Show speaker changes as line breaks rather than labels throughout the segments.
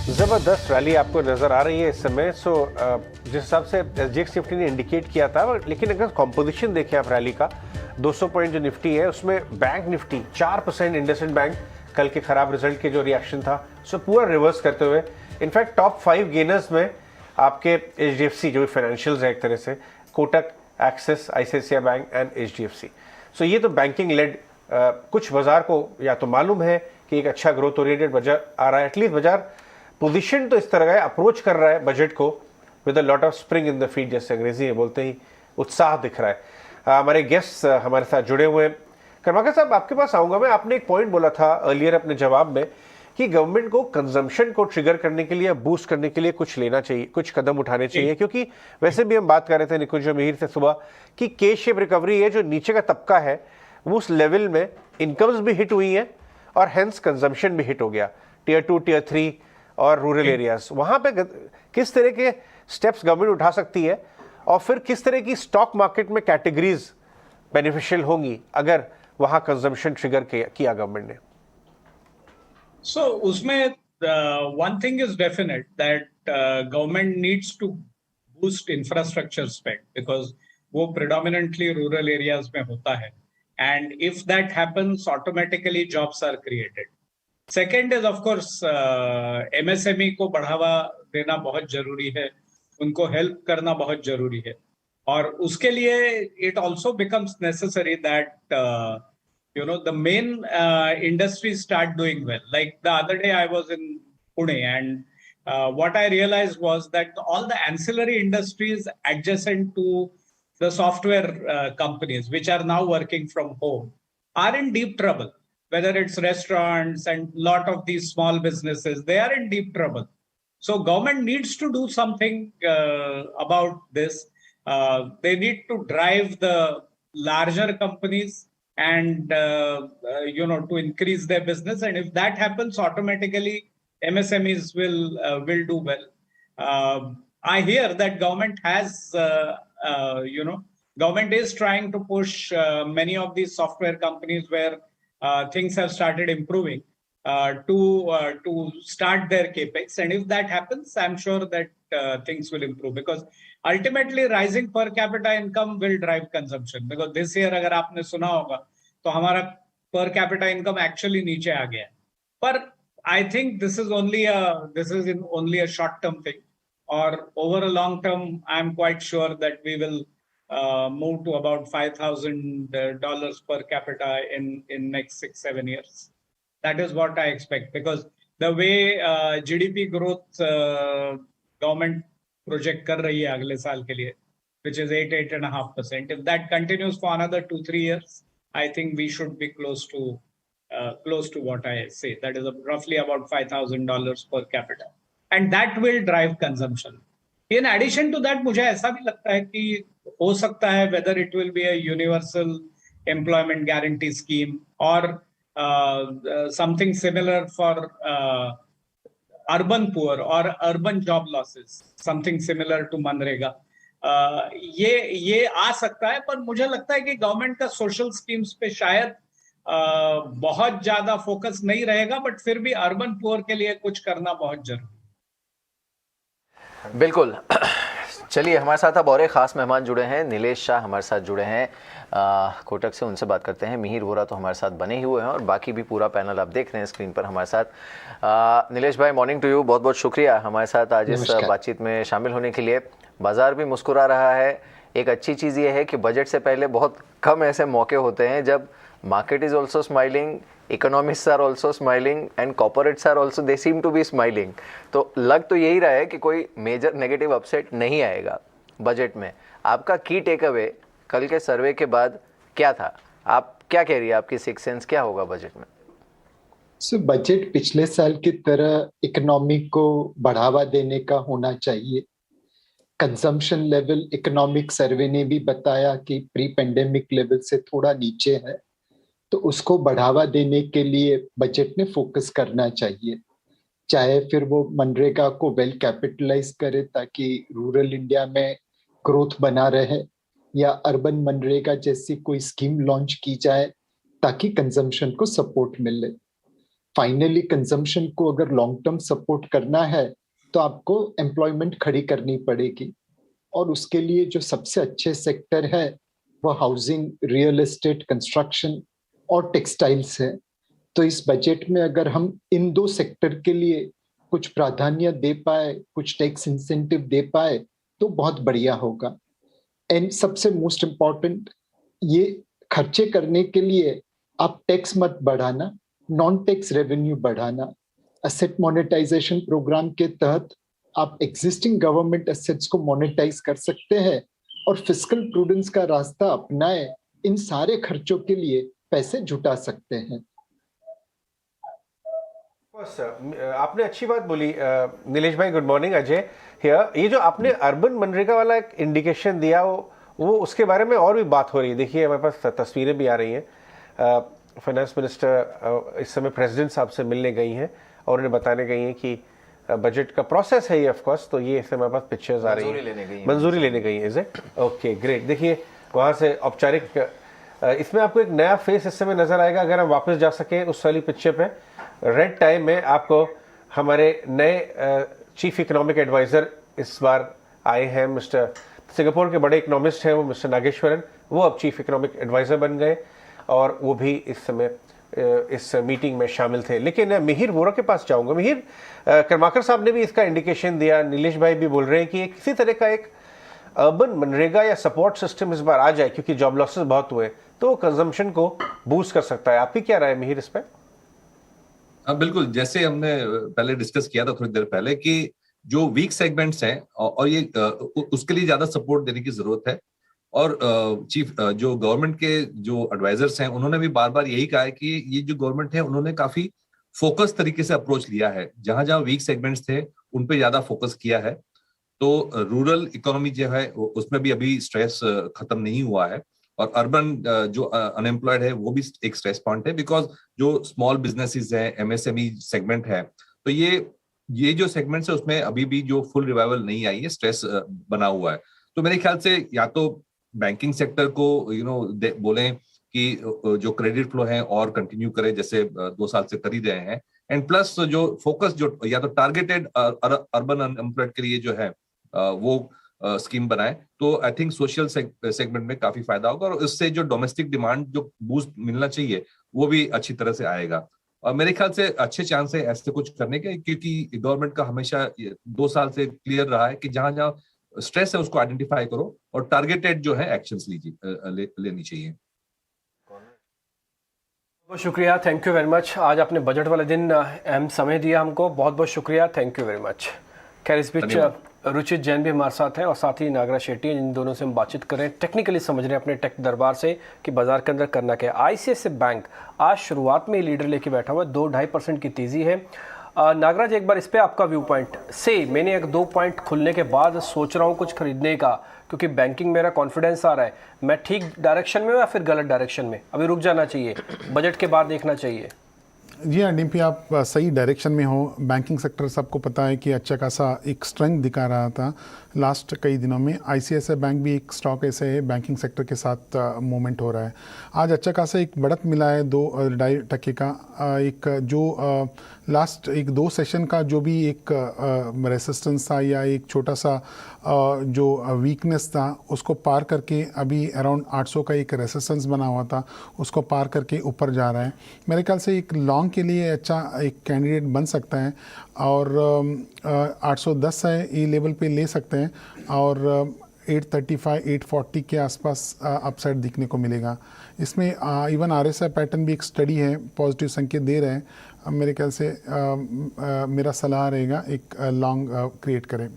ज़बरदस्त रैली आपको नज़र आ रही है इस समय। जिस हिसाब से एसजीएक्स निफ्टी ने इंडिकेट किया था, लेकिन अगर कॉम्पोजिशन देखें आप रैली का, 200 पॉइंट जो निफ्टी है उसमें बैंक निफ्टी 4%, इंडसइंड बैंक कल के खराब रिजल्ट के जो रिएक्शन था उसको पूरा रिवर्स करते हुए इनफैक्ट टॉप 5 गेनर्स में आपके एचडीएफसी जो फाइनेंशियल्स है एक तरह से, Kotak, Axis, ICICI bank and HDFC. So ये तो बैंकिंग लेड कुछ बाजार को या तो मालूम है कि एक अच्छा ग्रोथ ओरिएंटेड बाजार आ रहा है, एटलीस्ट बाजार पोजीशन तो इस तरह का है, अप्रोच कर रहा है बजट को with a lot of spring in the feet, जैसे अंग्रेजी में बोलते ही उत्साह दिख रहा है। हमारे गेस्ट हमारे साथ जुड़े हुए हैं। कर्माकर साहब, आपके पास आऊंगा मैं। आपने एक पॉइंट बोला था अर्लियर अपने जवाब में कि गवर्नमेंट को कंजम्पशन को ट्रिगर करने के लिए, बूस्ट करने के लिए कुछ लेना चाहिए, कुछ कदम उठाने चाहिए, क्योंकि वैसे भी हम बात कर रहे थे निकुंज मीर से सुबह कि के शेप रिकवरी है, जो नीचे का तबका है वो उस लेवल में इनकम्स भी हिट हुई हैं और हेंस कंजम्पशन भी हिट हो गया, टियर 2, टियर 3 और रूरल एरियाज। वहां पे किस तरह के स्टेप्स गवर्नमेंट उठा सकती है और फिर किस तरह की स्टॉक मार्केट में कैटेगरीज बेनिफिशियल होंगी अगर वहां कंजम्पशन ट्रिगर किया गवर्नमेंट ने?
So उसमें one thing is definite that government needs to boost infrastructure spend because वो predominantly rural areas में होता है, and if that happens automatically jobs are created. Second is of course MSME को बढ़ावा देना बहुत जरूरी है, उनको हेल्प करना बहुत जरूरी है, और उसके लिए it also becomes necessary that the main industries start doing well. Like the other day I was in Pune, and what I realized was that all the ancillary industries adjacent to the software companies which are now working from home are in deep trouble. Whether it's restaurants and lot of these small businesses, they are in deep trouble. So government needs to do something about this. They need to drive the larger companies and to increase their business, and if that happens, automatically MSMEs will do well. I hear that government has government is trying to push many of these software companies where things have started improving to start their capex, and if that happens, I'm sure that things will improve, because ultimately rising per capita income will drive consumption. Because this year अगर आपने सुना होगा तो हमारा per capita income actually नीचे आ गया है, पर I think this is only a short term thing, or over a long term I'm quite sure that we will move to about $5,000 per capita in next 6-7 years. That is what I expect, because the way GDP growth government project कर रही है अगले साल के लिए, which is 8.5%. If that continues for another 2-3 years, I think we should be close to what I say. That is roughly about $5,000 per capita, and that will drive consumption. In addition to that, मुझे ऐसा भी लगता है कि हो सकता है whether it will be a universal employment guarantee scheme or something similar for urban poor or urban job losses, something similar to MNREGA, ये आ सकता है, पर मुझे लगता है कि गवर्नमेंट का सोशल स्कीम्स पे शायद बहुत ज्यादा फोकस नहीं रहेगा, बट फिर भी अर्बन पुअर के लिए कुछ करना बहुत जरूरी।
बिल्कुल। चलिए, हमारे साथ अब और एक खास मेहमान जुड़े हैं, नीलेश शाह हमारे साथ जुड़े हैं कोटक से, उनसे बात करते हैं। मिहिर वोरा तो हमारे साथ बने ही हुए हैं और बाकी भी पूरा पैनल आप देख रहे हैं स्क्रीन पर हमारे साथ। नीलेश भाई, मॉर्निंग टू यू, बहुत बहुत शुक्रिया हमारे साथ आज इस बातचीत में शामिल होने के लिए। बाजार भी मुस्कुरा रहा है। एक अच्छी चीज़ ये है कि बजट से पहले बहुत कम ऐसे मौके होते हैं जब market is also smiling, economists are also smiling and corporates are also, they seem to be smiling. तो लग तो यही रहा है कि कोई मेजर नेगेटिव अपसेट नहीं आएगा बजट में। आपका की टेक अवे कल के सर्वे के बाद क्या था? आप क्या कह रही है, आपकी सिक्स सेंस क्या होगा बजट में?
बजट पिछले साल की तरह इकोनॉमी को बढ़ावा देने का होना चाहिए। कंजम्पशन लेवल इकोनॉमिक सर्वे ने भी बताया कि प्री पेंडेमिक लेवल से थोड़ा नीचे है, तो उसको बढ़ावा देने के लिए बजट ने फोकस करना चाहिए। चाहे फिर वो मनरेगा को वेल कैपिटलाइज करे ताकि रूरल इंडिया में ग्रोथ बना रहे, या अर्बन मनरेगा जैसी कोई स्कीम लॉन्च की जाए ताकि कंजम्पशन को सपोर्ट मिले। फाइनली कंजम्पशन को अगर लॉन्ग टर्म सपोर्ट करना है तो आपको एम्प्लॉयमेंट खड़ी करनी पड़ेगी, और उसके लिए जो सबसे अच्छे सेक्टर है वो हाउसिंग, रियल एस्टेट, कंस्ट्रक्शन और टेक्सटाइल्स है। तो इस बजट में अगर हम इन दो सेक्टर के लिए कुछ प्राधान्य दे पाए, कुछ टैक्स इंसेंटिव दे पाए तो बहुत बढ़िया होगा। एंड सबसे मोस्ट इम्पॉर्टेंट, ये खर्चे करने के लिए आप टैक्स मत बढ़ाना, नॉन टैक्स रेवेन्यू बढ़ाना। एसेट मोनेटाइजेशन प्रोग्राम के तहत आप एग्जिस्टिंग गवर्नमेंट एसेट्स को मोनेटाइज कर सकते हैं और फिस्कल प्रूडेंस का रास्ता अपनाए इन सारे खर्चों के लिए पैसे जुटा सकते हैं।
आपने अच्छी बात बोली नीलेश भाई। Good morning, Ajay here. ये जो आपने अर्बन मनरेगा वाला एक इंडिकेशन दिया वो उसके बारे में और भी बात हो रही है। देखिए हमारे पास तस्वीरें भी आ रही हैं। फाइनेंस मिनिस्टर इस समय प्रेसिडेंट साहब से मिलने गई हैं और उन्हें बताने गई हैं कि बजट का प्रोसेस है ये, ऑफ कोर्स। तो ये इस समय हमारे पास पिक्चर्स आ रही हैं, मंजूरी लेने गई है। Is it okay, great. देखिए वहाँ से औपचारिक, इसमें आपको एक नया फेस इस समय नजर आएगा। अगर हम वापस जा सकें उस वाली पिक्चर पे, रेड टाइम में आपको हमारे नए चीफ इकोनॉमिक एडवाइजर इस बार आए हैं। मिस्टर सिंगापुर के बड़े इकोनॉमिस्ट हैं वो, मिस्टर नागेश्वरन, वो अब चीफ इकोनॉमिक एडवाइजर बन गए और वो भी इस समय इस मीटिंग में शामिल थे। लेकिन मिहिर वोरा के पास जाऊंगा। मिहिर, कर्माकर साहब ने भी इसका इंडिकेशन दिया, नीलेश भाई भी बोल रहे हैं कि किसी तरह का एक अर्बन मनरेगा या सपोर्ट सिस्टम इस बार आ जाए, क्योंकि जॉब लॉसेस बहुत हुए, तो कंजम्पशन को बूस्ट कर सकता है। आपकी क्या राय है मिहिर इस पर?
बिल्कुल, जैसे हमने पहले डिस्कस किया था थोड़ी देर पहले कि जो वीक सेगमेंट्स हैं और ये उसके लिए ज्यादा सपोर्ट देने की जरूरत है। और चीफ जो गवर्नमेंट के जो एडवाइजर्स हैं उन्होंने भी बार बार यही कहा है कि ये जो गवर्नमेंट है उन्होंने काफी फोकस तरीके से अप्रोच लिया है। जहां जहां वीक सेगमेंट्स थे उन पे ज्यादा फोकस किया है। तो रूरल इकोनॉमी जो है उसमें भी अभी स्ट्रेस खत्म नहीं हुआ है, और अर्बन जो अनएम्प्लॉयड है वो भी एक स्ट्रेस पॉइंट है, बिकॉज जो स्मॉल बिजनेसेस है, एमएसएमई सेगमेंट है, तो ये जो सेगमेंट्स है उसमें अभी भी जो फुल रिवाइवल नहीं आई है, स्ट्रेस बना हुआ है। तो मेरे ख्याल से या तो बैंकिंग सेक्टर को बोलें कि जो क्रेडिट फ्लो है और कंटिन्यू करे जैसे 2 साल से कर ही रहे हैं, एंड प्लस जो फोकस जो या तो टारगेटेड अर्बन अनएम्प्लॉयड के लिए जो है वो स्कीम बनाए, तो आई थिंक सोशल सेगमेंट में काफी फायदा होगा और इससे जो डोमेस्टिक डिमांड जो बूस्ट मिलना चाहिए वो भी अच्छी तरह से आएगा। और मेरे ख्याल से अच्छे चांस है ऐसे कुछ करने के, क्योंकि गवर्नमेंट का हमेशा 2 साल से क्लियर रहा है कि जहां जहां स्ट्रेस है उसको आइडेंटिफाई करो और टारगेटेड जो है एक्शंस लेनी चाहिए।
बहुत शुक्रिया, थैंक यू वेरी मच। आज आपने बजट वाले दिन अहम समय दिया हमको, बहुत बहुत शुक्रिया, थैंक यू वेरी मच। खैर इस बीच रुचित जैन भी हमारे साथ हैं और साथ ही नागराज शेट्टी, इन दोनों से हम बातचीत कर रहे हैं, टेक्निकली समझ रहे हैं अपने टेक दरबार से कि बाजार के अंदर करना क्या है। आईसीआईसीआई बैंक आज शुरुआत में लीडर लेके बैठा हुआ है, 2-2.5% की तेजी है। नागराज, एक बार इस पे आपका व्यू पॉइंट से, मैंने 1-2 पॉइंट खुलने के बाद सोच रहा हूँ कुछ खरीदने का, क्योंकि बैंकिंग मेरा कॉन्फिडेंस आ रहा है। मैं ठीक डायरेक्शन में हूँ या फिर गलत डायरेक्शन में? अभी रुक जाना चाहिए, बजट के बाद देखना चाहिए?
जी हाँ डीपी, आप सही डायरेक्शन में हो। बैंकिंग सेक्टर सबको पता है कि अच्छा खासा एक स्ट्रेंथ दिखा रहा था लास्ट कई दिनों में। आईसीआईसीआई बैंक भी एक स्टॉक ऐसे है बैंकिंग सेक्टर के साथ मूवमेंट हो रहा है। आज अच्छा खासा एक बढ़त मिला है 2.5% का। एक जो लास्ट 1-2 सेशन का जो भी एक रेसिस्टेंस था या एक छोटा सा जो वीकनेस था उसको पार करके अभी अराउंड 800 का एक रेसिस्टेंस बना हुआ था, उसको पार करके ऊपर जा रहा है। मेरे ख्याल से एक लॉन्ग के लिए अच्छा एक कैंडिडेट बन सकता है और 810 है ये लेवल पे ले सकते हैं और 835, 840 के आसपास अपसाइड दिखने को मिलेगा। इसमें इवन आरएसआई पैटर्न भी एक स्टडी है, पॉजिटिव संकेत दे रहे हैं। मेरे ख्याल से मेरा सलाह रहेगा एक लॉन्ग क्रिएट करें।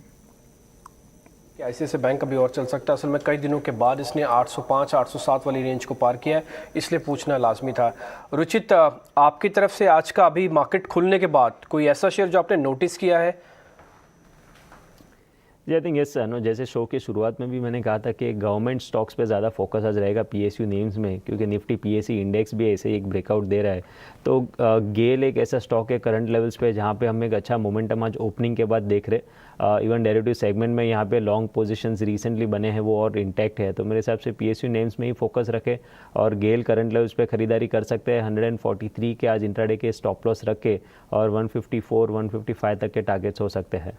आईसीआईसीआई बैंक अभी और चल सकता है। असल में कई दिनों के बाद इसने 805, 807 वाली रेंज को पार किया है, इसलिए पूछना लाजमी था। रुचित, आपकी तरफ से आज का अभी मार्केट खुलने के बाद कोई ऐसा शेयर जो आपने नोटिस किया है?
जी आई थिंक यस नो, जैसे शो की शुरुआत में भी मैंने कहा था कि गवर्नमेंट स्टॉक्स पे ज़्यादा फोकस आज रहेगा पीएसयू नेम्स में, क्योंकि निफ्टी पीएसयू इंडेक्स भी ऐसे ही एक ब्रेकआउट दे रहा है। तो गेल एक ऐसा स्टॉक है करंट लेवल्स पे जहाँ पे हम एक अच्छा मोमेंटम आज ओपनिंग के बाद देख रहे। इवन डेरिवेटिव सेगमेंट में यहाँ पे लॉन्ग पोजीशंस रिसेंटली बने हैं वो और इंटैक्ट है, तो मेरे हिसाब से पीएसयू नेम्स में ही फोकस रखे और गेल करंट लेवल्स पे खरीदारी कर सकते हैं। 143 के आज इंट्राडे के स्टॉप लॉस रख के और 154 155 तक के टारगेट्स हो सकते हैं।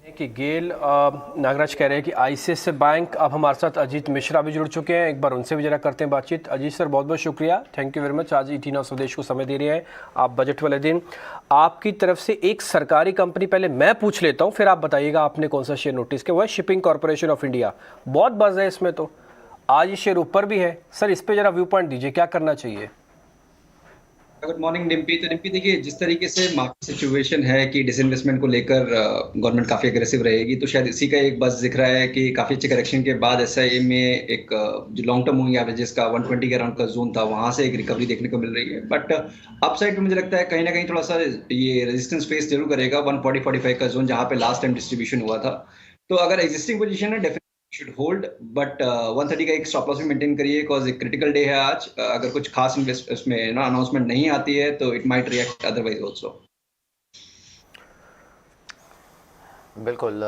कि गेल नागराज कह रहे हैं कि आईसीआईसीआई बैंक, अब हमारे साथ अजीत मिश्रा भी जुड़ चुके हैं, एक बार उनसे भी जरा करते हैं बातचीत। अजीत सर बहुत बहुत शुक्रिया, थैंक यू वेरी मच, आज ईटीना स्वदेश को समय दे रहे हैं आप बजट वाले दिन। आपकी तरफ से एक सरकारी कंपनी पहले मैं पूछ लेता हूँ, फिर आप बताइएगा आपने कौन सा शेयर नोटिस किया, वो है शिपिंग कॉर्पोरेशन ऑफ इंडिया। बहुत बज़ है इसमें, तो आज ये शेयर ऊपर भी है सर, इस पर जरा व्यू पॉइंट दीजिए, क्या करना चाहिए?
Good morning Dimpy. तो डिम्पी देखिए, जिस तरीके से मार्केट सिचुएशन है कि डिसइन्वेस्टमेंट को लेकर गवर्नमेंट काफी अग्रेसिव रहेगी, तो शायद इसी का एक बस दिख रहा है कि काफी अच्छे करेक्शन के बाद एसआई में एक जो लॉन्ग टर्म मूविंग एवरेजेस का 120 के अराउंड का जोन था, वहां से एक रिकवरी देखने को मिल रही है। बट अपसाइड पे मुझे लगता है कहीं ना कहीं थोड़ा सा ये रेजिस्टेंस फेस जरूर करेगा 140-45 का जोन, जहां पे लास्ट टाइम डिस्ट्रीब्यूशन हुआ था। तो अगर एग्जिस्टिंग पोजीशन है शुड होल्ड, बट 130 का एक स्टॉप लॉस भी मेंटेन करिए, बिकॉज एक क्रिटिकल डे है आज। अगर कुछ खास इसमें ना अनाउंसमेंट नहीं आती है तो it might react otherwise also.
बिल्कुल।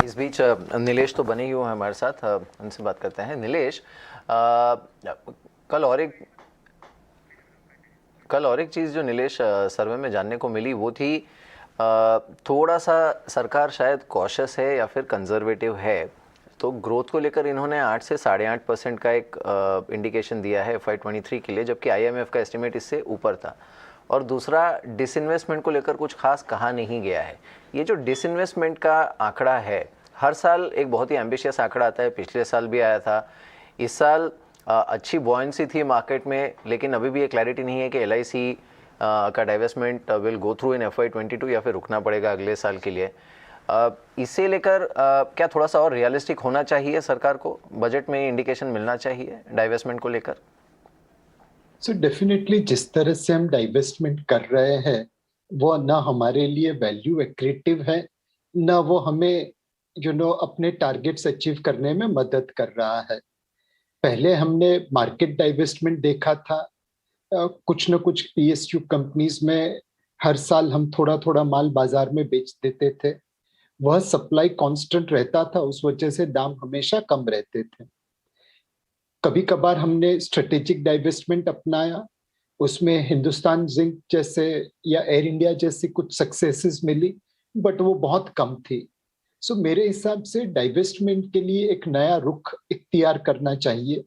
इस बीच नीलेश तो बने ही हुए हैं हमारे साथ, उनसे बात करते हैं। नीलेश, कल और एक चीज़ जो नीलेश सर्वे में जानने को मिली वो थी थोड़ा सा सरकार शायद कॉशियस है या फिर कंजर्वेटिव है। तो ग्रोथ को लेकर इन्होंने 8 से 8.5% का एक इंडिकेशन दिया है FY23 के लिए, जबकि IMF का एस्टिमेट इससे ऊपर था। और दूसरा, डिसइन्वेस्टमेंट को लेकर कुछ खास कहा नहीं गया है। ये जो डिसइन्वेस्टमेंट का आंकड़ा है, हर साल एक बहुत ही एम्बिशियस आंकड़ा आता है, पिछले साल भी आया था। इस साल अच्छी बॉयंसी थी मार्केट में, लेकिन अभी भी ये क्लैरिटी नहीं है कि LIC का divestment will go through in FY22 या फिर रुकना पड़ेगा अगले साल के लिए। इसे लेकर क्या थोड़ा सा और रियलिस्टिक होना चाहिए सरकार को, बजट में इंडिकेशन मिलना चाहिए डाइवेस्टमेंट को लेकर?
सो डेफिनेटली जिस तरह से हम डाइवेस्टमेंट कर रहे हैं वो ना हमारे लिए वैल्यू एक्रेटिव है, ना वो हमें अपने टारगेट्स अचीव करने में मदद कर रहा है। पहले हमने मार्केट डाइवेस्टमेंट देखा था, कुछ न कुछ PSU कंपनीज में हर साल हम थोड़ा थोड़ा माल बाजार में बेच देते थे, वह सप्लाई कांस्टेंट रहता था, उस वजह से दाम हमेशा कम रहते थे। कभी कभार हमने स्ट्रेटेजिक डाइवेस्टमेंट अपनाया, उसमें हिंदुस्तान जिंक जैसे या एयर इंडिया जैसी कुछ सक्सेसेस मिली, बट वो बहुत कम थी। सो मेरे हिसाब से डाइवेस्टमेंट के लिए एक नया रुख इख्तियार करना चाहिए।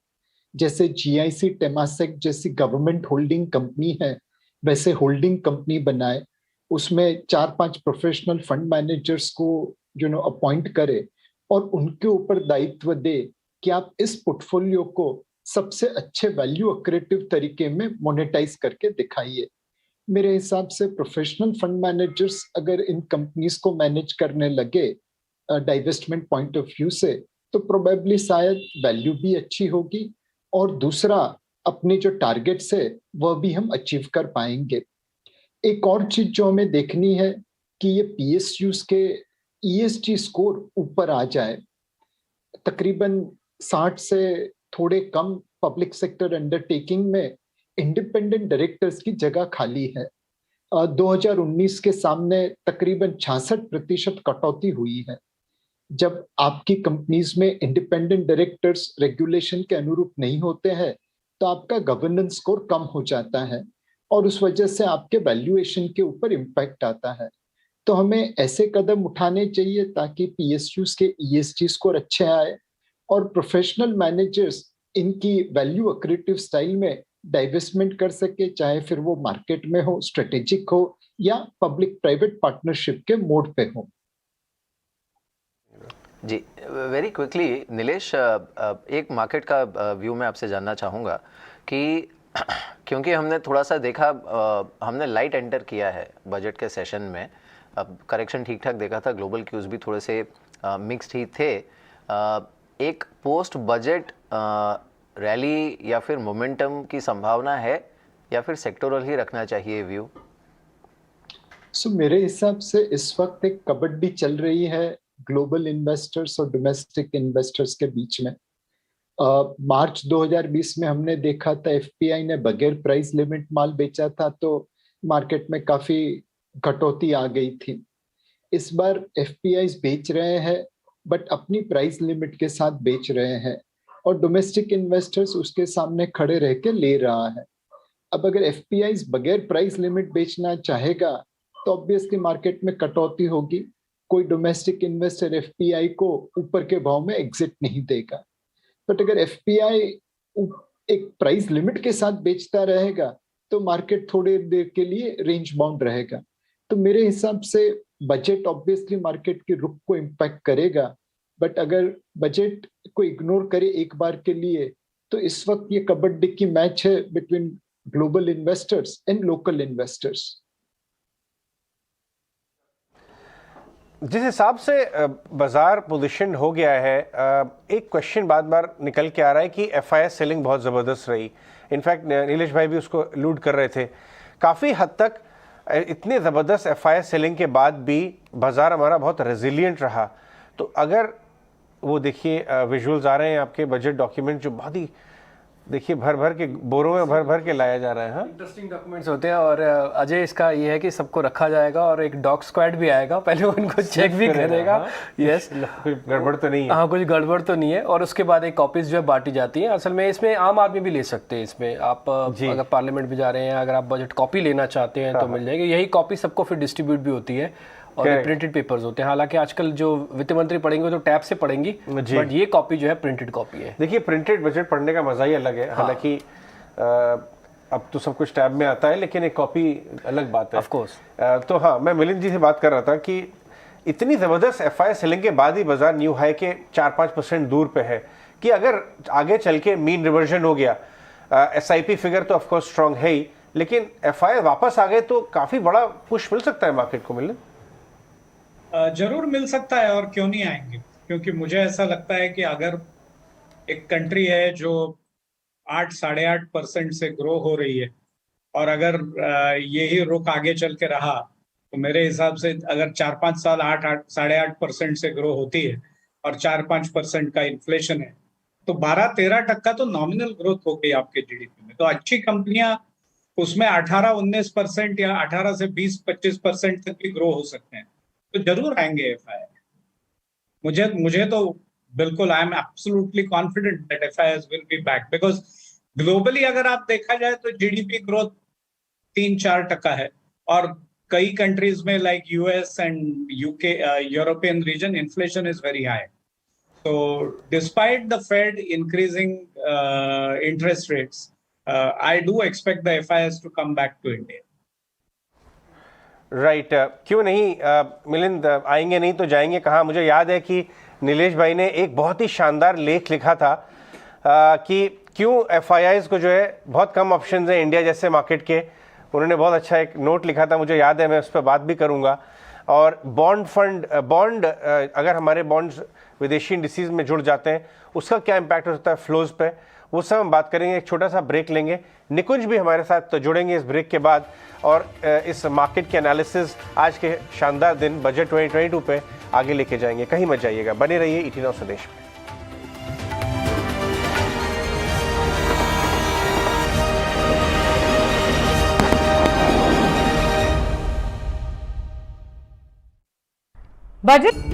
जैसे GIC टेमासेक जैसी गवर्नमेंट होल्डिंग कंपनी है, वैसे होल्डिंग कंपनी बनाए, उसमें 4-5 प्रोफेशनल फंड मैनेजर्स को अपॉइंट करे और उनके ऊपर दायित्व दे कि आप इस पोर्टफोलियो को सबसे अच्छे वैल्यू एक्रेटिव तरीके में मोनेटाइज करके दिखाइए। मेरे हिसाब से प्रोफेशनल फंड मैनेजर्स अगर इन कंपनीज को मैनेज करने लगे डाइवेस्टमेंट पॉइंट ऑफ व्यू से, तो प्रोबेबली शायद वैल्यू भी अच्छी होगी और दूसरा अपने जो टारगेट्स है वह भी हम अचीव कर पाएंगे। एक और चीज जो हमें देखनी है कि ये PSUs के ESG स्कोर ऊपर आ जाए। तकरीबन 60 से थोड़े कम पब्लिक सेक्टर अंडरटेकिंग में इंडिपेंडेंट डायरेक्टर्स की जगह खाली है। 2019 के सामने तकरीबन 66% कटौती हुई है। जब आपकी कंपनीज में इंडिपेंडेंट डायरेक्टर्स रेगुलेशन के अनुरूप नहीं होते हैं तो आपका गवर्नेंस स्कोर कम हो जाता है और उस वजह से आपके वैल्यूएशन के ऊपर इम्पैक्ट आता है। तो हमें ऐसे कदम उठाने चाहिए ताकि PSUs के ESG स्कोर अच्छे आए और प्रोफेशनल मैनेजर्स इनकी वैल्यू एक्रेटिव स्टाइल में डाइवेस्टमेंट कर सके, चाहे फिर वो मार्केट में हो, स्ट्रेटेजिक हो या पब्लिक प्राइवेट पार्टनरशिप के मोड पे हो।
जी, वेरी क्विकली नीलेश, एक मार्केट का व्यू मैं आपसे जानना चाहूँगा कि क्योंकि हमने थोड़ा सा देखा, हमने लाइट एंटर किया है बजट के सेशन में, अब करेक्शन ठीक ठाक देखा था, ग्लोबल क्यूज भी थोड़े से मिक्स्ड ही थे। एक पोस्ट बजट रैली या फिर मोमेंटम की संभावना है या फिर सेक्टोरल ही रखना चाहिए व्यू?
मेरे हिसाब से इस वक्त एक कबड्डी चल रही है ग्लोबल इन्वेस्टर्स और डोमेस्टिक इन्वेस्टर्स के बीच में। मार्च 2020 में हमने देखा था एफपीआई ने बगैर प्राइस लिमिट माल बेचा था तो मार्केट में काफी कटौती आ गई थी। इस बार एफपीआई बेच रहे हैं बट अपनी प्राइस लिमिट के साथ बेच रहे हैं और डोमेस्टिक इन्वेस्टर्स उसके सामने खड़े रह के ले रहा है। अब अगर एफपीआई बगैर प्राइस लिमिट बेचना चाहेगा तो ऑब्वियसली मार्केट में कटौती होगी। कोई डोमेस्टिक इन्वेस्टर एफपीआई को ऊपर के भाव में एग्जिट नहीं देगा। बट अगर एफपीआई एक प्राइस लिमिट के साथ बेचता रहेगा तो मार्केट थोड़ी देर के लिए रेंज बाउंड रहेगा। तो मेरे हिसाब से बजट ऑब्वियसली मार्केट के रुख को इम्पैक्ट करेगा, बट अगर बजट को इग्नोर करे एक बार के लिए तो इस वक्त ये कबड्डी की मैच है between global investors and local investors.
जिस हिसाब से बाजार पोजीशन हो गया है, एक क्वेश्चन बार बार निकल के आ रहा है कि एफआईएस सेलिंग बहुत ज़बरदस्त रही। इनफैक्ट नीलेश भाई भी उसको अलूड कर रहे थे। काफ़ी हद तक इतने ज़बरदस्त एफआईएस सेलिंग के बाद भी बाजार हमारा बहुत रेजिलिएंट रहा। तो अगर वो देखिए विजुअल्स आ रहे हैं आपके बजट डॉक्यूमेंट जो बहुत ही देखिए भर भर के बोरों में भर भर के लाया जा रहा है। हाँ,
इंटरेस्टिंग डॉक्यूमेंट्स होते हैं और अजय इसका ये है कि सबको रखा जाएगा और एक डॉग स्क्वाड भी आएगा, पहले उनको चेक भी करेगा। यस,
कोई गड़बड़ तो नहीं है।
हाँ, कुछ गड़बड़ तो नहीं है। और उसके बाद एक कॉपीज जो है बांटी जाती हैं। असल में इसमें आम आदमी भी ले सकते हैं। इसमें आप अगर पार्लियामेंट भी जा रहे हैं, अगर आप बजट कॉपी लेना चाहते हैं तो मिल जाएगी। यही कॉपी सबको फिर डिस्ट्रीब्यूट भी होती है और प्रिंटेड पेपर्स होते हैं। हालांकि आजकल जो वित्त मंत्री पढ़ेंगे तो टैब से पढ़ेंगी, बट ये कॉपी जो है प्रिंटेड कॉपी है।
देखिए प्रिंटेड बजट पढ़ने का मजा ही अलग है। हालांकि अब तो सब कुछ टैब में आता है, लेकिन एक कॉपी अलग बात है।
Of course.
तो हाँ, मैं मिलिंद जी से बात कर रहा था कि इतनी ज़बरदस्त एफआईआई सेलिंग के बाद ही बाजार न्यू हाई के 4-5% दूर पे है कि अगर आगे चल के मीन रिवर्जन हो गया, एसआईपी फिगर तो ऑफकोर्स स्ट्रांग है ही, लेकिन एफआईआई वापस आ गए तो काफ़ी बड़ा पुश मिल सकता है मार्केट को। मिलिंद
जरूर मिल सकता है और क्यों नहीं आएंगे, क्योंकि मुझे ऐसा लगता है कि अगर एक कंट्री है जो 8-8.5% से ग्रो हो रही है और अगर यही रुख आगे चल के रहा तो मेरे हिसाब से अगर 4-5 साल 8-8.5% से ग्रो होती है और 4-5% का इन्फ्लेशन है तो 12-13% तो नॉमिनल ग्रोथ हो गई आपके जीडीपी में। तो अच्छी कंपनियां उसमें 18-19% या 18 से 20-25% तक भी ग्रो हो सकते हैं। तो जरूर आएंगे एफआईआई। मुझे तो बिल्कुल, I am absolutely confident that FIIs will be back, because globally अगर आप देखा जाए तो जीडीपी ग्रोथ 3-4% है और कई कंट्रीज में like US and UK, European region, inflation is very high. So despite the Fed increasing interest rates, I do expect the FIs to come back to India.
Right क्यों नहीं मिलिंद, आएंगे नहीं तो जाएंगे कहाँ। मुझे याद है कि नीलेश भाई ने एक बहुत ही शानदार लेख लिखा था कि क्यों एफआईआईज को जो है बहुत कम ऑप्शंस हैं इंडिया जैसे मार्केट के। उन्होंने बहुत अच्छा एक नोट लिखा था, मुझे याद है, मैं उस पर बात भी करूँगा। और बॉन्ड अगर हमारे बॉन्ड्स विदेशी इंडिसेस में जुड़ जाते हैं उसका क्या इम्पैक्ट हो सकता है फ्लोज पे, वो सब हम बात करेंगे। एक छोटा सा ब्रेक लेंगे। निकुंज भी हमारे साथ जुड़ेंगे इस ब्रेक के बाद और इस मार्केट के एनालिसिस आज के शानदार दिन बजट 2022 पे आगे लेके जाएंगे। कहीं मत जाइएगा, बने रहिए ET Now स्वदेश में।
बजट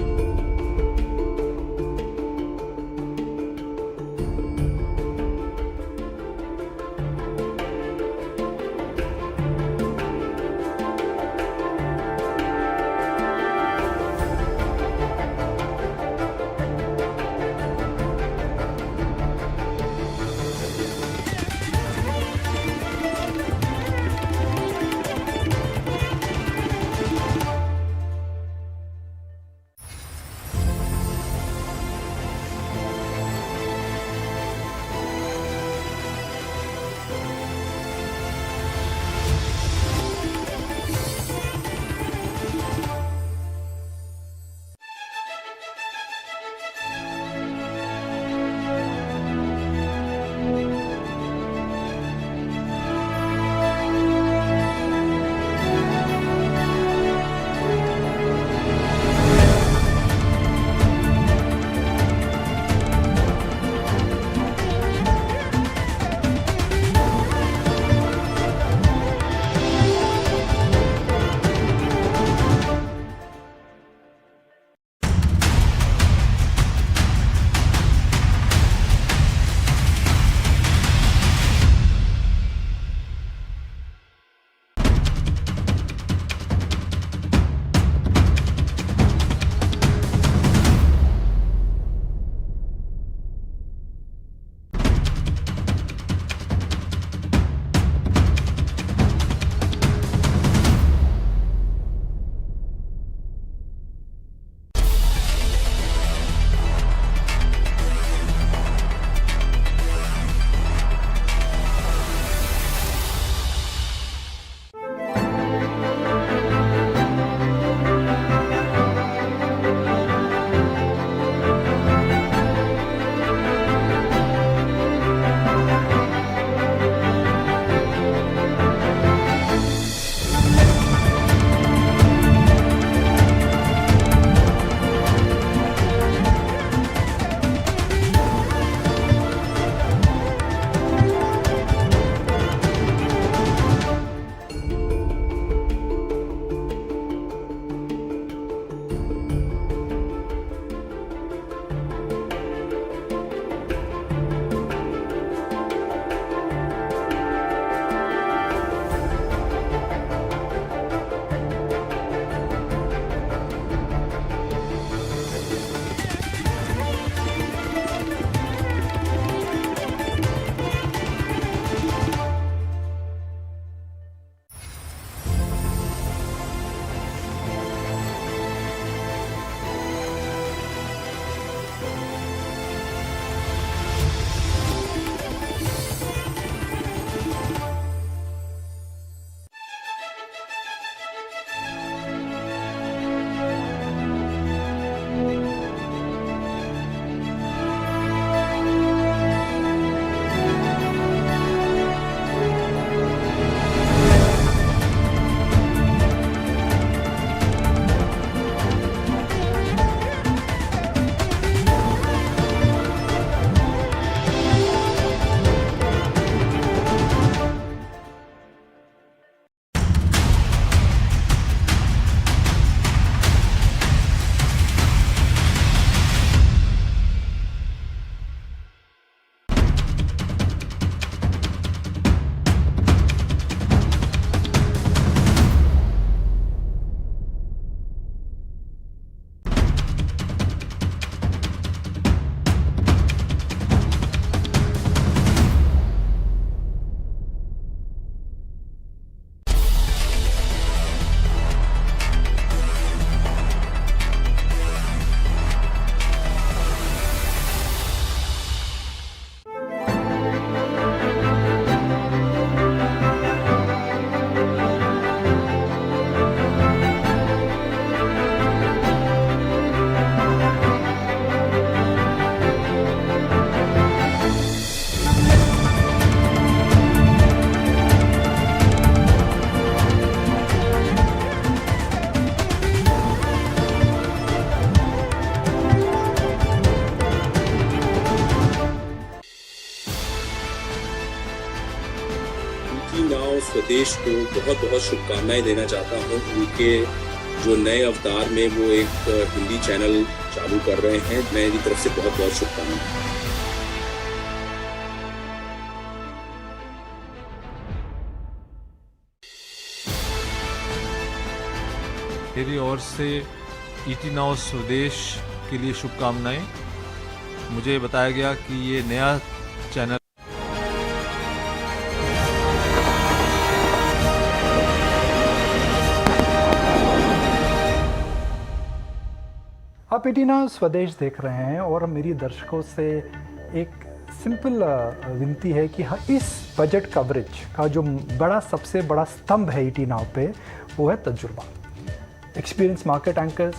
स्वदेश को बहुत बहुत शुभकामनाएं देना चाहता हूँ। उनके जो नए अवतार में वो एक हिंदी चैनल चालू कर रहे हैं, मेरी तरफ से बहुत बहुत शुभकामनाएं।
मेरी ओर से ईटी नाउ स्वदेश के लिए शुभकामनाएं। मुझे बताया गया कि ये नया चैनल
आप ईटी नाउ स्वदेश देख रहे हैं और मेरी दर्शकों से एक सिंपल विनती है कि हाँ, इस बजट कवरेज का जो सबसे बड़ा स्तंभ है ईटी नाउ पे, वो है तजुर्बा। एक्सपीरियंस मार्केट एंकर्स,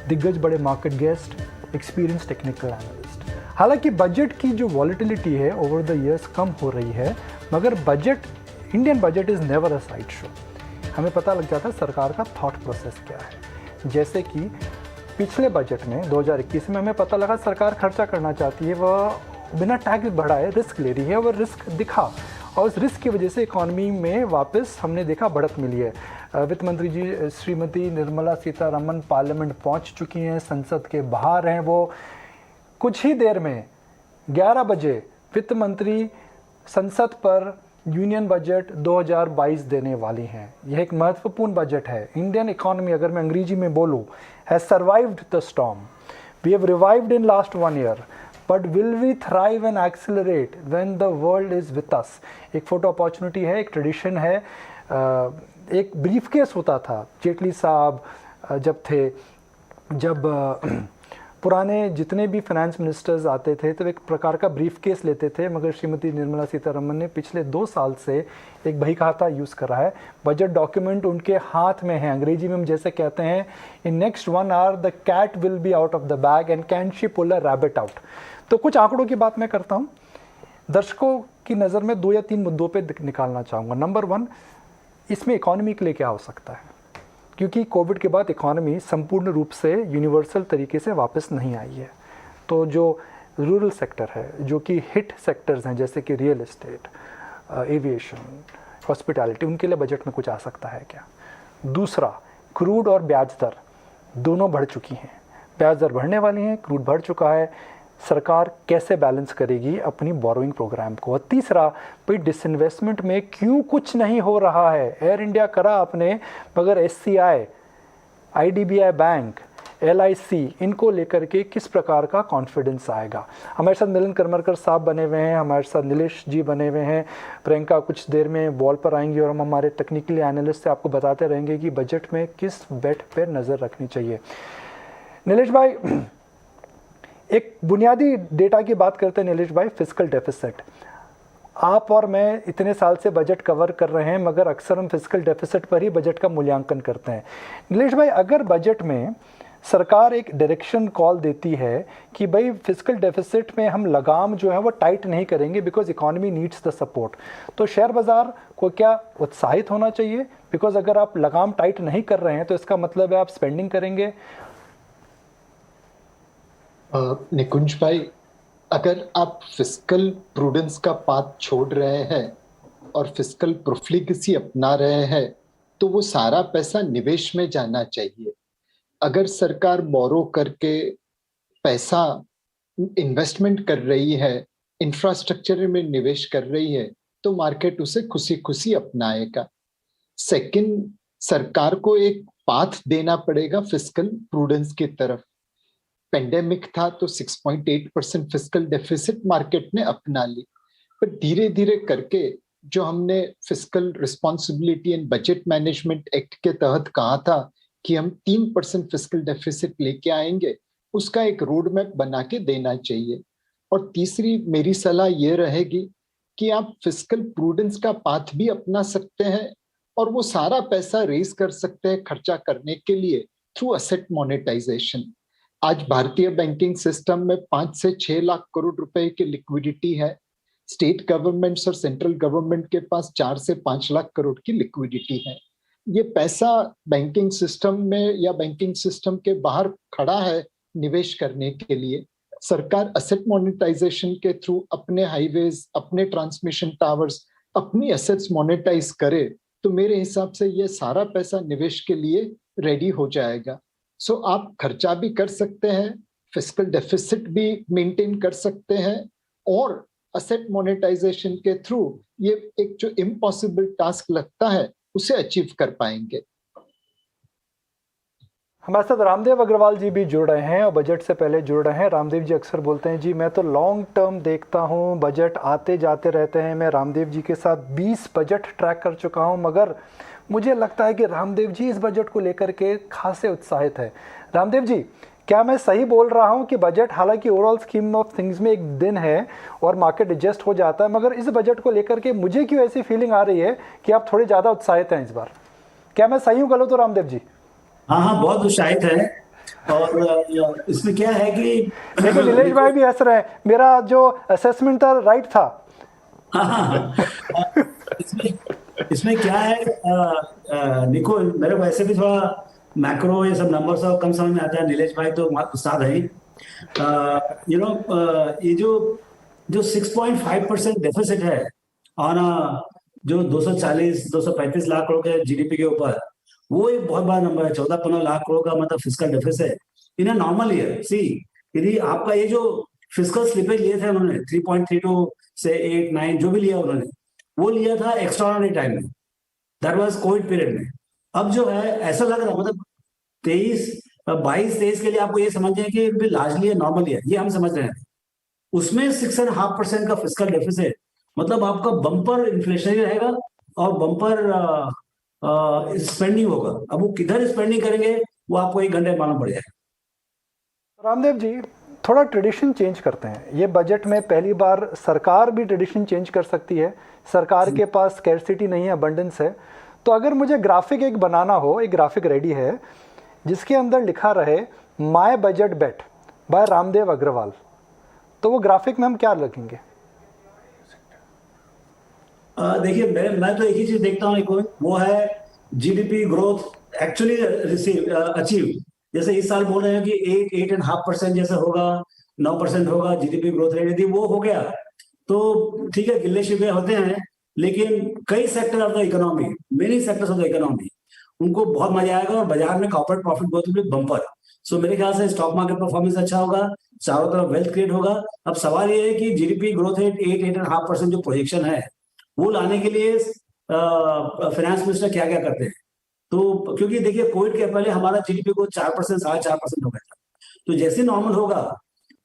दिग्गज बड़े market guest, experience technical analyst. हालांकि बजट की जो वॉलेटिलिटी है ओवर द इयर्स कम हो रही है, मगर Indian budget is never a side show. हमें पता लग जाता है सरकार का थॉट प्रोसेस क्या है। जैसे कि पिछले बजट में 2021 में हमें पता लगा सरकार खर्चा करना चाहती है, वह बिना टैक्स बढ़ाए रिस्क ले रही है, और रिस्क दिखा, और उस रिस्क की वजह से इकॉनमी में वापस हमने देखा बढ़त मिली है। वित्त मंत्री जी श्रीमती निर्मला सीतारमन पार्लियामेंट पहुंच चुकी हैं, संसद के बाहर हैं वो। कुछ ही देर में 11 बजे वित्त मंत्री संसद पर यूनियन बजट 2022 देने वाली हैं। यह एक महत्वपूर्ण बजट है। इंडियन इकोनॉमी, अगर मैं अंग्रेजी में बोलूँ, has survived the storm. We have revived in last 1 year, but will we thrive and accelerate when the world is with us. एक फोटो अपॉर्चुनिटी है, एक ट्रेडिशन है। एक ब्रीफकेस होता था, जेटली साहब जब थे, जब पुराने जितने भी फाइनेंस मिनिस्टर्स आते थे तो एक प्रकार का ब्रीफकेस लेते थे, मगर श्रीमती निर्मला सीतारमन ने पिछले 2 साल से एक बही खाता यूज़ करा है। बजट डॉक्यूमेंट उनके हाथ में है। अंग्रेजी में हम जैसे कहते हैं, in next 1 hour the cat will be out of the bag and can she pull a rabbit out. तो कुछ आंकड़ों की बात मैं करता हूँ, दर्शकों की नज़र में 2 या 3 मुद्दों पे निकालना चाहूँगा। नंबर 1, इसमें इकॉनमी के लिए क्या हो सकता है, क्योंकि कोविड के बाद इकॉनमी संपूर्ण रूप से यूनिवर्सल तरीके से वापस नहीं आई है। तो जो रूरल सेक्टर है, जो कि हिट सेक्टर्स हैं जैसे कि रियल एस्टेट, एविएशन, हॉस्पिटैलिटी, उनके लिए बजट में कुछ आ सकता है क्या। दूसरा, क्रूड और ब्याज दर दोनों बढ़ चुकी हैं। ब्याज दर बढ़ने वाली हैं, क्रूड बढ़ चुका है। सरकार कैसे बैलेंस करेगी अपनी बोरोइंग प्रोग्राम को। और तीसरा, भाई डिसइन्वेस्टमेंट में क्यों कुछ नहीं हो रहा है। एयर इंडिया करा आपने, मगर SCI, IDBI बैंक, LIC, इनको लेकर के किस प्रकार का कॉन्फिडेंस आएगा। हमारे साथ मिलन करमरकर साहब बने हुए हैं, हमारे साथ नीलेश जी बने हुए हैं, प्रियंका कुछ देर में वॉल पर आएंगी और हम हमारे टेक्निकली एनालिस्ट से आपको बताते रहेंगे कि बजट में किस बेट पर नज़र रखनी चाहिए। नीलेश भाई, एक बुनियादी डेटा की बात करते हैं नीलेश भाई, फिस्कल डेफिसिट। आप और मैं इतने साल से बजट कवर कर रहे हैं, मगर अक्सर हम फिस्कल डेफिसिट पर ही बजट का मूल्यांकन करते हैं। नीलेश भाई, अगर बजट में सरकार एक डायरेक्शन कॉल देती है कि भाई फिस्कल डेफिसिट में हम लगाम जो है वो टाइट नहीं करेंगे because economy needs the support, तो शेयर बाजार को क्या उत्साहित होना चाहिए? बिकॉज अगर आप लगाम टाइट नहीं कर रहे हैं तो इसका मतलब है आप स्पेंडिंग करेंगे।
निकुंज भाई, अगर आप फिस्कल प्रूडेंस का पाथ छोड़ रहे हैं और फिस्कल प्रोफ्लिगेसी अपना रहे हैं, तो वो सारा पैसा निवेश में जाना चाहिए। अगर सरकार बोरो करके पैसा इन्वेस्टमेंट कर रही है, इंफ्रास्ट्रक्चर में निवेश कर रही है, तो मार्केट उसे खुशी खुशी अपनाएगा। सेकंड, सरकार को एक पाथ देना पड़ेगा फिस्कल प्रूडेंस की तरफ। पेंडेमिक था तो 6.8% फिस्कल डेफिसिट मार्केट ने अपना ली, पर धीरे धीरे करके जो हमने fiscal responsibility and budget management act के तहत कहा था कि हम 3% फिस्कल डेफिसिट लेके आएंगे, उसका एक रोड मैप बना के देना चाहिए। और तीसरी मेरी सलाह ये रहेगी कि आप फिस्कल प्रूडेंस का पाथ भी अपना सकते हैं और वो सारा पैसा रेज कर सकते हैं खर्चा करने के लिए थ्रू असेट मोनेटाइजेशन। आज भारतीय बैंकिंग सिस्टम में 5 से 6 लाख करोड़ रुपए की लिक्विडिटी है। स्टेट गवर्नमेंट्स और सेंट्रल गवर्नमेंट के पास 4 से 5 लाख करोड़ की लिक्विडिटी है। ये पैसा बैंकिंग सिस्टम में या बैंकिंग सिस्टम के बाहर खड़ा है निवेश करने के लिए। सरकार असेट मोनेटाइजेशन के थ्रू अपने हाईवेज, अपने ट्रांसमिशन टावर्स अपनी एसेट्स मोनेटाइज करे तो मेरे हिसाब से ये सारा पैसा निवेश के लिए रेडी हो जाएगा। सो आप खर्चा भी कर सकते हैं, फिस्कल डेफिसिट भी मेंटेन कर सकते हैं और असेट मोनेटाइजेशन के थ्रू ये एक जो इम्पॉसिबल टास्क लगता है उसे अचीव कर पाएंगे।
हमारे साथ रामदेव अग्रवाल जी भी जुड़ रहे हैं और बजट से पहले जुड़ रहे हैं। रामदेव जी अक्सर बोलते हैं जी मैं तो लॉन्ग टर्म देखता हूं, बजट आते जाते रहते हैं। मैं रामदेव जी के साथ 20 बजट ट्रैक कर चुका हूं, मगर मुझे लगता है कि रामदेव जी इस बजट को लेकर के खासे उत्साहित है। रामदेव जी, क्या मैं सही बोल रहा हूं कि बजट हालांकि ओवरऑल स्कीम ऑफ थिंग्स में एक दिन है और मार्केट एडजस्ट हो जाता है, मगर इस बजट को लेकर के मुझे क्यों ऐसी फीलिंग आ रही है कि आप थोड़े ज़्यादा उत्साहित हैं इस बार? क्या मैं सही हूँ गलत तो रामदेव जी?
हाँ, बहुत उत्साहित है। और इसमें क्या है कि
देखिए नीलेश भाई भी हंस रहे हैं, मेरा जो असेसमेंट था राइट था।
इसमें क्या है निको, मेरे को ऐसे भी थोड़ा मैक्रो ये सब नंबर्स और कम समझ में आता है। नीलेश भाई तो उस्ताद है। ये जो 6.5% डेफिसिट है और जो 240-235 लाख करोड़ के जीडीपी के ऊपर, वो एक बहुत बड़ा नंबर है। 14-15 लाख करोड़ का मतलब fiscal deficit in a normal year. See, यदि आपका ये जो फिस्कल स्लिपेज लिए थे उन्होंने 3.32 से 8, 9 जो भी लिया उन्होंने, वो लिया था एक्स्ट्राऑर्डिनरी टाइम में, दैट वाज कोविड पीरियड में। अब जो है ऐसा लग रहा, मतलब 22-23 के लिए आपको ये समझिए कि लार्जली नॉर्मल ईयर, ये हम समझ रहे हैं। उसमें 6.5% का फिस्कल डेफिसिट, मतलब आपका बम्पर इन्फ्लेशनरी रहेगा और बम्पर स्पेंडिंग होगा। अब वो किधर स्पेंडिंग करेंगे वो आपको 1 घंटे मालूम पड़ जाएगा।
रामदेव जी, थोड़ा ट्रेडिशन चेंज करते हैं। ये बजट में पहली बार सरकार भी ट्रेडिशन चेंज कर सकती है। सरकार के पास स्कैरसिटी नहीं है, अबंडेंस है। तो अगर मुझे ग्राफिक एक बनाना हो, एक ग्राफिक रेडी है जिसके अंदर लिखा रहे my budget bet by Ramdev Agarwal, तो वो ग्राफिक में हम क्या लिखेंगे?
देखिए, मैं तो एक ही चीज देखता हूँ, वो है जीडीपी ग्रोथ एक्चुअली अचीव। जैसे इस साल बोल रहे हैं कि 8.5% जैसे होगा, 9% होगा जीडीपी ग्रोथ रेट। यदि वो हो गया तो ठीक है, गिल्ले शिकवे होते हैं, लेकिन कई sector of the economy, many sectors of the economy, उनको बहुत मजा आएगा और बाजार में कॉर्पोरेट प्रॉफिट ग्रोथ भी बम्पर। सो मेरे ख्याल से स्टॉक मार्केट परफॉर्मेंस अच्छा होगा, चारों तरफ वेल्थ क्रिएट होगा। अब सवाल ये है कि जीडीपी ग्रोथ रेट 8.5% जो प्रोजेक्शन है वो लाने के लिए फाइनेंस मिनिस्टर क्या क्या करते हैं। तो क्योंकि देखिए, कोविड के पहले हमारा जीडीपी को 4%, 4.5% हो गया था। तो जैसे नॉर्मल होगा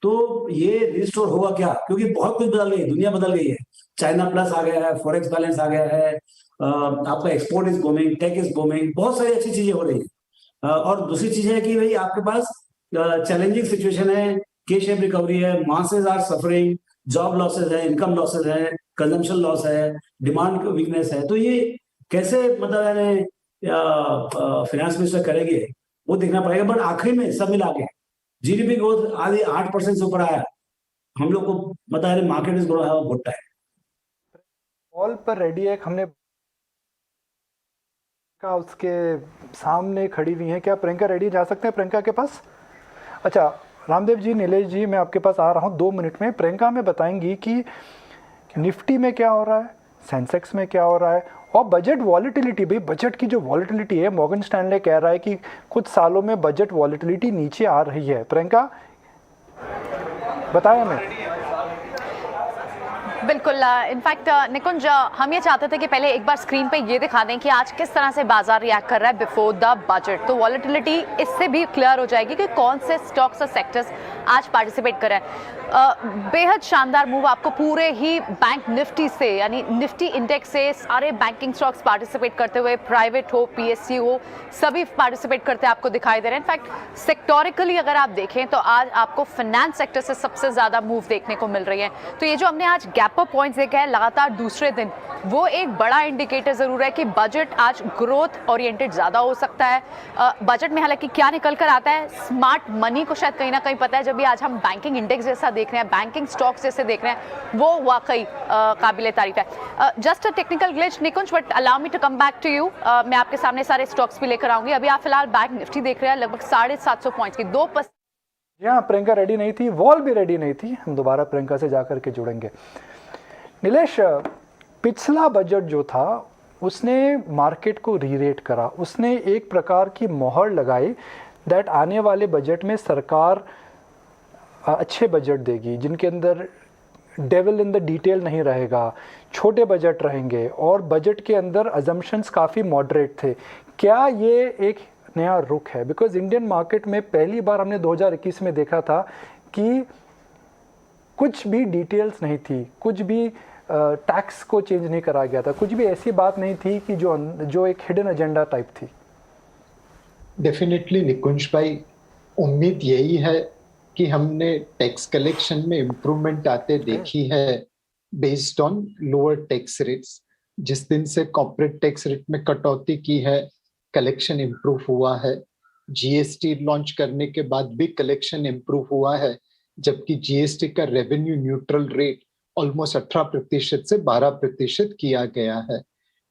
तो ये रिस्टोर होगा क्या, क्योंकि बहुत कुछ बदल गई, दुनिया बदल गई है। चाइना प्लस आ गया है, फॉरेक्स बैलेंस आ गया है, आपका export is booming, tech is booming, बहुत सारी अच्छी चीजें हो रही है। और दूसरी चीज है कि भाई आपके पास चैलेंजिंग सिचुएशन है, के शेप रिकवरी है, masses are suffering, job losses है, इनकम लॉसेज है, कंजम्पशन लॉस है, डिमांड वीकनेस है। तो ये कैसे मतलब फाइनेंस मिनिस्टर करेंगे वो देखना पड़ेगा। बट आखिरी में सब मिला के जीडीपी ग्रोथ आधी 8% से ऊपर आया, हम लोग को बता रहे market is grow good time.
Call पर रेडी है, हमने का उसके सामने खड़ी हुई है। क्या प्रियंका रेडी जा सकते हैं प्रियंका के पास? अच्छा रामदेव जी, नीलेश जी, मैं आपके पास आ रहा हूँ 2 मिनट में। प्रियंका में बताएंगी कि निफ्टी में क्या हो रहा है, सेंसेक्स में क्या हो रहा है, और बजट वॉलेटिलिटी। भाई बजट की जो वॉलेटिलिटी है, मॉर्गन स्टैनले कह रहा है कि कुछ सालों में बजट वॉलेटिलिटी नीचे आ रही है। प्रियंका बताया हमें।
बिल्कुल, इनफैक्ट निकुंज, हम ये चाहते थे कि पहले एक बार स्क्रीन पे ये दिखा दें कि आज किस तरह से बाजार रिएक्ट कर रहा है बिफोर द बजट। तो वॉलेटिलिटी इससे भी क्लियर हो जाएगी कि कौन से स्टॉक्स और सेक्टर्स आज पार्टिसिपेट कर रहे हैं। बेहद शानदार मूव आपको पूरे ही बैंक निफ्टी से, यानी निफ्टी इंडेक्स से सारे बैंकिंग स्टॉक्स पार्टिसिपेट करते हुए, प्राइवेट हो, पीएसयू हो, सभी पार्टिसिपेट करते आपको दिखाई दे रहे हैं। इनफैक्ट सेक्टोरिकली अगर आप देखें तो आज आपको फाइनेंस सेक्टर से सबसे ज्यादा मूव देखने को मिल रही है। तो ये जो हमने आज गैप अप पॉइंट्स देखा है लगातार दूसरे दिन, वो एक बड़ा इंडिकेटर जरूर है कि बजट आज ग्रोथ ओरिएंटेड ज्यादा हो सकता है। बजट में हालांकि क्या निकल कर आता है, स्मार्ट मनी को शायद कहीं ना कहीं पता है। जब भी आज हम बैंकिंग इंडेक्स जैसा देख रहे हैं, बैंकिंग स्टॉक्स जैसे देख रहे हैं, वो वाकई काबिले तारीफ है। Just a technical glitch Nikunj, but allow me to come back to you. मैं आपके सामने सारे स्टॉक्स भी लेकर आऊंगी। अभी आप फिलहाल बैंक निफ्टी देख रहे हैं, लगभग 750 पॉइंट्स की 2%।
यहाँ प्रियंका रेडी नहीं थी, वॉल भी रेडी नहीं थी। हम दोबारा प्रियंका से जाकर के जुड़ेंगे। नीलेश, पिछला बजट जो था उसने मार्केट को रीरेट करा, उसने एक प्रकार की मोहर लगाई दैट आने वाले बजट में सरकार अच्छे बजट देगी जिनके अंदर डेविल इन द डिटेल नहीं रहेगा, छोटे बजट रहेंगे और बजट के अंदर अजम्पशंस काफ़ी मॉडरेट थे। क्या ये एक नया रुख है? बिकॉज इंडियन मार्केट में पहली बार हमने 2021 में देखा था कि कुछ भी डिटेल्स नहीं थी, कुछ भी टैक्स को चेंज नहीं करा गया था, कुछ भी ऐसी बात नहीं थी कि जो एक हिडन एजेंडा टाइप थी।
डेफिनेटली निकुंज भाई, उम्मीद यही है कि हमने टैक्स कलेक्शन में इम्प्रूवमेंट आते देखी है based on lower tax rates. जिस दिन से कॉर्पोरेट टैक्स रेट में कटौती की है, कलेक्शन इम्प्रूव हुआ है। जीएसटी लॉन्च करने के बाद भी कलेक्शन इम्प्रूव हुआ है, जबकि जीएसटी का रेवेन्यू न्यूट्रल रेट ऑलमोस्ट 18% से 12% किया गया है।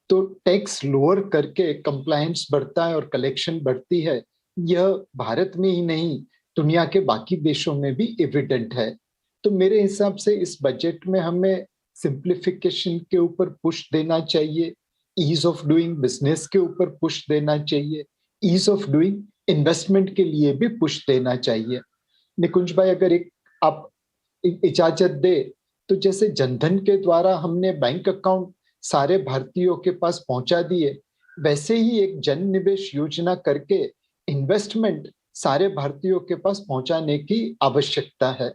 तो टैक्स लोअर करके कंप्लायंस बढ़ता है और कलेक्शन बढ़ती है। यह भारत में ही नहीं, दुनिया के बाकी देशों में भी एविडेंट है। तो मेरे हिसाब से इस बजट में हमें सिंप्लीफिकेशन के ऊपर पुश देना चाहिए, ईज ऑफ डूइंग बिजनेस के ऊपर पुश देना चाहिए, ईज ऑफ डूइंग इन्वेस्टमेंट के लिए भी पुश देना चाहिए। निकुंज भाई, अगर आप इजाजत दे तो जैसे जनधन के द्वारा हमने बैंक अकाउंट सारे भारतीयों के पास पहुंचा दिए, वैसे ही एक जन निवेश योजना करके इन्वेस्टमेंट सारे भारतीयों के पास पहुंचाने की आवश्यकता है।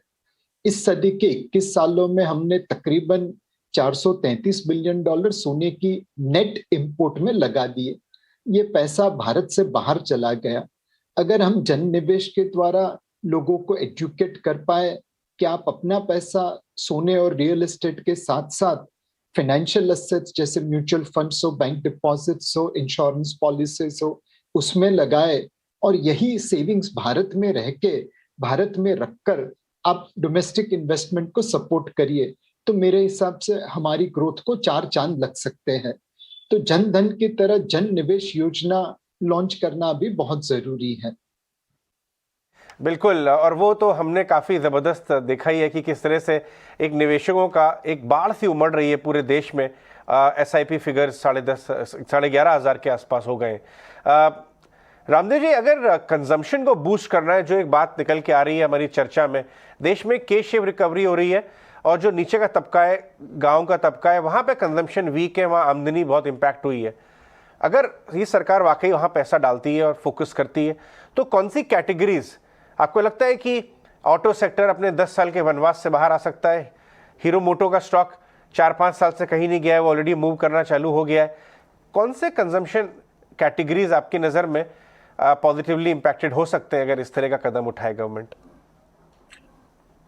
इस सदी के 21 सालों में हमने तकरीबन $433 बिलियन सोने की नेट इंपोर्ट में लगा दिए। ये पैसा भारत से बाहर चला गया। अगर हम जन निवेश के द्वारा लोगों को एजुकेट कर पाए कि आप अपना पैसा सोने और रियल एस्टेट के साथ साथ फाइनेंशियल एसेट्स जैसे म्यूचुअल फंड्स हो, बैंक डिपॉजिट्स हो, इंश्योरेंस पॉलिसीज हो, उसमें लगाए और यही सेविंग्स भारत में रह के, भारत में रखकर आप डोमेस्टिक इन्वेस्टमेंट को सपोर्ट करिए, तो मेरे हिसाब से हमारी ग्रोथ को 4 चांद लग सकते हैं। तो जन धन की तरह जन निवेश योजना लॉन्च करना भी बहुत जरूरी है।
बिल्कुल, और वो तो हमने काफ़ी ज़बरदस्त देखा ही है कि किस तरह से एक निवेशकों का एक बाढ़ सी उमड़ रही है पूरे देश में। SIP फिगर्स 11,500 के आसपास हो गए। रामदेव जी, अगर कंजम्पशन को बूस्ट करना है, जो एक बात निकल के आ रही है हमारी चर्चा में, देश में के शेप रिकवरी हो रही है और जो नीचे का तबका है, गांव का तबका है, वहाँ पे कंजम्पशन वीक है, वहाँ आमदनी बहुत इम्पैक्ट हुई है। अगर ये सरकार वाकई वहाँ पैसा डालती है और फोकस करती है, तो कौन सी कैटेगरीज आपको लगता है कि ऑटो सेक्टर अपने 10 साल के वनवास से बाहर आ सकता है? हीरो मोटो का स्टॉक 4-5 साल से कहीं नहीं गया है, वो ऑलरेडी मूव करना चालू हो गया है। कौन से कंजम्पशन कैटेगरीज आपकी नज़र में पॉजिटिवली इम्पैक्टेड हो सकते हैं अगर इस तरह का कदम उठाए गवर्नमेंट?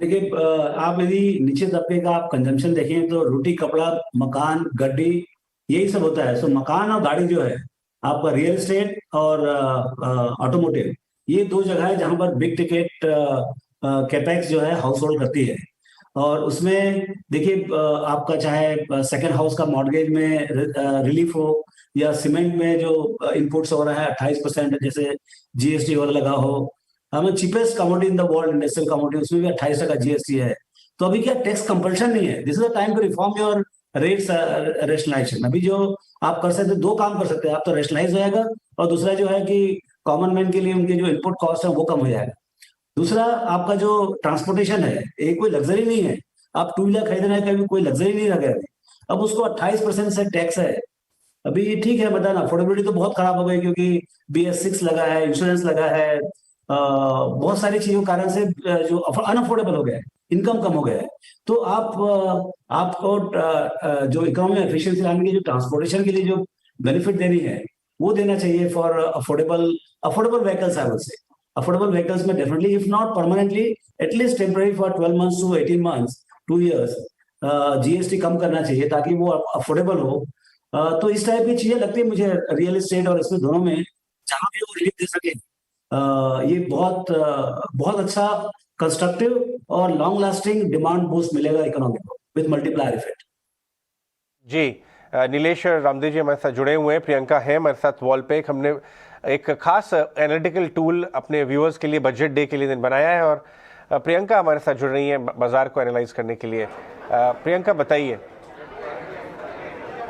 देखिए, आप यदि नीचे तबके का आप कंजम्पशन देखें तो रोटी, कपड़ा, मकान, गड्डी, यही सब होता है। सो मकान और गाड़ी जो है, आपका रियल एस्टेट और ऑटोमोटिव, ये 2 जगह है जहां पर बिग टिकट कैपेक्स जो है हाउस होल्ड करती है। और उसमें देखिए, आपका चाहे सेकंड हाउस का मॉर्गेज में रिलीफ हो या सीमेंट में जो इनपुट्स हो रहा है 28% जैसे जीएसटी वगैरह लगा हो, हमें cheapest commodity in the world industrial commodity, उसमें भी 28% जीएसटी है। तो अभी क्या टैक्स कंपल्शन नहीं है। This is the time to reform your rates rationalisation. अभी जो आप कर सकते हैं, 2 काम कर सकते हैं, आप तो रेशनलाइज हो जाएगा और दूसरा जो है कि कॉमन मैन के लिए उनके जो इनपुट कॉस्ट है वो कम हो जाएगा। दूसरा, आपका जो ट्रांसपोर्टेशन है, एक कोई लग्जरी नहीं है। आप 2 व्हीलर खरीद रहे हैं, कभी कोई लग्जरी नहीं रह अब उसको 28% से टैक्स है। अभी ठीक है, बताना अफोर्डेबिलिटी तो बहुत खराब हो गई क्योंकि BS6 लगा है, इंश्योरेंस लगा है, बहुत सारी चीजों के कारण से जो अनअफोर्डेबल हो गया है, इनकम कम हो गया है। तो आपको जो इकोनॉमी एफिशिएंसी लाने की जो ट्रांसपोर्टेशन के लिए जो बेनिफिट देनी है वो देना चाहिए for affordable vehicles. I would say affordable vehicles में definitely, if not permanently, at least temporary for 12 months to 18 months, 2 years, GST कम करना चाहिए ताकि वो अफोर्डेबल हो। तो इस टाइप की चीजें लगती है मुझे रियल एस्टेट और इसमें दोनों में जहां भी वो रिलीफ दे सके, ये बहुत अच्छा कंस्ट्रक्टिव और लॉन्ग लास्टिंग डिमांड बूस्ट मिलेगा इकोनॉमी को विद मल्टीप्लायर इफेक्ट।
जी, नीलेश और रामदेव जी हमारे साथ जुड़े हुए हैं, प्रियंका है हमारे साथ वॉल पे। हमने एक खास एनालिटिकल टूल अपने व्यूअर्स के लिए बजट डे के लिए बनाया है और प्रियंका हमारे साथ जुड़ रही हैं बाजार को एनालाइज करने के लिए। प्रियंका, बताइए।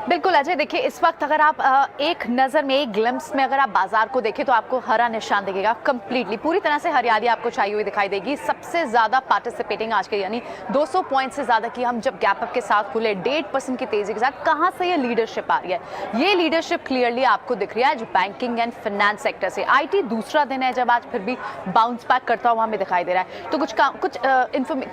बिल्कुल अजय, देखिए इस वक्त अगर आप एक नज़र में, एक ग्लिम्स में अगर आप बाजार को देखें तो आपको हरा निशान दिखेगा, कंप्लीटली पूरी तरह से हरियाली आपको छाई हुई दिखाई देगी। सबसे ज़्यादा पार्टिसिपेटिंग आज के, यानी 200 पॉइंट से ज़्यादा की हम जब गैप अप के साथ खुले 1.5% की तेज़ी के साथ, कहाँ से ये लीडरशिप आ रही है? ये लीडरशिप क्लियरली आपको दिख रही है आज बैंकिंग एंड फाइनेंस सेक्टर से। IT दूसरा दिन है जब आज फिर भी बाउंस बैक करता हुआ हमें दिखाई दे रहा है। तो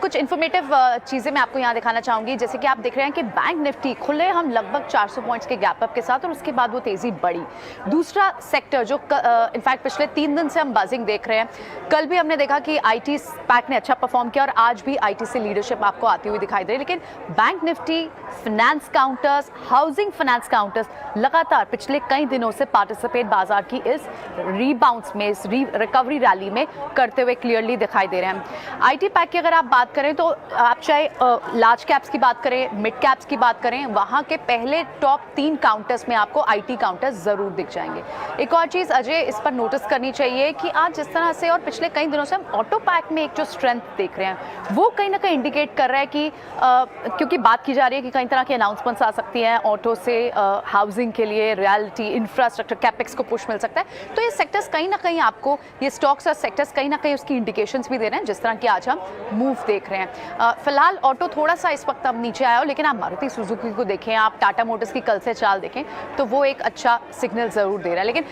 कुछ इन्फॉर्मेटिव चीज़ें मैं आपको यहाँ दिखाना चाहूँगी। जैसे कि आप देख रहे हैं कि बैंक निफ्टी खुले हम लगभग 400 पॉइंट्स के गैप अप के साथ, और उसके बाद वो तेजी बढ़ी। दूसरा सेक्टर जो इनफैक्ट पिछले 3 दिन से हम बाजिंग देख रहे हैं, कल भी हमने देखा कि IT पैक ने अच्छा परफॉर्म किया और आज भी IT से लीडरशिप आपको आती हुई दिखाई दे रही है। लेकिन bank Nifty, finance counters, housing finance counters लगातार पिछले कई दिनों से पार्टिसिपेट बाजार की इस रीबाउंस में, इस रिकवरी रैली में करते हुए क्लियरली दिखाई दे रहे हैं। IT पैक की अगर आप बात करें तो आप चाहे लार्ज कैप्स की बात करें, मिड कैप्स की बात करें, वहां के पहले टॉप 3 काउंटर्स में आपको IT काउंटर्स जरूर दिख जाएंगे। एक और चीज अजय इस पर नोटिस करनी चाहिए कि आज जिस तरह से और पिछले कई दिनों से हम ऑटो पैक में एक जो स्ट्रेंथ देख रहे हैं, वो कहीं ना कहीं इंडिकेट कर रहा है कि क्योंकि बात की जा रही है कि कई तरह की अनाउंसमेंट्स आ सकती हैं ऑटो से, हाउसिंग के लिए, रियलिटी, इंफ्रास्ट्रक्चर, कैपेक्स को पुश मिल सकता है। तो ये सेक्टर्स कहीं ना कहीं आपको, ये स्टॉक्स और सेक्टर्स कहीं ना कहीं उसकी इंडिकेशंस भी दे रहे हैं, जिस तरह की आज हम मूव देख रहे हैं। फिलहाल ऑटो थोड़ा सा इस वक्त अब नीचे आया हो, लेकिन आप मारुति सुजुकी को देखें, आप टाटा मोटर्स की कल से चाल देखें, तो वो एक अच्छा सिग्नल जरूर दे रहा है। लेकिन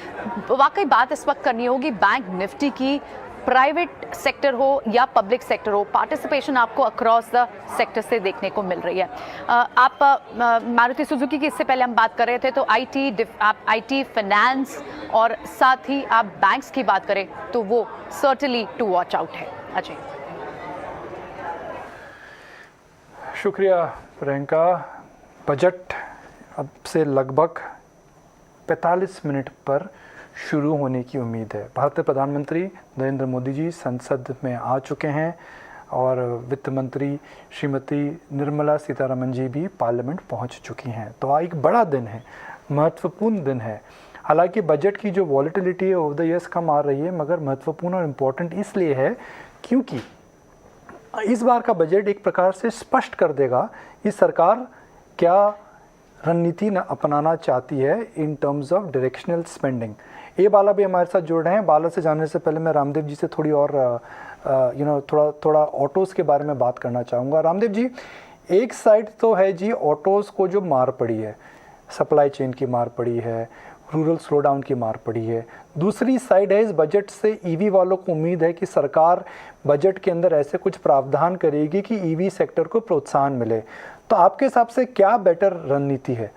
वाकई बात इस वक्त करनी होगी बैंक निफ्टी की, प्राइवेट सेक्टर हो या पब्लिक सेक्टर हो, पार्टिसिपेशन आपको अक्रॉस द सेक्टर से देखने को मिल रही है। आप मारुति सुजुकी की इससे पहले हम बात कर रहे थे, तो IT, फाइनेंस और साथ ही आप बैंक्स की बात करें तो वो सर्टनली टू वॉच आउट है। अजय,
शुक्रिया प्रियंका। बजट अब से लगभग 45 मिनट पर शुरू होने की उम्मीद है। भारतीय प्रधानमंत्री नरेंद्र मोदी जी संसद में आ चुके हैं और वित्त मंत्री श्रीमती निर्मला सीतारमन जी भी पार्लियामेंट पहुंच चुकी हैं। तो एक बड़ा दिन है, महत्वपूर्ण दिन है। हालांकि बजट की जो वॉलेटिलिटी है ओवर द ईयर्स कम आ रही है, मगर महत्वपूर्ण और इम्पोर्टेंट इसलिए है क्योंकि इस बार का बजट एक प्रकार से स्पष्ट कर देगा कि सरकार क्या रणनीति अपनाना चाहती है in terms of directional spending. ये बाला भी हमारे साथ जुड़ रहे हैं। बाला से जानने से पहले मैं रामदेव जी से थोड़ी और थोड़ा ऑटोज़ के बारे में बात करना चाहूँगा। रामदेव जी, एक साइड तो है जी ऑटोज़ को जो मार पड़ी है, सप्लाई चेन की मार पड़ी है, रूरल स्लो डाउन की मार पड़ी है। दूसरी साइड है इस बजट से EV वालों को उम्मीद है कि सरकार बजट के अंदर ऐसे कुछ प्रावधान करेगी कि EV सेक्टर को प्रोत्साहन मिले। तो आपके हिसाब से क्या बेटर रणनीति है?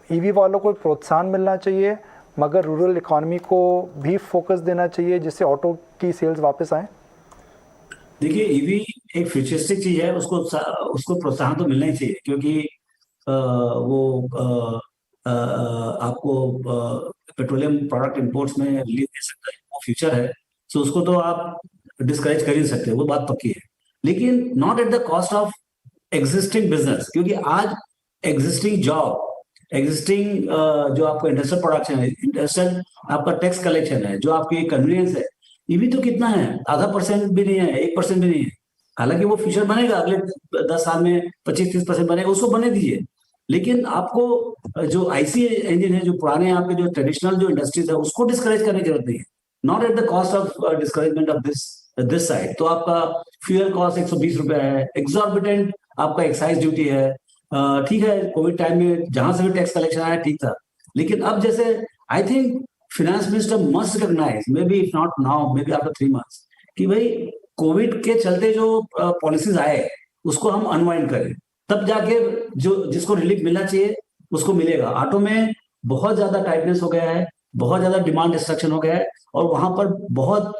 EV वालों को प्रोत्साहन मिलना चाहिए मगर रूरल इकोनॉमी को भी फोकस देना चाहिए जिससे ऑटो की सेल्स वापस आए?
देखिए, ईवी एक फ्यूचरिस्टिक चीज है, उसको प्रोत्साहन तो मिलना ही चाहिए, क्योंकि वो आपको पेट्रोलियम प्रोडक्ट इंपोर्ट्स में रिलीफ दे सकता है, वो फ्यूचर है। सो उसको तो आप डिस्करेज कर ही सकते हैं, वो बात पक्की है। लेकिन not at the cost of existing business, क्योंकि आज एग्जिस्टिंग जॉब, एग्जिस्टिंग जो आपका इंडस्ट्रियल प्रोडक्शन है, इंडस्ट्रियल आपका टैक्स कलेक्शन है, जो आपकी कन्वीनियंस है, ईवी तो कितना है, 0.5% भी नहीं है, 1% भी नहीं है। हालांकि वो फ्यूचर बनेगा, अगले 10 साल में 25-30% बनेगा, उसको बने दीजिए। लेकिन आपको जो आईसी इंजन है, जो पुराने आपके जो ट्रेडिशनल जो इंडस्ट्रीज है, उसको डिस्करेज करने की जरूरत नहीं है। Not at the cost of discouragement of this side. तो आपका फ्यूल कॉस्ट 120 रुपया है, एग्जॉर्बिटेंट आपका एक्साइज ड्यूटी है। ठीक है, कोविड टाइम में जहां से भी टैक्स कलेक्शन आया ठीक था, लेकिन अब जैसे I think finance minister must recognise, maybe if not now, maybe after 3 months, कि भाई कोविड के चलते जो पॉलिसीज आए उसको हम अनवाइंड करें, तब जाके जो जिसको रिलीफ मिलना चाहिए उसको मिलेगा। ऑटो में बहुत ज्यादा टाइटनेस हो गया है, बहुत ज्यादा डिमांड डिस्ट्रक्शन हो गया है, और वहां पर बहुत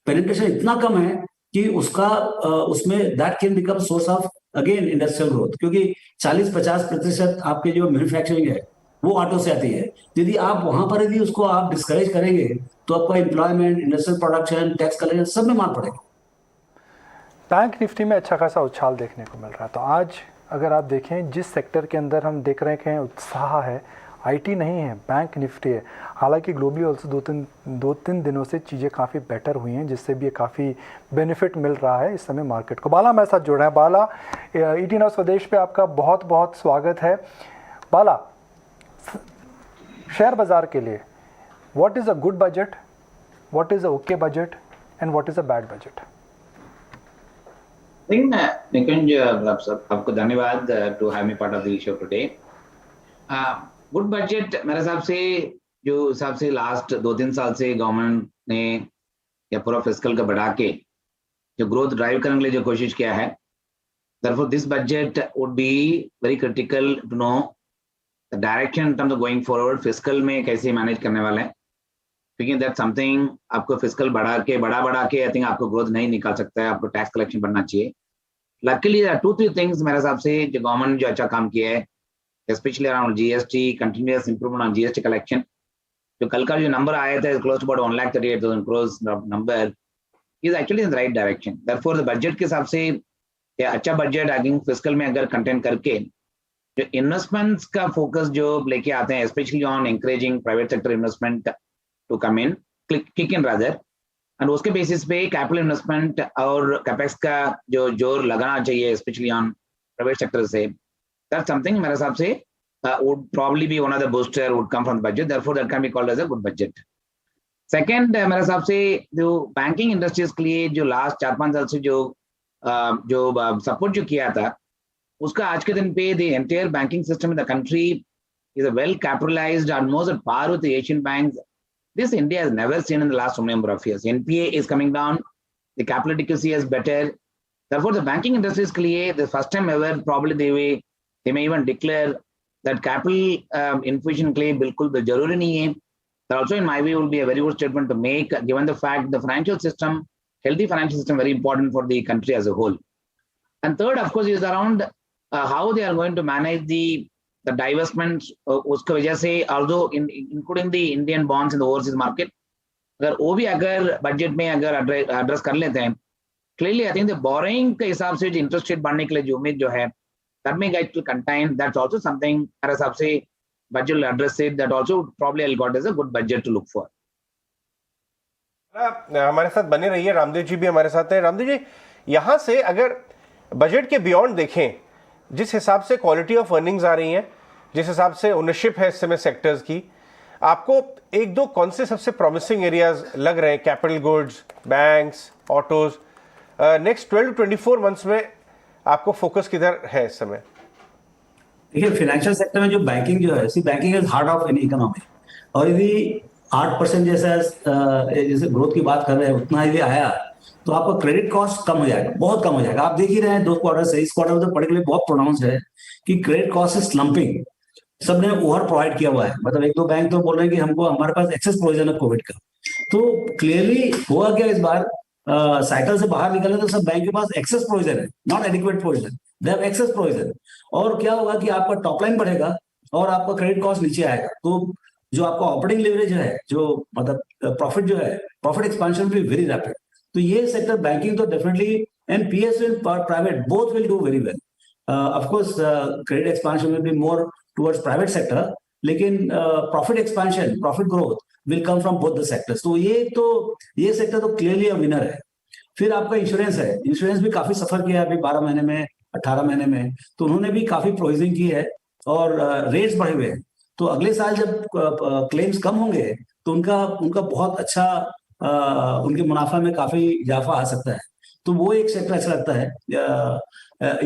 पेनिट्रेशन इतना कम है कि उसका उसमें that can become source of again industrial growth, क्योंकि 40-50% आपके जो मैन्युफैक्चरिंग है वो ऑटो से आती है। यदि आप वहां पर यदि उसको आप डिस्करेज करेंगे तो आपका employment, industrial production, tax collection सब में मार पड़ेगा।
बैंक निफ्टी में अच्छा खासा उछाल देखने को मिल रहा है। तो आज अगर आप देखें जिस सेक्टर के अंदर हम देख रहे हैं उत्साह है, आईटी नहीं है, बैंक निफ्टी है। हालांकि ग्लोबली ऑल्सो 2-3 दिनों से चीज़ें काफ़ी बेटर हुई हैं, जिससे भी काफ़ी बेनिफिट मिल रहा है इस समय मार्केट को। बाला हमारे साथ जुड़ रहे हैं। बाला, ईटी नाउ स्वदेश पे आपका बहुत बहुत स्वागत है। बाला, शेयर बाजार के लिए what is a good budget, what is a okay budget and what is a bad budget?
Nikunj, आपको धन्यवाद to have me part of the show today. Good budget मेरे हिसाब से जो हिसाब से लास्ट 2-3 साल से गवर्नमेंट ने या पूरा फिस्कल का बढ़ा के जो ग्रोथ ड्राइव करने के लिए जो कोशिश किया है, therefore this budget would be very critical to know the direction in terms of going forward, fiscal में कैसे मैनेज करने वाले हैं, क्योंकि that's something आपको फिस्कल बढ़ा के आई थिंक आपको ग्रोथ नहीं निकाल सकता है, आपको टैक्स कलेक्शन बढ़ना चाहिए। लकीली 2-3 थिंग्स मेरे हिसाब से जो गवर्नमेंट जो अच्छा काम किया है, specially around GST, continuous improvement on GST collection. जो कल का जो नंबर आया था close to about 1,38,000 crore number is actually in the right direction. Therefore the budget के हिसाब से अच्छा बजट आई थिंक फिस्कल में अगर कंटेंट करके जो इन्वेस्टमेंट्स का फोकस जो लेके आते हैं, specially on encouraging private sector investment to come in, kick in rather, and उसके बेसिस पे कैपिटल इन्वेस्टमेंट और कैपेक्स का जो जोर लगाना चाहिए स्पेशली ऑन प्राइवेट सेक्टर से, दैट्स समथिंग मेरे हिसाब से would probably be one of the booster would come from the budget, therefore that can be called as a good budget. Second, मेरे हिसाब से जो बैंकिंग इंडस्ट्रीज के लिए जो लास्ट 4-5 साल से जो सपोर्ट जो किया था, उसका आज के दिन पे the entire banking system in the country is a well capitalized, almost at par with the Asian banks. This India has never seen in the last so number of years. NPA is coming down, the capital adequacy is better. Therefore, the banking industries के लिए the first time ever probably they may even declare that capital infusion के लिए बिल्कुल जरूरी नहीं है. That also in my view will be a very good statement to make, given the fact the financial system, healthy financial system, very important for the country as a whole. And third, of course, is around how they are going to manage the divestments. उसके वजह से although including the Indian bonds in the overseas market, अगर वो भी अगर budget में अगर address कर लेते हैं, clearly I think the borrowing के हिसाब से जो इंटरेस्ट रेट बढ़ने के लिए जो उम्मीद जो है, that may get to contain, that's also something मेरे हिसाब से budget will address it, that also probably I'll got as a good budget to look for.
हमारे साथ बने रहिए, रामदेव जी भी हमारे साथ हैं। रामदेव जी, यहाँ से अगर बजट के बियॉन्ड देखें, जिस हिसाब से क्वालिटी ऑफ अर्निंग्स आ रही हैं, जिस हिसाब से ओनरशिप है इस समय सेक्टर्स की, आपको एक दो कौन से सबसे प्रॉमिसिंग एरियाज लग रहे हैं? Capital goods, banks, autos, next 12 to 24 months में आपको फोकस किधर है इस समय?
देखिए, फाइनेंशियल सेक्टर में जो बैंकिंग जो है, banking is heart of any economy, और यदि 8% जैसे ग्रोथ की बात कर रहे हैं उतना यदि आया तो आपका क्रेडिट कॉस्ट कम हो जाएगा, बहुत कम हो जाएगा। आप देख ही रहे हैं 2 क्वार्टर से, इस क्वार्टर में तो पर्टिकुलरली बहुत प्रोनाउंस्ड है कि क्रेडिट कॉस्ट इज स्लम्पिंग। सबने ओवर प्रोवाइड किया हुआ है, मतलब 1-2 बैंक तो बोल रहे हैं कि हमको हमारे पास एक्सेस प्रोविजन है कोविड का। तो क्लियरली हुआ क्या इस बार, साइकिल से बाहर निकले तो सब बैंक के पास एक्सेस प्रोविजन है, not adequate provision, they have excess provision. और क्या होगा कि आपका टॉप लाइन बढ़ेगा और आपका क्रेडिट कॉस्ट नीचे आएगा, तो जो आपका ऑपरेटिंग लेवरेज है, जो मतलब प्रॉफिट जो है, प्रॉफिट एक्सपेंशन भी वेरी रैपिड। तो ये सेक्टर बैंकिंग तो definitely, and PSU and private both will do very well. Of course credit expansion will be more towards private sector, लेकिन profit expansion, profit growth will come from both the sectors. तो ये sector तो clearly a winner है। फिर आपका insurance है, insurance भी काफी सफर किया है अभी 12 महीने में, 18 महीने में, तो उन्होंने भी काफी प्रोविजनिंग की है और रेट्स बढ़े हुए हैं। तो अगले साल जब क्लेम्स कम होंगे तो उनका बहुत अच्छा उनके मुनाफा में काफी इजाफा आ सकता है। तो वो एक सेक्टर अच्छा लगता है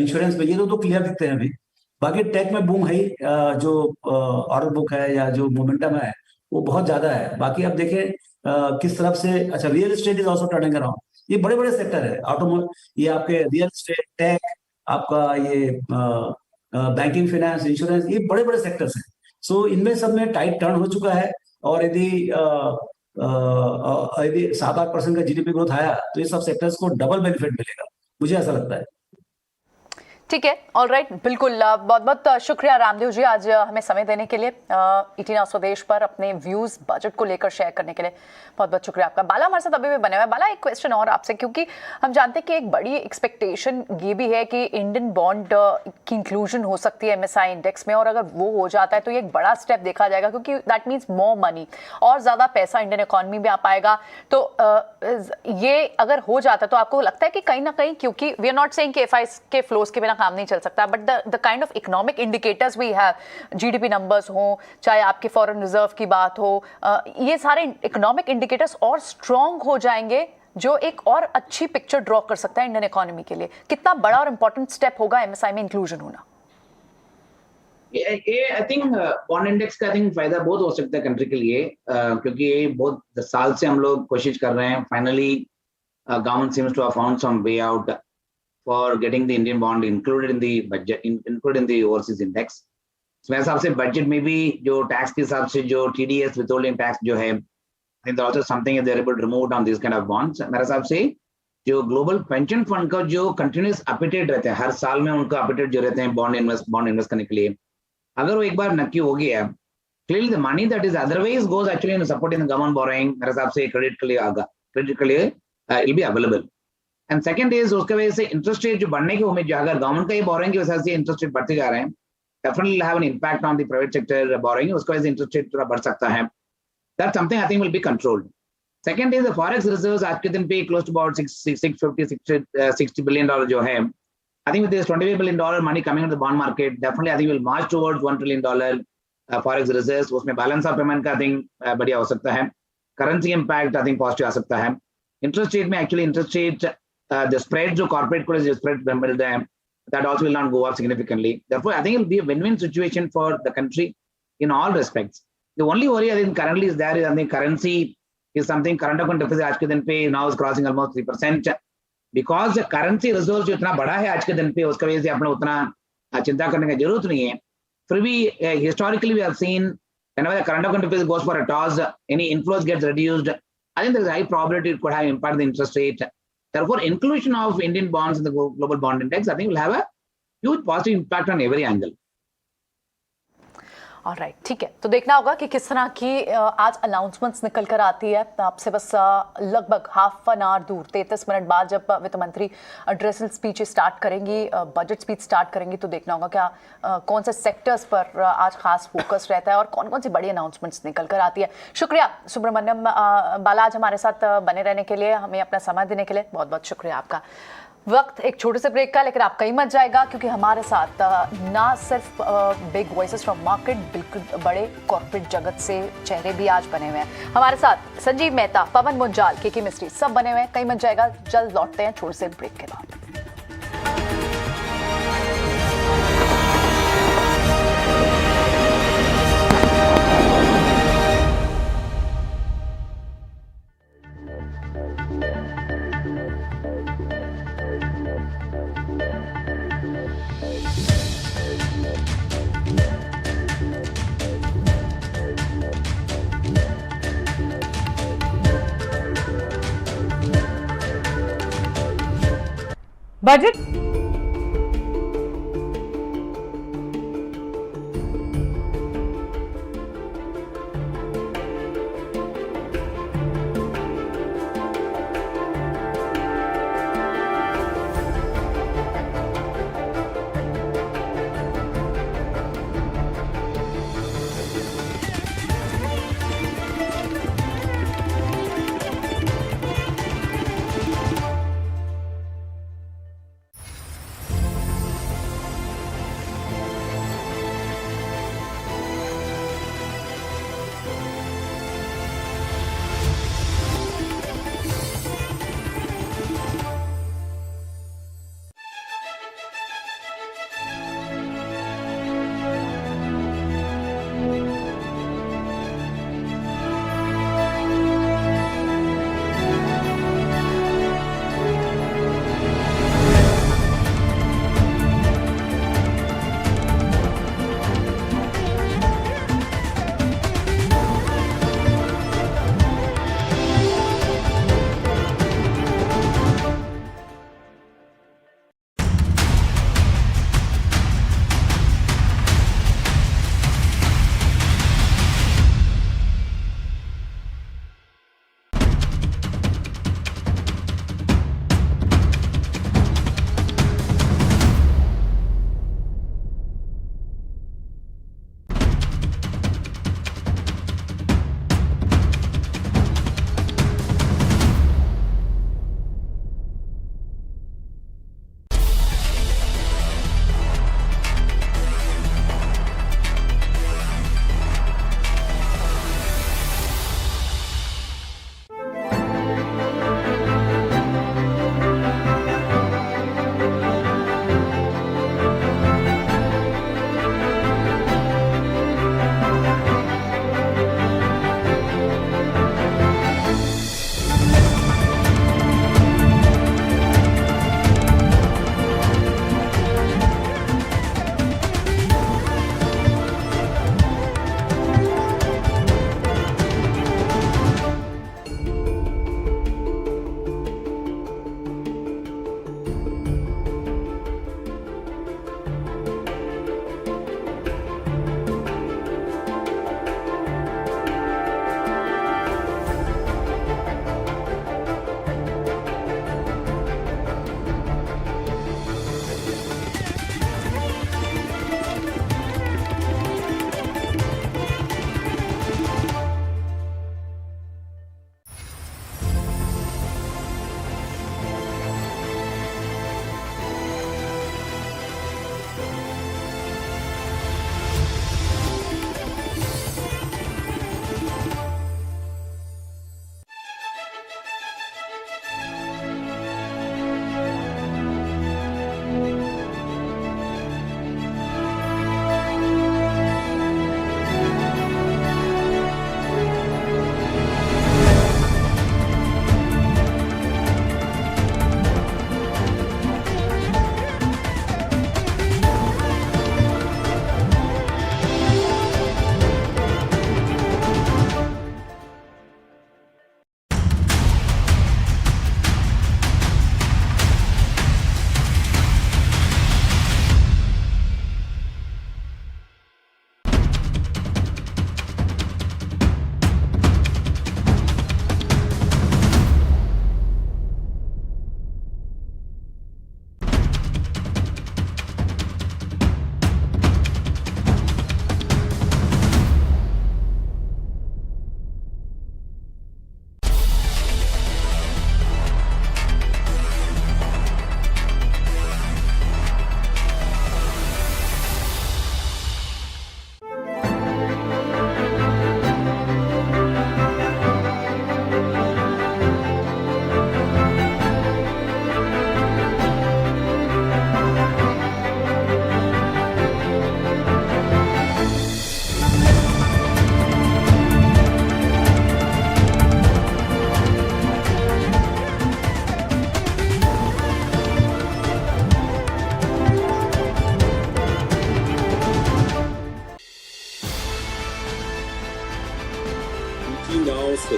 इंश्योरेंस में। ये तो क्लियर दिखते हैं अभी। बाकी टेक में बूम है, जो ऑर्डर बुक है या जो मोमेंटम है वो बहुत ज्यादा है। बाकी आप देखें किस तरफ से, अच्छा real estate is also turning around. ये बड़े बड़े सेक्टर है, ये आपके रियल एस्टेट, टेक, आपका ये बैंकिंग, फाइनेंस, इंश्योरेंस, ये बड़े बड़े सेक्टर्स हैं। सो इनमें सब में टाइट टर्न हो चुका है। और यदि 7-8% का जीडीपी ग्रोथ आया तो ये सब सेक्टर्स को डबल बेनिफिट मिलेगा, मुझे ऐसा लगता है।
ठीक है, ऑल राइट, बिल्कुल। बहुत बहुत शुक्रिया रामदेव जी, आज हमें समय देने के लिए, ईटी नाउ स्वदेश पर अपने व्यूज बजट को लेकर शेयर करने के लिए बहुत बहुत शुक्रिया आपका। बाला हमारे साथ अभी भी बने हुए। बाला, एक क्वेश्चन और आपसे, क्योंकि हम जानते हैं कि एक बड़ी एक्सपेक्टेशन ये भी है कि इंडियन बॉन्ड की इंक्लूजन हो सकती है एमएसआई इंडेक्स में, और अगर वो हो जाता है तो ये एक बड़ा स्टेप देखा जाएगा, क्योंकि दैट मीन्स मोर मनी, और ज़्यादा पैसा इंडियन इकॉनमी में आ पाएगा। तो ये अगर हो जाता है तो आपको लगता है कि कहीं ना कहीं, क्योंकि वी आर नॉट सेइंग कि एफआई के फ्लोज के बिना काम नहीं चल सकता, but the kind of economic indicators we have, GDP numbers हो, चाहे आपके फॉरेन रिजर्व की बात हो, ये सारे इकोनॉमिक इंडिकेटर्स और स्ट्रॉन्ग हो जाएंगे, जो एक और अच्छी पिक्चर ड्रॉ कर सकता है इंडियन इकोनॉमी के लिए। कितना बड़ा और इंपॉर्टेंट स्टेप होगा एमएसआई में इंक्लूजन होना?
ये आई थिंक बॉन्ड इंडेक्स का आई थिंक फायदा बहुत हो सकता है कंट्री के लिए, क्योंकि ये बहुत 10 साल से हम लोग कोशिश कर रहे हैं। Finally government seems to have found some way out for getting the Indian bond included in the budget, included in the overseas index. मेरे हिसाब से बजट में भी जो टैक्स के हिसाब से जो टीडीएस विथहोल्डिंग टैक्स जो है, I think also something is able to remove on this kind of bonds. मेरे हिसाब से जो ग्लोबल पेंशन फंड का जो कंटिन्यूस अपडेट रहते हैं, हर साल में उनका अपडेट जो रहते हैं बॉन्ड इन्वेस्ट करने के लिए, अगर वो एक बार नक्की हो गया, clearly the money that is otherwise goes actually in supporting the government borrowing, मेरे हिसाब से क्रेडिट के लिए आगा, क्रेडिट के लिए will be available. And second is उसके वजह से इंटरेस्ट रेट जो बढ़ने की उम्मीद, जो अगर गवर्नमेंट का ही बोरोइंग की वजह से इंटरेस्ट रेट बढ़ते जा रहे हैं, definitely have an impact on the private sector borrowing, उसकी वजह से इंटरेस्ट रेट थोड़ा बढ़ सकता है। That's something I think will be controlled. Second is the forex reserves आज के दिन पे close to about 60 billion dollar जो है, I think with this $25 billion money coming into the bond market, definitely I think we'll march towards $1 trillion forex reserves. उसमें balance of payment का I think बढ़िया हो सकता है. Currency impact I think positive आ सकता है. Interest rate में actually interest rate the spread जो corporate को जो spread मिल रहा है, that also will not go up significantly. Therefore, I think it will be a win-win situation for the country in all respects. The only worry I think currently is there is I think currency is something current account deficit आज के दिन पे now is crossing almost 3%. Because currency reserve जो इतना बड़ा है आज के दिन पे, उसकी वजह से अपने उतना चिंता करने की जरूरत नहीं है। फिर भी historically we have seen whenever the current account deficit goes for a toss, any inflows gets reduced. I think there is a high probability it could have impact the interest rate. Therefore, inclusion of Indian bonds in the global bond index, I think will have a huge positive impact on every angle.
Alright, ठीक है, तो देखना होगा कि किस तरह की आज अनाउंसमेंट्स निकल कर आती है। आपसे बस लगभग हाफ एन आवर दूर 33 मिनट बाद जब वित्त मंत्री एड्रेसल स्पीच स्टार्ट करेंगी, बजट स्पीच स्टार्ट करेंगी, तो देखना होगा क्या कौन से सेक्टर्स पर आज खास फोकस रहता है और कौन कौन सी बड़ी अनाउंसमेंट्स निकल कर आती है। शुक्रिया सुब्रमण्यम बाला आज हमारे साथ बने रहने के लिए, हमें अपना समय देने के लिए बहुत बहुत शुक्रिया आपका। वक्त एक छोटे से ब्रेक का, लेकिन आप कहीं मत जाएगा क्योंकि हमारे साथ ना सिर्फ बिग वॉइसेस फ्रॉम मार्केट, बिल्कुल बड़े कॉर्पोरेट जगत से चेहरे भी आज बने हुए हैं। हमारे साथ संजीव मेहता, पवन मुंजाल, के मिस्त्री सब बने हुए हैं। कहीं मत जाएगा, जल्द लौटते हैं छोटे से ब्रेक के बाद। बजट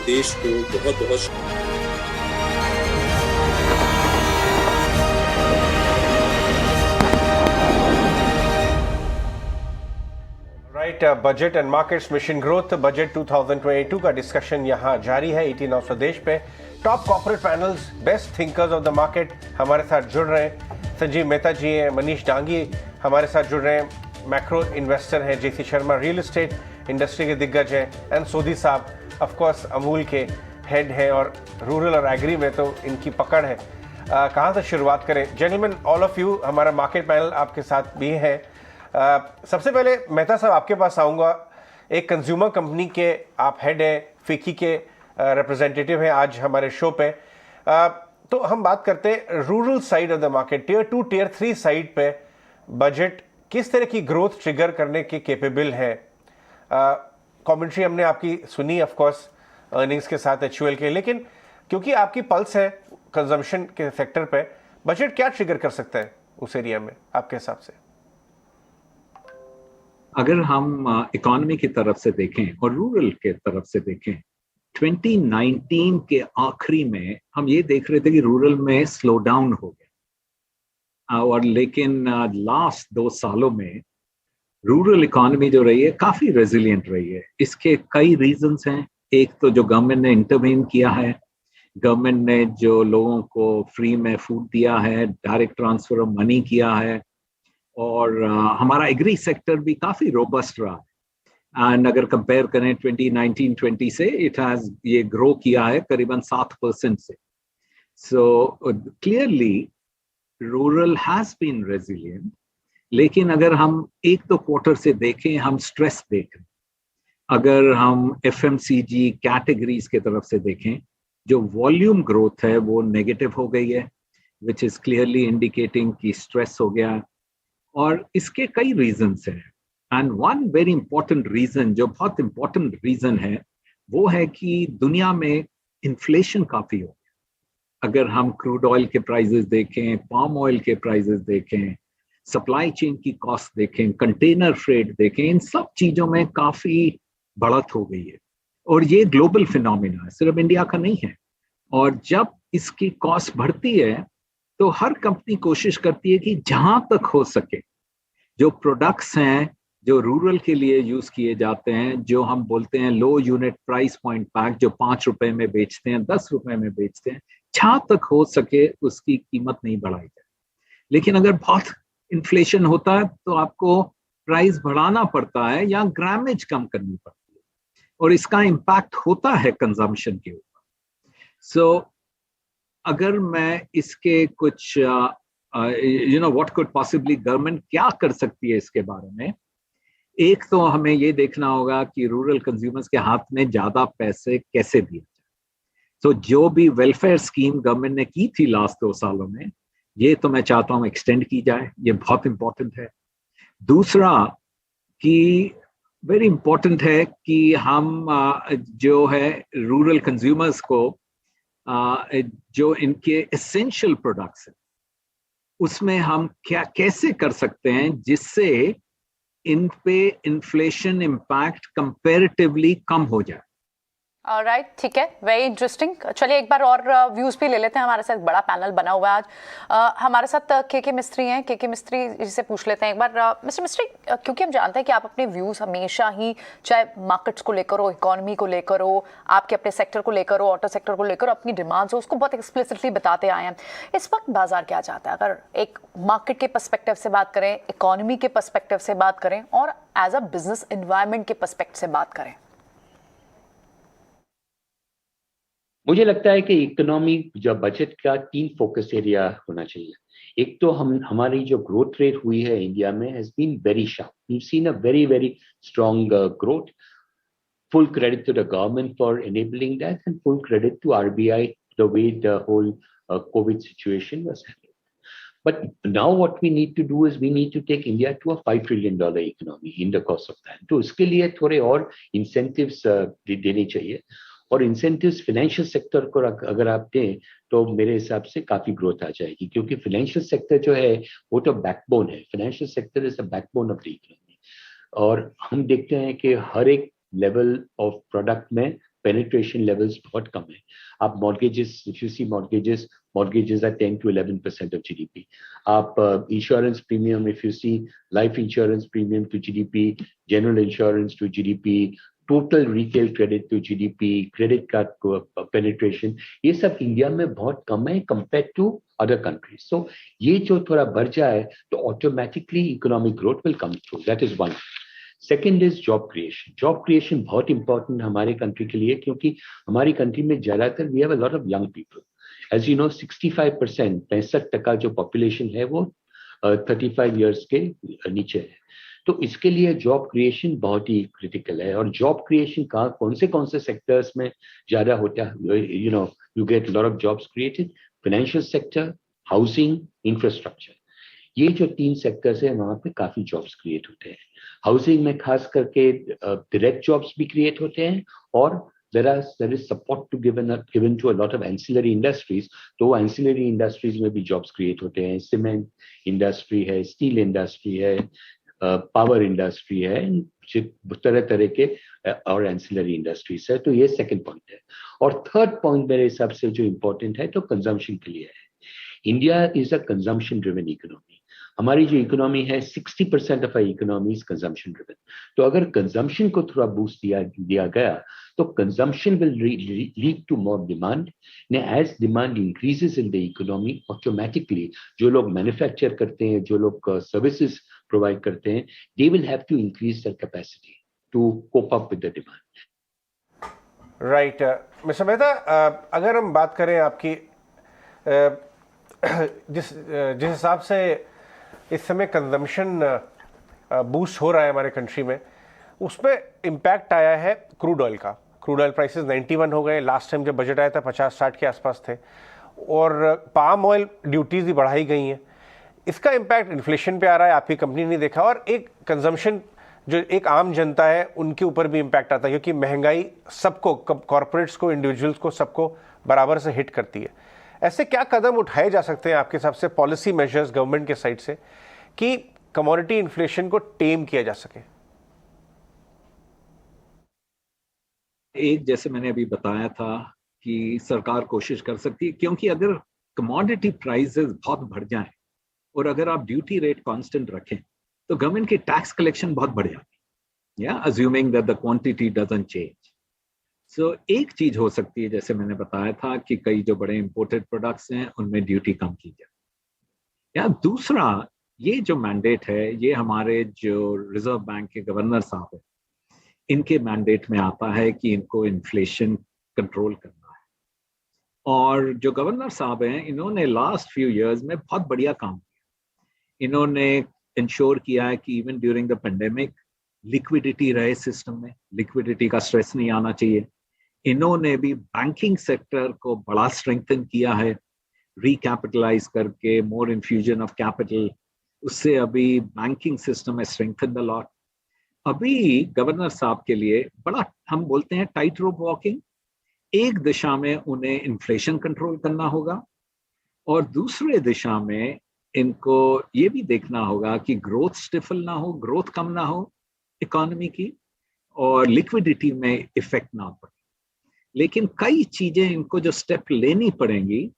देश को बहुत बहुत
right, budget and markets mission growth budget 2022 का डिस्कशन यहाँ जारी है 18 स्वदेश पे। Top corporate panels, best thinkers of the market हमारे साथ जुड़ रहे हैं। संजीव मेहता जी हैं, मनीष डांगी हमारे साथ जुड़ रहे हैं, मैक्रो इन्वेस्टर हैं, जेसी शर्मा रियल एस्टेट इंडस्ट्री के दिग्गज हैं, एंड सोदी साहब ऑफ कोर्स अमूल के हेड हैं और रूरल और एग्री में तो इनकी पकड़ है। कहाँ से शुरुआत करें? जेंटलमैन, ऑल ऑफ यू, हमारा मार्केट पैनल आपके साथ भी है। सबसे पहले मेहता साहब आपके पास आऊँगा। एक कंज्यूमर कंपनी के आप हेड हैं, फिकी के रिप्रेजेंटेटिव हैं आज हमारे शो पे। तो हम बात करते हैं rural side of the market, tier 2 tier 3 side पे बजट किस तरह की ग्रोथ ट्रिगर करने के कैपेबल है। कमेंट्री हमने आपकी सुनी ऑफ कोर्स अर्निंग्स के साथ एचयूएल के, लेकिन क्योंकि आपकी पल्स है कंजम्पशन के सेक्टर पे, बजट क्या ट्रिगर कर सकता है उस एरिया में आपके हिसाब से?
अगर हम इकोनॉमी की तरफ से देखें और रूरल के तरफ से देखें, 2019 के आखिरी में हम ये देख रहे थे कि रूरल में स्लो डाउन हो गया, और लेकिन लास्ट 2 सालों में रूरल इकोनॉमी जो रही है काफी रेजिलिएंट रही है। इसके कई रीजंस हैं। एक तो जो गवर्नमेंट ने इंटरवीन किया है, गवर्नमेंट ने जो लोगों को फ्री में फूड दिया है, डायरेक्ट ट्रांसफर ऑफ मनी किया है, और हमारा एग्री सेक्टर भी काफी रोबस्ट रहा है। एंड अगर कंपेयर करें 2019-20 से, इट हैज ये ग्रो किया है करीबन 7% से। So clearly rural has been resilient. लेकिन अगर हम एक दो क्वार्टर से देखें, हम स्ट्रेस देख रहे हैं। अगर हम एफएमसीजी कैटेगरीज के तरफ से देखें, जो वॉल्यूम ग्रोथ है वो नेगेटिव हो गई है, विच इज क्लियरली इंडिकेटिंग कि स्ट्रेस हो गया है। और इसके कई रीजंस हैं, and one very important reason, जो बहुत इंपॉर्टेंट रीजन है, वो है कि दुनिया में इन्फ्लेशन काफी हो गया। अगर हम क्रूड ऑयल के प्राइसेस देखें, पाम ऑयल के प्राइसेस देखें, सप्लाई चेन की कॉस्ट देखें, कंटेनर फ्रेट देखें, इन सब चीजों में काफी बढ़त हो गई है। और ये ग्लोबल फिनोमिना है, सिर्फ इंडिया का नहीं है। और जब इसकी कॉस्ट बढ़ती है तो हर कंपनी कोशिश करती है कि जहां तक हो सके जो प्रोडक्ट्स हैं जो रूरल के लिए यूज किए जाते हैं, जो हम बोलते हैं लो यूनिट प्राइस पॉइंट पैक, जो 5 रुपए में बेचते हैं, 10 रुपए में बेचते हैं, जहां तक हो सके उसकी कीमत नहीं बढ़ाई जाए। लेकिन अगर बहुत इन्फ्लेशन होता है तो आपको प्राइस बढ़ाना पड़ता है या ग्रामेज कम करनी पड़ती है, और इसका इम्पैक्ट होता है कंजम्पशन के ऊपर। सो अगर मैं इसके कुछ व्हाट कुड पॉसिबली गवर्नमेंट क्या कर सकती है इसके बारे में, एक तो हमें ये देखना होगा कि रूरल कंज्यूमर्स के हाथ में ज्यादा पैसे कैसे दिए जाए। तो जो भी वेलफेयर स्कीम गवर्नमेंट ने की थी लास्ट 2 सालों में, ये तो मैं चाहता हूँ एक्सटेंड की जाए, ये बहुत इंपॉर्टेंट है। दूसरा कि वेरी इंपॉर्टेंट है कि हम जो है रूरल कंज्यूमर्स को जो इनके एसेंशियल प्रोडक्ट्स हैं उसमें हम क्या कैसे कर सकते हैं जिससे इन पे इन्फ्लेशन इम्पैक्ट कंपैरेटिवली कम हो जाए।
ऑलराइट, ठीक है, वेरी इंटरेस्टिंग। चलिए एक बार और व्यूज भी ले लेते हैं। हमारे साथ बड़ा पैनल बना हुआ है आज। हमारे साथ के मिस्त्री हैं, के मिस्त्री जी से पूछ लेते हैं एक बार। मिस्टर मिस्त्री, क्योंकि हम जानते हैं कि आप अपने व्यूज हमेशा ही, चाहे मार्केट्स को लेकर हो, इकोनॉमी को लेकर हो, आपके अपने सेक्टर को लेकर हो, ऑटो सेक्टर को लेकर, अपनी डिमांड्स हो, उसको बहुत एक्सप्लिसिटली बताते आए हैं। इस वक्त बाजार क्या चाहता है? अगर एक मार्केट के पर्सपेक्टिव से बात करें, इकोनॉमी के पर्सपेक्टिव से बात करें, और एज अ बिजनेस एनवायरनमेंट के पर्सपेक्टिव से बात करें।
मुझे लगता है कि इकोनॉमी जो बजट का 3 फोकस एरिया होना चाहिए। एक तो हमारी जो ग्रोथ रेट हुई है इंडिया में has been very sharp. We have seen a very strong growth. Full credit to the government for enabling that, and full credit to RBI the way the whole COVID situation was handled. But now what we need to do is we need to take India to a $5 trillion economy in the course of time. तो उसके लिए थोड़े और incentives देने चाहिए, और incentives financial sector को अगर आप दें तो मेरे हिसाब से काफी ग्रोथ आ जाएगी, क्योंकि फाइनेंशियल सेक्टर जो है वो तो बैकबोन है। Financial sector is the backbone of the economy, और हम देखते हैं कि हर एक लेवल ऑफ प्रोडक्ट में पेनिट्रेशन लेवल्स बहुत कम है। आप mortgages, if you see mortgages are 10 to 11% of GDP. आप insurance premium, if you see life insurance premium to GDP, general insurance to GDP, total retail credit to GDP, credit card penetration, ये सब India में बहुत कम है compared to other countries. So ये जो थोड़ा बढ़ जाए तो automatically economic growth will come through. That is one. Second is job creation. Job creation बहुत important हमारे country के लिए, क्योंकि हमारी country में ज़्यादातर we have a lot of young people. As you know, 65%, 65% जो पॉपुलेशन है वो 35 इयर्स के नीचे है। तो इसके लिए जॉब क्रिएशन बहुत ही क्रिटिकल है। और जॉब क्रिएशन का कौन से सेक्टर्स में ज़्यादा होता है? You get lot of jobs created, financial sector, housing, infrastructure. ये जो 3 सेक्टर्स है वहाँ पे काफ़ी जॉब्स क्रिएट होते हैं। हाउसिंग में खास करके डायरेक्ट जॉब्स भी क्रिएट होते हैं, और there is support to given to a lot of ancillary industries. तो ancillary industries में भी jobs create होते हैं। सीमेंट इंडस्ट्री है, स्टील इंडस्ट्री है, पावर इंडस्ट्री है, तरह के और ancillary industries है। तो ये सेकंड पॉइंट है। और थर्ड पॉइंट मेरे हिसाब से जो इम्पोर्टेंट है तो कंजम्पशन के लिए है। India is a consumption driven economy. हमारी जो इकोनॉमी है 60% of our economy is consumption driven. तो अगर कंजम्पशन को थोड़ा बूस्ट दिया गया तो consumption will lead to more demand. As demand increases in the economy, automatically जो लोग मैन्युफैक्चर करते हैं, जो लोग सर्विसेज प्रोवाइड करते हैं, they will have to increase their capacity to cope up with the demand.
Right mister Mehta, अगर हम बात करें आपकी जिस हिसाब से इस समय कंजम्पशन बूस्ट हो रहा है हमारे कंट्री में, उसमें इम्पैक्ट आया है क्रूड ऑयल का। क्रूड ऑयल प्राइसेस 91 हो गए। लास्ट टाइम जब बजट आया था 50-60 के आसपास थे, और पाम ऑयल ड्यूटीज भी बढ़ाई गई हैं। इसका इम्पैक्ट इन्फ्लेशन पे आ रहा है, आपकी कंपनी ने देखा, और एक कंजम्पशन जो एक आम जनता है उनके ऊपर भी इम्पैक्ट आता है, क्योंकि महंगाई सबको, कॉर्पोरेट्स को, इंडिविजुअल्स को, सबको बराबर से हिट करती है। ऐसे क्या कदम उठाए जा सकते हैं आपके हिसाब से, पॉलिसी मेजर्स गवर्नमेंट के साइड से, कि कमोडिटी इन्फ्लेशन को टेम किया जा सके?
एक, जैसे मैंने अभी बताया था कि सरकार कोशिश कर सकती है, क्योंकि अगर कमोडिटी प्राइसेस बहुत बढ़ जाएं और अगर आप ड्यूटी रेट कांस्टेंट रखें तो गवर्नमेंट की टैक्स कलेक्शन बहुत बढ़ जाती है, assuming that the quantity doesn't change. So एक चीज हो सकती है, जैसे मैंने बताया था, कि कई जो बड़े इंपोर्टेड प्रोडक्ट्स हैं उनमें ड्यूटी कम की जाए। या दूसरा, ये जो मैंडेट है ये हमारे जो रिजर्व बैंक के गवर्नर साहब है, इनके मैंडेट में आता है कि इनको इन्फ्लेशन कंट्रोल करना है। और जो गवर्नर साहब हैं, इन्होंने लास्ट फ्यू इयर्स में बहुत बढ़िया काम किया। इन्होंने इंश्योर किया है कि even during the pandemic liquidity रहे सिस्टम में, लिक्विडिटी का स्ट्रेस नहीं आना चाहिए। इन्होंने भी बैंकिंग सेक्टर को बड़ा स्ट्रेंथन किया है, रिकैपिटलाइज करके, मोर इन्फ्यूजन ऑफ कैपिटल, उससे अभी बैंकिंग सिस्टम है स्ट्रेंथन द लॉट। अभी गवर्नर साहब के लिए बड़ा, हम बोलते हैं टाइट रोप वॉकिंग। एक दिशा में उन्हें इन्फ्लेशन कंट्रोल करना होगा, और दूसरे दिशा में इनको ये भी देखना होगा कि ग्रोथ स्टिफल ना हो, ग्रोथ कम ना हो इकोनॉमी की, और लिक्विडिटी में इफेक्ट ना पड़े। लेकिन कई चीजें इनको जो स्टेप लेनी पड़ेंगी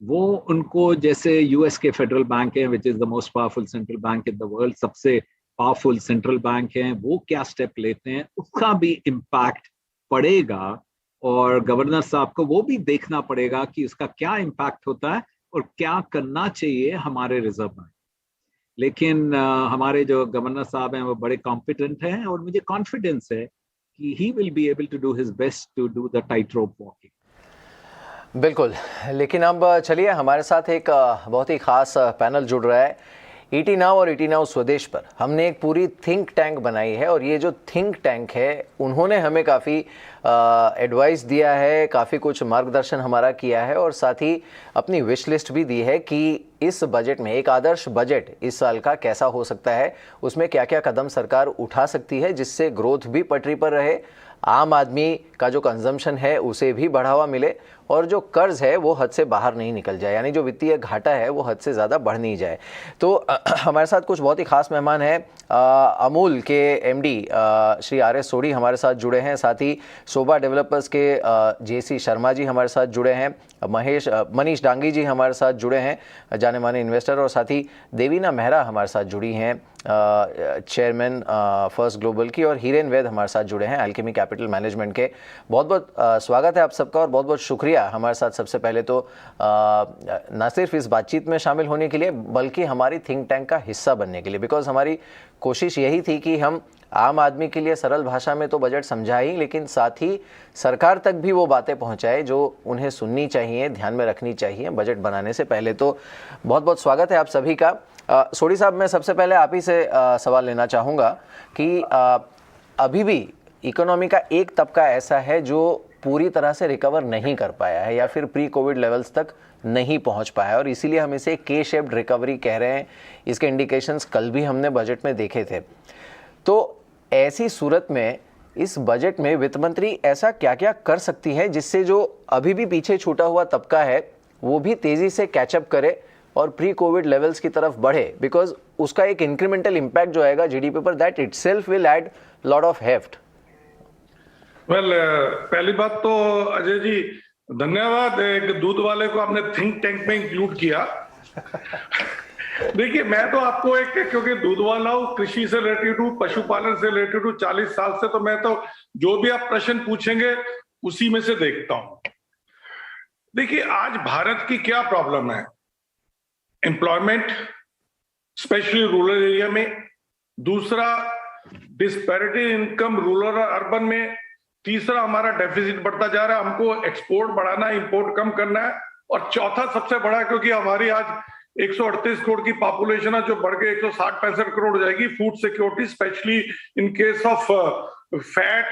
वो उनको, जैसे यूएस के फेडरल बैंक है, which is the most powerful central bank in the world, सबसे पावरफुल सेंट्रल बैंक हैं, वो क्या स्टेप लेते हैं उसका भी इम्पैक्ट पड़ेगा। और गवर्नर साहब को वो भी देखना पड़ेगा कि उसका क्या इम्पैक्ट होता है और क्या करना चाहिए हमारे रिजर्व बैंक। लेकिन हमारे जो गवर्नर साहब हैं वो बड़े कॉम्पिटेंट हैं, और मुझे कॉन्फिडेंस है कि he will be able to do his best to do the tight rope walking.
बिल्कुल, लेकिन अब चलिए हमारे साथ एक बहुत ही खास पैनल जुड़ रहा है। ईटी नाउ और ईटी नाउ स्वदेश पर हमने एक पूरी थिंक टैंक बनाई है, और ये जो थिंक टैंक है उन्होंने हमें काफ़ी एडवाइस दिया है, काफ़ी कुछ मार्गदर्शन हमारा किया है, और साथ ही अपनी विश लिस्ट भी दी है कि इस बजट में एक आदर्श बजट इस साल का कैसा हो सकता है, उसमें क्या क्या कदम सरकार उठा सकती है जिससे ग्रोथ भी पटरी पर रहे, आम आदमी का जो कंजम्पशन है उसे भी बढ़ावा मिले, और जो कर्ज है वो हद से बाहर नहीं निकल जाए, यानी जो वित्तीय घाटा है वो हद से ज़्यादा बढ़ नहीं जाए। तो हमारे साथ कुछ बहुत ही खास मेहमान हैं। अमूल के एमडी श्री RS सोडी हमारे साथ जुड़े हैं, साथ ही शोभा डेवलपर्स के JC शर्मा जी हमारे साथ जुड़े हैं, मनीष डांगी जी हमारे साथ जुड़े हैं, जाने माने इन्वेस्टर, और साथ ही देवीना मेहरा हमारे साथ जुड़ी हैं, चेयरमैन फर्स्ट ग्लोबल की, और हीरेन वैद हमारे साथ जुड़े हैं अल्केमी कैपिटल मैनेजमेंट के। बहुत बहुत स्वागत है आप सबका और बहुत बहुत शुक्रिया हमारे साथ सबसे पहले तो न सिर्फ इस बातचीत में शामिल होने के लिए बल्कि हमारी थिंक टैंक का हिस्सा बनने के लिए, बिकॉज हमारी कोशिश यही थी कि हम आम आदमी के लिए सरल भाषा में तो बजट समझाएं, लेकिन साथ ही सरकार तक भी वो बातें पहुंचाए जो उन्हें सुननी चाहिए, ध्यान में रखनी चाहिए बजट बनाने से पहले। तो बहुत बहुत स्वागत है आप सभी का। सोडी साहब, मैं सबसे पहले आप ही से सवाल लेना चाहूँगा कि अभी भी इकोनॉमी का एक तबका ऐसा है जो पूरी तरह से रिकवर नहीं कर पाया है या फिर प्री कोविड लेवल्स तक नहीं पहुंच पाया है, और इसीलिए हम इसे के शेप्ड रिकवरी कह रहे हैं। इसके इंडिकेशंस कल भी हमने बजट में देखे थे। तो ऐसी सूरत में इस बजट में वित्त मंत्री ऐसा क्या क्या कर सकती है जिससे जो अभी भी पीछे छूटा हुआ तबका है वो भी तेजी से कैचअप करे और प्री कोविड लेवल्स की तरफ बढ़े, बिकॉज उसका एक इंक्रीमेंटल इम्पैक्ट जो आएगा जीडीपी पर, that itself will add lot of heft.
Well, पहली बात तो अजय जी धन्यवाद, एक दूध वाले को आपने थिंक टैंक में इंक्लूड किया। देखिए, मैं तो आपको एक, क्योंकि दूध वाला हूँ, कृषि से रिलेटेड हूँ, पशुपालन से रिलेटेड हूँ 40 साल से, तो मैं तो जो भी आप प्रश्न पूछेंगे उसी में से देखता हूं। देखिए, आज भारत की क्या प्रॉब्लम है? एम्प्लॉयमेंट, स्पेशली रूरल एरिया में। दूसरा, डिस्पैरिटी इनकम रूरल और अर्बन में। तीसरा, हमारा डेफिसिट बढ़ता जा रहा है, हमको एक्सपोर्ट बढ़ाना है, इंपोर्ट कम करना है। और चौथा सबसे बड़ा, क्योंकि हमारी आज 138 करोड़ की पॉपुलेशन है जो बढ़ के 160-65 करोड़ हो जाएगी, food security, specially in case of fat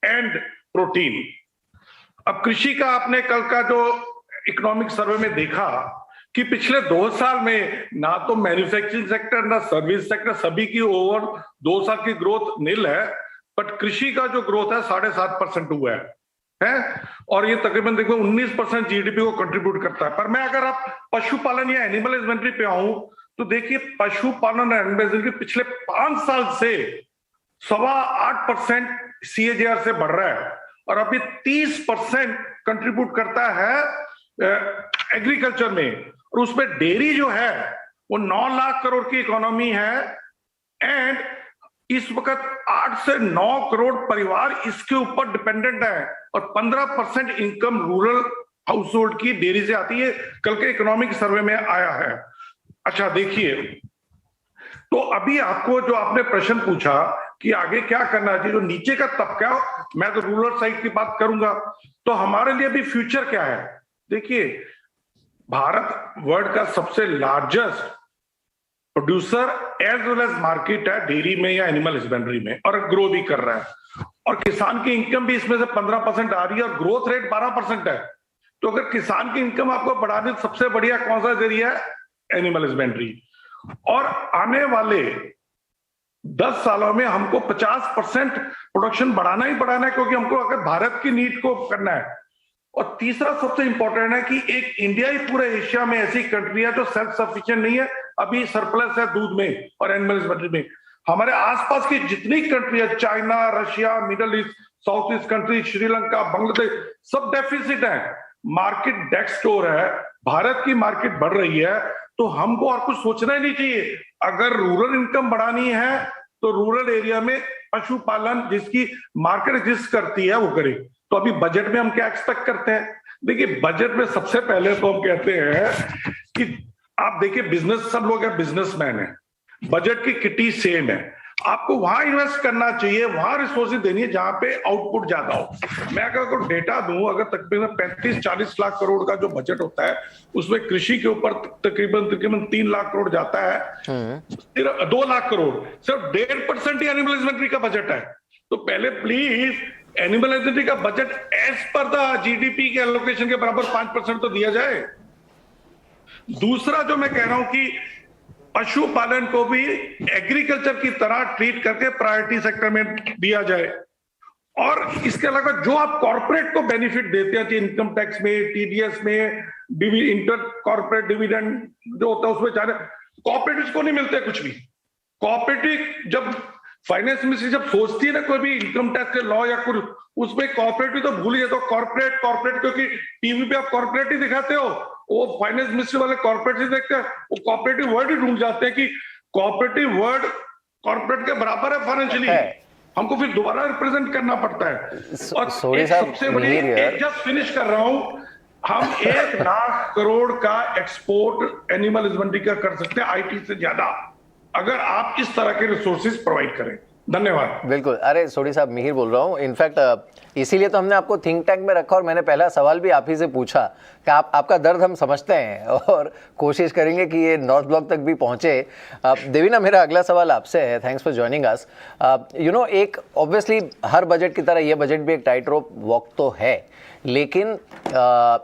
and protein. अब कृषि का आपने कल का जो इकोनॉमिक सर्वे में देखा कि पिछले 2 साल में ना तो मैन्युफैक्चरिंग सेक्टर ना सर्विस सेक्टर, सभी की ओवर 2 साल की ग्रोथ नील है, बट कृषि का जो ग्रोथ है 7.5% हुआ है, और ये तकरीबन देखो 19% जीडीपी को कंट्रीब्यूट करता है। पर मैं अगर आप पशुपालन या एनिमल हस्बेंड्री पे आऊं तो देखिए, पशुपालन और एनिमल हस्बेंड्री पिछले 5 साल से 8.25% CAGR से बढ़ रहा है, और अभी 30% कंट्रीब्यूट करता है एग्रीकल्चर में। और उसमें डेयरी जो है वो 9 लाख करोड़ की इकोनॉमी है, एंड इस वक्त 8 से 9 करोड़ परिवार इसके ऊपर डिपेंडेंट है, और 15% इनकम रूरल हाउस होल्ड की डेयरी से आती है, कल के इकोनॉमिक सर्वे में आया है। अच्छा, देखिए, तो अभी आपको जो आपने प्रश्न पूछा कि आगे क्या करना चाहिए, जो नीचे का तबका, मैं तो रूरल साइड की बात करूंगा, तो हमारे लिए भी फ्यूचर क्या है? देखिए, भारत वर्ल्ड का सबसे largest producer as well as market है डेयरी में या एनिमल हस्बेंड्री में, और ग्रो भी कर रहा है, और किसान की इनकम भी इसमें से 15% आ रही है, और ग्रोथ रेट 12% है। तो अगर किसान की इनकम आपको बढ़ाने, सबसे बढ़िया कौन सा जरिया है? Animal husbandry. और आने वाले 10 सालों में हमको 50% प्रोडक्शन बढ़ाना ही बढ़ाना है, क्योंकि हमको अगर भारत की नीड को करना है। और तीसरा सबसे इंपॉर्टेंट है कि एक इंडिया ही पूरे एशिया में ऐसी कंट्री है जो सेल्फ सफिशिएंट नहीं है, अभी सरप्लस है दूध में और एनिमल हस्बेंड्री में। हमारे आसपास की जितनी कंट्री है, China, Russia, middle east, south east country, Sri Lanka, Bangladesh, सब डेफिसिट है, मार्केट डेड स्टोर है। भारत की मार्केट बढ़ रही है, तो हमको और कुछ सोचना ही नहीं चाहिए। अगर रूरल इनकम बढ़ानी है तो रूरल एरिया में पशुपालन, जिसकी मार्केट एग्जिस्ट करती है, वो करे। तो अभी बजट में हम क्या एक्सपेक्ट करते हैं? देखिए, बजट में सबसे पहले तो हम कहते हैं कि आप देखिए, बिजनेस, सब लोग हैं बिजनेसमैन है, बजट की किटी सेम है, आपको वहां इन्वेस्ट करना चाहिए, वहां रिसोर्सेज देनी है जहां पे आउटपुट ज्यादा हो। मैं अगर डेटा दूं, अगर तकरीबन 35-40 लाख करोड़ का जो बजट होता है, उसमें कृषि के ऊपर तकरीबन 3 लाख करोड़ जाता है, सिर्फ 2 लाख करोड़, सिर्फ 1.5% ही एनिमल हस्बेंड्री का बजट है। तो पहले प्लीज एनिमल हस्बेंड्री का budget as per the GDP के एलोकेशन के बराबर 5% तो दिया जाए। दूसरा जो मैं कह रहा हूं कि पशुपालन को भी एग्रीकल्चर की तरह ट्रीट करके प्रायोरिटी सेक्टर में दिया जाए। और इसके अलावा जो आप कॉर्पोरेट को बेनिफिट देते हैं इनकम टैक्स में, टीडीएस में, इंटर कॉर्पोरेट डिविडेंड जो होता है उसमें चाहे कॉर्पोरेटिव को नहीं मिलते कुछ भी। कॉर्पोरेटिव जब फाइनेंस मिनिस्ट्री जब सोचती है ना कोई भी इनकम टैक्स के लॉ या कुछ, उसमें कॉर्पोरेट तो भूल ही, तो कॉर्पोरेट क्योंकि टीवी पे आप कॉर्पोरेट ही दिखाते हो, वो फाइनेंस मिनिस्ट्री वाले कॉर्पोरेट ही देखते हैं, वो कॉर्पोरेटिव वर्ड ही ढूंढ जाते हैं कि कॉर्पोरेटिव वर्ड कॉर्पोरेट के बराबर है फाइनेंशियली, हमको फिर दोबारा रिप्रेजेंट करना पड़ता है। और सबसे बड़ी जस्ट फिनिश कर रहा हूं, हम 1 लाख करोड़ का एक्सपोर्ट एनिमल हस्बेंड्री का कर सकते हैं आईटी से ज्यादा, अगर आप इस तरह के रिसोर्सेज प्रोवाइड करें। धन्यवाद।
बिल्कुल। अरे सोडी साहब, मिहिर बोल रहा हूँ। इनफैक्ट इसीलिए तो हमने आपको थिंक टैंक में रखा और मैंने पहला सवाल भी आप ही से पूछा कि आपका दर्द हम समझते हैं और कोशिश करेंगे कि ये नॉर्थ ब्लॉक तक भी पहुँचे। देवीना, मेरा अगला सवाल आपसे है। Thanks for joining us. एक ऑब्वियसली हर बजट की तरह ये बजट भी एक टाइट रोप वॉक तो है, लेकिन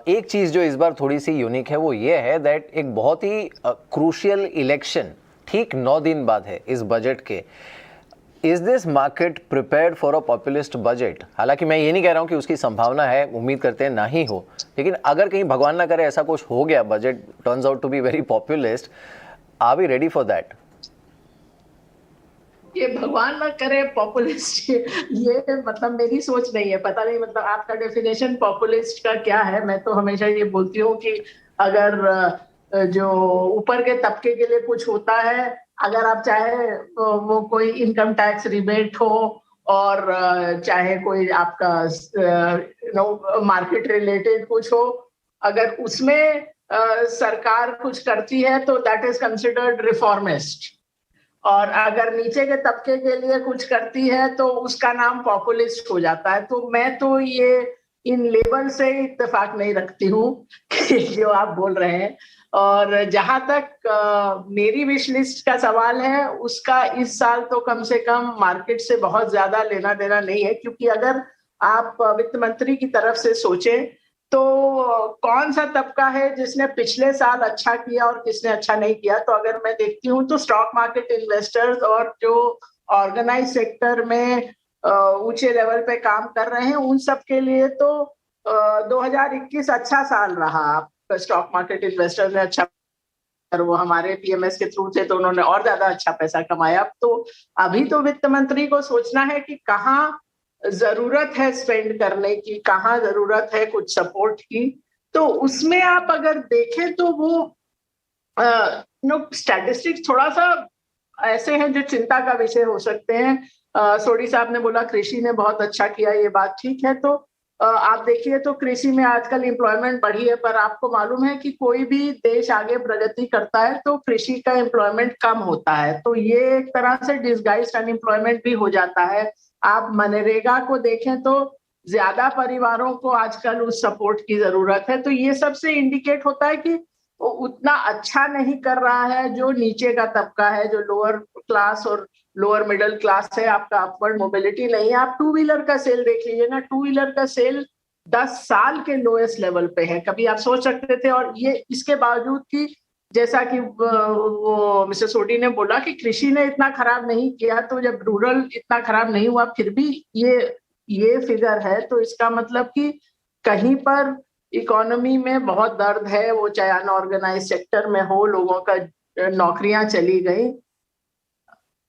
एक चीज़ जो इस बार थोड़ी सी यूनिक है वो ये है दैट एक बहुत ही क्रूशियल इलेक्शन ठीक 9 दिन बाद है इस बजट के। Is this market prepared for a populist budget? हालांकि मैं ये नहीं कह रहा हूँ कि उसकी संभावना है, उम्मीद करते हैं ना ही हो, लेकिन अगर कहीं भगवान ना करे ऐसा कुछ हो गया, budget turns out to be very populist, are we ready for that?
ये भगवान ना करे पॉपुलिस्ट, ये मतलब मेरी सोच नहीं है, पता नहीं मतलब आपका डेफिनेशन पॉपुलिस्ट का क्या है। मैं तो हमेशा ये बोलती हूँ कि अगर जो ऊपर के तबके के लिए कुछ होता है, अगर आप चाहे वो कोई इनकम टैक्स रिबेट हो और चाहे कोई आपका मार्केट रिलेटेड कुछ हो, अगर उसमें सरकार कुछ करती है तो दैट इज कंसिडर्ड रिफॉर्मिस्ट, और अगर नीचे के तबके के लिए कुछ करती है तो उसका नाम पॉपुलिस्ट हो जाता है। तो मैं तो ये इन लेबल से इत्तेफाक नहीं रखती हूँ कि जो आप बोल रहे हैं। और जहां तक मेरी विश लिस्ट का सवाल है, उसका इस साल तो कम से कम मार्केट से बहुत ज्यादा लेना देना नहीं है, क्योंकि अगर आप वित्त मंत्री की तरफ से सोचें तो कौन सा तबका है जिसने पिछले साल अच्छा किया और किसने अच्छा नहीं किया। तो अगर मैं देखती हूँ तो स्टॉक मार्केट इन्वेस्टर्स और जो ऑर्गेनाइज सेक्टर में ऊंचे लेवल पे काम कर रहे हैं, उन सब के लिए तो 2021 अच्छा साल रहा। स्टॉक मार्केट इन्वेस्टर ने अच्छा, वो हमारे पीएमएस के थ्रू थे तो उन्होंने और ज्यादा अच्छा पैसा कमाया। तो अभी तो वित्त मंत्री को सोचना है कि कहाँ जरूरत है स्पेंड करने की, कहाँ जरूरत है कुछ सपोर्ट की। तो उसमें आप अगर देखें तो वो स्टैटिस्टिक्स थोड़ा सा ऐसे हैं जो चिंता का विषय हो सकते हैं। सोडी साहब ने बोला कृषि ने बहुत अच्छा किया, ये बात ठीक है। तो आप देखिए तो कृषि में आजकल एम्प्लॉयमेंट बढ़ी है, पर आपको मालूम है कि कोई भी देश आगे प्रगति करता है तो कृषि का एम्प्लॉयमेंट कम होता है। तो ये एक तरह से डिसगाइज्ड अनएम्प्लॉयमेंट भी हो जाता है। आप मनरेगा को देखें तो ज्यादा परिवारों को आजकल उस सपोर्ट की जरूरत है। तो ये सबसे इंडिकेट होता है कि वो उतना अच्छा नहीं कर रहा है जो नीचे का तबका है, जो लोअर क्लास और लोअर मिडिल क्लास है। आपका अपवर्ड मोबिलिटी नहीं है। आप टू व्हीलर का सेल देख लीजिए ना, टू व्हीलर का सेल 10 साल के लोएस्ट लेवल पे है, कभी आप सोच सकते थे। और ये इसके बावजूद कि जैसा कि वो मिस्टर सोडी ने बोला कि कृषि ने इतना खराब नहीं किया, तो जब रूरल इतना खराब नहीं हुआ फिर भी ये फिगर है, तो इसका मतलब कि कहीं पर इकोनॉमी में बहुत दर्द है, वो चाहे अनऑर्गेनाइज सेक्टर में हो, लोगों का नौकरियां चली गई।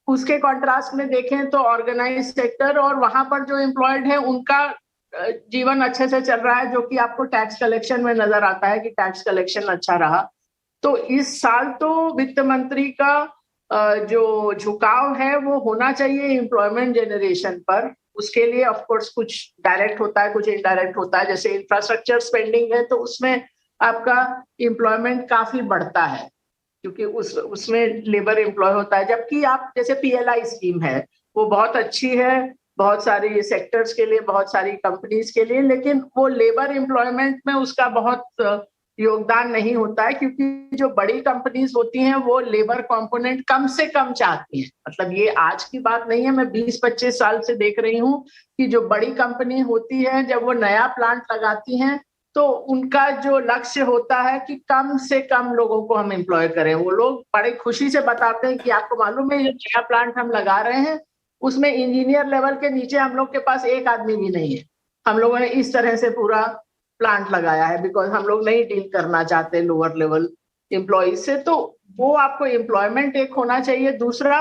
उसके कॉन्ट्रास्ट में देखें तो ऑर्गेनाइज सेक्टर और वहां पर जो एम्प्लॉयड है उनका जीवन अच्छे से चल रहा है, जो कि आपको टैक्स कलेक्शन में नजर आता है कि टैक्स कलेक्शन अच्छा रहा। तो इस साल तो वित्त मंत्री का जो झुकाव है वो होना चाहिए एम्प्लॉयमेंट जनरेशन पर। उसके लिए ऑफ कोर्स कुछ डायरेक्ट होता है, कुछ इनडायरेक्ट होता है। जैसे इंफ्रास्ट्रक्चर स्पेंडिंग है तो उसमें आपका एम्प्लॉयमेंट काफी बढ़ता है, क्योंकि उसमें लेबर एम्प्लॉय होता है। जबकि आप जैसे पीएलआई स्कीम है वो बहुत अच्छी है, बहुत सारी सेक्टर्स के लिए, बहुत सारी कंपनीज के लिए, लेकिन वो लेबर एम्प्लॉयमेंट में उसका बहुत योगदान नहीं होता है, क्योंकि जो बड़ी कंपनीज होती हैं वो लेबर कंपोनेंट कम से कम चाहती हैं। मतलब ये आज की बात नहीं है, मैं 20-25 साल से देख रही हूँ कि जो बड़ी कंपनी होती है जब वो नया प्लांट लगाती हैं तो उनका जो लक्ष्य होता है कि कम से कम लोगों को हम एम्प्लॉय करें। वो लोग बड़े खुशी से बताते हैं कि आपको मालूम है ये नया प्लांट हम लगा रहे हैं उसमें इंजीनियर लेवल के नीचे हम लोग के पास एक आदमी भी नहीं है। हम लोगों ने इस तरह से पूरा प्लांट लगाया है बिकॉज हम लोग नहीं डील करना चाहते लोअर लेवल एम्प्लॉयज से। तो वो आपको एम्प्लॉयमेंट एक होना चाहिए। दूसरा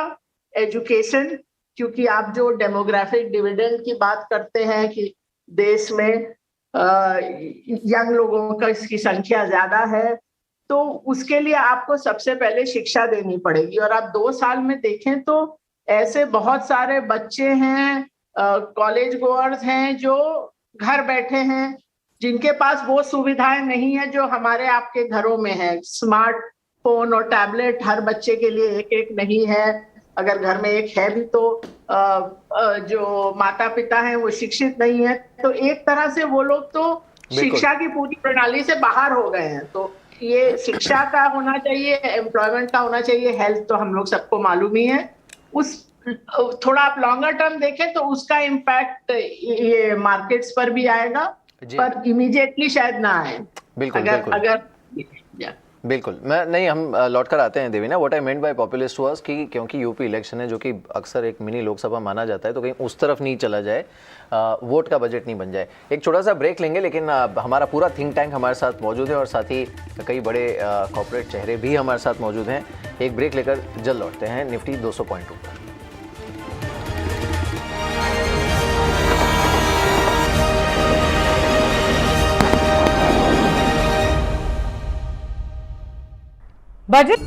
एजुकेशन, क्योंकि आप जो डेमोग्राफिक डिविडेंड की बात करते हैं कि देश में यंग लोगों का इसकी संख्या ज्यादा है, तो उसके लिए आपको सबसे पहले शिक्षा देनी पड़ेगी। और आप 2 साल में देखें तो ऐसे बहुत सारे बच्चे हैं, कॉलेज गोअर्स हैं जो घर बैठे हैं, जिनके पास वो सुविधाएं नहीं है जो हमारे आपके घरों में है। स्मार्टफोन और टैबलेट हर बच्चे के लिए एक एक नहीं है, अगर घर में एक है भी तो जो माता पिता हैं वो शिक्षित नहीं है। तो एक तरह से वो लोग तो शिक्षा की पूरी प्रणाली से बाहर हो गए हैं। तो ये शिक्षा का होना चाहिए, एम्प्लॉयमेंट का होना चाहिए, हेल्थ तो हम लोग सबको मालूम ही है। उस थोड़ा आप लॉन्गर टर्म देखें तो उसका इम्पैक्ट ये मार्केट्स पर भी आएगा, पर इमीडिएटली शायद ना आए।
बिल्कुल बिल्कुल मैं नहीं, हम लौट कर आते हैं देवी ना। What I meant by populist was कि क्योंकि यूपी इलेक्शन है जो कि अक्सर एक मिनी लोकसभा माना जाता है, तो कहीं उस तरफ नहीं चला जाए, वोट का बजट नहीं बन जाए। एक छोटा सा ब्रेक लेंगे, लेकिन हमारा पूरा थिंक टैंक हमारे साथ मौजूद है और साथ ही कई बड़े कॉर्पोरेट चेहरे भी हमारे साथ मौजूद हैं। एक ब्रेक लेकर जल्द लौटते हैं निफ्टी 200 पॉइंट ऊपर।
बजट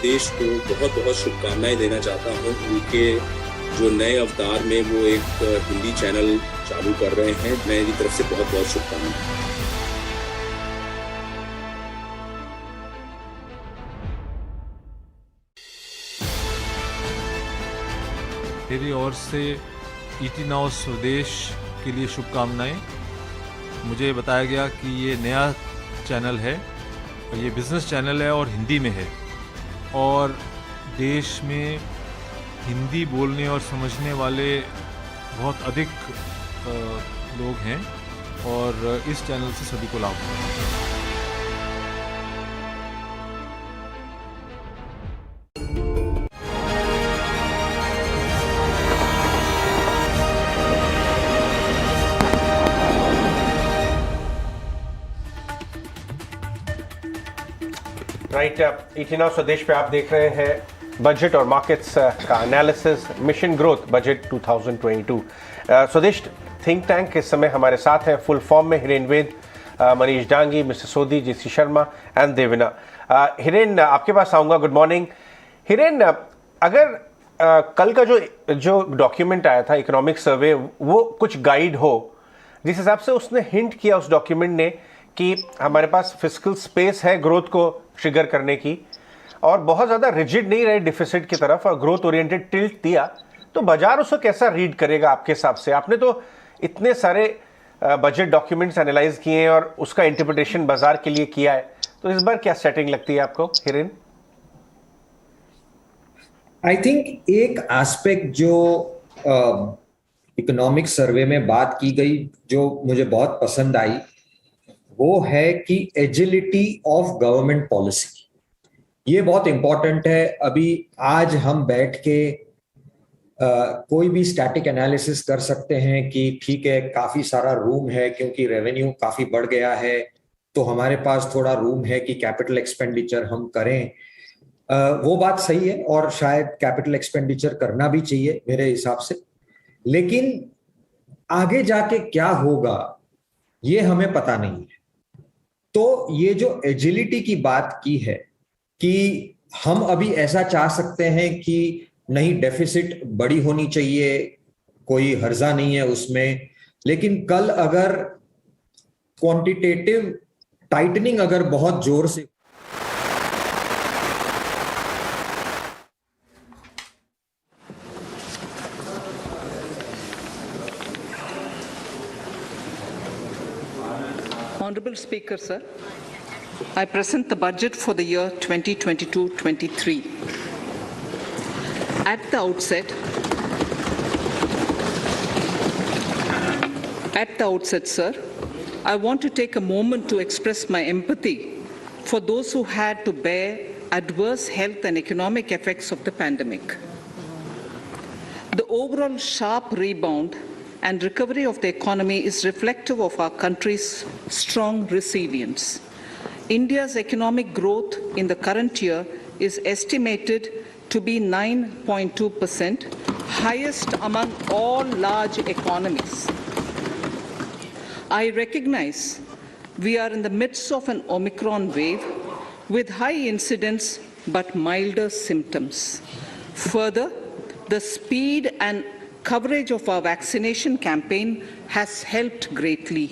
स्वदेश को बहुत बहुत शुभकामनाएं देना चाहता हूं। उनके जो नए अवतार में वो एक हिंदी चैनल चालू कर रहे हैं, मेरी तरफ से बहुत बहुत शुभकामनाएं।
मेरी ओर से ईटी नाउ स्वदेश के लिए शुभकामनाएं। मुझे बताया गया कि ये नया चैनल है और ये बिज़नेस चैनल है और हिंदी में है, और देश में हिंदी बोलने और समझने वाले बहुत अधिक लोग हैं और इस चैनल से सभी को लाभ होगा।
राइट, ईटी नाउ स्वदेश पे आप देख रहे हैं बजट और मार्केट्स का एनालिसिस, मिशन ग्रोथ बजट 2022। स्वदेश थिंक टैंक इस समय हमारे साथ हैं फुल फॉर्म में, Hiren Ved, Manish Dangi, mister Sodhi, GC Sharma and Devina. Hiren, आपके पास आऊँगा। Good morning Hiren. अगर कल का जो डॉक्यूमेंट आया था इकोनॉमिक सर्वे, वो कुछ गाइड हो, जिस हिसाब से उसने हिंट किया उस डॉक्यूमेंट ने कि हमारे पास फिस्कल स्पेस है ग्रोथ को ट्रिगर करने की, और बहुत ज़्यादा रिजिड नहीं रहे डिफिसिट की तरफ और ग्रोथ ओरिएंटेड टिल्ट दिया, तो बाजार उसको कैसा रीड करेगा आपके हिसाब से? आपने तो इतने सारे बजट डॉक्यूमेंट्स एनालाइज किए हैं और उसका इंटरप्रिटेशन बाजार के लिए किया है, तो इस बार क्या सेटिंग लगती है आपको हिरेन?
आई थिंक एक एस्पेक्ट जो इकोनॉमिक सर्वे में बात की गई जो मुझे बहुत पसंद आई, वो है कि एजिलिटी ऑफ गवर्नमेंट पॉलिसी। ये बहुत इंपॉर्टेंट है। अभी आज हम बैठ के कोई भी स्टैटिक एनालिसिस कर सकते हैं कि ठीक है, काफी सारा रूम है क्योंकि रेवेन्यू काफी बढ़ गया है, तो हमारे पास थोड़ा रूम है कि कैपिटल एक्सपेंडिचर हम करें। वो बात सही है और शायद कैपिटल एक्सपेंडिचर करना भी चाहिए मेरे हिसाब से, लेकिन आगे जाके क्या होगा ये हमें पता नहीं है। तो ये जो एजिलिटी की बात की है कि हम अभी ऐसा चाह सकते हैं कि नहीं, डेफिसिट बड़ी होनी चाहिए, कोई हर्जा नहीं है उसमें, लेकिन कल अगर क्वांटिटेटिव टाइटनिंग अगर बहुत जोर से
Honorable Speaker, sir, I present the budget for the year 2022-23. At the outset, sir, I want to take a moment to express my empathy for those who had to bear adverse health and economic effects of the pandemic. The overall sharp rebound and recovery of the economy is reflective of our country's strong resilience. India's economic growth in the current year is estimated to be 9.2%, highest among all large economies. I recognize we are in the midst of an Omicron wave with high incidence but milder symptoms. Further, the speed and coverage of our vaccination campaign has helped greatly.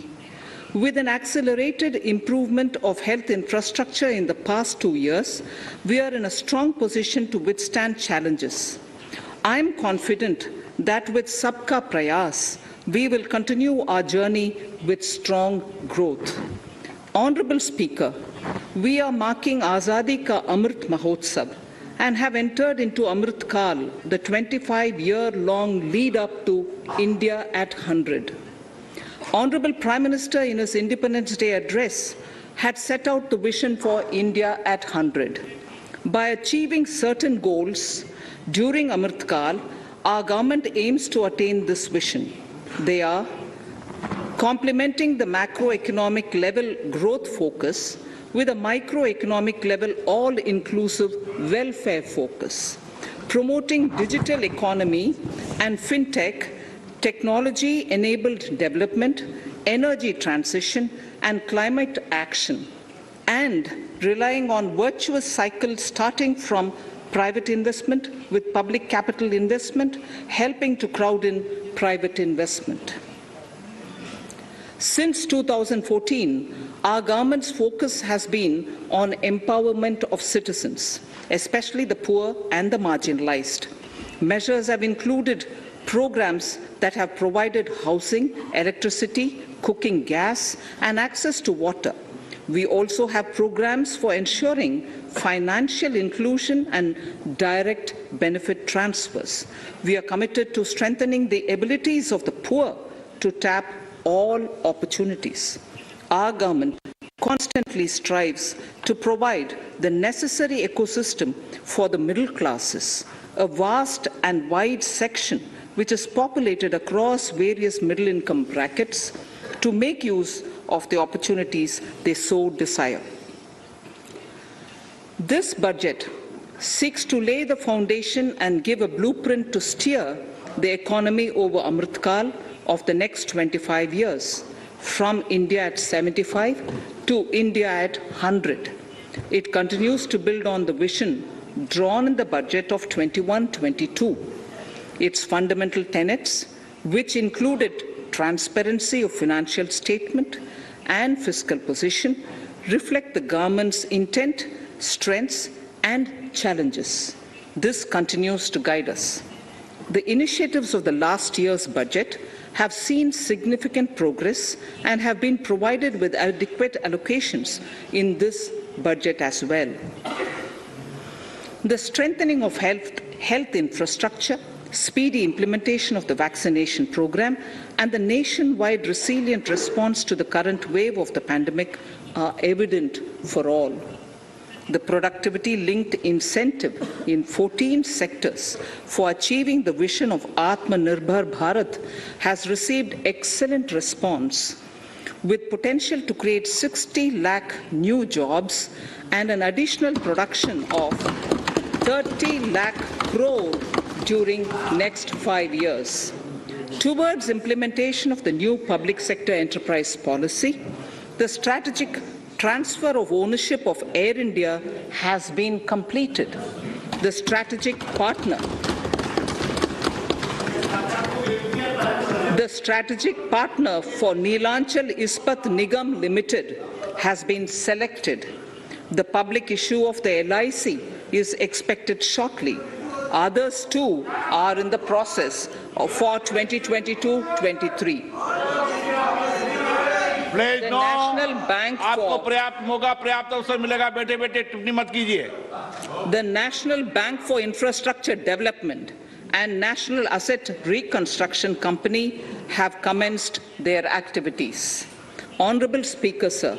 With an accelerated improvement of health infrastructure in the past 2 years, we are in a strong position to withstand challenges. I am confident that with Sabka Prayas, we will continue our journey with strong growth. Honorable Speaker, we are marking Azadi Ka Amrit Mahotsav and have entered into Amrit Kal, the 25-year-long lead up to India at 100. Honorable Prime Minister in his Independence Day address had set out the vision for India at 100. By achieving certain goals during Amrit Kal, our government aims to attain this vision. They are complementing the macroeconomic level growth focus with a microeconomic level all-inclusive welfare focus, promoting digital economy and fintech, technology-enabled development, energy transition, and climate action, and relying on virtuous cycles starting from private investment with public capital investment, helping to crowd in private investment. Since 2014, our government's focus has been on empowerment of citizens, especially the poor and the marginalized. Measures have included programs that have provided housing, electricity, cooking gas, and access to water. We also have programs for ensuring financial inclusion and direct benefit transfers. We are committed to strengthening the abilities of the poor to tap all opportunities. Our government constantly strives to provide the necessary ecosystem for the middle classes, a vast and wide section which is populated across various middle income brackets, to make use of the opportunities they so desire. This budget seeks to lay the foundation and give a blueprint to steer the economy over Amritkal of the next 25 years, from India at 75 to India at 100. It continues to build on the vision drawn in the budget of 21-22. Its fundamental tenets, which included transparency of financial statement and fiscal position, reflect the government's intent, strengths, and challenges. This continues to guide us. The initiatives of the last year's budget have seen significant progress and have been provided with adequate allocations in this budget as well. The strengthening of health infrastructure, speedy implementation of the vaccination program, and the nationwide resilient response to the current wave of the pandemic are evident for all. The productivity-linked incentive in 14 sectors for achieving the vision of Atmanirbhar Bharat has received excellent response, with potential to create 60 lakh new jobs and an additional production of 30 lakh crore during next 5 years. Towards implementation of the new public sector enterprise policy, the strategic transfer of ownership of Air India has been completed. The strategic partner for Neelachal Ispat Nigam Limited has been selected. The public issue of the LIC is expected shortly. Others too are in the process for 2022-23.
Please no, आपको पर्याप्त मौका, पर्याप्त अवसर मिलेगा, बेटे बेटे टिप्पणी मत कीजिए.
The National Bank for Infrastructure Development and National Asset Reconstruction Company have commenced their activities. Honorable Speaker, sir,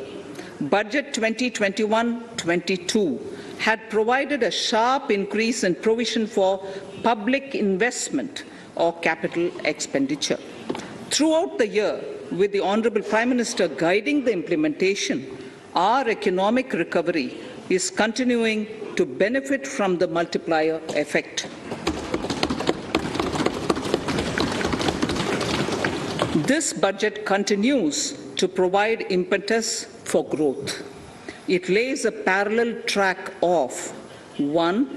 Budget 2021-22 had provided a sharp increase in provision for public investment or capital expenditure. Throughout the year, with the Honorable Prime Minister guiding the implementation, our economic recovery is continuing to benefit from the multiplier effect. This budget continues to provide impetus for growth. It lays a parallel track of 1.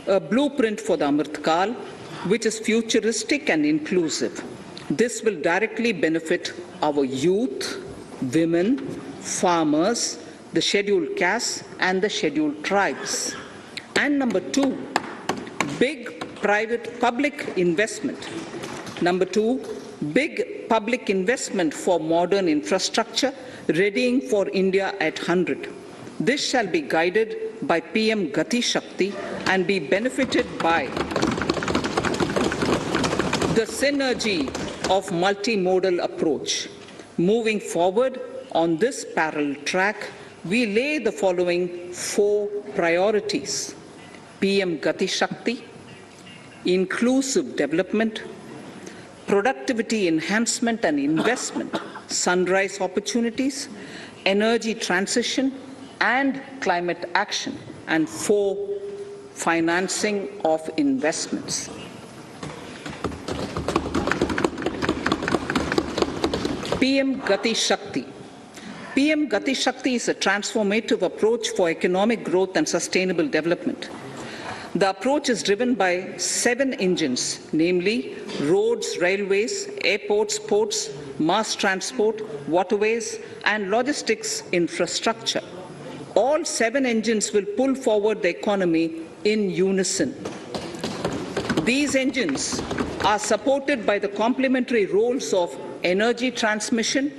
A blueprint for the Amritkal, which is futuristic and inclusive. This will directly benefit our youth, women, farmers, the scheduled castes, and the scheduled tribes. And number 2, big public investment. Number 2, big public investment for modern infrastructure, readying for India at 100. This shall be guided by PM Gati Shakti and be benefited by the synergy of multimodal approach. Moving forward on this parallel track, we lay the following 4 priorities: PM Gati Shakti, inclusive development, productivity enhancement and investment, sunrise opportunities, energy transition, and climate action, and 4, financing of investments. PM Gati Shakti. PM Gati Shakti is a transformative approach for economic growth and sustainable development. The approach is driven by 7 engines, namely roads, railways, airports, ports, mass transport, waterways, and logistics infrastructure. All 7 engines will pull forward the economy in unison. These engines are supported by the complementary roles of energy transmission,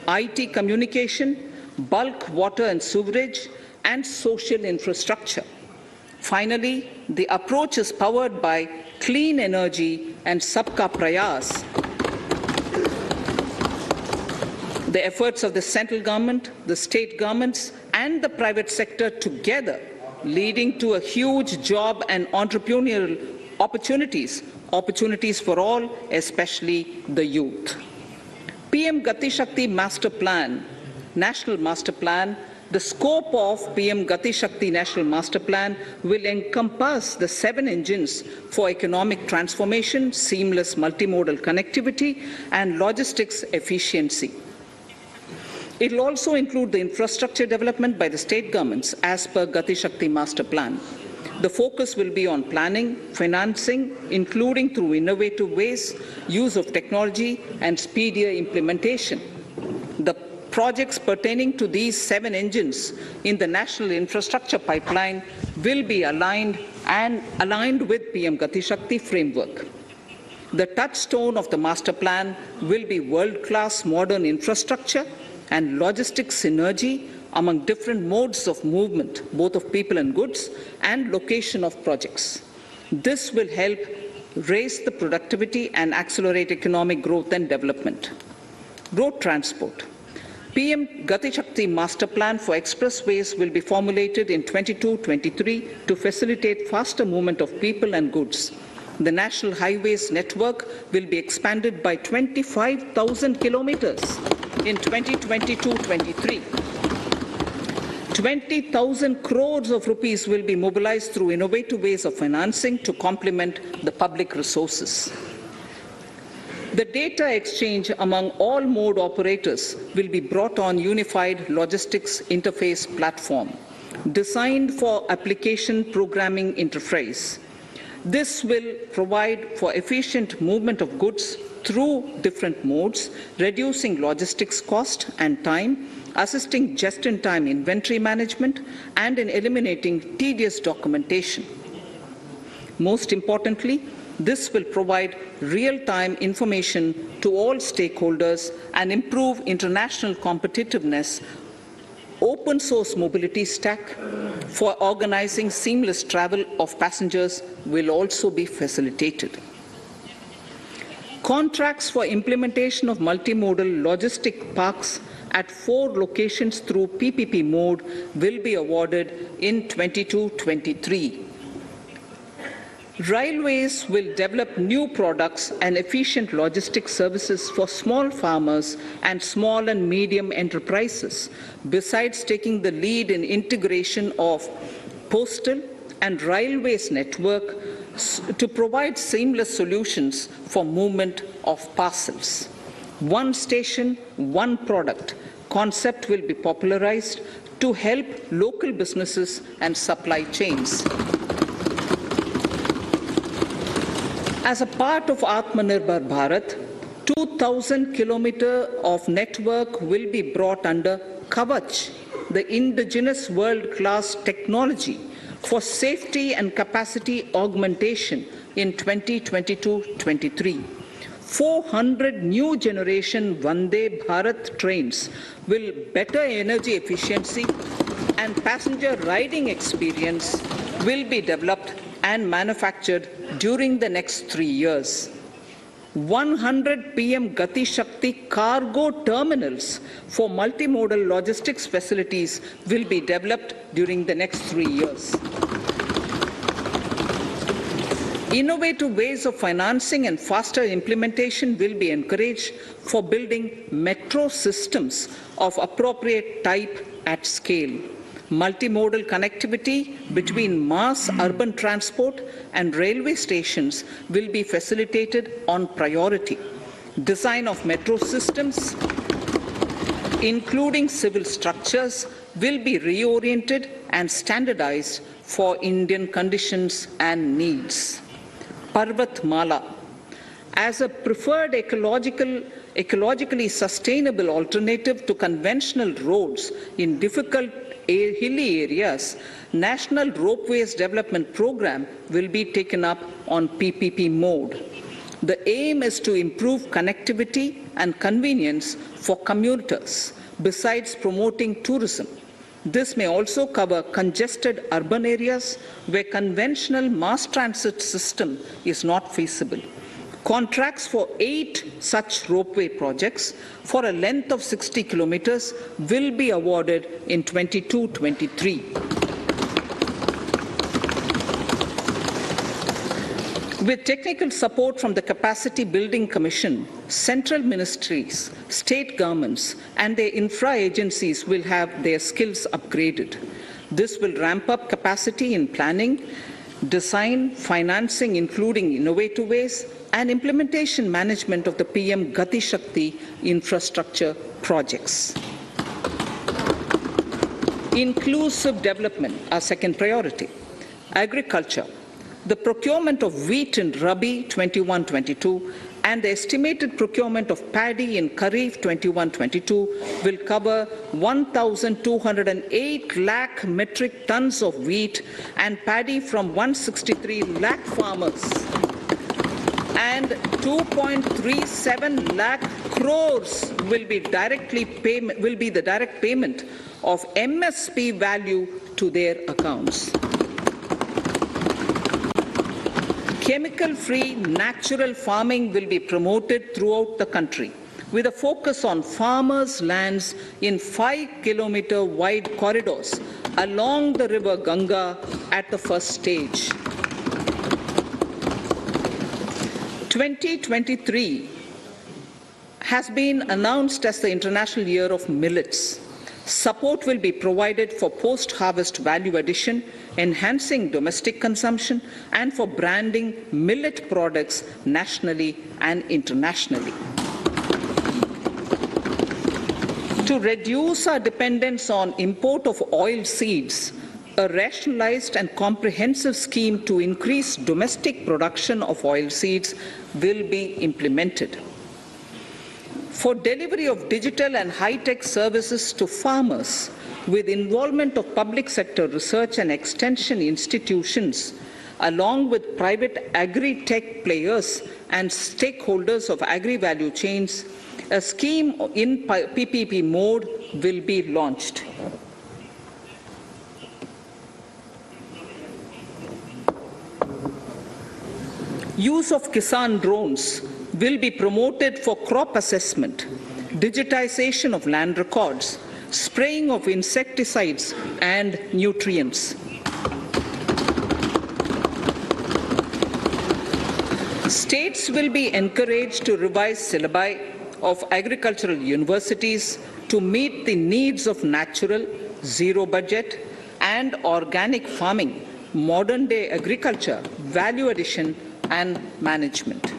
IT communication, bulk water and sewerage, and social infrastructure. Finally, the approach is powered by clean energy and Sabka Prayas. The efforts of the central government, the state governments, and the private sector together, leading to a huge job and entrepreneurial opportunities for all, especially the youth. PM Gati Shakti Master Plan, National Master Plan. The scope of PM Gati Shakti National Master Plan will encompass the 7 engines for economic transformation, seamless multimodal connectivity, and logistics efficiency. It will also include the infrastructure development by the state governments as per Gati Shakti Master Plan. The focus will be on planning, financing, including through innovative ways, use of technology, and speedier implementation. The projects pertaining to these 7 engines in the national infrastructure pipeline will be aligned with PM Gati Shakti framework. The touchstone of the master plan will be world-class modern infrastructure and logistics synergy among different modes of movement, both of people and goods, and location of projects. This will help raise the productivity and accelerate economic growth and development. Road transport. PM Gati Shakti Master Plan for expressways will be formulated in 22-23 to facilitate faster movement of people and goods. The National Highways network will be expanded by 25,000 kilometers in 2022-23. 20,000 crores of rupees will be mobilized through innovative ways of financing to complement the public resources. The data exchange among all mode operators will be brought on unified logistics interface platform, designed for application programming interface. This will provide for efficient movement of goods through different modes, reducing logistics cost and time, assisting just-in-time inventory management, and in eliminating tedious documentation. Most importantly, this will provide real-time information to all stakeholders and improve international competitiveness. Open source mobility stack for organizing seamless travel of passengers will also be facilitated. Contracts for implementation of multimodal logistic parks at 4 locations through PPP mode will be awarded in 22-23. Railways will develop new products and efficient logistics services for small farmers and small and medium enterprises, besides taking the lead in integration of postal and railways network to provide seamless solutions for movement of parcels. One station, one product concept will be popularized to help local businesses and supply chains. As a part of Atmanirbhar Bharat, 2,000 kilometers of network will be brought under Kavach, the indigenous world-class technology for safety and capacity augmentation in 2022-23. 400 new generation Vande Bharat trains will better energy efficiency and passenger riding experience will be developed and manufactured during the next 3 years. 100 PM Gati Shakti cargo terminals for multimodal logistics facilities will be developed during the next 3 years. Innovative ways of financing and faster implementation will be encouraged for building metro systems of appropriate type at scale. Multimodal connectivity between mass urban transport and railway stations will be facilitated on priority. Design of metro systems including civil structures, will be reoriented and standardized for Indian conditions and needs. Parvat Mala, as a preferred ecologically sustainable alternative to conventional roads in difficult hilly areas, National Ropeways Development Program will be taken up on PPP mode. The aim is to improve connectivity and convenience for commuters, besides promoting tourism. This may also cover congested urban areas where conventional mass transit system is not feasible. Contracts for 8 such ropeway projects for a length of 60 kilometers will be awarded in 22-23. With technical support from the Capacity Building Commission, central ministries, state governments, and their infra agencies will have their skills upgraded. This will ramp up capacity in planning, design, financing, including innovative ways, and implementation management of the PM Gati Shakti infrastructure projects. Inclusive development, our second priority. Agriculture. The procurement of wheat in Rabi 21-22 and the estimated procurement of paddy in Kharif 21-22 will cover 1,208 lakh metric tons of wheat and paddy from 163 lakh farmers, and 2.37 lakh crores will be the direct payment of MSP value to their accounts. Chemical-free natural farming will be promoted throughout the country with a focus on farmers' lands in 5-kilometer wide corridors along the river Ganga at the first stage. 2023 has been announced as the International Year of Millets. Support will be provided for post-harvest value addition, enhancing domestic consumption, and for branding millet products nationally and internationally. To reduce our dependence on import of oil seeds, a rationalized and comprehensive scheme to increase domestic production of oil seeds will be implemented. For delivery of digital and high-tech services to farmers, with involvement of public sector research and extension institutions, along with private agri-tech players and stakeholders of agri-value chains, a scheme in PPP mode will be launched. Use of Kisan drones will be promoted for crop assessment, digitization of land records, spraying of insecticides and nutrients. States will be encouraged to revise syllabi of agricultural universities to meet the needs of natural, zero budget, and organic farming, modern day agriculture, value addition, and management.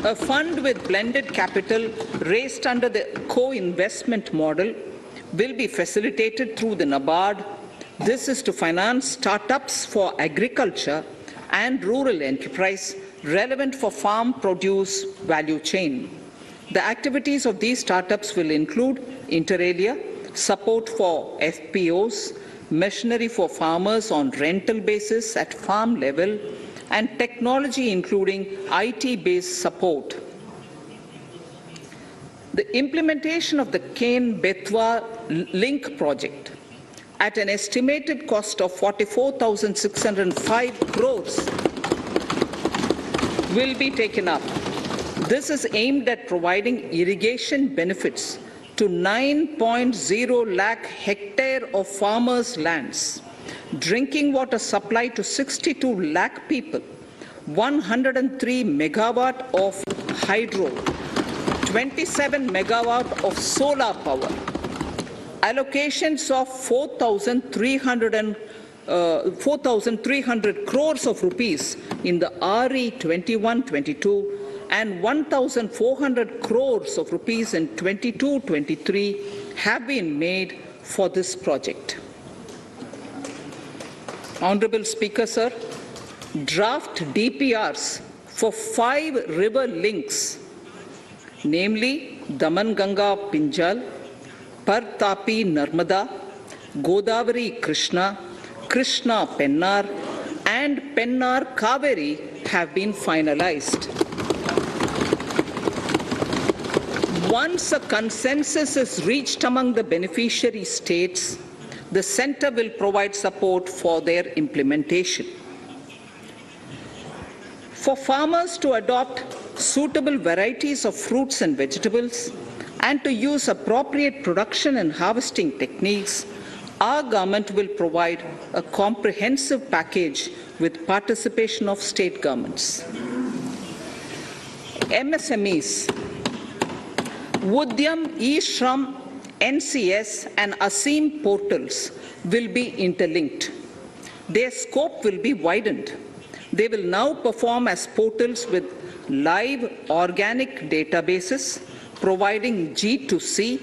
A fund with blended capital raised under the co-investment model will be facilitated through the NABARD. This is to finance startups for agriculture and rural enterprise relevant for farm produce value chain. The activities of these startups will include inter alia, support for FPOs, machinery for farmers on rental basis at farm level, and technology including IT-based support. The implementation of the Ken-Betwa link project at an estimated cost of 44,605 crores will be taken up. This is aimed at providing irrigation benefits to 9.0 lakh hectare of farmers' lands, drinking water supply to 62 lakh people, 103 megawatt of hydro, 27 megawatt of solar power, allocations of 4,300 crores of rupees in the RE 21-22 and 1,400 crores of rupees in 22-23 have been made for this project. Honorable Speaker, sir, draft DPRs for 5 river links, namely Daman-Ganga Pinjal, Par-Tapi Narmada, Godavari Krishna, Krishna Pennar, and Pennar Kaveri have been finalized. Once a consensus is reached among the beneficiary states, the Centre will provide support for their implementation. For farmers to adopt suitable varieties of fruits and vegetables and to use appropriate production and harvesting techniques, our government will provide a comprehensive package with participation of state governments. MSMEs, Udyam, eShram, NCS and ASEEM portals will be interlinked. Their scope will be widened. They will now perform as portals with live organic databases, providing G2C,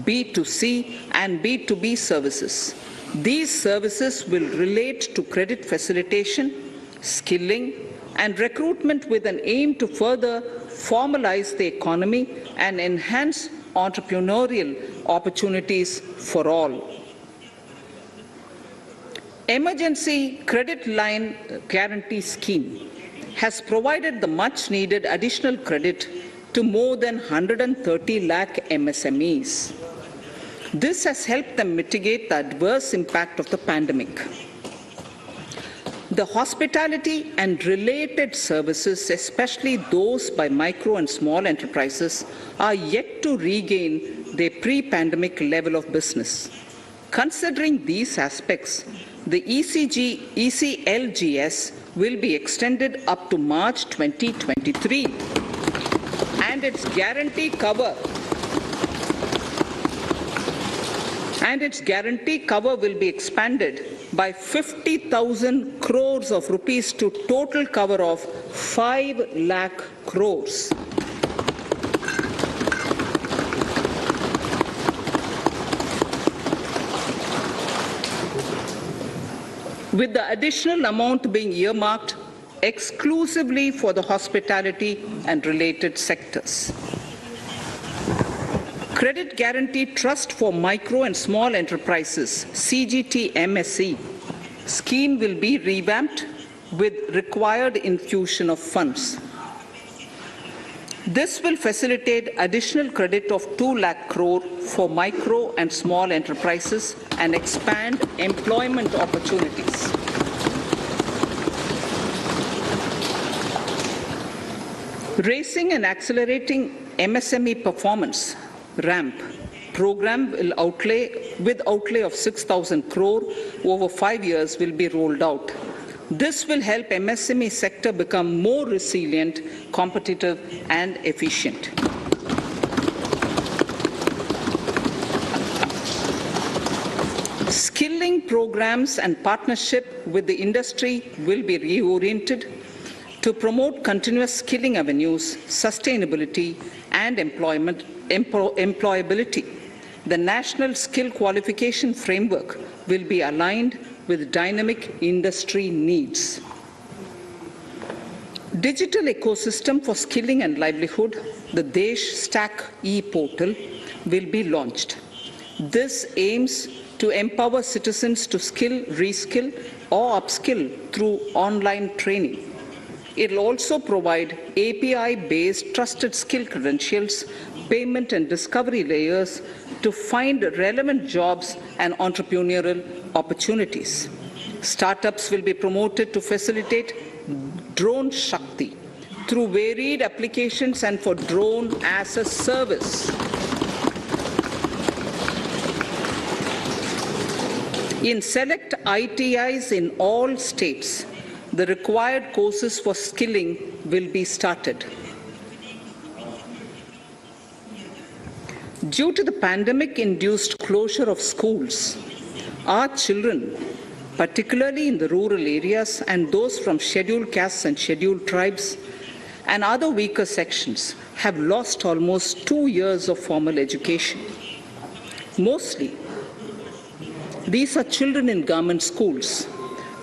B2C and B2B services. These services will relate to credit facilitation, skilling and recruitment with an aim to further formalize the economy and enhance entrepreneurial opportunities for all. Emergency Credit Line Guarantee Scheme has provided the much needed additional credit to more than 130 lakh MSMEs. This has helped them mitigate the adverse impact of the pandemic. The hospitality and related services, especially those by micro and small enterprises, are yet to regain their pre-pandemic level of business. Considering these aspects, the ECLGS will be extended up to March 2023, and its guarantee cover will be expanded by 50,000 crores of rupees to total cover of 5 lakh crores. With the additional amount being earmarked exclusively for the hospitality and related sectors. Credit Guarantee Trust for Micro and Small Enterprises, CGT-MSE, scheme will be revamped with required infusion of funds. This will facilitate additional credit of 2 lakh crore for micro and small enterprises and expand employment opportunities. Raising and accelerating MSME performance, RAMP, program will outlay of 6,000 crore over 5 years will be rolled out. This will help MSME sector become more resilient, competitive and efficient. Skilling programs and partnership with the industry will be reoriented to promote continuous skilling avenues, sustainability and employability. The National Skill Qualification Framework will be aligned with dynamic industry needs. Digital ecosystem for skilling and livelihood, the Desh Stack e-portal, will be launched. This aims to empower citizens to skill, reskill or upskill through online training. It will also provide API-based trusted skill credentials, payment and discovery layers to find relevant jobs and entrepreneurial opportunities. Startups will be promoted to facilitate Drone Shakti through varied applications and for drone as a service. In select ITIs in all states, the required courses for skilling will be started. Due to the pandemic-induced closure of schools, our children, particularly in the rural areas and those from scheduled castes and scheduled tribes, and other weaker sections have lost almost 2 years of formal education. Mostly, these are children in government schools.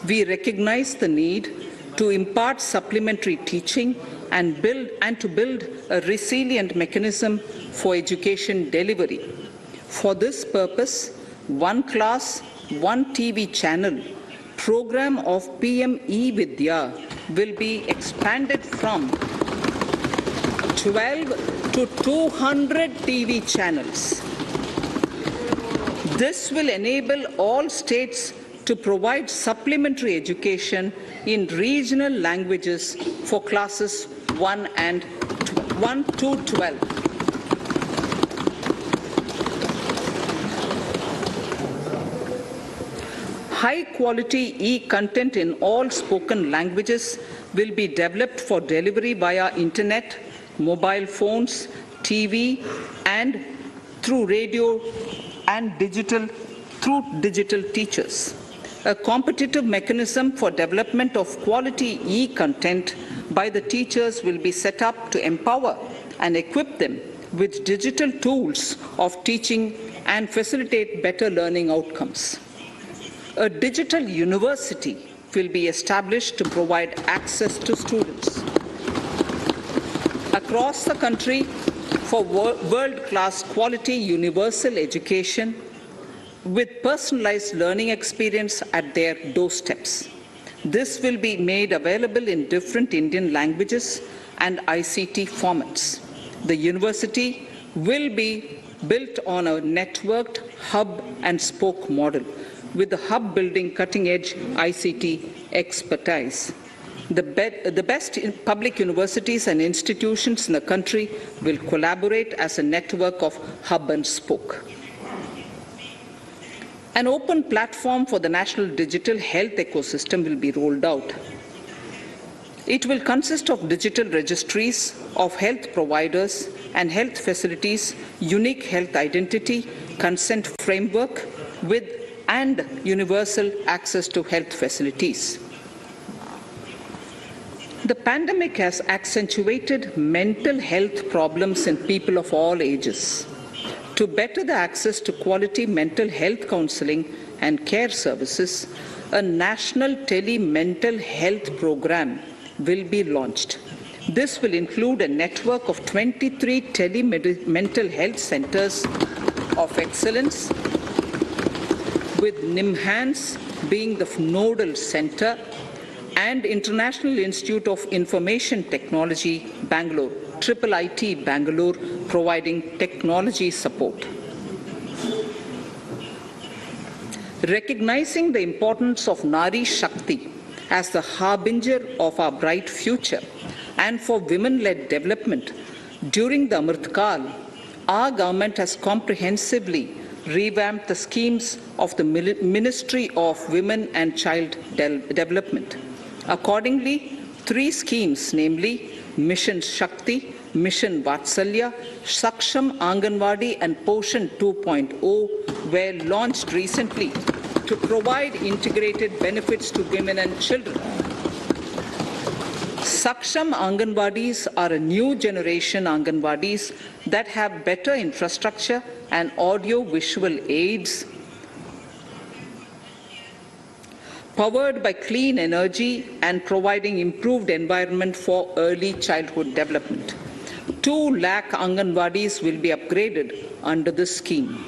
We recognize the need to impart supplementary teaching and to build a resilient mechanism for education delivery. For this purpose, One Class, One TV channel program of PM E-Vidya will be expanded from 12 to 200 TV channels. This will enable all states to provide supplementary education in regional languages for classes 1 to 12. High-quality e-content in all spoken languages will be developed for delivery via internet, mobile phones, TV, and through radio and digital teachers. A competitive mechanism for development of quality e-content by the teachers will be set up to empower and equip them with digital tools of teaching and facilitate better learning outcomes. A digital university will be established to provide access to students across the country for world-class quality universal education with personalized learning experience at their doorsteps. This will be made available in different Indian languages and ICT formats. The university will be built on a networked hub and spoke model, with the hub building cutting-edge ICT expertise. The best public universities and institutions in the country will collaborate as a network of hub and spoke. An open platform for the national digital health ecosystem will be rolled out. It will consist of digital registries of health providers and health facilities, unique health identity, consent framework, and universal access to health facilities. The pandemic has accentuated mental health problems in people of all ages. To better the access to quality mental health counseling and care services, a national tele-mental health program will be launched. This will include a network of 23 tele-mental health centers of excellence, with NIMHANS being the nodal center, and International Institute of Information Technology, Bangalore, IIIT Bangalore, providing technology support. Recognizing the importance of Nari Shakti as the harbinger of our bright future and for women-led development, during the Amrit Kal, our government has comprehensively revamped the schemes of the Ministry of Women and Child Development. Accordingly, 3 schemes, namely Mission Shakti, Mission Vatsalya, Saksham Anganwadi and Poshan 2.0 were launched recently to provide integrated benefits to women and children. Saksham Anganwadis are a new generation Anganwadis that have better infrastructure and audio-visual aids, powered by clean energy and providing improved environment for early childhood development. 2 lakh Anganwadis will be upgraded under this scheme.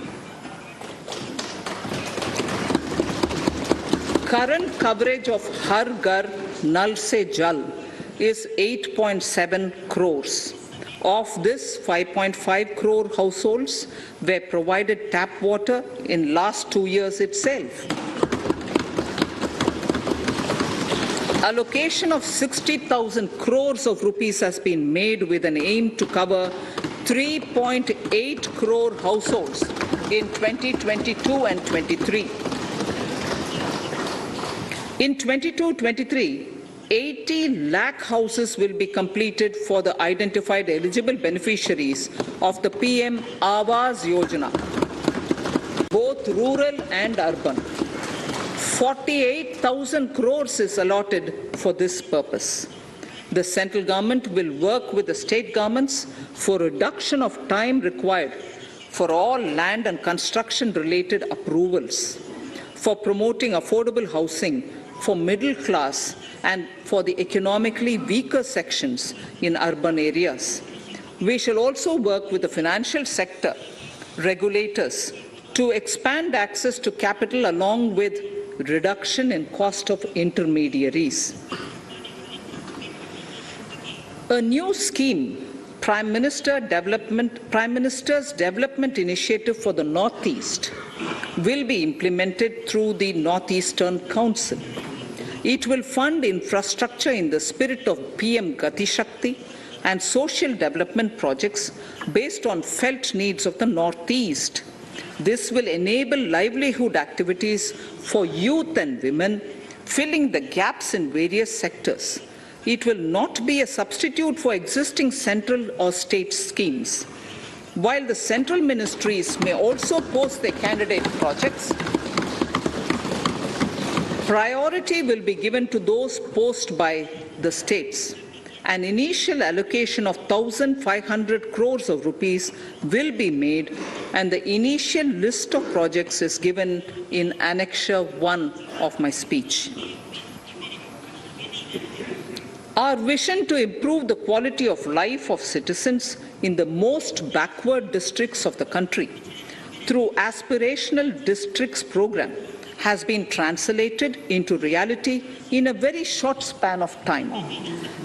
Current coverage of Har Ghar Nal Se Jal is 8.7 crores. Of this, 5.5 crore households were provided tap water in last 2 years itself. Allocation of 60,000 crores of rupees has been made with an aim to cover 3.8 crore households in 2022 and 23. In 22-23, 80 lakh houses will be completed for the identified eligible beneficiaries of the PM Awas Yojana, both rural and urban. 48,000 crores is allotted for this purpose. The central government will work with the state governments for reduction of time required for all land and construction related approvals, for promoting affordable housing for middle class and for the economically weaker sections in urban areas. We shall also work with the financial sector regulators to expand access to capital along with reduction in cost of intermediaries. A new scheme, Prime Minister's Development Initiative for the Northeast, will be implemented through the Northeastern Council. It will fund infrastructure in the spirit of PM Gati Shakti and social development projects based on felt needs of the Northeast. This will enable livelihood activities for youth and women, filling the gaps in various sectors. It will not be a substitute for existing central or state schemes. While the central ministries may also post their candidate projects, priority will be given to those posted by the states. An initial allocation of 1,500 crores of rupees will be made, and the initial list of projects is given in Annexure 1 of my speech. Our vision to improve the quality of life of citizens in the most backward districts of the country through Aspirational Districts program has been translated into reality in a very short span of time.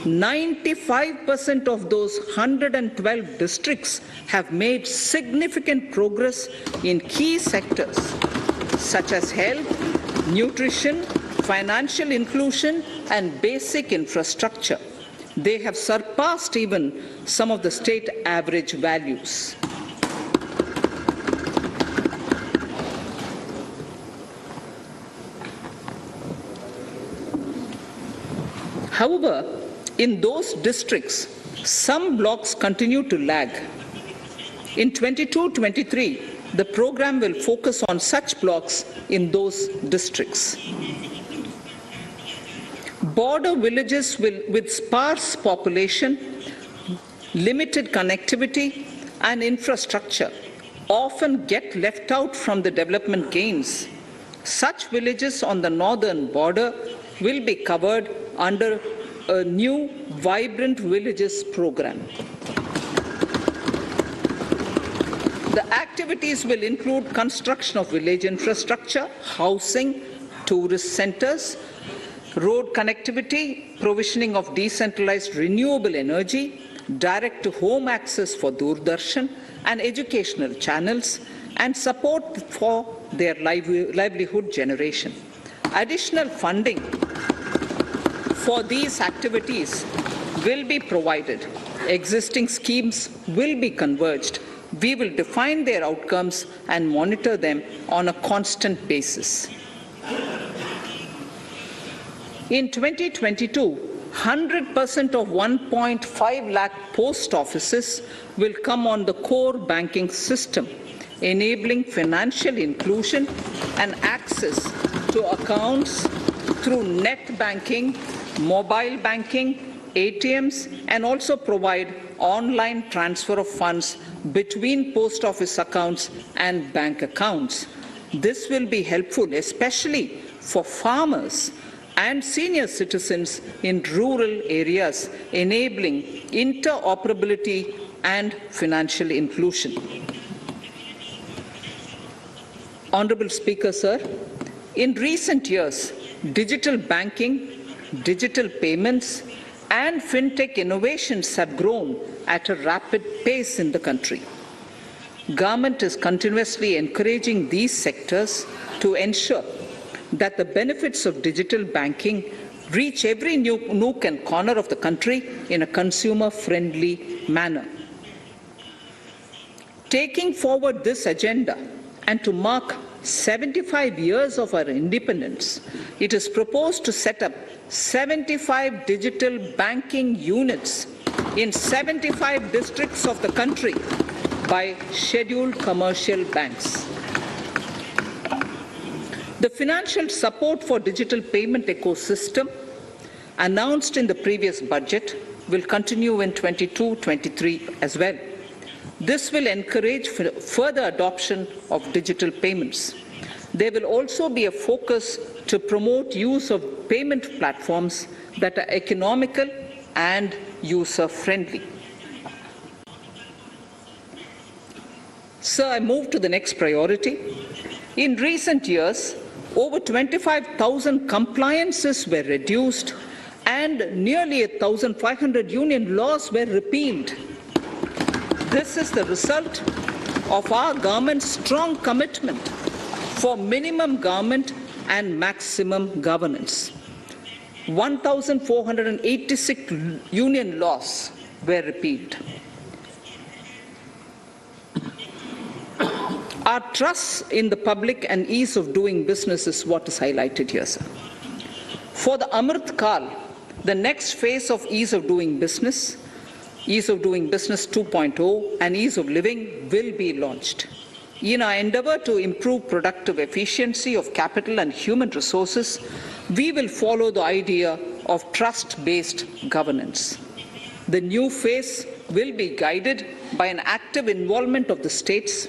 95% of those 112 districts have made significant progress in key sectors such as health, nutrition, financial inclusion, and basic infrastructure. They have surpassed even some of the state average values. However, in those districts, some blocks continue to lag. In 22-23, the program will focus on such blocks in those districts. Border villages with sparse population, limited connectivity, and infrastructure often get left out from the development gains. Such villages on the northern border will be covered under a new Vibrant Villages program. The activities will include construction of village infrastructure, housing, tourist centers, road connectivity, provisioning of decentralized renewable energy, direct-to-home access for Doordarshan, and educational channels, and support for their livelihood generation. Additional funding for these activities will be provided. Existing schemes will be converged. We will define their outcomes and monitor them on a constant basis. In 2022, 100% of 1.5 lakh post offices will come on the core banking system, enabling financial inclusion and access to accounts through net banking, mobile banking, ATMs, and also provide online transfer of funds between post office accounts and bank accounts. This will be helpful, especially for farmers and senior citizens in rural areas, enabling interoperability and financial inclusion. Honorable Speaker, sir, in recent years, digital banking, digital payments, and fintech innovations have grown at a rapid pace in the country. Government is continuously encouraging these sectors to ensure that the benefits of digital banking reach every nook and corner of the country in a consumer-friendly manner. Taking forward this agenda and to mark 75 years of our independence, it is proposed to set up 75 digital banking units in 75 districts of the country by scheduled commercial banks. The financial support for digital payment ecosystem announced in the previous budget will continue in 22-23 as well. This will encourage further adoption of digital payments. There will also be a focus to promote use of payment platforms that are economical and user-friendly. Sir, I move to the next priority. In recent years, over 25,000 compliances were reduced and nearly 1,500 union laws were repealed. This is the result of our government's strong commitment for minimum government and maximum governance. 1,486 union laws were repealed. Our trust in the public and ease of doing business is what is highlighted here, sir. For the Amrit Kal, the next phase of ease of doing business 2.0 and ease of living will be launched. In our endeavor to improve productive efficiency of capital and human resources, we will follow the idea of trust-based governance. The new phase will be guided by an active involvement of the states,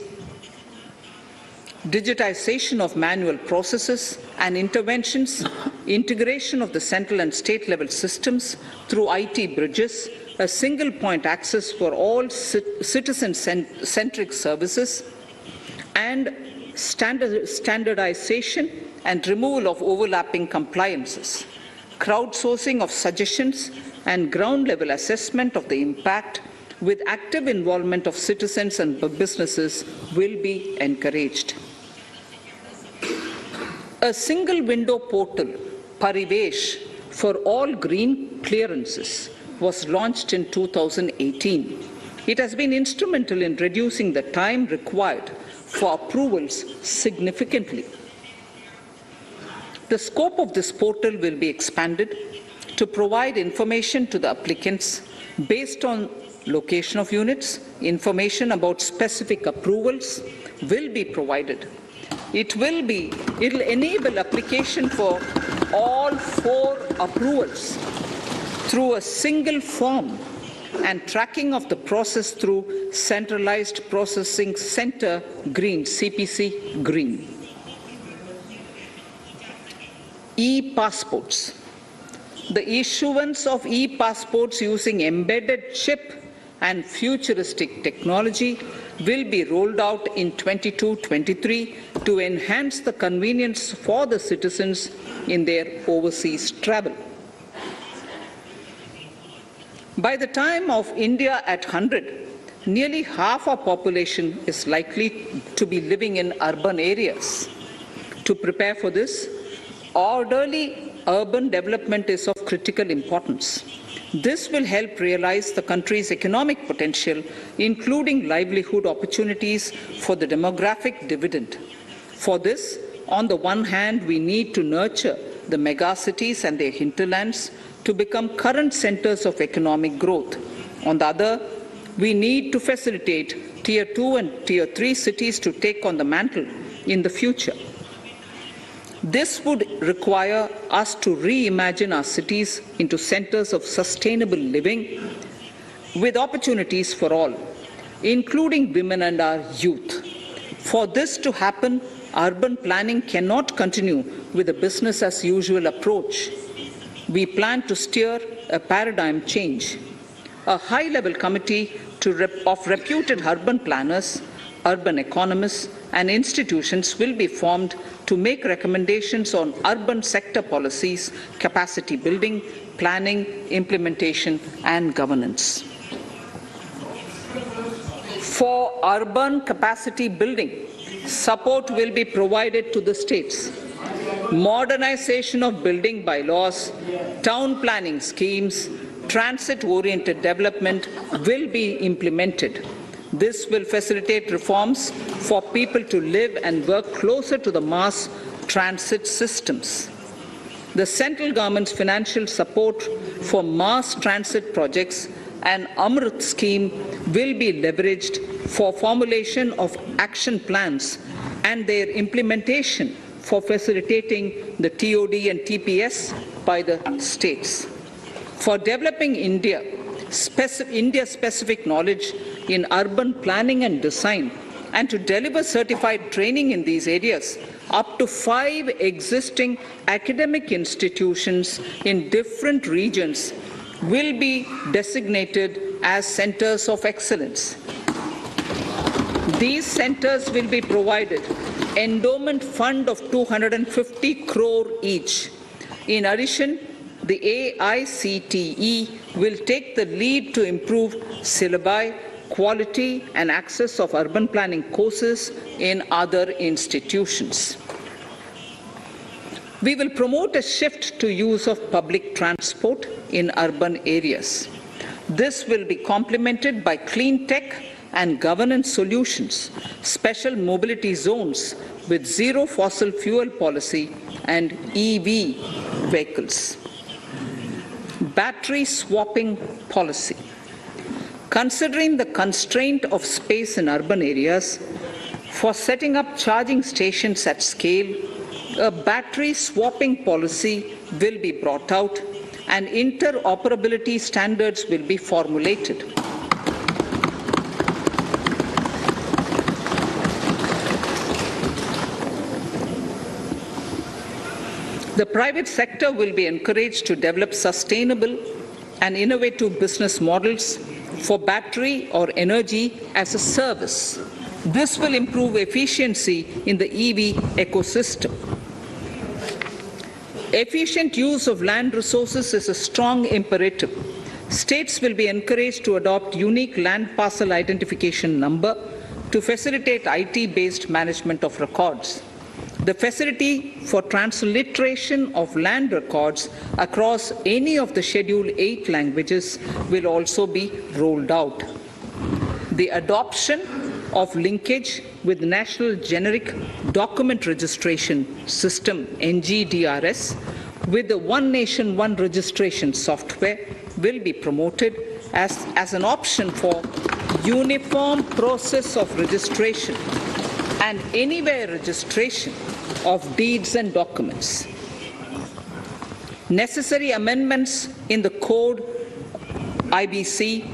digitization of manual processes and interventions, integration of the central and state level systems through IT bridges, a single point access for all citizen-centric services, and standardization and removal of overlapping compliances, crowdsourcing of suggestions and ground-level assessment of the impact with active involvement of citizens and businesses will be encouraged. A single window portal, Parivesh, for all green clearances was launched in 2018. It has been instrumental in reducing the time required for approvals significantly. The scope of this portal will be expanded to provide information to the applicants based on location of units. Information about specific approvals will be provided. It will enable application for all 4 approvals through a single form and tracking of the process through Centralized Processing Center Green, CPC Green. E-passports. The issuance of e-passports using embedded chip and futuristic technology will be rolled out in 22-23 to enhance the convenience for the citizens in their overseas travel. By the time of India at 100, nearly half our population is likely to be living in urban areas. To prepare for this, orderly urban development is of critical importance. This will help realize the country's economic potential, including livelihood opportunities for the demographic dividend. For this, on the one hand, we need to nurture the megacities and their hinterlands to become current centers of economic growth. On the other, we need to facilitate Tier 2 and Tier 3 cities to take on the mantle in the future. This would require us to reimagine our cities into centers of sustainable living with opportunities for all, including women and our youth. For this to happen, urban planning cannot continue with a business as usual approach. We plan to steer a paradigm change. A high-level committee of reputed urban planners, urban economists, and institutions will be formed to make recommendations on urban sector policies, capacity building, planning, implementation, and governance. For urban capacity building, support will be provided to the states. Modernization of building bylaws, town planning schemes, transit-oriented development will be implemented. This will facilitate reforms for people to live and work closer to the mass transit systems. The central government's financial support for mass transit projects and Amrit scheme will be leveraged for formulation of action plans and their implementation for facilitating the TOD and TPS by the states. For developing India-specific knowledge in urban planning and design, and to deliver certified training in these areas, up to 5 existing academic institutions in different regions will be designated as centers of excellence. These centers will be provided endowment fund of 250 crore each. In addition, the AICTE will take the lead to improve syllabi, quality and access of urban planning courses in other institutions. We will promote a shift to use of public transport in urban areas. This will be complemented by clean tech and governance solutions, special mobility zones with zero fossil fuel policy and EV vehicles. Battery swapping policy. Considering the constraint of space in urban areas, for setting up charging stations at scale, a battery swapping policy will be brought out and interoperability standards will be formulated. The private sector will be encouraged to develop sustainable and innovative business models for battery or energy as a service. This will improve efficiency in the EV ecosystem. Efficient use of land resources is a strong imperative. States will be encouraged to adopt unique land parcel identification number to facilitate IT-based management of records. The facility for transliteration of land records across any of the Schedule 8 languages will also be rolled out. The adoption of linkage with National Generic Document Registration System, NGDRS, with the One Nation, One Registration software will be promoted as an option for uniform process of registration and anywhere registration of deeds and documents. Necessary amendments in the code IBC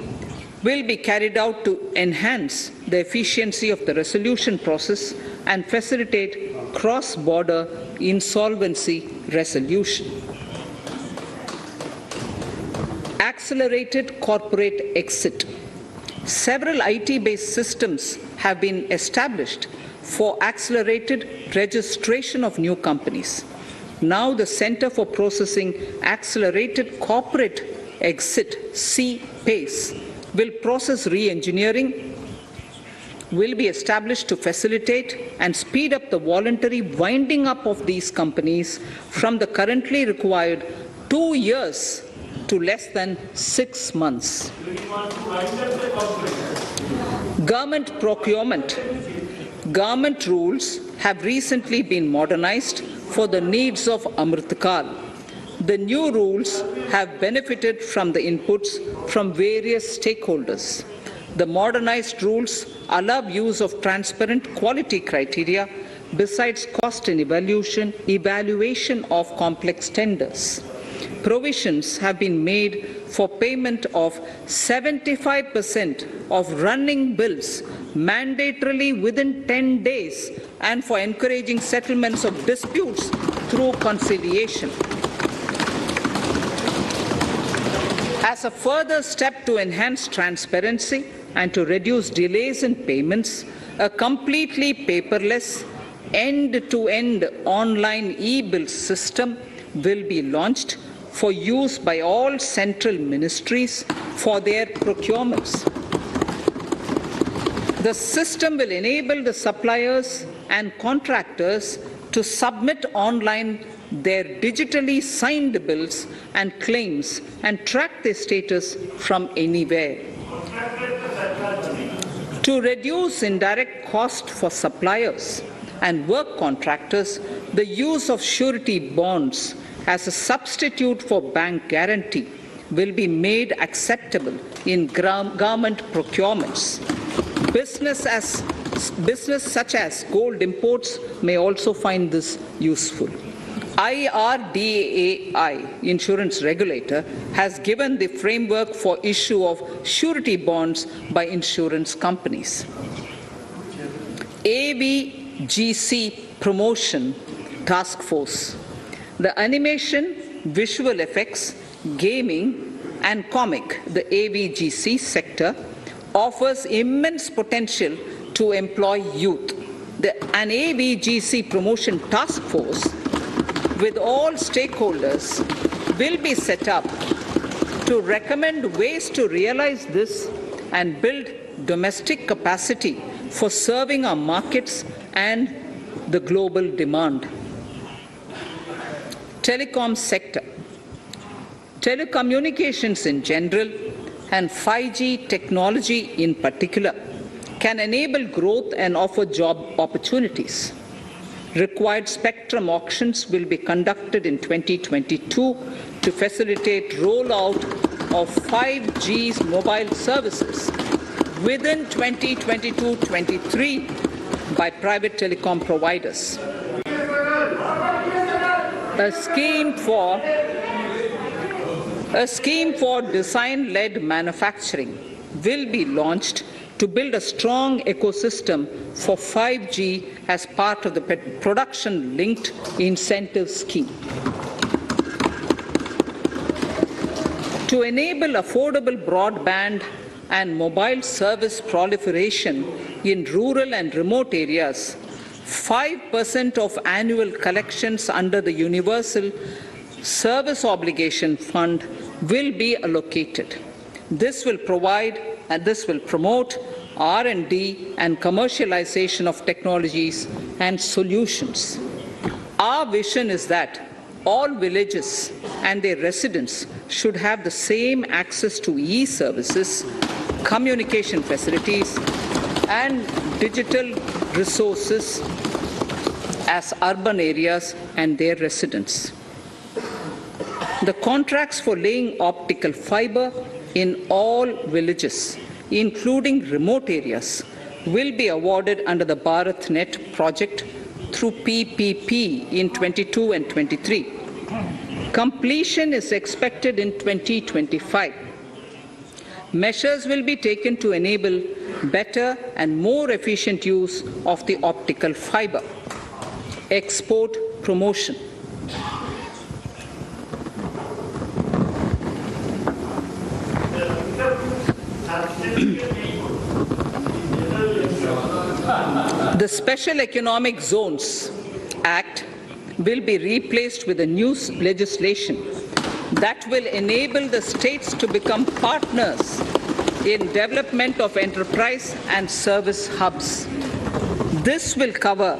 will be carried out to enhance the efficiency of the resolution process and facilitate cross-border insolvency resolution. Accelerated corporate exit. Several IT-based systems have been established for accelerated registration of new companies. Now the Center for Processing Accelerated Corporate Exit, CPACE, will process re-engineering, will be established to facilitate and speed up the voluntary winding up of these companies from the currently required 2 years to less than 6 months. Government procurement. Government rules have recently been modernized for the needs of Amritkal. The new rules have benefited from the inputs from various stakeholders. The modernized rules allow use of transparent quality criteria besides cost and evaluation of complex tenders. Provisions have been made for payment of 75% of running bills mandatorily within 10 days and for encouraging settlements of disputes through conciliation. As a further step to enhance transparency and to reduce delays in payments, a completely paperless, end-to-end online e-bill system will be launched for use by all central ministries for their procurements. The system will enable the suppliers and contractors to submit online their digitally signed bills and claims and track their status from anywhere. To reduce indirect cost for suppliers and work contractors, the use of surety bonds as a substitute for bank guarantee will be made acceptable in government procurements. Business such as gold imports may also find this useful. IRDAI, insurance regulator, has given the framework for issue of surety bonds by insurance companies. AVGC Promotion Task Force. The animation, visual effects, gaming, and comic, the AVGC sector, offers immense potential to employ youth. An AVGC Promotion Task Force with all stakeholders will be set up to recommend ways to realize this and build domestic capacity for serving our markets and the global demand. Telecom sector. Telecommunications in general and 5G technology in particular can enable growth and offer job opportunities. Required spectrum auctions will be conducted in 2022 to facilitate rollout of 5G's mobile services within 2022-23 by private telecom providers. A scheme for design-led manufacturing will be launched to build a strong ecosystem for 5G as part of the production-linked incentive scheme. To enable affordable broadband and mobile service proliferation in rural and remote areas, 5% of annual collections under the Universal Service Obligation Fund will be allocated. This will promote R&D and commercialization of technologies and solutions. Our vision is that all villages and their residents should have the same access to e-services, communication facilities, and digital resources as urban areas and their residents. The contracts for laying optical fiber in all villages, including remote areas, will be awarded under the BharatNet project through PPP in 22 and 23. Completion is expected in 2025. Measures will be taken to enable better and more efficient use of the optical fiber. Export promotion. The Special Economic Zones Act will be replaced with a new legislation that will enable the states to become partners in development of enterprise and service hubs. This will cover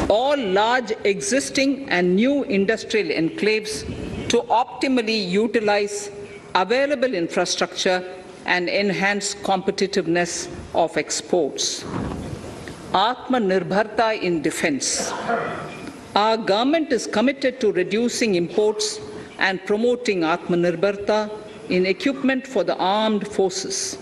all large existing and new industrial enclaves to optimally utilize available infrastructure and enhance competitiveness of exports. Atmanirbharta in defense. Our government is committed to reducing imports and promoting Atmanirbharta in equipment for the armed forces.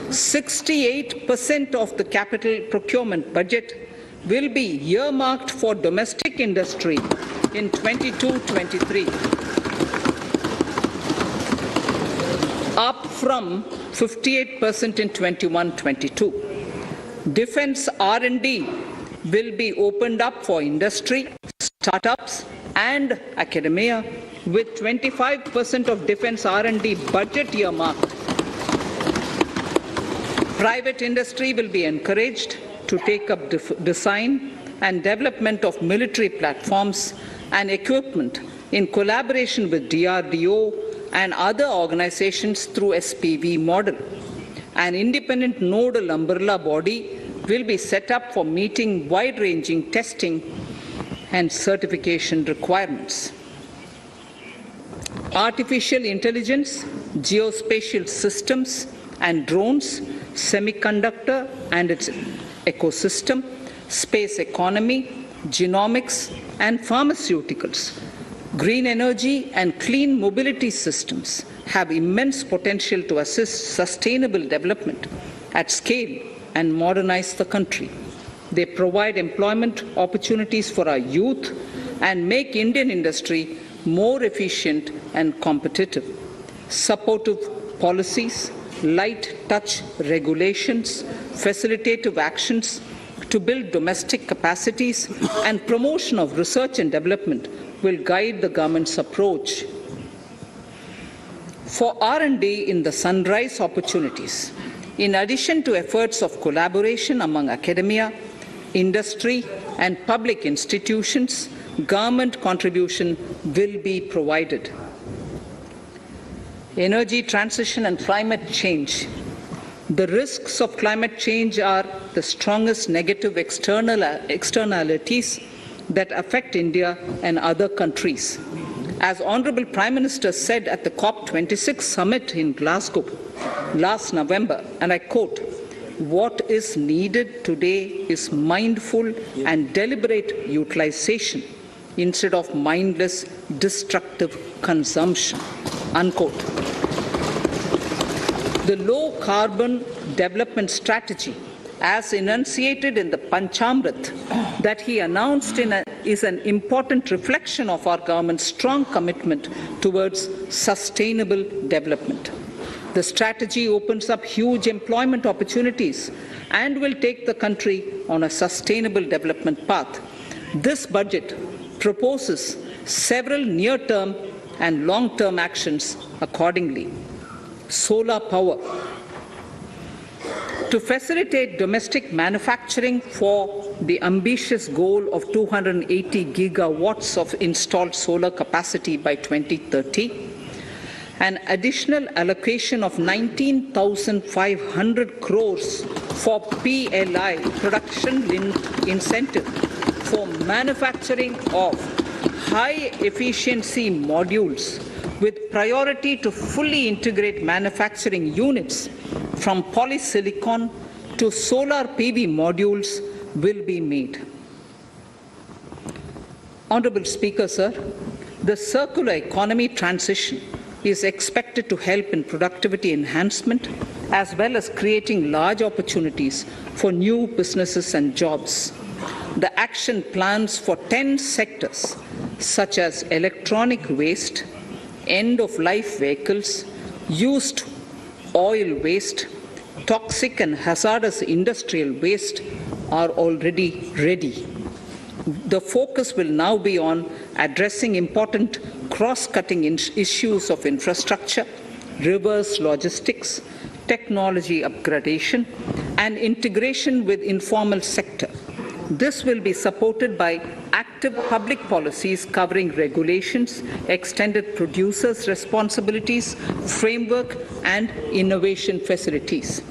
68% of the capital procurement budget will be earmarked for domestic industry in 22-23, up from 58% in 21-22. Defense R&D will be opened up for industry, startups, and academia, with 25% of defense R&D budget earmarked. Private industry will be encouraged to take up design and development of military platforms and equipment in collaboration with DRDO and other organizations through SPV model. An independent nodal umbrella body will be set up for meeting wide-ranging testing and certification requirements. Artificial intelligence, geospatial systems and drones, semiconductor and its ecosystem, space economy, genomics and pharmaceuticals, green energy and clean mobility systems have immense potential to assist sustainable development at scale and modernize the country. They provide employment opportunities for our youth and make Indian industry more efficient and competitive. Supportive policies, light touch regulations, facilitative actions to build domestic capacities and promotion of research and development will guide the government's approach. For R&D in the sunrise opportunities, in addition to efforts of collaboration among academia, industry and public institutions, government contribution will be provided. Energy transition and climate change. The risks of climate change are the strongest negative externalities that affect India and other countries. As Honorable Prime Minister said at the COP26 summit in Glasgow last November, and I quote, "What is needed today is mindful and deliberate utilization instead of mindless, destructive consumption," unquote. The low-carbon development strategy, as enunciated in the Panchamrit that he announced is an important reflection of our government's strong commitment towards sustainable development. The strategy opens up huge employment opportunities and will take the country on a sustainable development path. This budget proposes several near-term and long-term actions accordingly. Solar power. To facilitate domestic manufacturing for the ambitious goal of 280 gigawatts of installed solar capacity by 2030, an additional allocation of 19,500 crores for PLI, production-linked incentive, for manufacturing of high-efficiency modules with priority to fully integrate manufacturing units from polysilicon to solar PV modules will be made. Honorable Speaker, sir, the circular economy transition is expected to help in productivity enhancement as well as creating large opportunities for new businesses and jobs. The action plans for 10 sectors such as electronic waste, end-of-life vehicles, used oil waste, toxic and hazardous industrial waste are already ready. The focus will now be on addressing important cross-cutting issues of infrastructure, reverse logistics, technology upgradation, and integration with informal sector. This will be supported by active public policies covering regulations, extended producers' responsibilities, framework, and innovation facilities.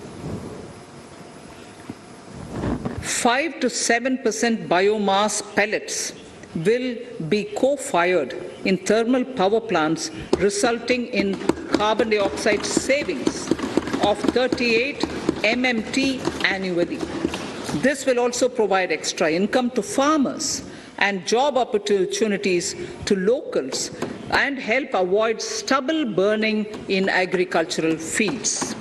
5 to 7% biomass pellets will be co-fired in thermal power plants, resulting in carbon dioxide savings of 38 MMT annually. This will also provide extra income to farmers and job opportunities to locals and help avoid stubble burning in agricultural fields.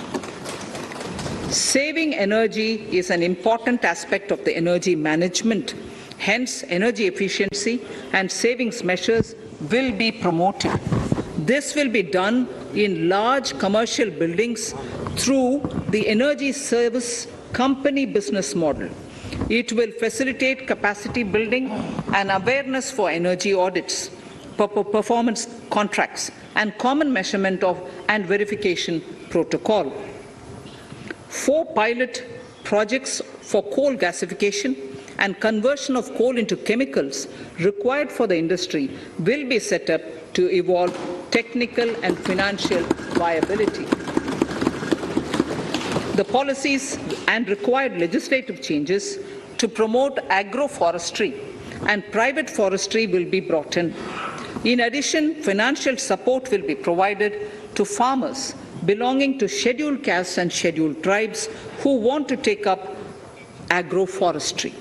Saving energy is an important aspect of the energy management. Hence, energy efficiency and savings measures will be promoted. This will be done in large commercial buildings through the energy service company business model. It will facilitate capacity building and awareness for energy audits, performance contracts, and common measurement of and verification protocol. 4 pilot projects for coal gasification and conversion of coal into chemicals required for the industry will be set up to evolve technical and financial viability. The policies and required legislative changes to promote agroforestry and private forestry will be brought in. In addition, financial support will be provided to farmers belonging to scheduled castes and scheduled tribes who want to take up agroforestry.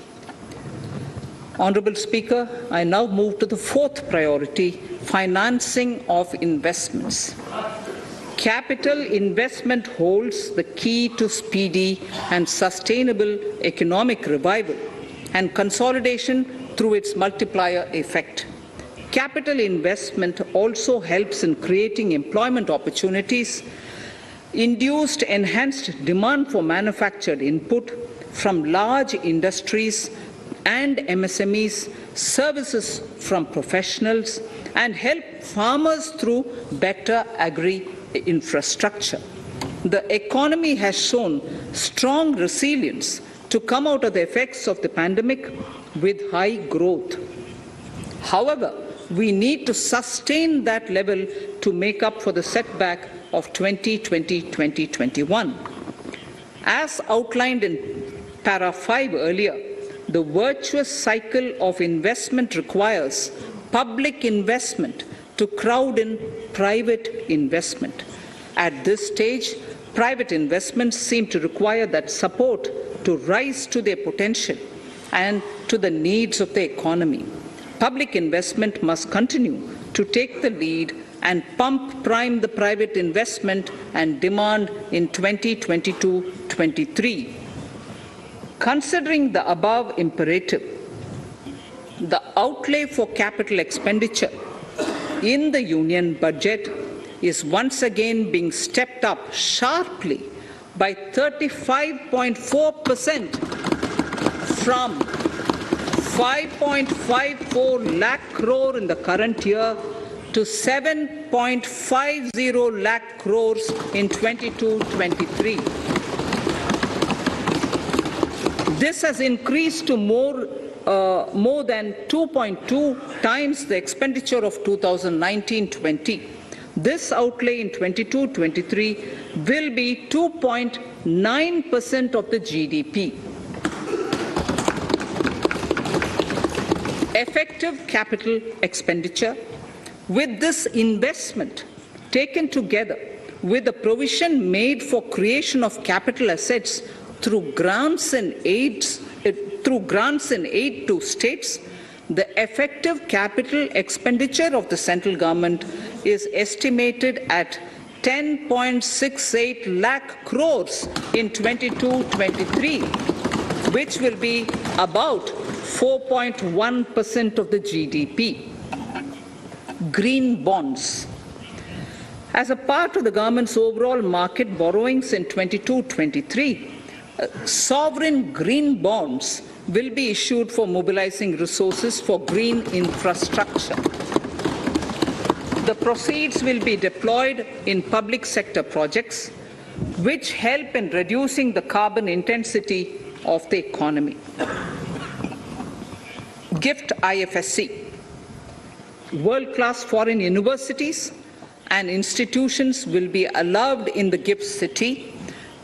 Honorable Speaker, I now move to the 4th priority, financing of investments. Capital investment holds the key to speedy and sustainable economic revival and consolidation through its multiplier effect. Capital investment also helps in creating employment opportunities, induced enhanced demand for manufactured input from large industries and MSMEs, services from professionals, and help farmers through better agri-infrastructure. The economy has shown strong resilience to come out of the effects of the pandemic with high growth. However, we need to sustain that level to make up for the setback of 2020-2021. As outlined in para 5 earlier, the virtuous cycle of investment requires public investment to crowd in private investment. At this stage, private investments seem to require that support to rise to their potential and to the needs of the economy. Public investment must continue to take the lead and prime the private investment and demand in 2022-23. Considering the above imperative, the outlay for capital expenditure in the union budget is once again being stepped up sharply by 35.4% from 5.54 lakh crore in the current year to 7.50 lakh crores in 22-23. This has increased to more than 2.2 times the expenditure of 2019-20. This outlay in 22-23 will be 2.9% of the GDP. Effective capital expenditure. With this investment taken together with the provision made for creation of capital assets through grants and aid to states, the effective capital expenditure of the central government is estimated at 10.68 lakh crores in 22-23, which will be about 4.1% of the GDP. Green bonds. As a part of the government's overall market borrowings in 22-23, sovereign green bonds will be issued for mobilizing resources for green infrastructure. The proceeds will be deployed in public sector projects which help in reducing the carbon intensity of the economy. Gift IFSC. World-class foreign universities and institutions will be allowed in the gift city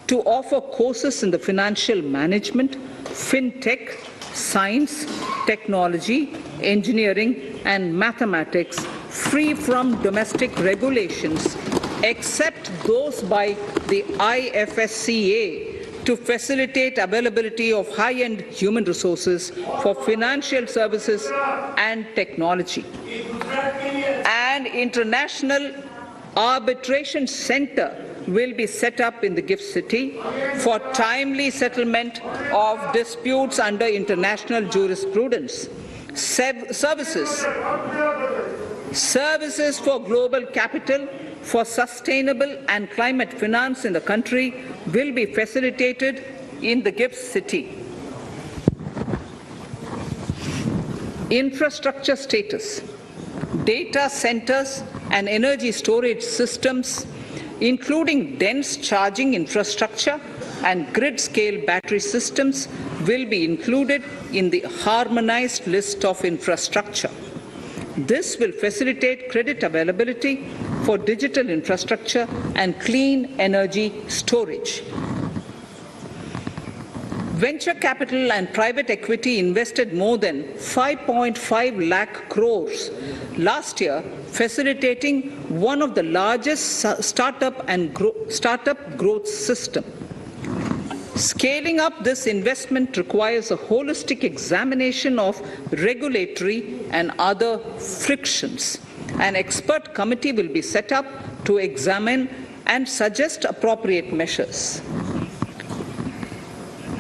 to offer courses in the financial management, fintech, science, technology, engineering, and mathematics free from domestic regulations, except those by the IFSCA, to facilitate availability of high-end human resources for financial services and technology. An international arbitration center will be set up in the gift city for timely settlement of disputes under international jurisprudence. Services for global capital for sustainable and climate finance in the country will be facilitated in the gift city. Infrastructure status. Data centers and energy storage systems, including dense charging infrastructure and grid-scale battery systems, will be included in the harmonized list of infrastructure. This will facilitate credit availability for digital infrastructure and clean energy storage. Venture capital and private equity invested more than 5.5 lakh crores last year, facilitating one of the largest startup growth system. Scaling up this investment requires a holistic examination of regulatory and other frictions. An expert committee will be set up to examine and suggest appropriate measures.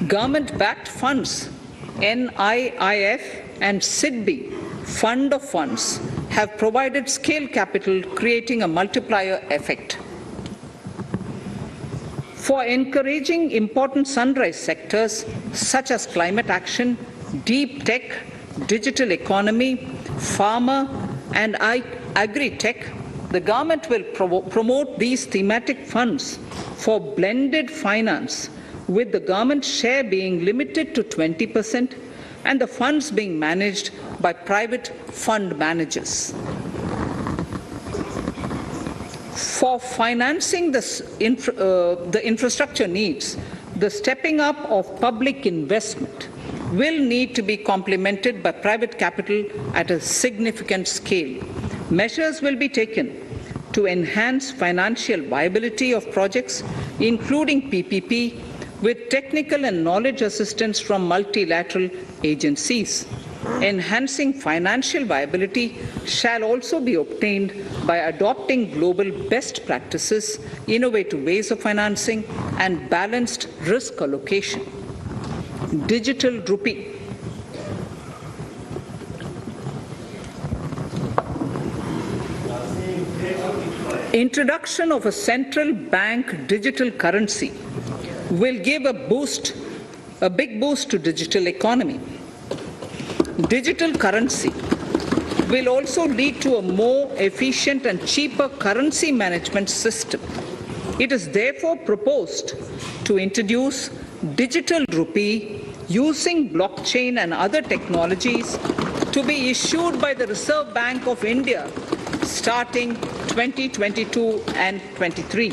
Government-backed funds, NIIF and SIDBI, Fund of Funds, have provided scale capital, creating a multiplier effect. For encouraging important sunrise sectors such as climate action, deep tech, digital economy, pharma, and agri-tech, the government will promote these thematic funds for blended finance, with the government share being limited to 20% and the funds being managed by private fund managers. For financing the infrastructure needs, the stepping up of public investment will need to be complemented by private capital at a significant scale. Measures will be taken to enhance financial viability of projects, including PPP, with technical and knowledge assistance from multilateral agencies. Enhancing financial viability shall also be obtained by adopting global best practices, innovative ways of financing, and balanced risk allocation. Digital rupee. Introduction of a central bank digital currency will give a big boost to digital economy. Digital currency will also lead to a more efficient and cheaper currency management system. It is therefore proposed to introduce digital rupee using blockchain and other technologies to be issued by the Reserve Bank of India starting 2022 and 23.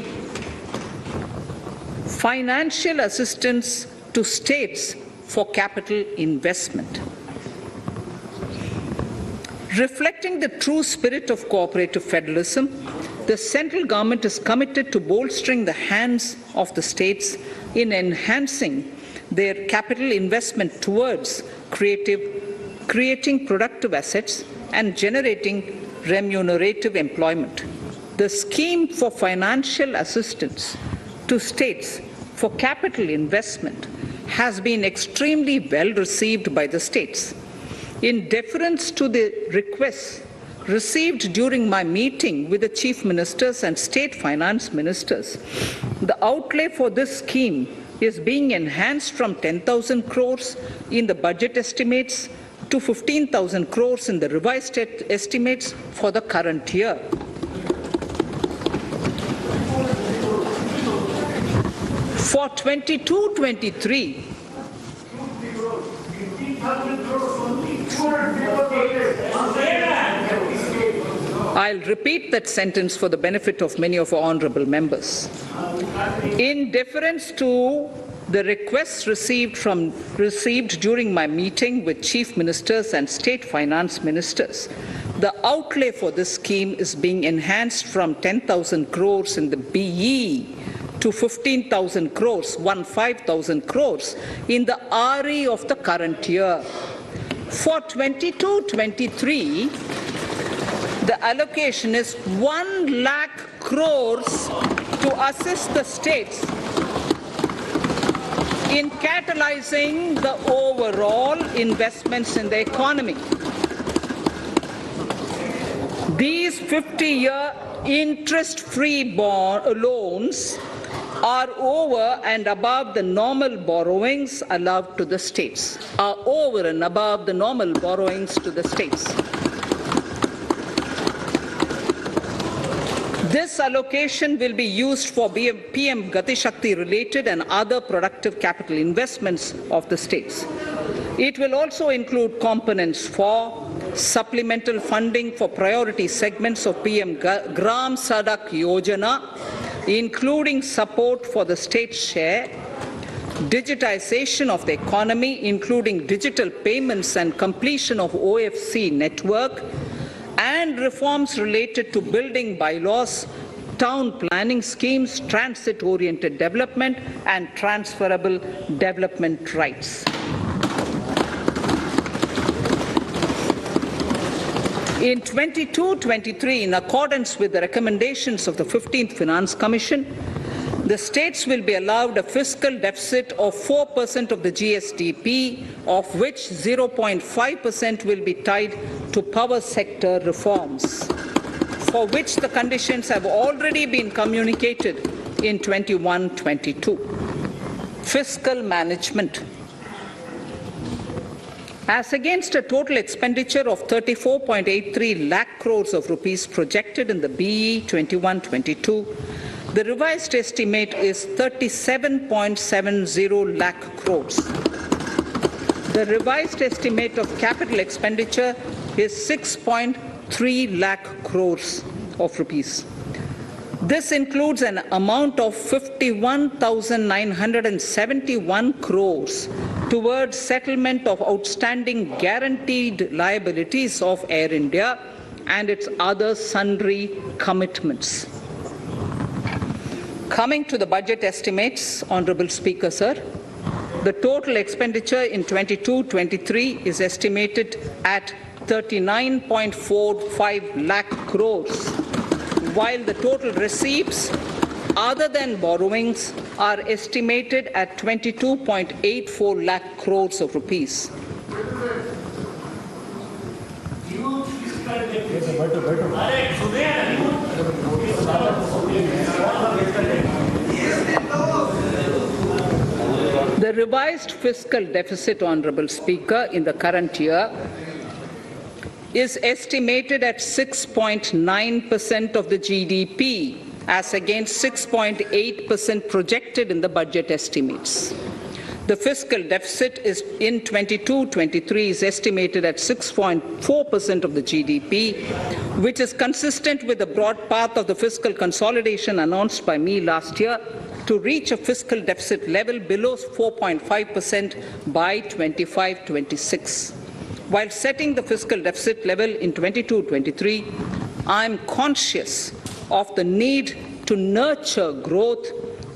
Financial assistance to states for capital investment. Reflecting the true spirit of cooperative federalism, the central government is committed to bolstering the hands of the states in enhancing their capital investment towards creating productive assets and generating remunerative employment. The scheme for financial assistance to states for capital investment has been extremely well received by the states. In deference to the requests received during my meeting with the chief ministers and state finance ministers, the outlay for this scheme is being enhanced from 10,000 crores in the budget estimates to 15,000 crores in the revised estimates for the current year. For 22-23, I'll repeat that sentence for the benefit of many of our honorable members. In deference to the requests received during my meeting with chief ministers and state finance ministers, the outlay for this scheme is being enhanced from 10,000 crores in the BE to 15,000 crores, 15,000 crores in the RE of the current year. For 22-23, the allocation is 1 lakh crores to assist the states in catalyzing the overall investments in the economy. These 50-year interest-free loans are over and above the normal borrowings allowed to the states, are over and above the normal borrowings to the states. This allocation will be used for PM Gati Shakti related and other productive capital investments of the states. It will also include components for supplemental funding for priority segments of PM Gram Sadak Yojana, including support for the state share, digitization of the economy, including digital payments and completion of OFC network, and reforms related to building bylaws, town planning schemes, transit-oriented development, and transferable development rights. In 22-23, in accordance with the recommendations of the 15th Finance Commission, The states will be allowed a fiscal deficit of 4% of the GSDP, of which 0.5% will be tied to power sector reforms, for which the conditions have already been communicated in 21-22. Fiscal management. As against a total expenditure of 34.83 lakh crores of rupees projected in the BE 21-22, the revised estimate is 37.70 lakh crores. The revised estimate of capital expenditure is 6.3 lakh crores of rupees. This includes an amount of 51,971 crores towards settlement of outstanding guaranteed liabilities of Air India and its other sundry commitments. Coming to the budget estimates, Honorable Speaker, sir, the total expenditure in 22-23 is estimated at 39.45 lakh crores, while the total receipts other than borrowings are estimated at 22.84 lakh crores of rupees. The revised fiscal deficit, Honorable Speaker, in the current year is estimated at 6.9% of the GDP, as against 6.8% projected in the budget estimates. The fiscal deficit is in 22-23 is estimated at 6.4% of the GDP, which is consistent with the broad path of the fiscal consolidation announced by me last year to reach a fiscal deficit level below 4.5% by 25-26. While setting the fiscal deficit level in 22-23, I am conscious of the need to nurture growth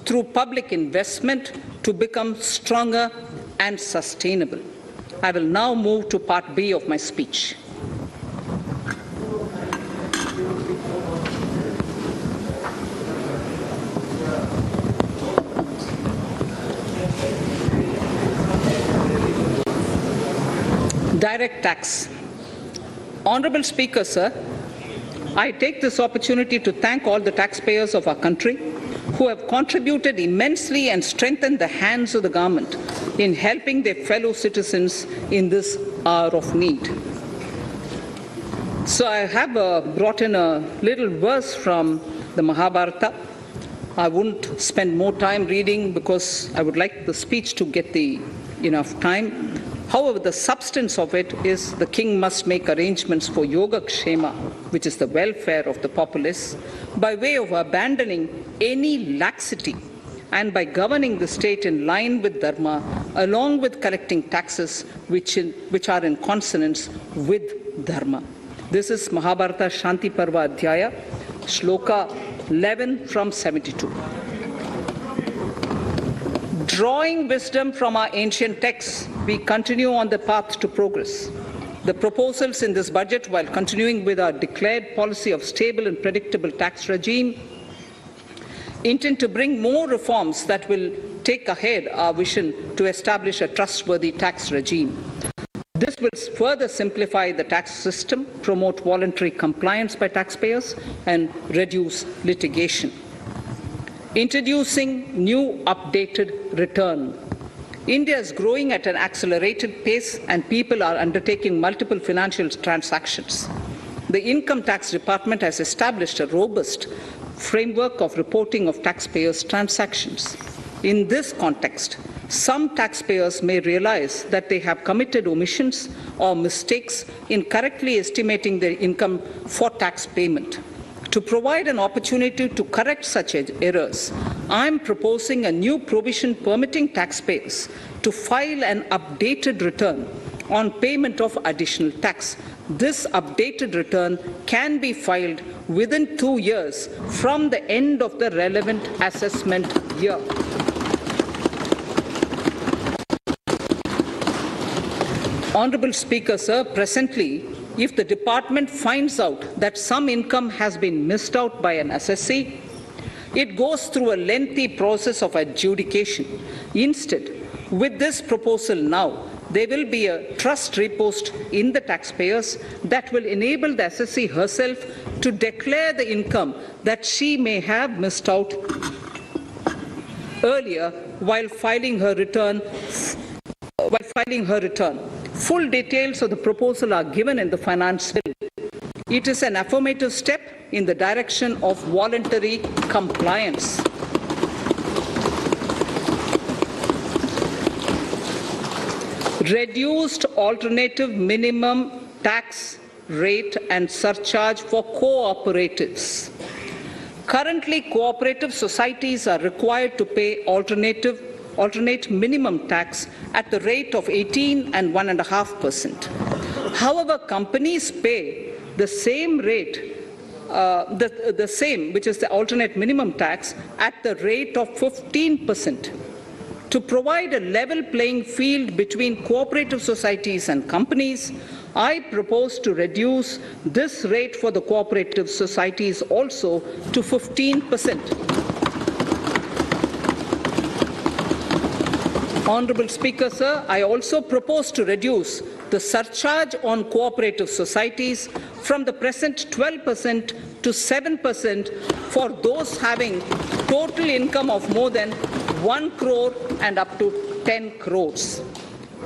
through public investment to become stronger and sustainable. I will now move to Part B of my speech. Direct tax. Honorable Speaker, sir, I take this opportunity to thank all the taxpayers of our country who have contributed immensely and strengthened the hands of the government in helping their fellow citizens in this hour of need. So I have brought in a little verse from the Mahabharata. I wouldn't spend more time reading because I would like the speech to get enough time. However, the substance of it is the king must make arrangements for yoga kshema, which is the welfare of the populace, by way of abandoning any laxity and by governing the state in line with dharma, along with collecting taxes which are in consonance with dharma. This is Mahabharata Shanti Parva Adhyaya, Shloka 11 from 72. Drawing wisdom from our ancient texts, we continue on the path to progress. The proposals in this budget, while continuing with our declared policy of stable and predictable tax regime, intend to bring more reforms that will take ahead our vision to establish a trustworthy tax regime. This will further simplify the tax system, promote voluntary compliance by taxpayers, and reduce litigation. Introducing new updated return. India is growing at an accelerated pace and people are undertaking multiple financial transactions. The Income Tax Department has established a robust framework of reporting of taxpayers' transactions. In this context, some taxpayers may realize that they have committed omissions or mistakes in correctly estimating their income for tax payment. To provide an opportunity to correct such errors, I am proposing a new provision permitting taxpayers to file an updated return on payment of additional tax. This updated return can be filed within 2 years from the end of the relevant assessment year. Honorable Speaker, sir, presently, if the department finds out that some income has been missed out by an assessee, It goes through a lengthy process of adjudication. Instead, with this proposal now, there will be a trust repost in the taxpayers that will enable the assessee herself to declare the income that she may have missed out earlier while filing her return. Full details of the proposal are given in the finance bill. It is an affirmative step in the direction of voluntary compliance. Reduced alternative minimum tax rate and surcharge for cooperatives. Currently, cooperative societies are required to pay alternate minimum tax at the rate of 18 and 1.5%. However, companies pay the same rate, the same, which is the alternate minimum tax, at the rate of 15%. To provide a level playing field between cooperative societies and companies, I propose to reduce this rate for the cooperative societies also to 15%. Honourable Speaker, sir, I also propose to reduce the surcharge on cooperative societies from the present 12% to 7% for those having total income of more than 1 crore and up to 10 crores.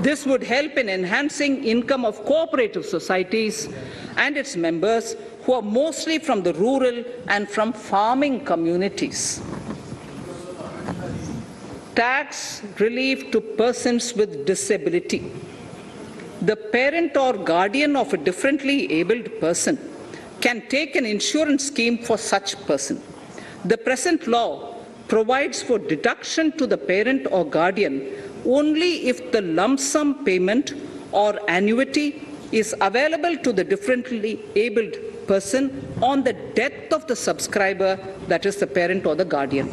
This would help in enhancing income of cooperative societies and its members who are mostly from the rural and from farming communities. Tax relief to persons with disability. The parent or guardian of a differently abled person can take an insurance scheme for such person. The present law provides for deduction to the parent or guardian only if the lump sum payment or annuity is available to the differently abled person on the death of the subscriber, that is the parent or the guardian.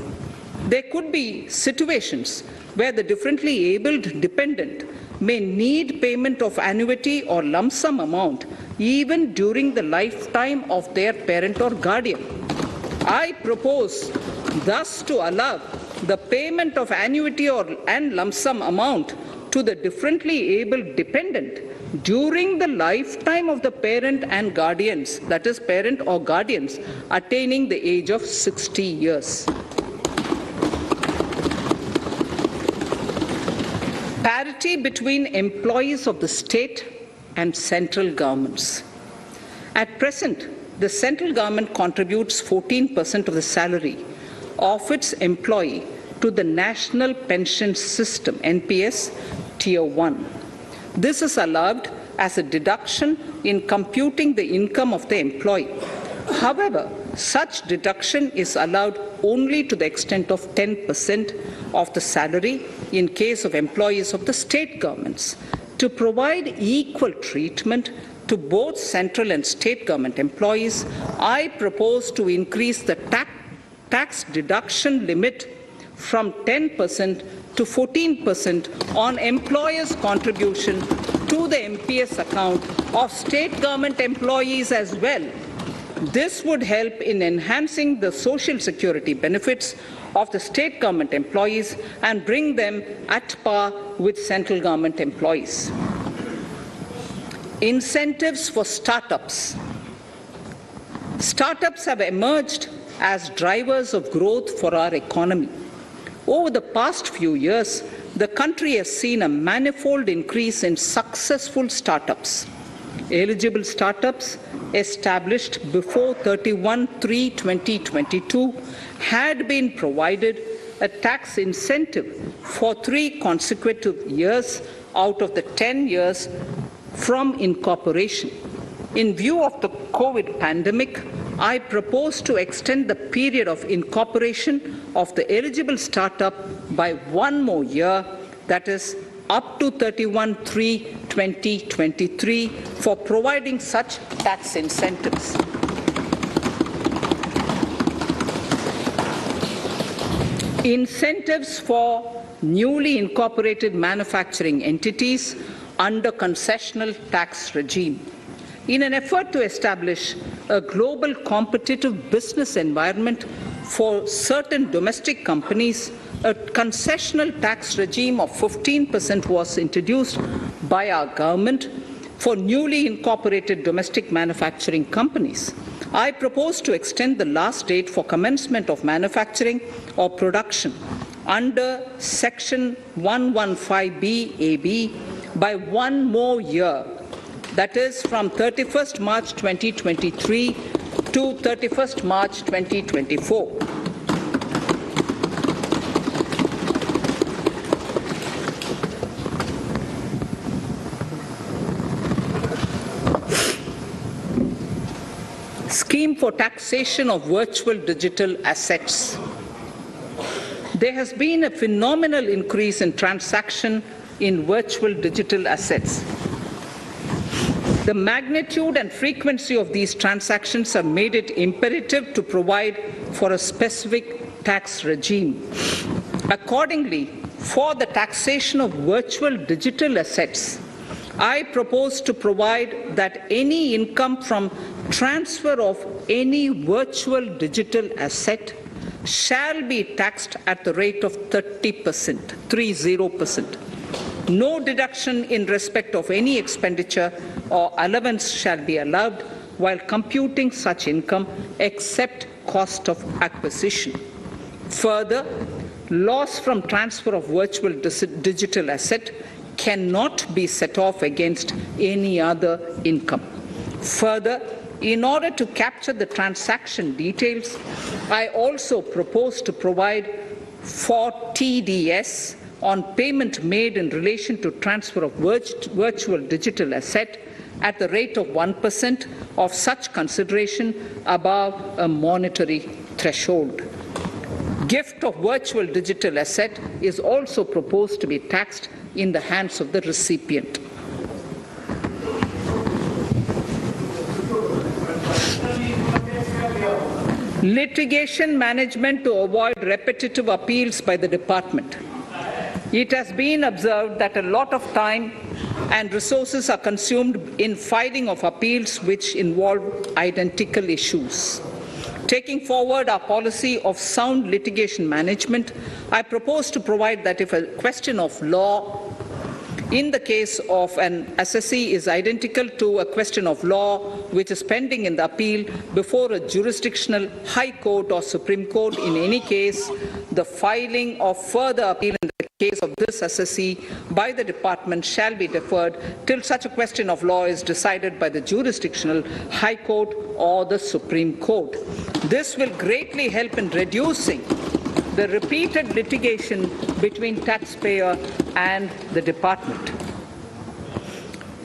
There could be situations where the differently abled dependent may need payment of annuity or lump sum amount even during the lifetime of their parent or guardian. I propose thus to allow the payment of annuity and lump sum amount to the differently abled dependent during the lifetime of the parent and guardians, that is parent or guardians, attaining the age of 60 years. Parity between employees of the state and central governments. At present, the central government contributes 14% of the salary of its employee to the National Pension System, NPS, Tier 1. This is allowed as a deduction in computing the income of the employee. However, such deduction is allowed only to the extent of 10% of the salary in case of employees of the state governments. To provide equal treatment to both central and state government employees, I propose to increase the tax deduction limit from 10% to 14% on employers' contribution to the MPS account of state government employees as well. This would help in enhancing the social security benefits of the state government employees and bring them at par with central government employees. Incentives for startups. Startups have emerged as drivers of growth for our economy. Over the past few years, the country has seen a manifold increase in successful startups. Eligible startups established before 31/3/2022 had been provided a tax incentive for 3 consecutive years out of the 10 years from incorporation. In view of the COVID pandemic, I propose to extend the period of incorporation of the eligible startup by 1 more year, that is, up to 31/3/2023 for providing such tax incentives. Incentives for newly incorporated manufacturing entities under concessional tax regime. In an effort to establish a global competitive business environment for certain domestic companies, a concessional tax regime of 15% was introduced by our government for newly incorporated domestic manufacturing companies. I propose to extend the last date for commencement of manufacturing or production under Section 115B(ab) by one more year, that is from 31st March 2023 to 31st March 2024. Scheme for taxation of virtual digital assets. There has been a phenomenal increase in transaction in virtual digital assets. The magnitude and frequency of these transactions have made it imperative to provide for a specific tax regime. Accordingly, for the taxation of virtual digital assets, I propose to provide that any income from transfer of any virtual digital asset shall be taxed at the rate of 30%, 30%. No deduction in respect of any expenditure or allowance shall be allowed while computing such income except cost of acquisition. Further, loss from transfer of virtual digital asset cannot be set off against any other income. Further, in order to capture the transaction details, I also propose to provide for TDS on payment made in relation to transfer of virtual digital asset at the rate of 1% of such consideration above a monetary threshold. Gift of virtual digital asset is also proposed to be taxed in the hands of the recipient. Litigation management to avoid repetitive appeals by the department. It has been observed that a lot of time and resources are consumed in filing of appeals which involve identical issues. Taking forward our policy of sound litigation management, I propose to provide that if a question of law in the case of an assessee is identical to a question of law which is pending in the appeal before a jurisdictional high court or Supreme Court, in any case, the filing of further appeal in the case of this assessee by the department shall be deferred till such a question of law is decided by the jurisdictional high court or the Supreme Court. This will greatly help in reducing the repeated litigation between taxpayer and the department.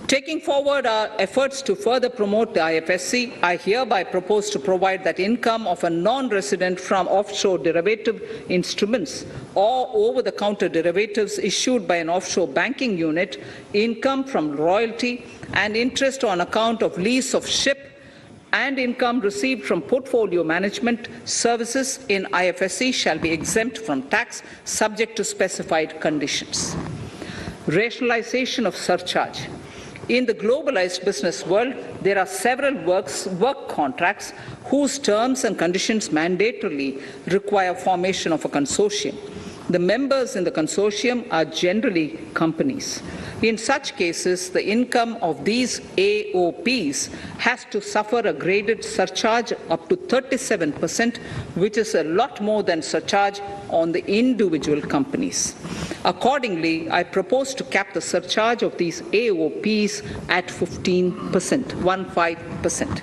Taking forward our efforts to further promote the IFSC, I hereby propose to provide that income of a non-resident from offshore derivative instruments or over-the-counter derivatives issued by an offshore banking unit, income from royalty and interest on account of lease of ship, and income received from portfolio management services in IFSC shall be exempt from tax subject to specified conditions. Rationalization of surcharge. In the globalized business world, there are several work contracts whose terms and conditions mandatorily require formation of a consortium. The members in the consortium are generally companies. In such cases, the income of these AOPs has to suffer a graded surcharge up to 37%, which is a lot more than surcharge on the individual companies. Accordingly, I propose to cap the surcharge of these AOPs at 15%.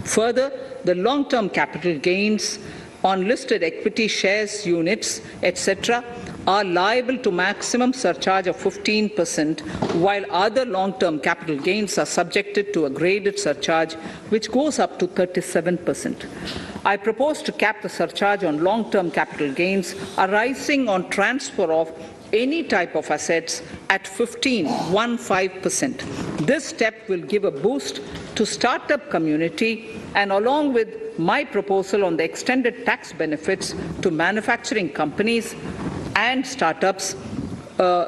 Further, the long-term capital gains on listed equity shares, units, etc., are liable to maximum surcharge of 15%, while other long-term capital gains are subjected to a graded surcharge which goes up to 37%. I propose to cap the surcharge on long-term capital gains arising on transfer of any type of assets at 15%. This step will give a boost to startup community, and along with my proposal on the extended tax benefits to manufacturing companies and startups,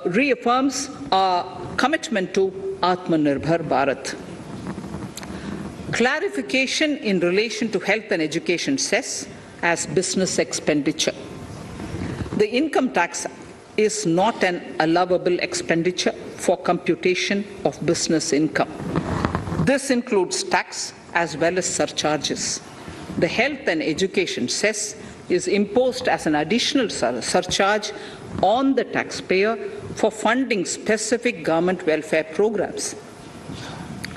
reaffirms our commitment to Atmanirbhar Bharat. Clarification in relation to health and education cess. as business expenditure. The income tax is not an allowable expenditure for computation of business income. This includes tax as well as surcharges. The health and education cess is imposed as an additional surcharge on the taxpayer for funding specific government welfare programs.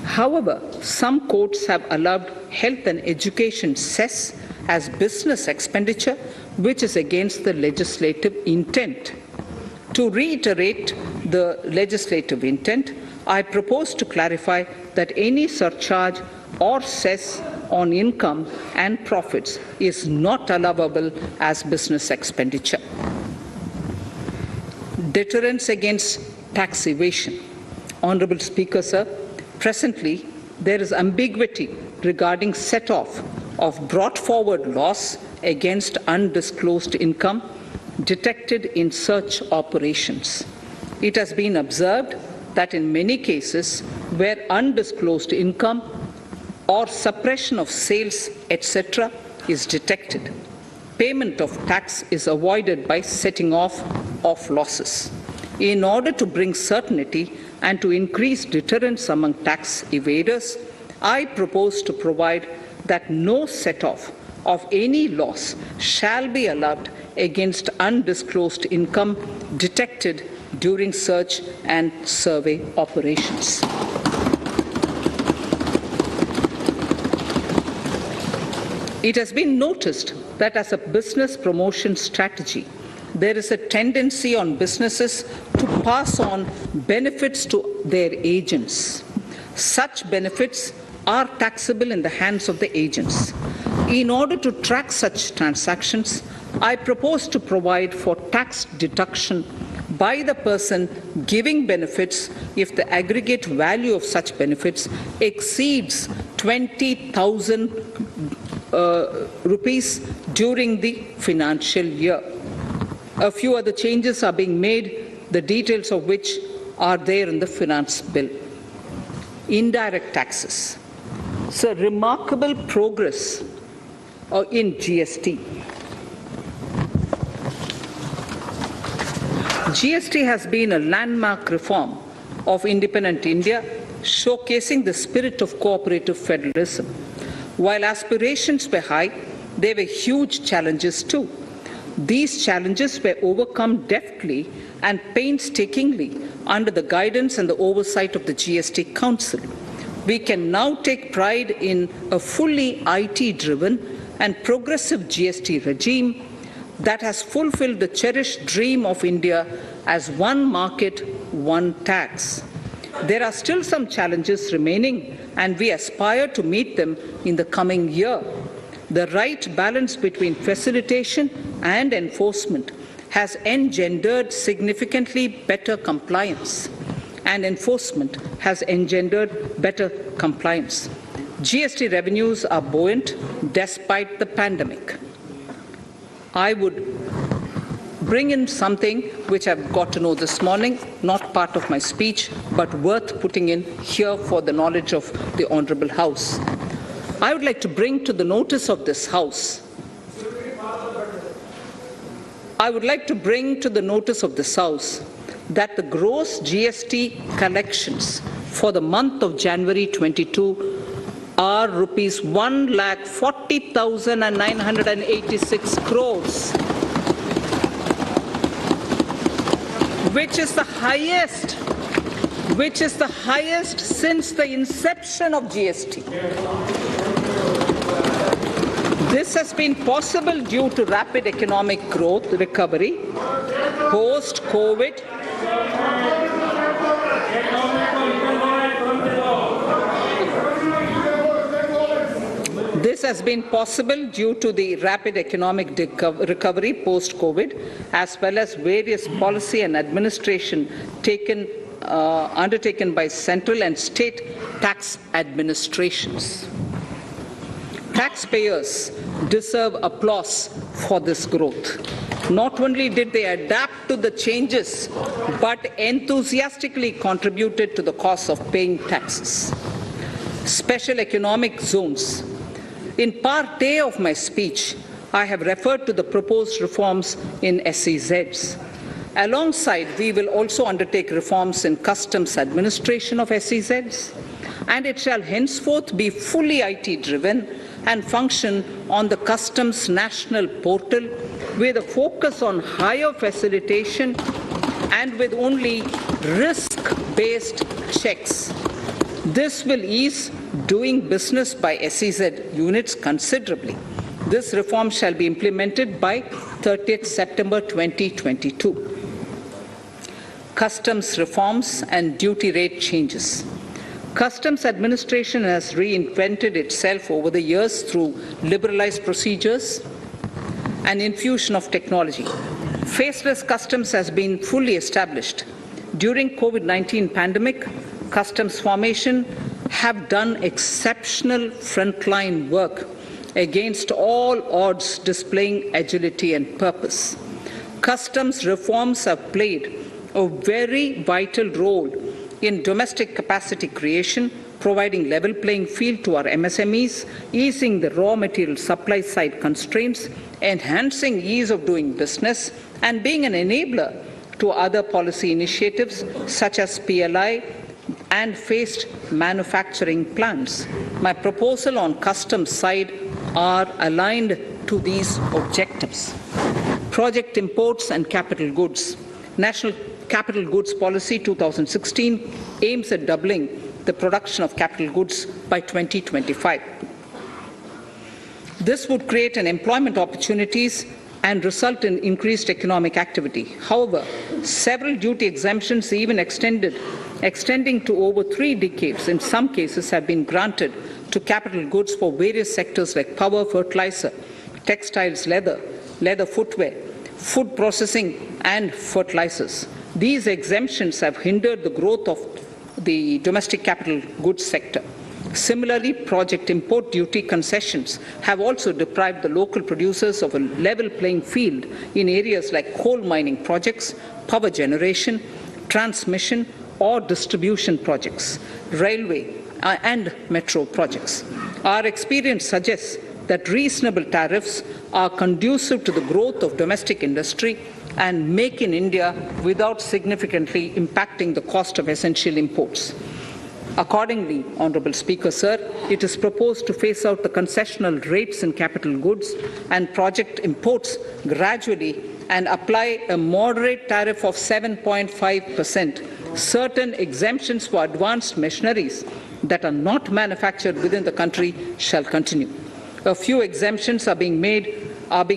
However, some courts have allowed health and education cess as business expenditure, which is against the legislative intent. To reiterate the legislative intent, I propose to clarify that any surcharge or cess on income and profits is not allowable as business expenditure. Deterrence against tax evasion. Honorable Speaker, sir, presently there is ambiguity regarding set-off of brought forward loss against undisclosed income detected in search operations. It has been observed that in many cases where undisclosed income or suppression of sales, etc., is detected, payment of tax is avoided by setting off of losses. In order to bring certainty and to increase deterrence among tax evaders, I propose to provide that no set-off of any loss shall be allowed against undisclosed income detected during search and survey operations. It has been noticed that as a business promotion strategy, there is a tendency on businesses to pass on benefits to their agents. Such benefits are taxable in the hands of the agents. In order to track such transactions, I propose to provide for tax deduction by the person giving benefits if the aggregate value of such benefits exceeds 20,000 rupees during the financial year. A few other changes are being made, the details of which are there in the finance bill. Indirect taxes. So remarkable progress in GST. GST has been a landmark reform of independent India, showcasing the spirit of cooperative federalism. While aspirations were high, there were huge challenges too. These challenges were overcome deftly and painstakingly under the guidance and the oversight of the GST Council. We can now take pride in a fully IT-driven and progressive GST regime that has fulfilled the cherished dream of India as one market, one tax. There are still some challenges remaining, and we aspire to meet them in the coming year. The right balance between facilitation and enforcement has engendered significantly better compliance, and enforcement has engendered better compliance. GST revenues are buoyant despite the pandemic. I would bring in something which I've got to know this morning, not part of my speech, but worth putting in here for the knowledge of the Honourable House. I would like to bring to the notice of this House that the gross GST collections for the month of January 22 are rupees 1,40,986 crores, which is the highest since the inception of GST. This has been possible due to rapid economic growth recovery post-COVID. This has been possible due to the rapid economic recovery post-COVID, as well as various policy and administration undertaken by central and state tax administrations. Taxpayers deserve applause for this growth. Not only did they adapt to the changes, but enthusiastically contributed to the cost of paying taxes. Special economic zones. In part A of my speech, I have referred to the proposed reforms in SEZs. Alongside, we will also undertake reforms in customs administration of SEZs, and it shall henceforth be fully IT-driven and function on the customs national portal with a focus on higher facilitation and with only risk-based checks. This will ease doing business by SEZ units considerably. This reform shall be implemented by 30th September 2022. Customs reforms and duty rate changes. Customs administration has reinvented itself over the years through liberalized procedures and infusion of technology. Faceless customs has been fully established. During COVID-19 pandemic, customs formation have done exceptional frontline work against all odds, displaying agility and purpose. Customs reforms have played a very vital role in domestic capacity creation, providing level playing field to our MSMEs, easing the raw material supply side constraints, enhancing ease of doing business, and being an enabler to other policy initiatives such as PLI and phased manufacturing plans. My proposal on customs side are aligned to these objectives. Project imports and capital goods. National Capital Goods Policy 2016 aims at doubling the production of capital goods by 2025. This would create an employment opportunities and result in increased economic activity. However, several duty exemptions, even extending to over 3 decades, in some cases have been granted to capital goods for various sectors like power, fertilizer, textiles, leather footwear, food processing, and fertilizers. These exemptions have hindered the growth of the domestic capital goods sector. Similarly, project import duty concessions have also deprived the local producers of a level playing field in areas like coal mining projects, power generation, transmission or distribution projects, railway and metro projects. Our experience suggests that reasonable tariffs are conducive to the growth of domestic industry and make in India without significantly impacting the cost of essential imports. Accordingly, Honourable Speaker, Sir, it is proposed to phase out the concessional rates in capital goods and project imports gradually and apply a moderate tariff of 7.5%. Certain exemptions for advanced machineries that are not manufactured within the country shall continue. A few exemptions are being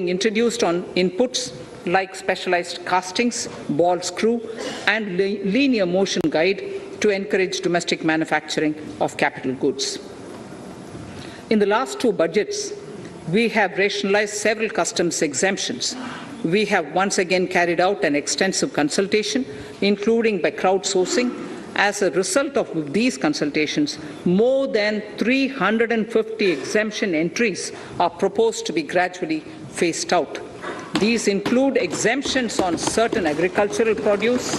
introduced on inputs like specialized castings, ball screw, and linear motion guide to encourage domestic manufacturing of capital goods. In the last 2 budgets, we have rationalized several customs exemptions. We have once again carried out an extensive consultation, including by crowdsourcing. As a result of these consultations, more than 350 exemption entries are proposed to be gradually phased out. These include exemptions on certain agricultural produce,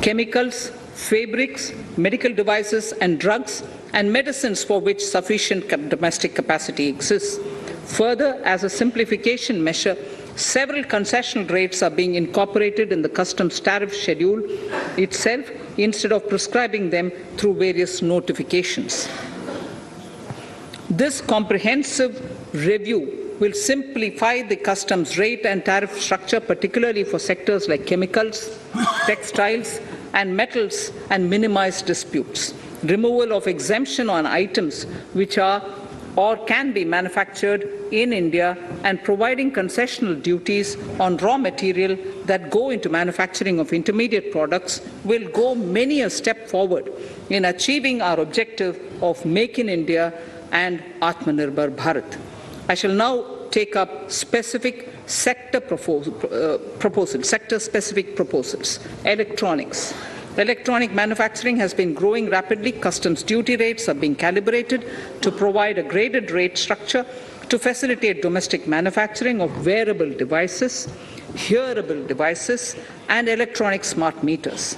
chemicals, fabrics, medical devices and drugs, and medicines for which sufficient domestic capacity exists. Further, as a simplification measure, several concessional rates are being incorporated in the customs tariff schedule itself instead of prescribing them through various notifications. This comprehensive review will simplify the customs rate and tariff structure, particularly for sectors like chemicals, textiles, and metals, and minimize disputes. Removal of exemption on items which are or can be manufactured in India and providing concessional duties on raw material that go into manufacturing of intermediate products will go many a step forward in achieving our objective of Make in India and Atmanirbhar Bharat. I shall now take up specific sector-specific proposals. Electronics. Electronic manufacturing has been growing rapidly. Customs duty rates are being calibrated to provide a graded rate structure to facilitate domestic manufacturing of wearable devices, hearable devices, and electronic smart meters.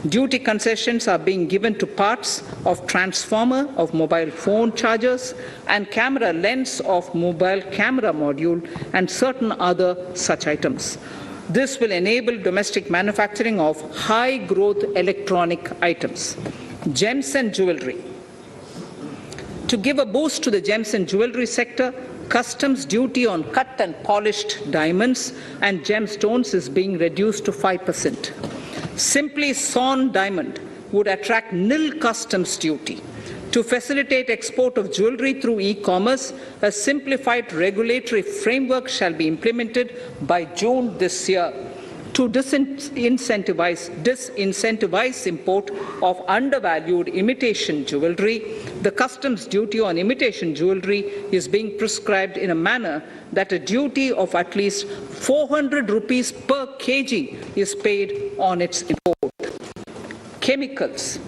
Duty concessions are being given to parts of transformer of mobile phone chargers and camera lens of mobile camera module and certain other such items. This will enable domestic manufacturing of high-growth electronic items. Gems and jewelry. To give a boost to the gems and jewelry sector, customs duty on cut and polished diamonds and gemstones is being reduced to 5%. Simply sawn diamond would attract nil customs duty. To facilitate export of jewelry through e-commerce, a simplified regulatory framework shall be implemented by June this year. To disincentivize import of undervalued imitation jewelry, the customs duty on imitation jewelry is being prescribed in a manner that a duty of at least 400 rupees per kg is paid on its import. Chemicals.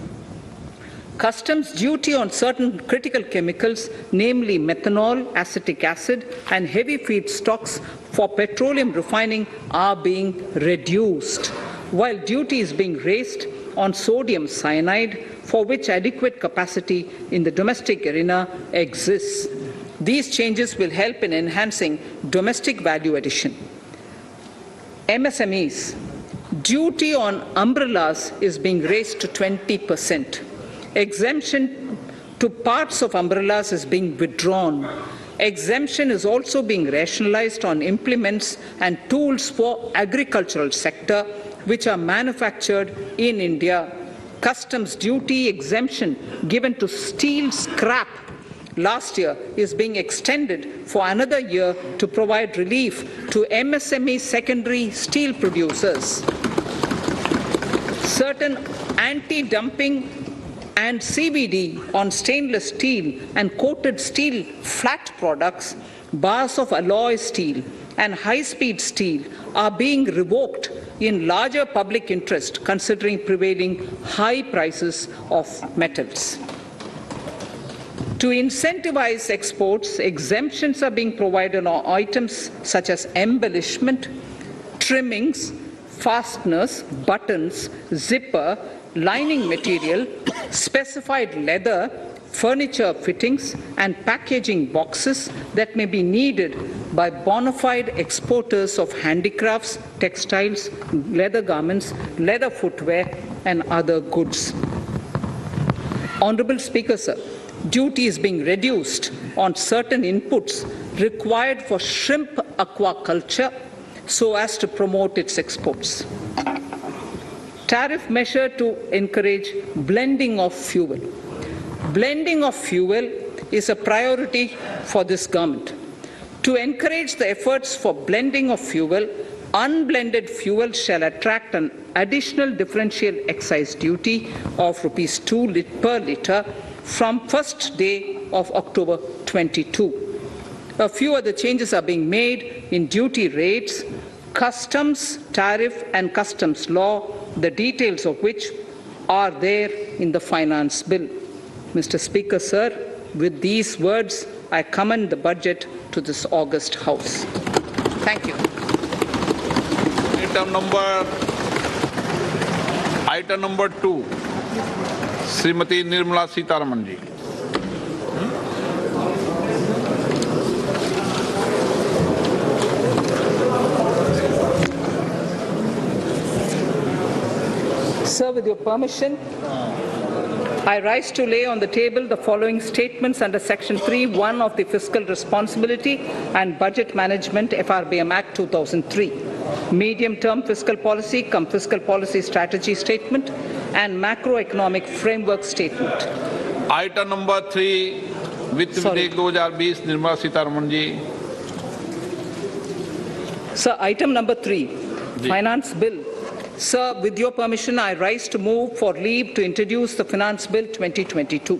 Customs duty on certain critical chemicals, namely methanol, acetic acid, and heavy feedstocks for petroleum refining are being reduced, while duty is being raised on sodium cyanide, for which adequate capacity in the domestic arena exists. These changes will help in enhancing domestic value addition. MSMEs. Duty on umbrellas is being raised to 20%. Exemption to parts of umbrellas is being withdrawn. Exemption is also being rationalized on implements and tools for agricultural sector which are manufactured in India. Customs duty exemption given to steel scrap last year is being extended for another year to provide relief to MSME secondary steel producers. Certain anti-dumping and CVD on stainless steel and coated steel flat products, bars of alloy steel and high-speed steel are being revoked in larger public interest considering prevailing high prices of metals. To incentivize exports, exemptions are being provided on items such as embellishment, trimmings, fasteners, buttons, zipper, lining material, specified leather, furniture fittings, and packaging boxes that may be needed by bona fide exporters of handicrafts, textiles, leather garments, leather footwear, and other goods. Honorable Speaker, sir, duty is being reduced on certain inputs required for shrimp aquaculture so as to promote its exports. Tariff measure to encourage blending of fuel. Blending of fuel is a priority for this government. To encourage the efforts for blending of fuel, unblended fuel shall attract an additional differential excise duty of rupees 2 per litre from first day of October 22. A few other changes are being made in duty rates, customs, tariff and customs law, the details of which are there in the finance bill. Mr. Speaker, sir, with these words, I commend the budget to this august House. Thank you.
Item number 2, Srimati Nirmala Sitharaman ji.
Sir, with your permission, I rise to lay on the table the following statements under Section 3(1) of the Fiscal Responsibility and Budget Management FRBM Act 2003, Medium-Term Fiscal Policy cum Fiscal Policy Strategy Statement and Macroeconomic Framework Statement.
Item number 3, Vitt Videk 2020, Nirmala Sitharaman ji.
Sir, item number 3, Finance Bill. Sir, with your permission, I rise to move for leave to introduce the Finance Bill 2022.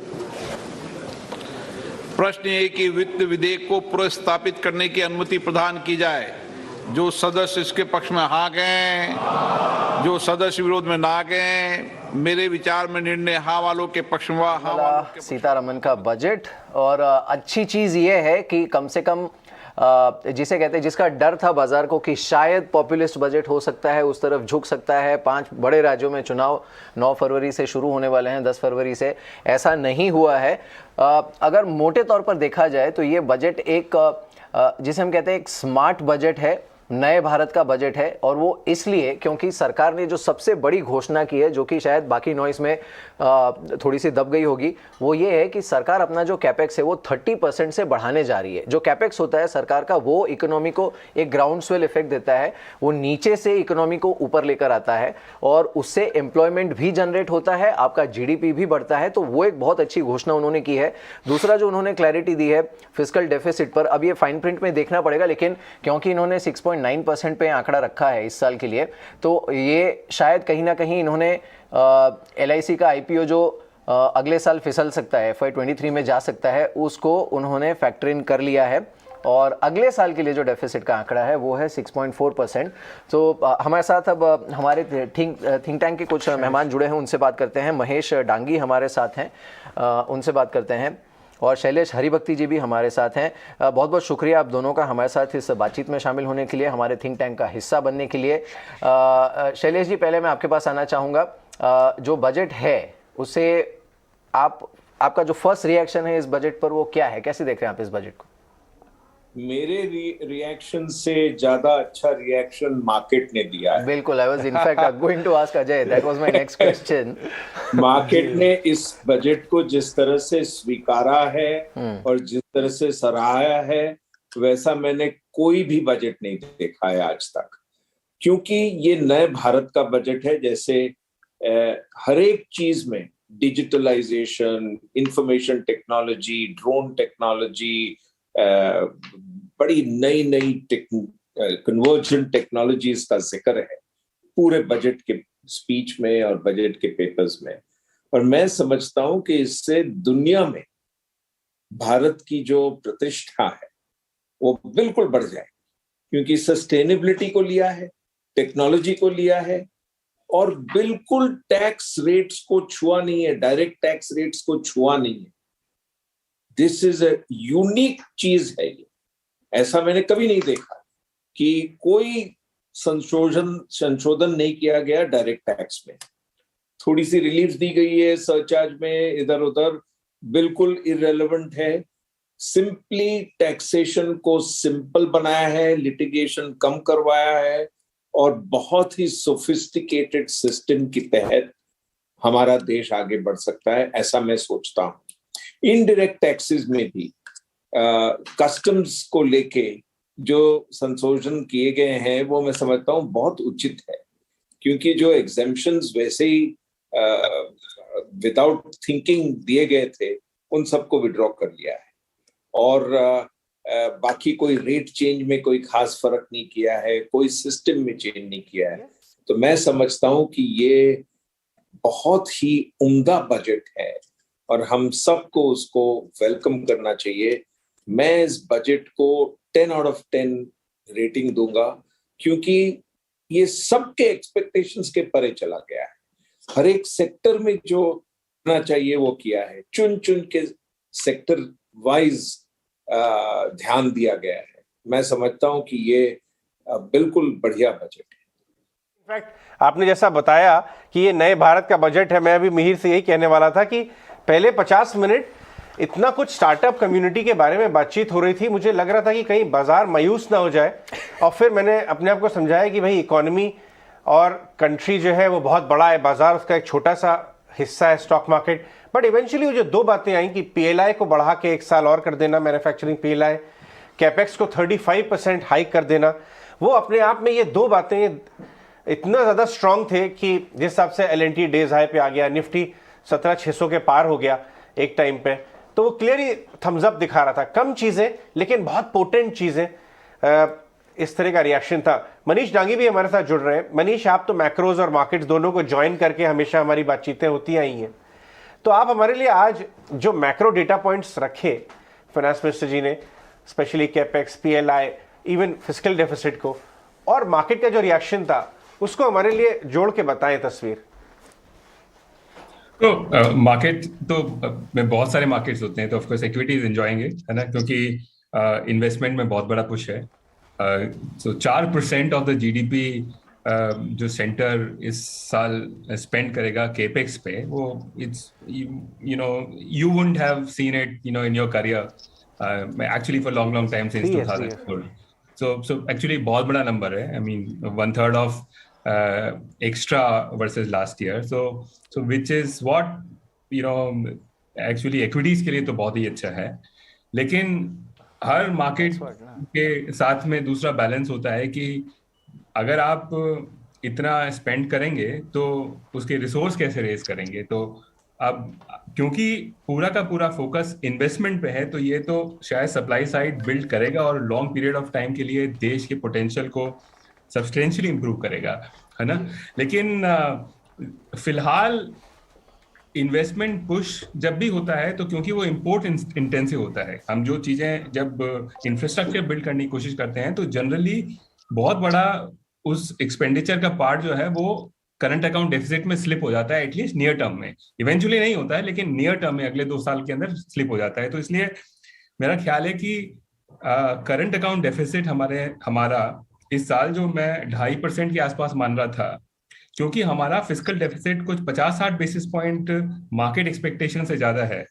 प्रश्न ये कि वित्त विधेयक को पुनर्स्थापित करने की अनुमति प्रदान की जाए। जो सदस्य इसके पक्ष में हाँ गए, जो सदस्य विरोध में ना गए, मेरे विचार में निर्णय हाँ वालों के पक्ष में हाँ वालों के
सीतारमन का बजट। और अच्छी चीज़ ये है कि कम से कम जिसे कहते हैं, जिसका डर था बाजार को कि शायद पॉपुलिस्ट बजट हो सकता है, उस तरफ झुक सकता है। 5 बड़े राज्यों में चुनाव 9 फरवरी से शुरू होने वाले हैं, 10 फरवरी से। ऐसा नहीं हुआ है। अगर मोटे तौर पर देखा जाए तो ये बजट एक जिसे हम कहते हैं एक स्मार्ट बजट है, नए भारत का बजट है। और वो इसलिए क्योंकि सरकार ने जो सबसे बड़ी घोषणा की है, जो कि शायद बाकी नॉइस में थोड़ी सी दब गई होगी, वो ये है कि सरकार अपना जो कैपेक्स है वो 30% से बढ़ाने जा रही है। जो कैपेक्स होता है सरकार का, वो इकोनॉमी को एक ग्राउंड स्वेल इफेक्ट देता है, वो नीचे से इकोनॉमी को ऊपर लेकर आता है और उससे एम्प्लॉयमेंट भी जनरेट होता है, आपका जीडीपी भी बढ़ता है। तो वो एक बहुत अच्छी घोषणा उन्होंने की है। दूसरा जो उन्होंने क्लैरिटी दी है फिस्कल डेफिसिट पर, अब ये फाइन प्रिंट में देखना पड़ेगा, लेकिन क्योंकि इन्होंने 6.9% पे आंकड़ा रखा है इस साल के लिए, तो ये शायद कहीं ना कहीं इन्होंने LIC का IPO जो अगले साल फिसल सकता है, FY23 में जा सकता है, उसको उन्होंने फैक्टर इन कर लिया है। और अगले साल के लिए जो डेफिसिट का आंकड़ा है वो है 6.4%। तो हमारे साथ अब हमारे थिंक टैंक के कुछ मेहमान जुड़े हैं, उनसे बात करते हैं। महेश डांगी हमारे साथ हैं, उनसे बात करते हैं। और शैलेश हरिभक्ति जी भी हमारे साथ हैं। बहुत बहुत शुक्रिया आप दोनों का हमारे साथ इस बातचीत में शामिल होने के लिए, हमारे थिंक टैंक का हिस्सा बनने के लिए। शैलेश जी, पहले मैं आपके पास आना चाहूँगा। जो बजट है उसे आपका जो फर्स्ट रिएक्शन है इस बजट पर वो क्या है, कैसे देख रहे हैं आप इस बजट को?
मेरे रिएक्शन से ज्यादा अच्छा रिएक्शन मार्केट ने दिया है।
बिल्कुल, I was in fact going to ask Ajay, that was my next question.
Market ने इस बजट को जिस तरह से स्वीकारा है और जिस तरह से सराहा है, वैसा मैंने कोई भी बजट नहीं देखा है आज तक। क्योंकि ये नए भारत का बजट है। जैसे हर एक चीज में digitalisation, information technology, drone technology, बड़ी नई नई कन्वर्जेंट टेक्नोलॉजीज का जिक्र है पूरे बजट के स्पीच में और बजट के पेपर्स में। और मैं समझता हूं कि इससे दुनिया में भारत की जो प्रतिष्ठा है वो बिल्कुल बढ़ जाए, क्योंकि सस्टेनेबिलिटी को लिया है, टेक्नोलॉजी को लिया है और बिल्कुल टैक्स रेट्स को छुआ नहीं है, डायरेक्ट टैक्स रेट्स को छुआ नहीं है। दिस इज अ यूनिक चीज है ये। ऐसा मैंने कभी नहीं देखा कि कोई संशोधन नहीं किया गया डायरेक्ट टैक्स में। थोड़ी सी रिलीफ दी गई है सरचार्ज में, इधर उधर, बिल्कुल इररिलेवेंट है। सिंपली टैक्सेशन को सिंपल बनाया है, लिटिगेशन कम करवाया है और बहुत ही सोफिस्टिकेटेड सिस्टम के तहत हमारा देश आगे बढ़ सकता है, ऐसा मैं सोचता हूँ। इनडायरेक्ट टैक्सेस में भी कस्टम्स को लेके जो संशोधन किए गए हैं वो मैं समझता हूँ बहुत उचित है, क्योंकि जो एग्जेम्पशंस वैसे ही विदाउट थिंकिंग दिए गए थे उन सबको विड्रॉ कर लिया है। और बाकी कोई रेट चेंज में कोई खास फर्क नहीं किया है, कोई सिस्टम में चेंज नहीं किया है। तो मैं समझता हूँ कि ये बहुत ही उम्दा बजट है और हम सबको उसको वेलकम करना चाहिए। मैं इस बजट को 10 आउट ऑफ 10 रेटिंग दूंगा, क्योंकि ये सबके एक्सपेक्टेशंस के परे चला गया है। हर एक सेक्टर में जो करना चाहिए वो किया है, चुन चुन के सेक्टर वाइज ध्यान दिया गया है। मैं समझता हूं कि ये बिल्कुल बढ़िया बजट है।
इनफैक्ट आपने जैसा बताया कि ये नए भारत का बजट है, मैं अभी मिहिर से यही कहने वाला था कि पहले 50 मिनट इतना कुछ स्टार्टअप कम्युनिटी के बारे में बातचीत हो रही थी, मुझे लग रहा था कि कहीं बाजार मायूस ना हो जाए। और फिर मैंने अपने आप को समझाया कि भाई इकोनॉमी और कंट्री जो है वो बहुत बड़ा है, बाजार उसका एक छोटा सा हिस्सा है, स्टॉक मार्केट। बट इवेंचुअली वो जो दो बातें आई कि PLI को बढ़ा के 1 साल और कर देना, मैन्युफैक्चरिंग PLI, कैपेक्स को 35% हाइक कर देना, वो अपने आप में ये दो बातें इतना ज़्यादा स्ट्रांग थे कि जिस हिसाब से LNT डेज हाई पे आ गया, निफ्टी 17,600 के पार हो गया एक टाइम पे, तो वो क्लियरली थम्स अप दिखा रहा था। कम चीज़ें लेकिन बहुत पोटेंट चीज़ें, इस तरह का रिएक्शन था। मनीष डांगी भी हमारे साथ जुड़ रहे हैं। मनीष, आप तो मैक्रोज और मार्केट्स दोनों को ज्वाइन करके हमेशा हमारी बातचीतें होती आई हैं, तो आप हमारे लिए आज जो मैक्रो डेटा पॉइंट्स रखे फाइनेंस मिनिस्टर जी ने, specially capex, PLI, even fiscal deficit को, और मार्केट का जो रिएक्शन था, उसको हमारे लिए जोड़ के बताएं तस्वीर।
तो मार्केट तो में बहुत सारे मार्केट्स होते हैं, तो ऑफ कोर्स इक्विटीज एंजॉयिंग है ना, क्योंकि इन्वेस्टमेंट में बहुत बड़ा पुश है। सो 4% ऑफ द जीडीपी जो सेंटर इस साल स्पेंड करेगा केपेक्स पे, वो it's you wouldn't have seen it in your career actually for long time since 2004। So actually बहुत बड़ा नंबर है। I mean 1/3 of extra versus last year. So which is what actually equities के लिए तो बहुत ही अच्छा है। लेकिन हर मार्केट के साथ में दूसरा बैलेंस होता है कि अगर आप इतना स्पेंड करेंगे तो उसके रिसोर्स कैसे रेज करेंगे। तो अब क्योंकि पूरा का पूरा फोकस इन्वेस्टमेंट पे है, तो ये तो शायद सप्लाई साइड बिल्ड करेगा और लॉन्ग पीरियड ऑफ टाइम के लिए देश के पोटेंशियल को सब्सटेंशियली इंप्रूव करेगा, है ना। लेकिन फिलहाल इन्वेस्टमेंट पुश जब भी होता है तो क्योंकि वो इम्पोर्ट इंटेंसिव होता है, हम जो चीजें जब इंफ्रास्ट्रक्चर बिल्ड करने की कोशिश करते हैं तो जनरली बहुत बड़ा उस एक्सपेंडिचर का पार्ट जो है वो करंट अकाउंट डेफिसिट में स्लिप हो जाता है, एटलीस्ट नियर टर्म में। इवेंचुअली नहीं होता है, लेकिन नियर टर्म में अगले 2 साल के अंदर स्लिप हो जाता है। तो इसलिए मेरा ख्याल है कि करंट अकाउंट डेफिसिट हमारा इस साल जो मैं 2.5% के आसपास मान रहा था, क्योंकि हमारा फिस्कल डेफिसिट कुछ 50-60 बेसिस पॉइंट मार्केट एक्सपेक्टेशन से ज्यादा है।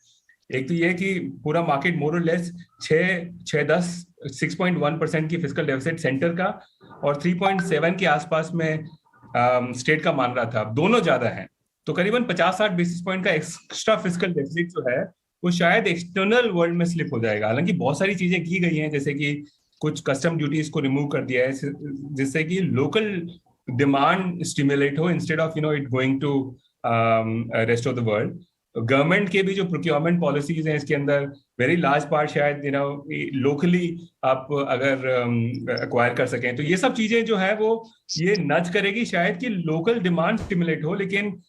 एक तो ये कि पूरा मार्केट मोर और लेस 6.1% की फिस्कल डेफिसिट सेंटर का और 3.7 के आसपास में स्टेट का मान रहा था। दोनों ज्यादा हैं, तो करीबन 50-60 बेसिस पॉइंट का एक्स्ट्रा फिस्कल डेफिसिट जो है वो शायद एक्सटर्नल वर्ल्ड में स्लिप हो जाएगा। हालांकि बहुत सारी चीजें की गई हैं, जैसे कि कुछ कस्टम ड्यूटीज को रिमूव कर दिया है जिससे कि लोकल डिमांड स्टिमुलेट हो instead of it going to rest of the world. Government के भी जो प्रोक्योरमेंट पॉलिसीज हैं इसके अंदर वेरी लार्ज पार्ट शायद लोकली आप अगर एक्वायर कर सकें, तो ये सब चीजें जो है वो ये नच करेगी शायद कि लोकल डिमांड स्टिमुलेट हो। लेकिन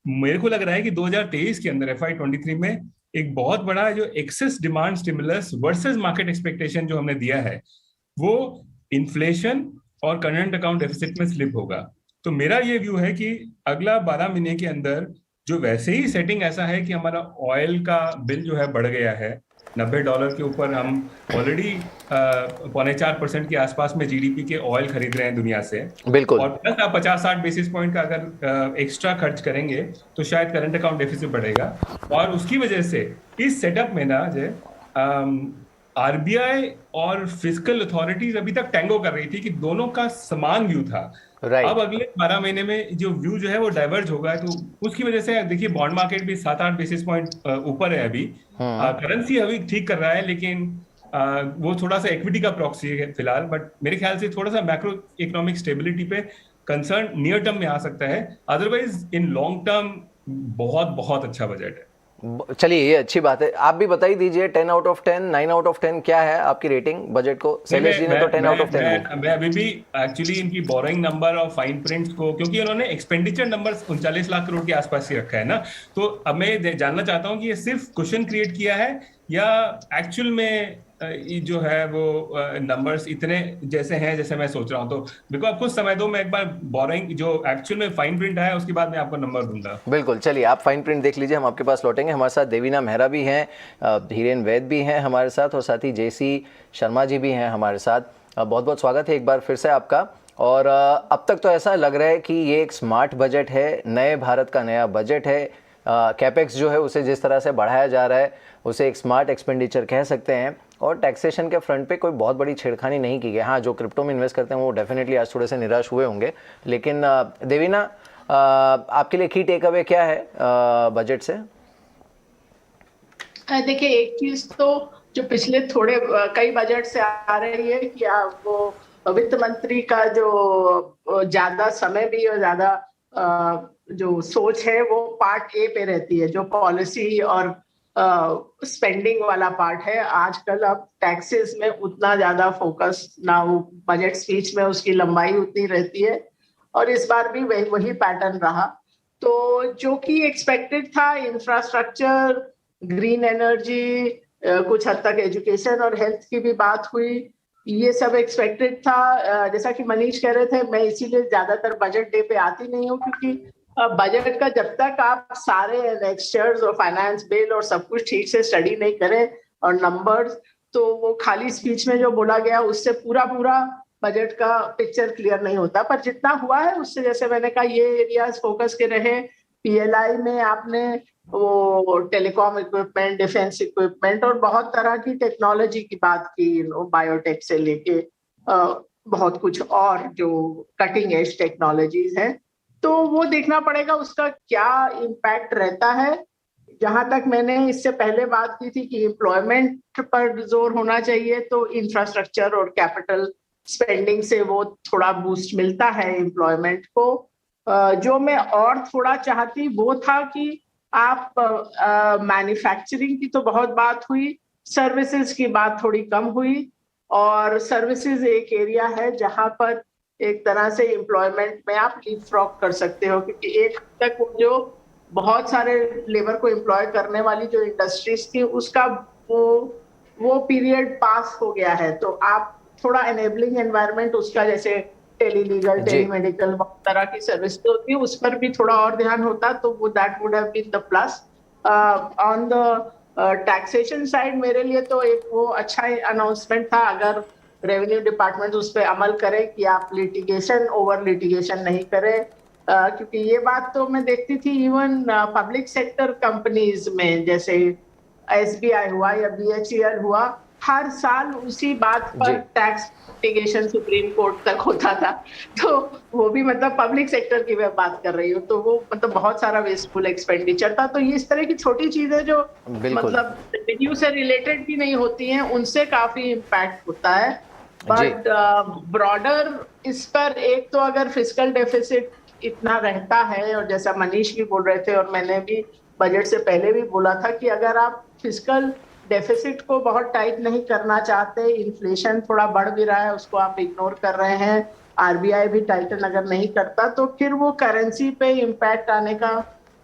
मेरे को लग रहा है कि 2023 के अंदर FY23 में एक बहुत बड़ा जो excess demand stimulus versus market expectation जो हमने दिया है वो इन्फ्लेशन और करंट अकाउंट डेफिसिट में स्लिप होगा। तो मेरा ये व्यू है कि अगला 12 महीने के अंदर जो वैसे ही सेटिंग ऐसा है कि हमारा ऑयल का बिल जो है बढ़ गया है $90 के ऊपर, हम ऑलरेडी 4.25% के आसपास में जीडीपी के ऑयल खरीद रहे हैं दुनिया से।
बिल्कुल।
और प्लस आप 50-60 बेसिस पॉइंट का अगर एक्स्ट्रा खर्च करेंगे तो शायद करंट अकाउंट डेफिसिट बढ़ेगा। और उसकी वजह से इस सेटअप में ना आरबीआई और फिस्कल अथॉरिटीज अभी तक टैंगो कर रही थी कि दोनों का समान व्यू था। अब अगले 12 महीने में जो व्यू जो है वो डाइवर्ज होगा, तो उसकी वजह से देखिए बॉन्ड मार्केट भी 7-8 बेसिस पॉइंट ऊपर है अभी। करेंसी अभी ठीक कर रहा है, लेकिन वो थोड़ा सा इक्विटी का प्रॉक्सी है फिलहाल। बट मेरे ख्याल से थोड़ा सा मैक्रो इकोनॉमिक स्टेबिलिटी पे कंसर्न नियर टर्म में आ सकता है। अदरवाइज इन लॉन्ग टर्म बहुत अच्छा बजट है।
चलिए, ये अच्छी बात है। आप भी बता ही दीजिए 10 आउट ऑफ 10, 9 आउट ऑफ 10 क्या है आपकी रेटिंग बजट को? शैलेश जी ने तो 10 आउट ऑफ 10
मैं अभी भी एक्चुअली इनकी बोरोइंग नंबर और फाइन प्रिंट्स को, क्योंकि उन्होंने एक्सपेंडिचर नंबर 39 लाख करोड़ के आसपास ही रखा है ना, तो अब मैं जानना चाहता हूँ कि ये सिर्फ क्वेश्चन क्रिएट किया है या एक्चुअल में जो है वो नंबर्स इतने जैसे हैं जैसे मैं सोच रहा हूँ। तो बिल्कुल आप कुछ समय दो, मैं एक बार बोरोइंग जो एक्चुअल में फाइन प्रिंट है उसके बाद मैं आपको नंबर दूंगा।
बिल्कुल, चलिए आप फाइन प्रिंट देख लीजिए, हम आपके पास लौटेंगे। हमारे साथ देवीना मेहरा भी हैं, धीरेन वैद भी हैं हमारे साथ, और साथ ही जेसी शर्मा जी भी हैं हमारे साथ। बहुत बहुत स्वागत है एक बार फिर से आपका। और अब तक तो ऐसा लग रहा है कि ये एक स्मार्ट बजट है, नए भारत का नया बजट है। कैपेक्स जो है उसे जिस तरह से बढ़ाया जा रहा है उसे एक स्मार्ट एक्सपेंडिचर कह सकते हैं। और टैक्सेशन के फ्रंट पे कोई बहुत बड़ी छेड़खानी नहीं की गई। हाँ, जो क्रिप्टो में इन्वेस्ट करते हैं वो डेफिनेटली आज थोड़े से निराश हुए होंगे। लेकिन देवीना, आपके लिए की टेक अवे क्या है बजट से?
देखिए, एक चीज तो जो पिछले कई बजट से आ रही है कि वो वित्त मंत्री का जो ज्यादा समय भी और ज्यादा जो सोच है वो पार्ट ए पे रहती है, जो पॉलिसी और स्पेंडिंग वाला पार्ट है। आजकल अब टैक्सेस में उतना ज्यादा फोकस ना हो, बजट स्पीच में उसकी लंबाई उतनी रहती है, और इस बार भी वही पैटर्न रहा। तो जो कि एक्सपेक्टेड था, इंफ्रास्ट्रक्चर, ग्रीन एनर्जी, कुछ हद तक एजुकेशन और हेल्थ की भी बात हुई, ये सब एक्सपेक्टेड था। जैसा कि मनीष कह रहे थे, मैं इसीलिए ज्यादातर बजट डे पे आती नहीं हूँ, क्योंकि बजट का जब तक आप सारे नेक्स्चर्स और फाइनेंस बिल और सब कुछ ठीक से स्टडी नहीं करें और नंबर्स, तो वो खाली स्पीच में जो बोला गया उससे पूरा बजट का पिक्चर क्लियर नहीं होता। पर जितना हुआ है उससे, जैसे मैंने कहा, ये एरियाज फोकस के रहे। पीएलआई में आपने वो टेलीकॉम इक्विपमेंट, डिफेंस इक्विपमेंट और बहुत तरह की टेक्नोलॉजी की बात की, बायोटेक से लेके बहुत कुछ और जो कटिंग एज टेक्नोलॉजीज हैं। तो वो देखना पड़ेगा उसका क्या इम्पैक्ट रहता है। जहां तक मैंने इससे पहले बात की थी कि एम्प्लॉयमेंट पर जोर होना चाहिए, तो इंफ्रास्ट्रक्चर और कैपिटल स्पेंडिंग से वो थोड़ा बूस्ट मिलता है एम्प्लॉयमेंट को। जो मैं और थोड़ा चाहती वो था कि आप मैन्युफैक्चरिंग की तो बहुत बात हुई, सर्विसेज की बात थोड़ी कम हुई। और सर्विसेज एक एरिया है जहां पर एक तरह से एम्प्लॉयमेंट में आप लीपफ्रॉग कर सकते हो, क्योंकि एक तक जो बहुत सारे लेबर को एम्प्लॉय करने वाली जो इंडस्ट्रीज थी उसका वो पीरियड पास हो गया है। तो आप थोड़ा एनेबलिंग एनवायरनमेंट उसका, जैसे टेली लीगल, टेली मेडिकल, बहुत तरह की सर्विस तो होती है, उस पर भी थोड़ा और ध्यान होता तो वो that would have been the plus. On the taxation side मेरे लिए तो एक वो अच्छा अनाउंसमेंट था, अगर रेवेन्यू डिपार्टमेंट उस पर अमल करे कि आप ओवर लिटिगेशन नहीं करें। क्योंकि ये बात तो मैं देखती थी इवन पब्लिक सेक्टर कंपनीज में, जैसे एसबीआई हुआ या बीएचईएल हुआ, हर साल उसी बात पर टैक्स लिटिगेशन सुप्रीम कोर्ट तक होता था। तो वो भी मतलब पब्लिक सेक्टर की मैं बात कर रही हूँ, तो वो मतलब बहुत सारा वेस्टफुल एक्सपेंडिचर था। तो ये इस तरह की छोटी चीजें जो मतलब रेवेन्यू से रिलेटेड भी नहीं होती हैं, उनसे काफी इम्पैक्ट होता है। बट ब्रॉडर इस पर एक तो अगर फिस्कल डेफिसिट इतना रहता है, और जैसा मनीष भी बोल रहे थे और मैंने भी बजट से पहले भी बोला था कि अगर आप फिस्कल डेफिसिट को बहुत टाइट नहीं करना चाहते, इन्फ्लेशन थोड़ा बढ़ भी रहा है उसको आप इग्नोर कर रहे हैं, आरबीआई भी टाइटन अगर नहीं करता, तो फिर वो करेंसी पे इम्पैक्ट आने का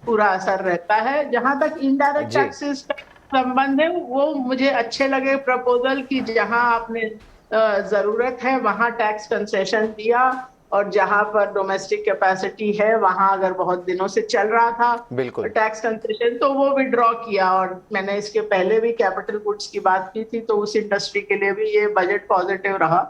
पूरा असर रहता है। जहां तक इनडायरेक्ट टैक्सेस का संबंध है, वो मुझे अच्छे लगे प्रपोजल कि जहां आपने जरूरत है वहां टैक्स कंसेशन दिया, और जहां पर डोमेस्टिक कैपेसिटी है वहां अगर बहुत दिनों से चल रहा था टैक्स कंसेशन तो वो विड्रॉ किया। और मैंने इसके पहले भी कैपिटल गुड्स की बात की थी, तो उस इंडस्ट्री के लिए भी ये बजट पॉजिटिव रहा।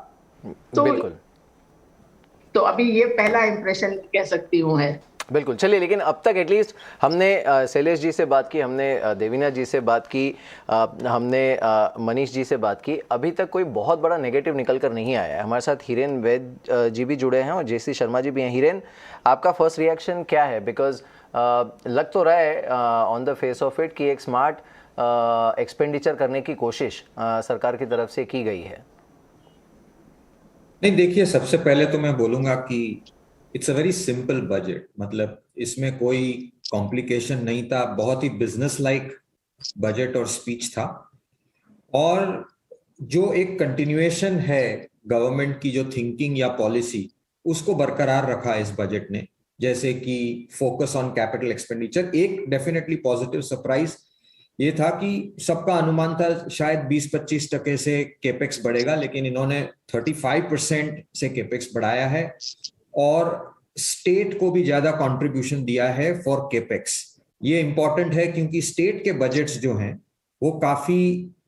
तो अभी ये पहला इंप्रेशन कह सकती हूँ है।
बिल्कुल, चलिए, लेकिन अब तक एटलीस्ट हमने शैलेश जी से बात की, हमने देवीना जी से बात की, हमने मनीष जी से बात की, अभी तक कोई बहुत बड़ा नेगेटिव निकल कर नहीं आया है। हमारे साथ हिरेन वैद जी भी जुड़े हैं और जेसी शर्मा जी भी हैं। हिरेन, आपका फर्स्ट रिएक्शन क्या है? बिकॉज लग तो रहा है on the face of it कि एक स्मार्ट एक्सपेंडिचर करने की कोशिश सरकार की तरफ से की गई है।
नहीं, देखिए, सबसे पहले तो मैं बोलूंगा कि it's a very simple budget, मतलब इसमें कोई कॉम्प्लिकेशन नहीं था, बहुत ही बिजनेस लाइक बजट और स्पीच था। और जो एक कंटिन्यूएशन है गवर्नमेंट की जो थिंकिंग या पॉलिसी, उसको बरकरार रखा इस बजट ने, जैसे कि फोकस ऑन कैपिटल एक्सपेंडिचर। एक डेफिनेटली पॉजिटिव सरप्राइज ये था कि सबका अनुमान था शायद 20-25% से केपेक्स बढ़ेगा, लेकिन इन्होंने 35% से केपेक्स बढ़ाया है और स्टेट को भी ज्यादा कंट्रीब्यूशन दिया है फॉर केपेक्स। ये इंपॉर्टेंट है क्योंकि स्टेट के बजट्स जो हैं वो काफी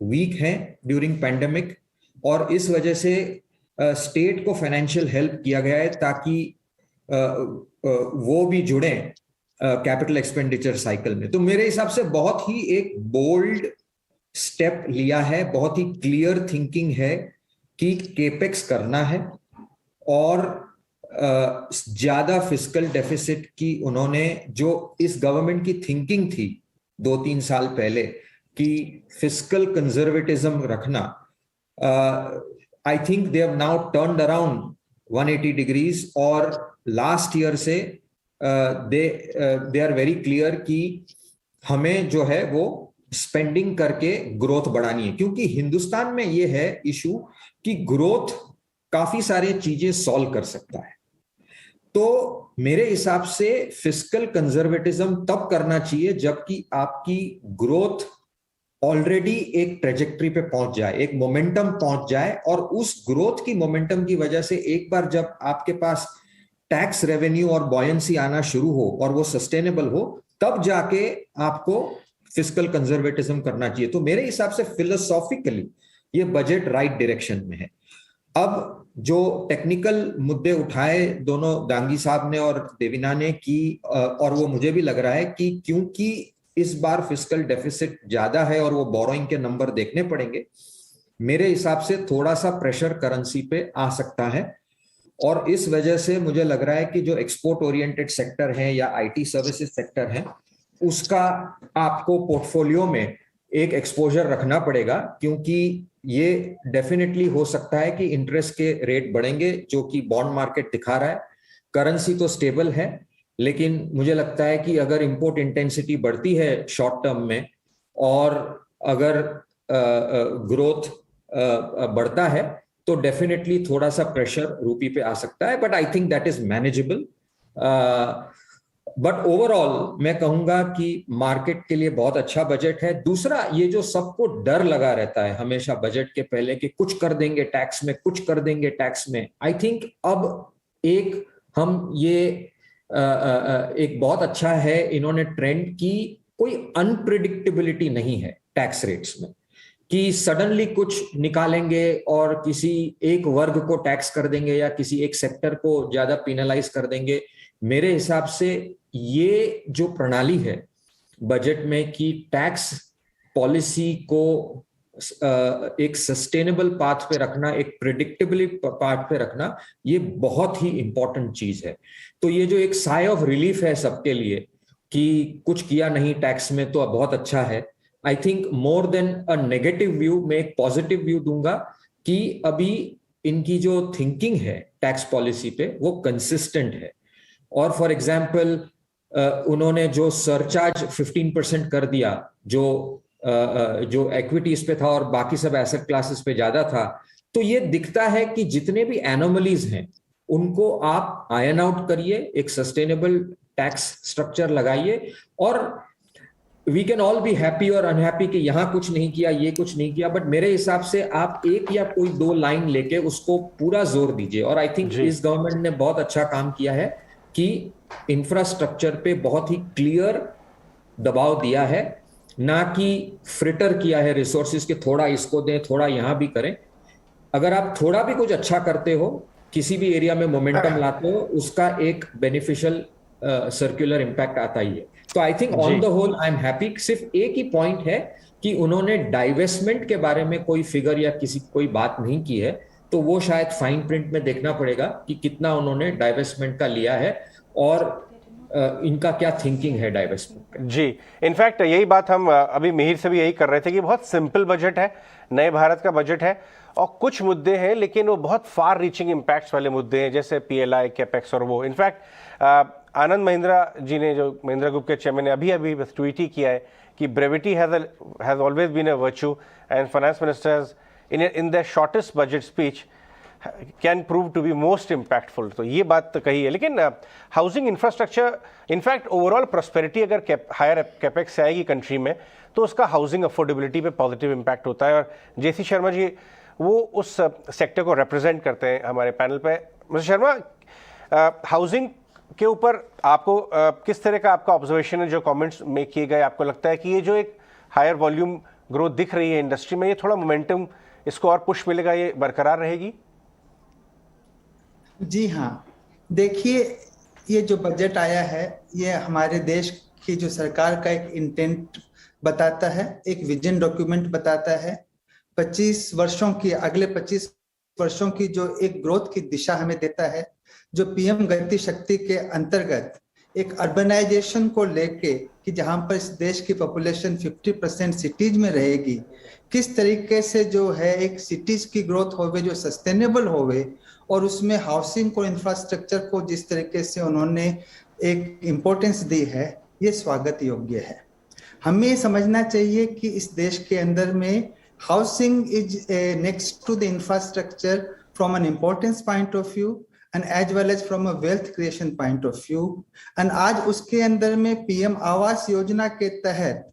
वीक हैं ड्यूरिंग पैंडेमिक, और इस वजह से स्टेट को फाइनेंशियल हेल्प किया गया है ताकि वो भी जुड़े कैपिटल एक्सपेंडिचर साइकिल में। तो मेरे हिसाब से बहुत ही एक बोल्ड स्टेप लिया है, बहुत ही क्लियर थिंकिंग है कि केपेक्स करना है, और ज्यादा फिस्कल डेफिसिट की उन्होंने, जो इस गवर्नमेंट की थिंकिंग थी 2-3 साल पहले कि फिस्कल कंजर्वेटिज्म रखना, I think they have now turned around 180 degrees, और लास्ट ईयर से दे आर वेरी क्लियर कि हमें जो है वो स्पेंडिंग करके ग्रोथ बढ़ानी है, क्योंकि हिंदुस्तान में ये है इशू कि ग्रोथ काफी सारी चीजें सॉल्व कर सकता है। तो मेरे हिसाब से फिस्कल कंजर्वेटिज्म तब करना चाहिए जबकि आपकी ग्रोथ ऑलरेडी एक ट्रेजेक्टरी पे पहुंच जाए, एक मोमेंटम पहुंच जाए, और उस ग्रोथ की मोमेंटम की वजह से एक बार जब आपके पास टैक्स रेवेन्यू और बॉयंसी आना शुरू हो और वो सस्टेनेबल हो, तब जाके आपको फिस्कल कंजर्वेटिज्म करना चाहिए। तो मेरे हिसाब से फिलोसॉफिकली ये बजट राइट डायरेक्शन में है। अब जो टेक्निकल मुद्दे उठाए दोनों दांगी साहब ने और देवीना ने की, और वो मुझे भी लग रहा है कि क्योंकि इस बार फिस्कल डेफिसिट ज्यादा है और वो बोरोइंग के नंबर देखने पड़ेंगे, मेरे हिसाब से थोड़ा सा प्रेशर करेंसी पे आ सकता है। और इस वजह से मुझे लग रहा है कि जो एक्सपोर्ट ओरिएंटेड सेक्टर है या आईटी सर्विसेज सेक्टर है, उसका आपको पोर्टफोलियो में एक एक्सपोजर रखना पड़ेगा, क्योंकि ये डेफिनेटली हो सकता है कि इंटरेस्ट के रेट बढ़ेंगे, जो कि बॉन्ड मार्केट दिखा रहा है। करेंसी तो स्टेबल है, लेकिन मुझे लगता है कि अगर इंपोर्ट इंटेंसिटी बढ़ती है शॉर्ट टर्म में और अगर ग्रोथ बढ़ता है तो डेफिनेटली थोड़ा सा प्रेशर रूपी पे आ सकता है, but I think that is manageable. But overall मैं कहूंगा कि मार्केट के लिए बहुत अच्छा बजट है। दूसरा, ये जो सबको डर लगा रहता है हमेशा बजट के पहले कि कुछ कर देंगे टैक्स में, कुछ कर देंगे टैक्स में, आई थिंक अब एक हम ये एक बहुत अच्छा है इन्होंने ट्रेंड की, कोई अनप्रिडिक्टेबिलिटी नहीं है टैक्स रेट्स में कि सडनली कुछ निकालेंगे और किसी एक वर्ग को टैक्स कर देंगे या किसी एक सेक्टर को ज्यादा पिनलाइज कर देंगे। मेरे हिसाब से ये जो प्रणाली है बजट में कि टैक्स पॉलिसी को एक सस्टेनेबल पाथ पे रखना, एक प्रिडिक्टेबल पाथ पे रखना, ये बहुत ही इंपॉर्टेंट चीज है। तो ये जो एक साइ ऑफ रिलीफ है सबके लिए कि कुछ किया नहीं टैक्स में, तो बहुत अच्छा है। I think more than a negative view, मैं एक पॉजिटिव व्यू दूंगा कि अभी इनकी जो थिंकिंग है टैक्स पॉलिसी पे वो कंसिस्टेंट है। और फॉर एग्जाम्पल उन्होंने जो सरचार्ज 15% कर दिया, जो एक्विटीज पे था और बाकी सब एसेट क्लासेस पे ज्यादा था, तो ये दिखता है कि जितने भी एनोमलीज हैं उनको आप आयन आउट करिए, एक सस्टेनेबल टैक्स स्ट्रक्चर लगाइए, और we can all be happy और अनहैप्पी कि यहाँ कुछ नहीं किया, ये कुछ नहीं किया, बट मेरे हिसाब से आप एक या कोई दो लाइन लेके उसको पूरा जोर दीजिए। और आई थिंक इस गवर्नमेंट ने बहुत अच्छा काम किया है कि इंफ्रास्ट्रक्चर पे बहुत ही क्लियर दबाव दिया है, ना कि फ्रिटर किया है रिसोर्सेज के थोड़ा इसको दें थोड़ा यहां भी करें। अगर आप थोड़ा भी कुछ अच्छा करते हो, किसी भी एरिया में मोमेंटम लाते हो, उसका एक बेनिफिशियल सर्कुलर इंपैक्ट आता ही है। तो I think on the whole I am happy. सिर्फ एक ही पॉइंट है कि उन्होंने डाइवेस्टमेंट के बारे में कोई फिगर या कोई बात नहीं की है, तो वो शायद फाइन प्रिंट में देखना पड़ेगा कि कितना उन्होंने डाइवेस्टमेंट का लिया है और इनका क्या थिंकिंग है डाइवेस्टमेंट।
जी, इनफैक्ट यही बात हम अभी मिहिर से भी यही कर रहे थे कि बहुत सिंपल बजट है, नए भारत का बजट है, और कुछ मुद्दे हैं लेकिन वो बहुत फार रीचिंग इम्पैक्ट्स वाले मुद्दे हैं, जैसे पीएलआई, कैपेक्स और वो। इनफैक्ट आनंद महिंद्रा जी ने, जो महिंद्रा ग्रुप के चेयरमैन ने, अभी बस ट्वीट ही किया है कि brevity has always been a virtue and finance ministers in the shortest budget speech can prove to be most impactful. तो ये बात तो कही है। लेकिन housing infrastructure, in fact overall prosperity अगर हायर कैपेक्स से आएगी कंट्री में, तो उसका हाउसिंग अफोर्डेबिलिटी पे पॉजिटिव इम्पैक्ट होता है। और जेसी शर्मा जी वो उस सेक्टर को रिप्रेजेंट करते हैं हमारे पैनल पे। मिस्टर शर्मा, हाउसिंग के ऊपर आपको किस तरह का आपका ऑब्जर्वेशन है? जो कमेंट्स मेक किए गए, आपको लगता है कि ये जो एक हायर वॉल्यूम ग्रोथ दिख रही है इंडस्ट्री में, ये थोड़ा मोमेंटम इसको और पुश मिलेगा, ये बरकरार रहेगी?
जी हाँ, देखिए ये जो बजट आया है ये हमारे देश की जो सरकार का एक इंटेंट बताता है, एक विजन डॉक्यूमेंट बताता है। 25 वर्षों की, अगले 25 वर्षों की जो एक ग्रोथ की दिशा हमें देता है, जो पीएम गति शक्ति के अंतर्गत एक अर्बनाइजेशन को लेके कि जहां पर इस देश की पॉपुलेशन 50% सिटीज में रहेगी, किस तरीके से जो है एक सिटीज की ग्रोथ होवे जो सस्टेनेबल होवे, और उसमें हाउसिंग को, इंफ्रास्ट्रक्चर को जिस तरीके से उन्होंने एक इम्पोर्टेंस दी है, ये स्वागत योग्य है। हमें ये समझना चाहिए कि इस देश के अंदर में housing is next to the infrastructure from an importance point of view and as well as from a wealth creation point of view। and आज उसके अंदर में पीएम आवास योजना के तहत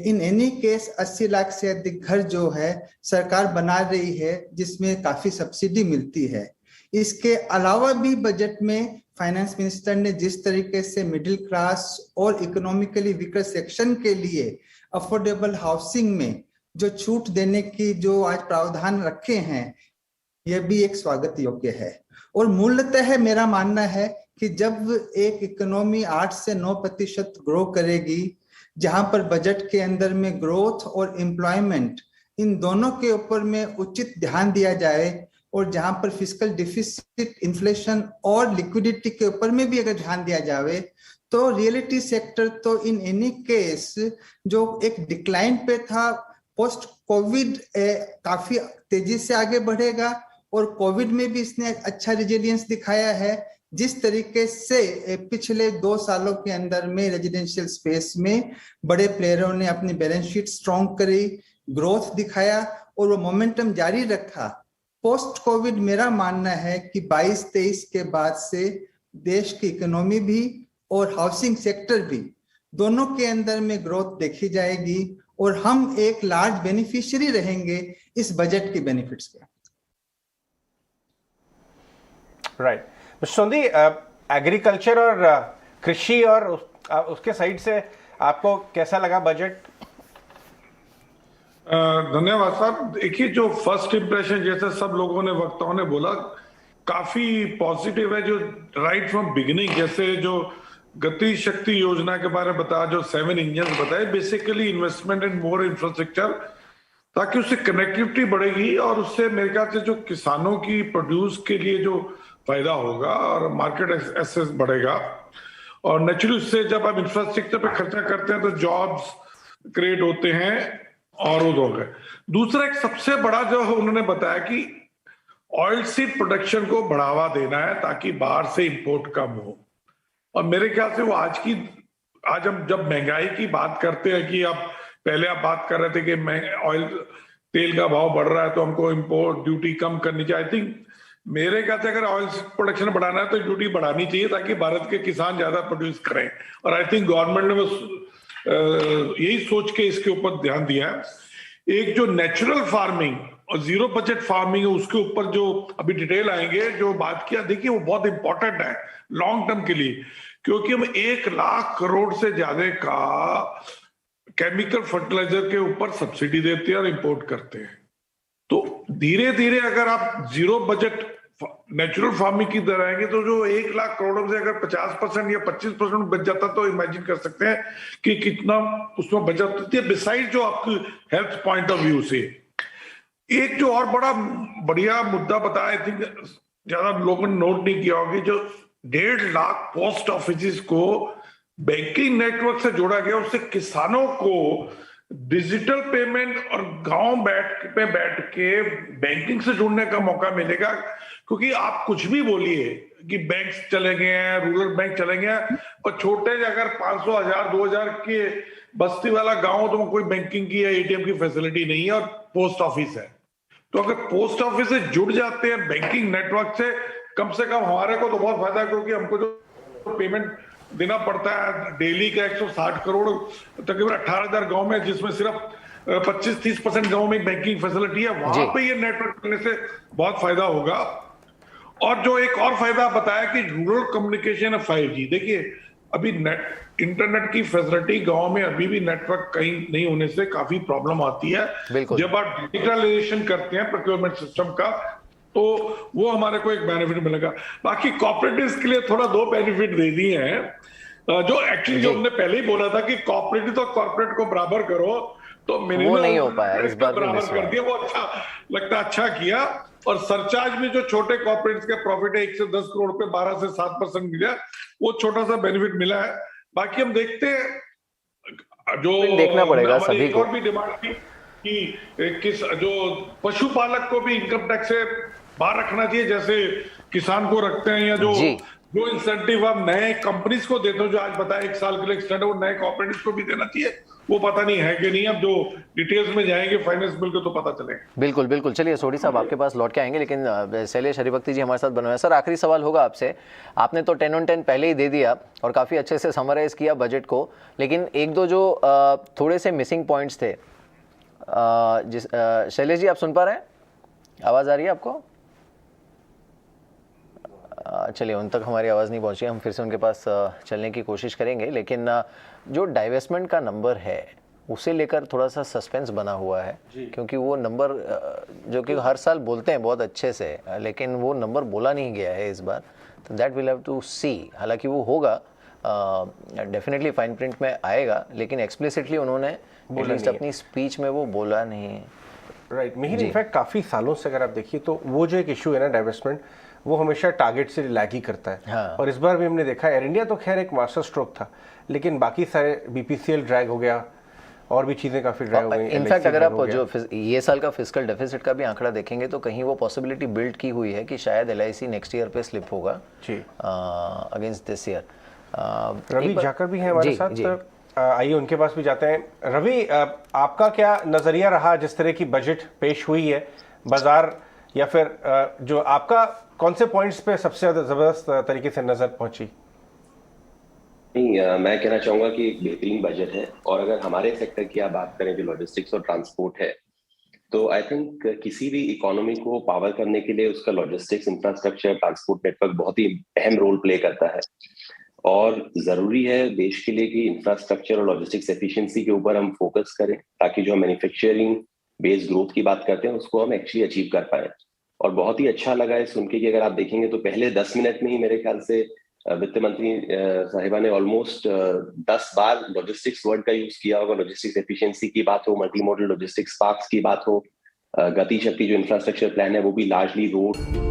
इन एनी केस 80 लाख से अधिक घर जो है सरकार बना रही है, जिसमें काफी सब्सिडी मिलती है। इसके अलावा भी बजट में फाइनेंस मिनिस्टर ने जिस तरीके से मिडिल क्लास और इकोनॉमिकली वीकर सेक्शन के लिए अफोर्डेबल हाउसिंग में जो छूट देने की जो आज प्रावधान रखे हैं, यह भी एक स्वागत योग्य है। और मूलतः मेरा मानना है कि जब एक इकोनॉमी 8 से 9% ग्रो करेगी, जहां पर बजट के अंदर में ग्रोथ और एम्प्लॉयमेंट इन दोनों के ऊपर में उचित ध्यान दिया जाए, और जहां पर फिस्कल डिफिसिट, इन्फ्लेशन और लिक्विडिटी के ऊपर में भी अगर ध्यान दिया जाए, तो रियलिटी सेक्टर तो इन एनी केस जो एक डिक्लाइन पे था पोस्ट कोविड काफी तेजी से आगे बढ़ेगा। और कोविड में भी इसने अच्छा रिजिलियंस दिखाया है। जिस तरीके से पिछले 2 सालों के अंदर में रेजिडेंशियल स्पेस में बड़े प्लेयरों ने अपनी बैलेंस शीट स्ट्रॉन्ग करी, ग्रोथ दिखाया और वो मोमेंटम जारी रखा, पोस्ट कोविड मेरा मानना है कि 22-23 के बाद से देश की इकोनॉमी भी और हाउसिंग सेक्टर भी दोनों के अंदर में ग्रोथ देखी जाएगी और हम एक लार्ज बेनिफिशियरी रहेंगे इस बजट की बेनिफिट्स के।
राइट सोंदी, एग्रीकल्चर और कृषि और उसके साइड से आपको कैसा लगा बजट?
धन्यवाद साहब। देखिए, जो फर्स्ट इंप्रेशन जैसे सब लोगों ने, वक्ताओं ने बोला, काफी पॉजिटिव है। जो राइट फ्रॉम बिगिनिंग, जैसे जो गति शक्ति योजना के बारे में बताया, जो 7 इंजन बताए, बेसिकली इन्वेस्टमेंट इन मोर इंफ्रास्ट्रक्चर, ताकि उससे कनेक्टिविटी बढ़ेगी और उससे मेरे ख्याल से जो किसानों की प्रोड्यूस के लिए जो फायदा होगा और मार्केट एक्सेस बढ़ेगा। और नेचुरली उससे जब आप इंफ्रास्ट्रक्चर पे खर्चा करते हैं तो जॉब्स क्रिएट होते हैं और वो हो गए। दूसरा एक सबसे बड़ा जो उन्होंने बताया कि ऑयल सीड प्रोडक्शन को बढ़ावा देना है ताकि बाहर से इंपोर्ट कम हो। और मेरे ख्याल से वो आज हम जब महंगाई की बात करते हैं कि आप पहले आप बात कर रहे थे कि ऑयल तेल का भाव बढ़ रहा है तो हमको इंपोर्ट ड्यूटी कम करनी चाहिए। आई थिंक मेरे ख्याल से अगर ऑयल प्रोडक्शन बढ़ाना है तो ड्यूटी बढ़ानी चाहिए ताकि भारत के किसान ज्यादा प्रोड्यूस करें। और आई थिंक गवर्नमेंट ने बस यही सोच के इसके ऊपर ध्यान दिया है। एक जो नेचुरल फार्मिंग और 0 बजट फार्मिंग है उसके ऊपर जो अभी डिटेल आएंगे, जो बात किया, देखिए वो बहुत इंपॉर्टेंट है लॉन्ग टर्म के लिए, क्योंकि हम 1 लाख करोड़ से ज्यादा का केमिकल फर्टिलाइजर के ऊपर सब्सिडी देते हैं और इंपोर्ट करते हैं। तो धीरे धीरे अगर आप 0 बजट नेचुरल फार्मिंग की तरह आएंगे तो जो 1 लाख करोड़ से अगर 50% या 25% बच जाता तो इमेजिन कर सकते हैं कि कितना उसमें बचत होती है। बिसाइड जो आपकी हेल्थ पॉइंट ऑफ व्यू से एक जो और बड़ा बढ़िया मुद्दा बताया, आई थिंक ज्यादा लोगों ने नोट नहीं किया होगा, जो 1.5 लाख पोस्ट ऑफिस को बैंकिंग नेटवर्क से जोड़ा गया, उससे किसानों को डिजिटल पेमेंट और गांव बैठ के बैंकिंग से जुड़ने का मौका मिलेगा। क्योंकि आप कुछ भी बोलिए कि बैंक चले गए हैं, रूरल बैंक चले गए हैं, और छोटे अगर 500, 1000, 2000 के बस्ती वाला गांव तो कोई बैंकिंग की या एटीएम की फैसिलिटी नहीं है और पोस्ट ऑफिस है। तो अगर पोस्ट ऑफिस से जुड़ जाते हैं बैंकिंग नेटवर्क से कम हमारे को तो बहुत फायदा है, क्योंकि हमको जो पेमेंट देना पड़ता है डेली का 160 करोड़ तकरीबन 18,000 गांव में, जिसमें सिर्फ 25-30% गांव में बैंकिंग फैसिलिटी है, वहां पे ये नेटवर्क मिलने से बहुत फायदा होगा। और जो एक और फायदा बताया कि रूरल कम्युनिकेशन है 5G। देखिए अभी इंटरनेट की फैसिलिटी गांव में अभी भी नेटवर्क कहीं नहीं होने से काफी प्रॉब्लम आती है। जब आप डिजिटलाइजेशन करते हैं प्रोक्योरमेंट सिस्टम का तो वो हमारे को एक बेनिफिट मिलेगा। बाकी कॉर्पोरेटिव्स के लिए थोड़ा 2 बेनिफिट दे दिए हैं, जो एक्चुअली जो हमने पहले ही बोला था कि कॉर्पोरेटिव तो कॉर्पोरेट को बराबर करो, तो मिनिमम
नहीं हो पाया, इस बार
बराबर कर दिया, वो अच्छा लगता, अच्छा किया। और सरचार्ज में जो छोटे कॉर्पोरेट्स के प्रॉफिट है 1 से 10 करोड़ पे 12 से 7% मिला, वो छोटा सा बेनिफिट मिला है। बाकी हम देखते हैं जो
देखना पड़ेगा सभी को।
और भी डिमांड थी कि किस जो पशुपालक को भी इनकम टैक्स से बाहर रखना चाहिए, जैसे किसान को रखते हैं, या जो इंसेंटिव आप नए कंपनीज को देते हो, जो आज बताया 1 साल के लिए एक्सटेंड, वो नए कॉर्पोरेटिव्स को भी देना चाहिए। वो पता नहीं है कि नहीं, अब जो डिटेल्स में जाएंगे फाइनेंस बिल को तो पता चलेगा।
बिल्कुल बिल्कुल। चलिए सोडी साहब आपके पास लौट के आएंगे, लेकिन शैलेश हरिभक्ति जी हमारे साथ बने हुए हैं। सर आखिरी सवाल होगा आपसे। आपने तो 10 on 10 पहले ही दे दिया और काफ़ी अच्छे से समराइज किया बजट को, लेकिन 1-2 जो थोड़े से मिसिंग पॉइंट्स थे, शैलेश जी आप सुन पा रहे हैं? आवाज़ आ रही है आपको? चलिए उन तक हमारी आवाज़ नहीं पहुंची, हम फिर से उनके पास चलने की कोशिश करेंगे। लेकिन जो डाइवेस्टमेंट का नंबर है उसे लेकर थोड़ा सा सस्पेंस बना हुआ है, क्योंकि वो नंबर जो कि हर साल बोलते हैं बहुत अच्छे से, लेकिन वो नंबर बोला नहीं गया है इस बार, तो दैट विल हैव टू सी। हालांकि वो होगा, डेफिनेटली फाइन प्रिंट में आएगा, लेकिन एक्सप्लिसिटली उन्होंने एटलीस्ट अपनी स्पीच में वो बोला नहीं है।
राइट मिहिर, इनफैक्ट काफ़ी सालों से अगर आप देखिए तो वो जो एक इशू है ना डाइवर्समेंट, वो हमेशा टारगेट से लैग ही करता है।
हाँ।
और इस बार भी हमने देखा एयर इंडिया तो खैर एक मास्टर स्ट्रोक था, लेकिन बाकी सारे बीपीसीएल ड्रैग हो गया और भी चीज़ें काफ़ी ड्रैग हो गई।
इनफैक्ट अगर आप जो ये साल का फिस्कल डेफिसिट का भी आंकड़ा देखेंगे तो कहीं वो पॉसिबिलिटी बिल्ड की हुई है कि शायद LIC next year pay slip होगा अगेंस्ट दिस ईयर।
रवि जाकर भी है हमारे साथ, आइए उनके पास भी जाते हैं। रवि, आपका क्या नजरिया रहा जिस तरह की बजट पेश हुई है बाजार, या फिर जो आपका कौन से पॉइंट्स पे सबसे ज्यादा जबरदस्त तरीके से नजर पहुंची?
नहीं, मैं कहना चाहूंगा कि एक बेहतरीन बजट है, और अगर हमारे सेक्टर की आप बात करें जो लॉजिस्टिक्स और ट्रांसपोर्ट है, तो आई थिंक किसी भी इकोनॉमी को पावर करने के लिए उसका लॉजिस्टिक्स इंफ्रास्ट्रक्चर, ट्रांसपोर्ट नेटवर्क बहुत ही अहम रोल प्ले करता है। और जरूरी है देश के लिए कि इंफ्रास्ट्रक्चर और लॉजिस्टिक्स एफिशिएंसी के ऊपर हम फोकस करें, ताकि जो हम मैन्युफैक्चरिंग बेस्ड ग्रोथ की बात करते हैं उसको हम एक्चुअली अचीव कर पाए। और बहुत ही अच्छा लगा है सुन के कि अगर आप देखेंगे तो पहले 10 मिनट में ही मेरे ख्याल से वित्त मंत्री साहिबा ने ऑलमोस्ट 10 बार लॉजिस्टिक्स वर्ड का यूज किया होगा। लॉजिस्टिक्स एफिशिएंसी की बात हो, मल्टी मॉडल लॉजिस्टिक्स पार्क्स की बात हो, गति शक्ति जो इंफ्रास्ट्रक्चर प्लान है वो भी लार्जली रोड।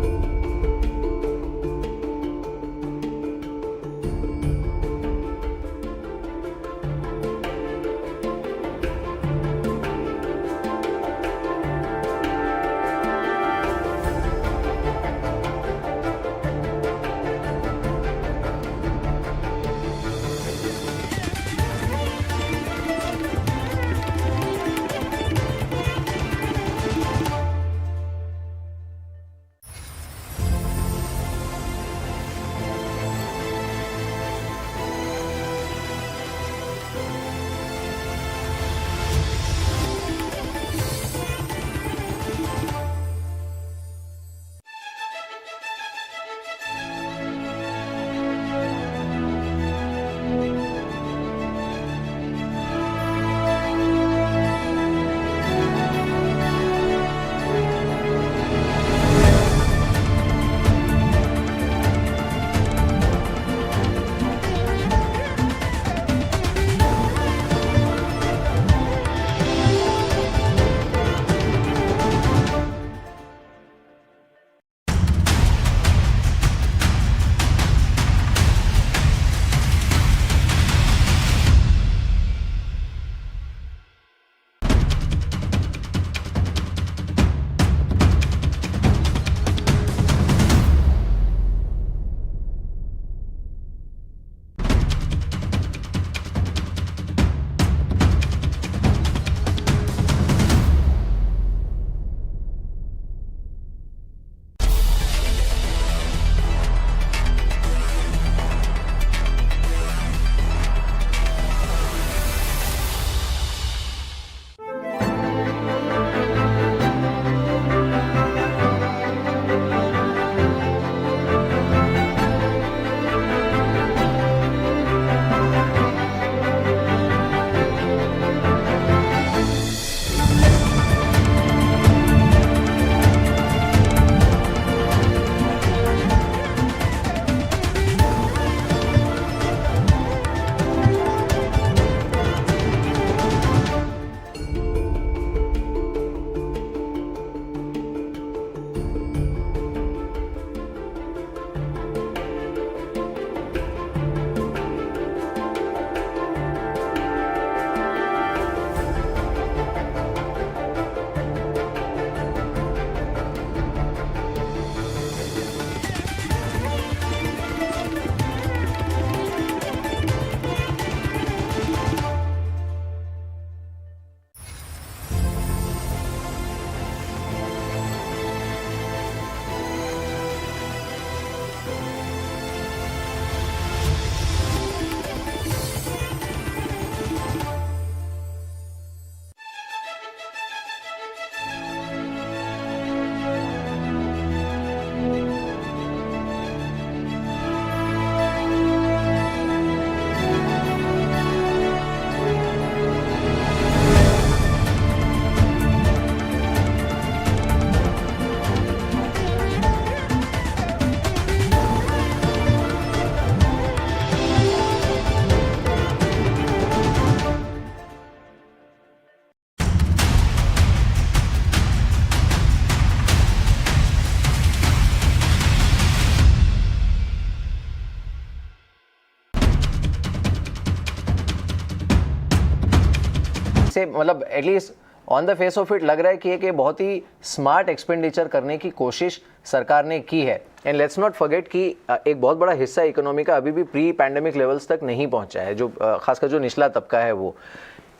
ऐसे मतलब at least on the face of it लग रहा है कि एक बहुत ही स्मार्ट एक्सपेंडिचर करने की कोशिश सरकार ने की है। एंड लेट्स नॉट फॉरगेट कि एक बहुत बड़ा हिस्सा इकोनॉमी का अभी भी प्री पैंडेमिक लेवल्स तक नहीं पहुंचा है, जो खासकर जो निचला तबका है वो।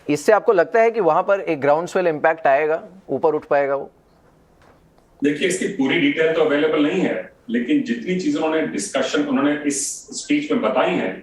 इससे आपको लगता है कि वहां पर एक ग्राउंड स्वेल इम्पैक्ट आएगा, ऊपर उठ पाएगा वो?
देखिए, इसकी पूरी डिटेल तो अवेलेबल नहीं है, लेकिन जितनी चीजें उन्होंने इस स्पीच में बताई हैं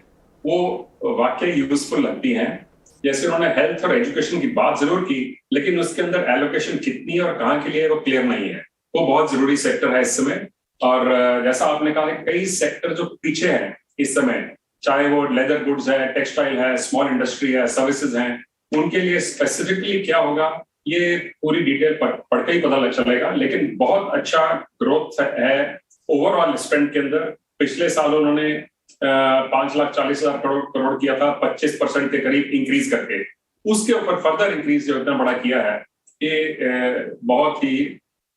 वो वाकई यूजफुल लगती हैं। जैसे उन्होंने हेल्थ और एजुकेशन की बात जरूर की, लेकिन उसके अंदर एलोकेशन कितनी और कहाँ के लिए वो क्लियर नहीं है। वो बहुत जरूरी सेक्टर है इस समय, और जैसा आपने कहा कई सेक्टर जो पीछे हैं इस समय, चाहे वो लेदर गुड्स है, टेक्सटाइल है, स्मॉल इंडस्ट्री है, सर्विसेज हैं, उनके लिए स्पेसिफिकली क्या होगा ये पूरी डिटेल पढ़ के ही पता चलेगा। लेकिन बहुत अच्छा ग्रोथ है ओवरऑल स्पेंड के अंदर। पिछले साल उन्होंने 5,40,000 करोड़ किया था, 25% के करीब इंक्रीज करके, उसके ऊपर फर्दर इंक्रीज जो इतना बड़ा किया है, ये बहुत ही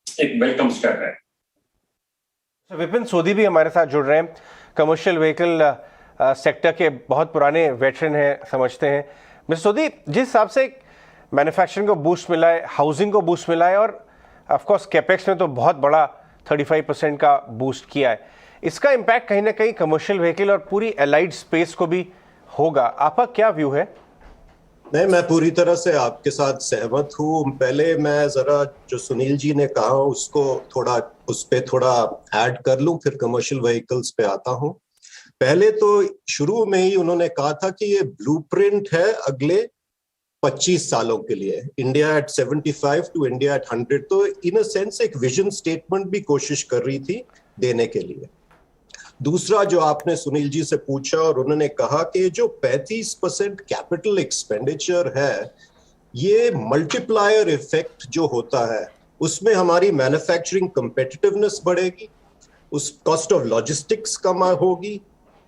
एक वेलकम स्टेप है।
विपिन सोधी भी हमारे साथ जुड़ रहे हैं, कमर्शियल व्हीकल सेक्टर के बहुत पुराने वेटरन हैं, समझते हैं। मिस्टर सोधी, जिस हिसाब से मैन्युफैक्चरिंग को बूस्ट मिला है, हाउसिंग को बूस्ट मिला है, और ऑफकोर्स कैपेक्स में तो बहुत बड़ा 35% का बूस्ट किया है, इसका इम्पैक्ट कहीं ना कहीं कमर्शियल व्हीकल और पूरी एलाइड स्पेस को भी होगा। आपका क्या व्यू है?
नहीं, मैं पूरी तरह से आपके साथ सहमत हूँ। पहले मैं जरा जो सुनील जी ने कहा उसको थोड़ा उस पे थोड़ा ऐड कर लूँ, फिर कमर्शियल व्हीकल्स पे आता हूँ। पहले तो शुरू में ही उन्होंने कहा था कि ये ब्लूप्रिंट है अगले 25 सालों के लिए, India at 75 to India at 100। तो इन अ सेंस एक विजन स्टेटमेंट भी कोशिश कर रही थी देने के लिए। दूसरा जो आपने सुनील जी से पूछा, और उन्होंने कहा कि जो 35% कैपिटल एक्सपेंडिचर है, ये मल्टीप्लायर इफेक्ट जो होता है उसमें हमारी मैन्युफैक्चरिंग कंपेटिटिवनेस बढ़ेगी, उस कॉस्ट ऑफ लॉजिस्टिक्स कम होगी,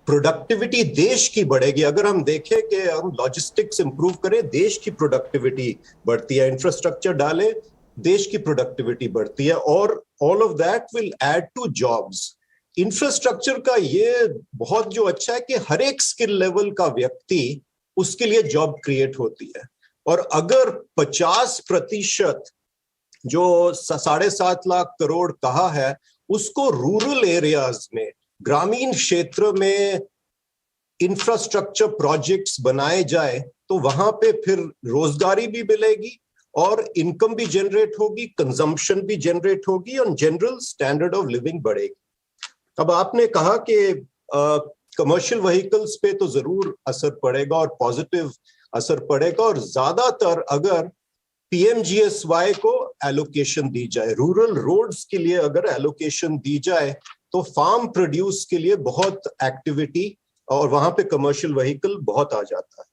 प्रोडक्टिविटी देश की बढ़ेगी। अगर हम देखें कि हम लॉजिस्टिक्स इंप्रूव करें, देश की प्रोडक्टिविटी बढ़ती है, इंफ्रास्ट्रक्चर डालें, देश की प्रोडक्टिविटी बढ़ती है, और all of that will add to jobs. Infrastructure का ये बहुत जो अच्छा है कि हर एक स्किल लेवल का व्यक्ति, उसके लिए जॉब क्रिएट होती है। और अगर 50% जो 7.5 लाख करोड़ कहा है उसको रूरल एरियाज में, ग्रामीण क्षेत्र में इंफ्रास्ट्रक्चर प्रोजेक्ट्स बनाए जाए, तो वहां पे फिर रोजगारी भी मिलेगी और इनकम भी जनरेट होगी, कंजम्पशन भी जनरेट होगी, और जनरल स्टैंडर्ड ऑफ लिविंग बढ़ेगी। अब आपने कहा कि कमर्शियल व्हीकल्स पे तो जरूर असर पड़ेगा और पॉजिटिव असर पड़ेगा, और ज्यादातर अगर पीएमजीएसवाई को एलोकेशन दी जाए, रूरल रोड्स के लिए अगर एलोकेशन दी जाए, तो फार्म प्रोड्यूस के लिए बहुत एक्टिविटी, और वहां पे कमर्शियल व्हीकल बहुत आ जाता है।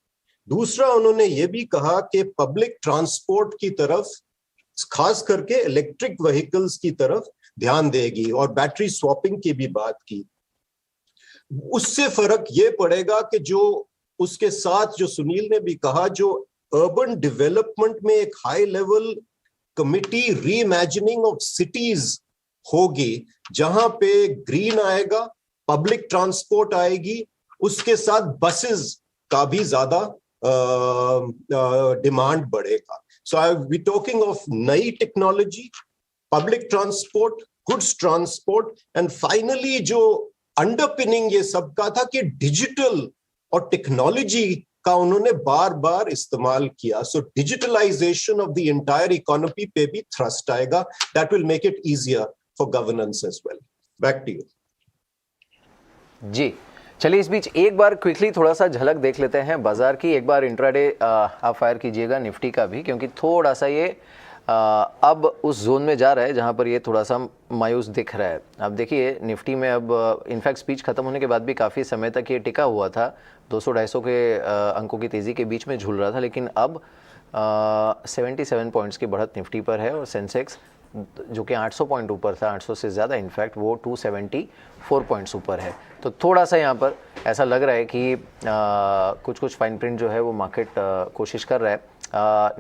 दूसरा उन्होंने ये भी कहा कि पब्लिक ट्रांसपोर्ट की तरफ, खास करके इलेक्ट्रिक व्हीकल्स की तरफ ध्यान देगी, और बैटरी स्वैपिंग की भी बात की। उससे फर्क ये पड़ेगा कि जो उसके साथ जो सुनील ने भी कहा, जो अर्बन डेवलपमेंट में एक high level committee reimagining of cities होगी, जहां पे ग्रीन आएगा, पब्लिक ट्रांसपोर्ट आएगी, उसके साथ बसेस का भी ज्यादा डिमांड बढ़ेगा। सो आई वी टॉकिंग ऑफ नई technology, public transport, goods transport, and finally जो अंडरपिनिंग ये सब का था कि डिजिटल और टेक्नोलॉजी का उन्होंने बार बार इस्तेमाल किया। So digitalisation of the entire economy पे भी थ्रस्ट आएगा, that will make it easier for governance as well. Back to you
जी। चलिए, इस बीच एक बार क्विकली थोड़ा सा झलक देख लेते हैं बाजार की। एक बार इंट्राडे आप फायर कीजिएगा निफ्टी का भी, क्योंकि थोड़ा सा ये अब उस जोन में जा रहा है जहां पर ये थोड़ा सा मायूस दिख रहा है। अब देखिए निफ्टी में अब इनफैक्ट स्पीच खत्म होने के बाद भी काफ़ी समय तक ये टिका हुआ था, 200-250 के अंकों की तेज़ी के बीच में झूल रहा था, लेकिन अब 77 पॉइंट्स की बढ़त निफ्टी पर है, और सेंसेक्स जो कि 800 पॉइंट ऊपर था, 800 से ज़्यादा इनफैक्ट, वो 274 पॉइंट्स ऊपर है। तो थोड़ा सा यहाँ पर ऐसा लग रहा है कि कुछ फाइन प्रिंट जो है वो मार्केट कोशिश कर रहा है।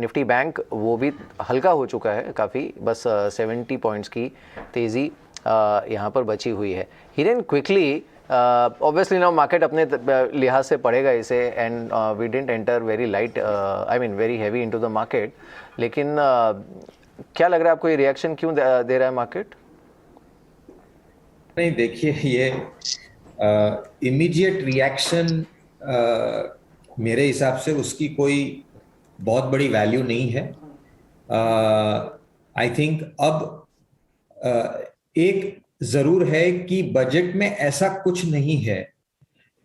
निफ्टी बैंक वो भी हल्का हो चुका है काफ़ी, बस 70 पॉइंट्स की तेज़ी यहाँ पर बची हुई है। Hiren, quickly obviously now market अपने लिहाज से पड़ेगा इसे, and we didn't enter very light, I mean very heavy into the market, लेकिन क्या लग रहा है आपको, ये रिएक्शन क्यों दे रहा है मार्केट?
नहीं, देखिए, ये इमीडिएट रिएक्शन मेरे हिसाब से उसकी कोई बहुत बड़ी वैल्यू नहीं है। आई थिंक अब एक जरूर है कि बजट में ऐसा कुछ नहीं है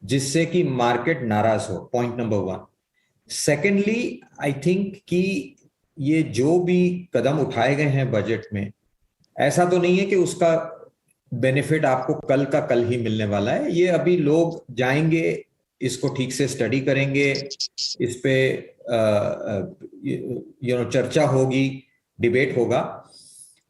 जिससे कि मार्केट नाराज हो, point number 1। Secondly, I think कि ये जो भी कदम उठाए गए हैं बजट में, ऐसा तो नहीं है कि उसका बेनिफिट आपको कल का कल ही मिलने वाला है। ये अभी लोग जाएंगे, इसको ठीक से स्टडी करेंगे, इस पे चर्चा होगी, डिबेट होगा।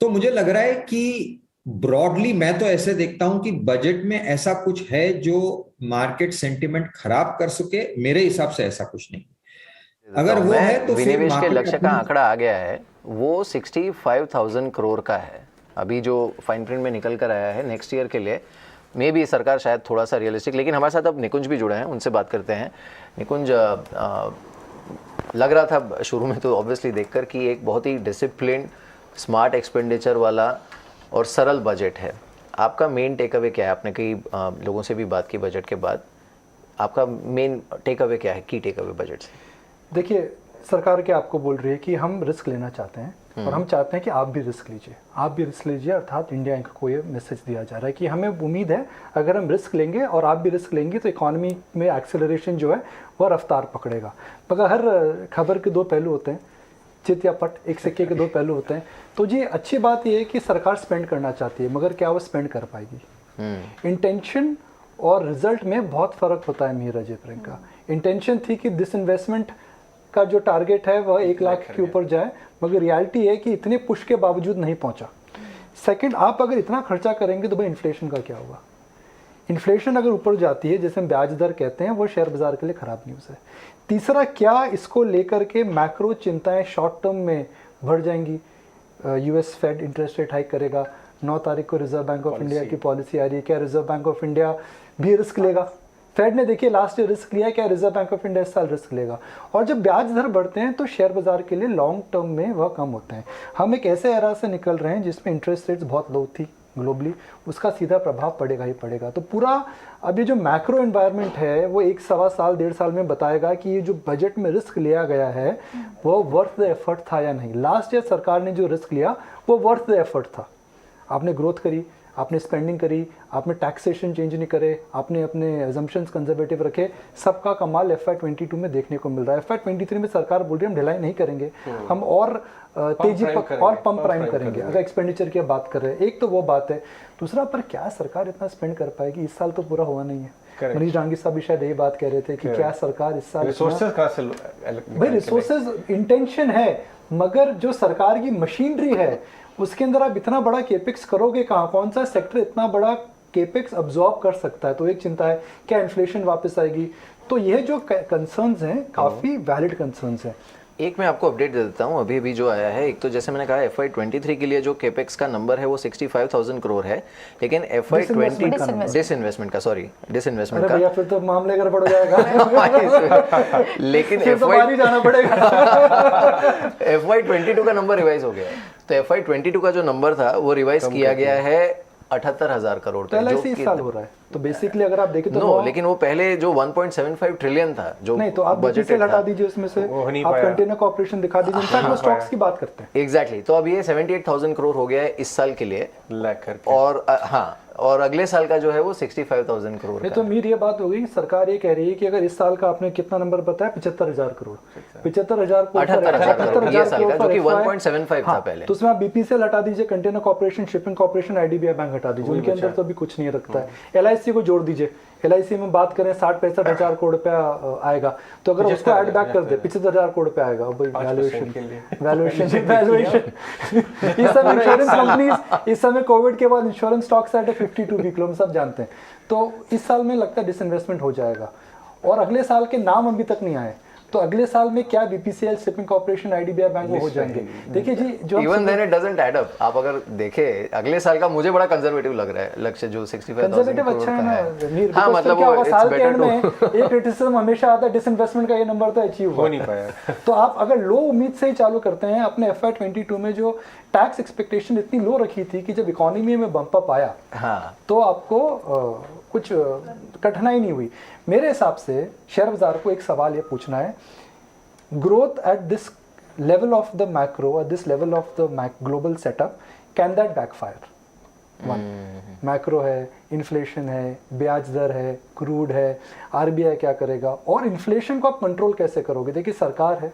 तो मुझे लग रहा है कि ब्रॉडली मैं तो ऐसे देखता हूं कि बजट में ऐसा कुछ है जो मार्केट सेंटिमेंट खराब कर सके। मेरे हिसाब से ऐसा कुछ नहीं। अगर वो है तो फिर
विनिवेश के
मार्केट
लक्ष्य का आंकड़ा आ गया है, वो 65,000 करोड़ का है अभी जो फाइन प्रिंट में निकल कर आया है नेक्स्ट ईयर के लिए। मे भी सरकार शायद थोड़ा सा रियलिस्टिक, लेकिन हमारे साथ अब निकुंज भी जुड़े हैं, उनसे बात करते हैं। निकुंज, लग रहा था शुरू में तो ऑब्वियसली देखकर कि एक बहुत ही डिसिप्लिन, स्मार्ट एक्सपेंडिचर वाला और सरल बजट है। आपका मेन टेक अवे क्या है? आपने कई लोगों से भी बात की बजट के बाद, आपका मेन टेक अवे क्या है, की टेक अवे बजट से?
देखिए, सरकार क्या आपको बोल रही है कि हम रिस्क लेना चाहते हैं और हम चाहते हैं कि आप भी रिस्क लीजिए, आप भी रिस्क लीजिए। अर्थात इंडिया इंक को ये मैसेज दिया जा रहा है कि हमें उम्मीद है अगर हम रिस्क लेंगे और आप भी रिस्क लेंगे तो इकोनॉमी में एक्सेलरेशन जो है वह रफ्तार पकड़ेगा। मगर हर खबर के दो पहलू होते हैं, चित या पट, एक सिक्के के दो पहलू होते हैं। तो जी अच्छी बात यह है कि सरकार स्पेंड करना चाहती है, मगर क्या वो स्पेंड कर पाएगी? इंटेंशन और रिजल्ट में बहुत फ़र्क होता है। मीर अजय प्रियंका, इंटेंशन थी कि डिसइन्वेस्टमेंट का जो टारगेट है वह 1 लाख के ऊपर जाए, मगर रियलिटी है कि इतने पुश के बावजूद नहीं पहुंचा। सेकंड, आप अगर इतना खर्चा करेंगे तो भाई इन्फ्लेशन का क्या होगा? इन्फ्लेशन अगर ऊपर जाती है, जैसे हम ब्याज दर कहते हैं, वो शेयर बाजार के लिए ख़राब न्यूज़ है। तीसरा, क्या इसको लेकर के मैक्रो चिंताएं शॉर्ट टर्म में बढ़ जाएंगी? US Fed interest rate hike करेगा, 9 तारीख को रिजर्व बैंक ऑफ इंडिया की पॉलिसी आ रही है, क्या रिजर्व बैंक ऑफ इंडिया भी रिस्क लेगा? फेड ने देखिए लास्ट ईयर रिस्क लिया, क्या रिजर्व बैंक ऑफ इंडिया इस साल रिस्क लेगा? और जब ब्याज दर बढ़ते हैं तो शेयर बाजार के लिए लॉन्ग टर्म में वह कम होते हैं। हम एक ऐसे एरा से निकल रहे हैं जिसमें इंटरेस्ट रेट्स बहुत लो थी ग्लोबली, उसका सीधा प्रभाव पड़ेगा ही पड़ेगा। तो पूरा अभी जो मैक्रो एनवायरनमेंट है वो 1 सवा साल 1.5 साल में बताएगा कि ये जो बजट में रिस्क लिया गया है वो वर्थ द एफर्ट था या नहीं। लास्ट ईयर सरकार ने जो रिस्क लिया वो वर्थ द एफर्ट था। आपने ग्रोथ करी, आपने स्पेंडिंग करी, आपने टैक्सेशन चेंज नहीं करे, आपने अपने एजम्पशंस कंजर्वेटिव रखे, सबका कमाल FY22 में देखने को मिल रहा है। FY23 में सरकार बोल रही है हम ढिलाई नहीं करेंगे, हम और तेजी और पंप प्राइम करेंगे। अगर एक्सपेंडिचर की बात कर रहे हैं, एक तो वो बात है। दूसरा, पर क्या सरकार इतना स्पेंड कर पाएगी? इस साल तो पूरा हुआ नहीं है। मनीष डांगी साहब भी शायद यही बात कह रहे थे कि क्या सरकार इस साल भाई रिसोर्सेज इंटेंशन है, मगर जो सरकार की मशीनरी है उसके अंदर आप इतना बड़ा केपेक्स करोगे कहाँ? कौन सा सेक्टर इतना बड़ा केपेक्स अब्जॉर्ब कर सकता है? तो एक चिंता है, क्या इन्फ्लेशन वापस आएगी? तो यह जो कंसर्न्स हैं काफ़ी वैलिड कंसर्न्स हैं।
एक मैं आपको अपडेट दे देता हूँ अभी अभी जो आया है। एक तो जैसे मैंने कहा FY23 के लिए जो केपेक्स का नंबर है वो 65,000 करोड़ है, लेकिन FY20 डिसइन्वेस्टमेंट का
भैया फिर तो मामले गड़बड़ हो जाएगा।
लेकिन
जाना पड़ेगा।
FY22 का नंबर रिवाइज हो गया है, तो FY22 का जो नंबर था वो रिवाइज किया गया है 78,000 करोड़
तक, जो इस साल हो रहा है। तो बेसिकली अगर आप देखें तो
लेकिन वो पहले जो 1.75 ट्रिलियन था जो
नहीं, तो आप बजट से हटा दीजिए उसमें से, आप कंटेनर कॉर्पोरेशन दिखा दीजिए। इनफैक्ट वो स्टॉक्स की बात करते हैं।
एग्जैक्टली। तो अब ये 78,000 करोड़ हो गया है इस साल के लिए, और हाँ, और अगले साल का जो है वो 65,000 करोड़
है। तो मीर ये बात हो गई, सरकार ये कह रही है कि अगर इस साल का आपने कितना नंबर बताया, 75,000 करोड़, 75,000 करोड़,
78,000 साल का, जो कि 1.75 था पहले।
तो उसमें आप BPCL हटा दीजिए, container corporation, shipping corporation, IDBI bank हटा दीजिए, उनके अंदर तो अभी कुछ नहीं रखता है। LIC को जोड़ दीजिए, LIC में बात करें 60-65,000 करोड़ रुपया आएगा, तो अगर उसको ऐड बैक कर दे 75,000 करोड़ रुपया आएगा। वैल्यूएशन इस समय इंश्योरेंस कंपनीज, इस समय कोविड के बाद insurance stocks at 52 week low, हम सब जानते हैं। तो इस साल में लगता है डिसइन्वेस्टमेंट हो जाएगा, और अगले साल के नाम अभी तक नहीं आए। तो अगले साल में क्या BPCL, shipping corporation, IDBI bank वो हो जाएंगे। देखिए जी, जो
even then it doesn't add up. आप अगर देखें अगले साल का मुझे बड़ा कंजर्वेटिव लग रहा है लक्ष्य जो 65,000
कंजर्वेटिव अच्छा है ना।
हाँ, मतलब
क्या होगा, साल के
better
एंड में एक क्रिटिसिज्म हमेशा आता है, डिसइन्वेस्टमेंट का ये नंबर तो अचीव हो नहीं पाया। तो आप अगर लो उम्मीद से ही चालू करते हैं, अपने FY22 में जो टैक्स एक्सपेक्टेशन इतनी लो रखी थी कि जब इकोनॉमी में बम्प अप आया, हाँ, तो आपको कुछ कठिनाई नहीं हुई। मेरे हिसाब से शेयर बाजार को एक सवाल ये पूछना है, growth at this level of the macro और this level of the global setup, can that backfire? Macro है, इन्फ्लेशन है, ब्याज दर है, क्रूड है, आरबीआई क्या करेगा, और इन्फ्लेशन को आप कंट्रोल कैसे करोगे? देखिए सरकार है,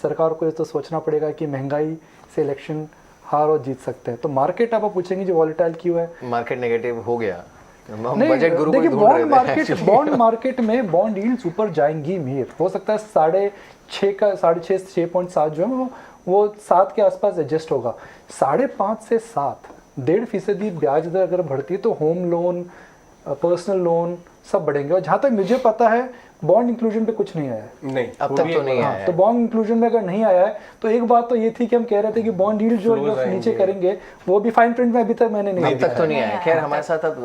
सरकार को ये तो सोचना पड़ेगा कि महंगाई से इलेक्शन हार और जीत सकते हैं। तो मार्केट आप पूछेंगे जो वॉलेटाइल क्यों है,
मार्केट नेगेटिव हो गया,
बजट गुरु देखिए बॉन्ड मार्केट में बॉन्ड यील्ड्स ऊपर जाएंगी। मीर हो सकता है 6.7 जो है वो 7 के आसपास एडजस्ट होगा। 5.5 से 7, 1.5% ब्याज दर अगर बढ़ती है तो होम लोन, पर्सनल लोन सब बढ़ेंगे। और जहाँ तक मुझे पता है बॉन्ड इंक्लूजन पे कुछ नहीं आया है,
नहीं अब तक तो नहीं आया है।
तो बॉन्ड इंक्लूजन में अगर नहीं आया है तो एक बात तो ये थी कि हम कह रहे थे कि बॉन्ड यील्ड जो नीचे करेंगे वो भी फाइन प्रिंट में अभी तक मैंने नहीं,
अब तक तो नहीं आया। खैर हमारे साथ अब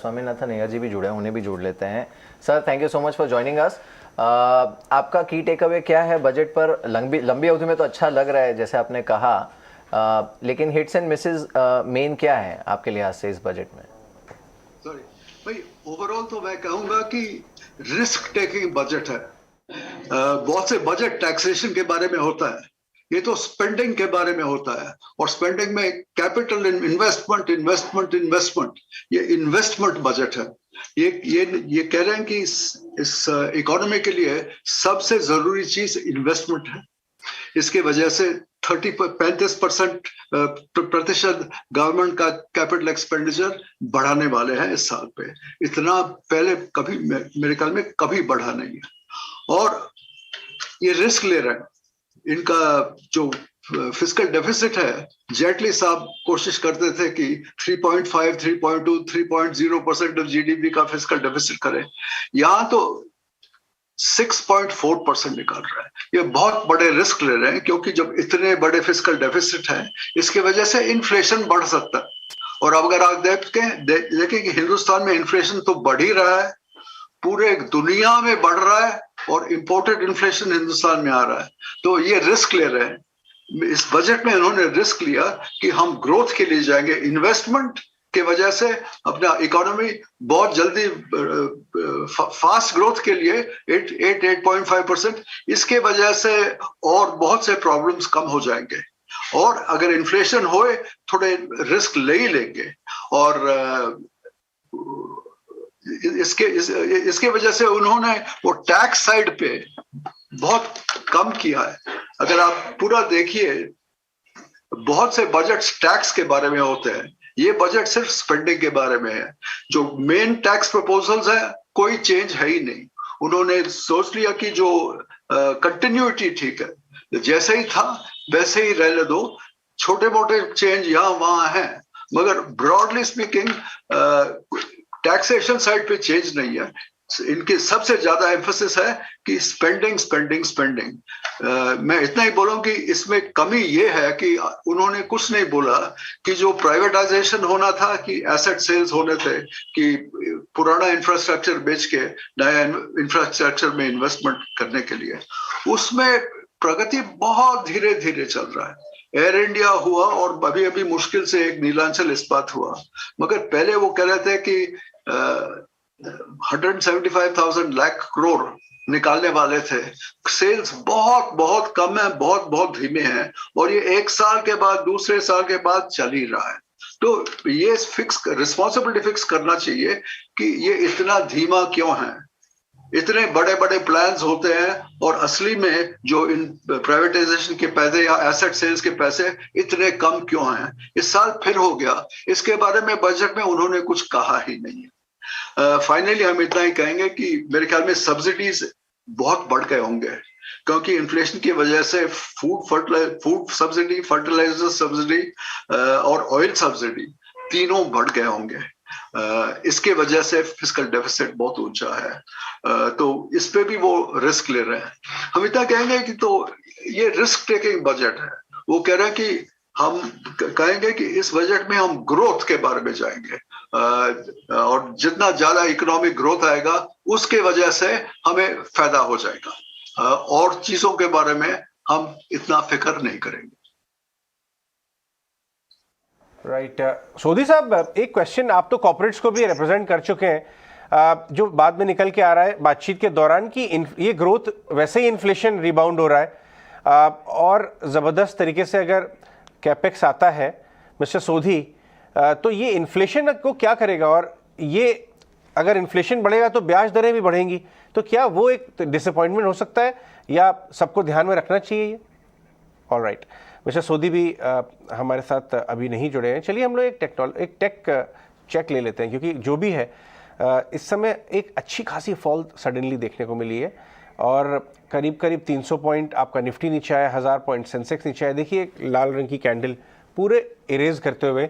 स्वामीनाथन अय्यर जी भी जुड़े हैं, उन्हें भी जोड़ लेते हैं। Sir thank you so much for joining us. आपका की टेक अवे क्या है बजट पर? लंबी अवधि में तो अच्छा लग रहा है जैसे आपने कहा, लेकिन हिट्स एंड मिसेस मेन क्या है आपके लिहाज से इस बजट में?
सॉरी भाई, ओवरऑल तो मैं कहूंगा कि रिस्क टेकिंग बजट है। बहुत से बजट टैक्सेशन के बारे में होता है, ये तो स्पेंडिंग के बारे में होता है, और स्पेंडिंग में कैपिटल इन्वेस्टमेंट, ये इन्वेस्टमेंट बजट है। ये कह रहे हैं कि इस इकोनॉमी के लिए सबसे जरूरी चीज इन्वेस्टमेंट है। इसके वजह से 35% गवर्नमेंट का कैपिटल एक्सपेंडिचर बढ़ाने वाले हैं इस साल पे। इतना पहले कभी मेरे ख्याल में कभी बढ़ा नहीं है, और ये रिस्क ले रहे हैं। इनका जो फिस्कल डेफिसिट है, जेटली साहब कोशिश करते थे कि 3.5, 3.2, 3.0% ऑफ जीडीपी का फिस्कल डेफिसिट करें, यहाँ तो 6.4% निकाल रहा है। ये बहुत बड़े रिस्क ले रहे हैं, क्योंकि जब इतने बड़े फिस्कल डेफिसिट है इसके वजह से इन्फ्लेशन बढ़ सकता है। और अब अगर आप देखें कि हिंदुस्तान में इन्फ्लेशन तो बढ़ ही रहा है, पूरे दुनिया में बढ़ रहा है, और इंपोर्टेड इन्फ्लेशन हिंदुस्तान में आ रहा है। तो ये रिस्क ले रहे हैं। इस बजट में इन्होंने रिस्क लिया कि हम ग्रोथ के लिए जाएंगे, इन्वेस्टमेंट के वजह से अपना इकोनॉमी बहुत जल्दी फास्ट ग्रोथ के लिए 8.5%, इसके वजह से और बहुत से प्रॉब्लम्स कम हो जाएंगे। और अगर इन्फ्लेशन होए थोड़े रिस्क ले ही लेंगे, और इसके वजह से उन्होंने वो टैक्स साइड पे बहुत कम किया है। अगर आप पूरा देखिए, बहुत से बजट्स टैक्स के बारे में होते हैं, ये बजट सिर्फ स्पेंडिंग के बारे में है। जो मेन टैक्स प्रपोजल्स है कोई चेंज है ही नहीं। उन्होंने सोच लिया कि जो कंटिन्यूटी ठीक है, जैसे ही था वैसे ही रहने दो, छोटे मोटे चेंज यहाँ वहां है, मगर ब्रॉडली स्पीकिंग टैक्सेशन साइड पे चेंज नहीं है। इनके सबसे ज्यादा एम्फोसिस है कि स्पेंडिंग। मैं इतना ही बोलूं कि इसमें कमी ये है कि उन्होंने कुछ नहीं बोला कि जो प्राइवेटाइजेशन होना था, कि एसेट सेल्स होने थे, कि पुराना इंफ्रास्ट्रक्चर बेच के नया इंफ्रास्ट्रक्चर में इन्वेस्टमेंट करने के लिए, उसमें प्रगति बहुत धीरे धीरे चल रहा है। एयर इंडिया हुआ, और अभी अभी मुश्किल से एक नीलांचल इस्पात हुआ, मगर पहले वो कह रहे थे कि 175,000 लाख करोड़ निकालने वाले थे। सेल्स बहुत कम है, बहुत धीमे हैं, और ये एक साल के बाद, दूसरे साल के बाद चल ही रहा है। तो ये रिस्पॉन्सिबिलिटी फिक्स करना चाहिए कि ये इतना धीमा क्यों है। इतने बड़े बड़े प्लान्स होते हैं, और असली में जो इन प्राइवेटाइजेशन के पैसे या एसेट सेल्स के पैसे इतने कम क्यों हैं। इस साल फिर हो गया, इसके बारे में बजट में उन्होंने कुछ कहा ही नहीं है। फाइनली हम इतना ही कहेंगे कि मेरे ख्याल में सब्सिडीज बहुत बढ़ गए होंगे, क्योंकि इन्फ्लेशन की वजह से फूड सब्सिडी, फर्टिलाइजर सब्सिडी और ऑयल सब्सिडी तीनों बढ़ गए होंगे। इसके वजह से फिस्कल डेफिसिट बहुत ऊंचा है। तो इस पे भी वो रिस्क ले रहे हैं। हम इतना कहेंगे कि तो ये रिस्क टेकिंग बजट है। वो कह रहे हैं कि हम कहेंगे कि इस बजट में हम ग्रोथ के बारे में जाएंगे, और जितना ज्यादा इकोनॉमिक ग्रोथ आएगा उसके वजह से हमें फायदा हो जाएगा, और चीजों के बारे में हम इतना फिक्र नहीं करेंगे।
राइट सोधी साहब, एक क्वेश्चन, आप तो कॉर्पोरेट्स को भी रिप्रेजेंट कर चुके हैं, जो बाद में निकल के आ रहा है बातचीत के दौरान कि ये ग्रोथ वैसे ही इन्फ्लेशन रिबाउंड हो रहा है, और ज़बरदस्त तरीके से अगर कैपेक्स आता है मिस्टर सोधी, तो ये इन्फ्लेशन को क्या करेगा, और ये अगर इन्फ्लेशन बढ़ेगा तो ब्याज दरें भी बढ़ेंगी, तो क्या वो एक डिसअपॉइंटमेंट हो सकता है या सबको ध्यान में रखना चाहिए ये? ऑलराइट, मिस्टर सोधी भी हमारे साथ अभी नहीं जुड़े हैं। चलिए हम लोग एक टेक चेक ले लेते हैं, क्योंकि जो भी है इस समय एक अच्छी खासी फॉल सडनली देखने को मिली है, और करीब 300 पॉइंट आपका निफ्टी नीचे आया, 1000 पॉइंट सेंसेक्स नीचे आया। देखिए लाल रंग की कैंडल पूरे इरेज करते हुए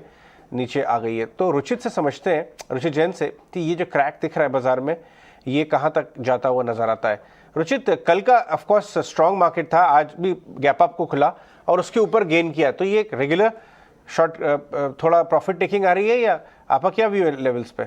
नीचे आ गई है। तो रुचित से समझते हैं, रुचित जैन से, कि ये जो क्रैक दिख रहा है बाजार में ये कहाँ तक जाता हुआ नजर आता है। रुचित, कल का ऑफकोर्स स्ट्रॉन्ग मार्केट था, आज भी गैप अप को खुला और उसके ऊपर गेन किया, तो ये एक रेगुलर शॉर्ट थोड़ा प्रॉफिट टेकिंग आ रही है, या आपका क्या व्यू है लेवल्स पे?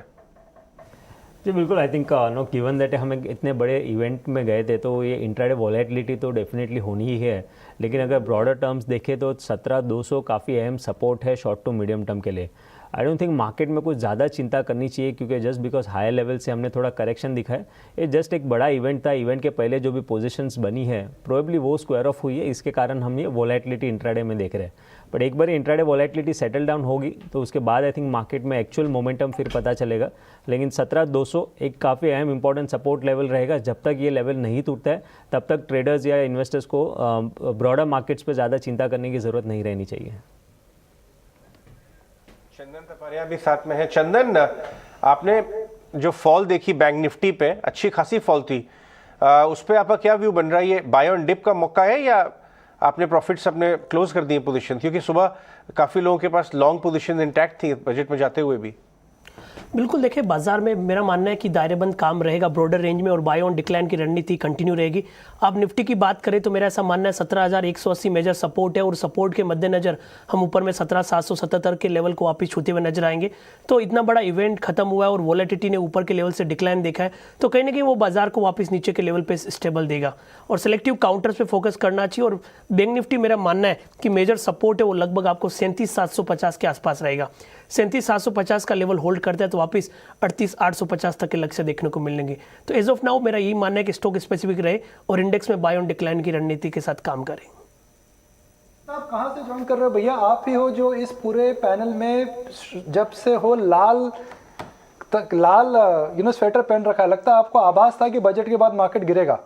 जी बिल्कुल, I think no given that हम इतने बड़े इवेंट में गए थे तो ये इंट्राडे वॉलेटिलिटी तो डेफिनेटली होनी ही है, लेकिन अगर ब्रॉडर टर्म्स देखें तो 17,200 काफ़ी अहम सपोर्ट है शॉर्ट टू मीडियम टर्म के लिए। आई डोंट थिंक मार्केट में कुछ ज़्यादा चिंता करनी चाहिए, क्योंकि जस्ट बिकॉज हायर लेवल से हमने थोड़ा करेक्शन दिखा है, ये जस्ट एक बड़ा इवेंट था। इवेंट के पहले जो भी पोजीशंस बनी है प्रोबेबली वो स्क्वायर ऑफ हुई है, इसके कारण हम ये वॉलेटिलिटी इंट्राडे में देख रहे हैं। बट एक बार इंट्राडे वॉलेटिलिटी सेटल डाउन होगी तो उसके बाद आई थिंक मार्केट में एक्चुअल मोमेंटम फिर पता चलेगा। लेकिन 17,200 एक काफ़ी अहम इंपॉर्टेंट सपोर्ट लेवल रहेगा। जब तक ये लेवल नहीं टूटता है तब तक ट्रेडर्स या इन्वेस्टर्स को ब्रॉडर मार्केट्स पे ज़्यादा चिंता करने की ज़रूरत नहीं रहनी चाहिए।
चंदन तपरिया भी साथ में है। चंदन, आपने जो फॉल देखी बैंक निफ्टी पे, अच्छी खासी फॉल थी, उस पर आपका क्या व्यू बन रहा है? ये बाय ऑन डिप का मौका है या आपने प्रॉफिट्स अपने क्लोज कर दिए पोजीशन? क्योंकि सुबह काफ़ी लोगों के पास लॉन्ग पोजीशन इंटैक्ट थी बजट में जाते हुए भी।
बिल्कुल, देखिए बाजार में मेरा मानना है कि दायरेबंद काम रहेगा ब्रॉडर रेंज में, और बाय ऑन डिक्लाइन की रणनीति कंटिन्यू रहेगी। आप निफ्टी की बात करें तो मेरा ऐसा मानना है 17,180 मेजर सपोर्ट है, और सपोर्ट के मद्देनजर हम ऊपर में 17,777 के लेवल को वापस छूते हुए नजर आएंगे। तो इतना बड़ा इवेंट खत्म हुआ है और वॉलेटिलिटी ने ऊपर के लेवल से डिक्लाइन देखा है, तो कहीं ना कहीं वो बाजार को वापस नीचे के लेवल पे स्टेबल देगा, और सेलेक्टिव काउंटर्स पे फोकस करना चाहिए। और बैंक निफ्टी मेरा मानना है कि मेजर सपोर्ट है वो लगभग आपको 37,750 के आसपास रहेगा। 37,750 का लेवल होल्ड करता है तो वापस 38,850 तक के लक्ष्य देखने को मिलेंगे। तो एज ऑफ नाउ मेरा यही मानना है कि स्टॉक स्पेसिफिक रहे और इंडेक्स में बाय ऑन डिक्लाइन की रणनीति के साथ काम करें।
आप कहाँ से ज्वाइन कर रहे हो भैया? आप ही हो जो इस पूरे पैनल में जब से हो लाल स्वेटर पहन रखा है। लगता है आपको आभास था कि बजट के बाद मार्केट गिरेगा।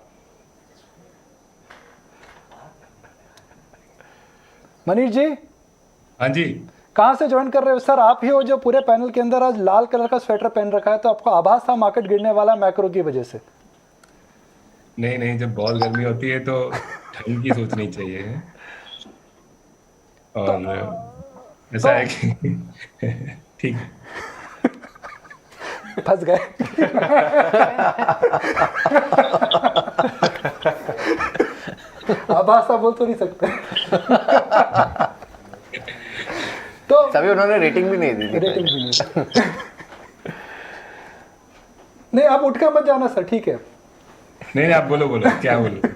मनीष जी।
हाँ जी।
कहाँ से ज्वाइन कर रहे हो सर? आप ही हो जो पूरे पैनल के अंदर आज लाल कलर का स्वेटर पहन रखा है, तो आपको आभास था मार्केट गिरने वाला मैक्रो की वजह से?
नहीं, जब बहुत गर्मी होती है तो ठंड की सोचनी चाहिए, और ऐसा है कि ठीक
फंस गए। आभास बोल तो नहीं सकते। तो
तभी उन्होंने रेटिंग भी नहीं दी।
रेटिंग भी नहीं। नहीं, आप उठ कर मत जाना सर, ठीक है?
नहीं, आप बोलो क्या बोलो?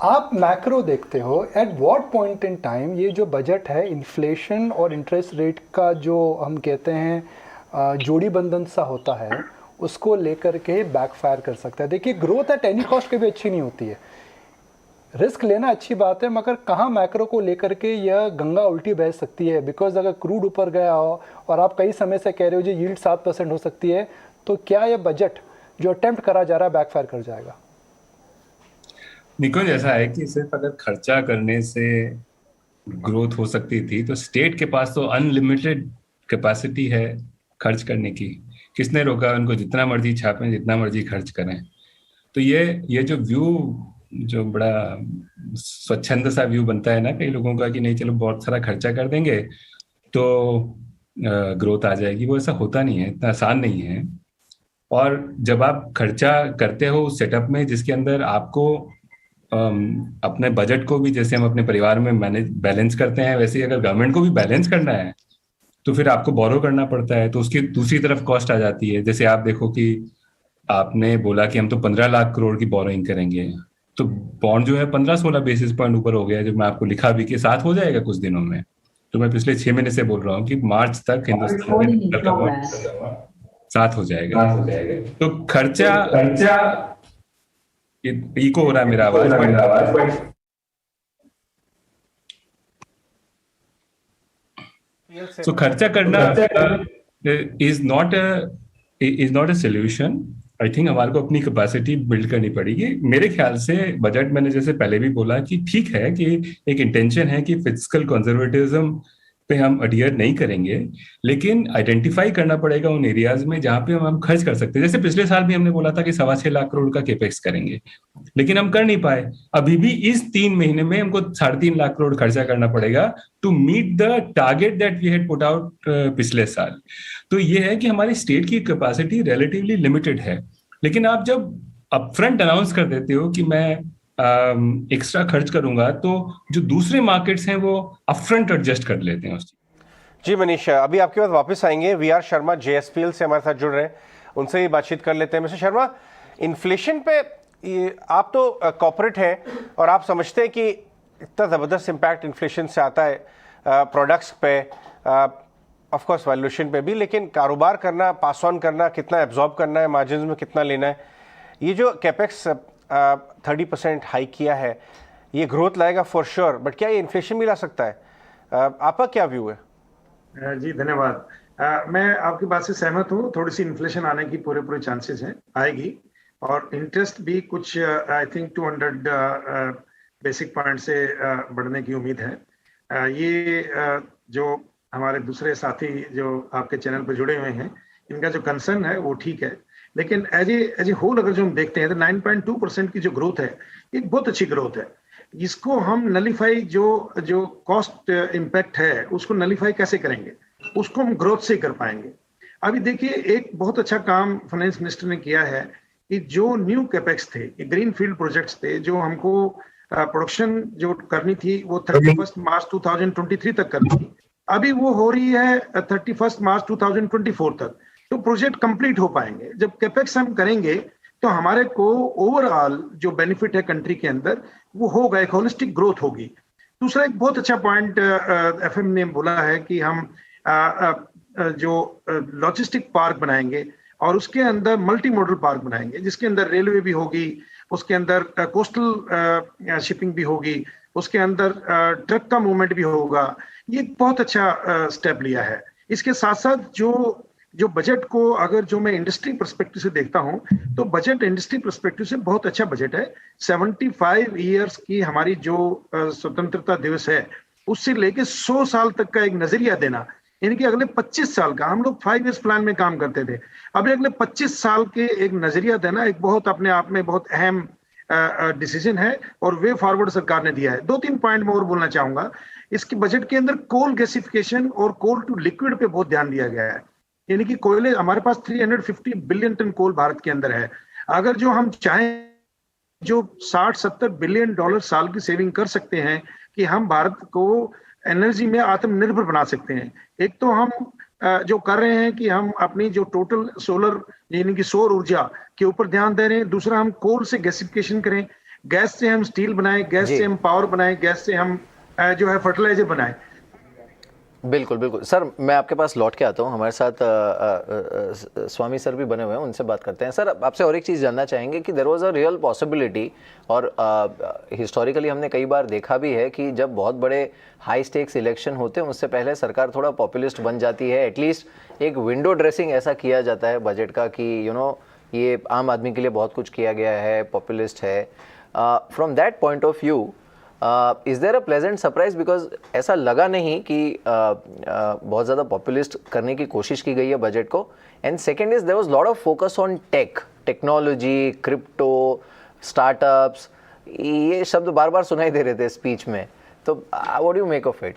आप मैक्रो देखते हो, at what point in time ये जो बजट है इन्फ्लेशन और इंटरेस्ट रेट का जो हम कहते हैं जोड़ी बंधन सा होता है, उसको लेकर के बैकफायर कर सकता है। देखिए ग्रोथ एट एनी कॉस्ट कभी अच्छी नहीं होती है। रिस्क लेना अच्छी बात है, मगर कहाँ मैक्रो को लेकर के यह गंगा उल्टी बह सकती है। बिकॉज अगर क्रूड ऊपर गया हो और आप कई समय से कह रहे हो जो यील्ड 7% हो सकती है, तो क्या यह बजट जो अटेम्प्ट करा जा रहा है बैकफायर कर जाएगा?
निकुंज, ऐसा है कि सिर्फ अगर खर्चा करने से ग्रोथ हो सकती थी तो स्टेट के पास तो अनलिमिटेड कैपेसिटी है खर्च करने की। किसने रोका उनको? जितना मर्जी छापें, जितना मर्जी खर्च करें। तो ये जो व्यू, जो बड़ा स्वच्छंद सा व्यू बनता है ना कई लोगों का कि नहीं चलो बहुत सारा खर्चा कर देंगे तो ग्रोथ आ जाएगी, वो ऐसा होता नहीं है, इतना आसान नहीं है। और जब आप खर्चा करते हो उस सेटअप में जिसके अंदर आपको अपने बजट को भी, जैसे हम अपने परिवार में मैनेज बैलेंस करते हैं, वैसे ही अगर गवर्नमेंट को भी बैलेंस करना है तो फिर आपको बोरो करना पड़ता है, तो उसकी दूसरी तरफ कॉस्ट आ जाती है। जैसे आप देखो कि आपने बोला कि हम तो 15 लाख करोड़ की बोरोइंग करेंगे, तो बॉन्ड जो है 15-16 बेसिस पॉइंट ऊपर हो गया है, जो मैं आपको लिखा भी कि 7 हो जाएगा कुछ दिनों में। तो मैं पिछले 6 महीने से बोल रहा हूँ कि मार्च तक हिंदुस्तान का बॉन्ड 7 हो जाएगा। तो खर्चा इको हो रहा है मेरा आवाज। So खर्चा करना is not a solution. I think हमारे को अपनी कैपेसिटी बिल्ड करनी पड़ेगी। मेरे ख्याल से बजट, मैंने जैसे पहले भी बोला कि ठीक है कि एक इंटेंशन है कि फिजिकल कंजर्वेटिज्म पे हम अडियर नहीं करेंगे, लेकिन आइडेंटिफाई करना पड़ेगा उन एरियाज में जहां पे हम खर्च कर सकते हैं। जैसे पिछले साल भी हमने बोला था कि 6.25 लाख करोड़ का केपेक्स करेंगे, लेकिन हम कर नहीं पाए। अभी भी इस 3 महीने में हमको 3.5 लाख करोड़ खर्चा करना पड़ेगा to meet the target that we had put out पिछले साल। तो ये है कि हमारी स्टेट की कैपेसिटी रिलेटिवली लिमिटेड है, लेकिन आप जब अपफ्रंट अनाउंस कर देते हो कि मैं एक्स्ट्रा खर्च करूंगा, तो जो दूसरे मार्केट्स हैं वो अपफ्रंट एडजस्ट कर लेते हैं उस चीज।
जी मनीष, अभी आपके पास वापस आएंगे। वी आर शर्मा JSPL से हमारे साथ जुड़ रहे हैं, उनसे ही बातचीत कर लेते हैं। मिस्टर शर्मा, इन्फ्लेशन पे आप तो कॉर्पोरेट हैं और आप समझते हैं कि इतना ज़बरदस्त इम्पैक्ट इन्फ्लेशन से आता है प्रोडक्ट्स पे, ऑफ कोर्स वैल्यूएशन पे भी, लेकिन कारोबार करना, पास ऑन करना, कितना एब्जॉर्ब करना है, मार्जिन में कितना लेना है। ये जो कैपेक्स 30% हाइक किया है, ये ग्रोथ लाएगा फॉर श्योर, बट क्या ये इन्फ्लेशन भी ला सकता है? आपका क्या व्यू है?
जी धन्यवाद। मैं आपकी बात से सहमत हूँ। थोड़ी सी इन्फ्लेशन आने की पूरे चांसेस हैं, आएगी, और इंटरेस्ट भी कुछ आई थिंक 200 बेसिक पॉइंट से बढ़ने की उम्मीद है। ये जो हमारे दूसरे साथी जो आपके चैनल पर जुड़े हुए हैं, इनका जो कंसर्न है वो ठीक है, लेकिन एज ए होल अगर जो हम देखते हैं तो 9.2% की जो ग्रोथ है, एक बहुत अच्छी ग्रोथ है। इसको हम नलीफाई, जो कॉस्ट इम्पैक्ट है उसको नलीफाई कैसे करेंगे, उसको हम ग्रोथ से कर पाएंगे। अभी देखिए, एक बहुत अच्छा काम फाइनेंस मिनिस्टर ने किया है कि जो न्यू कैपेक्स थे, ग्रीन फील्ड प्रोजेक्ट्स थे, जो हमको प्रोडक्शन जो करनी थी वो 31 मार्च 2023 तक करनी थी, अभी वो हो रही है 31 मार्च 2024 तक। तो प्रोजेक्ट कंप्लीट हो पाएंगे। जब कैपेक्स हम करेंगे तो हमारे को ओवरऑल जो बेनिफिट है कंट्री के अंदर वो होगा, एक होलिस्टिक ग्रोथ होगी। दूसरा एक बहुत अच्छा पॉइंट FM ने बोला है कि हम जो लॉजिस्टिक पार्क बनाएंगे और उसके अंदर मल्टी मॉडल पार्क बनाएंगे, जिसके अंदर रेलवे भी होगी, उसके अंदर कोस्टल शिपिंग भी होगी, उसके अंदर ट्रक का मूवमेंट भी होगा। ये बहुत अच्छा स्टेप लिया है। इसके साथ साथ जो बजट को अगर जो मैं इंडस्ट्री पर्सपेक्टिव से देखता हूं, तो बजट इंडस्ट्री पर्सपेक्टिव से बहुत अच्छा बजट है। 75 इयर्स की हमारी जो स्वतंत्रता दिवस है, उससे लेके 100 साल तक का एक नजरिया देना, यानी कि अगले 25 साल का, हम लोग 5 इयर्स प्लान में काम करते थे, अभी अगले 25 साल के एक नजरिया देना एक बहुत अपने आप में बहुत अहम डिसीजन है और वे फॉरवर्ड सरकार ने दिया है। 2-3 पॉइंट में और बोलना चाहूंगा। इसके बजट के अंदर कोल गैसिफिकेशन और कोल टू लिक्विड पे बहुत ध्यान दिया गया है, यानी कि कोयले, हमारे पास 350 बिलियन टन कोल भारत के अंदर है। अगर जो हम चाहें, जो 60-70 बिलियन डॉलर साल की सेविंग कर सकते हैं कि हम भारत को एनर्जी में आत्मनिर्भर बना सकते हैं। एक तो हम जो कर रहे हैं कि हम अपनी जो टोटल सोलर यानी कि सौर ऊर्जा के ऊपर ध्यान दे रहे हैं। दूसरा, हम कोल से गैसिफिकेशन करें, गैस से हम स्टील बनाएं, गैस से हम पावर बनाएं, गैस से हम जो है फर्टिलाइजर बनाएं।
बिल्कुल बिल्कुल सर, मैं आपके पास लौट के आता हूँ। हमारे साथ स्वामी सर भी बने हुए हैं, उनसे बात करते हैं। सर, आपसे और एक चीज़ जानना चाहेंगे कि there was a real possibility, और हिस्टोरिकली हमने कई बार देखा भी है कि जब बहुत बड़े हाई स्टेक्स इलेक्शन होते हैं उससे पहले सरकार थोड़ा पॉपुलिस्ट बन जाती है। एटलीस्ट एक विंडो ड्रेसिंग ऐसा किया जाता है बजट का कि ये आम आदमी के लिए बहुत कुछ किया गया है, पॉपुलिस्ट है। From that point of view, is there a pleasant surprise, because ऐसा लगा नहीं कि बहुत ज़्यादा पॉपुलिस्ट करने की कोशिश की गई है बजट को। And second is there was lot of focus on technology, crypto, startups, ये शब्द बार बार सुनाई दे रहे थे स्पीच में। तो what do you make of it?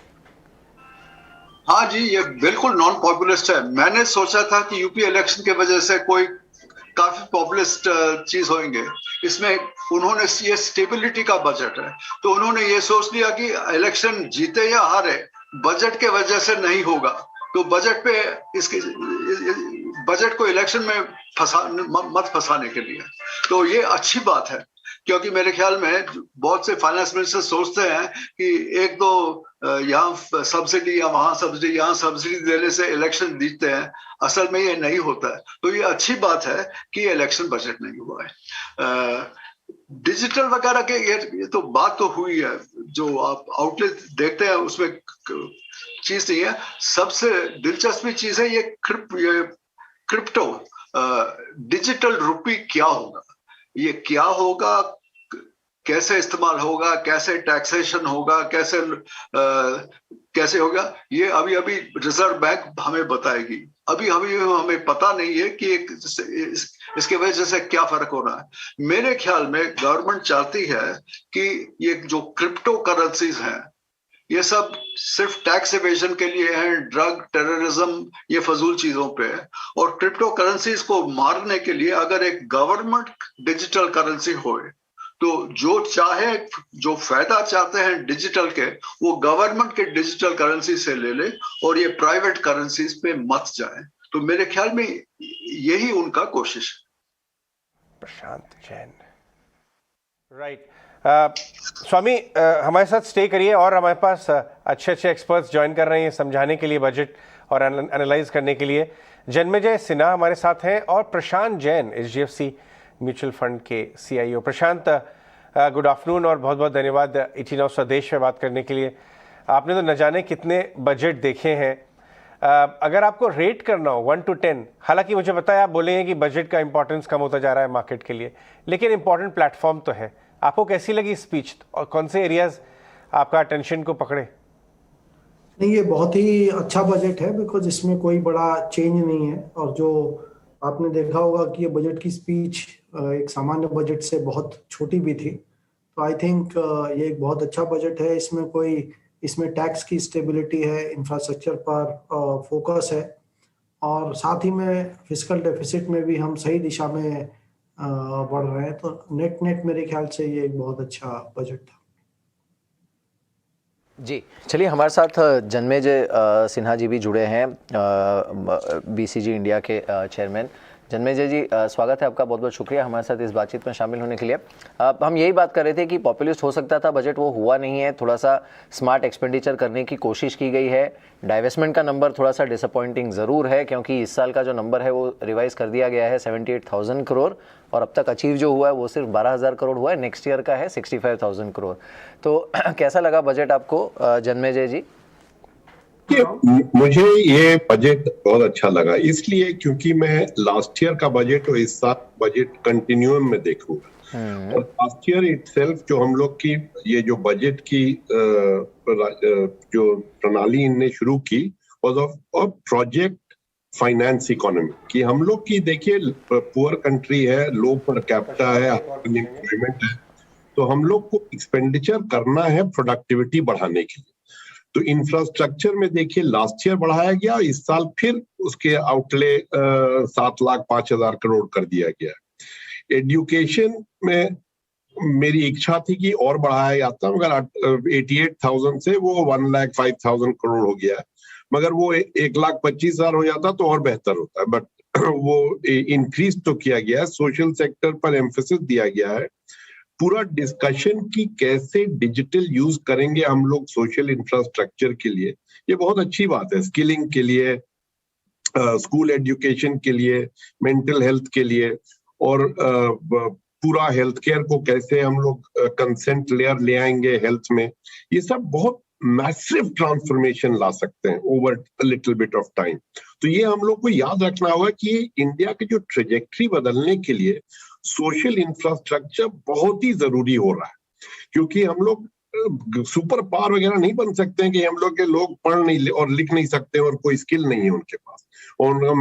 हाँ जी, ये बिल्कुल नॉन पॉपुलिस्ट है। मैंने सोचा था कि यूपी इलेक्शन के वजह से कोई काफी पॉपुलिस्ट चीज होंगे। इसमें उन्होंने ये स्टेबिलिटी का बजट है, तो उन्होंने ये सोच लिया कि इलेक्शन जीते या हारे बजट के वजह से नहीं होगा, तो बजट पे इसके बजट को इलेक्शन में मत फंसाने के लिए। तो ये अच्छी बात है, क्योंकि मेरे ख्याल में बहुत से फाइनेंस मिनिस्टर सोचते हैं कि एक दो यहाँ सब्सिडी या वहां सब्सिडी, यहाँ सब्सिडी देने से इलेक्शन जीतते हैं। असल में ये नहीं होता है। तो ये अच्छी बात है कि इलेक्शन बजट नहीं हुआ है। डिजिटल वगैरह के ये तो बात तो हुई है, जो आप आउटलेट देखते हैं उसमें चीज नहीं है। सबसे दिलचस्पी चीज है ये क्रिप्टो डिजिटल रुपी क्या होगा, ये क्या होगा, कैसे इस्तेमाल होगा, कैसे टैक्सेशन होगा, कैसे होगा, ये अभी रिजर्व बैंक हमें बताएगी। अभी हमें पता नहीं है कि इसके वजह से क्या फर्क हो रहा है। मेरे ख्याल में गवर्नमेंट चाहती है कि ये जो क्रिप्टो करेंसीज हैं ये सब सिर्फ टैक्स एवेजन के लिए है, ड्रग टेररिज्म ये फजूल चीजों पे है। और क्रिप्टो करेंसीज को मारने के लिए अगर एक गवर्नमेंट डिजिटल करेंसी होए तो जो फायदा चाहते हैं डिजिटल के, वो गवर्नमेंट के डिजिटल करेंसी से ले ले और ये प्राइवेट करेंसीज पे मत जाए। तो मेरे ख्याल में यही उनका कोशिश है।
प्रशांत जैन, राइट। स्वामी हमारे साथ स्टे करिए, और हमारे पास अच्छे एक्सपर्ट्स ज्वाइन कर रहे हैं समझाने के लिए बजट और एनालाइज करने के लिए। जन्मेजय सिन्हा हमारे साथ हैं और प्रशांत जैन HDFC म्यूचुअल फंड के CIO। प्रशांत, गुड आफ्टरनून और बहुत बहुत धन्यवाद 18 स्वदेश में बात करने के लिए। आपने तो न जाने कितने बजट देखे हैं। अगर आपको रेट करना हो 1 to 10, हालांकि मुझे पता है आप बोलेंगे कि बजट का इंपॉर्टेंस कम होता जा रहा है मार्केट के लिए, लेकिन इंपॉर्टेंट प्लेटफॉर्म तो है। आपको कैसी लगी स्पीच और कौन से एरियाज आपका अटेंशन को पकड़े?
नहीं, ये बहुत ही अच्छा बजट है, बिकॉज इसमें कोई बड़ा चेंज नहीं है। और जो आपने देखा होगा कि ये बजट की स्पीच एक सामान्य बजट से बहुत छोटी भी थी। तो आई थिंक ये एक बहुत अच्छा बजट है। इसमें टैक्स की स्टेबिलिटी है, इंफ्रास्ट्रक्चर पर फोकस है, और साथ ही में फिस्कल डेफिसिट में भी हम सही दिशा में बढ़ रहे हैं। तो नेट मेरे ख्याल से ये एक बहुत अच्छा बजट था।
जी, चलिए हमारे साथ जन्मेजय सिन्हा जी भी जुड़े हैं, BCG इंडिया के चेयरमैन। जन्मेजय जी, स्वागत है आपका, बहुत बहुत शुक्रिया हमारे साथ इस बातचीत में शामिल होने के लिए। हम यही बात कर रहे थे कि पॉपुलिस्ट हो सकता था बजट, वो हुआ नहीं है। थोड़ा सा स्मार्ट एक्सपेंडिचर करने की कोशिश की गई है। डाइवेस्टमेंट का नंबर थोड़ा सा डिसअपॉइंटिंग ज़रूर है, क्योंकि इस साल का जो नंबर है वो रिवाइज कर दिया गया है 78,000 करोड़, और अब तक अचीव जो हुआ है वो सिर्फ 12,000 करोड़ हुआ है। नेक्स्ट ईयर का है 65,000 करोड़। तो कैसा लगा बजट आपको जन्मेजय जी?
मुझे ये बजट बहुत अच्छा लगा, इसलिए क्योंकि मैं लास्ट ईयर का बजट और इस साल बजट कंटिन्यूम में देखूंगा। और लास्ट ईयर इटसेल्फ जो हम लोग की ये जो बजट की जो प्रणाली इनने शुरू की was of project finance economy, कि हम लोग की देखिए पुअर कंट्री है, लो पर कैपिटा है, अनएम्प्लॉयमेंट है, तो हम लोग को एक्सपेंडिचर करना है प्रोडक्टिविटी बढ़ाने के लिए। तो इंफ्रास्ट्रक्चर में देखिए लास्ट ईयर बढ़ाया गया, इस साल फिर उसके आउटले 7,05,000 करोड़ कर दिया गया। एजुकेशन में मेरी इच्छा थी कि और बढ़ाया जाता, मगर 88,000 से वो 1,05,000 करोड़ हो गया है। मगर वो 1,25,000 हो जाता तो और बेहतर होता है, बट वो इंक्रीज तो किया गया है। सोशल सेक्टर पर एम्फेसिस दिया गया है। पूरा डिस्कशन की कैसे डिजिटल यूज करेंगे हम लोग सोशल इंफ्रास्ट्रक्चर के लिए, ये बहुत अच्छी बात है। स्किलिंग के लिए, स्कूल एजुकेशन के लिए, मेंटल हेल्थ के लिए, और पूरा हेल्थ केयर को कैसे हम लोग कंसेंट लेयर ले आएंगे हेल्थ में, ये सब बहुत मैसिव ट्रांसफॉर्मेशन ला सकते हैं over little bit of time. तो ये हम लोग को याद रखना होगा कि इंडिया की जो ट्रेजेक्ट्री बदलने के लिए सोशल इंफ्रास्ट्रक्चर बहुत ही जरूरी हो रहा है, क्योंकि हम लोग सुपर पावर वगैरह नहीं बन सकते हैं कि हम लोग के लोग पढ़ नहीं और लिख नहीं सकते और कोई स्किल नहीं है उनके पास और उनका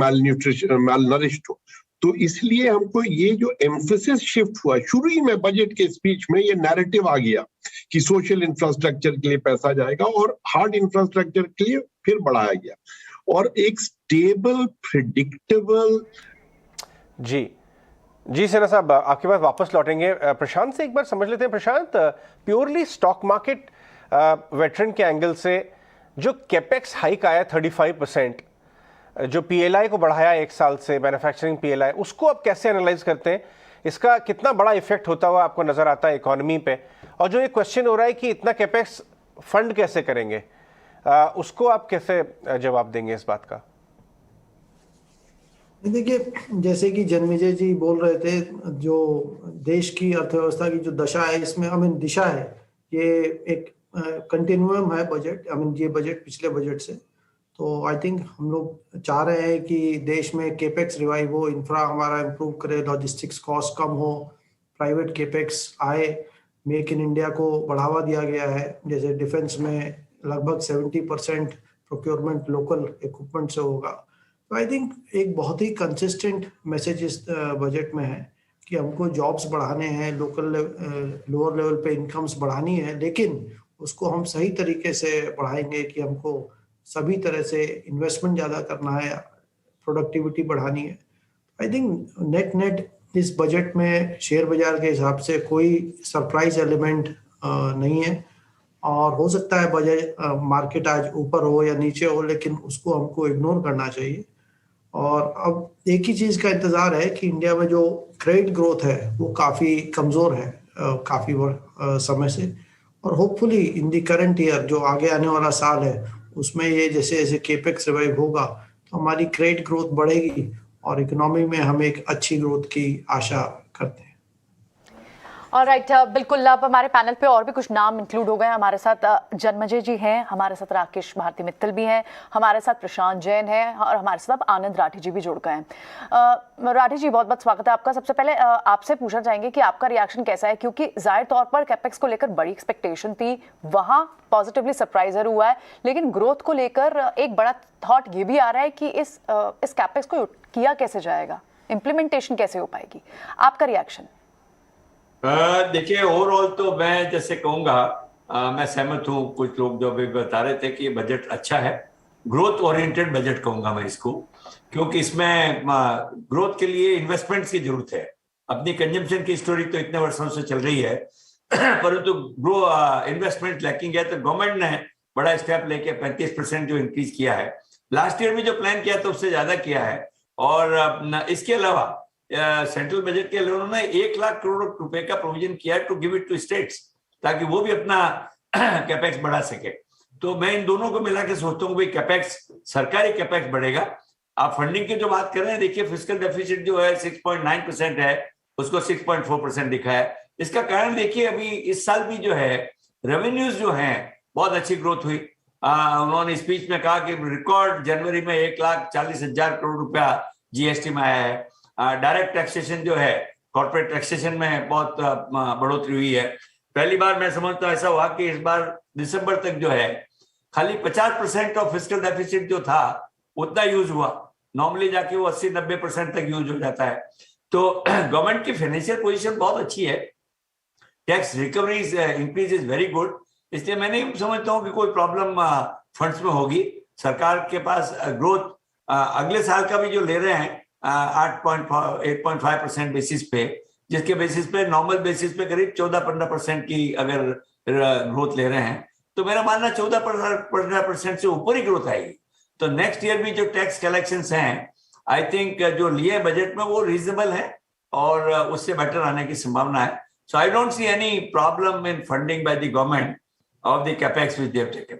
मैलनरिश्ड हो। तो इसलिए हमको ये जो एम्फेसिस शिफ्ट हुआ शुरू ही में बजट के स्पीच में, ये नैरेटिव आ गया कि सोशल इंफ्रास्ट्रक्चर के लिए पैसा जाएगा और हार्ड इंफ्रास्ट्रक्चर के लिए फिर बढ़ाया गया, और एक स्टेबल प्रिडिक्टेबल।
जी जी सेना साहब, आपके पास वापस लौटेंगे। प्रशांत से एक बार समझ लेते हैं। प्रशांत, प्योरली स्टॉक मार्केट वेटरन के एंगल से जो कैपेक्स हाइक आया 35%, जो पीएलआई को बढ़ाया एक साल से, मैन्युफैक्चरिंग पीएलआई, उसको आप कैसे एनालाइज करते हैं? इसका कितना बड़ा इफेक्ट होता हुआ आपको नजर आता है इकोनॉमी पे? और जो ये क्वेश्चन हो रहा है कि इतना कैपेक्स फंड कैसे करेंगे, उसको आप कैसे जवाब देंगे इस बात का?
देखिए, जैसे कि जन्मेजय जी बोल रहे थे, जो देश की अर्थव्यवस्था की जो दशा है, इसमें दिशा है, ये एक कंटिन्यूम है बजट। ये बजट पिछले बजट से, तो आई थिंक हम लोग चाह रहे हैं कि देश में केपेक्स रिवाइव हो, इंफ्रा हमारा इम्प्रूव करे, लॉजिस्टिक्स कॉस्ट कम हो, प्राइवेट केपेक्स आए, मेक इन इंडिया को बढ़ावा दिया गया है। जैसे डिफेंस में लगभग 70% प्रोक्योरमेंट लोकल इक्विपमेंट से होगा। तो आई थिंक एक बहुत ही कंसिस्टेंट मैसेज इस बजट में है कि हमको जॉब्स बढ़ाने हैं, लोकल लोअर लेवल पे इनकम्स बढ़ानी है, लेकिन उसको हम सही तरीके से बढ़ाएंगे कि हमको सभी तरह से इन्वेस्टमेंट ज़्यादा करना है, प्रोडक्टिविटी बढ़ानी है। आई थिंक नेट इस बजट में शेयर बाजार के हिसाब से कोई सरप्राइज एलिमेंट नहीं है, और हो सकता है बजट मार्केट आज ऊपर हो या नीचे हो, लेकिन उसको हमको इग्नोर करना चाहिए। और अब एक ही चीज़ का इंतज़ार है कि इंडिया में जो क्रेडिट ग्रोथ है वो काफ़ी कमज़ोर है काफ़ी समय से, और होपफुली इन दी करंट ईयर, जो आगे आने वाला साल है, उसमें ये जैसे जैसे केपेक्स रिवाइव होगा तो हमारी क्रेडिट ग्रोथ बढ़ेगी और इकोनॉमी में हम एक अच्छी ग्रोथ की आशा करते हैं।
ऑलराइट, बिल्कुल। अब हमारे पैनल पे और भी कुछ नाम इंक्लूड हो गए हैं। हमारे साथ जन्मजय जी हैं, हमारे साथ राकेश भारती मित्तल भी हैं, हमारे साथ प्रशांत जैन हैं, और हमारे साथ अब आनंद राठी जी भी जुड़ गए हैं। राठी जी, बहुत बहुत स्वागत है आपका। सबसे पहले आपसे पूछना चाहेंगे कि आपका रिएक्शन कैसा है, क्योंकि जाहिर तौर पर कैपेक्स को लेकर बड़ी एक्सपेक्टेशन थी, वहाँ पॉजिटिवली सरप्राइजर हुआ है, लेकिन ग्रोथ को लेकर एक बड़ा थॉट ये भी आ रहा है कि इस कैपेक्स को किया कैसे जाएगा, इम्प्लीमेंटेशन कैसे हो पाएगी? आपका रिएक्शन?
देखिए, ओवरऑल तो मैं जैसे कहूँगा, मैं सहमत हूँ कुछ लोग जो अभी बता रहे थे कि ये बजट अच्छा है, ग्रोथ ओरिएंटेड बजट कहूँगा मैं इसको, क्योंकि इसमें ग्रोथ के लिए इन्वेस्टमेंट्स की जरूरत है। अपनी कंजम्पशन की स्टोरी तो इतने वर्षों से चल रही है, परंतु इन्वेस्टमेंट लैकिंग है। तो गवर्नमेंट ने बड़ा स्टेप लेके 35% जो इंक्रीज किया है, लास्ट ईयर में जो प्लान किया था उससे ज्यादा किया है। और इसके अलावा सेंट्रल बजट के लिए उन्होंने 1 लाख करोड़ रुपए का प्रोविजन किया to give it to states, ताकि वो भी अपना कैपेक्स बढ़ा सके। तो मैं इन दोनों को मिला के सोचता हूँ भाई कैपेक्स, सरकारी कैपेक्स बढ़ेगा। आप फंडिंग की जो बात कर रहे हैं, देखिए फिस्कल डेफिसिट जो है 6.9% है, उसको 6.4% दिखा है। इसका कारण देखिए, अभी इस साल भी जो है रेवेन्यूज जो है बहुत अच्छी ग्रोथ हुई। उन्होंने स्पीच में कहा कि रिकॉर्ड जनवरी में 1,40,000 करोड़ रुपया जीएसटी में आया है। डायरेक्ट टैक्सेशन जो है, कॉर्पोरेट टैक्सेशन में बहुत बढ़ोतरी हुई है। पहली बार मैं समझता हूँ ऐसा हुआ कि इस बार दिसंबर तक जो है खाली 50% ऑफ फिस्कल डेफिसिट जो था उतना यूज हुआ, नॉर्मली जाके वो 80-90% तक यूज हो जाता है। तो गवर्नमेंट की फाइनेंशियल पोजीशन बहुत अच्छी है, tax recovery increase is very good. इसलिए मैं नहीं समझता हूँ कि कोई प्रॉब्लम फंड्स में होगी। सरकार के पास ग्रोथ अगले साल का भी जो ले रहे हैं 8.5% बेसिस पे, जिसके बेसिस पे नॉर्मल बेसिस पे करीब 14-15% की अगर ग्रोथ ले रहे हैं, तो मेरा मानना 14-15% से ऊपर ही ग्रोथ आएगी। तो नेक्स्ट ईयर भी जो टैक्स कलेक्शंस हैं, आई थिंक जो लिए बजट में वो रीजनेबल है और उससे बेटर आने की संभावना है। So I don't see any problem in funding by the government of the capex which they have taken.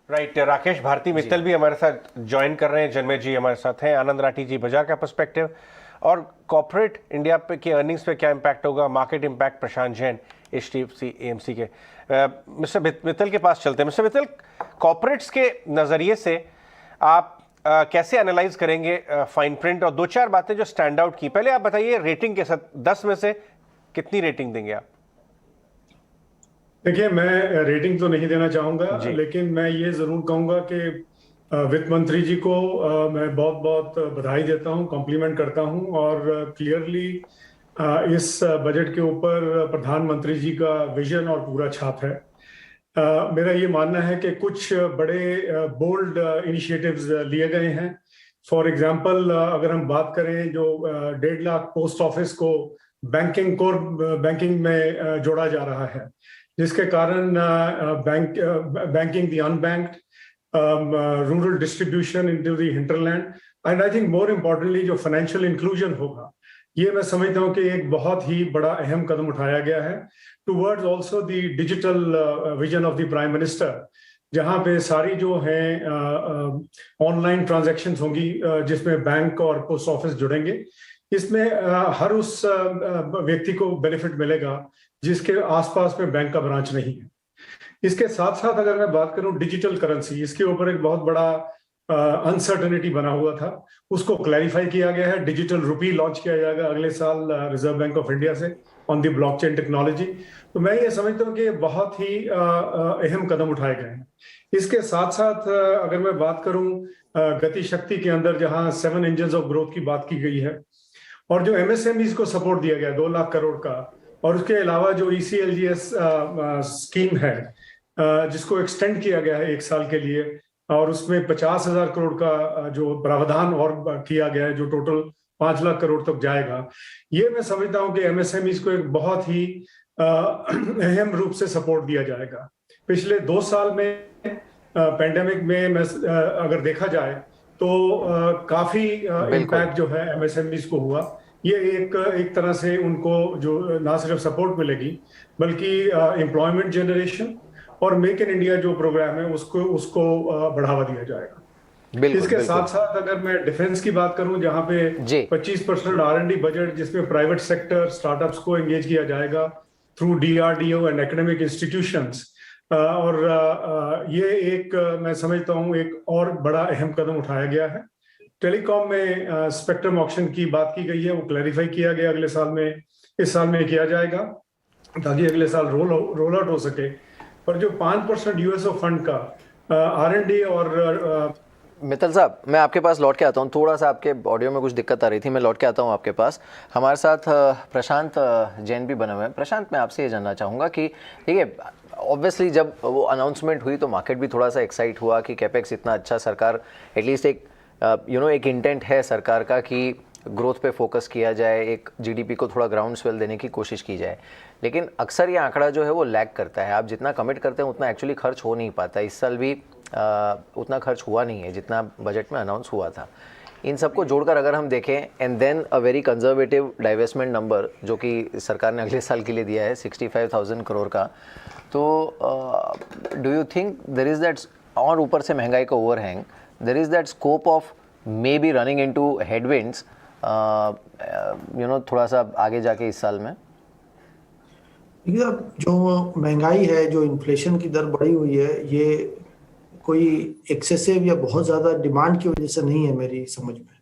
Right, Rakesh Bharti Mittal भी हमारे साथ ज्वाइन कर रहे हैं, जन्मय जी हमारे साथ हैं, आनंद राठी जी बाजार का पर्सपेक्टिव और कॉर्पोरेट इंडिया पे के अर्निंग्स पे क्या इम्पैक्ट होगा, मार्केट इम्पैक्ट, प्रशांत जैन HDFC AMC के। मिस्टर मित्तल के पास चलते हैं। मिस्टर मित्तल, कॉर्पोरेट्स के नज़रिए से आप कैसे एनालाइज करेंगे फाइन प्रिंट, और 2-4 बातें जो स्टैंड आउट की? पहले आप बताइए रेटिंग के साथ 10 में से कितनी रेटिंग देंगे आप?
देखिए, मैं रेटिंग तो नहीं देना चाहूंगा, लेकिन मैं ये जरूर कहूंगा कि वित्त मंत्री जी को मैं बहुत बहुत बधाई देता हूं, कॉम्प्लीमेंट करता हूं, और क्लियरली इस बजट के ऊपर प्रधानमंत्री जी का विजन और पूरा छाप है। मेरा ये मानना है कि कुछ बड़े बोल्ड इनिशिएटिव्स लिए गए हैं, फॉर एग्जांपल अगर हम बात करें जो 1.5 लाख पोस्ट ऑफिस को बैंकिंग में जोड़ा जा रहा है, जिसके कारण banking the unbanked, rural distribution into the hinterland, and I think more importantly जो फाइनेंशियल इंक्लूजन होगा, ये मैं समझता हूँ कि एक बहुत ही बड़ा अहम कदम उठाया गया है towards also the digital vision of the prime minister, जहाँ पे सारी जो है ऑनलाइन ट्रांजैक्शंस होंगी जिसमें बैंक और पोस्ट ऑफिस जुड़ेंगे। इसमें हर उस व्यक्ति को बेनिफिट मिलेगा जिसके आसपास में बैंक का ब्रांच नहीं है। इसके साथ साथ अगर मैं बात करूं डिजिटल करेंसी, इसके ऊपर एक बहुत बड़ा अनसर्टेनिटी बना हुआ था, उसको क्लैरिफाई किया गया है। डिजिटल रुपी लॉन्च किया जाएगा अगले साल रिजर्व बैंक ऑफ इंडिया से ऑन दी ब्लॉकचेन टेक्नोलॉजी। तो मैं ये समझता हूँ कि ये बहुत ही अहम कदम उठाए गए हैं। इसके साथ साथ अगर मैं बात करूं गति शक्ति के अंदर, जहां 7 इंजन्स ऑफ ग्रोथ की बात की गई है, और जो एमएसएमईज को सपोर्ट दिया गया 2 लाख करोड़ का, और उसके अलावा जो ECLGS स्कीम है जिसको एक्सटेंड किया गया है 1 साल के लिए, और उसमें 50,000 करोड़ का जो प्रावधान और किया गया है, जो टोटल 5 लाख करोड़ तक जाएगा। ये मैं समझता हूँ कि एमएसएमईज को एक बहुत ही अहम रूप से सपोर्ट दिया जाएगा। पिछले 2 साल में पेंडेमिक में अगर देखा जाए तो काफी इम्पैक्ट जो है एमएसएमईज को हुआ। ये एक तरह से उनको जो ना सिर्फ सपोर्ट मिलेगी बल्कि एम्प्लॉयमेंट जनरेशन और मेक इन इंडिया जो प्रोग्राम है उसको बढ़ावा दिया जाएगा। इसके साथ साथ अगर मैं डिफेंस की बात करूं, जहां पे 25% R&D बजट, जिसमें प्राइवेट सेक्टर स्टार्टअप्स को एंगेज किया जाएगा through DRDO and academic institutions, और ये एक मैं समझता हूं एक और बड़ा अहम कदम उठाया गया है। टेलीकॉम में स्पेक्ट्रम ऑक्शन की बात की गई है, वो क्लैरिफाई किया गया अगले साल में, इस साल में किया जाएगा ताकि अगले साल रोल आउट हो सके। पर जो 5% यूएसओ फंड का R&D और
मित्तल साहब, मैं आपके पास लौट के आता हूँ। थोड़ा सा आपके ऑडियो में कुछ दिक्कत आ रही थी, मैं लौट के आता हूँ आपके पास। हमारे साथ प्रशांत जैन भी बने हुए हैं। प्रशांत, मैं आपसे ये जानना चाहूँगा कि ठीक है, ऑब्वियसली जब वो अनाउंसमेंट हुई तो मार्केट भी थोड़ा सा एक्साइट हुआ कि कैपेक्स इतना अच्छा, सरकार एटलीस्ट एक एक इंटेंट है सरकार का कि ग्रोथ पे फोकस किया जाए, एक जीडीपी को थोड़ा ग्राउंड स्वेल देने की कोशिश की जाए। लेकिन अक्सर ये आंकड़ा जो है वो लैग करता है। आप जितना कमिट करते हैं उतना एक्चुअली खर्च हो नहीं पाता। इस साल भी उतना खर्च हुआ नहीं है जितना बजट में अनाउंस हुआ था। इन सबको जोड़कर अगर हम देखें, and then a very conservative divestment number जो कि सरकार ने अगले साल के लिए दिया है 65,000 करोड़ का, तो do you think there is that, और ऊपर से महंगाई का overhang, there is that scope of maybe running into headwinds थोड़ा सा आगे जाके इस साल में?
देखिए, अब जो महंगाई है, जो इन्फ्लेशन की दर बढ़ी हुई है, ये कोई एक्सेसिव या बहुत ज़्यादा डिमांड की वजह से नहीं है मेरी समझ में।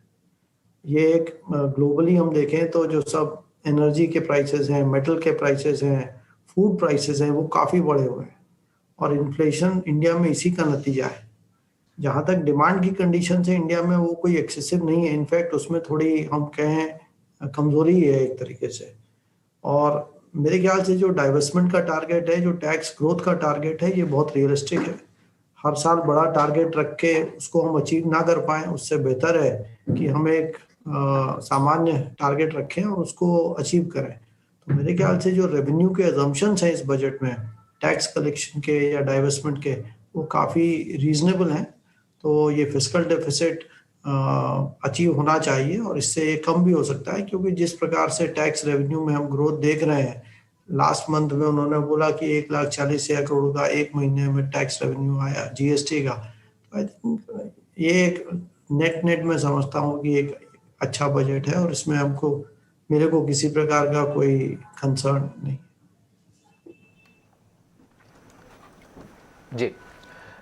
ये एक ग्लोबली हम देखें तो जो सब एनर्जी के प्राइसेस हैं, मेटल के प्राइसेस हैं, फूड प्राइसेस हैं, वो काफ़ी बढ़े हुए हैं, और इन्फ्लेशन इंडिया में इसी का नतीजा है। जहाँ तक डिमांड की कंडीशन है इंडिया में, वो कोई एक्सेसिव नहीं है, इनफैक्ट उसमें थोड़ी हम कहें कमजोरी है एक तरीके से। और मेरे ख्याल से जो डाइवर्समेंट का टारगेट है, जो टैक्स ग्रोथ का टारगेट है, ये बहुत रियलिस्टिक है। हर साल बड़ा टारगेट रख के उसको हम अचीव ना कर पाएं, उससे बेहतर है कि हम एक सामान्य टारगेट रखें और उसको अचीव करें। तो मेरे ख्याल से जो रेवेन्यू के अजम्पशंस हैं इस बजट में, टैक्स कलेक्शन के या डाइवर्समेंट के, वो काफ़ी रीजनेबल हैं। तो ये फिस्कल डेफिसिट अचीव होना चाहिए, और इससे कम भी हो सकता है, क्योंकि जिस प्रकार से टैक्स रेवेन्यू में हम ग्रोथ देख रहे हैं, लास्ट मंथ में उन्होंने बोला कि 1,40,000 करोड़ का एक महीने में टैक्स रेवेन्यू आया जीएसटी का। तो आई थिंक ये एक नेट में समझता हूँ कि एक अच्छा बजट है, और इसमें मेरे को किसी प्रकार का कोई कंसर्न नहीं।
जी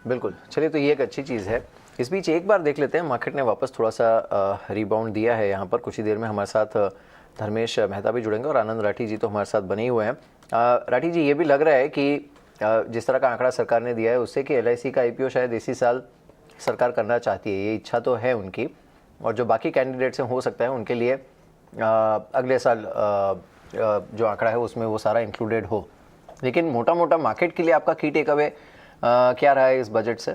बिल्कुल, चलिए, तो ये एक अच्छी चीज़ है। इस बीच एक बार देख लेते हैं, मार्केट ने वापस थोड़ा सा रिबाउंड दिया है यहाँ पर। कुछ ही देर में हमारे साथ धर्मेश मेहता भी जुड़ेंगे और आनंद राठी जी तो हमारे साथ बने हुए हैं। राठी जी, ये भी लग रहा है कि जिस तरह का आंकड़ा सरकार ने दिया है उससे कि LIC का IPO शायद इसी साल सरकार करना चाहती है, ये इच्छा तो है उनकी, और जो बाकी कैंडिडेट्स हैं हो सकता है उनके लिए अगले साल जो आंकड़ा है उसमें वो सारा इंक्लूडेड हो। लेकिन मोटा मोटा मार्केट के लिए आपका की टेक अवे क्या रहा है इस बजट से?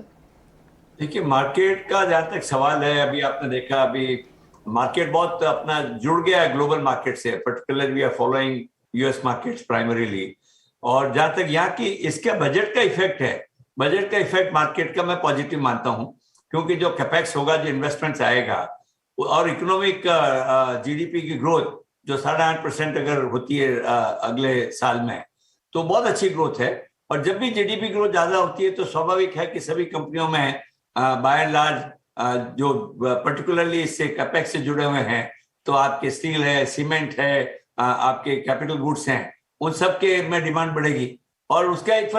देखिए मार्केट का जहाँ तक सवाल है, अभी आपने देखा अभी मार्केट बहुत अपना जुड़ गया है ग्लोबल मार्केट से, particularly we are following US markets primarily. और जहाँ तक यहाँ की इसका बजट का इफेक्ट है, बजट का इफेक्ट मार्केट का मैं पॉजिटिव मानता हूँ, क्योंकि जो कैपेक्स होगा, जो इन्वेस्टमेंट्स आएगा और इकोनॉमिक जीडीपी की ग्रोथ जो 8.5% अगर होती है अगले साल में, तो बहुत अच्छी ग्रोथ है। और जब भी जीडीपी ग्रोथ ज्यादा होती है तो स्वाभाविक है कि सभी कंपनियों में बाय एंड लार्ज जो पर्टिकुलरली इससे कैपेक्स से जुड़े हुए हैं, तो आपके स्टील है, सीमेंट है, आपके कैपिटल गुड्स हैं, उन सब के में डिमांड बढ़ेगी और उसका एक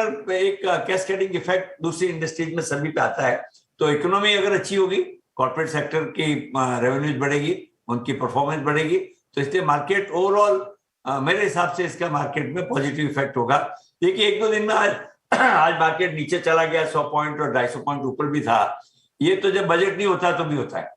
कैस्केडिंग इफेक्ट दूसरी इंडस्ट्रीज में सभी पे आता है। तो इकोनॉमी अगर अच्छी होगी, कॉर्पोरेट सेक्टर की रेवेन्यूज बढ़ेगी, उनकी परफॉर्मेंस बढ़ेगी, तो इसलिए मार्केट ओवरऑल मेरे हिसाब से इसका मार्केट में पॉजिटिव इफेक्ट होगा। देखिए एक दो दिन में आज मार्केट नीचे चला गया, 100 पॉइंट और 250 पॉइंट ऊपर भी था। ये तो जब बजट नहीं होता तो भी होता है।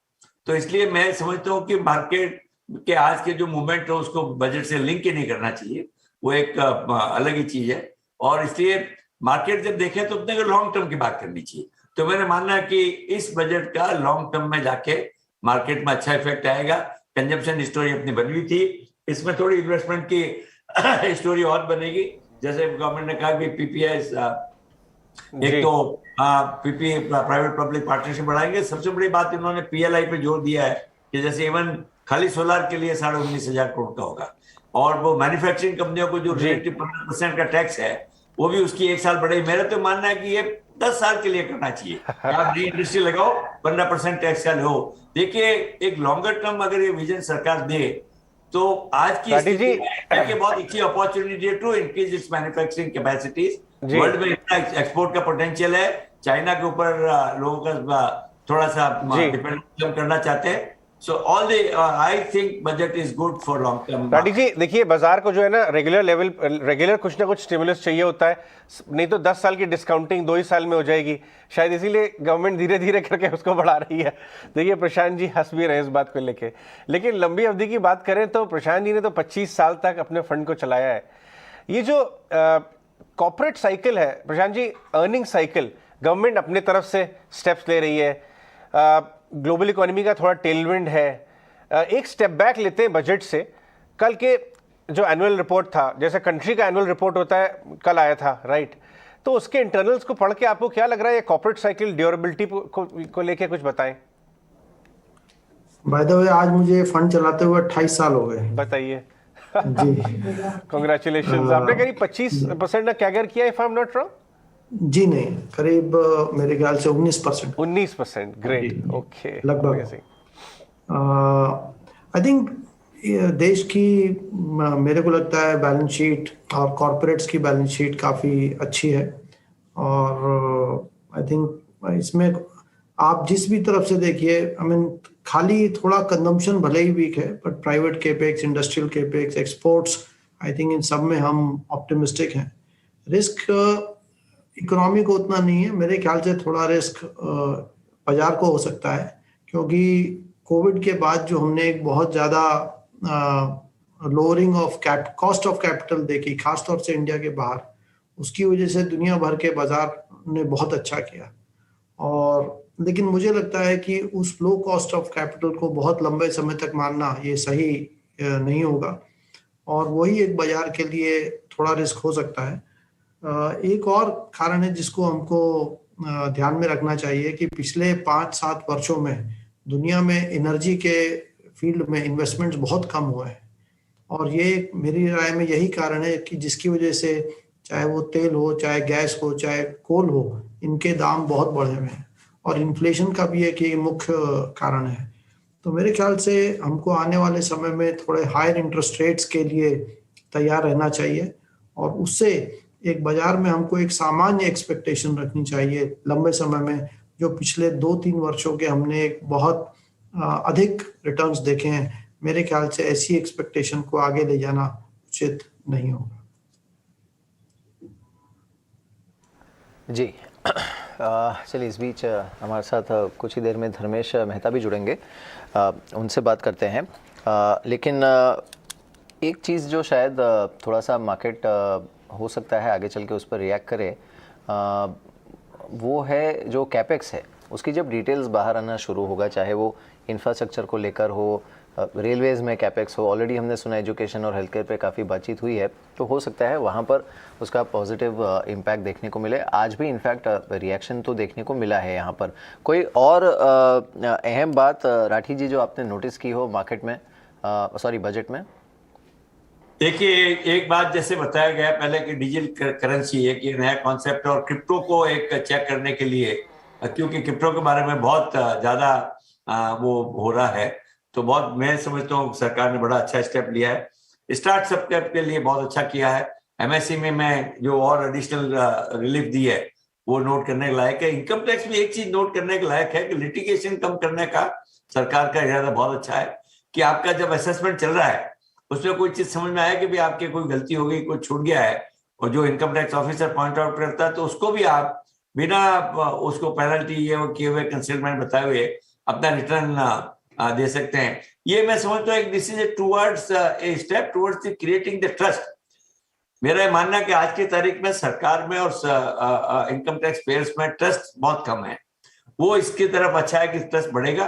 तो इसलिए मैं समझता हूँ कि मार्केट के आज के जो मूवमेंट है उसको बजट से लिंक ही नहीं करना चाहिए, वो एक अलग ही चीज है। और इसलिए मार्केट जब देखे तो अपने को लॉन्ग टर्म की बात करनी चाहिए। तो मैंने मानना है कि इस बजट का लॉन्ग टर्म में जाके मार्केट में अच्छा इफेक्ट आएगा। कंजम्पशन स्टोरी अपनी बनी हुई थी, इसमें थोड़ी इन्वेस्टमेंट की स्टोरी और बनेगी। जैसे गवर्नमेंट ने कहा कि पीपीआई एक तो पीपी प्राइवेट पब्लिक पार्टनरशिप बढ़ाएंगे। सबसे बड़ी बात इन्होंने पीएलआई पे जोर दिया है कि जैसे इवन खाली सोलार के लिए 19,500 करोड़ का होगा, और वो मैन्युफैक्चरिंग कंपनियों को जो रिलेटिव 15% का टैक्स है वो भी उसकी 1 साल बढ़ेगी। मेरा तो मानना है कि ये 10 साल के लिए करना चाहिए। आप नई इंडस्ट्री लगाओ, 15% टैक्स का लो। देखिए एक लॉन्गर टर्म अगर ये विजन सरकार दे तो आज की स्थिति में बहुत अच्छी opportunity to increase its manufacturing capacities. World में इतना एक्सपोर्ट का पोटेंशियल है, चाइना के ऊपर लोगों का थोड़ा सा डिपेंडेंस करना चाहते हैं। So all the I think budget is good for long term.
Rathi जी देखिए बाजार को जो है ना रेगुलर कुछ ना कुछ स्टिमुलस चाहिए होता है, नहीं तो 10 साल की डिस्काउंटिंग 2 ही साल में हो जाएगी शायद, इसीलिए गवर्नमेंट धीरे धीरे करके उसको बढ़ा रही है। देखिए प्रशांत जी हंस भी रहे इस बात को लेके, लेकिन लंबी अवधि की बात करें तो प्रशांत जी ने तो 25 साल तक अपने फंड को चलाया है। ये जो कॉर्पोरेट साइकिल है प्रशांत जी, अर्निंग साइकिल, गवर्नमेंट अपने तरफ से स्टेप्स ले रही है, ग्लोबल इकोनॉमी का थोड़ा टेलविंड है, एक स्टेप बैक लेते हैं बजट से। कल के जो एनुअल रिपोर्ट था, जैसे कंट्री का एनुअल रिपोर्ट होता है, कल आया था राइट, तो उसके इंटरनल्स को पढ़ के आपको क्या लग रहा है, ये कॉर्पोरेट साइकिल ड्यूरेबिलिटी को लेके कुछ बताएं।
बाय द वे आज मुझे फंड चलाते हुए 28 साल हो गए।
बताइए
जी
कांग्रेचुलेशंस। आपने करीब 25% का कैगर किया if I am not wrong.
जी नहीं, करीब मेरे ख्याल से
19%। ग्रेट, ओके,
लगभग। आई थिंक देश की मेरे को लगता है बैलेंस शीट और कॉर्पोरेट्स की बैलेंस शीट काफ़ी अच्छी है, और आई थिंक इसमें आप जिस भी तरफ से देखिए, आई मीन खाली थोड़ा कंजम्पशन भले ही वीक है, but private capex, industrial capex, exports, I think इन सब में हम ऑप्टिमिस्टिक हैं। रिस्क इकोनॉमी को उतना नहीं है, मेरे ख्याल से थोड़ा रिस्क बाजार को हो सकता है, क्योंकि कोविड के बाद जो हमने एक बहुत ज़्यादा lowering of cost of capital देखी, खासतौर से इंडिया के बाहर, उसकी वजह से दुनिया भर के बाजार ने बहुत अच्छा किया। और लेकिन मुझे लगता है कि उस लो कॉस्ट ऑफ कैपिटल को बहुत लंबे समय तक मानना ये सही नहीं होगा, और वही एक बाजार के लिए थोड़ा रिस्क हो सकता है। एक और कारण है जिसको हमको ध्यान में रखना चाहिए कि पिछले 5-7 वर्षों में दुनिया में एनर्जी के फील्ड में इन्वेस्टमेंट्स बहुत कम हुए हैं, और ये मेरी राय में यही कारण है कि जिसकी वजह से चाहे वो तेल हो, चाहे गैस हो, चाहे कोल हो, इनके दाम बहुत बढ़े हुए हैं, और इन्फ्लेशन का भी एक ये मुख्य कारण है। तो मेरे ख्याल से हमको आने वाले समय में थोड़े हायर इंटरेस्ट रेट्स के लिए तैयार रहना चाहिए, और उससे एक बाजार में हमको एक सामान्य एक्सपेक्टेशन रखनी चाहिए लंबे समय में। जो पिछले 2-3 वर्षों के हमने एक बहुत अधिक रिटर्न्स देखे हैं, मेरे ख्याल से ऐसी एक्सपेक्टेशन को आगे ले जाना उचित नहीं होगा।
जी चलिए, इस बीच हमारे साथ कुछ ही देर में धर्मेश मेहता भी जुड़ेंगे, उनसे बात करते हैं। लेकिन एक चीज़ जो शायद थोड़ा सा मार्केट हो सकता है आगे चल के उस पर रिएक्ट करे, वो है जो कैपेक्स है। उसकी जब डिटेल्स बाहर आना शुरू होगा, चाहे वो इंफ्रास्ट्रक्चर को लेकर हो, रेलवेज़ में कैपेक्स हो, ऑलरेडी हमने सुना एजुकेशन और हेल्थ केयर पर काफ़ी बातचीत हुई है, तो हो सकता है वहाँ पर उसका पॉजिटिव इम्पैक्ट देखने को मिले। आज भी इनफैक्ट रिएक्शन तो देखने को मिला है यहाँ पर। कोई और अहम बात राठी जी जो आपने नोटिस की हो मार्केट में, सॉरी बजट में?
देखिए, एक बात जैसे बताया गया पहले कि डिजिटल करेंसी है कि नया कॉन्सेप्ट, और क्रिप्टो को एक चेक करने के लिए, क्योंकि क्रिप्टो के बारे में बहुत ज्यादा वो हो रहा है, तो बहुत मैं समझता हूँ सरकार ने बड़ा अच्छा स्टेप लिया है। स्टार्टअप के लिए बहुत अच्छा किया है। एमएसएमई में जो और एडिशनल रिलीफ दी है वो नोट करने के लायक है। इनकम टैक्स में एक चीज नोट करने के लायक है कि लिटिगेशन कम करने का सरकार का इरादा बहुत अच्छा है कि आपका जब असेसमेंट चल रहा है उसमें कोई चीज समझ में आया कि भी आपके कोई गलती हो गई, कोई छूट गया है, और जो income tax officer point out करता है तो उसको भी आप बिना उसको पेनल्टी ये वो किए हुए कंसीलमेंट बताए हुए अपना रिटर्न दे सकते हैं। ये मैं समझता हूँ this is towards a step towards creating the trust. मेरा ये मानना है कि आज की तारीख में सरकार में और इनकम टैक्स पेयर्स में ट्रस्ट बहुत कम है। वो इसकी तरफ अच्छा है कि ट्रस्ट बढ़ेगा।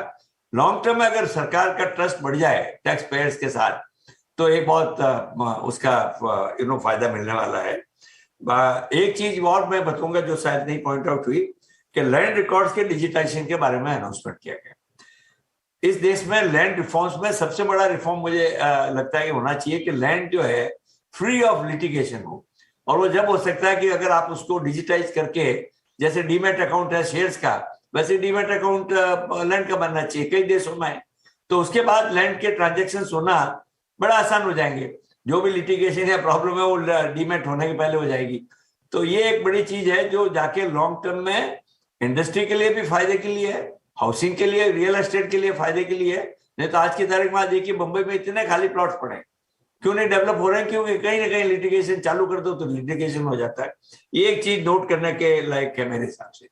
लॉन्ग टर्म में अगर सरकार का ट्रस्ट बढ़ जाए टैक्स पेयर्स के साथ तो एक बहुत उसका फायदा मिलने वाला है। एक चीज और मैं बताऊंगा जो शायद नहीं पॉइंट आउट हुई कि लैंड रिकॉर्ड्स के डिजिटाइजेशन के बारे में अनाउंसमेंट किया गया। इस देश में लैंड रिफॉर्म्स में सबसे बड़ा रिफॉर्म मुझे लगता है कि होना चाहिए कि लैंड जो है फ्री ऑफ लिटिगेशन हो, और वो जब हो सकता है कि अगर आप उसको डिजिटाइज करके, जैसे डीमेट अकाउंट है शेयर्स का, वैसे डीमेट अकाउंट लैंड का बनना चाहिए कई देशों में, तो उसके बाद लैंड के ट्रांजेक्शन होना बड़ा आसान हो जाएंगे। जो भी लिटिगेशन या प्रॉब्लम है वो डीमेट होने के पहले हो जाएगी। तो ये एक बड़ी चीज है जो जाके लॉन्ग टर्म में इंडस्ट्री के लिए भी फायदे के लिए है, हाउसिंग के लिए, रियल एस्टेट के लिए फायदे के लिए है। नहीं तो आज की तारीख में देखिए मुंबई में इतने खाली प्लॉट्स पड़े, क्यों नहीं डेवलप हो रहे हैं? क्योंकि कहीं ना कहीं लिटिगेशन चालू कर दो तो लिटिगेशन हो जाता है। ये एक चीज नोट करने के लायक है मेरे हिसाब से।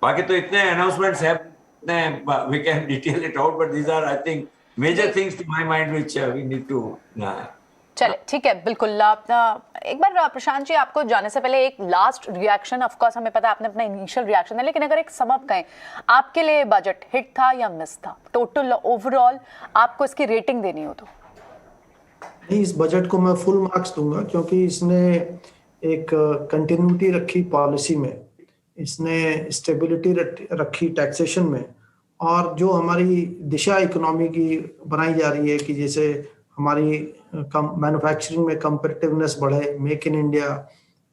बाकी तो इतने अनाउंसमेंट्स है, we can detail it out, but these are I think major things to my mind which we need to.
चले ठीक है, बिल्कुल। एक बार प्रशांत जी आपको जाने से पहले एक लास्ट रिएक्शन, ऑफ कोर्स हमें पता है आपने अपना इनिशियल रिएक्शन है, लेकिन अगर एक सम अप कहें, आपके लिए बजट हिट था या मिस था? टोटल ओवरऑल आपको इसकी रेटिंग देनी हो तो?
नहीं, इस बजट को मैं फुल मार्क्स दूंगा क्योंकि इसने एक कंटिन्यूटी रखी पॉलिसी में, इसने स्टेबिलिटी रखी टैक्सेशन में, और जो हमारी दिशा इकोनॉमी की बनाई जा रही है कि जैसे हमारी मैन्युफैक्चरिंग में कंपेटिटिवनेस बढ़े, make in India,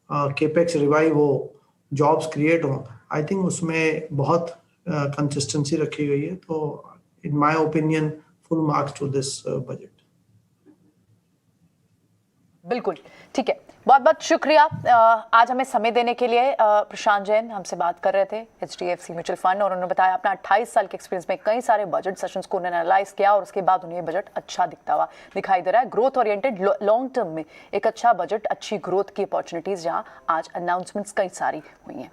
capex revive हो, जॉब्स क्रिएट हो, आई थिंक उसमें बहुत कंसिस्टेंसी रखी गई है। तो in my opinion full marks to this budget.
बिल्कुल ठीक है, बहुत बहुत शुक्रिया आज हमें समय देने के लिए। प्रशांत जैन हमसे बात कर रहे थे HDFC म्यूचुअल फंड, और उन्होंने बताया अपना 28 साल के एक्सपीरियंस में कई सारे बजट सेशंस को उन्होंने एनालाइज किया और उसके बाद उन्हें बजट अच्छा दिखाई दे रहा है। ग्रोथ ओरिएंटेड लॉन्ग टर्म में एक अच्छा बजट, अच्छी ग्रोथ की अपॉर्चुनिटीज जहां आज अनाउंसमेंट्स कई सारी हुई हैं।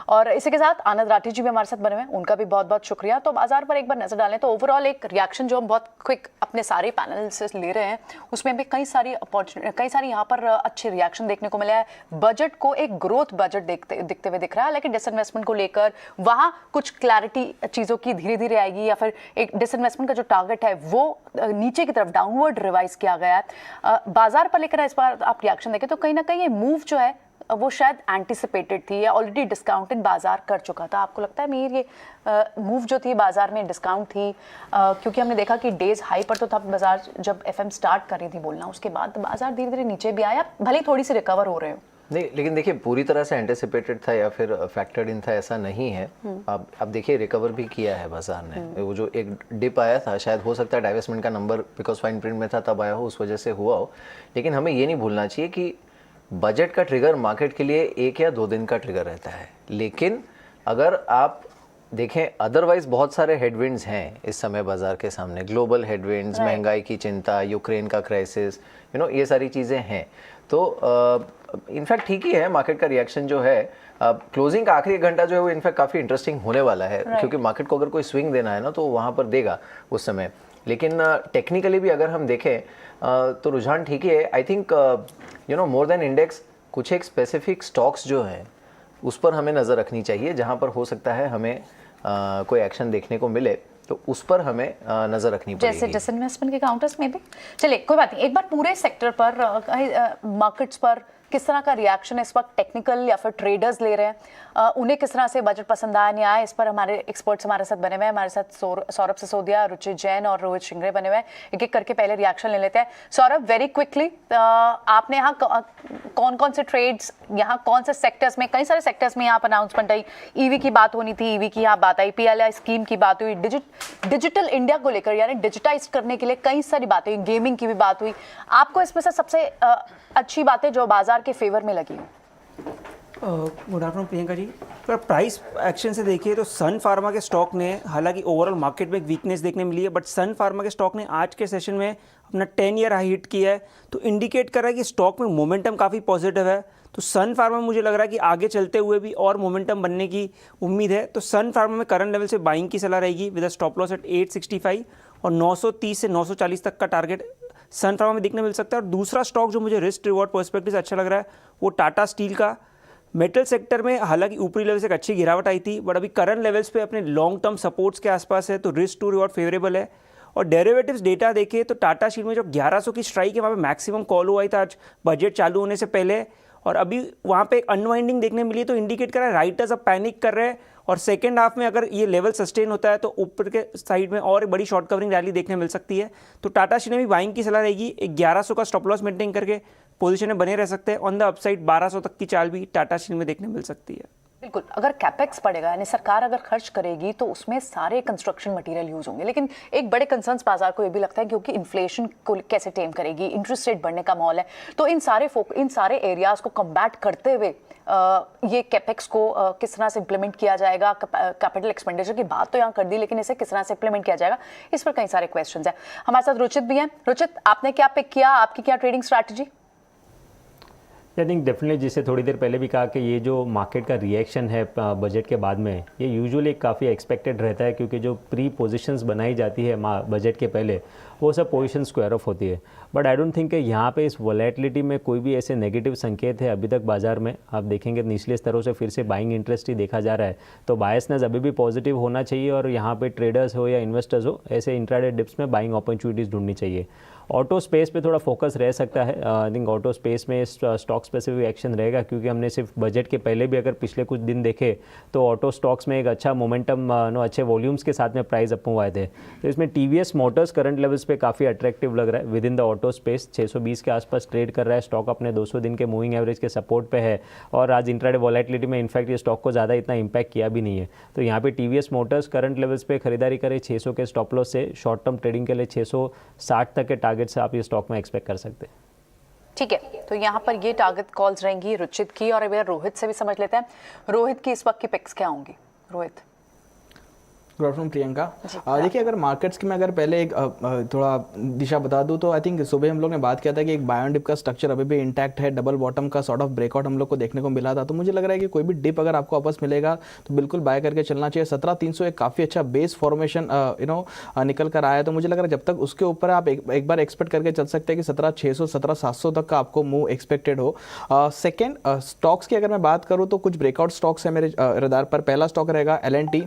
और इसी के साथ आनंद राठी जी भी हमारे साथ बने हुए हैं, उनका भी बहुत बहुत शुक्रिया। तो बाजार पर एक बार नजर डालें तो ओवरऑल एक रिएक्शन जो हम बहुत क्विक अपने सारे पैनल से ले रहे हैं उसमें भी कई सारी अपॉर्चुनिटी, कई सारी यहाँ पर अच्छे रिएक्शन देखने को मिला है। बजट को एक ग्रोथ बजट दिखते हुए दिख रहा है, लेकिन डिसइन्वेस्टमेंट को लेकर वहां कुछ क्लैरिटी चीजों की धीरे धीरे आएगी, या फिर एक डिसइन्वेस्टमेंट का जो टारगेट है वो नीचे की तरफ डाउनवर्ड रिवाइज किया गया है। बाजार पर लेकर इस बार आप रिएक्शन देखें तो कहीं ना कहीं ये मूव जो है वो शायद एंटिसिपेटेड थी या ऑलरेडी डिस्काउंटेड बाजार कर चुका था। आपको लगता है मीर ये मूव जो थी बाजार में डिस्काउंट थी? क्योंकि हमने देखा कि डेज हाई पर तो था बाजार जब FM स्टार्ट कर रही थी बोलना, उसके बाद बाजार धीरे धीरे नीचे भी आया, भले थोड़ी सी रिकवर हो रहे हो।
नहीं, लेकिन देखिए पूरी तरह से एंटिसिपेटेड था या फिर फैक्टर्ड इन था ऐसा नहीं है। अब देखिए रिकवर भी किया है बाजार ने। वो जो एक डिप आया था, शायद हो सकता है डाइवेस्टमेंट का नंबर बिकॉज फाइन प्रिंट में था तब आया हो, उस वजह से हुआ हो। लेकिन हमें ये नहीं भूलना चाहिए कि बजट का ट्रिगर मार्केट के लिए 1 या 2 दिन का ट्रिगर रहता है। लेकिन अगर आप देखें अदरवाइज बहुत सारे हेडविंड्स हैं इस समय बाजार के सामने, ग्लोबल हेडविंड्स, महंगाई की चिंता, यूक्रेन का क्राइसिस, ये सारी चीज़ें हैं। तो इनफैक्ट ठीक ही है मार्केट का रिएक्शन जो है। क्लोजिंग का आखिरी घंटा जो है वो इनफैक्ट काफ़ी इंटरेस्टिंग होने वाला है, क्योंकि मार्केट को अगर कोई स्विंग देना है ना तो वहाँ पर देगा उस समय। लेकिन टेक्निकली भी अगर हम देखें तो रुझान ठीक ही है। I think more than index कुछ एक स्पेसिफिक स्टॉक्स जो हैं उस पर हमें नज़र रखनी चाहिए, जहाँ पर हो सकता है हमें कोई एक्शन देखने को मिले तो उस पर हमें नज़र रखनी पड़ेगी,
जैसे डिसइन्वेस्टमेंट के काउंटर्स में भी। चलिए कोई बात नहीं, एक बार पूरे सेक्टर पर मार्केट्स पर किस तरह का रिएक्शन इस वक्त टेक्निकल या फिर ट्रेडर्स ले रहे हैं, उन्हें किस तरह से बजट पसंद आया नहीं आया, इस पर हमारे एक्सपर्ट्स हमारे साथ बने हुए हैं। हमारे साथ सौरभ सिसोदिया, रुचित जैन और रोहित शिंगरे बने हुए हैं। एक एक करके पहले रिएक्शन ले लेते हैं। सौरभ, वेरी क्विकली, आपने यहाँ कौन कौन से ट्रेड्स, यहाँ कौन से सेक्टर्स में, कई सारे सेक्टर्स में यहाँ पर अनाउंसमेंट आई, ईवी की बात होनी थी, ईवी की यहाँ बात आई, PLI स्कीम की बात हुई, डिजिटल इंडिया को लेकर यानी डिजिटाइज करने के लिए कई सारी बातें हुई, गेमिंग की भी बात हुई। आपको इसमें से सबसे अच्छी बातें जो बाजार के फेवर में लगी?
Good afternoon Priyanka ji. अगर प्राइस एक्शन से देखिए तो सन फार्मा के स्टॉक ने, हालांकि ओवरऑल मार्केट में एक वीकनेस देखने मिली है, बट सन फार्मा के स्टॉक ने आज के सेशन में अपना 10 ईयर हाई हिट किया है, तो इंडिकेट कर रहा है कि स्टॉक में मोमेंटम काफ़ी पॉजिटिव है। तो सन फार्मा में मुझे लग रहा है कि आगे चलते हुए भी और मोमेंटम बनने की उम्मीद है। तो सन फार्मा में करंट लेवल से बाइंग की सलाह रहेगी with a stop loss at 865 और 930 से 940 तक का टारगेट सन फार्मा में देखने मिल सकता है। और दूसरा स्टॉक जो मुझे रिस्क रिवॉर्ड पर्सपेक्टिव से अच्छा लग रहा है वो टाटा स्टील का। मेटल सेक्टर में हालांकि ऊपरी लेवल से एक अच्छी गिरावट आई थी, बट अभी करंट लेवल्स पे अपने लॉन्ग टर्म सपोर्ट्स के आसपास है, तो रिस्क टू रिवॉर्ड फेवरेबल है। और डेरिवेटिव्स डेटा देखें तो टाटा स्टील में जो 1100 की स्ट्राइक है वहाँ पे मैक्सिमम कॉल हुआ था आज बजट चालू होने से पहले, और अभी वहाँ पे एक अनवाइंडिंग देखने मिली है, तो इंडिकेट कर रहा है राइटर्स अब पैनिक कर रहे हैं और सेकेंड हाफ में अगर ये लेवल सस्टेन होता है तो ऊपर के साइड में और एक बड़ी शॉर्ट कवरिंग रैली देखने मिल सकती है। तो टाटा स्टील में भी बाइंग की सलाह रहेगी, 1100 का स्टॉप लॉस मेंटेन करके पोजीशन में बने रह सकते हैं। ऑन द अपसाइड 1200 तक की चाल भी टाटा स्टील में देखने मिल सकती है।
बिल्कुल, अगर कैपेक्स पड़ेगा यानी सरकार अगर खर्च करेगी तो उसमें सारे कंस्ट्रक्शन मटेरियल यूज होंगे, लेकिन एक बड़े कंसर्न्स बाजार को ये भी लगता है क्योंकि इन्फ्लेशन को कैसे टेम करेगी, इंटरेस्ट रेट बढ़ने का माहौल है, तो इन सारे एरियाज को कम्बैट करते हुए ये कैपेक्स को किस तरह से इंप्लीमेंट किया जाएगा। कैपिटल एक्सपेंडिचर की बात तो यहाँ कर दी, लेकिन इसे किस तरह से इंप्लीमेंट किया जाएगा, इस पर कई सारे क्वेश्चंस हैं। हमारे साथ रुचित भी हैं। रुचित, आपने क्या पिक किया, आपकी क्या trading strategy?
I think definitely, जिससे थोड़ी देर पहले भी कहा कि ये जो मार्केट का रिएक्शन है बजट के बाद में, ये यूजुअली काफ़ी एक्सपेक्टेड रहता है, क्योंकि जो प्री पोजीशंस बनाई जाती है बजट के पहले वो सब पोजीशन स्क्वायर ऑफ होती है। बट आई डोंट थिंक कि यहाँ पे इस वॉलेटिलिटी में कोई भी ऐसे नेगेटिव संकेत है अभी तक बाजार में। आप देखेंगे निचले स्तरों से फिर से बाइंग इंटरेस्ट ही देखा जा रहा है, तो बायसनेस अभी भी पॉजिटिव होना चाहिए और यहाँ पे ट्रेडर्स हो या इन्वेस्टर्स हो, ऐसे इंट्राडे डिप्स में बाइंग अपॉर्चुनिटीज़ ढूंढनी चाहिए। ऑटो स्पेस पे थोड़ा फोकस रह सकता है। आई थिंक ऑटो स्पेस में स्टॉक स्पेसिफिक एक्शन रहेगा, क्योंकि हमने सिर्फ बजट के पहले भी अगर पिछले कुछ दिन देखे तो ऑटो स्टॉक्स में एक अच्छा मोमेंटम, अच्छे वॉल्यूम्स के साथ में प्राइस अप मूव आए थे। तो इसमें TVS मोटर्स करंट लेवल्स पे काफ़ी अट्रैक्टिव लग रहा है with in the auto space. 620 के आसपास ट्रेड कर रहा है स्टॉक, अपने 200 दिन के मूविंग एवरेज के सपोर्ट पे है, और आज इंट्राडे वॉलेटिलिटी में इनफैक्ट ये स्टॉक को ज़्यादा इतना इंपैक्ट किया भी नहीं है। तो यहाँ पे TVS मोटर्स करंट लेवल्स पे खरीदारी करें 600 के स्टॉप लॉस से। शॉर्ट टर्म ट्रेडिंग के लिए 660 तक के टारगेट से आप ये स्टॉक में एक्सपेक्ट कर सकते हैं।
ठीक है, तो यहाँ पर ये टारगेट कॉल्स रहेंगी रुचित की, और अगर रोहित से भी समझ लेते हैं, रोहित की इस वक्त की पिक्स क्या होंगी? रोहित।
Good afternoon Priyanka. देखिए, अगर मार्केट्स की मैं अगर पहले एक थोड़ा दिशा बता दूं तो आई थिंक सुबह हम लोग ने बात किया था कि एक बाय ऑन डिप का स्ट्रक्चर अभी भी इंटैक्ट है, डबल बॉटम का सॉर्ट ऑफ ब्रेकआउट हम लोग को देखने को मिला था। तो मुझे लग रहा है कि कोई भी डिप अगर आपको वापस मिलेगा तो बिल्कुल बाय करके चलना चाहिए। 17,300 एक काफ़ी अच्छा बेस फॉर्मेशन निकल कर आया है, तो मुझे लग रहा है जब तक उसके ऊपर आप एक बार एक्सपेक्ट करके चल सकते हैं कि 17,600 17,700 तक का आपको मूव एक्सपेक्टेड हो। सेकेंड, स्टॉक्स की अगर मैं बात करूँ तो कुछ ब्रेकआउट स्टॉक्स है मेरे रडार पर। पहला स्टॉक रहेगा L&T।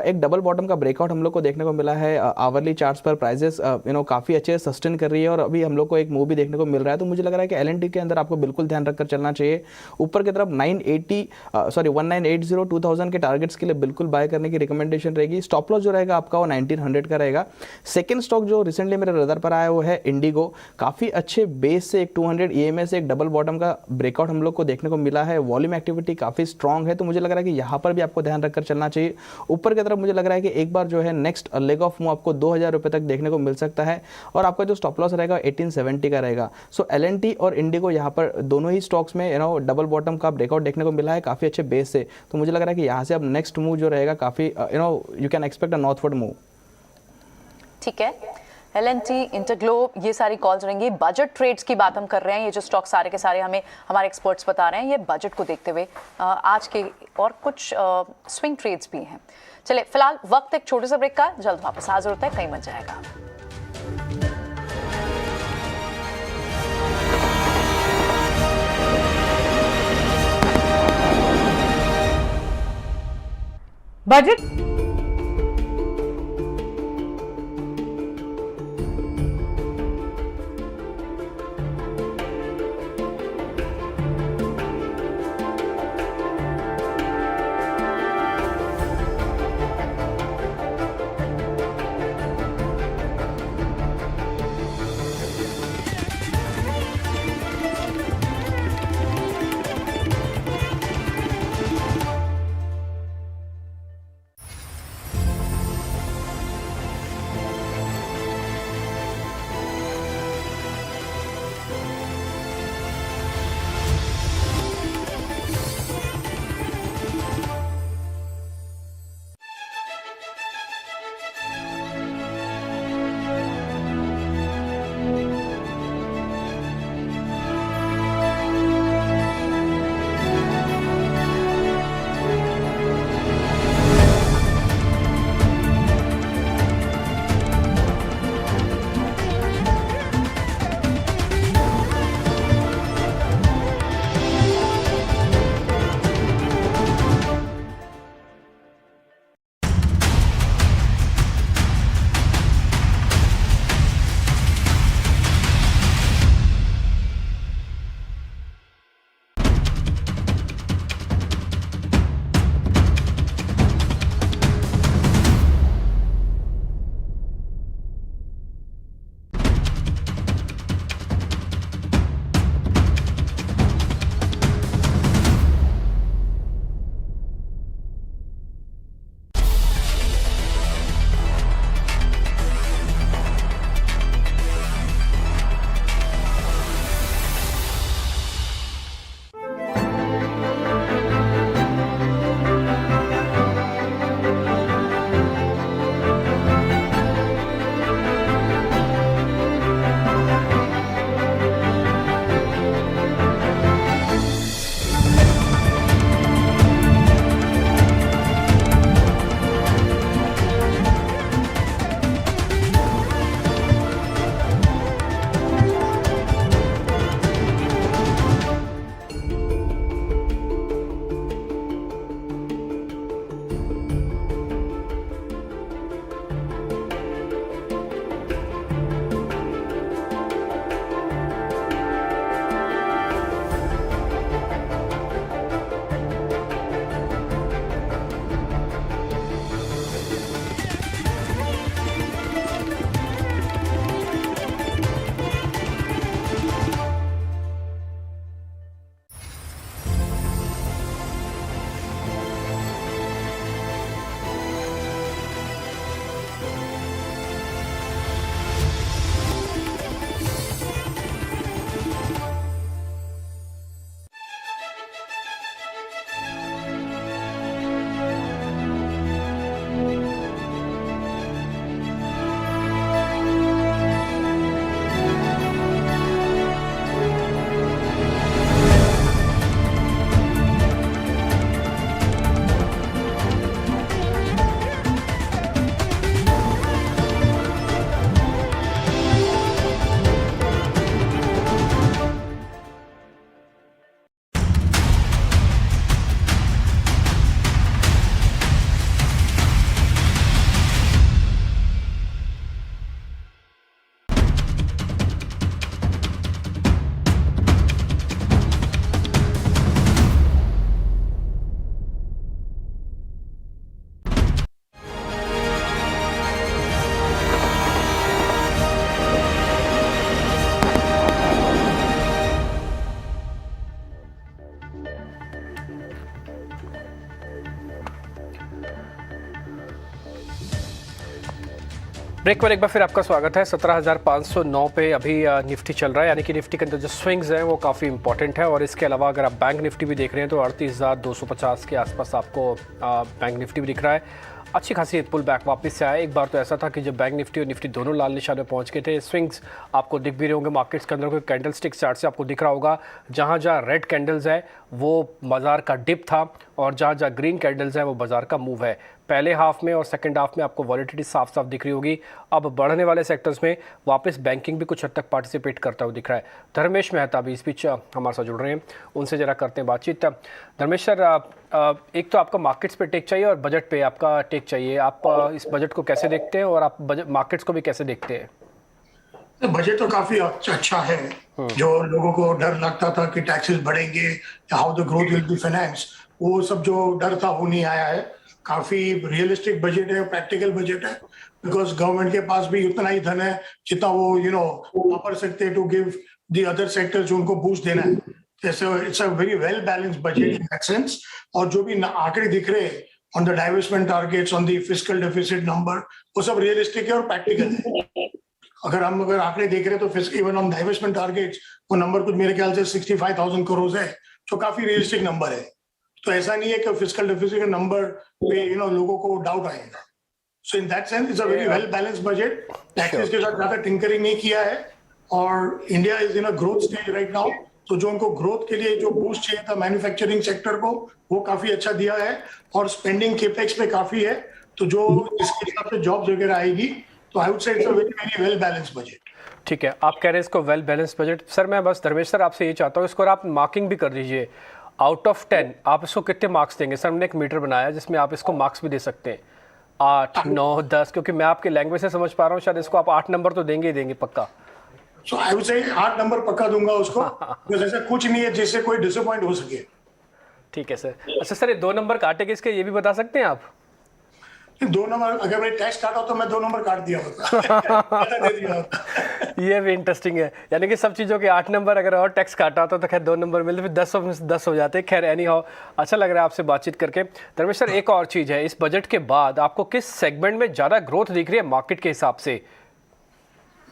एक डबल बॉटम का ब्रेकआउट हम लोग को देखने को मिला है। आवरली चार्ट्स पर प्राइसेस काफ़ी अच्छे सस्टेन कर रही है और अभी हम लोग को एक मूव भी देखने को मिल रहा है। तो मुझे लग रहा है कि L&T के अंदर आपको बिल्कुल ध्यान रखकर चलना चाहिए। ऊपर की तरफ 1980 2000 के टारगेट्स के लिए बिल्कुल बाय करने की रिकमेंडेशन रहेगी। स्टॉप लॉस जो रहेगा आपका वो 1900 का रहेगा। सेकेंड स्टॉक जो रिसेंटली मेरे रडार पर आया वो है इंडिगो। काफ़ी अच्छे बेस से एक 200 EMA से एक डबल बॉटम का ब्रेकआउट हम लोग को देखने को मिला है। वॉल्यूम एक्टिविटी काफ़ी स्ट्रॉन्ग है, तो मुझे लग रहा है कि यहाँ पर भी आपको ध्यान रखकर चलना चाहिए। ऊपर की तरफ मुझे लग रहा है कि एक बार जो है नेक्स्ट लेग ऑफ मूव आपको 2000 रुपये तक देखने को मिल सकता है, और आपका जो स्टॉप लॉस रहेगा 1870 का रहेगा। सो L&T और इंडिगो यहाँ पर दोनों ही स्टॉक्स में डबल बॉटम का ब्रेकआउट देखने को मिला है काफ़ी अच्छे बेस से। तो मुझे लग रहा है कि यहाँ से अब नेक्स्ट मूव जो रहेगा काफ़ी you can expect a northward move.
ठीक है, L&T, इंटरग्लोब, ये सारी कॉल्स रहेंगी। बजट ट्रेड्स की बात हम कर रहे हैं, ये जो स्टॉक सारे के सारे हमें हमारे एक्सपर्ट्स बता रहे हैं, ये बजट को देखते हुए आज के, और कुछ स्विंग ट्रेड्स भी हैं। चलिए, फिलहाल वक्त एक छोटे से ब्रेक का, जल्द वापस हाजिर होता है, कहीं मत जाएगा।
बजट
ब्रेक पर एक बार फिर आपका स्वागत है। 17,509 पे अभी निफ्टी चल रहा है, यानी कि निफ्टी के अंदर जो स्विंग्स हैं वो काफ़ी इंपॉर्टेंट है। और इसके अलावा अगर आप बैंक निफ्टी भी देख रहे हैं तो 38,250 के आसपास आपको बैंक निफ्टी भी दिख रहा है। अच्छी खासी पुल बैक वापस से आया। एक बार तो ऐसा था कि जब बैंक निफ्टी और निफ्टी दोनों लाल निशान में पहुंच गए थे। स्विंग्स आपको दिख भी रहे होंगे मार्केट्स के अंदर, कोई कैंडल स्टिक चार्ट से आपको दिख रहा होगा। जहां जहां रेड कैंडल्स है वो बाजार का डिप था और जहां जहां ग्रीन कैंडल्स है वो बाजार का मूव है। पहले हाफ में और सेकंड हाफ में आपको वॉलेटिलिटी साफ साफ दिख रही होगी। अब बढ़ने वाले सेक्टर्स में वापस बैंकिंग भी कुछ हद तक पार्टिसिपेट करता हुआ दिख रहा है। धर्मेश मेहता भी इस बीच हमारे साथ जुड़ रहे हैं, उनसे जरा करते हैं बातचीत। धर्मेश सर, एक तो आपका मार्केट्स पे टेक चाहिए और बजट पे आपका टेक चाहिए। आप इस बजट को कैसे देखते हैं और आप मार्केट्स को भी कैसे देखते हैं?
बजट तो काफी अच्छा है। जो लोगों को डर लगता था कि टैक्सेस बढ़ेंगे, how the growth will be finance, वो सब जो डर था वो नहीं आया है। काफी रियलिस्टिक बजट है, प्रैक्टिकल बजट है, बिकॉज गवर्नमेंट के पास भी उतना ही धन है जितना वो वापर सकते हैं to give the other sectors जो उनको बूस्ट देना है। It's a very well balanced budget in that sense. और जो भी आंकड़े दिख रहे हैं on the divestment targets, on the fiscal deficit number, वो सब रियलिस्टिक है और प्रैक्टिकल है। अगर आंकड़े देख रहे हैं तो इवन ऑन डाइवेस्टमेंट टारगेट्स वो नंबर कुछ मेरे ख्याल से 65,000 करोड़ है, जो काफी रियलिस्टिक नंबर है। तो ऐसा नहीं है कि फिस्कल डेफिसिट के नंबर पे लोगों को डाउट आएगा। So in that sense it's a very well balanced budget. Taxes के साथ ज्यादा टिंकरिंग नहीं किया है और India is in a growth stage right now. तो जो उनको ग्रोथ के लिए जो बूस्ट चाहिए था मैन्युफैक्चरिंग सेक्टर को, वो काफी अच्छा दिया है और स्पेंडिंग केपेक्स पे काफी है। तो जो इसके हिसाब से जॉब्स वगैरह आएगी, तो आई वुड से it's a very very well balanced budget.
ठीक है, आप कह रहे हैं इसको वेल बैलेंस्ड बजट। सर मैं बस धर्मेश सर आपसे ये चाहता हूँ, इसको आप मार्किंग भी कर दीजिए। आउट ऑफ 10 आप इसको कितने मार्क्स देंगे? सर हमने एक मीटर बनाया जिसमें आप इसको मार्क्स भी दे सकते हैं, 8, 9, 10, क्योंकि मैं आपके लैंग्वेज से समझ पा रहा हूँ शायद इसको आप 8 नंबर तो देंगे ही देंगे पक्का।
सो आई वुड से 8 नंबर पक्का दूंगा उसको, बिकॉज़ ऐसा कुछ नहीं है जिससे कोई डिसअपॉइंट हो सके।
ठीक है सर। अच्छा सर, ये 2 नंबर काटेंगे इसके, ये भी बता सकते हैं आप?
2 नंबर अगर मैं टैक्स काटा तो मैं 2 नंबर काट दिया होता। दे दिया होता।
ये भी इंटरेस्टिंग है, यानी कि सब चीज़ों के 8 नंबर अगर और टैक्स काटा होता तो खैर 2 नंबर मिलते, फिर 10 हो जाते। खैर एनी हाउ, अच्छा लग रहा है आपसे बातचीत करके। धर्मेश सर, एक और चीज़ है, इस बजट के बाद आपको किस सेगमेंट में ज़्यादा ग्रोथ दिख रही है मार्केट के हिसाब से?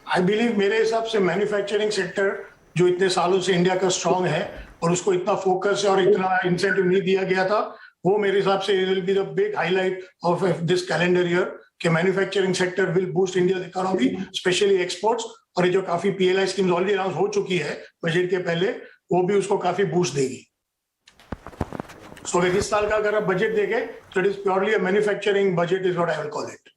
आई बिलीव मेरे हिसाब से मैन्युफैक्चरिंग सेक्टर जो इतने सालों से इंडिया का स्ट्रांग है और उसको इतना फोकस और इतना इंसेंटिव नहीं दिया गया था, वो मेरे हिसाब से will be the big highlight of this calendar year कि manufacturing sector will boost India economy, specially exports. और ये जो काफी पीएलआई स्कीम्स ऑलरेडी अनाउंस हो चुकी है बजट के पहले, वो भी उसको काफी बूस्ट देगी। सो अगर इस साल का अगर आप बजट देखें तो it is purely a manufacturing budget is what I will call it.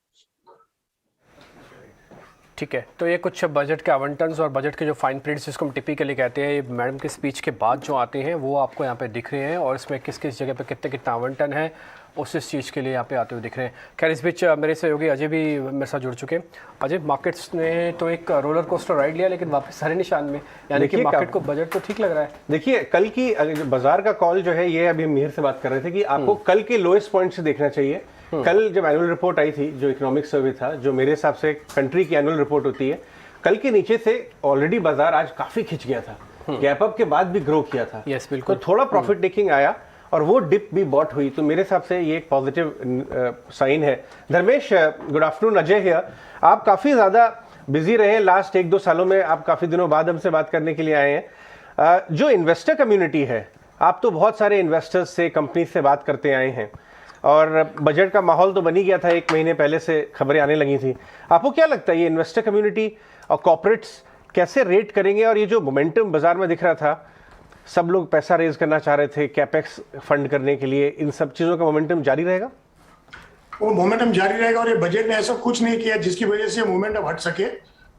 ठीक है, तो ये कुछ बजट के आवंटन और बजट के जो फाइन प्रिंट्स जिसको हम टिपिकली कहते हैं, ये मैडम के स्पीच के बाद जो आते हैं वो आपको यहाँ पे दिख रहे हैं और इसमें किस किस जगह पे कितना आवंटन है उस चीज़ के लिए यहाँ पे आते हुए दिख रहे हैं। खैर इस बीच मेरे सहयोगी अजय भी मेरे साथ जुड़ चुके हैं। अजय, मार्केट्स ने तो एक रोलर कोस्टर राइड लिया लेकिन वापस हरे निशान में, यानी कि मार्केट को बजट तो ठीक लग रहा है।
देखिए कल की बाजार का कॉल जो है, ये अभी मिहिर से बात कर रहे थे कि आपको कल के लोएस्ट पॉइंट से देखना चाहिए। कल जब एनुअल रिपोर्ट आई थी, जो इकोनॉमिक सर्वे था, जो मेरे हिसाब से कंट्री की एनुअल रिपोर्ट होती है, कल के नीचे से ऑलरेडी बाजार आज काफी खिंच गया था, गैप अप के बाद भी ग्रो किया था।
यस बिल्कुल,
तो थोड़ा प्रॉफिट टेकिंग आया और वो डिप भी बॉट हुई, तो मेरे हिसाब से ये एक पॉजिटिव साइन है। Dharmesh, good afternoon. Ajay here. आप काफी ज्यादा बिजी रहे लास्ट 1-2 सालों में, आप काफी दिनों बाद हमसे बात करने के लिए आए हैं। जो इन्वेस्टर कम्युनिटी है, आप तो बहुत सारे इन्वेस्टर्स से, कंपनी से बात करते आए हैं और बजट का माहौल तो बन ही गया था, 1 महीने पहले से खबरें आने लगी थी। आपको क्या लगता है ये इन्वेस्टर कम्युनिटी और कॉर्पोरेट्स कैसे रेट करेंगे? और ये जो मोमेंटम बाजार में दिख रहा था, सब लोग पैसा रेज करना चाह रहे थे कैपेक्स फंड करने के लिए, इन सब चीजों का मोमेंटम जारी रहेगा?
वो मोमेंटम जारी रहेगा और ये बजट ने ऐसा कुछ नहीं किया जिसकी वजह से मोमेंटम हट सके।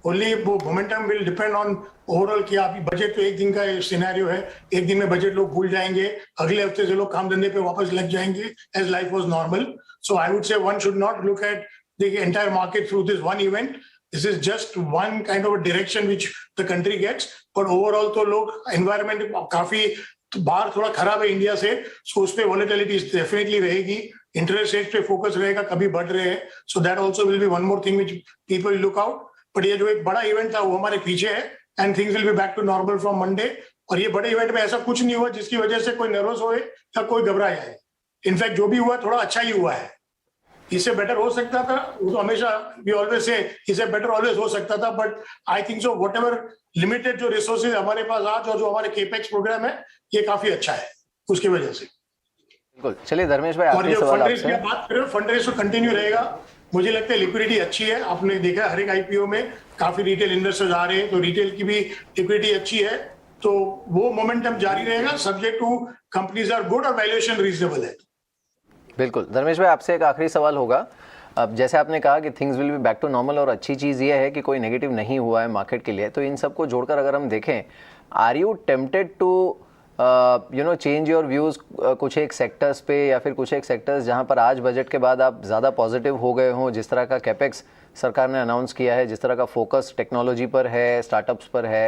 ओनली वो momentum will depend on overall कि अभी बजट तो एक दिन का सिनेरियो है, एक दिन में बजट लोग भूल जाएंगे, अगले हफ्ते से लोग काम धंधे पे वापस लग जाएंगे as life was normal. So I would say one should not look at the entire market through this one event. This is just one kind of a direction which the country gets, but overall तो लोग environment काफी बाहर थोड़ा खराब है India से, so उस पे volatility definitely रहेगी, interest rates पे focus रहेगा, कभी बढ़ रहे हैं, so that also will be one more thing which people look out. but ये जो एक बड़ा इवेंट था वो हमारे पीछे है and things will be back to normal from Monday. और ये बड़े इवेंट में ऐसा कुछ नहीं हुआ जिसकी वजह से कोई नर्वस होए या कोई घबराए जाए। इनफैक्ट जो भी हुआ थोड़ा अच्छा ही हुआ है, इससे बेटर हो सकता था, वो तो हमेशा वी ऑलवेज से इससे बेटर ऑलवेज हो सकता था, but I think so whatever limited जो रिसोर्सेज हमारे पास आज और जो हमारे केपेक्स प्रोग्राम है, ये काफी अच्छा है उसकी वजह से।
बिल्कुल, चलिए धर्मेश भाई,
और ये फंड की बात करें, फंड रेज तो कंटिन्यू रहेगा। मुझे लगता है लिक्विडिटी अच्छी है, आपने देखा हर एक आईपीओ में काफी रिटेल इन्वेस्टर्स आ रहे हैं, तो रिटेल की भी लिक्विडिटी अच्छी है, तो वो मोमेंटम जारी रहेगा, subject to companies are good और वैल्यूएशन रीजनेबल है।
बिल्कुल। धर्मेश भाई, आपसे एक आखिरी सवाल होगा। अब जैसे आपने कहा कि things will be back to normal और अच्छी चीज़ ये है कि कोई नेगेटिव नहीं हुआ है मार्केट के लिए, तो इन सबको जोड़कर अगर हम देखें, are you tempted to change your views कुछ एक सेक्टर्स पे, या फिर कुछ एक सेक्टर्स जहाँ पर आज बजट के बाद आप ज़्यादा पॉजिटिव हो गए हों, जिस तरह का कैपेक्स सरकार ने अनाउंस किया है, जिस तरह का फोकस टेक्नोलॉजी पर है, स्टार्टअप्स पर है?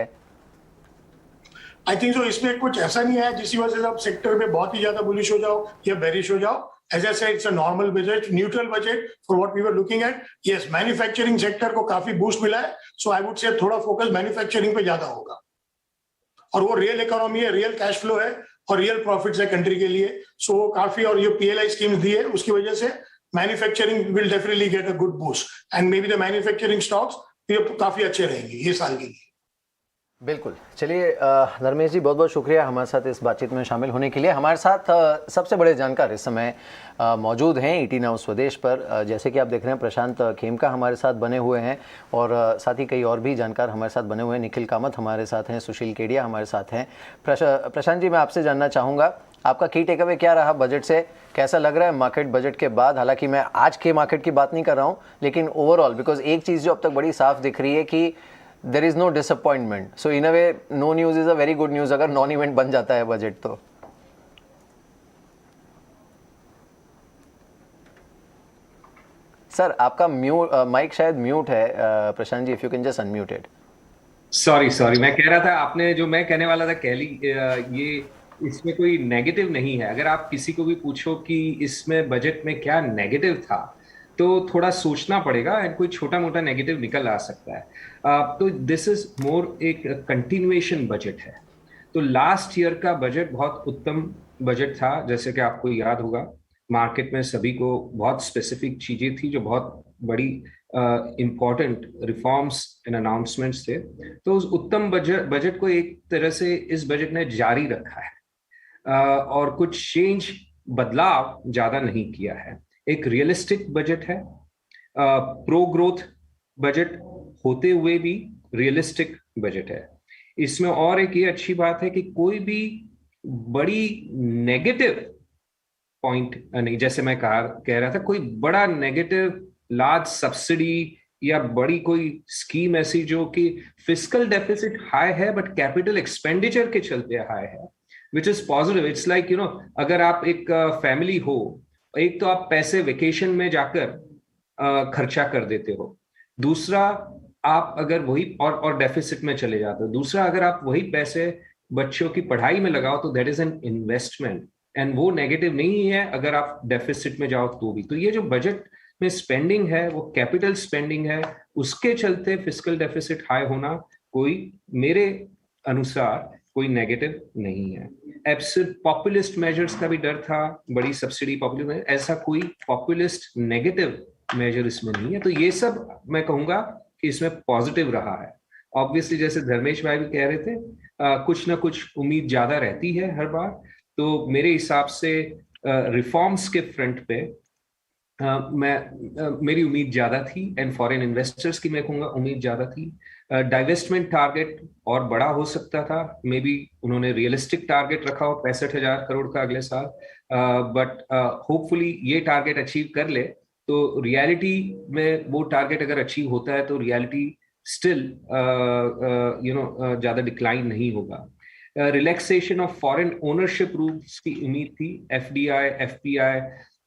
I think so. इसमें कुछ ऐसा नहीं है जिसकी वजह से आप सेक्टर में बहुत ही ज्यादा बुलिश हो जाओ या बेरिश हो जाओ। As I said, it's a normal budget, neutral budget for what we were looking at. Yes, manufacturing sector को काफी बूस्ट मिला है, सो आई वुड से थोड़ा फोकस मैन्युफैक्चरिंग पे ज्यादा होगा, और वो रियल इकोनॉमी है, रियल कैश फ्लो है और रियल प्रॉफिट्स है कंट्री के लिए। सो काफी, और ये PLI स्कीम्स दी है उसकी वजह से manufacturing will definitely get a good boost, and may be the manufacturing stocks ये काफी अच्छे रहेंगे ये साल के लिए।
बिल्कुल। चलिए धर्मेश जी, बहुत बहुत शुक्रिया हमारे साथ इस बातचीत में शामिल होने के लिए। हमारे साथ सबसे बड़े जानकार इस समय मौजूद हैं ET नाउ स्वदेश पर। जैसे कि आप देख रहे हैं, प्रशांत खेमका हमारे साथ बने हुए हैं, और साथ ही कई और भी जानकार हमारे साथ बने हुए हैं। निखिल कामत हमारे साथ हैं, सुशील केडिया हमारे साथ हैं। प्रशांत जी, मैं आपसे जानना चाहूँगा, आपका की टेक अवे क्या रहा बजट से? कैसा लग रहा है मार्केट बजट के बाद? हालांकि मैं आज के मार्केट की बात नहीं कर रहा हूँ, लेकिन ओवरऑल, बिकॉज एक चीज़ जो अब तक बड़ी साफ दिख रही है कि there is no disappointment. So in a way no news is a very good news अगर नॉन इवेंट बन जाता है बजट तो। सर, आपका माइक शायद म्यूट है। Prashant ji, if you can just unmute it.
Sorry, मैं कह रहा था, आपने जो मैं कहने वाला था कह ली। ये इसमें कोई नेगेटिव नहीं है। अगर आप किसी को भी पूछो कि इसमें बजट में क्या नेगेटिव था, तो थोड़ा सोचना पड़ेगा, एंड कोई छोटा मोटा नेगेटिव निकल आ सकता है। तो दिस इज मोर एक कंटिन्यूएशन बजट है। तो लास्ट ईयर का बजट बहुत उत्तम बजट था, जैसे कि आपको याद होगा, मार्केट में सभी को बहुत स्पेसिफिक चीजें थी जो बहुत बड़ी इम्पॉर्टेंट रिफॉर्म्स एंड अनाउंसमेंट्स थे। तो उस उत्तम बजट को एक तरह से इस बजट ने जारी रखा है, और कुछ चेंज, बदलाव ज्यादा नहीं किया है। एक रियलिस्टिक बजट है, प्रो ग्रोथ बजट होते हुए भी रियलिस्टिक बजट है। इसमें और एक ये अच्छी बात है कि कोई भी बड़ी नेगेटिव पॉइंट नहीं, जैसे मैं कह रहा था, कोई बड़ा नेगेटिव लार्ज सब्सिडी या बड़ी कोई स्कीम ऐसी जो कि फिस्कल डेफिसिट हाई है बट कैपिटल एक्सपेंडिचर के चलते हाई है, which is positive. It's like अगर आप एक फैमिली हो, एक तो आप पैसे वेकेशन में जाकर खर्चा कर देते हो, दूसरा आप अगर वही और डेफिसिट में चले जाते हो, दूसरा अगर आप वही पैसे बच्चों की पढ़ाई में लगाओ तो that is an investment, and वो नेगेटिव नहीं है अगर आप डेफिसिट में जाओ तो भी। तो ये जो बजट में स्पेंडिंग है वो कैपिटल स्पेंडिंग है, उसके चलते फिस्कल डेफिसिट हाई होना कोई, मेरे अनुसार, कोई नेगेटिव नहीं है। एब्सर्ड पॉपुलिस्ट मेजर्स का भी डर था, बड़ी सब्सिडी पॉपुलिस्ट, ऐसा कोई पॉपुलिस्ट नेगेटिव मेजर इसमें नहीं है। तो ये सब मैं कहूंगा कि इसमें पॉजिटिव रहा है। ऑब्वियसली जैसे धर्मेश भाई भी कह रहे थे, कुछ ना कुछ उम्मीद ज्यादा रहती है हर बार। तो मेरे हिसाब से रिफॉर्म्स के फ्रंट पे मेरी उम्मीद ज्यादा थी, एंड फॉरेन इन्वेस्टर्स की मैं कहूँगा उम्मीद ज्यादा थी। डाइवेस्टमेंट टारगेट और बड़ा हो सकता था, मे बी उन्होंने रियलिस्टिक टारगेट रखा हो 65,000 करोड़ का अगले साल, बट होपफुली ये टारगेट अचीव कर ले। तो रियलिटी में वो टारगेट अगर अचीव होता है तो रियलिटी स्टिल ज्यादा डिक्लाइन नहीं होगा। Relaxation of foreign ownership rules की उम्मीद थी, FDI, FPI,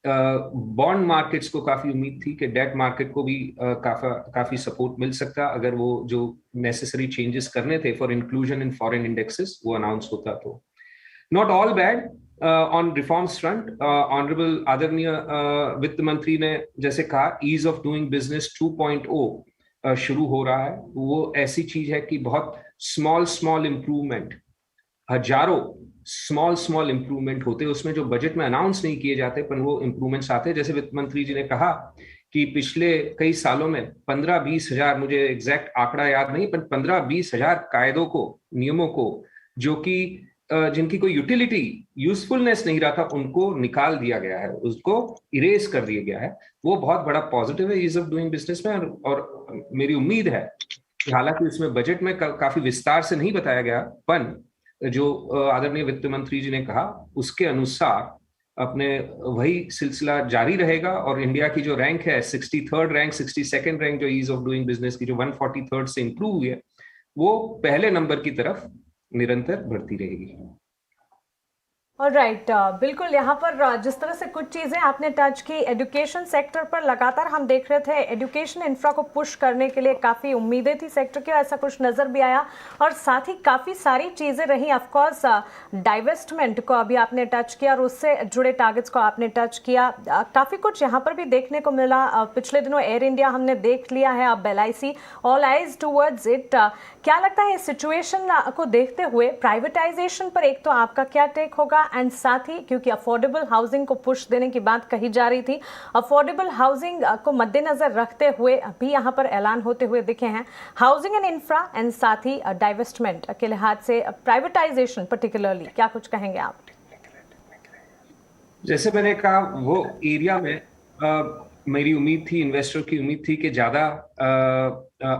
बॉन्ड मार्केट्स को काफी उम्मीद थी कि डेट मार्केट को भी काफी सपोर्ट मिल सकता अगर वो जो नेसेसरी चेंजेस करने थे for inclusion in foreign indexes वो अनाउंस होता। तो not all bad on reforms front. Honourable आदरणीय वित्त मंत्री ने जैसे कहा, ईज ऑफ डूइंग बिजनेस 2.0 शुरू हो रहा है। वो ऐसी चीज है कि बहुत स्मॉल इम्प्रूवमेंट, हजारों स्मॉल इम्प्रूवमेंट होते हैं उसमें, जो बजट में अनाउंस नहीं किए जाते पर वो इम्प्रूवमेंट्स आते हैं। जैसे वित्त मंत्री जी ने कहा कि पिछले कई सालों में 15-20 हजार, मुझे एग्जैक्ट आंकड़ा याद नहीं, पर 15-20 हजार कायदों को, नियमों को, जो कि जिनकी कोई यूटिलिटी, यूजफुलनेस नहीं रहा था, उनको निकाल दिया गया है, उसको इरेज कर दिया गया है। वो बहुत बड़ा पॉजिटिव है ईज ऑफ डूइंग बिजनेस में। और मेरी उम्मीद है कि हालांकि इसमें बजट में काफी विस्तार से नहीं बताया गया, पर जो आदरणीय वित्त मंत्री जी ने कहा उसके अनुसार अपने वही सिलसिला जारी रहेगा और इंडिया की जो रैंक है 63rd रैंक 62nd रैंक जो ईज ऑफ डूइंग बिजनेस की जो 143rd से इंप्रूव हुई है वो पहले नंबर की तरफ निरंतर बढ़ती रहेगी।
राइट बिल्कुल। यहाँ पर जिस तरह से कुछ चीज़ें आपने टच की, एजुकेशन सेक्टर पर लगातार हम देख रहे थे एजुकेशन इंफ्रा को पुश करने के लिए काफ़ी उम्मीदें थी सेक्टर की, ऐसा कुछ नज़र भी आया और साथ ही काफ़ी सारी चीज़ें रही। ऑफकोर्स डाइवेस्टमेंट को अभी आपने टच किया और उससे जुड़े टारगेट्स को आपने टच किया। काफ़ी कुछ यहाँ पर भी देखने को मिला। पिछले दिनों एयर इंडिया हमने देख लिया है, अब LIC, all eyes towards it. क्या लगता है इस सिचुएशन को देखते हुए प्राइवेटाइजेशन पर एक तो आपका क्या टेक होगा, एंड साथ ही क्योंकि अफोर्डेबल हाउसिंग को पुश देने की बात कही जा रही थी, अफोर्डेबल हाउसिंग को मद्देनजर रखते हुए अभी यहाँ पर ऐलान होते हुए दिखे हैं हाउसिंग एंड इंफ्रा एंड साथ ही डाइवेस्टमेंट के लिहाज से प्राइवेटाइजेशन पर्टिकुलरली, क्या कुछ कहेंगे आप?
जैसे मैंने कहा वो एरिया में मेरी उम्मीद थी, इन्वेस्टर की उम्मीद थी कि ज्यादा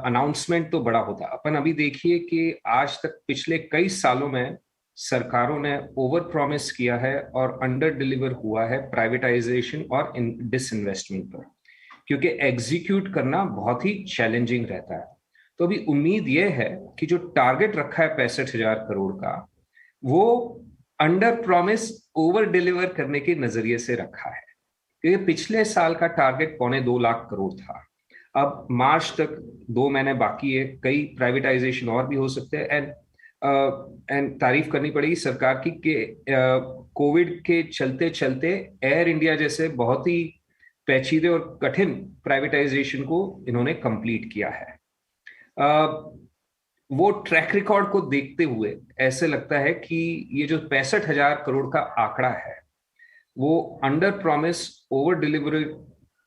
अनाउंसमेंट तो बड़ा होता। अपन अभी देखिए कि आज तक पिछले कई सालों में सरकारों ने ओवर प्रॉमिस किया है और अंडर डिलीवर हुआ है प्राइवेटाइजेशन और डिसइन्वेस्टमेंट पर, क्योंकि एग्जीक्यूट करना बहुत ही चैलेंजिंग रहता है। तो अभी उम्मीद यह है कि जो टारगेट रखा है 65,000 करोड़ का, वो अंडर प्रॉमिस ओवर डिलीवर करने के नजरिए से रखा है, क्योंकि पिछले साल का टारगेट 2.25 लाख करोड़ था। अब मार्च तक 2 महीने बाकी है, कई प्राइवेटाइजेशन और भी हो सकते हैं। एंड तारीफ करनी पड़ेगी सरकार की कि कोविड के चलते चलते एयर इंडिया जैसे बहुत ही पेचीदे और कठिन प्राइवेटाइजेशन को इन्होंने कंप्लीट किया है। वो ट्रैक रिकॉर्ड को देखते हुए ऐसे लगता है कि ये जो 65,000 करोड़ का आंकड़ा है वो अंडर प्रॉमिस ओवर डिलीवरी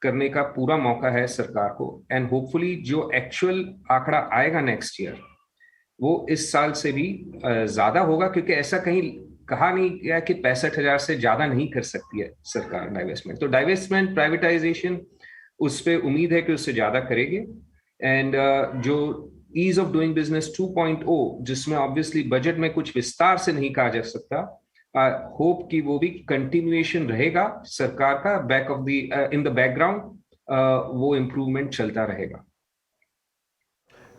करने का पूरा मौका है सरकार को। एंड होपफुली जो एक्चुअल आंकड़ा आएगा नेक्स्ट ईयर वो इस साल से भी ज्यादा होगा, क्योंकि ऐसा कहीं कहा नहीं गया कि 65,000 से ज्यादा नहीं कर सकती है सरकार डाइवेस्टमेंट। तो डाइवेस्टमेंट प्राइवेटाइजेशन उस पर उम्मीद है कि उससे ज्यादा करेंगे। एंड जो ईज ऑफ डूइंग बिजनेस 2.0 जिसमें ऑब्वियसली बजट में कुछ विस्तार से नहीं कहा जा सकता, होप कि वो भी कंटिन्यूएशन रहेगा सरकार का, back of the in the background वो इम्प्रूवमेंट चलता रहेगा।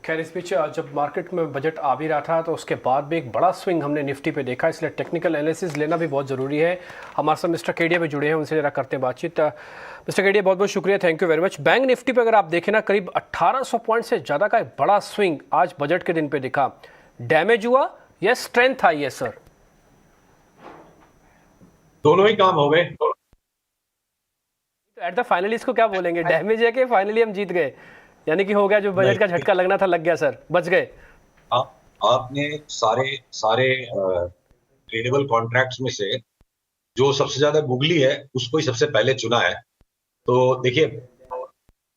खैर इस बीच जब मार्केट में बजट आ भी रहा था तो उसके बाद भी एक बड़ा स्विंग हमने निफ्टी पे देखा, इसलिए टेक्निकल एनालिसिस लेना भी बहुत ज़रूरी है। हमारे साथ मिस्टर केडिया भी जुड़े हैं, उनसे जरा करते हैं बातचीत। मिस्टर केडिया बहुत बहुत शुक्रिया, thank you very much. Bank Nifty पे अगर आप देखें ना, करीब 1800 पॉइंट से ज़्यादा का एक बड़ा स्विंग आज बजट के दिन पे दिखा। डैमेज हुआ या स्ट्रेंथ आई है सर?
दोनों ही काम हो गए।
तो एट द फाइनली इसको क्या बोलेंगे, डैमेज है कि फाइनली हम जीत गए, यानी कि हो गया जो बजट का झटका लगना था लग गया सर, बच गए?
आपने सारे ट्रेडेबल कॉन्ट्रैक्ट्स में से जो सबसे ज्यादा गुगली है उसको ही सबसे पहले चुना है। तो देखिए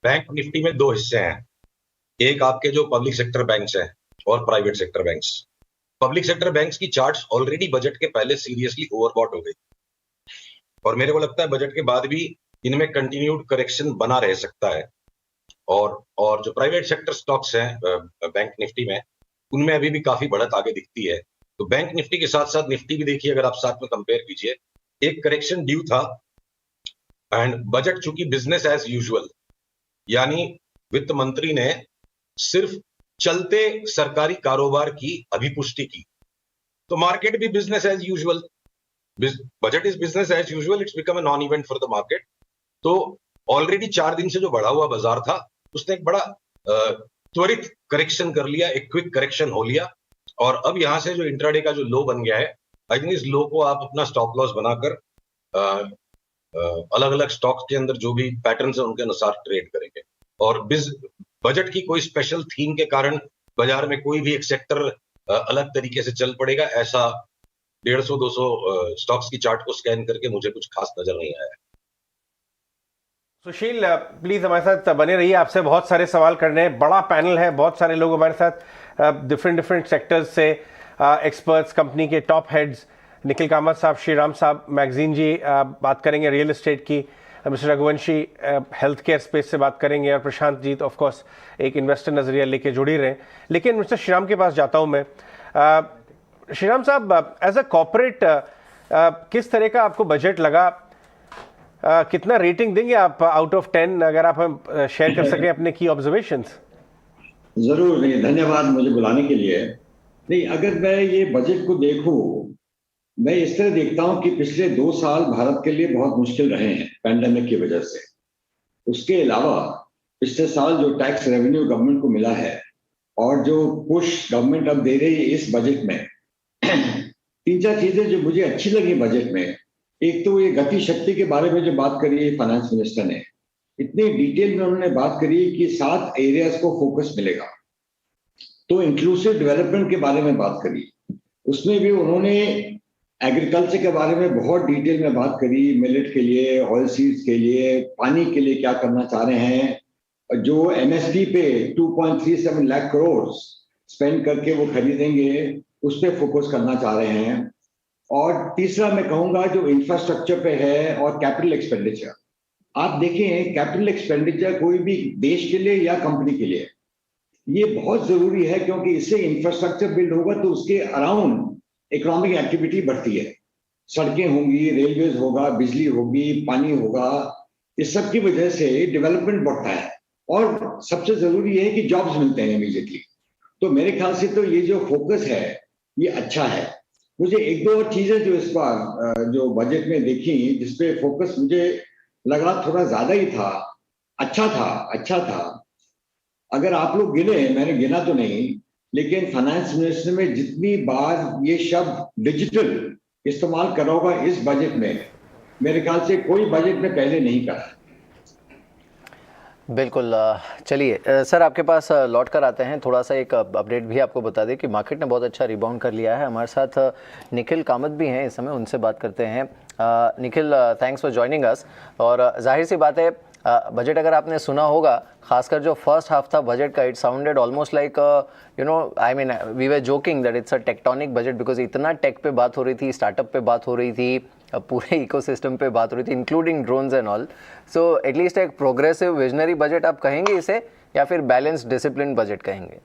बैंक निफ्टी में 2 हिस्से हैं, एक आपके जो पब्लिक सेक्टर बैंक्स हैं और private sector banks. Public sector banks की चार्ट्स ऑलरेडी बजट के पहले सीरियसली ओवरबॉट हो गई और मेरे को लगता है बजट के बाद भी इनमें कंटिन्यूड करेक्शन बना रह सकता है। और जो प्राइवेट सेक्टर स्टॉक्स हैं बैंक निफ्टी में, उनमें अभी भी काफी बढ़त आगे दिखती है। तो बैंक निफ्टी के साथ साथ निफ्टी भी देखिए, अगर आप साथ में कंपेयर कीजिए, एक करेक्शन ड्यू था। एंड बजट चूंकि बिजनेस एज यूजुअल, यानी वित्त मंत्री ने सिर्फ चलते सरकारी कारोबार की अभिपुष्टि की, तो मार्केट भी business as usual, budget is business as usual, it's become a non event for the market. तो ऑलरेडी 4 दिन से जो बढ़ा हुआ बाजार था उसने एक बड़ा त्वरित करेक्शन कर लिया, एक क्विक करेक्शन हो लिया। और अब यहां से जो इंट्राडे का जो लो बन गया है, आई थिंक इस लो को आप अपना स्टॉप लॉस बनाकर अलग अलग स्टॉक्स के अंदर जो भी पैटर्न्स है उनके अनुसार ट्रेड करेंगे। और बजट की कोई स्पेशल थीम के कारण बाजार में कोई भी एक सेक्टर अलग तरीके से चल पड़ेगा, ऐसा 150-200 स्टॉक्स की चार्ट को स्कैन करके मुझे कुछ खास नजर नहीं आया।
सुशील प्लीज हमारे साथ बने रहिए, आपसे बहुत सारे सवाल करने हैं, बड़ा पैनल है, बहुत सारे लोग हमारे साथ डिफरेंट सेक्टर्स से, एक्सपर्ट्स, कंपनी के टॉप हेड्स, निखिल कामत साहब, श्रीराम साहब, मैगजीन जी बात करेंगे रियल एस्टेट की, mister Raghuvanshi health care space से बात करेंगे, और प्रशांत जी तो ऑफकोर्स एक इन्वेस्टर नजरिया लेके जुड़ ही रहे। लेकिन मिस्टर श्रीराम के पास जाता हूं मैं। श्रीराम साहब, एज अ कॉर्पोरेट किस तरह का आपको बजट लगा? कितना रेटिंग देंगे आप आउट ऑफ 10, अगर आप हम शेयर कर सकें अपने की ऑब्जर्वेशंस?
जरूर, नहीं, धन्यवाद मुझे बुलाने के लिए। नहीं, अगर मैं ये बजट को देखूं, मैं इस तरह देखता हूं कि पिछले 2 साल भारत के लिए बहुत मुश्किल रहे हैं पैंडेमिक की वजह से। उसके अलावा पिछले साल जो टैक्स रेवेन्यू गवर्नमेंट को मिला है और जो पुश गवर्नमेंट अब दे रही है इस बजट में, 3-4 चीजें जो मुझे अच्छी लगी बजट में। एक तो ये गति शक्ति के बारे में जो बात करी है फाइनेंस मिनिस्टर ने, इतनी डिटेल में उन्होंने बात करी कि 7 एरियाज को फोकस मिलेगा। तो इंक्लूसिव डेवलपमेंट के बारे में बात करी, उसमें भी उन्होंने एग्रीकल्चर के बारे में बहुत डिटेल में बात करी, मिलेट के लिए, ऑयल सीड्स के लिए, पानी के लिए क्या करना चाह रहे हैं। जो एमएसपी पे 2.37 लाख करोड़ स्पेंड करके वो खरीदेंगे, उस पर फोकस करना चाह रहे हैं। और तीसरा मैं कहूंगा जो इंफ्रास्ट्रक्चर पे है और कैपिटल एक्सपेंडिचर। आप देखें कैपिटल एक्सपेंडिचर कोई भी देश के लिए या कंपनी के लिए ये बहुत जरूरी है, क्योंकि इससे इंफ्रास्ट्रक्चर बिल्ड होगा तो उसके अराउंड इकोनॉमिक एक्टिविटी बढ़ती है। सड़कें होंगी, रेलवेज होगा, बिजली होगी, पानी होगा, इस सब की वजह से डेवलपमेंट बढ़ता है और सबसे जरूरी है कि जॉब्स मिलते हैं इमीडिएटली। तो मेरे ख्याल से तो ये जो फोकस है ये अच्छा है। मुझे 1-2 और चीजें जो इस बार जो बजट में देखी जिसपे फोकस मुझे लगा थोड़ा ज्यादा ही था, अच्छा था। अगर आप लोग गिने, मैंने गिना तो नहीं, लेकिन फाइनेंस मिनिस्टर में जितनी बार ये शब्द डिजिटल इस्तेमाल करा होगा इस बजट में, मेरे ख्याल से कोई बजट में पहले नहीं करा।
बिल्कुल। चलिए सर, आपके पास लौट कर आते हैं। थोड़ा सा एक अपडेट भी आपको बता दें कि मार्केट ने बहुत अच्छा रिबाउंड कर लिया है। हमारे साथ निखिल कामत भी हैं इस समय, उनसे बात करते हैं। Nikhil, thanks for joining us. और जाहिर सी बात है, बजट अगर आपने सुना होगा, खासकर जो फर्स्ट हाफ था बजट का, it sounded almost like I mean we were joking that it's a tectonic budget, because इतना टेक पे बात हो रही थी, स्टार्टअप पे बात हो रही थी, पूरे इकोसिस्टम पे बात हो रही थी, including drones and all. So at least एक प्रोग्रेसिव विजनरी बजट आप कहेंगे इसे, या फिर बैलेंस्ड डिसिप्लिन बजट कहेंगे?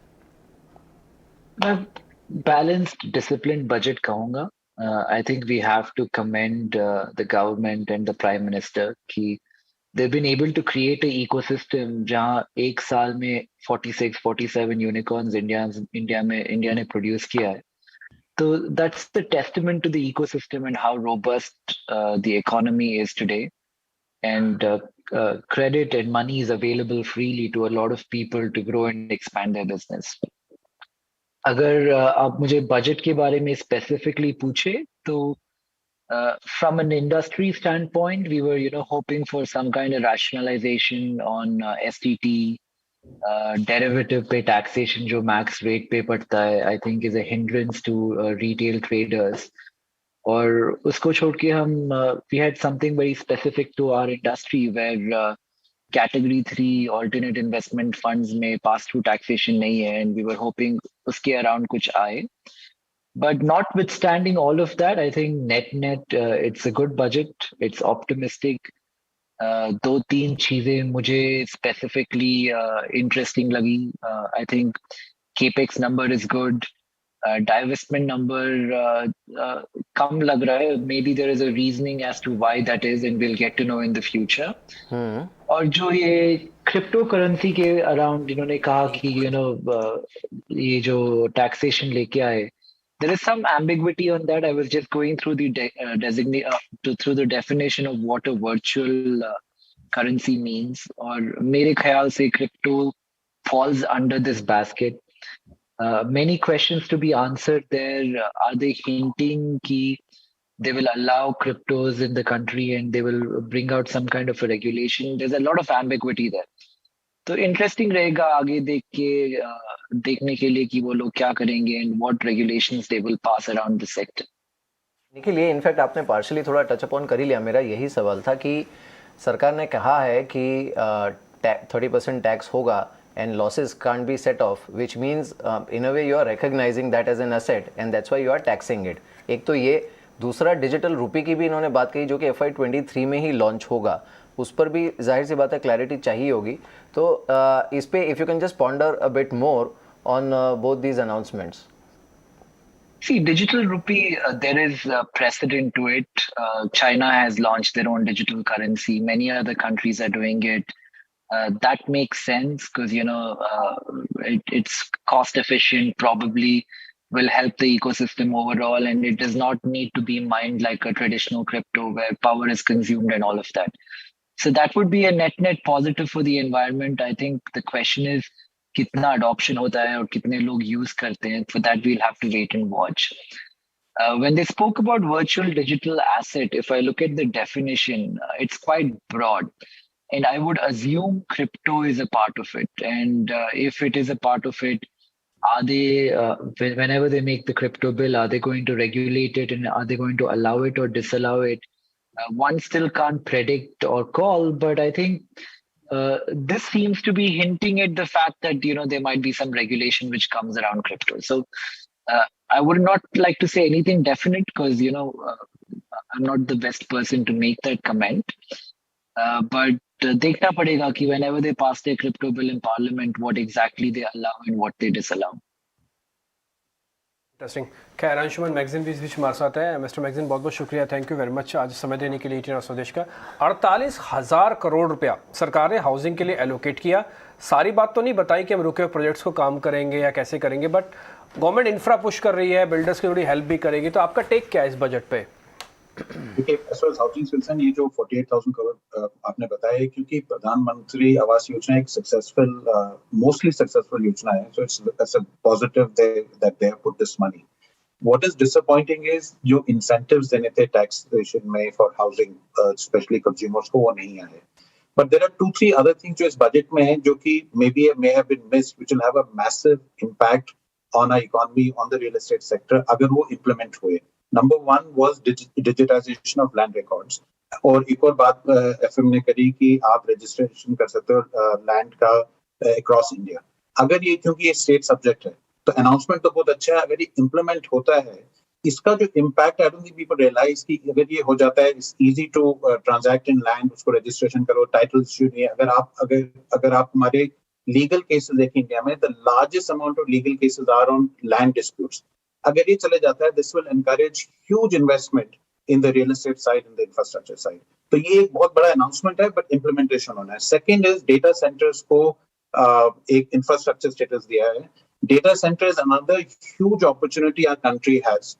मैं बैलेंस्ड डिसिप्लिन बजट कहूँगा। I think we have to commend the government and the prime minister कि they've been able to create an ecosystem जहाँ एक साल में 46-47 यूनिकॉर्न्स इंडिया ने प्रोड्यूस किया है। तो that's the testament to the ecosystem and how robust the economy is today, and credit and money is available freely to a lot of people to grow and expand their business. अगर आप मुझे budget के बारे में specifically पूछे तो from an industry standpoint, we were, hoping for some kind of rationalization on STT, derivative पे taxation जो max rate पे पड़ता है, I think is a hindrance to retail traders. और उसको छोड़ के हम we had something very specific to our industry where category 3 alternate investment funds में pass through taxation नहीं है, and we were hoping उसके around कुछ आए. But notwithstanding all of that, I think net, it's a good budget. It's optimistic. 2-3 चीजें मुझे specifically interesting लगी. I think capex number is good. Divestment number कम लग रहा है. Maybe there is a reasoning as to why that is, and we'll get to know in the future. और जो ये crypto currency के अराउंड इन्होंने कहा कि ये जो टैक्सेशन लेके आए, there is some ambiguity on that. I was just going through the definition of what a virtual currency means. और मेरे ख्याल से crypto falls under this basket. Many questions to be answered there. Are they hinting कि they will allow cryptos in the country and they will bring out some kind of a regulation? There's a lot of ambiguity there. तो interesting रहेगा आगे देखने के लिए कि वो लोग क्या करेंगे and what regulations they will pass around the sector.
Nikhil, ये इनफैक्ट आपने पार्शली थोड़ा टच अपॉन कर ही लिया। मेरा यही सवाल था कि सरकार ने कहा है कि 30% टैक्स होगा and losses can't be set off, which means in a way you are recognising that as an asset and that's why you are taxing it. एक तो ये, दूसरा डिजिटल रुपी की भी इन्होंने बात कही जो कि FY23 में ही लॉन्च होगा, उस पर भी जाहिर सी बात है क्लैरिटी चाहिए होगी। तो इस पे if you can just ponder a bit more on both these announcements.
See, digital rupee, there is precedent to it. China has launched their own digital currency. Many other countries are doing it. That makes sense because, it's cost efficient, probably will help the ecosystem overall, and it does not need to be mined like a traditional crypto where power is consumed and all of that. So that would be a net positive for the environment. I think the question is, कितना adoption होता है और कितने लोग use करते हैं. For that, we'll have to wait and watch. When they spoke about virtual digital asset, if I look at the definition, it's quite broad. And I would assume crypto is a part of it. And if it is a part of it, are they, whenever they make the crypto bill, are they going to regulate it and are they going to allow it or disallow it? One still can't predict or call, but I think this seems to be hinting at the fact that, there might be some regulation which comes around crypto. So I would not like to say anything definite because, I'm not the best person to make that comment. But देखना पड़ेगा कि whenever they pass their crypto bill in parliament, what exactly they allow and what they disallow.
Interesting. खैर, Anshuman magazine भी इस बीच हमारे साथ है. Mister magazine, बहुत बहुत शुक्रिया, थैंक यू वेरी मच आज समय देने के लिए 18 और स्वदेश का. 48,000 करोड़ रुपया सरकार ने हाउसिंग के लिए एलोकेट किया. सारी बात तो नहीं बताई कि हम रुके हुए प्रोजेक्ट्स को काम करेंगे या कैसे करेंगे, बट गवर्नमेंट इंफ्रा पुश कर रही है, बिल्डर्स की थोड़ी हेल्प भी करेगी. तो आपका टेक क्या है इस बजट पे?
देखिए, हाउसिंग ये जो 48,000 करोड़ आपने बताया है, क्योंकि प्रधानमंत्री आवास योजना एक सक्सेसफुल, मोस्टली सक्सेसफुल योजना है, so it's a positive that they have put this money. What is disappointing is जो इंसेंटिव्स देने थे टैक्सेशन में फॉर हाउसिंग, स्पेशली कंज्यूमर्स को, वो नहीं आए. But there are 2-3 other things जो इस बजट में है जो कि may have been missed, which will have a massive impact on our economy, on the real estate sector, अगर वो इम्प्लीमेंट हुए. Number one was digitization of land records. और एक और बात एफएम ने करी कि आप रजिस्ट्रेशन कर सकते हो लैंड का अक्रॉस इंडिया. अगर ये, क्योंकि ये स्टेट सब्जेक्ट है, तो अनाउंसमेंट तो बहुत अच्छा है. अगर ये इम्प्लीमेंट होता है, इसका जो impact, I don't think people realise कि अगर ये हो जाता है, it's easy to transact in land, उसको रजिस्ट्रेशन करो, टाइटल इश्यू नहीं है. अगर आप हमारे लीगल केसेस देखें इंडिया में, the largest amount of legal cases are on land disputes. अगर ये चले जाता है, this will encourage huge investment in the real estate side, in the infrastructure side. तो ये एक बहुत बड़ा अनाउंसमेंट है, बट इम्प्लीमेंटेशन होना है. सेकंड इज डेटा सेंटर्स को एक इंफ्रास्ट्रक्चर स्टेटस दिया है. Data centre is another huge opportunity our country has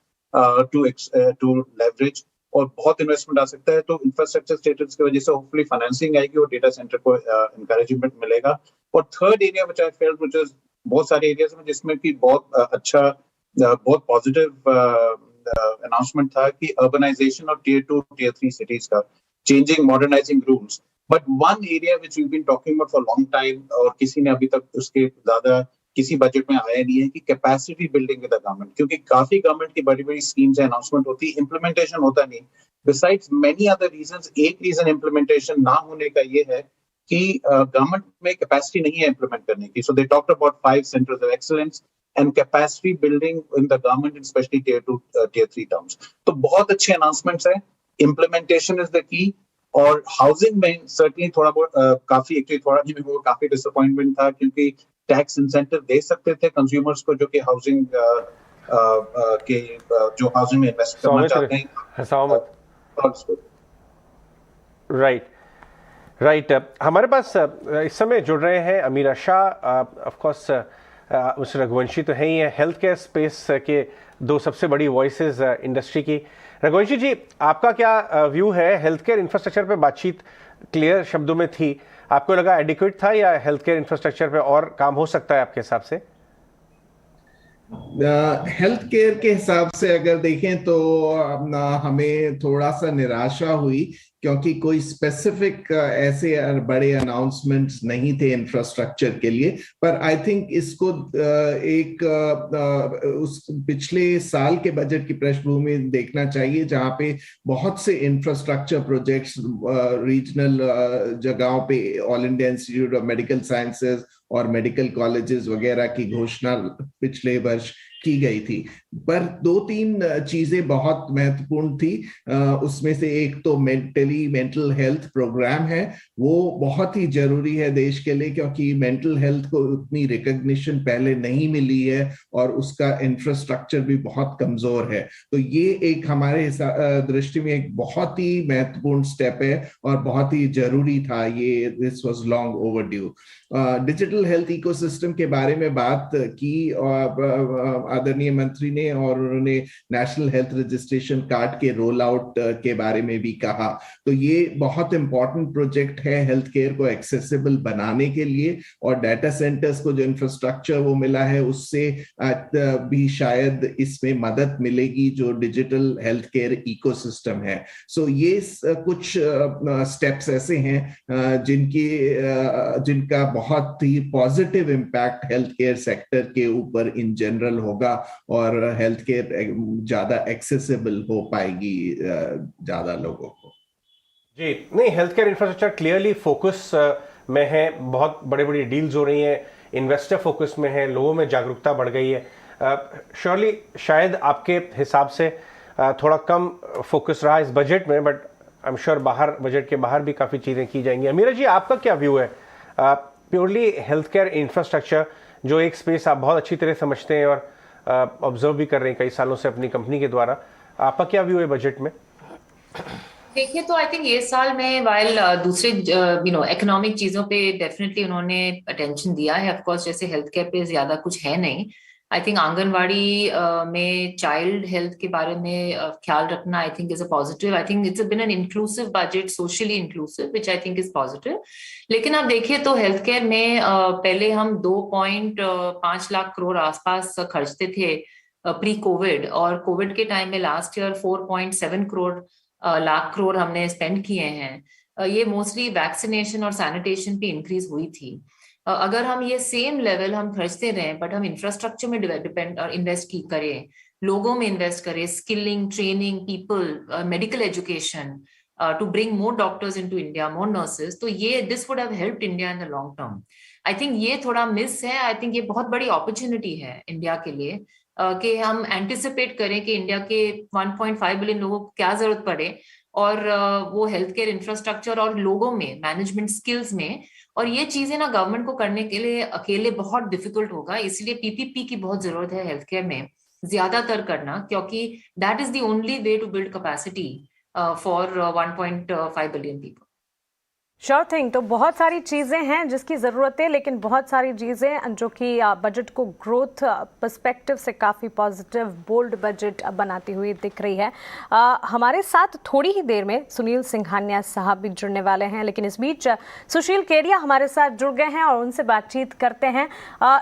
to leverage, और बहुत इन्वेस्टमेंट आ सकता है. तो इंफ्रास्ट्रक्चर स्टेटस की वजह से होपफुली फाइनेंसिंग आएगी और डेटा सेंटर को एनकरेजमेंट मिलेगा. और third area which I felt, which is बहुत सारे एरियाज में जिसमें कि बहुत बहुत पॉजिटिव अनाउंसमेंट था कि urbanisation of tier 2 tier 3 cities का, changing modernising rules. But one area which we been talking about for long time, और किसी ने अभी तक उसके ज्यादा किसी बजट में आया नहीं है, कि capacity building with the government. क्योंकि काफी गवर्नमेंट की बड़ी बड़ी स्कीम्स है, अनाउंसमेंट होती है, इंप्लीमेंटेशन होता नहीं. बिसाइड्स मेनी अदर रीजंस, एक रीजन इंप्लीमेंटेशन ना होने का ये है कि गवर्नमेंट में कैपेसिटी नहीं है इंप्लीमेंट करने की. So they talked about 5 centres of excellence and capacity building in the government, especially tier 2 tier 3 towns. तो बहुत अच्छे announcements है. Implementation is the key. और housing में certainly थोड़ा बहुत काफी disappointment था, क्योंकि tax incentive दे सकते थे consumers को जो कि housing जो housing में invest करना चाहते हैं.
राइट. हमारे पास इस समय जुड़ रहे हैं अमीरा शाह, ऑफ कोर्स उस रघुवंशी तो है ही है, हेल्थ केयर स्पेस के दो सबसे बड़ी वॉइसेस इंडस्ट्री की. रघुवंशी जी, आपका क्या व्यू है? हेल्थ केयर इंफ्रास्ट्रक्चर पे बातचीत क्लियर शब्दों में थी, आपको लगा एडिक्वेट था या हेल्थ केयर इंफ्रास्ट्रक्चर पे और काम हो सकता है आपके हिसाब से?
हेल्थ केयर के हिसाब से अगर देखें तो हमें थोड़ा सा निराशा हुई, क्योंकि कोई स्पेसिफिक ऐसे बड़े अनाउंसमेंट्स नहीं थे इंफ्रास्ट्रक्चर के लिए. पर आई थिंक इसको एक उस पिछले साल के बजट की पृष्ठभूमि देखना चाहिए, जहां पे बहुत से इंफ्रास्ट्रक्चर प्रोजेक्ट्स रीजनल जगहों पे all India institute of medical sciences और मेडिकल कॉलेजेस वगैरह की घोषणा पिछले वर्ष की गई थी. पर 2-3 चीजें बहुत महत्वपूर्ण थी। उसमें से एक तो मेंटल हेल्थ प्रोग्राम है, वो बहुत ही जरूरी है देश के लिए, क्योंकि मेंटल हेल्थ को उतनी रिकॉग्निशन पहले नहीं मिली है और उसका इंफ्रास्ट्रक्चर भी बहुत कमजोर है। तो ये एक हमारे दृष्टि में एक बहुत ही महत्वपूर्ण स्टेप है और बहुत ही जरूरी था। ये this was long overdue. Digital health ecosystem के बारे में बात की आदरणीय मंत्री ने, और उन्होंने नेशनल हेल्थ रजिस्ट्रेशन कार्ड के रोल आउट के बारे में भी कहा। तो ये बहुत इंपॉर्टेंट प्रोजेक्ट है हेल्थ केयर को एक्सेसिबल बनाने के लिए, और डाटा सेंटर्स को जो इंफ्रास्ट्रक्चर वो मिला है उससे भी शायद इसमें मदद मिलेगी जो डिजिटल हेल्थ केयर इकोसिस्टम है। सो ये कुछ स्टेप्स ऐसे हैं जिनका बहुत ही positive impact health care sector के ऊपर इन जनरल होगा और हेल्थ केयर ज्यादा एक्सेसिबल हो पाएगी ज्यादा लोगों को।
जी नहीं, health care infrastructure clearly focus में है, बहुत बड़ी बड़ी डील्स हो रही हैं, इन्वेस्टर फोकस में है, लोगों में जागरूकता बढ़ गई है। श्योरली शायद आपके हिसाब से थोड़ा कम फोकस रहा इस बजट में, बट आई एम श्योर बाहर बजट के बाहर भी काफ़ी चीज़ें की जाएंगी। अमीरा जी, आपका क्या व्यू है प्योरली हेल्थ केयर इंफ्रास्ट्रक्चर, जो एक स्पेस आप बहुत अच्छी तरह समझते हैं और ऑब्जर्व भी कर रहे हैं कई सालों से अपनी कंपनी के द्वारा, आपका क्या व्यू है बजट में?
देखिए, तो आई थिंक ये साल में वाइल दूसरे इकोनॉमिक चीजों पे डेफिनेटली उन्होंने अटेंशन दिया है। ऑफ कोर्स जैसे हेल्थ केयर पे ज्यादा कुछ है नहीं। आई थिंक आंगनवाड़ी में चाइल्ड हेल्थ के बारे में ख्याल रखना I think is a positive. I think it's been an inclusive budget, socially inclusive, which I think is positive. लेकिन आप देखिए तो हेल्थ केयर में पहले हम 2.5 लाख करोड़ आसपास खर्चते थे प्री कोविड, और कोविड के टाइम में लास्ट ईयर 4.7 लाख करोड़ हमने स्पेंड किए हैं। ये मोस्टली वैक्सीनेशन और सैनिटेशन पे इंक्रीज हुई थी। अगर हम ये सेम लेवल हम खर्चते रहें बट हम इंफ्रास्ट्रक्चर में डिपेंड और इन्वेस्ट करें, लोगों में इन्वेस्ट करें, skilling, training people, medical education, to bring more doctors into India, more nurses, तो ये this would have helped India in the long term. I think ये थोड़ा मिस है। आई थिंक ये बहुत बड़ी अपॉर्चुनिटी है इंडिया के लिए कि हम एंटिसिपेट करें कि इंडिया के 1.5 बिलियन लोगों को क्या जरूरत पड़े, और वो हेल्थ केयर इंफ्रास्ट्रक्चर और लोगों में, मैनेजमेंट स्किल्स में, और ये चीजें ना गवर्नमेंट को करने के लिए अकेले बहुत डिफिकल्ट होगा। इसलिए पीपीपी की बहुत जरूरत है हेल्थ केयर में ज्यादातर करना, क्योंकि that is the only way to build capacity for 1.5 billion people.
Sure thing. तो बहुत सारी चीज़ें हैं जिसकी ज़रूरत है, लेकिन बहुत सारी चीज़ें जो कि बजट को ग्रोथ पर्सपेक्टिव से काफ़ी पॉजिटिव, बोल्ड बजट बनाती हुई दिख रही है। हमारे साथ थोड़ी ही देर में सुनील सिंघानिया साहब भी जुड़ने वाले हैं, लेकिन इस बीच सुशील केडिया हमारे साथ जुड़ गए हैं और उनसे बातचीत करते हैं।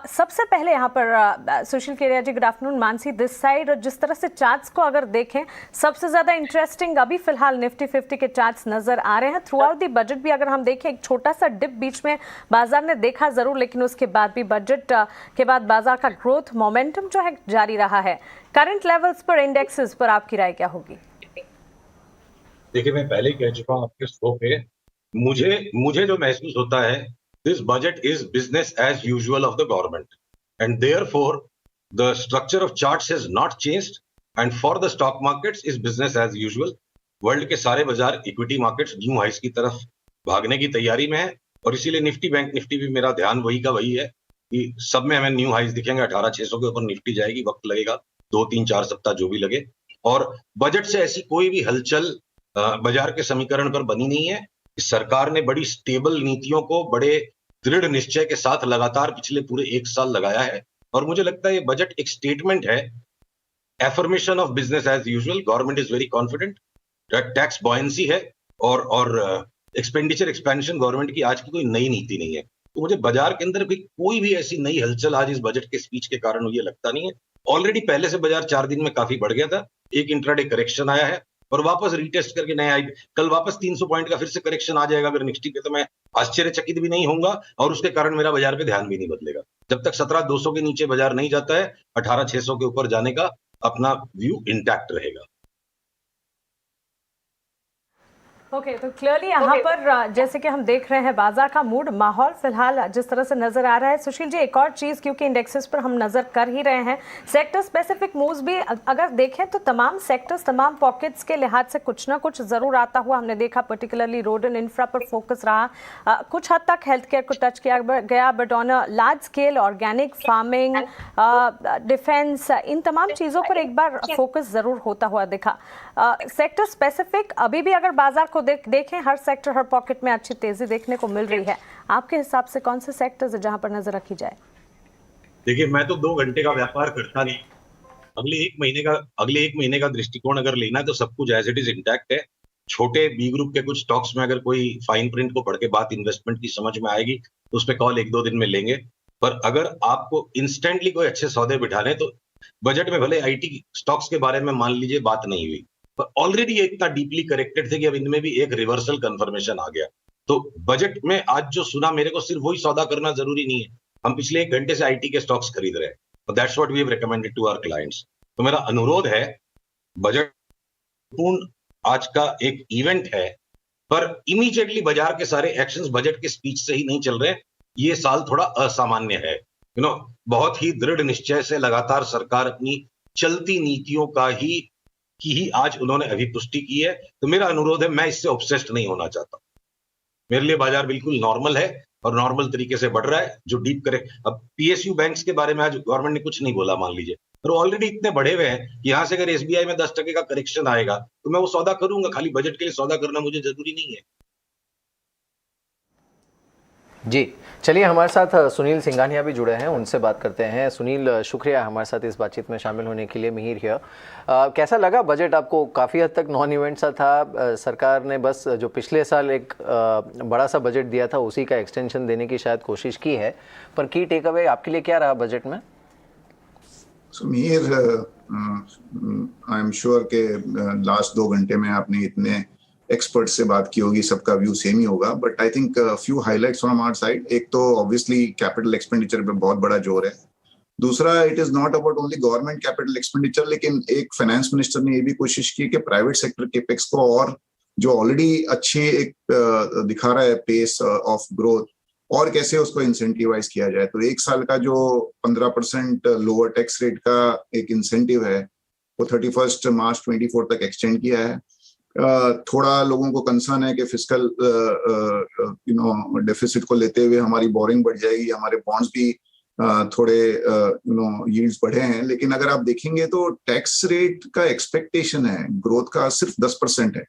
सबसे पहले यहाँ पर Sushil Kedia ji, good afternoon. Mansi this side, जिस तरह से चार्ट्स को अगर देखें, सबसे ज़्यादा इंटरेस्टिंग अभी फिलहाल निफ्टी 50 के चार्ट्स नज़र आ रहे हैं। थ्रू आउट द बजट भी अगर हम देखें, एक छोटा सा डिप बीच में बाजार ने देखा जरूर, लेकिन उसके बाद भी बजट के बाद बाजार का ग्रोथ मोमेंटम जो है जारी रहा है। करंट लेवल्स पर, इंडेक्सेस पर आपकी राय क्या होगी?
देखिए, मैं पहले कह चुका हूं आपके शो पे, मुझे जो महसूस होता है, this budget is business as usual of the government, and therefore the structure of charts has not changed, and for the stock markets is business as usual. World के सारे बाजार, इक्विटी मार्केट्स न्यू हाइस की तरफ भागने की तैयारी में है, और इसीलिए निफ्टी, बैंक निफ्टी भी मेरा ध्यान वही का वही है कि सब में हमें न्यू हाइस दिखेंगे। 18,600 के ऊपर निफ्टी जाएगी, वक्त लगेगा 2-3-4 सप्ताह जो भी लगे। और बजट से ऐसी कोई भी हलचल बाजार के समीकरण पर बनी नहीं है। सरकार ने बड़ी स्टेबल नीतियों को बड़े दृढ़ निश्चय के साथ लगातार पिछले पूरे 1 साल लगाया है, और मुझे लगता है ये बजट एक स्टेटमेंट है, affirmation of business as usual. Government is very confident, tax buoyancy है, और एक्सपेंडिचर एक्सपेंशन गवर्नमेंट की आज की कोई नई नीति नहीं है। तो मुझे बाजार के अंदर भी कोई भी ऐसी नई हलचल आज इस बजट के स्पीच के कारण ये लगता नहीं है। ऑलरेडी पहले से बाजार 4 दिन में काफी बढ़ गया था, एक इंट्राडे करेक्शन आया है और वापस रीटेस्ट करके नया आई। कल वापस 300 पॉइंट का फिर से करेक्शन आ जाएगा अगर निफ्टी पे, तो मैं आश्चर्यचकित भी नहीं होऊंगा, और उसके कारण मेरा बाजार पे ध्यान भी नहीं बदलेगा। जब तक 17,200 के नीचे बाजार नहीं जाता है, 18,600 के ऊपर जाने का अपना व्यू इंटैक्ट रहेगा।
ओके तो क्लियरली यहाँ पर जैसे कि हम देख रहे हैं बाजार का मूड माहौल फिलहाल जिस तरह से नजर आ रहा है। सुशील जी, एक और चीज़, क्योंकि इंडेक्सेस पर हम नजर कर ही रहे हैं, सेक्टर स्पेसिफिक मूव्स भी अगर देखें तो तमाम सेक्टर्स, तमाम पॉकेट्स के लिहाज से कुछ ना कुछ जरूर आता हुआ हमने देखा। पर्टिकुलरली रोड एंड इंफ्रा पर फोकस रहा, कुछ हद तक हेल्थ केयर को टच किया गया, but on a large scale organic farming, defence, इन तमाम चीज़ों पर एक बार फोकस ज़रूर होता हुआ दिखा। सेक्टर स्पेसिफिक अभी भी अगर बाजार को देखें, हर सेक्टर, हर पॉकेट में अच्छी तेजी देखने को मिल रही है। आपके हिसाब से कौन से सेक्टर्स है जहां पर नजर रखी जाए?
देखिए, मैं तो 2 घंटे का व्यापार करता नहीं। अगले एक महीने का दृष्टिकोण अगर लेना है तो सब कुछ एज इट इज इंटैक्ट है। छोटे बी ग्रुप के कुछ स्टॉक्स में अगर कोई फाइन प्रिंट को पढ़ के बात इन्वेस्टमेंट की समझ में आएगी तो उस पर कॉल 1-2 दिन में लेंगे। पर अगर आपको इंस्टेंटली कोई अच्छे सौदे बिठाने, तो बजट में भले आईटी स्टॉक्स के बारे में मान लीजिए बात नहीं हुई, पर ऑलरेडी ये इतना डीपली करेक्टेड थे कि अब इनमें भी एक रिवर्सल कंफर्मेशन आ गया। तो बजट में आज जो सुना, मेरे को सिर्फ वही सौदा करना जरूरी नहीं है। हम पिछले 1 घंटे से आईटी के स्टॉक्स खरीद रहे हैं। That's what we have recommended to our clients. तो मेरा अनुरोध है, बजट पूर्ण आज का एक इवेंट है, पर इमीडिएटली बाजार के सारे एक्शंस बजट के स्पीच से ही नहीं चल रहे। ये साल थोड़ा असामान्य है। बहुत ही दृढ़ निश्चय से लगातार सरकार अपनी चलती नीतियों की ही आज उन्होंने अभिपुष्टि की है। तो मेरा अनुरोध है, मैं इससे ऑब्सेस्ड नहीं होना चाहता। मेरे लिए बाजार बिल्कुल नॉर्मल है और नॉर्मल तरीके से बढ़ रहा है। जो डीप करे, अब पीएसयू बैंक्स के बारे में आज गवर्नमेंट ने कुछ नहीं बोला मान लीजिए, पर ऑलरेडी इतने बढ़े हुए हैं कि यहां से अगर एसबीआई में 10% का करेक्शन आएगा तो मैं वो सौदा करूंगा। खाली बजट के लिए सौदा करना मुझे जरूरी नहीं है।
जी, चलिए हमारे साथ सुनील सिंघानिया भी जुड़े हैं, उनसे बात करते हैं। सुनील, शुक्रिया हमारे साथ इस बातचीत में शामिल होने के लिए। मिहिर हियर, कैसा लगा बजट आपको? काफ़ी हद तक नॉन इवेंट सा था। सरकार ने बस जो पिछले साल एक बड़ा सा बजट दिया था उसी का एक्सटेंशन देने की शायद कोशिश की है, पर की टेक अवे आपके लिए क्या रहा बजट में?
मिहिर, आई एम श्योर के लास्ट 2 घंटे में आपने इतने एक्सपर्ट से बात की होगी, सबका व्यू सेम ही होगा, but I think few highlights from our side. एक तो ऑब्वियसली कैपिटल एक्सपेंडिचर पे बहुत बड़ा जोर है। दूसरा, it is not about only government capital expenditure, लेकिन एक फाइनेंस मिनिस्टर ने ये भी कोशिश की कि प्राइवेट सेक्टर केपेक्स को, और जो ऑलरेडी अच्छे एक दिखा रहा है पेस ऑफ ग्रोथ, और कैसे उसको इंसेंटिवाइज किया जाए। तो 1 साल का जो 15% लोअर टैक्स रेट का एक इंसेंटिव है वो 31 मार्च 24 तक एक्सटेंड किया है। थोड़ा लोगों को कंसर्न है कि फिस्कल डेफिसिट को लेते हुए हमारी बोरिंग बढ़ जाएगी, हमारे बॉन्ड्स भी थोड़े यील्ड्स बढ़े हैं। लेकिन अगर आप देखेंगे तो टैक्स रेट का एक्सपेक्टेशन है ग्रोथ का सिर्फ 10% है।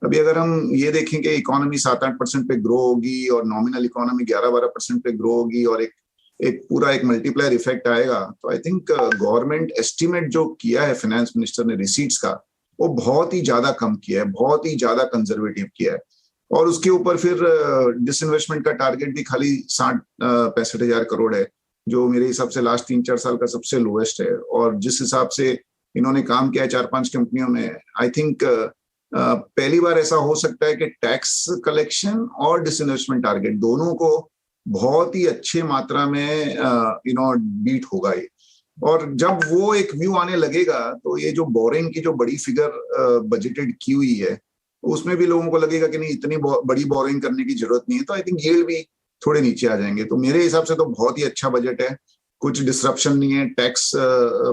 अभी अगर हम ये देखें कि इकोनॉमी 7-8% पे ग्रो होगी और नॉमिनल इकोनॉमी 11-12% पे ग्रो होगी और एक पूरा एक मल्टीप्लायर इफेक्ट आएगा, तो आई थिंक गवर्नमेंट एस्टिमेट जो किया है फाइनेंस मिनिस्टर ने रिसीट्स का, वो बहुत ही ज्यादा कम किया है, बहुत ही ज्यादा कंजर्वेटिव किया है। और उसके ऊपर फिर डिसइन्वेस्टमेंट का टारगेट भी खाली 60-65 हजार करोड़ है, जो मेरे हिसाब से लास्ट 3-4 साल का सबसे लोएस्ट है। और जिस हिसाब से इन्होंने काम किया है 4-5 कंपनियों में, आई थिंक पहली बार ऐसा हो सकता है कि टैक्स कलेक्शन और डिसइन्वेस्टमेंट टारगेट दोनों को बहुत ही अच्छे मात्रा में बीट होगा ये। और जब वो एक व्यू आने लगेगा तो ये जो बोरिंग की जो बड़ी फिगर बजटेड की हुई है, उसमें भी लोगों को लगेगा कि नहीं, इतनी बड़ी बोरिंग करने की जरूरत नहीं है। तो आई थिंक यील्ड भी थोड़े नीचे आ जाएंगे। तो मेरे हिसाब से तो बहुत ही अच्छा बजट है, कुछ डिसरप्शन नहीं है, टैक्स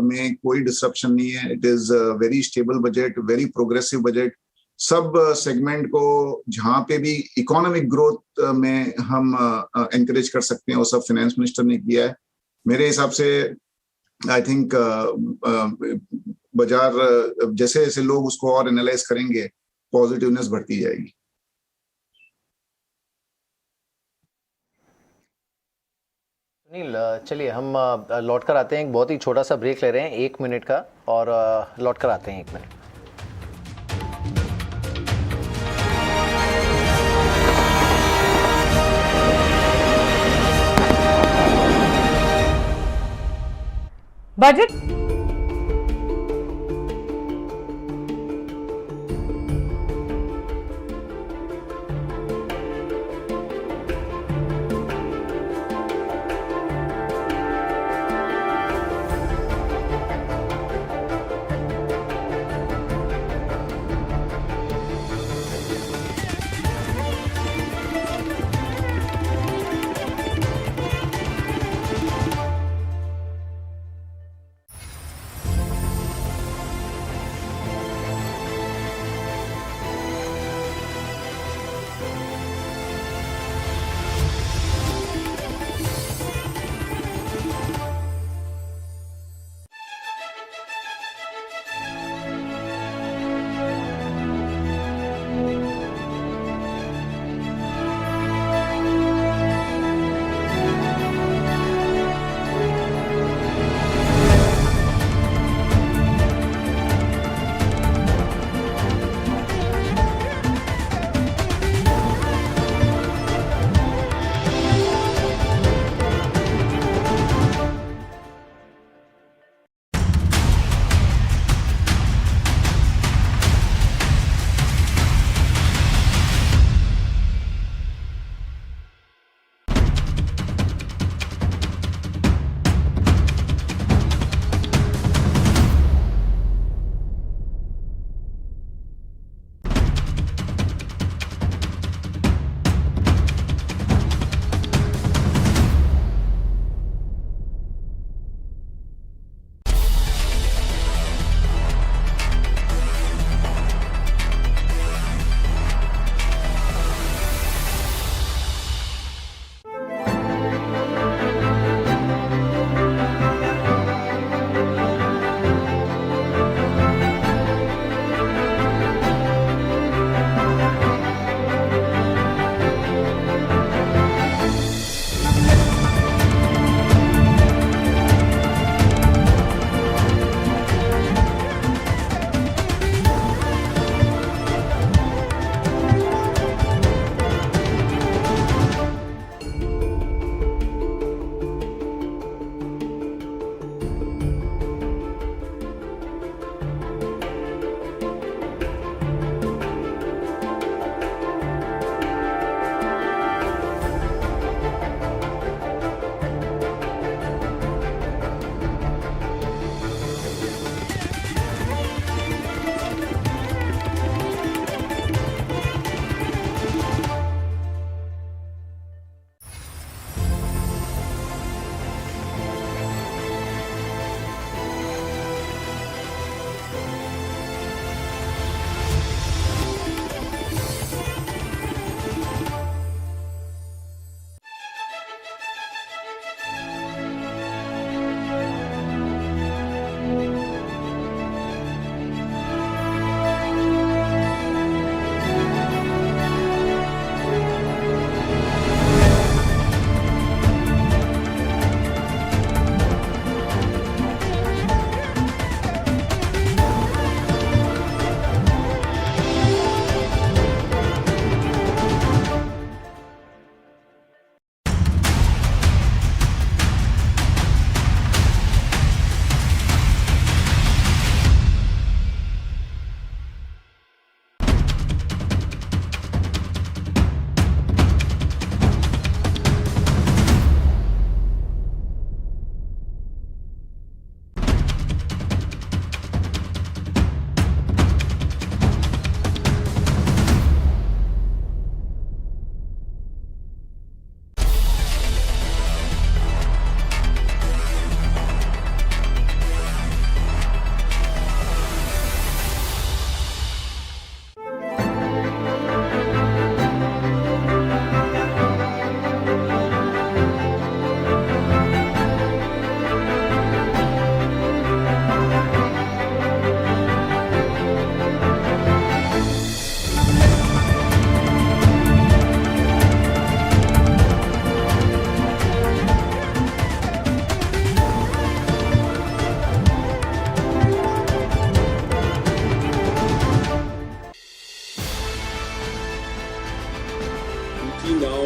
में कोई डिसरप्शन नहीं है। It is very stable budget, very progressive budget. सब सेगमेंट को जहां पे भी इकोनॉमिक ग्रोथ में हम एनकरेज कर सकते हैं वो सब फाइनेंस मिनिस्टर ने किया है। मेरे हिसाब से आई थिंक बाजार जैसे जैसे लोग उसको और एनालाइज करेंगे, पॉजिटिवनेस बढ़ती जाएगी।
सुनील, चलिए हम लौट कर आते हैं, एक बहुत ही छोटा सा ब्रेक ले रहे हैं 1 मिनट का, और लौट कर आते हैं 1 मिनट।
बजट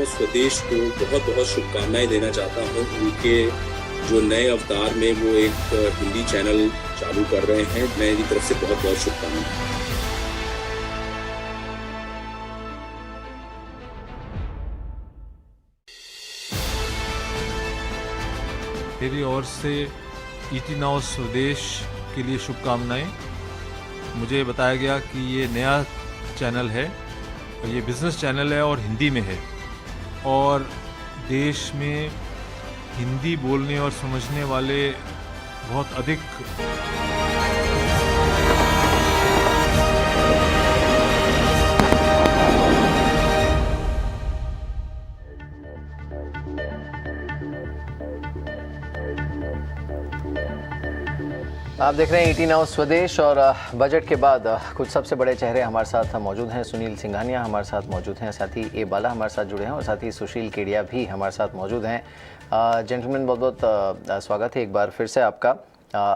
स्वदेश को बहुत बहुत शुभकामनाएं देना चाहता हूं। उनके जो नए अवतार में वो एक हिंदी चैनल चालू कर रहे हैं, मेरी तरफ से बहुत बहुत शुभकामनाएं।
मेरी ओर से ईटी नाउ स्वदेश के लिए शुभकामनाएं। मुझे बताया गया कि ये नया चैनल है और ये बिज़नेस चैनल है और हिंदी में है, और देश में हिंदी बोलने और समझने वाले बहुत अधिक
आप देख रहे हैं ईटी नाउ स्वदेश, और बजट के बाद कुछ सबसे बड़े चेहरे हमारे साथ मौजूद हैं। सुनील सिंघानिया हमारे साथ मौजूद हैं, साथ ही ए बाला हमारे साथ जुड़े हैं, और साथ ही सुशील केडिया भी हमारे साथ मौजूद हैं। जेंटलमैन, बहुत बहुत स्वागत है एक बार फिर से आपका।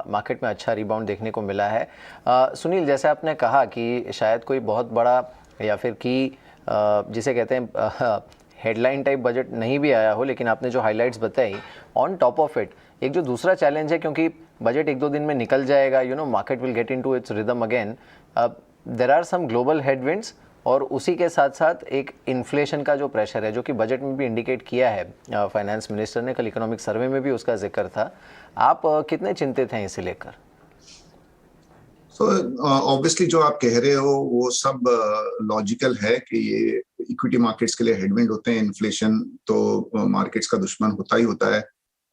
मार्केट में अच्छा रिबाउंड देखने को मिला है। सुनील, जैसे आपने कहा कि शायद कोई बहुत बड़ा या फिर कि जिसे कहते हैं हेडलाइन टाइप बजट नहीं भी आया हो, लेकिन आपने जो हाइलाइट्स बताई, ऑन टॉप ऑफ इट एक जो दूसरा चैलेंज है, क्योंकि बजट एक दो दिन में निकल जाएगा, market will get into its rhythm again. There are some global headwinds, और उसी के साथ साथ एक इन्फ्लेशन का जो प्रेशर है, जो कि बजट में भी इंडिकेट किया है फाइनेंस मिनिस्टर ने, कल इकोनॉमिक सर्वे में भी उसका जिक्र था। आप कितने चिंतित हैं इसे लेकर?
ऑब्वियसली जो आप कह रहे हो वो सब लॉजिकल है कि ये इक्विटी मार्केट्स के लिए हेडविंड होते हैं। इन्फ्लेशन तो मार्केट्स का दुश्मन होता ही होता है,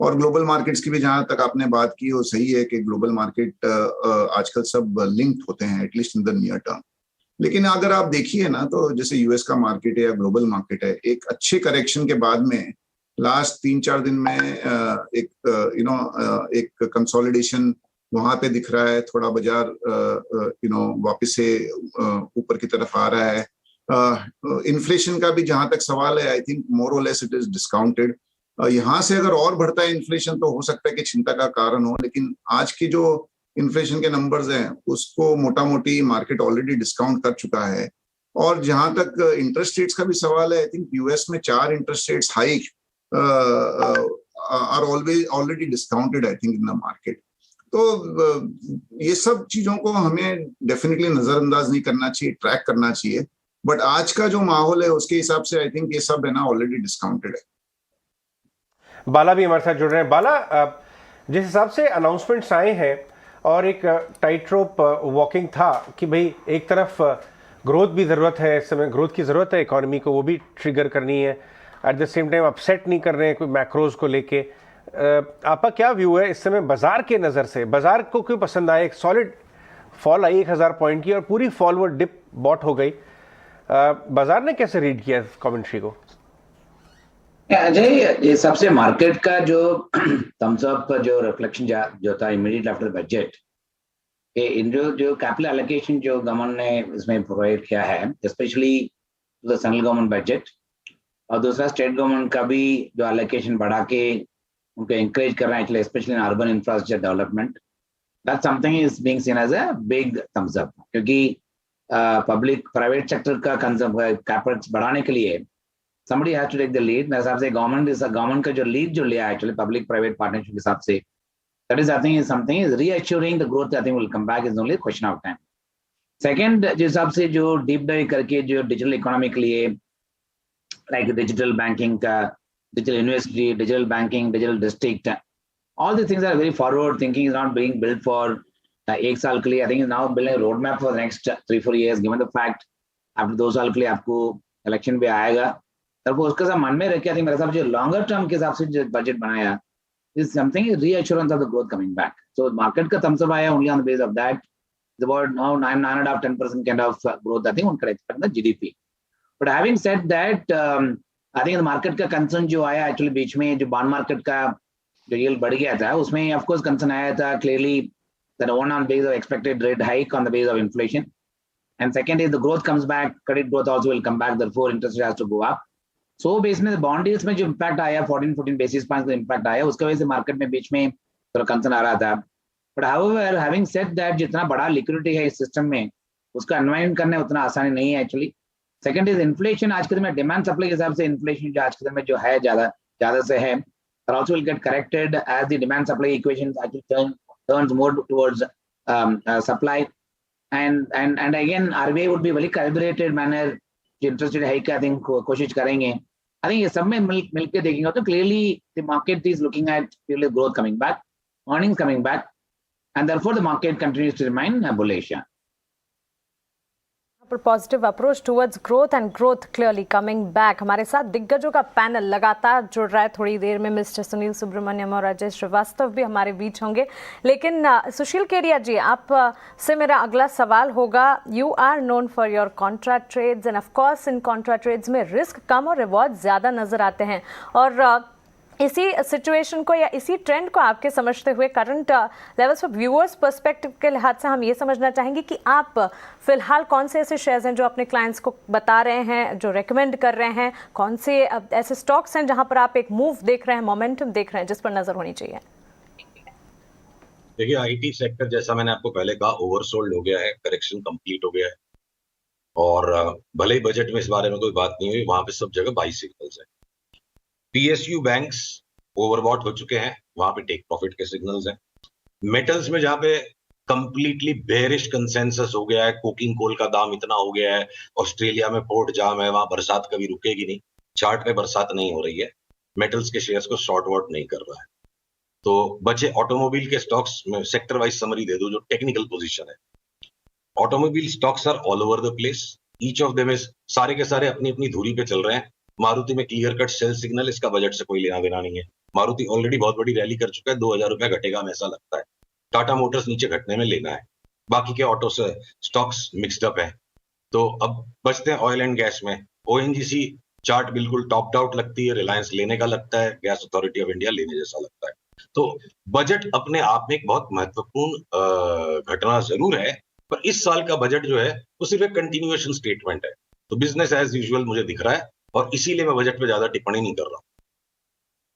और ग्लोबल मार्केट्स की भी जहां तक आपने बात की वो सही है कि ग्लोबल मार्केट आजकल सब लिंक्ड होते हैं, at least in the near term. लेकिन अगर आप देखिए ना, तो जैसे यूएस का मार्केट है या ग्लोबल मार्केट है, एक अच्छे करेक्शन के बाद में लास्ट 3-4 दिन में एक कंसोलिडेशन वहां पे दिख रहा है। थोड़ा बाजार वापस से ऊपर की तरफ आ रहा है। इन्फ्लेशन का भी जहां तक सवाल है, आई थिंक मोर और लेस इट इज डिस्काउंटेड। यहाँ से अगर और बढ़ता है इन्फ्लेशन तो हो सकता है कि चिंता का कारण हो, लेकिन आज की जो इन्फ्लेशन के नंबर्स हैं उसको मोटा मोटी मार्केट ऑलरेडी डिस्काउंट कर चुका है। और जहां तक इंटरेस्ट रेट्स का भी सवाल है, आई थिंक यूएस में 4 interest rates hike are already discounted I think in the market. तो ये सब चीजों को हमें डेफिनेटली नजरअंदाज नहीं करना चाहिए, ट्रैक करना चाहिए। बट आज का जो माहौल है उसके हिसाब से आई थिंक ये सब है ना ऑलरेडी डिस्काउंटेड है।
बाला भी हमारे साथ जुड़ रहे हैं। बाला, जिस हिसाब से अनाउंसमेंट्स आए हैं और एक टाइट रोप वॉकिंग था कि भाई एक तरफ ग्रोथ भी ज़रूरत है, इस समय ग्रोथ की ज़रूरत है इकोनॉमी को, वो भी ट्रिगर करनी है, at the same time upset नहीं कर रहे हैं कोई मैक्रोज को लेके। आपका क्या व्यू है इस समय बाजार के नज़र से? बाजार को क्यों पसंद आया? एक सॉलिड फॉल आई 1000 पॉइंट की, और पूरी फॉलवर्ड डिप बॉट हो गई। बाजार ने कैसे रीड किया कमेंट्री को?
अजय, ये सबसे मार्केट का जो थम्स अप जो रिफ्लेक्शन जो था इमीडिएट आफ्टर बजट, इन जो कैपिटल एलोकेशन जो गवर्नमेंट ने इसमें प्रोवाइड किया है, specially the central government budget, और दूसरा स्टेट गवर्नमेंट का भी जो एलोकेशन बढ़ा के उनको एंकरेज कर रहा है, specially in urban infrastructure development, that something is being seen as a big thumbs up. क्योंकि पब्लिक प्राइवेट सेक्टर का कैपेक्स बढ़ाने के लिए somebody has to take the lead। मेरे हिसाब से गवर्नमेंट का जो लीड जो लिया एक्चुअली पब्लिक प्राइवेट पार्टनरशिप के हिसाब से, that is I think is something is reassuring the growth I think will come back, is only a question of time। Second, जिस हिसाब से जो डीप डाइव करके जो डिजिटल इकोनॉमी के लिए लाइक डिजिटल बैंकिंग का, digital university, digital banking, digital district, all these things are very forward thinking, is not being built for एक साल के लिए। I think is now building a roadmap for the next 3-4 years, given the fact after 2 साल के लिए आपको election भी आएगा। तब उसके साथ मन में रख के मेरे हिसाब से लॉन्गर टर्म के हिसाब से जो बजट बनाया, is something reassurance of the growth coming back. So market का थम्स अप आया only on the base of that, is about now 9.5-10% kind of growth I think उनका expect the GDP. But having said that, I think market का concern जो आया actually बीच में, जो bond market का जो यील्ड बढ़ गया था, उसमें ऑफ कोर्स कंसर्न आया था clearly that one on base of expected rate hike on the base of inflation, and second is the growth comes back, credit growth also will come back, therefore interest rate has to go up. So base में bond deals में जो impact आया 14 basis points का impact आया, उसकी वजह से market में बीच में थोड़ा कंसर्न आ रहा था। But however having said that, जितना बड़ा लिक्विडिटी है इस सिस्टम में, उसका अनवाइंड करना उतना आसानी नहीं है एक्चुअली। सेकंड इज इन्फ्लेशन, आज के दिन में डिमांड सप्लाई के हिसाब से इन्फ्लेशन जो आज के दिन में जो है ज्यादा से है, but also will get corrected as the demand supply equation actually turns more towards supply, and again RBI would be very calibrated manner interest rate hike I think कोशिश करेंगे. I think ये सब में मिलके देखेंगे तो clearly the market is looking at clearly growth coming back, earnings coming back, and therefore the market continues to remain bullish.
Positive approach towards growth and growth clearly coming back. हमारे साथ दिग्गजों का पैनल लगातार जुड़ रहा है. थोड़ी देर में मिस्टर सुनील सुब्रमण्यम और अजय श्रीवास्तव भी हमारे बीच होंगे. लेकिन सुशील केडिया जी, आप से मेरा अगला सवाल होगा. You are known for your contract trades and of course in contract trades में रिस्क कम और रिवॉर्ड ज़्यादा नजर आते हैं. और इसी सिचुएशन को या इसी ट्रेंड को आपके समझते हुए करंट लेवल्स पर व्यूअर्स पर्सपेक्टिव के लिहाज से हम ये समझना चाहेंगे कि आप फिलहाल कौन से ऐसे शेयर्स हैं जो अपने क्लाइंट्स को बता रहे हैं, जो रेकमेंड कर रहे हैं, कौन से ऐसे स्टॉक्स हैं जहां पर आप एक मूव देख रहे हैं, मोमेंटम देख रहे हैं, जिस पर नजर होनी चाहिए?
देखिए, आईटी सेक्टर जैसा मैंने आपको पहले कहा ओवरसोल्ड हो गया है, करेक्शन कंप्लीट हो गया है, और भले ही बजट में इस बारे में कोई बात नहीं हुई, वहां पे सब जगह बाई सिग्नल्स है. पीएसयू बैंक्स ओवरबॉट हो चुके हैं, वहां पे टेक प्रॉफिट के सिग्नल्स हैं. मेटल्स में जहां पे कंप्लीटली बेरिश कंसेंसस हो गया है, कोकिंग कोल का दाम इतना हो गया है, ऑस्ट्रेलिया में पोर्ट जाम है, वहां बरसात कभी रुकेगी नहीं, चार्ट पे बरसात नहीं हो रही है, मेटल्स के शेयर्स को शॉर्ट वॉट नहीं कर रहा है. तो बचे ऑटोमोबाइल के स्टॉक्स में सेक्टर वाइज समरी दे दो जो टेक्निकल पोजीशन है. Automobile stocks are all over the place, each of them is, सारे के सारे अपनी अपनी धुरी पे चल रहे हैं. मारुति में क्लियर कट सेल सिग्नल, इसका बजट से कोई लेना देना नहीं है. मारुति ऑलरेडी बहुत बड़ी रैली कर चुका है, 2000 रुपया घटेगा हमें ऐसा लगता है. टाटा मोटर्स नीचे घटने में लेना है. बाकी के ऑटो से स्टॉक्स मिक्सड अप है. तो अब बचते हैं ऑयल एंड गैस में. ओएनजीसी चार्ट बिल्कुल टॉप्ड आउट लगती है, रिलायंस लेने का लगता है, गैस अथॉरिटी ऑफ इंडिया लेने जैसा लगता है. तो बजट अपने आप में एक बहुत महत्वपूर्ण घटना जरूर है, पर इस साल का बजट जो है वो सिर्फ एक कंटिन्यूएशन स्टेटमेंट है. तो बिजनेस एज यूजुअल मुझे दिख रहा है, और इसीलिए मैं बजट पे ज्यादा टिप्पणी नहीं कर रहा.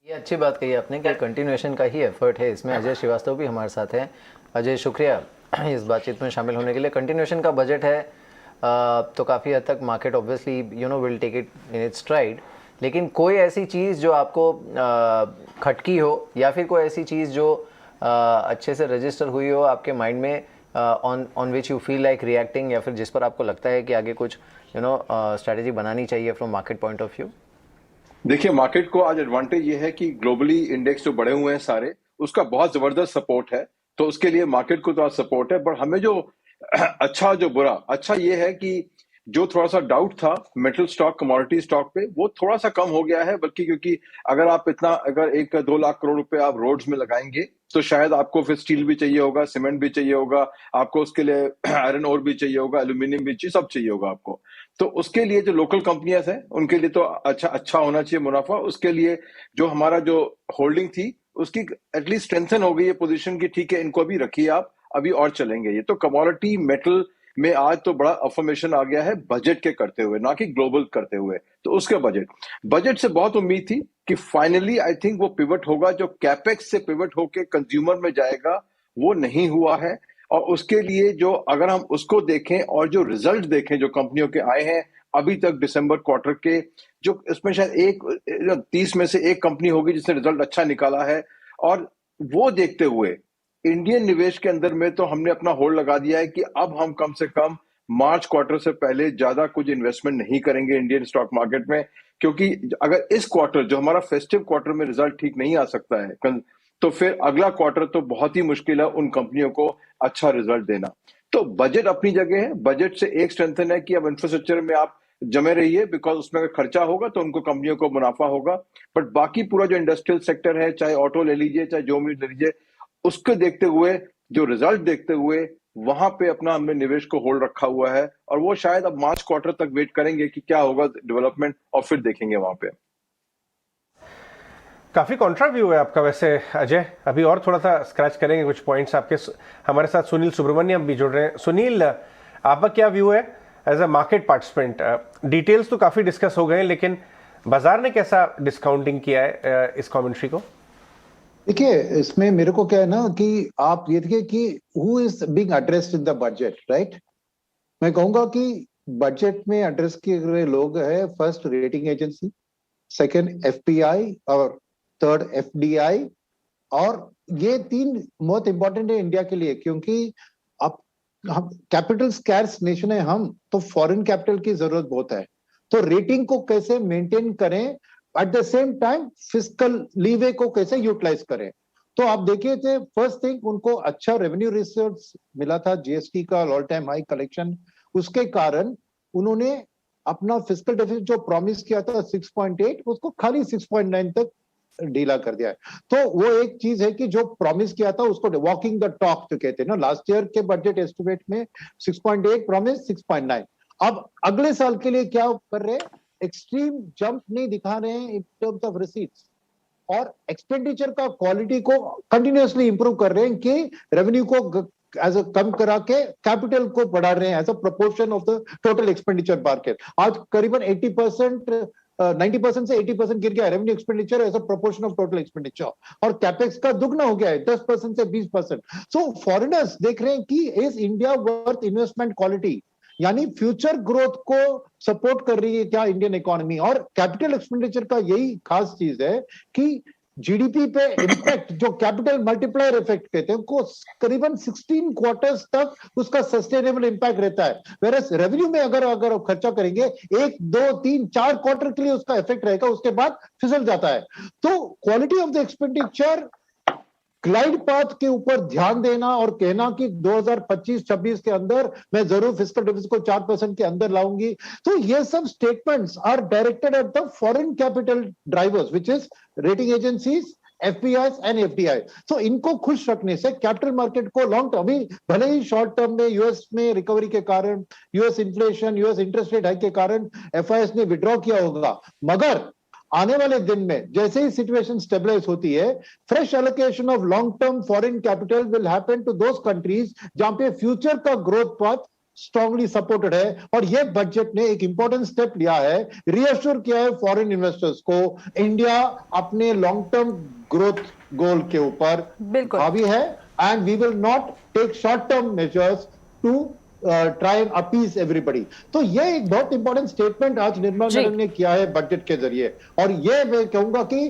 ये अच्छी बात कही आपने कि कंटिन्यूएशन का ही एफर्ट है इसमें. अजय श्रीवास्तव भी हमारे साथ हैं. अजय, शुक्रिया इस बातचीत में शामिल होने के लिए. कंटिन्यूएशन का बजट है तो काफ़ी हद तक market obviously will take it in its stride. लेकिन कोई ऐसी चीज़ जो आपको खटकी हो, या फिर कोई ऐसी चीज़ जो अच्छे से रजिस्टर हुई हो आपके माइंड में, on which you feel like reacting, या फिर जिस पर आपको लगता है कि आगे कुछ स्ट्रैटेजी बनानी चाहिए from market point of view?
देखिए, मार्केट को आज एडवांटेज ये है कि ग्लोबली इंडेक्स जो बढ़े हुए हैं सारे, उसका बहुत जबरदस्त सपोर्ट है. तो उसके लिए मार्केट को तो आज सपोर्ट है. पर हमें जो अच्छा जो बुरा, अच्छा ये है कि जो थोड़ा सा डाउट था मेटल स्टॉक, कमोडिटी स्टॉक पे, वो थोड़ा सा कम हो गया है. बल्कि क्योंकि अगर 1-2 लाख करोड़ रुपए आप रोड्स में लगाएंगे तो शायद आपको फिर स्टील भी चाहिए होगा, सीमेंट भी चाहिए होगा, आपको उसके लिए आयरन ओर भी चाहिए होगा, एल्यूमिनियम भी चाहिए, सब चाहिए होगा आपको. तो उसके लिए जो लोकल कंपनियां हैं उनके लिए तो अच्छा होना चाहिए मुनाफा. उसके लिए जो हमारा जो होल्डिंग थी उसकी एटलीस्ट स्ट्रेंथन हो गई है पोजीशन की. ठीक है, इनको अभी रखिए आप, अभी और चलेंगे ये. तो कमोडिटी मेटल में आज तो बड़ा अफर्मेशन आ गया है बजट के करते हुए, ना कि ग्लोबल करते हुए. तो उसके बजट से बहुत उम्मीद थी कि फाइनली आई थिंक वो पिवट होगा, जो कैपेक्स से पिवट होके कंज्यूमर में जाएगा, वो नहीं हुआ है. और उसके लिए जो अगर हम उसको देखें और जो रिजल्ट देखें जो कंपनियों के आए हैं अभी तक दिसंबर क्वार्टर के, जो इसमें शायद 30 में से एक कंपनी होगी जिसने रिजल्ट अच्छा निकाला है. और वो देखते हुए इंडियन निवेश के अंदर में तो हमने अपना होल्ड लगा दिया है कि अब हम कम से कम मार्च क्वार्टर से पहले ज्यादा कुछ इन्वेस्टमेंट नहीं करेंगे इंडियन स्टॉक मार्केट में. क्योंकि अगर इस क्वार्टर जो हमारा फेस्टिव क्वार्टर में रिजल्ट ठीक नहीं आ सकता है, तो फिर अगला क्वार्टर तो बहुत ही मुश्किल है उन कंपनियों को अच्छा रिजल्ट देना. तो बजट अपनी जगह है. बजट से एक स्ट्रेंथन है कि अब इंफ्रास्ट्रक्चर में आप जमे रहिए, बिकॉज उसमें अगर खर्चा होगा तो उनको कंपनियों को मुनाफा होगा. बट बाकी पूरा जो इंडस्ट्रियल सेक्टर है, चाहे ऑटो ले लीजिए, चाहे जो भी ले लीजिए, उसको देखते हुए, जो रिजल्ट देखते हुए, वहां पे अपना हमने निवेश को होल्ड रखा हुआ है. और वो शायद अब मार्च क्वार्टर तक वेट करेंगे कि क्या होगा डेवलपमेंट, और फिर देखेंगे वहां पे.
काफ़ी कॉन्ट्रा व्यू है आपका वैसे अजय. अभी और थोड़ा सा स्क्रैच करेंगे कुछ पॉइंट्स आपके. हमारे साथ सुनील सुब्रमण्यम भी जुड़ रहे हैं. सुनील, आपका क्या व्यू है as a market participant? Details तो काफ़ी डिस्कस हो गए, लेकिन बाजार ने कैसा डिस्काउंटिंग किया है इस कमेंट्री को?
देखिए, इसमें मेरे को क्या है ना कि आप ये देखिए कि who is being addressed in the budget, right? मैं कहूंगा कि बजट में एड्रेस किए गए लोग हैं, first rating agency, second FPI और थर्ड एफडीआई, और ये तीन बहुत इंपॉर्टेंट है इंडिया के लिए, क्योंकि अब हम कैपिटल स्कैर्स नेशन है, हम तो फॉरेन कैपिटल की जरूरत बहुत है। तो रेटिंग को कैसे मेंटेन करें, at the same time fiscal leeway को कैसे यूटिलाइज करें। तो आप देखिए थे, फर्स्ट थिंग उनको अच्छा रेवेन्यू रिसोर्स मिला था, जीएसटी का ऑल टाइम हाई कलेक्शन, उसके कारण उन्होंने अपना फिस्कल डेफिसिट जो प्रॉमिस किया था 6.8 उसको खाली 6.9 तक ढीला कर दिया है। तो वो एक चीज है कि जो प्रॉमिस किया था उसको वॉकिंग द टॉक तो कहते हैं ना, लास्ट ईयर के बजट एस्टिमेट में 6.8 प्रॉमिस 6.9। अब अगले साल के लिए क्या कर रहे हैं, एक्सट्रीम जंप नहीं दिखा रहे हैं इन टर्म्स ऑफ रिसीट्स, और एक्सपेंडिचर का क्वालिटी को कंटिन्यूअसली इंप्रूव कर रहे हैं कि रेवेन्यू को एज अ कम करा के कैपिटल को बढ़ा रहे हैं as a proportion of the total expenditure market. आज करीबन 80% 90% से 80% गिर गया है revenue expenditure as a proportion of total expenditure, और कैपेक्स का दुगना हो गया है 10% से 20%। सो फॉरेनर्स देख रहे हैं कि is India worth investment quality, यानी फ्यूचर ग्रोथ को सपोर्ट कर रही है क्या इंडियन इकोनॉमी। और कैपिटल एक्सपेंडिचर का यही खास चीज है कि जीडीपी पे इम्पैक्ट, जो कैपिटल मल्टीप्लायर इफेक्ट कहते हैं, को करीबन 16 क्वार्टर्स तक उसका सस्टेनेबल इम्पैक्ट रहता है। वेरस रेवेन्यू में अगर खर्चा करेंगे 1, 2, 3, 4 क्वार्टर के लिए उसका इफेक्ट रहेगा, उसके बाद फिसल जाता है। तो quality of the expenditure glide path के ऊपर ध्यान देना और कहना कि 2025-26 के अंदर मैं जरूर फिस्कल डेफिसिट को 4% के अंदर लाऊंगी, तो ये सब statements are directed at the foreign capital drivers which is rating agencies, FPI and FDI. तो इनको खुश रखने से कैपिटल मार्केट को लॉन्ग टर्म, अभी भले ही शॉर्ट टर्म में यूएस में रिकवरी के कारण, US inflation, US interest rate hike के कारण एफआईएस ने विड्रॉ किया होगा, मगर आने वाले दिन में जैसे ही सिचुएशन स्टेबलाइज होती है, fresh allocation of long term foreign capital will happen to those countries जहां पे फ्यूचर का ग्रोथ पाथ स्ट्रांगली सपोर्टेड है। और ये बजट ने एक इंपॉर्टेंट स्टेप लिया है, रीअश्योर किया है फॉरेन इन्वेस्टर्स को, इंडिया अपने लॉन्ग टर्म ग्रोथ गोल के ऊपर हावी है, and we will not take short term measures to try and appease everybody. तो ये एक बहुत इंपॉर्टेंट स्टेटमेंट आज निर्मला मैडम ने किया है बजट के जरिए, और ये मैं कहूंगा कि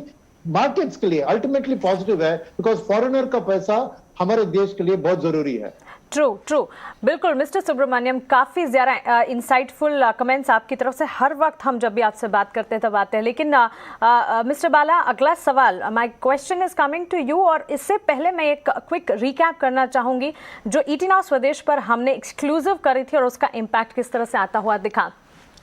मार्केट्स के लिए अल्टीमेटली पॉजिटिव है, बिकॉज फॉरेनर का पैसा हमारे देश के लिए बहुत जरूरी है।
ट्रू बिल्कुल मिस्टर सुब्रमण्यम, काफ़ी ज़्यादा इंसाइटफुल कमेंट्स आपकी तरफ से हर वक्त हम जब भी आपसे बात करते हैं तब आते हैं। लेकिन मिस्टर बाला, अगला सवाल, my question is coming to you, और इससे पहले मैं एक क्विक रिकैप करना चाहूँगी जो ईटी नाउ स्वदेश पर हमने एक्सक्लूसिव करी थी और उसका इम्पैक्ट किस तरह से आता हुआ दिखा।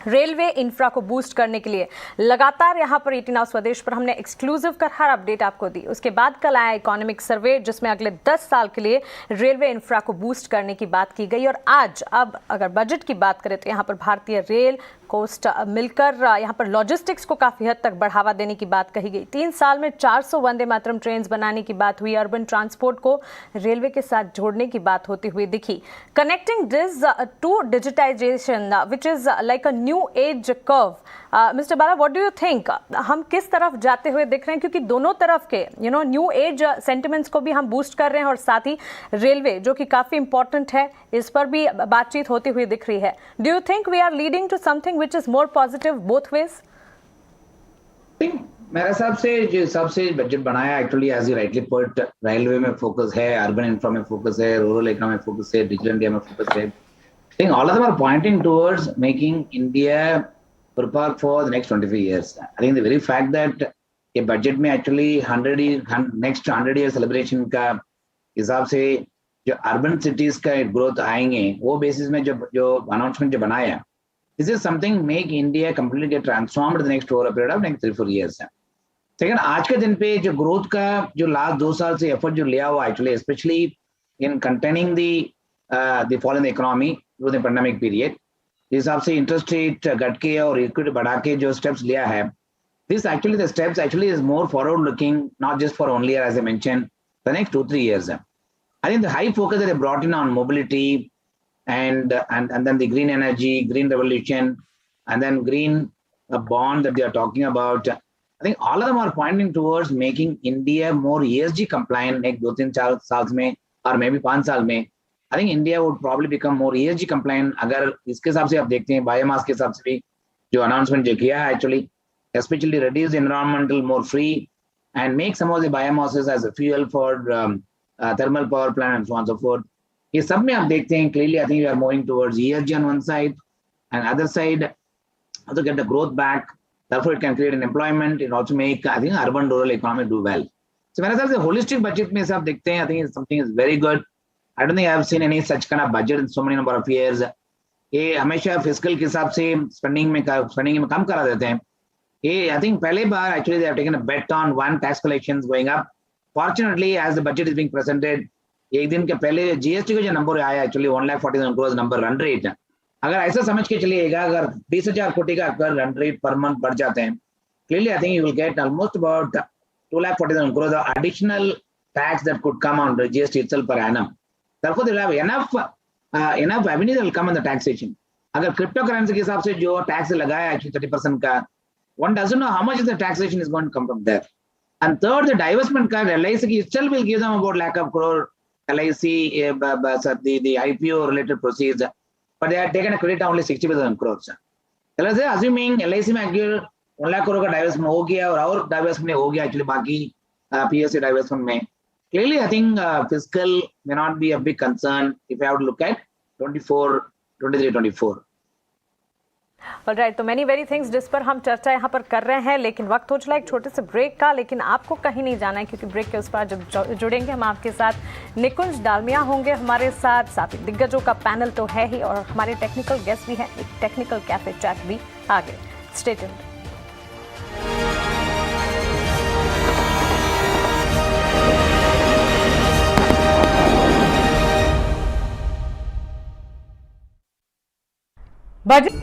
रेलवे इंफ्रा को बूस्ट करने के लिए लगातार यहाँ पर ईटी नाउ स्वदेश पर हमने एक्सक्लूसिव कर हर अपडेट आपको दी। उसके बाद कल आया इकोनॉमिक सर्वे जिसमें अगले 10 साल के लिए रेलवे इंफ्रा को बूस्ट करने की बात की गई। और आज अब अगर बजट की बात करें तो यहाँ पर भारतीय रेल कोस्ट मिलकर यहाँ पर लॉजिस्टिक्स को काफ़ी हद तक बढ़ावा देने की बात कही गई। 3 साल में 400 वंदे मातरम ट्रेन बनाने की बात हुई। अर्बन ट्रांसपोर्ट को रेलवे के साथ जोड़ने की बात होती हुई दिखी। Connecting this to digitisation which is like a new age curve. Mister Bala, what do you think, हम किस तरफ जाते हुए दिख रहे हैं? क्योंकि दोनों तरफ के न्यू एज सेंटिमेंट्स को भी हम बूस्ट कर रहे हैं और साथ ही रेलवे जो कि काफ़ी इंपॉर्टेंट है इस पर भी बातचीत होती हुई दिख रही है। Do you think we are leading to something which is more positive both ways?
मेरे हिसाब से जो सबसे बजट बनाया actually as you rightly put, railway में फोकस है, अर्बन इंफ्रा में फोकस है, रूरल इकोनॉमी में फोकस है, डिजिटल इंडिया में फोकस है। I think all of them are pointing towards making India prepare for the next 25 years. I think the very fact that ये budget में actually next 100 year celebration का हिसाब से जो अर्बन सिटीज का growth आएंगे वो बेसिस में जो अनाउंसमेंट जो बनाया, this is something make India completely get transformed in the next over a period of next 3-4 years. Second, आज के दिन पे जो ग्रोथ का जो लास्ट 2 साल से एफर्ट जो लिया हुआ actually specially in containing the fall in the economy through the pandemic period, जिस हिसाब से इंटरेस्ट रेट घट के और लिक्विडिटी बढ़ा के जो स्टेप्स लिया है, this actually the steps actually is more forward looking, not just for only as I mention the next 2-3 years. I think the high focus that they brought in on mobility and then the green energy, green revolution, and then green bond that they are talking about, I think all of them are pointing towards making India more ESG compliant next 2-3 साल में और maybe 5 साल में, I think India would probably become more ESG compliant. अगर इसके हिसाब से आप देखते हैं बायोमास के हिसाब से भी जो announcement जो किया है actually, especially reduce environmental more free and make some of the biomasses as a fuel for thermal power plant and so on and so forth. ये सब में आप देखते हैं clearly I think we are moving towards ESG on one side and other side also get the growth back. Therefore it can create an employment. It also make I think urban rural economy do well. So मेरे हिसाब से holistic budget में से आप देखते हैं I think something is very good. I don't think I have seen any such kind of budget in so many number of years. ये हमेशा फिस्कल के हिसाब से स्पेंडिंग में कम करा देते हैं. ये I think पहले बार actually they have taken a bet on one tax collections going up. Fortunately, as the budget is being presented, एक दिन के पहले GST का जो नंबर आया actually 1,40,000 crores number run rate. अगर ऐसा समझ के चलिएगा अगर 20,000 कोटी का अगर रन रेट पर मंथ बढ़ जाते हैं, clearly I think you will get almost about 2,40,000 crores of additional tax that could come on the GST itself per annum. Therefore, they will have enough revenue that will come on the taxation. अगर crypto currency के हिसाब से जो tax लगाया actually 30% का, one doesn't know how much the taxation is going to come from there. And third, the divestment card, LIC itself will give them about lakh of crore LIC, the IPO related proceeds, but they have taken a credit only 60,000 crores. Assuming LIC में actually 1 lakh crore का divestment हो गया और divestment हो गया actually बाकी PSC divestment में. Clearly, I think fiscal may not be a big concern if I have to look at 23-24.
Alright, तो मैनी वेरी थिंग्स जिस पर हम चर्चा यहाँ पर कर रहे हैं, लेकिन वक्त हो चला एक छोटे से ब्रेक का। लेकिन आपको कहीं नहीं जाना है क्योंकि ब्रेक के उस पर जब जुड़ेंगे हम आपके साथ निकुंज डालमिया होंगे हमारे साथ ही दिग्गजों का पैनल तो है ही और हमारे टेक्निकल गेस्ट भी हैं, एक टेक्निकल कैफे चैट भी आगे। Stay tuned. बजट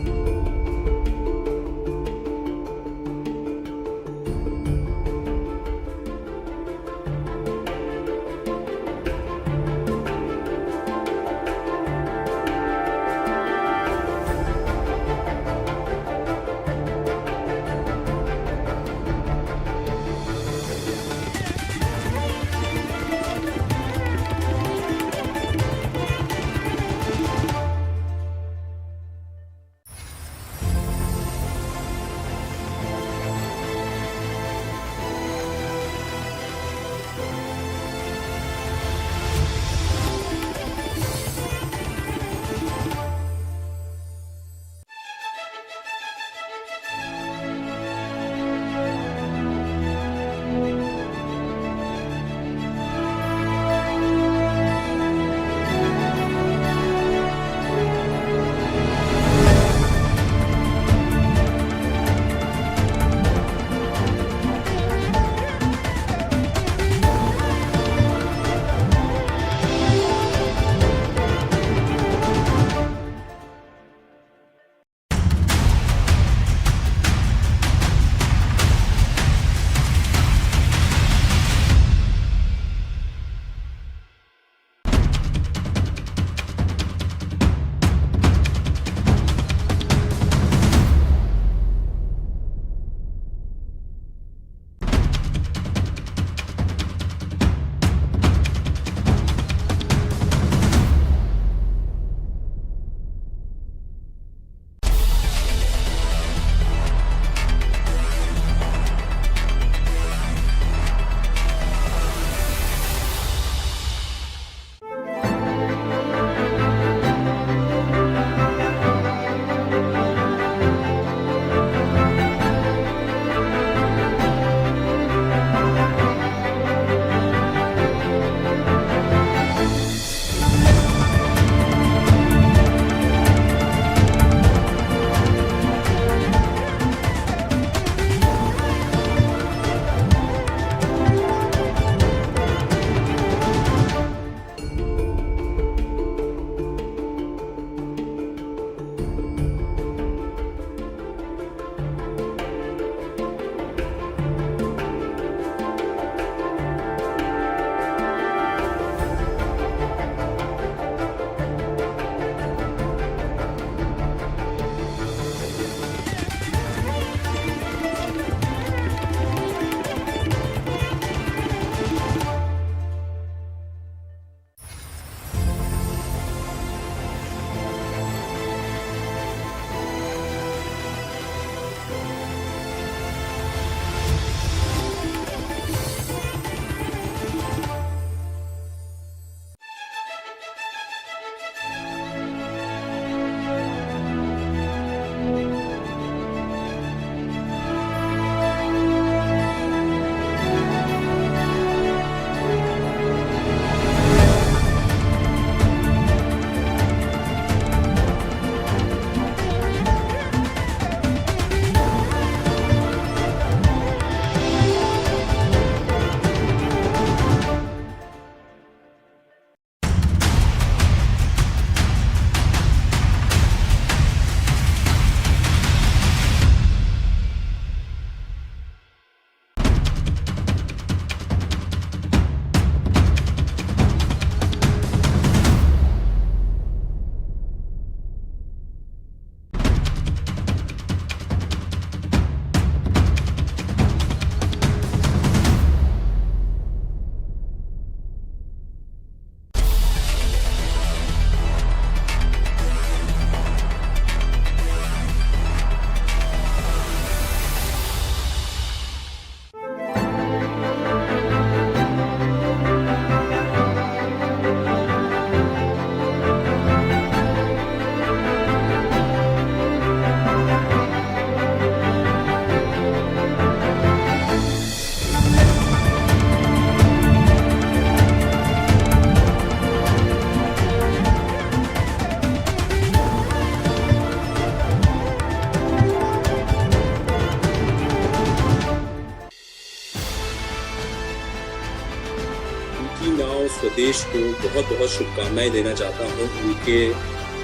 देश को बहुत बहुत शुभकामनाएं देना चाहता हूं। उनके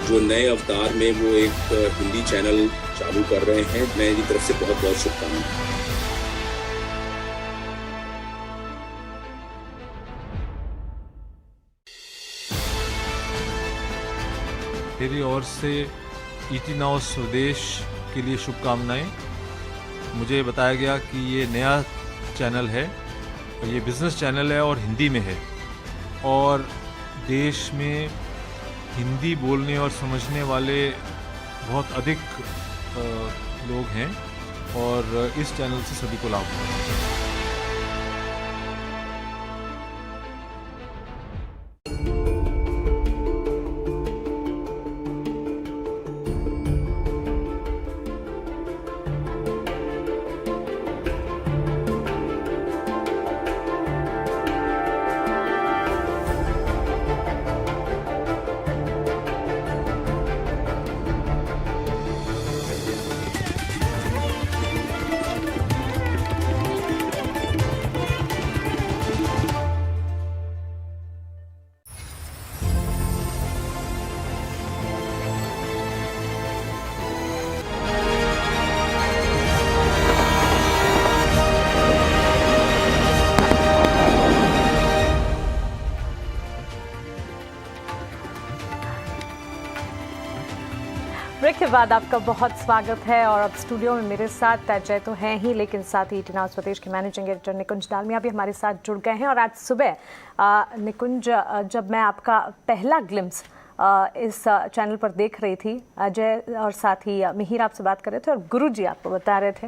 जो नए अवतार में वो एक हिंदी चैनल चालू कर रहे हैं, मेरी तरफ से बहुत बहुत शुभकामनाएं।
मेरी ओर से ईटी नाउ स्वदेश के लिए शुभकामनाएं। मुझे बताया गया कि ये नया चैनल है और ये बिज़नेस चैनल है और हिंदी में है, और देश में हिंदी बोलने और समझने वाले बहुत अधिक लोग हैं और इस चैनल से सभी को लाभ होगा।
ब्रेक के बाद आपका बहुत स्वागत है और अब स्टूडियो में मेरे साथ अजय तो हैं ही, लेकिन साथ ही ईटी नाउ स्वदेश के मैनेजिंग एडिटर निकुंज डालमिया भी हमारे साथ जुड़ गए हैं। और आज सुबह निकुंज, जब मैं आपका पहला ग्लिम्स इस चैनल पर देख रही थी, अजय और साथ ही मिहिर आपसे बात कर रहे थे और गुरुजी आपको बता रहे थे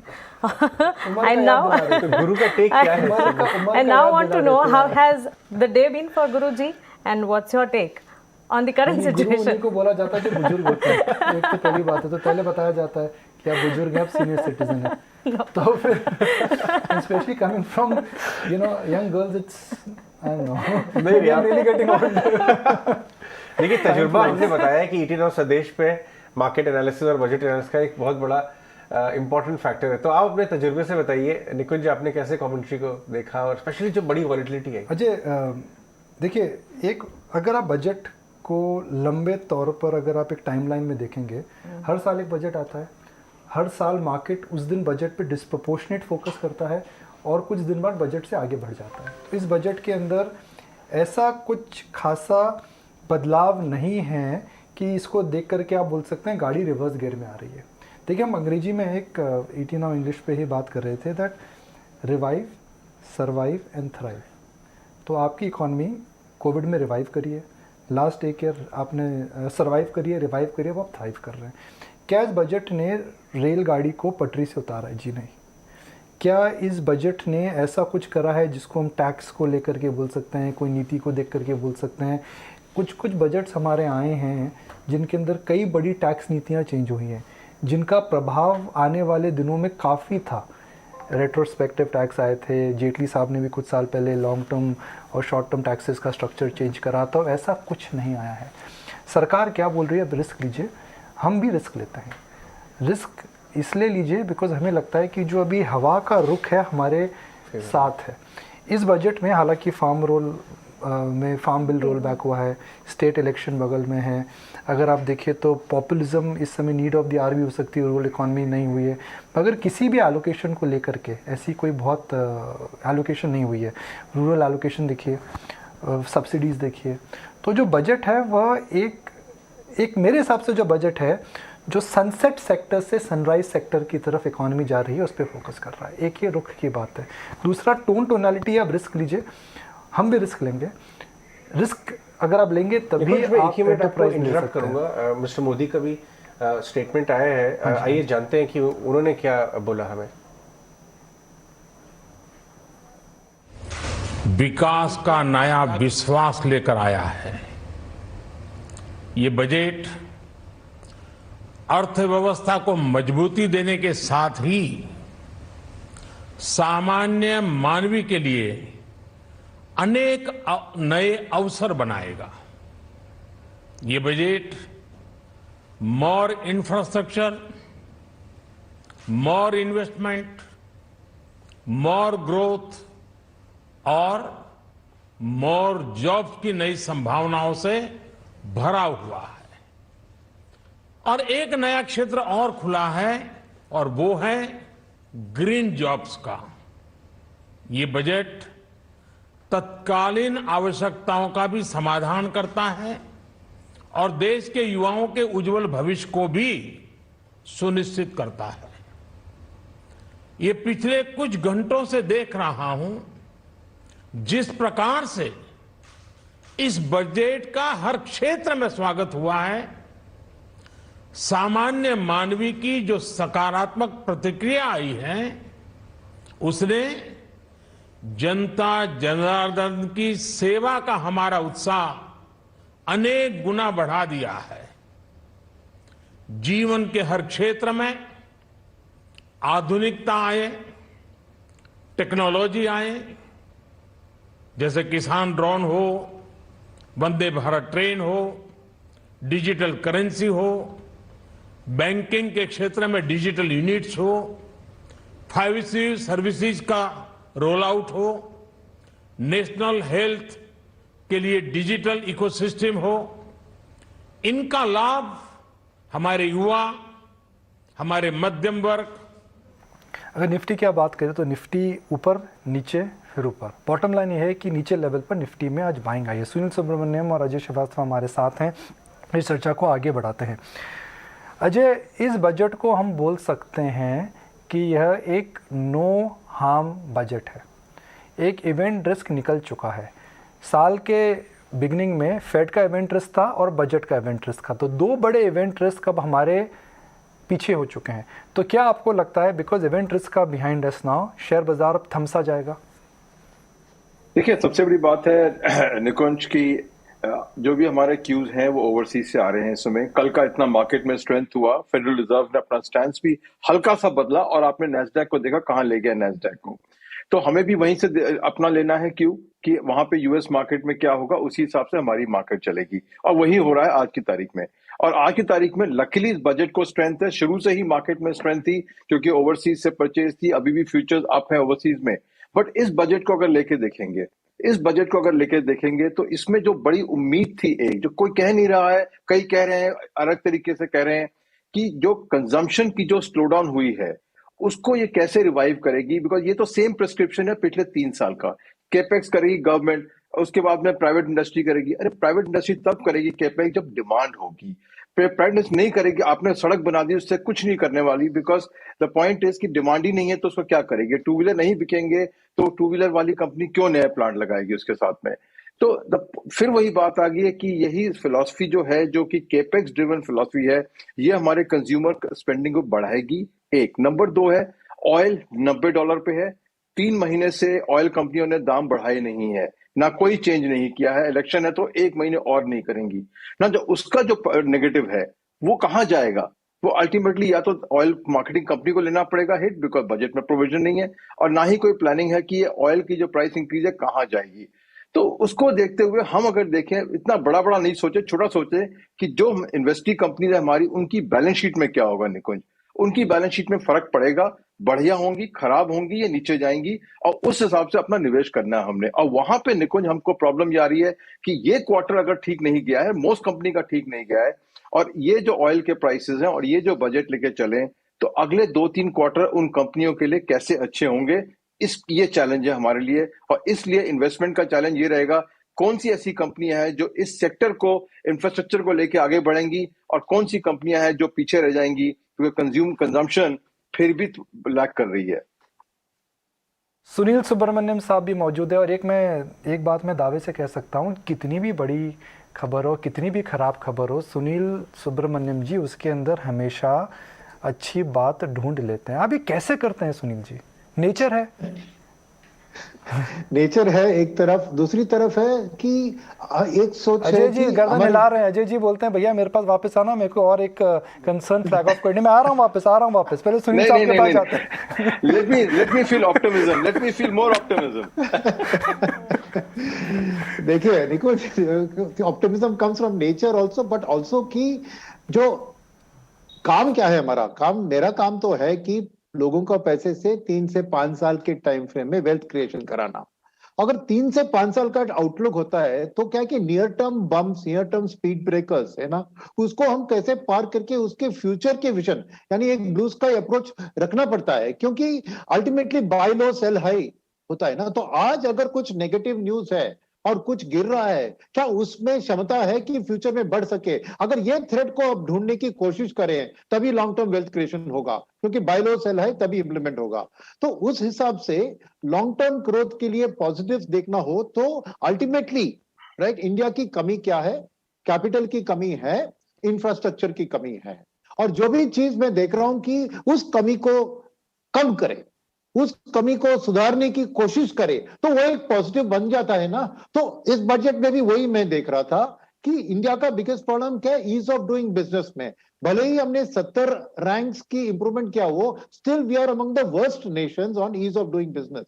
एंड नाउ
गुरु का टेक क्या है?
And now want to know how has the day been for Guruji and what's your take on the current situation?
को बोला जाता है कि बुजुर्ग होते हैं, एक तो पहली बात है, तो पहले बताया जाता है कि आप बुजुर्ग हैं, आप सीनियर सिटीजन हैं। तो फिर specially coming from young girls, it's I don't know,
नहीं
I am really getting old.
देखिए, तजुर्बा हमने बताया कि ईटी नाउ स्वदेश पे मार्केट एनालिसिस और बजट एनालिसिस का एक बहुत बड़ा इंपॉर्टेंट फैक्टर है। तो आप अपने तजुर्बे से बताइए निकुंज, आपने कैसे कमेंट्री को देखा और स्पेशली जो बड़ी वॉलिटिलिटी है?
अजय, देखिए, एक अगर आप बजट को लंबे तौर पर अगर आप एक टाइमलाइन में देखेंगे, हर साल एक बजट आता है, हर साल मार्केट उस दिन बजट पे डिस्प्रोपोर्शनेट फोकस करता है और कुछ दिन बाद बजट से आगे बढ़ जाता है। तो इस बजट के अंदर ऐसा कुछ खासा बदलाव नहीं है कि इसको देख करके आप बोल सकते हैं गाड़ी रिवर्स गियर में आ रही है। देखिए, हम अंग्रेजी में एक ईटी नाउ इंग्लिश पे ही बात कर रहे थे, that revive, survive and thrive. तो आपकी इकॉनमी कोविड में रिवाइव करी है, लास्ट एक ईयर आपने सर्वाइव करी है, रिवाइव करी है, वो आप थ्राइव कर रहे हैं। क्या इस बजट ने रेलगाड़ी को पटरी से उतारा है? जी नहीं। क्या इस बजट ने ऐसा कुछ करा है जिसको हम टैक्स को लेकर के बोल सकते हैं, कोई नीति को देख करके बोल सकते हैं? कुछ बजट्स हमारे आए हैं जिनके अंदर कई बड़ी टैक्स नीतियाँ चेंज हुई हैं, जिनका प्रभाव आने वाले दिनों में काफ़ी था। रेट्रोस्पेक्टिव टैक्स आए थे, जेटली साहब ने भी कुछ साल पहले लॉन्ग टर्म और शॉर्ट टर्म टैक्सेस का स्ट्रक्चर चेंज करा, तो ऐसा कुछ नहीं आया है। सरकार क्या बोल रही है, अब रिस्क लीजिए। हम भी रिस्क लेते हैं। रिस्क इसलिए लीजिए बिकॉज हमें लगता है कि जो अभी हवा का रुख है हमारे साथ है। इस बजट में हालांकि फार्म बिल रोल बैक हुआ है, स्टेट इलेक्शन बगल में है। अगर आप देखिए तो पॉपुलिज्म इस समय नीड ऑफ द आवर भी हो सकती है, रूरल इकॉनमी नहीं हुई है, मगर किसी भी एलोकेशन को लेकर के ऐसी कोई बहुत एलोकेशन नहीं हुई है। रूरल एलोकेशन देखिए, सब्सिडीज़ देखिए। तो जो बजट है वह एक मेरे हिसाब से जो बजट है जो सनसेट सेक्टर से सनराइज सेक्टर की तरफ इकॉनमी जा रही है उस पर फोकस कर रहा है। एक ये रुख की बात है। दूसरा टोनालिटी, आप रिस्क लीजिए, हम भी रिस्क लेंगे। रिस्क अगर आप लेंगे तभी आप एंटरप्राइज इंटरप्ट
करूंगा। मिस्टर मोदी का भी स्टेटमेंट आया है, आइए जानते हैं कि उन्होंने क्या बोला हमें।
विकास का नया विश्वास लेकर आया है। ये बजट अर्थव्यवस्था को मजबूती देने के साथ ही सामान्य मानवी के लिए अनेक नए अवसर बनाएगा। ये बजट मोर इंफ्रास्ट्रक्चर, मोर इन्वेस्टमेंट, मोर ग्रोथ और मोर जॉब्स की नई संभावनाओं से भरा हुआ है। और एक नया क्षेत्र और खुला है और वो है ग्रीन जॉब्स का। ये बजट तत्कालीन आवश्यकताओं का भी समाधान करता है और देश के युवाओं के उज्जवल भविष्य को भी सुनिश्चित करता है। ये पिछले कुछ घंटों से देख रहा हूं जिस प्रकार से इस बजट का हर क्षेत्र में स्वागत हुआ है, सामान्य मानवी की जो सकारात्मक प्रतिक्रिया आई है उसने जनता जनार्दन की सेवा का हमारा उत्साह अनेक गुना बढ़ा दिया है। जीवन के हर क्षेत्र में आधुनिकता आए, टेक्नोलॉजी आए, जैसे किसान ड्रोन हो, वंदे भारत ट्रेन हो, डिजिटल करेंसी हो, बैंकिंग के क्षेत्र में डिजिटल यूनिट्स हो, 5G सर्विसेज का रोल आउट हो, नेशनल हेल्थ के लिए डिजिटल इकोसिस्टम हो। इनका लाभ हमारे युवा, हमारे मध्यम वर्ग।
अगर निफ्टी की आप बात करें तो निफ्टी ऊपर नीचे फिर ऊपर, बॉटम लाइन ये है कि नीचे लेवल पर निफ्टी में आज बाइंग आई है। सुनील सुब्रमण्यम और अजय श्रीवास्तव हमारे साथ हैं, इस चर्चा को आगे बढ़ाते हैं। अजय, इस बजट को हम बोल सकते हैं कि यह एक नो हार्म बजट है। एक इवेंट रिस्क निकल चुका है। साल के बिगनिंग में फेड का इवेंट रिस्क था और बजट का इवेंट रिस्क था, तो दो बड़े इवेंट रिस्क अब हमारे पीछे हो चुके हैं। तो क्या आपको लगता है बिकॉज इवेंट रिस्क का बिहाइंड अस नाउ शेयर बाजार अब थमसा जाएगा?
देखिए, सबसे बड़ी बात है निकुंज की जो भी हमारे क्यूज हैं वो ओवरसीज से आ रहे हैं इस समय। कल का इतना मार्केट में स्ट्रेंथ हुआ, फेडरल रिजर्व ने अपना स्टैंड भी हल्का सा बदला और आपने नैस्डैक को देखा कहां ले गया नैस्डैक को। तो हमें भी वहीं से अपना लेना है क्यों कि वहां पे यूएस मार्केट में क्या होगा उसी हिसाब से हमारी मार्केट चलेगी, और वही हो रहा है आज की तारीख में। और आज की तारीख में लकीली इस बजट को स्ट्रेंथ है, शुरू से ही मार्केट में स्ट्रेंथ थी क्योंकि ओवरसीज से परचेज थी, अभी भी फ्यूचर्स अप है ओवरसीज में। बट इस बजट को अगर लेके देखेंगे, तो इसमें जो बड़ी उम्मीद थी, एक जो कोई कह नहीं रहा है, कई कह रहे हैं अलग तरीके से कह रहे हैं कि जो कंजम्पशन की जो स्लो डाउन हुई है उसको ये कैसे रिवाइव करेगी, बिकॉज ये तो सेम प्रिस्क्रिप्शन है पिछले 3 साल का। कैपेक्स करेगी गवर्नमेंट, उसके बाद में प्राइवेट इंडस्ट्री करेगी। अरे प्राइवेट इंडस्ट्री तब करेगी कैपेक्स जब डिमांड होगी, प्राइवेट इंडस्ट्री नहीं करेगी। आपने सड़क बना दी, उससे कुछ नहीं करने वाली, बिकॉज द पॉइंट इज कि डिमांड ही नहीं है तो उसको क्या करेगी। टू व्हीलर नहीं बिकेंगे तो टू व्हीलर वाली कंपनी क्यों नया प्लांट लगाएगी उसके साथ में। तो फिर वही बात आ गई है कि यही फिलॉसफी जो है, जो कि केपेक्स ड्रिवन फिलॉसफी है, ये हमारे कंज्यूमर स्पेंडिंग को बढ़ाएगी। एक नंबर 2 है ऑयल $90 पे है। 3 महीने से ऑयल कंपनियों ने दाम बढ़ाए नहीं है, ना कोई चेंज नहीं किया है। इलेक्शन है तो 1 महीने और नहीं करेंगी ना। जो उसका जो नेगेटिव है वो कहां जाएगा, वो अल्टीमेटली या तो ऑयल मार्केटिंग कंपनी को लेना पड़ेगा हिट, बिकॉज बजट में प्रोविजन नहीं है, और ना ही कोई प्लानिंग है कि ये ऑयल की जो प्राइस इंक्रीज है कहां जाएगी। तो उसको देखते हुए हम अगर देखें, इतना बड़ा बड़ा नहीं सोचे, छोटा सोचे कि जो इन्वेस्टिंग कंपनी है हमारी, उनकी बैलेंस शीट में क्या होगा निकुंज। उनकी बैलेंस शीट में फर्क पड़ेगा, बढ़िया होंगी, खराब होंगी, या नीचे जाएंगी, और उस हिसाब से अपना निवेश करना है हमने। और वहां पे निकुंज हमको प्रॉब्लम ये आ रही है कि ये क्वार्टर अगर ठीक नहीं गया है, मोस्ट कंपनी का ठीक नहीं गया है, और ये जो ऑयल के प्राइसेस हैं और ये जो बजट लेके चले, तो अगले 2-3 क्वार्टर उन कंपनियों के लिए कैसे अच्छे होंगे, ये चैलेंज है हमारे लिए। और इसलिए इन्वेस्टमेंट का चैलेंज ये रहेगा, कौन सी ऐसी कंपनियां हैं जो इस सेक्टर को, इंफ्रास्ट्रक्चर को लेके आगे बढ़ेंगी, और कौन सी कंपनियां हैं जो पीछे रह जाएंगी, क्योंकि कंजम्पशन फिर भी लैग कर रही है।
सुनील सुब्रमण्यम साहब भी मौजूद है, और एक बात मैं दावे से कह सकता हूँ, कितनी भी बड़ी खबर हो, कितनी भी खराब खबर हो, सुनील सुब्रमण्यम जी उसके अंदर हमेशा अच्छी बात ढूंढ लेते हैं। आप ये कैसे करते हैं सुनील जी? नेचर है।
नेचर है एक तरफ, दूसरी तरफ है कि एक सोच
अजय जी गर्दन हिला रहे हैं। अजय जी बोलते हैं भैया मेरे पास वापस आना, मेरे को और एक कंसर्न फ्लैग ऑफ करने में आ रहा हूँ वापस। पहले सुनील साहब के पास जाते हैं।
Let me feel optimism, let me feel more optimism.
देखिए Nikunj, optimism comes from nature also, but also कि जो काम क्या है हमारा काम, मेरा काम तो है कि लोगों का पैसे से 3 से 5 साल के टाइम फ्रेम में वेल्थ क्रिएशन कराना। अगर 3 से 5 साल का आउटलुक होता है तो क्या कि near term bumps, near term speed breakers है ना, उसको हम कैसे पार करके उसके फ्यूचर के विजन यानी एक ब्लू स्काई अप्रोच रखना पड़ता है, क्योंकि अल्टीमेटली बाय लो सेल हाई होता है ना। तो आज अगर कुछ नेगेटिव न्यूज है और कुछ गिर रहा है, क्या उसमें क्षमता है कि फ्यूचर में बढ़ सके? अगर ये थ्रेड को अब ढूंढने की कोशिश करें तभी लॉन्ग टर्म वेल्थ क्रिएशन होगा, क्योंकि बाय लो सेल है तभी इंप्लीमेंट होगा। तो उस हिसाब से लॉन्ग टर्म ग्रोथ के लिए पॉजिटिव देखना हो तो अल्टीमेटली राइट, इंडिया की कमी क्या है? कैपिटल की कमी है, इंफ्रास्ट्रक्चर की कमी है, और जो भी चीज मैं देख रहा हूं कि उस कमी को कम करे, उस कमी को सुधारने की कोशिश करे, तो वो एक पॉजिटिव बन जाता है ना। तो इस बजट में भी वही मैं देख रहा था कि इंडिया का बिगेस्ट प्रॉब्लम क्या है? ईज ऑफ डूइंग बिजनेस में भले ही हमने 70 रैंक्स की इंप्रूवमेंट किया हो, still we are among the worst nations on ease of doing business.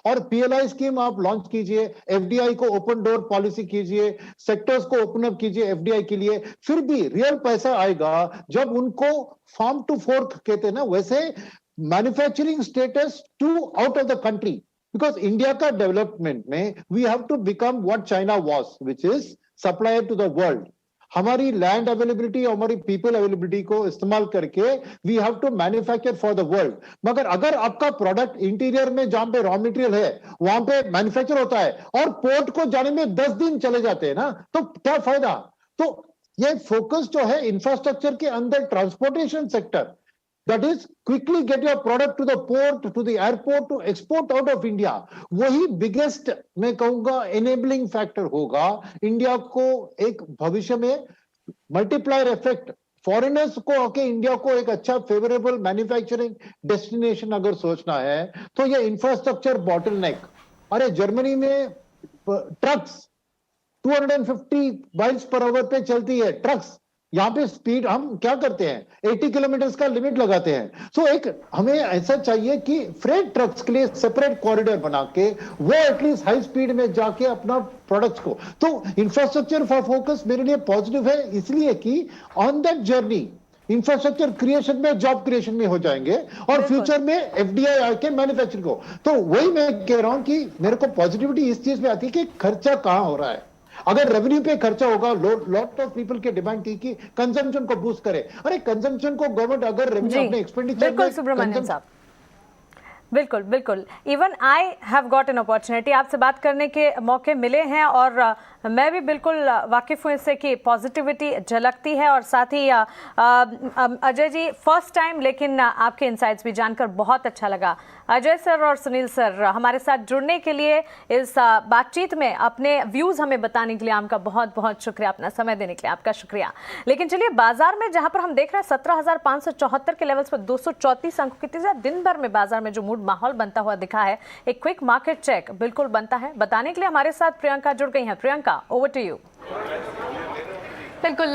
और पीएलआई स्कीम आप लॉन्च कीजिए, एफडीआई को ओपन डोर पॉलिसी कीजिए, सेक्टर्स को ओपन अप कीजिए एफडीआई के लिए, फिर भी रियल पैसा आएगा जब उनको फार्म टू फोर्क कहते हैं ना, वैसे manufacturing status to out of the country, because India का डेवलपमेंट में we have to become what China was, which is supplier to the world. हमारी लैंड अवेलेबिलिटी, हमारी पीपल अवेलेबिलिटी को इस्तेमाल करके we have to manufacture for the world. मगर अगर आपका प्रोडक्ट इंटीरियर में जहां पे रॉ मटेरियल है वहां पे मैन्युफैक्चर होता है और पोर्ट को जाने में 10 दिन चले जाते हैं ना, तो क्या फायदा? तो ये फोकस जो है इंफ्रास्ट्रक्चर के अंदर, transportation sector, that is quickly get your product to the port, to the airport, to export out of India, वही बिगेस्ट मैं कहूंगा enabling factor होगा इंडिया को एक भविष्य में मल्टीप्लायर इफेक्ट, फॉरेनर्स को आके इंडिया को एक अच्छा फेवरेबल मैन्युफैक्चरिंग डेस्टिनेशन अगर सोचना है तो ये इंफ्रास्ट्रक्चर बॉटलनेक। अरे जर्मनी में ट्रक्स 250 माइल्स पर आवर पे चलती है ट्रक्स, यहाँ पे स्पीड हम क्या करते हैं 80 किलोमीटर का लिमिट लगाते हैं। सो एक हमें ऐसा चाहिए कि फ्रेट ट्रक्स के लिए सेपरेट कॉरिडोर बना के वो एटलीस्ट हाई स्पीड में जाके अपना प्रोडक्ट्स को, तो इंफ्रास्ट्रक्चर फॉर फोकस मेरे लिए पॉजिटिव है, इसलिए कि on that journey infrastructure creation में, जॉब क्रिएशन में हो जाएंगे और फ्यूचर में एफडीआई आके मैन्युफैक्चरिंग को। तो वही मैं कह रहा हूं कि मेरे को पॉजिटिविटी इस चीज में आती है कि खर्चा कहां हो रहा है। अगर रेवेन्यू पे खर्चा होगा, लॉट ऑफ पीपल के डिमांड थी कि कंजम्पशन को बूस्ट करे। अरे कंजम्पशन को गवर्नमेंट अगर रेवेन्यू अपने एक्सपेंडिचर
बिल्कुल सुब्रमण्यम साहब, बिल्कुल बिल्कुल, even I have got an opportunity, आपसे बात करने के मौके मिले हैं और मैं भी बिल्कुल वाकिफ़ हूँ इससे कि पॉजिटिविटी झलकती है। और साथ ही अजय जी फर्स्ट टाइम, लेकिन आपके इनसाइट्स भी जानकर बहुत अच्छा लगा। अजय सर और सुनील सर हमारे साथ जुड़ने के लिए, इस बातचीत में अपने व्यूज़ हमें बताने के लिए आपका बहुत बहुत शुक्रिया, अपना समय देने के लिए आपका शुक्रिया। लेकिन चलिए बाजार में जहाँ पर हम देख रहे हैं 17,574 के लेवल्स पर 234 अंकों की तेजी, दिन भर में बाजार में जो मूड माहौल बनता हुआ दिखा है, एक क्विक मार्केट चेक बिल्कुल बनता है। बताने के लिए हमारे साथ प्रियंका जुड़ गई हैं। Priyanka, over to you.
बिल्कुल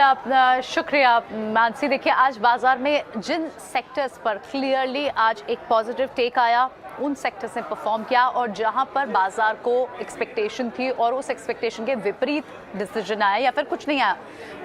शुक्रिया मानसी। देखिए आज बाजार में जिन सेक्टर्स पर क्लियरली आज एक पॉजिटिव टेक आया, उन सेक्टर्स ने परफॉर्म किया, और जहां पर बाजार को एक्सपेक्टेशन थी और उस एक्सपेक्टेशन के विपरीत डिसीजन आया या फिर कुछ नहीं आया,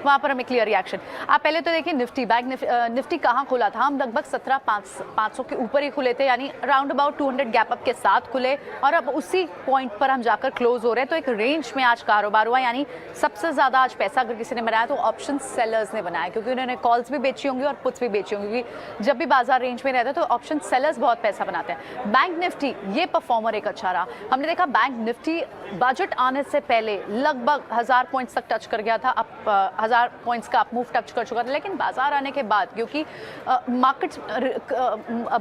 वहां पर हमें क्लियर रिएक्शन। आप पहले तो देखिए निफ्टी, बैंक निफ्टी कहाँ खुला था? हम लगभग 17,500 के ऊपर ही खुले थे, यानी राउंड अबाउट 200 गैप अप के साथ खुले, और अब उसी पॉइंट पर हम जाकर क्लोज हो रहे हैं। तो एक रेंज में आज कारोबार हुआ, यानी सबसे ज्यादा आज पैसा अगर किसी ने बनाया तो ऑप्शन सेलर्स ने बनाया, क्योंकि उन्होंने कॉल्स भी बेची होंगी और पुट्स भी बेची होंगी, क्योंकि जब भी बाजार रेंज में रहता है तो ऑप्शन सेलर्स बहुत पैसा बनाते हैं। बैंक निफ्टी ये परफॉर्मर एक अच्छा रहा। हमने देखा बैंक निफ्टी बजट आने से पहले लगभग 1000 पॉइंट्स तक टच कर गया था, अब 1000 पॉइंट्स का अप मूव टच कर चुका था, लेकिन बाजार आने के बाद, क्योंकि मार्केट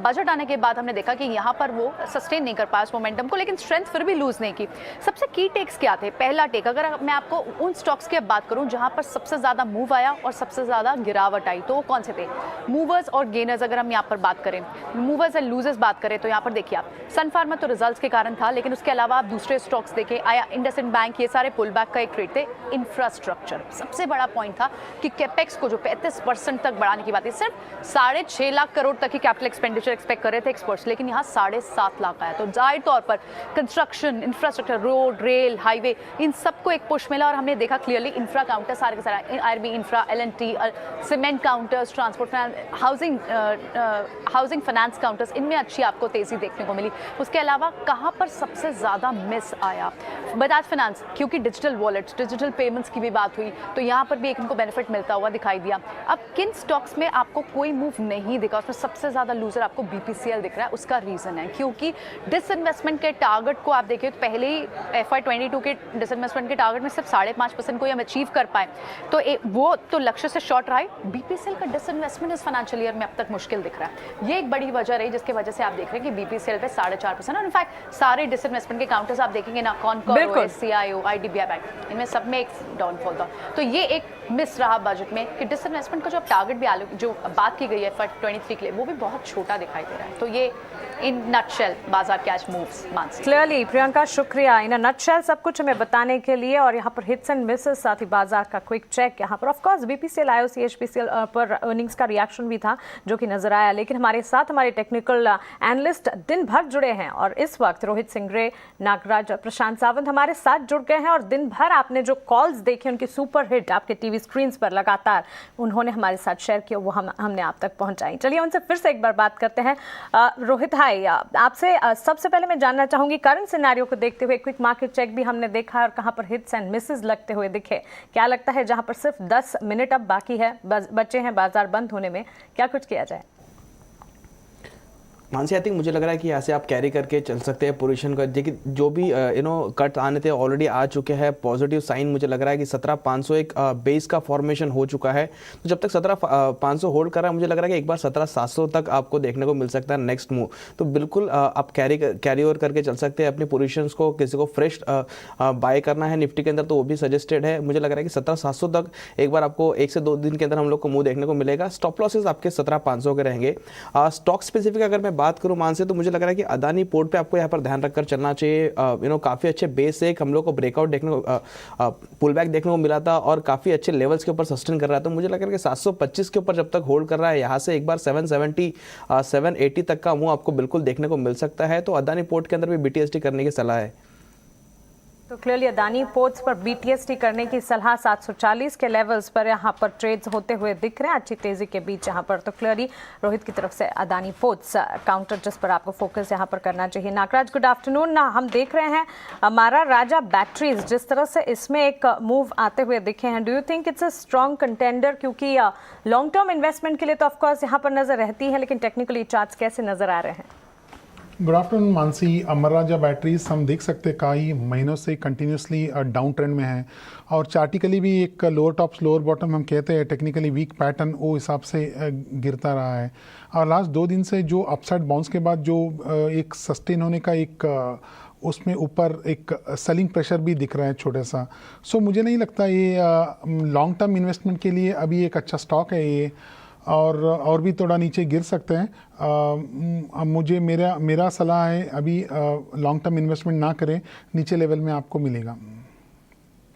बजट आने के बाद हमने देखा कि यहाँ पर वो सस्टेन नहीं कर पाया उस मोमेंटम को, लेकिन स्ट्रेंथ फिर भी लूज नहीं की। सबसे की टेक्स क्या थे? पहला टेक, अगर मैं आपको उन स्टॉक्स की अब बात करूं जहां पर सबसे ज्यादा मूव आया और सबसे ज्यादा गिरावट आई, तो कौन से थे? मूवर्स और गेनर्स अगर हम यहाँ पर बात करें, मूवर्स एंड लूजर्स बात करें, तो यहाँ पर देखिए आप सन फार्मा तो रिजल्ट्स के कारण था, लेकिन उसके अलावा आप दूसरे स्टॉक्स देखें, आया इंडसइंड बैंक, ये सारे पुल बैक का एक ट्रेड थे। इंफ्रास्ट्रक्चर सबसे बड़ा पॉइंट था कि कैपेक्स को जो 35% तक बढ़ाने की बात है, सिर्फ 6.5 लाख करोड़ तक की कैपिटल एक्सपेंडिचर एक्सपेक्ट कर रहे थे एक्सपर्ट्स, लेकिन यहाँ 7.5 लाख आया। तो जाहिर तौर पर construction, infrastructure, road, rail, highway, इन सबको एक पुश मिला, और हमने देखा क्लियरली इंफ्रा काउंटर सारे के सारे, RB infra, L&T, cement counters, transport, housing finance counters, इनमें अच्छी आपको तेजी देखने देखने को मिली, उसके अलावा कहाँ पर सबसे ज़्यादा मिस आया? बजाज फाइनेंस, क्योंकि डिजिटल वॉलेट्स, डिजिटल पेमेंट्स की भी बात हुई, तो यहाँ पर भी एक इनको बेनिफिट मिलता हुआ दिखाई दिया। अब किन स्टॉक्स में आपको कोई मूव नहीं दिखा, उसमें सबसे ज़्यादा लूजर आपको BPCL दिख रहा है? उसका रीज़न है क्योंकि डिसइन्वेस्टमेंट के टारगेट को आप देखिए तो पहले ही FY22 के डिसइन्वेस्टमेंट के टारगेट में सिर्फ 5.5% को हम अचीव कर पाए, तो वो तो लक्ष्य से शॉर्ट रहा है। BPCL का डिसइन्वेस्टमेंट इस फाइनेंशियल ईयर में अब तक मुश्किल दिख रहा है। ये एक बड़ी वजह रही जिसकी वजह से आप देख रहे हैं कि BPCL पे 4.5% और इनफैक्ट सारे डिसइन्वेस्टमेंट के काउंटर्स आप देखेंगे ना, कॉनकॉर, CIO, IDBI बैंक, इनमें सब में एक डाउनफॉल था। तो ये एक मिस रहा बजट में कि डिसइन्वेस्टमेंट का जो टारगेट भी जो बात की गई है FY23 के लिए, वो भी बहुत छोटा दिखाई दे रहा है। तो ये इन नटशेल बाजार के आज मूव्स मानसी।
क्लियरली प्रियंका, शुक्रिया इन नटशेल सब कुछ हमें बताने के लिए। और यहाँ पर हिट्स एंड मिसेस, साथ ही बाजार का क्विक चेक। यहाँ पर of course BPCL, IOC, HPCL पर अर्निंग्स का रिएक्शन भी था जो कि नजर आया, लेकिन हमारे साथ हमारे टेक्निकल एनालिस्ट दिन भर जुड़े हैं और इस वक्त रोहित सिंगरे, नागराज, प्रशांत सावंत हमारे साथ जुड़ गए हैं। और दिन भर आपने जो कॉल्स देखे उनकी सुपर हिट आपके टीवी स्क्रीन पर लगातार उन्होंने हमारे साथ शेयर किया, वो हमने आप तक पहुंचाई। चलिए उनसे फिर से एक बार बात करते हैं। रोहित, हाय, आपसे सबसे पहले मैं जानना चाहूंगी करंट सिनेरियो को देखते हुए, क्विक मार्केट चेक भी हमने देखा और कहां पर हिट्स एंड मिसेस लगते हुए दिखे, क्या लगता है जहां पर सिर्फ 10 मिनट अब बाकी है, बचे हैं बाजार बंद होने में, क्या कुछ किया जाए?
मानसी, आई थिंक मुझे लग रहा है कि यहाँ से आप कैरी करके चल सकते हैं पोजीशन का। देखिए जो भी कट आने थे ऑलरेडी आ चुके हैं। पॉजिटिव साइन मुझे लग रहा है कि 17,500 एक बेस का फॉर्मेशन हो चुका है। तो जब तक 17,500 होल्ड कर रहा है, मुझे लग रहा है कि एक बार 17,700 तक आपको देखने को मिल सकता है नेक्स्ट मूव। तो बिल्कुल आप कैरी ओवर करके चल सकते हैं अपनी पोजिशंस को। किसी को फ्रेश बाय करना है निफ्टी के अंदर तो वो भी सजेस्टेड है। मुझे लग रहा है कि 17,700 तक एक बार आपको 1 से 2 दिन के अंदर हम लोग को मूव देखने को मिलेगा। स्टॉप लॉसेस आपके 17,500 के रहेंगे। स्टॉक स्पेसिफिक अगर मैं बात करूं मान से, तो मुझे लग रहा है कि अदानी पोर्ट पे आपको यहाँ पर ध्यान रखकर चलना चाहिए। काफी अच्छे बेस से हम लोग को ब्रेकआउट देखने को, पुल बैक देखने को मिला था और काफी अच्छे लेवल्स के ऊपर सस्टेन कर रहा था। तो मुझे लग रहा है कि 725 के ऊपर जब तक होल्ड कर रहा है, यहाँ से एक बार 770 780 तक का मुंह आपको बिल्कुल देखने को मिल सकता है। तो अदानी पोर्ट के अंदर भी BTST करने की सलाह है।
तो क्लियरली अदानी पोर्ट्स पर BTST करने की सलाह 740 के लेवल्स पर यहाँ पर ट्रेड्स होते हुए दिख रहे हैं अच्छी तेजी के बीच यहाँ पर। तो क्लियरली रोहित की तरफ से अदानी पोर्ट्स काउंटर जिस पर आपको फोकस यहाँ पर करना चाहिए। Nagraj, good afternoon. हम देख रहे हैं हमारा राजा बैटरीज जिस तरह से इसमें एक मूव आते हुए दिखे हैं, do you think it's a strong contender? क्योंकि लॉन्ग टर्म इन्वेस्टमेंट के लिए तो ऑफकोर्स यहाँ पर नजर रहती है, लेकिन टेक्निकली चार्ट्स कैसे नजर आ रहे हैं?
Good afternoon Mansi. Amara Raja batteries हम देख सकते हैं कई महीनों से कंटिन्यूसली डाउन ट्रेंड में है और चार्टिकली भी एक लोअर टॉप्स लोअर बॉटम हम कहते हैं टेक्निकली वीक पैटर्न वो हिसाब से गिरता रहा है। और लास्ट 2 दिन से जो अपसाइड बाउंस के बाद जो एक सस्टेन होने का एक उसमें ऊपर एक सेलिंग प्रेशर भी दिख रहा है छोटा सा। सो मुझे नहीं लगता ये लॉन्ग टर्म इन्वेस्टमेंट के लिए अभी एक अच्छा स्टॉक है ये, और भी थोड़ा नीचे गिर सकते हैं। मुझे मेरा सलाह है अभी लॉन्ग टर्म इन्वेस्टमेंट ना करें, नीचे लेवल में आपको मिलेगा।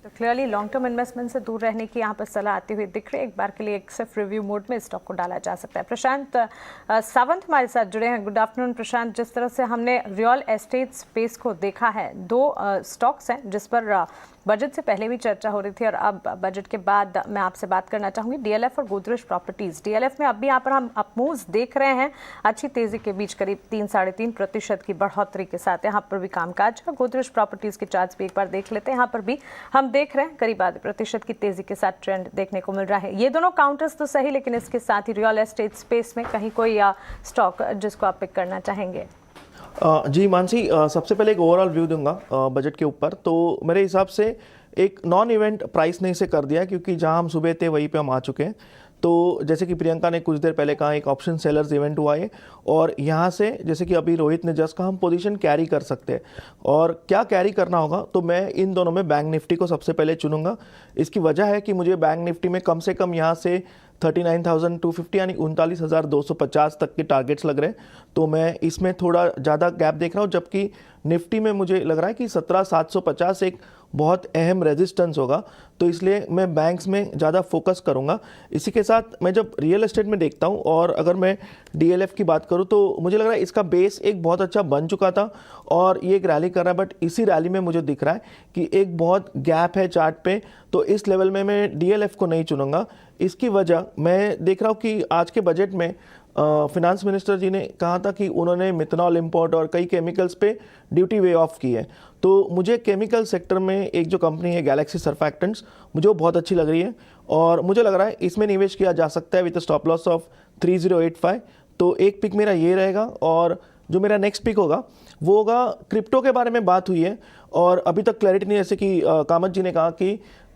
तो क्लियरली लॉन्ग टर्म इन्वेस्टमेंट से दूर रहने की यहाँ पर सलाह आती हुई दिख रही है। एक बार के लिए एक सिर्फ रिव्यू मोड में स्टॉक को डाला जा सकता है। प्रशांत सावंत हमारे साथ जुड़े हैं। गुड आफ्टरनून प्रशांत। जिस तरह से हमने रियल एस्टेट स्पेस को देखा है, 2 स्टॉक्स हैं जिस पर बजट से पहले भी चर्चा हो रही थी और अब बजट के बाद मैं आपसे बात करना चाहूँगी DLF और गोदरेज प्रॉपर्टीज़। DLF में अब भी यहाँ पर हम अप मूव्स देख रहे हैं अच्छी तेज़ी के बीच, करीब 3-3.5% की बढ़ोतरी के साथ यहाँ पर भी कामकाज है। गोदरेज प्रॉपर्टीज़ के चार्ट्स भी एक बार देख लेते हैं। यहाँ पर भी हम देख रहे हैं करीब आधे % की तेज़ी के साथ ट्रेंड देखने को मिल रहा है। ये दोनों काउंटर्स तो सही, लेकिन इसके साथ ही रियल एस्टेट स्पेस में कहीं कोई स्टॉक जिसको आप पिक करना चाहेंगे?
जी मानसी, सबसे पहले एक ओवरऑल व्यू दूंगा बजट के ऊपर। तो मेरे हिसाब से एक नॉन इवेंट प्राइस ने इसे कर दिया, क्योंकि जहां हम सुबह थे वहीं पे हम आ चुके हैं। तो जैसे कि प्रियंका ने कुछ देर पहले कहा, एक ऑप्शन सेलर्स इवेंट हुआ है और यहाँ से जैसे कि अभी रोहित ने जस्ट कहा, हम पोजीशन कैरी कर सकते हैं। और क्या कैरी करना होगा, तो मैं इन दोनों में बैंक निफ्टी को सबसे पहले चुनूंगा। इसकी वजह है कि मुझे बैंक निफ्टी में कम से कम यहाँ से 39,250 यानी 39,250 तक के टारगेट्स लग रहे हैं। तो मैं इसमें थोड़ा ज़्यादा गैप देख रहा हूँ, जबकि निफ्टी में मुझे लग रहा है कि 17,750 एक बहुत अहम रेजिस्टेंस होगा। तो इसलिए मैं बैंक्स में ज़्यादा फोकस करूँगा। इसी के साथ मैं जब रियल एस्टेट में देखता हूँ और अगर मैं DLF की बात करूँ, तो मुझे लग रहा है इसका बेस एक बहुत अच्छा बन चुका था और ये एक रैली कर रहा है। बट इसी रैली में मुझे दिख रहा है कि एक बहुत गैप है चार्ट पे, तो इस लेवल में मैं DLF को नहीं चुनूंगा। इसकी वजह मैं देख रहा हूँ कि आज के बजट में फिनांस मिनिस्टर जी ने कहा था कि उन्होंने मिथनॉल इंपोर्ट और कई केमिकल्स पे ड्यूटी वे ऑफ की है। तो मुझे केमिकल सेक्टर में एक जो कंपनी है गैलेक्सी सरफैक्टेंट्स, मुझे वो बहुत अच्छी लग रही है और मुझे लग रहा है इसमें निवेश किया जा सकता है विद स्टॉप लॉस ऑफ 3085। तो एक पिक मेरा ये रहेगा और जो मेरा नेक्स्ट पिक होगा वो होगा, क्रिप्टो के बारे में बात हुई है और अभी तक क्लैरिटी नहीं है, जैसे कि कामत जी ने कहा कि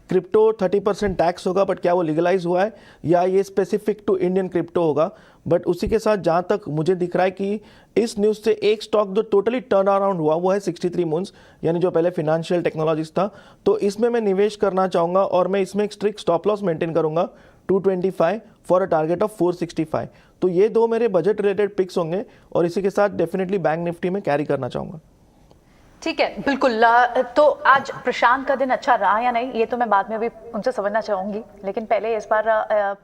क्रिप्टो 30% टैक्स होगा, बट क्या वो लीगलाइज हुआ है या ये स्पेसिफिक टू इंडियन क्रिप्टो होगा। बट उसी के साथ जहाँ तक मुझे दिख रहा है कि इस न्यूज़ से एक स्टॉक जो टोटली टर्न अराउंड हुआ वो है 63 मून्स, यानी जो पहले फिनेंशियल टेक्नोलॉजीज था। तो इसमें मैं निवेश करना चाहूँगा और मैं इसमें एक स्ट्रिक्ट स्टॉप लॉस मेंटेन करूँगा 225 फॉर अ टारगेट ऑफ 465। तो ये दो मेरे बजट रिलेटेड पिक्स होंगे और इसी के साथ डेफिनेटली बैंक निफ्टी में कैरी करना चाहूँगा।
ठीक है, बिल्कुल। तो आज प्रशांत का दिन अच्छा रहा या नहीं, ये तो मैं बाद में अभी उनसे समझना चाहूँगी, लेकिन पहले इस बार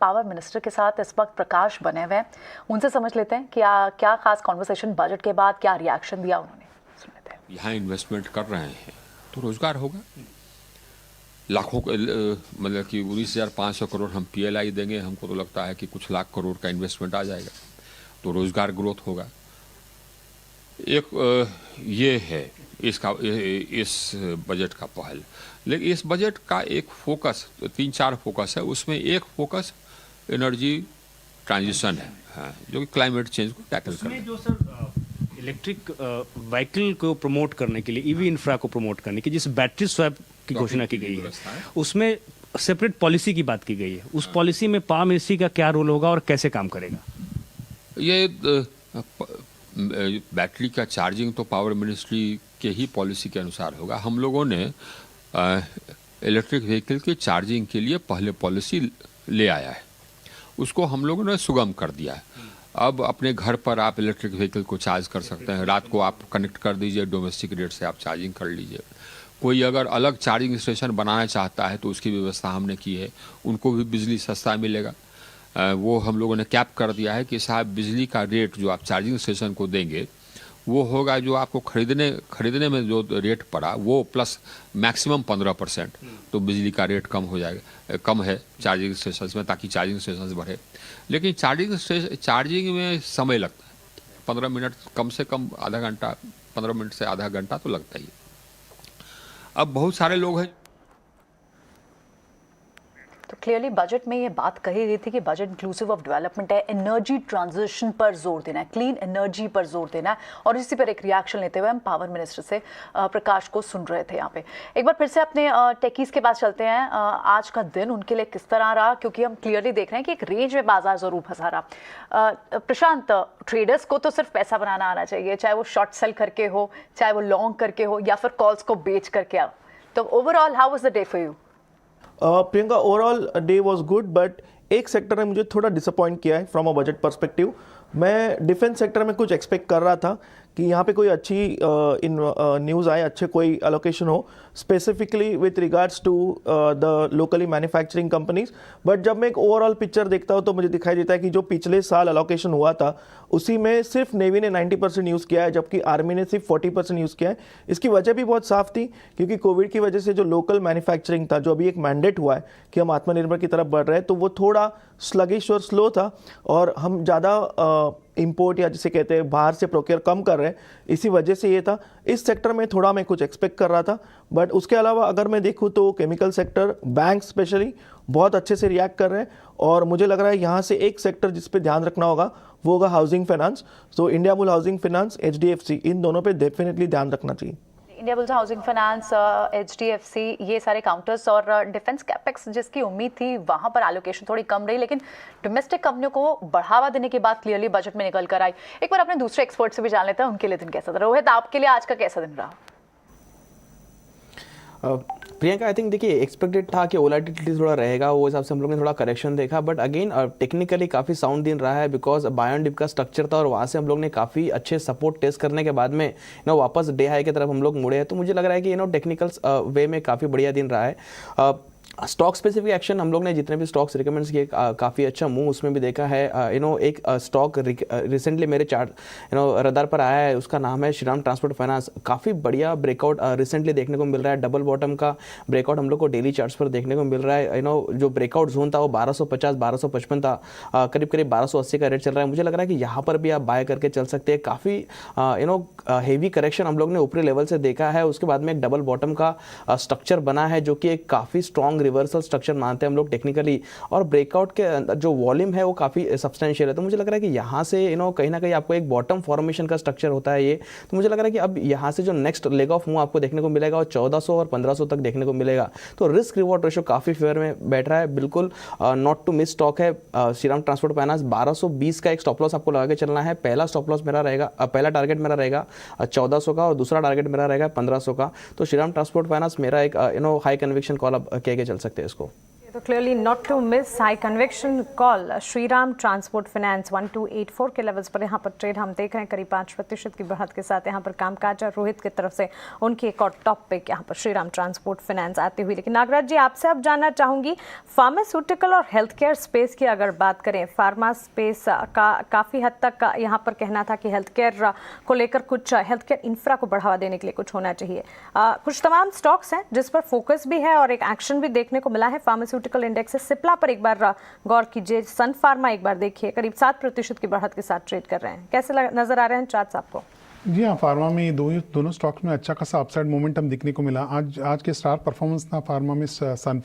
पावर मिनिस्टर के साथ इस वक्त प्रकाश बने हुए हैं, उनसे समझ लेते हैं क्या खास कॉन्वर्सेशन बजट के बाद, क्या रिएक्शन दिया उन्होंने, सुन लेते हैं।
यहाँ इन्वेस्टमेंट कर रहे हैं तो रोजगार होगा, लाखों मतलब कि 19,500 करोड़ हम PLI देंगे, हमको तो लगता है कि कुछ लाख करोड़ का इन्वेस्टमेंट आ जाएगा, तो रोजगार ग्रोथ होगा। एक ये है इस बजट का पहल। लेकिन इस बजट का एक फोकस, 3-4 फोकस है, उसमें एक फोकस एनर्जी ट्रांजिशन है, हाँ, जो कि क्लाइमेट चेंज को टैकल करना है।
जो सर इलेक्ट्रिक व्हीकल को प्रमोट करने के लिए, ईवी इंफ्रा को प्रमोट करने की जिस बैटरी स्वैप की घोषणा की गई है, उसमें सेपरेट पॉलिसी की बात की गई है। उस पॉलिसी में पावर मिनिस्ट्री का क्या रोल होगा और कैसे काम करेगा?
ये बैटरी का चार्जिंग तो पावर मिनिस्ट्री के ही पॉलिसी के अनुसार होगा। हम लोगों ने इलेक्ट्रिक व्हीकल के चार्जिंग के लिए पहले पॉलिसी ले आया है, उसको हम लोगों ने सुगम कर दिया है। अब अपने घर पर आप इलेक्ट्रिक व्हीकल को चार्ज कर सकते हैं, रात को आप कनेक्ट कर दीजिए, डोमेस्टिक रेट से आप चार्जिंग कर लीजिए। कोई अगर अलग चार्जिंग स्टेशन बनाना चाहता है तो उसकी व्यवस्था हमने की है, उनको भी बिजली सस्ता मिलेगा। वो हम लोगों ने कैप कर दिया है कि साहब बिजली का रेट जो आप चार्जिंग स्टेशन को देंगे वो होगा जो आपको खरीदने में जो रेट पड़ा वो प्लस मैक्सिमम 15%, तो बिजली का रेट कम हो जाएगा, कम है चार्जिंग स्टेशन में, ताकि चार्जिंग स्टेशन बढ़े। लेकिन चार्जिंग में समय लगता है, 15 मिनट कम से कम आधा घंटा, 15 मिनट से आधा घंटा तो लगता ही है। अब बहुत सारे लोग हैं।
तो क्लियरली बजट में ये बात कही गई थी कि बजट इंक्लूसिव ऑफ डेवलपमेंट है, एनर्जी ट्रांजिशन पर जोर देना है, क्लीन एनर्जी पर जोर देना है, और इसी पर एक रिएक्शन लेते हुए हम पावर मिनिस्टर से प्रकाश को सुन रहे थे यहाँ पे। एक बार फिर से अपने टेकीज के पास चलते हैं, आज का दिन उनके लिए किस तरह रहा, क्योंकि हम क्लियरली देख रहे हैं कि एक रेंज में बाजार जरूर फंसा रहा। प्रशांत, ट्रेडर्स को तो सिर्फ पैसा बनाना आना चाहिए, चाहे वो शॉर्ट सेल करके हो, चाहे वो लॉन्ग करके हो, या फिर कॉल्स को बेच करके आओ। तो overall how was the day for you?
Priyanka, overall day was good, but एक सेक्टर ने मुझे थोड़ा डिसअपॉइंट किया है फ्रॉम अ बजट पर्सपेक्टिव। मैं डिफेंस सेक्टर में कुछ एक्सपेक्ट कर रहा था कि यहाँ पे कोई अच्छी न्यूज़ आए, अच्छे कोई अलोकेशन हो specifically with regards to the locally manufacturing companies. But जब मैं एक ओवरऑल पिक्चर देखता हूँ तो मुझे दिखाई देता है कि जो पिछले साल अलोकेशन हुआ था उसी में सिर्फ नेवी ने 90% यूज़ किया है, जबकि आर्मी ने सिर्फ 40% यूज़ किया है। इसकी वजह भी बहुत साफ थी, क्योंकि कोविड की वजह से जो लोकल मैन्युफैक्चरिंग था, जो अभी एक मैंडेट हुआ है कि हम आत्मनिर्भर की तरफ बढ़ रहे हैं, तो वो थोड़ा स्लगिश और स्लो था और हम ज़्यादा इंपोर्ट या जिसे कहते हैं बाहर से प्रोक्योर कम कर रहे हैं, इसी वजह से ये था। इस सेक्टर में थोड़ा मैं कुछ एक्सपेक्ट कर रहा था। बट उसके अलावा अगर मैं देखूँ तो केमिकल सेक्टर, बैंक स्पेशली बहुत अच्छे से रिएक्ट कर रहे हैं, और मुझे लग रहा है यहाँ से एक सेक्टर जिस पे ध्यान रखना होगा वो होगा हाउसिंग फाइनेंस। तो India bull housing finance, HDFC, इन दोनों पे डेफिनेटली ध्यान रखना चाहिए।
India bulls housing finance, HDFC, ये सारे काउंटर्स और डिफेंस कैपेक्स जिसकी उम्मीद थी वहां पर एलोकेशन थोड़ी कम रही, लेकिन डोमेस्टिक कंपनियों को बढ़ावा देने की बात क्लियरली बजट में निकल कर आई। एक बार अपने दूसरे एक्सपर्ट से भी जान लेते हैं उनके लिए दिन कैसा था। रोहित, आपके लिए आज का कैसा दिन रहा?
प्रियंका, आई थिंक देखिए एक्सपेक्टेड था कि वोलेटिलिटी थोड़ा रहेगा, वो हिसाब से हम लोग ने थोड़ा करेक्शन देखा, बट अगेन टेक्निकली काफ़ी साउंड दिन रहा है, बिकॉज बाय ऑन डिप का स्ट्रक्चर था और वहाँ से हम लोग ने काफ़ी अच्छे सपोर्ट टेस्ट करने के बाद में वापस डे हाई की तरफ हम लोग मुड़े हैं। तो मुझे लग रहा है कि टेक्निकल वे में काफ़ी बढ़िया दिन रहा है। स्टॉक स्पेसिफिक एक्शन हम लोग ने जितने भी स्टॉक्स रिकमेंड किए काफ़ी अच्छा मूव उसमें भी देखा है। एक स्टॉक रिसेंटली मेरे चार्ट रडार पर आया है, उसका नाम है श्रीराम ट्रांसपोर्ट फाइनेंस। काफ़ी बढ़िया ब्रेकआउट रिसेंटली देखने को मिल रहा है। डबल बॉटम का ब्रेकआउट हम लोग को डेली चार्ट्स पर देखने को मिल रहा है। जो ब्रेकआउट जोन था वो 1250 1255 था, करीब करीब 1280 का रेट चल रहा है। मुझे लग रहा है कि यहाँ पर भी आप बाय करके चल सकते हैं। काफ़ी हेवी करेक्शन हम लोग ने ऊपरी लेवल से देखा है, उसके बाद में एक डबल बॉटम का स्ट्रक्चर बना है जो कि एक काफ़ी स्ट्रॉन्ग रिवर्सल स्ट्रक्चर मानते हैं हम लोग टेक्निकली, और ब्रेकआउट के जो वॉल्यूम है वो काफ़ी सब्सटेंशियल है। तो मुझे लग रहा है कि यहाँ से कहीं ना कहीं आपको एक बॉटम फॉर्मेशन का स्ट्रक्चर होता है ये। तो मुझे लग रहा है कि अब यहाँ से जो नेक्स्ट लेग ऑफ मूव आपको देखने को मिलेगा वो 1400 और 1500 तक देखने को मिलेगा। तो रिस्क रिवॉर्ड रेशो काफ़ी फेयर में बैठ रहा है, बिल्कुल नॉट टू मिस स्टॉक है श्रीराम ट्रांसपोर्ट फाइनेंस। 1220 का एक स्टॉप लॉस आपको लगा के चलना है। पहला स्टॉप लॉस मेरा रहेगा, पहला टारगेट मेरा रहेगा 1400 का और दूसरा टारगेट मेरा रहेगा 1500 का। तो श्रीराम ट्रांसपोर्ट फाइनेंस मेरा एक हाई कन्विक्शन कॉल आप कह के चल सकते हैं इसको।
तो clearly not to miss high conviction call Shriram transport finance 1284 के लेवल्स पर यहाँ पर ट्रेड हम देख रहे हैं करीब 5% की बढ़त के साथ यहाँ पर कामकाज और रोहित की तरफ से उनकी एक और टॉप पिक यहाँ पर श्रीराम ट्रांसपोर्ट फाइनेंस आती हुई। लेकिन नागराज जी आपसे अब जानना चाहूंगी फार्मास्यूटिकल और हेल्थ केयर स्पेस की अगर बात करें, फार्मा स्पेस का काफ़ी हद तक यहाँ पर कहना था कि हेल्थ केयर को लेकर कुछ हेल्थ केयर इंफ्रा को बढ़ावा देने के लिए कुछ होना चाहिए। कुछ तमाम स्टॉक्स हैं जिस पर फोकस भी है और एक एक्शन भी देखने को मिला है। फार्मास्यूटिकल इंडेक्स से सिप्ला पर एक बार गौर कीजिए, सन फार्मा एक बार देखिए करीब 7% की बढ़त के साथ ट्रेड कर रहे हैं। कैसे नजर आ रहे हैं चार्ट्स आपको?
जी हाँ, फार्मा में दोनों स्टॉक्स में अच्छा खासा अपसाइड मोमेंटम दिखने को मिला। आज के स्टार परफॉर्मेंस था फार्मा में सन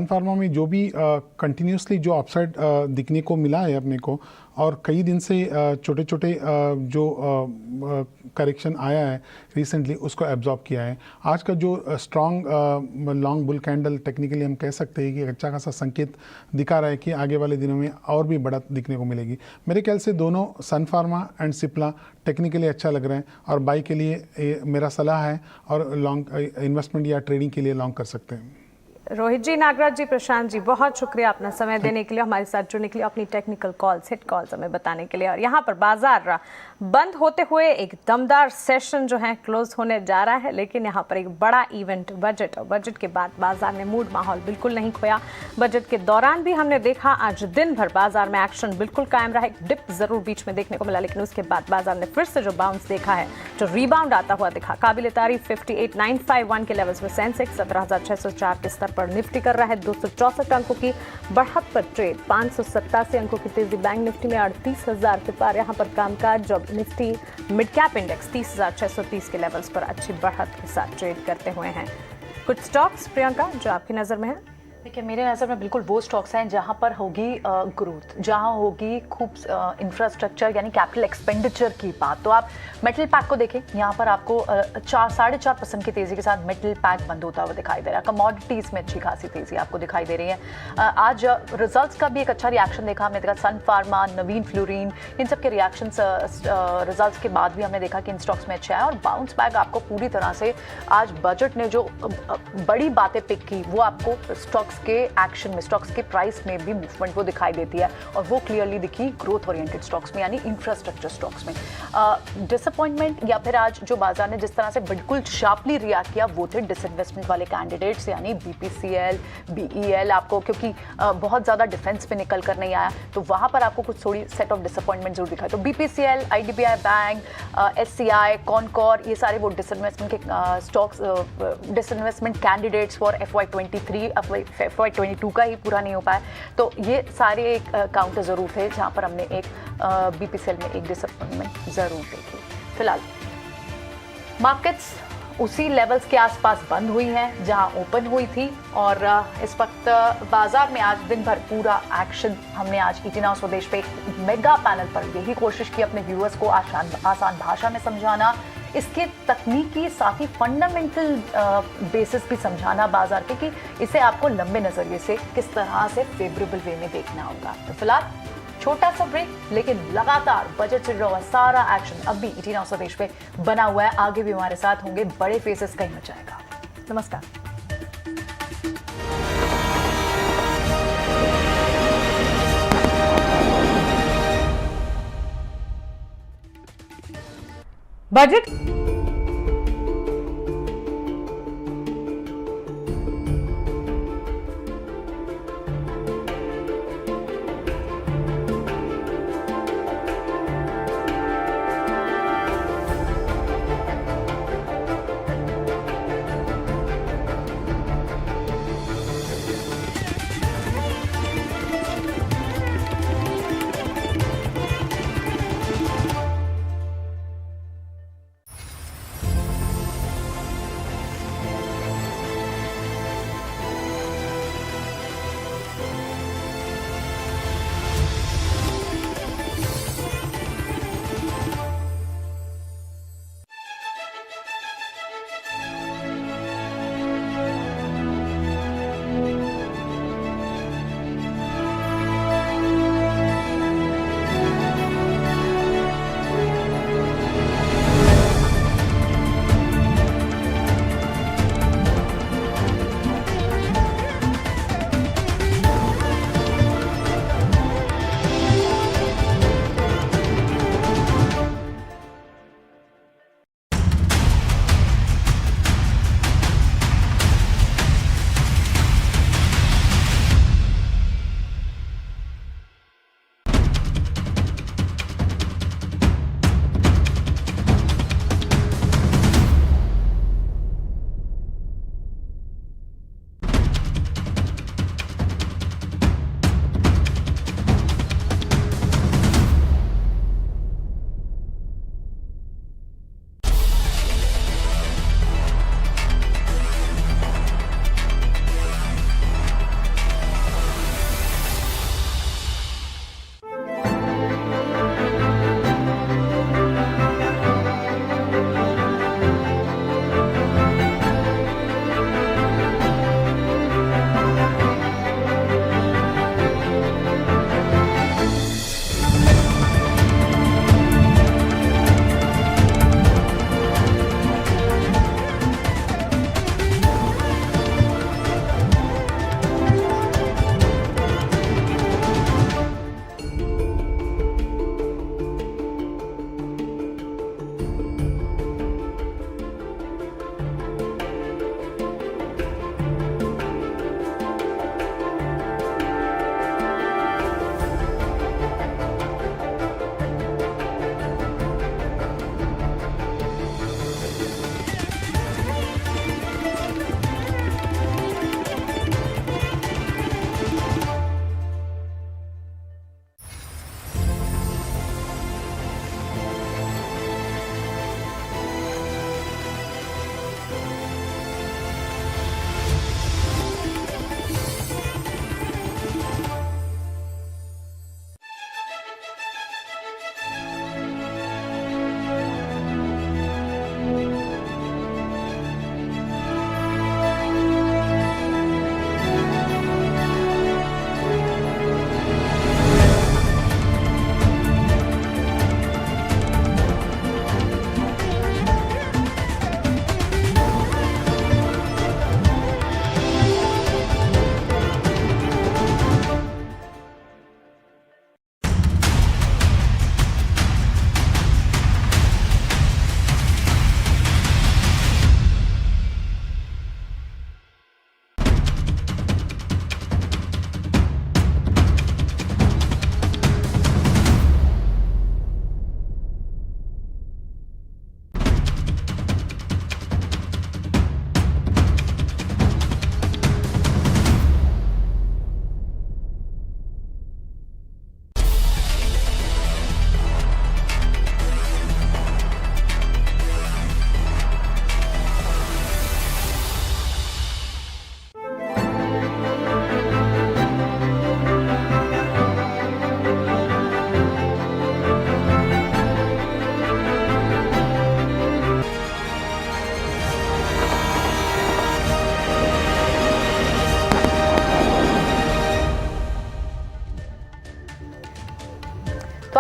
फार्मा में जो भी कंटिन्यूसली जो अपसाइड दिखने को मिला है अपने को, और कई दिन से छोटे छोटे जो करेक्शन आया है रिसेंटली उसको एब्जॉर्ब किया है। आज का जो strong long bull candle technically हम कह सकते हैं कि अच्छा खासा संकेत दिखा रहा है कि आगे वाले दिनों में और भी बढ़त दिखने को मिलेगी। मेरे ख्याल से दोनों सन फार्मा एंड सिप्ला टेक्निकली अच्छा लग रहे हैं और बाई के लिए मेरा सलाह है, और लॉन्ग इन्वेस्टमेंट या ट्रेडिंग के लिए लॉन्ग कर सकते हैं।
रोहित जी, नागराज जी, प्रशांत जी, बहुत शुक्रिया अपना समय देने के लिए, हमारे साथ जुड़ने के लिए, अपनी टेक्निकल कॉल्स हिट कॉल्स हमें बताने के लिए। और यहाँ पर बाजार बंद होते हुए एक दमदार सेशन जो है क्लोज होने जा रहा है, लेकिन यहाँ पर एक बड़ा इवेंट बजट, और बजट के बाद बाजार में मूड माहौल बिल्कुल नहीं खोया। बजट के दौरान भी हमने देखा आज दिन भर बाजार में एक्शन बिल्कुल कायम रहा। एक डिप जरूर बीच में देखने को मिला, लेकिन उसके बाद बाजार ने फिर से जो बाउंस देखा है, जो रिबाउंड आता हुआ दिखा, काबिल तारीफ 58,951 के लेवल्स में सेंसेक्स 17,604 के स्तर पर निफ्टी कर रहा है 264 अंकों की बढ़त पर ट्रेड। 587 अंकों की तेजी बैंक निफ्टी में 38,000 के पार यहाँ पर कामकाज। जब निफ्टी मिड कैप इंडेक्स 30,630 के लेवल्स पर अच्छी बढ़त के साथ ट्रेड करते हुए हैं। कुछ स्टॉक्स प्रियंका जो आपकी नजर में है?
देखिए, मेरे नज़र में बिल्कुल वो स्टॉक्स हैं जहां पर होगी ग्रोथ, जहां होगी खूब इंफ्रास्ट्रक्चर यानी कैपिटल एक्सपेंडिचर की बात। तो आप मेटल पैक को देखें, यहाँ पर आपको 4.5% की तेज़ी के साथ मेटल पैक बंद होता हुआ दिखाई दे रहा है। कमोडिटीज़ में अच्छी खासी तेज़ी आपको दिखाई दे रही है। आज रिजल्ट्स का भी एक अच्छा रिएक्शन देखा हमने, देखा सन फार्मा, नवीन फ्लोरीन, इन सब के रिएक्शन रिजल्ट्स के बाद भी हमने देखा कि इन स्टॉक्स में अच्छा है। और बाउंस बैक आपको पूरी तरह से आज बजट ने जो बड़ी बातें पिक की वो आपको स्टॉक्स के एक्शन में, स्टॉक्स के प्राइस में भी मूवमेंट वो दिखाई देती है, और वो क्लियरली दिखी ग्रोथ ओरिएंटेड स्टॉक्स में यानी इंफ्रास्ट्रक्चर स्टॉक्स में। डिसअपॉइंटमेंट या फिर आज जो बाजार ने जिस तरह से बिल्कुल शार्पली रिएक्ट किया वो थे डिसइन्वेस्टमेंट वाले कैंडिडेट्स यानी BPCL, BEL, आपको क्योंकि बहुत ज़्यादा डिफेंस पे निकल कर नहीं आया, तो वहाँ पर आपको कुछ थोड़ी सेट ऑफ डिसअपॉइंटमेंट जरूर दिखाई। तो BPCL, IDBI bank, SCI, Concor, ये सारे वो डिसइन्वेस्टमेंट के stocks, disinvestment candidates for FY23, FY22 का ही पूरा नहीं हो पाया। तो ये सारे एक काउंटर ज़रूर थे जहाँ पर हमने एक BPCL में एक डिसअपॉइंटमेंट ज़रूर देखी। फिलहाल मार्केट्स उसी लेवल्स के आसपास बंद हुई हैं जहां ओपन हुई थी, और इस वक्त बाजार में आज दिन भर पूरा एक्शन हमने आज ईटी नाउ स्वदेश पे एक मेगा पैनल पर यही कोशिश की अपने व्यूअर्स को आसान भाषा में समझाना, इसके तकनीकी साथ ही फंडामेंटल बेसिस भी समझाना बाजार के कि इसे आपको लंबे नजरिए से किस तरह से फेवरेबल वे में देखना होगा। तो फिलहाल छोटा सा ब्रेक, लेकिन लगातार बजट से जुड़ा हुआ सारा एक्शन अब भी ईटी नाउ स्वदेश पे बना हुआ है। आगे भी हमारे साथ होंगे, बड़े फेसेस कहीं मच जाएगा। नमस्कार।
बजट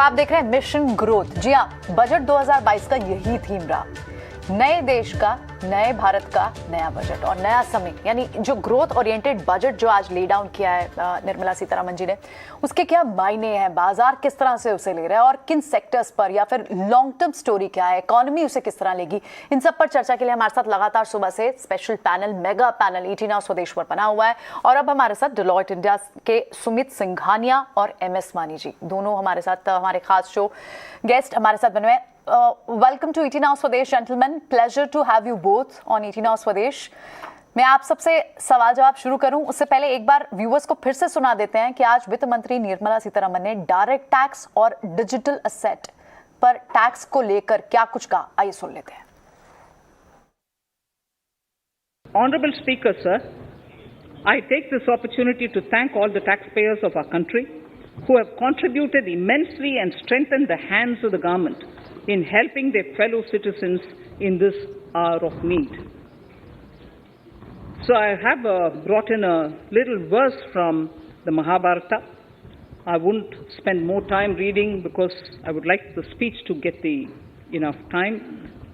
आप देख रहे हैं मिशन ग्रोथ। जी हाँ, बजट 2022 का यही थीम रहा, नए देश का, नए भारत का नया बजट और नया समय, यानी जो ग्रोथ ओरिएंटेड बजट जो आज ले डाउन किया है निर्मला सीतारमण जी ने, उसके क्या मायने हैं, बाजार किस तरह से उसे ले रहा है और किन सेक्टर्स पर, या फिर लॉन्ग टर्म स्टोरी क्या है, इकोनॉमी उसे किस तरह लेगी, इन सब पर चर्चा के लिए हमारे साथ लगातार सुबह से special panel, mega panel 18 house स्वदेश पर बना हुआ है। और अब हमारे साथ डेलॉयट इंडिया के सुमित सिंघानिया और MS मानी जी, दोनों हमारे साथ हमारे खास शो गेस्ट हमारे साथ बने हुए हैं। Welcome to 18 Hours Swadesh, gentlemen. Pleasure to have you both on 18 Hours Swadesh. मैं आप सबसे सवाल जवाब शुरू करूं उससे पहले एक बार व्यूअर्स को फिर से सुना देते हैं कि आज वित्त मंत्री निर्मला सीतारमण ने डायरेक्ट टैक्स और डिजिटल असेट पर टैक्स को लेकर क्या कुछ कहा, आइए सुन लेते हैं।
Honorable Speaker, sir, I take this opportunity to thank all the taxpayers of our country who have contributed immensely and strengthened the hands of the government in helping their fellow citizens in this hour of need. So I have brought in a little verse from the Mahabharata. I wouldn't spend more time reading because I would like the speech to get enough time.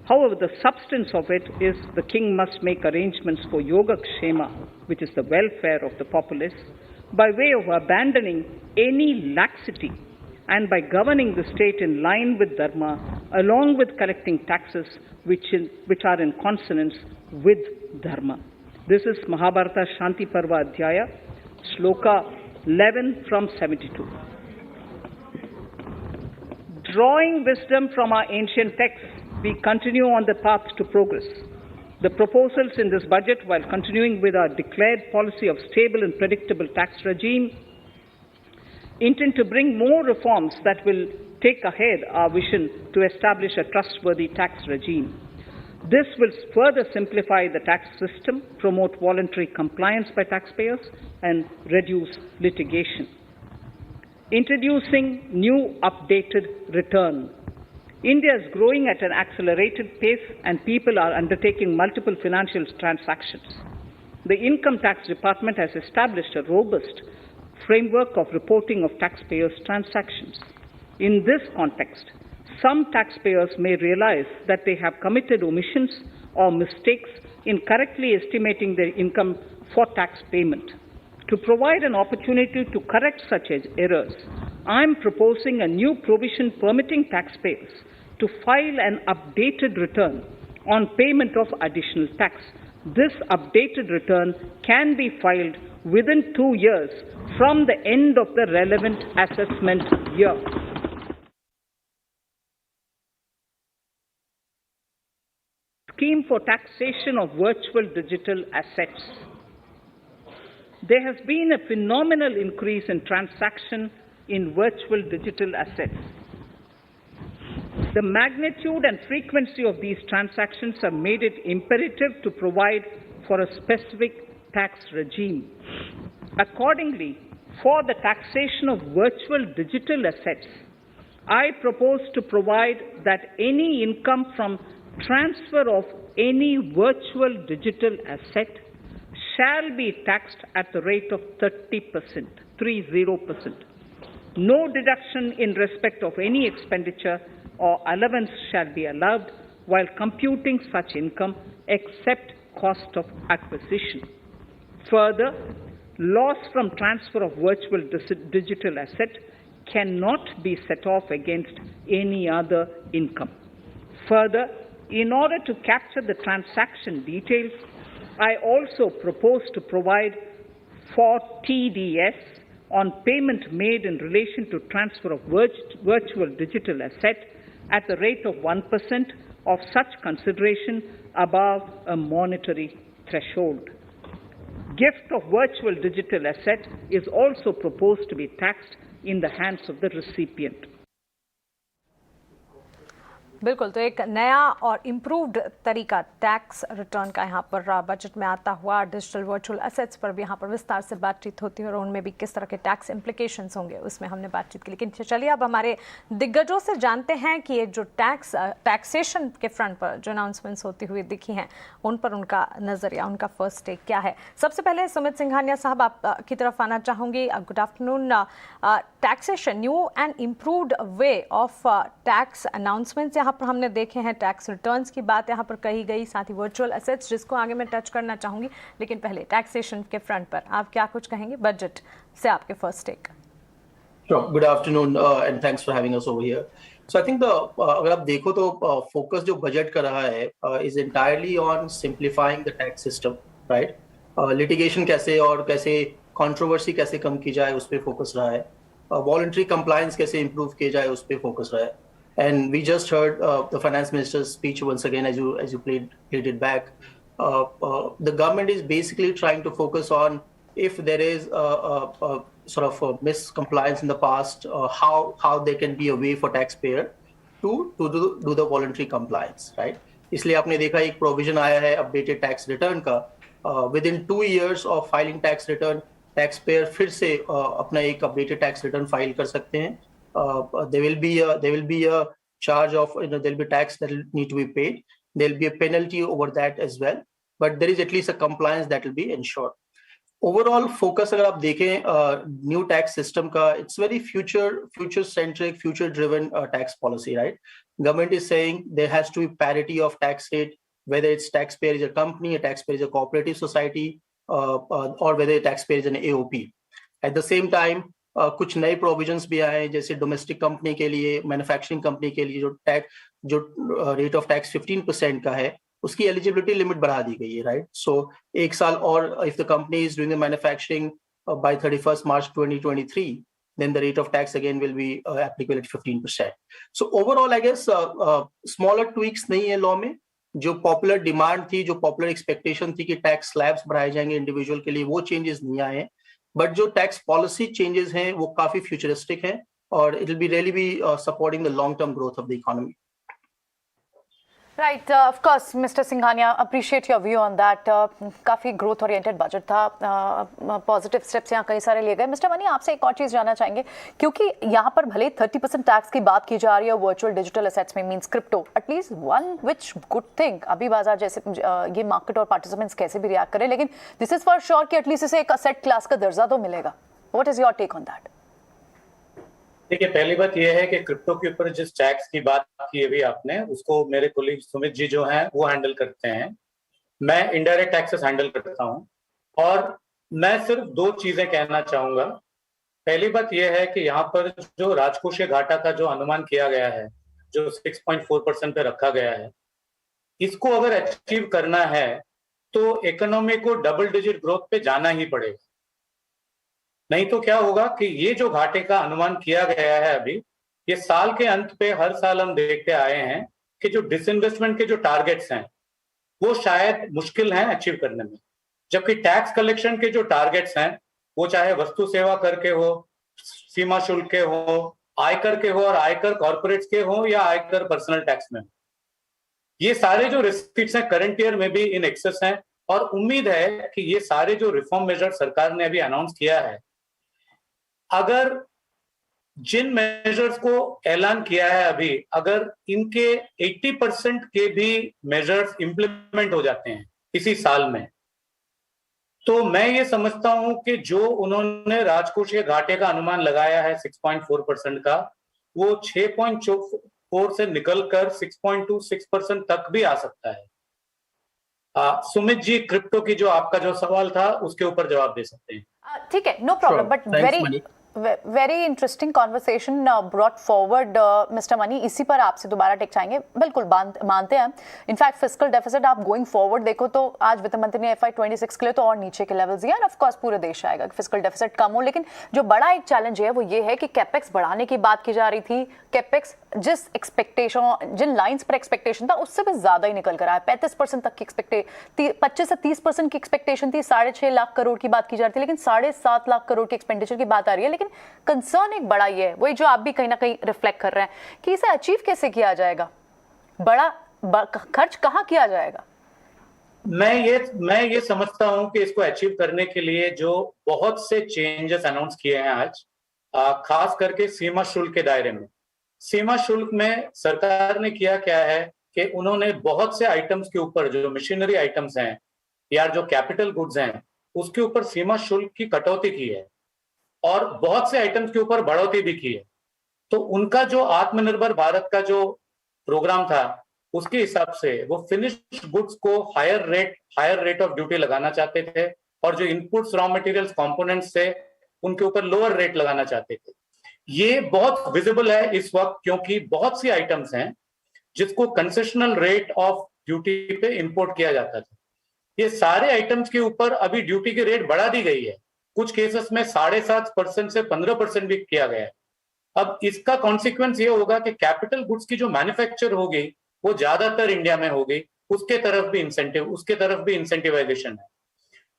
However, the substance of it is the king must make arrangements for yoga kshema, which is the welfare of the populace, by way of abandoning any laxity and by governing the state in line with dharma, along with collecting taxes which are in consonance with dharma. This is Mahabharata Shanti Parva Adhyaya, Shloka 11 from 72. Drawing wisdom from our ancient texts, we continue on the path to progress. The proposals in this budget, while continuing with our declared policy of stable and predictable tax regime, intend to bring more reforms that will take ahead our vision to establish a trustworthy tax regime. This will further simplify the tax system, promote voluntary compliance by taxpayers, and reduce litigation. Introducing new updated return. India is growing at an accelerated pace and people are undertaking multiple financial transactions. The Income Tax Department has established a robust framework of reporting of taxpayers' transactions. In this context, some taxpayers may realize that they have committed omissions or mistakes in correctly estimating their income for tax payment. To provide an opportunity to correct such errors, I am proposing a new provision permitting taxpayers to file an updated return on payment of additional tax. This updated return can be filed within 2 years from the end of the relevant assessment year. Scheme for taxation of virtual digital assets. There has been a phenomenal increase in transaction in virtual digital assets. The magnitude and frequency of these transactions have made it imperative to provide for a specific tax regime. Accordingly, for the taxation of virtual digital assets, I propose to provide that any income from transfer of any virtual digital asset shall be taxed at the rate of 30%, 30%. No deduction in respect of any expenditure or allowance shall be allowed while computing such income except cost of acquisition. Further, loss from transfer of virtual digital asset cannot be set off against any other income. Further, in order to capture the transaction details, I also propose to provide for TDS on payment made in relation to transfer of virtual digital asset at the rate of 1% of such consideration above a monetary threshold. Gift of virtual digital asset is also proposed to be taxed in the hands of the recipient.
बिल्कुल, तो एक नया और improved तरीका tax return का यहाँ पर budget में आता हुआ। डिजिटल वर्चुअल एसेट्स पर भी यहाँ पर विस्तार से बातचीत होती है और उनमें भी किस तरह के टैक्स इम्प्लीकेशंस होंगे उसमें हमने बातचीत की। लेकिन चलिए अब हमारे दिग्गजों से जानते हैं कि ये जो टैक्सेशन के फ्रंट पर जो अनाउंसमेंट्स होती हुई दिखी हैं उन पर उनका नज़रिया, उनका फर्स्ट टेक क्या है। सबसे पहले सुमित सिंघानिया साहब, आप की तरफ आना चाहूँगी। Good afternoon. Taxation, new and improved way of tax announcements यहाँ पर हमने देखे हैं, टैक्स रिटर्न्स की बात यहाँ पर कही गई, साथ ही वर्चुअल असेट्स जिसको आगे मैं टच करना चाहूँगी, लेकिन पहले टैक्सेशन के फ्रंट पर आप क्या कुछ कहेंगे, बजट से आपके first take?
Sure. Good afternoon and thanks for having us over here. So I think अगर आप देखो तो फोकस जो बजट का रहा है is entirely on simplifying the tax system, right? Litigation कैसे और कैसे कंट्रोवर्सी कैसे कम की जाए उस पे फोकस रहा है, वॉलंटरी कंप्लायंस कैसे इंप्रूव किया जाए उस पे फोकस रहा है. And we just heard the finance minister's speech once again as you played it back. The government is basically trying to focus on if there is a sort of a miscompliance in the past, how there can be a way for taxpayer to do the voluntary compliance, right? इसलिए आपने देखा एक provision आया है updated tax return का, with in 2 years of filing tax return taxpayer फिर से अपना एक अपडेटेड टैक्स रिटर्न फाइल कर सकते हैं. there will be a charge of, there will be tax that will need to be paid, there will be a penalty over that as well, but there is at least a compliance that will be ensured. Overall focus अगर आप देखें new tax system का, it's very future centric, future driven tax policy, right? Government is saying there has to be parity of tax rate, whether it's taxpayer is a company, a taxpayer is a cooperative society, or whether a taxpayer is an AOP. At the same time, कुछ नए provisions भी आए, जैसे domestic company के लिए, manufacturing company के लिए जो रेट ऑफ टैक्स 15% का है, उसकी एलिजिबिलिटी लिमिट बढ़ा दी गई है, राइट? सो 1 साल और, if the company is doing the manufacturing bye 31st March 2023, then the rate of tax again will be applicable at 15%. So overall, I guess smaller tweaks नहीं है लॉ में. जो पॉपुलर डिमांड थी, जो पॉपुलर एक्सपेक्टेशन थी कि tax slabs बढ़ाए जाएंगे इंडिविजुअल के लिए, वो चेंजेस नहीं आए हैं. बट जो टैक्स पॉलिसी चेंजेस हैं वो काफी फ्यूचरिस्टिक हैं और it will be really be supporting the long term growth of the economy.
Right, of course mister Singhania, appreciate your view on that. काफ़ी ग्रोथ ओरिएंटेड बजट था, पॉजिटिव स्टेप्स यहाँ कई सारे लिए गए. मिस्टर मनी, आपसे एक और चीज़ जानना चाहेंगे, क्योंकि यहाँ पर भले 30% टैक्स की बात की जा रही है वर्चुअल डिजिटल एसेट्स में, means crypto, at least one which good thing, अभी बाजार जैसे ये मार्केट और पार्टिसिपेंट्स कैसे भी रिएक्ट करें, लेकिन दिस इज फॉर श्योर कि एटलीस्ट इसे एक असेट क्लास का दर्जा तो मिलेगा. What is your take on that?
देखिए, पहली बात यह है कि क्रिप्टो के ऊपर जिस टैक्स की बात की अभी आपने, उसको मेरे कोलीग सुमित जी जो हैं वो हैंडल करते हैं. मैं इनडायरेक्ट टैक्सेस हैंडल करता हूं और मैं सिर्फ 2 चीजें कहना चाहूंगा. पहली बात यह है कि यहाँ पर जो राजकोषीय घाटा का जो अनुमान किया गया है, जो 6.4% पे रखा गया है, इसको अगर अचीव करना है तो इकोनॉमी को डबल डिजिट ग्रोथ पे जाना ही पड़ेगा. नहीं तो क्या होगा कि ये जो घाटे का अनुमान किया गया है अभी, ये साल के अंत पे हर साल हम देखते आए हैं कि जो डिसइन्वेस्टमेंट के जो टारगेट्स हैं वो शायद मुश्किल हैं अचीव करने में, जबकि टैक्स कलेक्शन के जो टारगेट्स हैं वो चाहे वस्तु सेवा कर के हो, सीमा शुल्क के हो, आयकर के हो और आयकर कॉर्पोरेट्स के हो या आयकर पर्सनल टैक्स में, ये सारे जो रिसीट्स हैं करंट ईयर में भी इन एक्सेस हैं. और उम्मीद है कि ये सारे जो रिफॉर्म मेजर सरकार ने अभी अनाउंस किया है, अगर जिन मेजर्स को ऐलान किया है अभी, अगर इनके 80% के भी मेजर्स इंप्लीमेंट हो जाते हैं इसी साल में, तो मैं ये समझता हूं कि जो उन्होंने राजकोषीय घाटे का अनुमान लगाया है 6.4% का, वो 6.4 से निकलकर 6.26% तक भी आ सकता है. सुमित जी, क्रिप्टो की जो आपका जो सवाल था उसके ऊपर जवाब दे सकते हैं.
ठीक है, no problem, but very interesting conversation brought forward mister Mani. इसी पर आपसे दोबारा टेक चाहेंगे. बिल्कुल मानते हैं, इनफैक्ट फिस्कल डेफिसिट आप गोइंग फॉरवर्ड देखो तो आज वित्त मंत्री ने FY26 के लिए तो और नीचे के लेवल्स दिए, और ऑफ कोर्स पूरे देश आएगा कि फिस्कल डेफिसिट कम हो. लेकिन जो बड़ा एक चैलेंज है वो ये है कि कैपेक्स बढ़ाने की बात की जा रही थी, कैपेक्स जिस एक्सपेक्टेशन, जिन लाइंस पर एक्सपेक्टेशन था उससे भी ज्यादा ही निकल कर आया. 35% तक की 25 से 30% की एक्सपेक्टेशन थी, 6.5 लाख करोड़ की बात की जा रही थी, लेकिन 7.5 लाख करोड़ की एक्सपेंडिचर की बात आ रही है. लेकिन कंसर्न एक बड़ा ये है, वही जो आप भी कहीं ना कहीं रिफ्लेक्ट कर रहे हैं कि इसे अचीव कैसे किया जाएगा, बड़ा खर्च कहाँ किया जाएगा.
मैं ये समझता हूं कि इसको अचीव करने के लिए जो बहुत से चेंजेस अनाउंस किए हैं आज, खास करके सीमा शुल्क के दायरे में. सीमा शुल्क में सरकार ने किया क्या है कि उन्होंने बहुत से आइटम्स के ऊपर, जो मशीनरी आइटम्स हैं या जो कैपिटल गुड्स हैं, उसके ऊपर सीमा शुल्क की कटौती की है. और बहुत से आइटम्स के ऊपर बढ़ोतरी भी की है। तो उनका जो आत्मनिर्भर भारत का जो प्रोग्राम था उसके हिसाब से वो फिनिश्ड गुड्स को हायर रेट ऑफ ड्यूटी लगाना चाहते थे, और जो इनपुट्स रॉ मटेरियल्स कंपोनेंट्स थे उनके ऊपर लोअर रेट लगाना चाहते थे। ये बहुत विजिबल है इस वक्त, क्योंकि बहुत सी आइटम्स हैं जिसको कंसेशनल रेट ऑफ ड्यूटी पे इंपोर्ट किया जाता था। ये सारे आइटम्स के ऊपर अभी ड्यूटी की रेट बढ़ा दी गई है, कुछ केसेस में 7.5% से 15% भी किया गया है। अब इसका कॉन्सिक्वेंस ये होगा कि कैपिटल गुड्स की जो मैन्युफैक्चर होगी वो ज्यादातर इंडिया में होगी, उसके तरफ भी इंसेंटिवाइजेशन है।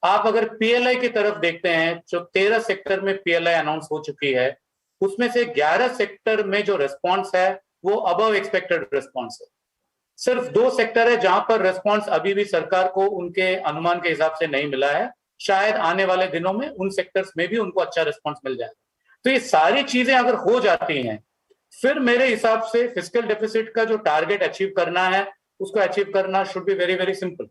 आप अगर पीएलआई की तरफ देखते हैं, जो 13 सेक्टर में पीएलआई अनाउंस हो चुकी है, उसमें से 11 सेक्टर में जो रेस्पॉन्स है वो अबव एक्सपेक्टेड रेस्पॉन्स है। सिर्फ 2 सेक्टर है जहां पर रेस्पॉन्स अभी भी सरकार को उनके अनुमान के हिसाब से नहीं मिला है। शायद आने वाले दिनों में उन सेक्टर्स में भी उनको अच्छा रेस्पॉन्स मिल जाएगा। तो ये सारी चीजें अगर हो जाती हैं, फिर मेरे हिसाब से फिस्कल डेफिसिट का जो टारगेट अचीव करना है उसको अचीव करना should be very very simple.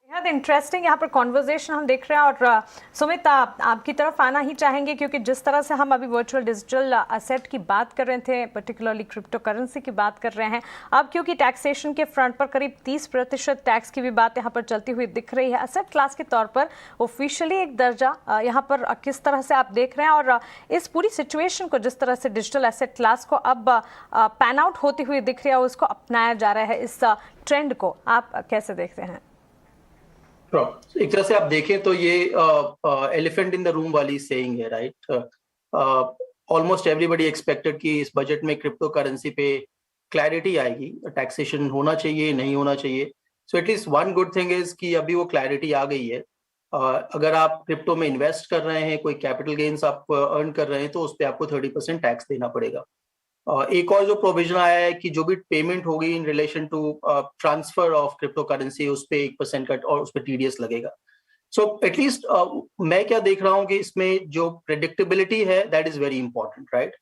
बेहद इंटरेस्टिंग यहाँ पर कॉन्वर्जेशन हम देख रहे हैं। और सुमित, आपकी तरफ आना ही चाहेंगे, क्योंकि जिस तरह से हम अभी वर्चुअल डिजिटल असेट की बात कर रहे थे, पर्टिकुलरली क्रिप्टो करेंसी की बात कर रहे हैं, अब क्योंकि टैक्सेशन के फ्रंट पर करीब 30% टैक्स की भी बात यहाँ पर चलती हुई दिख रही है। असेट क्लास के तौर पर ऑफिशियली एक दर्जा यहाँ पर किस तरह से आप देख रहे हैं, और इस पूरी सिचुएशन को जिस तरह से डिजिटल एसेट क्लास को अब पैन आउट होती हुई दिख रही है, उसको अपनाया जा रहा है, इस ट्रेंड को आप कैसे देखते हैं?
एक तरह से आप देखें तो ये एलिफेंट इन द रूम वाली सेइंग है, राइट? ऑलमोस्ट एवरीबडी एक्सपेक्टेड कि इस बजट में क्रिप्टो करेंसी पे क्लैरिटी आएगी, टैक्सेशन होना चाहिए नहीं होना चाहिए। So at least one good thing is कि अभी वो क्लैरिटी आ गई है। अगर आप क्रिप्टो में इन्वेस्ट कर रहे हैं, कोई कैपिटल गेन्स आप अर्न कर रहे हैं, तो उस पर आपको 30% टैक्स देना पड़ेगा। एक और जो प्रोविजन आया है कि जो भी पेमेंट होगी in relation to transfer of crypto currency, उस पर 1% कट और उस पर टीडीएस लगेगा। सो एटलीस्ट मैं क्या देख रहा हूँ कि इसमें जो प्रेडिक्टेबिलिटी है that is very important, right?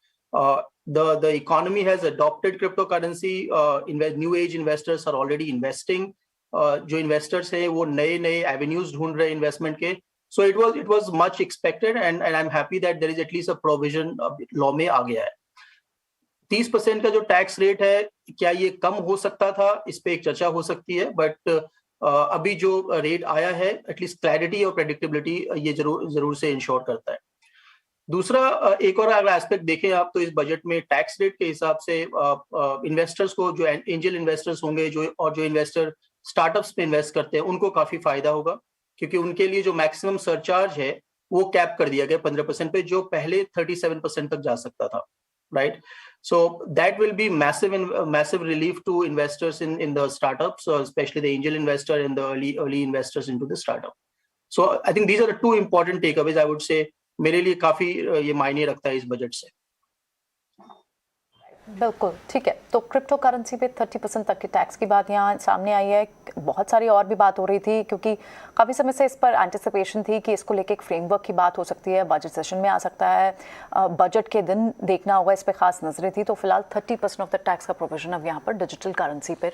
The economy has adopted crypto currency, new age investors are already investing, जो इन्वेस्टर्स हैं वो नए एवेन्यूज ढूंढ रहे हैं इन्वेस्टमेंट के। So it was much expected and I am happy that there is at least a provision law में आ गया है। 30% का जो टैक्स रेट है, क्या ये कम हो सकता था? इस पे एक चर्चा हो सकती है, बट अभी जो रेट आया है एटलीस्ट क्लैरिटी और प्रेडिक्टेबिलिटी ये जरूर से इंश्योर करता है। दूसरा एक और अगर एस्पेक्ट देखें आप, तो इस बजट में टैक्स रेट के हिसाब से इन्वेस्टर्स को, जो एंजल इन्वेस्टर्स होंगे जो इन्वेस्टर स्टार्टअप्स पे इन्वेस्ट करते हैं, उनको काफी फायदा होगा, क्योंकि उनके लिए जो मैक्सिमम सरचार्ज है वो कैप कर दिया गया 15% पे, जो पहले 37% तक जा सकता था, right? So that will be massive relief to investors in the startups, especially the angel investor and the early investors into the startup. So I think these are the two important takeaways I would say मेरे लिए काफी ये मायने रखता है इस budget से।
बिल्कुल ठीक है। तो क्रिप्टो करेंसी पे 30% तक की टैक्स की बात यहाँ सामने आई है। बहुत सारी और भी बात हो रही थी, क्योंकि काफ़ी समय से इस पर एंटिसिपेशन थी कि इसको लेके एक फ्रेमवर्क की बात हो सकती है, बजट सेशन में आ सकता है, बजट के दिन देखना होगा, इस पर खास नजरें थी। तो फिलहाल 30% ऑफ द टैक्स का प्रोविजन अब यहाँ पर डिजिटल करेंसी पर,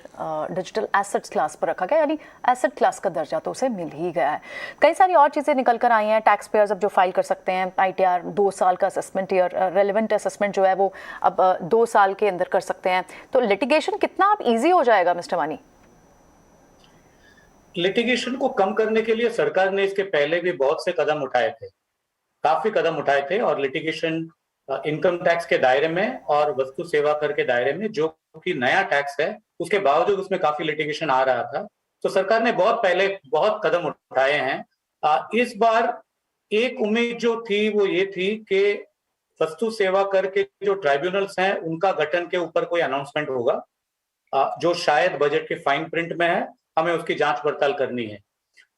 डिजिटल एसेट्स क्लास पर रखा गया, यानी एसेट क्लास का दर्जा तो उसे मिल ही गया है। कई सारी और चीज़ें निकल कर आई हैं। टैक्स पेयर्स अब जो फाइल कर सकते हैं ITR, 2 साल का असेसमेंट ईयर, रेलिवेंट असेसमेंट जो है वो अब 2 साल के अंदर कर सकते हैं। तो लिटिगेशन कितना अब इजी हो जाएगा मिस्टर मानी?
लिटिगेशन को कम करने के लिए सरकार ने इसके पहले भी बहुत से कदम उठाए थे, काफी कदम उठाए थे, और लिटिगेशन इनकम टैक्स के दायरे में और वस्तु सेवा कर के दायरे में, जो कि नया टैक्स है, उसके बावजूद उसमें काफी लिटिगेशन आ रहा था। तो सरकार ने बहुत पहले बहुत कदम उठाए हैं। इस बार एक उम्मीद जो थी वो ये थी कि वस्तु सेवा कर के जो ट्राइब्यूनल्स हैं उनका गठन के ऊपर कोई अनाउंसमेंट होगा, जो शायद बजट के फाइन प्रिंट में है, हमें उसकी जांच पड़ताल करनी है।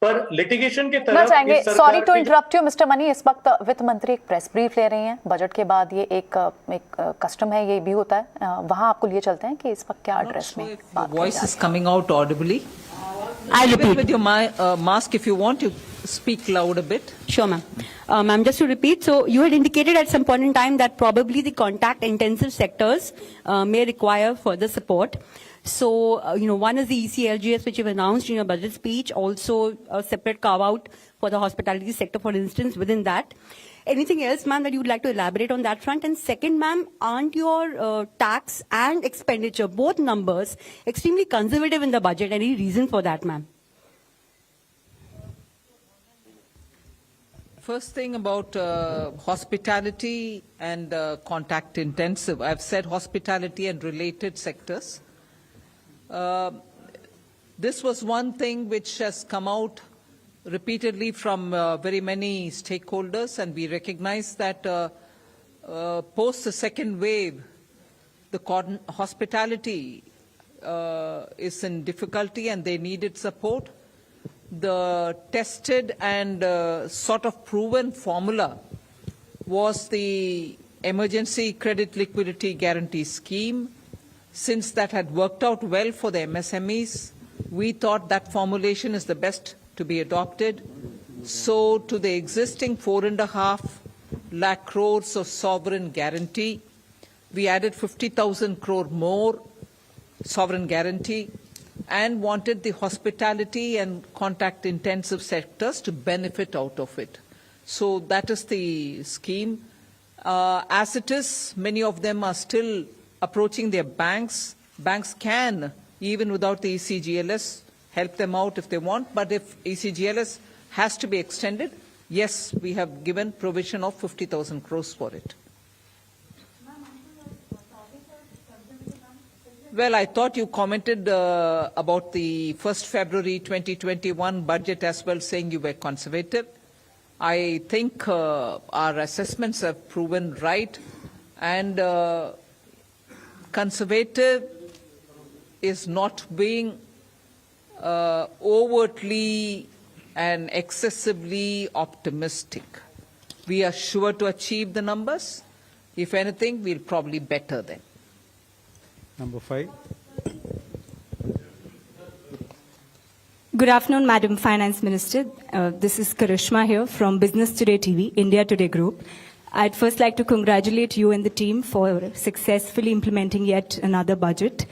पर लिटिगेशन के तरफ
sorry to interrupt you mister Mani, इस वक्त वित्त मंत्री एक प्रेस ब्रीफ ले रही हैं बजट के बाद। ये एक कस्टम है, ये भी होता है, वहां आपको लिए चलते हैं कि इस वक्त क्या एड्रेस में बात
voice is coming out audibly. I'll repeat with your mask if you want to speak loud a bit.
Sure, ma'am. Ma'am, just to repeat, so you had indicated at some point in time that probably the contact-intensive sectors may require further support. So, one is the ECLGS, which you've announced in your budget speech, also a separate carve-out for the hospitality sector, for instance, within that. Anything else, ma'am, that you would like to elaborate on that front? And second, ma'am, aren't your tax and expenditure, both numbers, extremely conservative in the budget? Any reason for that, ma'am?
First thing about hospitality and contact intensive. I've said hospitality and related sectors. This was one thing which has come out repeatedly from very many stakeholders, and we recognize that post the second wave, the hospitality is in difficulty and they needed support. The tested and sort of proven formula was the Emergency Credit Liquidity Guarantee Scheme. Since that had worked out well for the MSMEs, we thought that formulation is the best to be adopted. So to the existing 4.5 lakh crores of sovereign guarantee, we added 50,000 crore more sovereign guarantee, and wanted the hospitality and contact-intensive sectors to benefit out of it. So that is the scheme. As it is, many of them are still approaching their banks. Banks can, even without the ECGLS, help them out if they want. But if ECGLS has to be extended, yes, we have given provision of 50,000 crores for it. Well, I thought you commented about the 1st February 2021 budget as well, saying you were conservative. I think our assessments have proven right, and conservative is not being overtly and excessively optimistic. We are sure to achieve the numbers. If anything, we'll probably better them.
Number 5.
Good afternoon, Madam Finance Minister. This is Karishma here from Business Today TV, India Today Group. I'd first like to congratulate you and the team for successfully implementing yet another budget.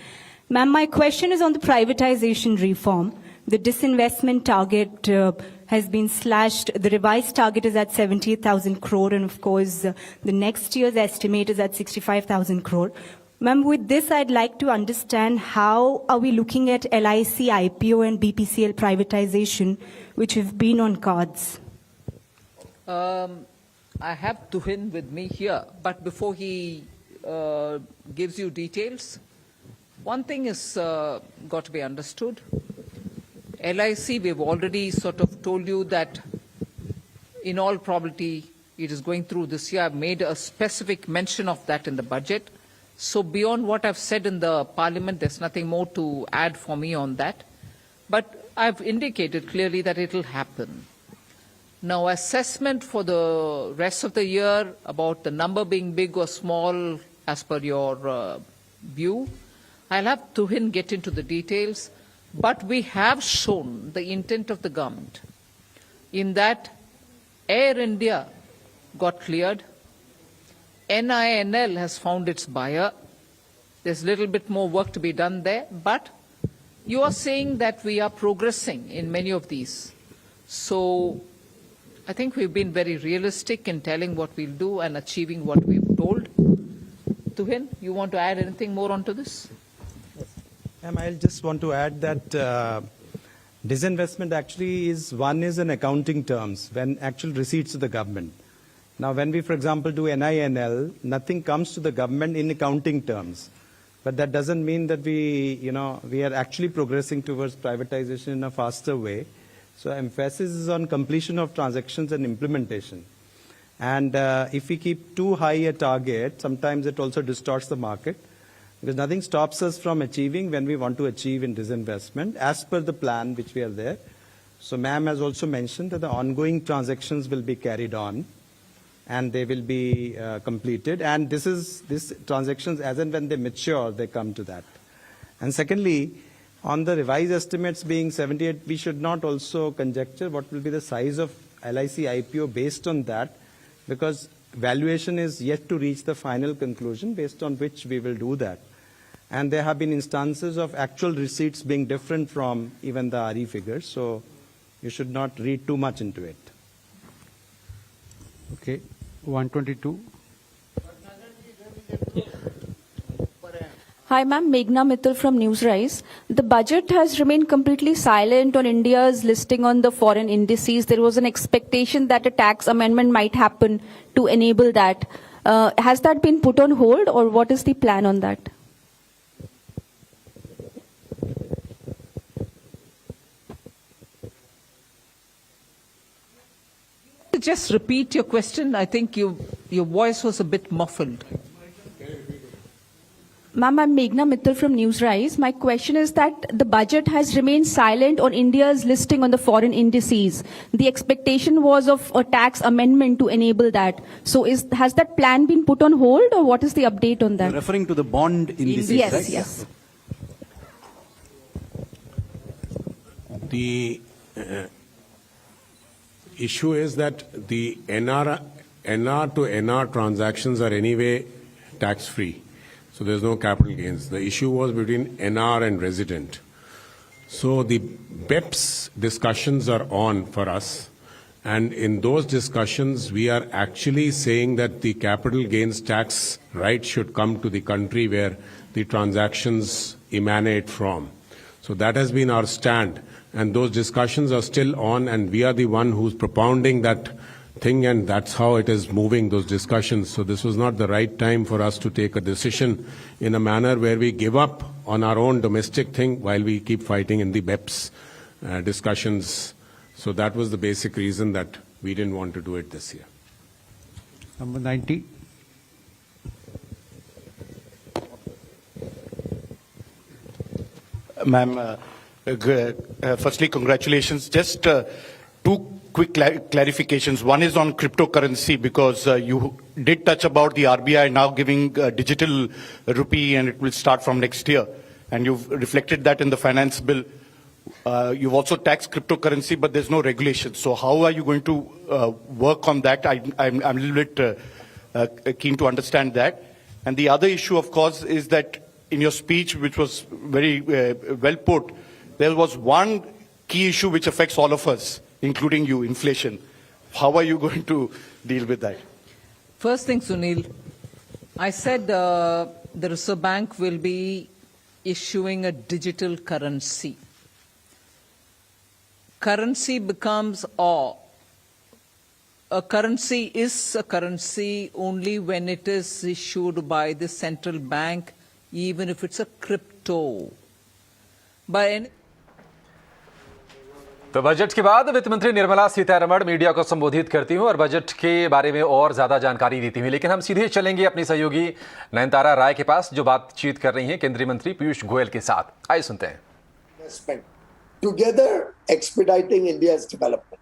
Ma'am, my question is on the privatization reform. The disinvestment target has been slashed. The revised target is at 78,000 crore, and of course, the next year's estimate is at 65,000 crore. Ma'am, with this, I'd like to understand how are we looking at LIC, IPO, and BPCL privatization, which have been on cards?
I have Tuhin with me here, but before he gives you details, one thing is got to be understood. LIC, we've already sort of told you that in all probability it is going through this year. I've made a specific mention of that in the budget. So beyond what I've said in the Parliament, there's nothing more to add for me on that. But I've indicated clearly that it will happen. Now, assessment for the rest of the year about the number being big or small as per your view, I'll have Tuhin get into the details. But we have shown the intent of the government in that Air India got cleared, NINL has found its buyer. There's a little bit more work to be done there, but you are saying that we are progressing in many of these. So I think we've been very realistic in telling what we'll do and achieving what we've told. Tuhin, you want to add anything more onto this?
Ma'am, I'll just want to add that disinvestment actually is in accounting terms, when actual receipts to the government. Now, when we, for example, do NINL, nothing comes to the government in accounting terms. But that doesn't mean that we are actually progressing towards privatization in a faster way. So emphasis is on completion of transactions and implementation. And if we keep too high a target, sometimes it also distorts the market, because nothing stops us from achieving when we want to achieve in disinvestment as per the plan which we are there. So ma'am has also mentioned that the ongoing transactions will be carried on and they will be completed. And this transactions, as and when they mature, they come to that. And secondly, on the revised estimates being 78, we should not also conjecture what will be the size of LIC IPO based on that, because valuation is yet to reach the final conclusion based on which we will do that. And there have been instances of actual receipts being different from even the RE figures, so you should not read too much into it.
Okay.
122.
Hi, ma'am. Meghna Mittal from Newsrise. The budget has remained completely silent on India's listing on the foreign indices. There was an expectation that a tax amendment might happen to enable that. Has that been put on hold, or what is the plan on that?
Just repeat your question. I think your voice was a bit muffled.
Ma'am, I'm Meghna Mittal from Newsrise. My question is that the budget has remained silent on India's listing on the foreign indices. The expectation was of a tax amendment to enable that. So has that plan been put on hold, or what is the update on that?
You're referring to the bond indices,
yes,
right?
Yes.
The issue is that the NR to NR transactions are anyway tax-free. So there's no capital gains. The issue was between NR and resident. So the BEPS discussions are on for us. And in those discussions, we are actually saying that the capital gains tax right should come to the country where the transactions emanate from. So that has been our stand. And those discussions are still on, and we are the one who's propounding that thing, and that's how it is moving, those discussions. So this was not the right time for us to take a decision in a manner where we give up on our own domestic thing while we keep fighting in the BEPS discussions. So that was the basic reason that we didn't want to do it this year.
Number 90.
Ma'am, firstly, congratulations. Just two quick clarifications. One is on cryptocurrency, because you did touch about the RBI now giving digital rupee, and it will start from next year. And you've reflected that in the finance bill. You've also taxed cryptocurrency, but there's no regulation. So how are you going to work on that? I'm a little bit keen to understand that. And the other issue, of course, is that in your speech, which was very well put, there was one key issue which affects all of us, including you, inflation. How are you going to deal with that?
First thing, Sunil, I said the Reserve Bank will be issuing a digital currency. Currency becomes a currency is a currency only when it is issued by the central bank, even if it's a crypto.
तो budget के बाद वित्त मंत्री Nirmala Sitharaman media को संबोधित करती हुं और बजट के बारे में और ज्यादा जानकारी देती हुई, लेकिन हम सीधे चलेंगे अपनी सहयोगी नयनतारा राय के पास, जो बातचीत कर रही हैं केंद्रीय मंत्री पीयूष गोयल के साथ। आइए सुनते हैं।
Together expediting India's development.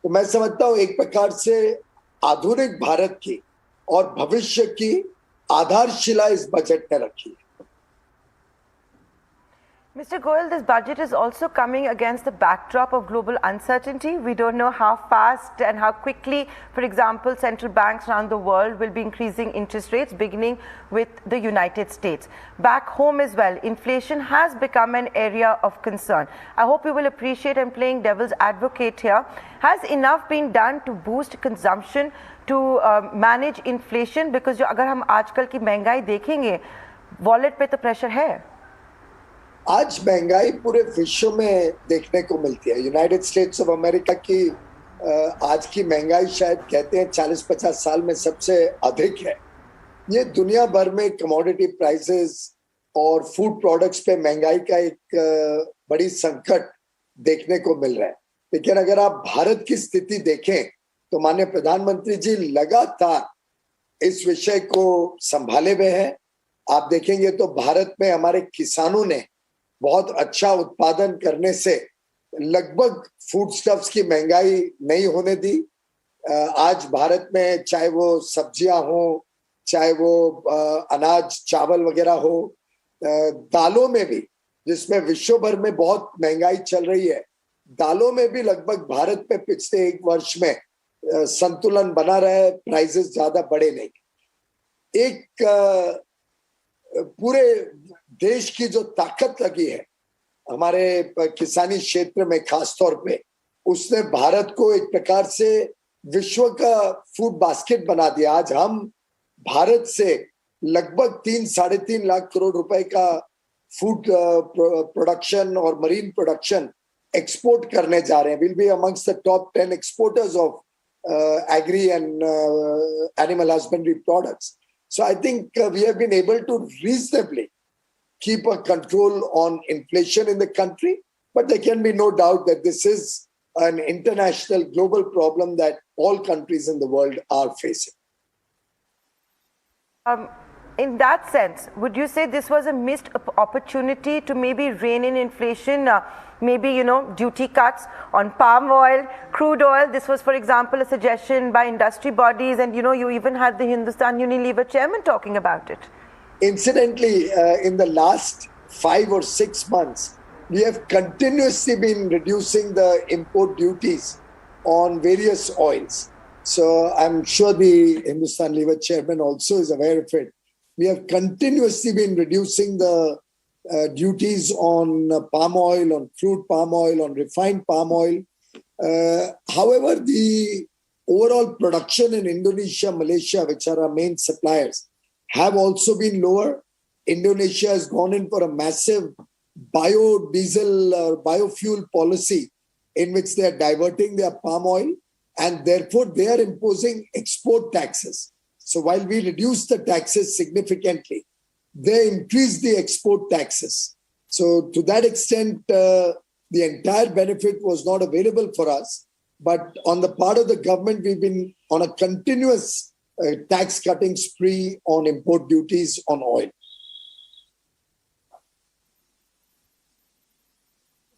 तो मैं समझता हूं एक प्रकार से आधुनिक भारत की और भविष्य की आधारशिला इस बजट ने रखी है।
Mr. Goyal, this budget is also coming against the backdrop of global uncertainty. We don't know how fast and how quickly, for example, central banks around the world will be increasing interest rates, beginning with the United States. Back home as well, inflation has become an area of concern. I hope you will appreciate I'm playing devil's advocate here. Has enough been done to boost consumption, to manage inflation? Because अगर हम आजकल की महंगाई देखेंगे, wallet पे तो pressure है।
आज महंगाई पूरे विश्व में देखने को मिलती है। यूनाइटेड स्टेट्स ऑफ अमेरिका की आज की महंगाई शायद कहते हैं 40-50 साल में सबसे अधिक है। ये दुनिया भर में कमोडिटी प्राइसेस और फूड प्रोडक्ट्स पे महंगाई का एक बड़ी संकट देखने को मिल रहा है। लेकिन अगर आप भारत की स्थिति देखें तो माननीय प्रधानमंत्री जी लगातार इस विषय को संभाले हुए हैं। आप देखेंगे तो भारत में हमारे किसानों ने बहुत अच्छा उत्पादन करने से लगभग फूड स्टफ्स की महंगाई नहीं होने दी। आज भारत में चाहे वो सब्जियां हो, चाहे वो अनाज चावल वगैरह हो, दालों में भी, जिसमें विश्व भर में बहुत महंगाई चल रही है, दालों में भी लगभग भारत में पिछले एक वर्ष में संतुलन बना रहा है, प्राइसेस ज्यादा बढ़े नहीं। एक पूरे देश की जो ताकत लगी है हमारे किसानी क्षेत्र में खास तौर पे, उसने भारत को एक प्रकार से विश्व का फूड बास्केट बना दिया। आज हम भारत से लगभग 3-3.5 लाख करोड़ रुपए का फूड प्रोडक्शन और मरीन प्रोडक्शन एक्सपोर्ट करने जा रहे हैं। Will be amongst the top 10 exporters of agri and animal husbandry products. So I think we have been able to reasonably keep a control on inflation in the country, but there can be no doubt that this is an international global problem that all countries in the world are facing.
In that sense, would you say this was a missed opportunity to maybe rein in inflation? Maybe, duty cuts on palm oil, crude oil. This was, for example, a suggestion by industry bodies, and you even had the Hindustan Unilever chairman talking about it.
Incidentally, in the last 5 or 6 months, we have continuously been reducing the import duties on various oils. So I'm sure the Hindustan Unilever chairman also is aware of it. We have continuously been reducing the duties on palm oil, on crude palm oil, on refined palm oil. However, the overall production in Indonesia, Malaysia, which are our main suppliers, have also been lower. Indonesia has gone in for a massive biodiesel, biofuel policy in which they are diverting their palm oil, and therefore they are imposing export taxes. So while we reduce the taxes significantly, they increase the export taxes. So to that extent, the entire benefit was not available for us. But on the part of the government, we've been on a continuous tax cutting spree on import duties on oil.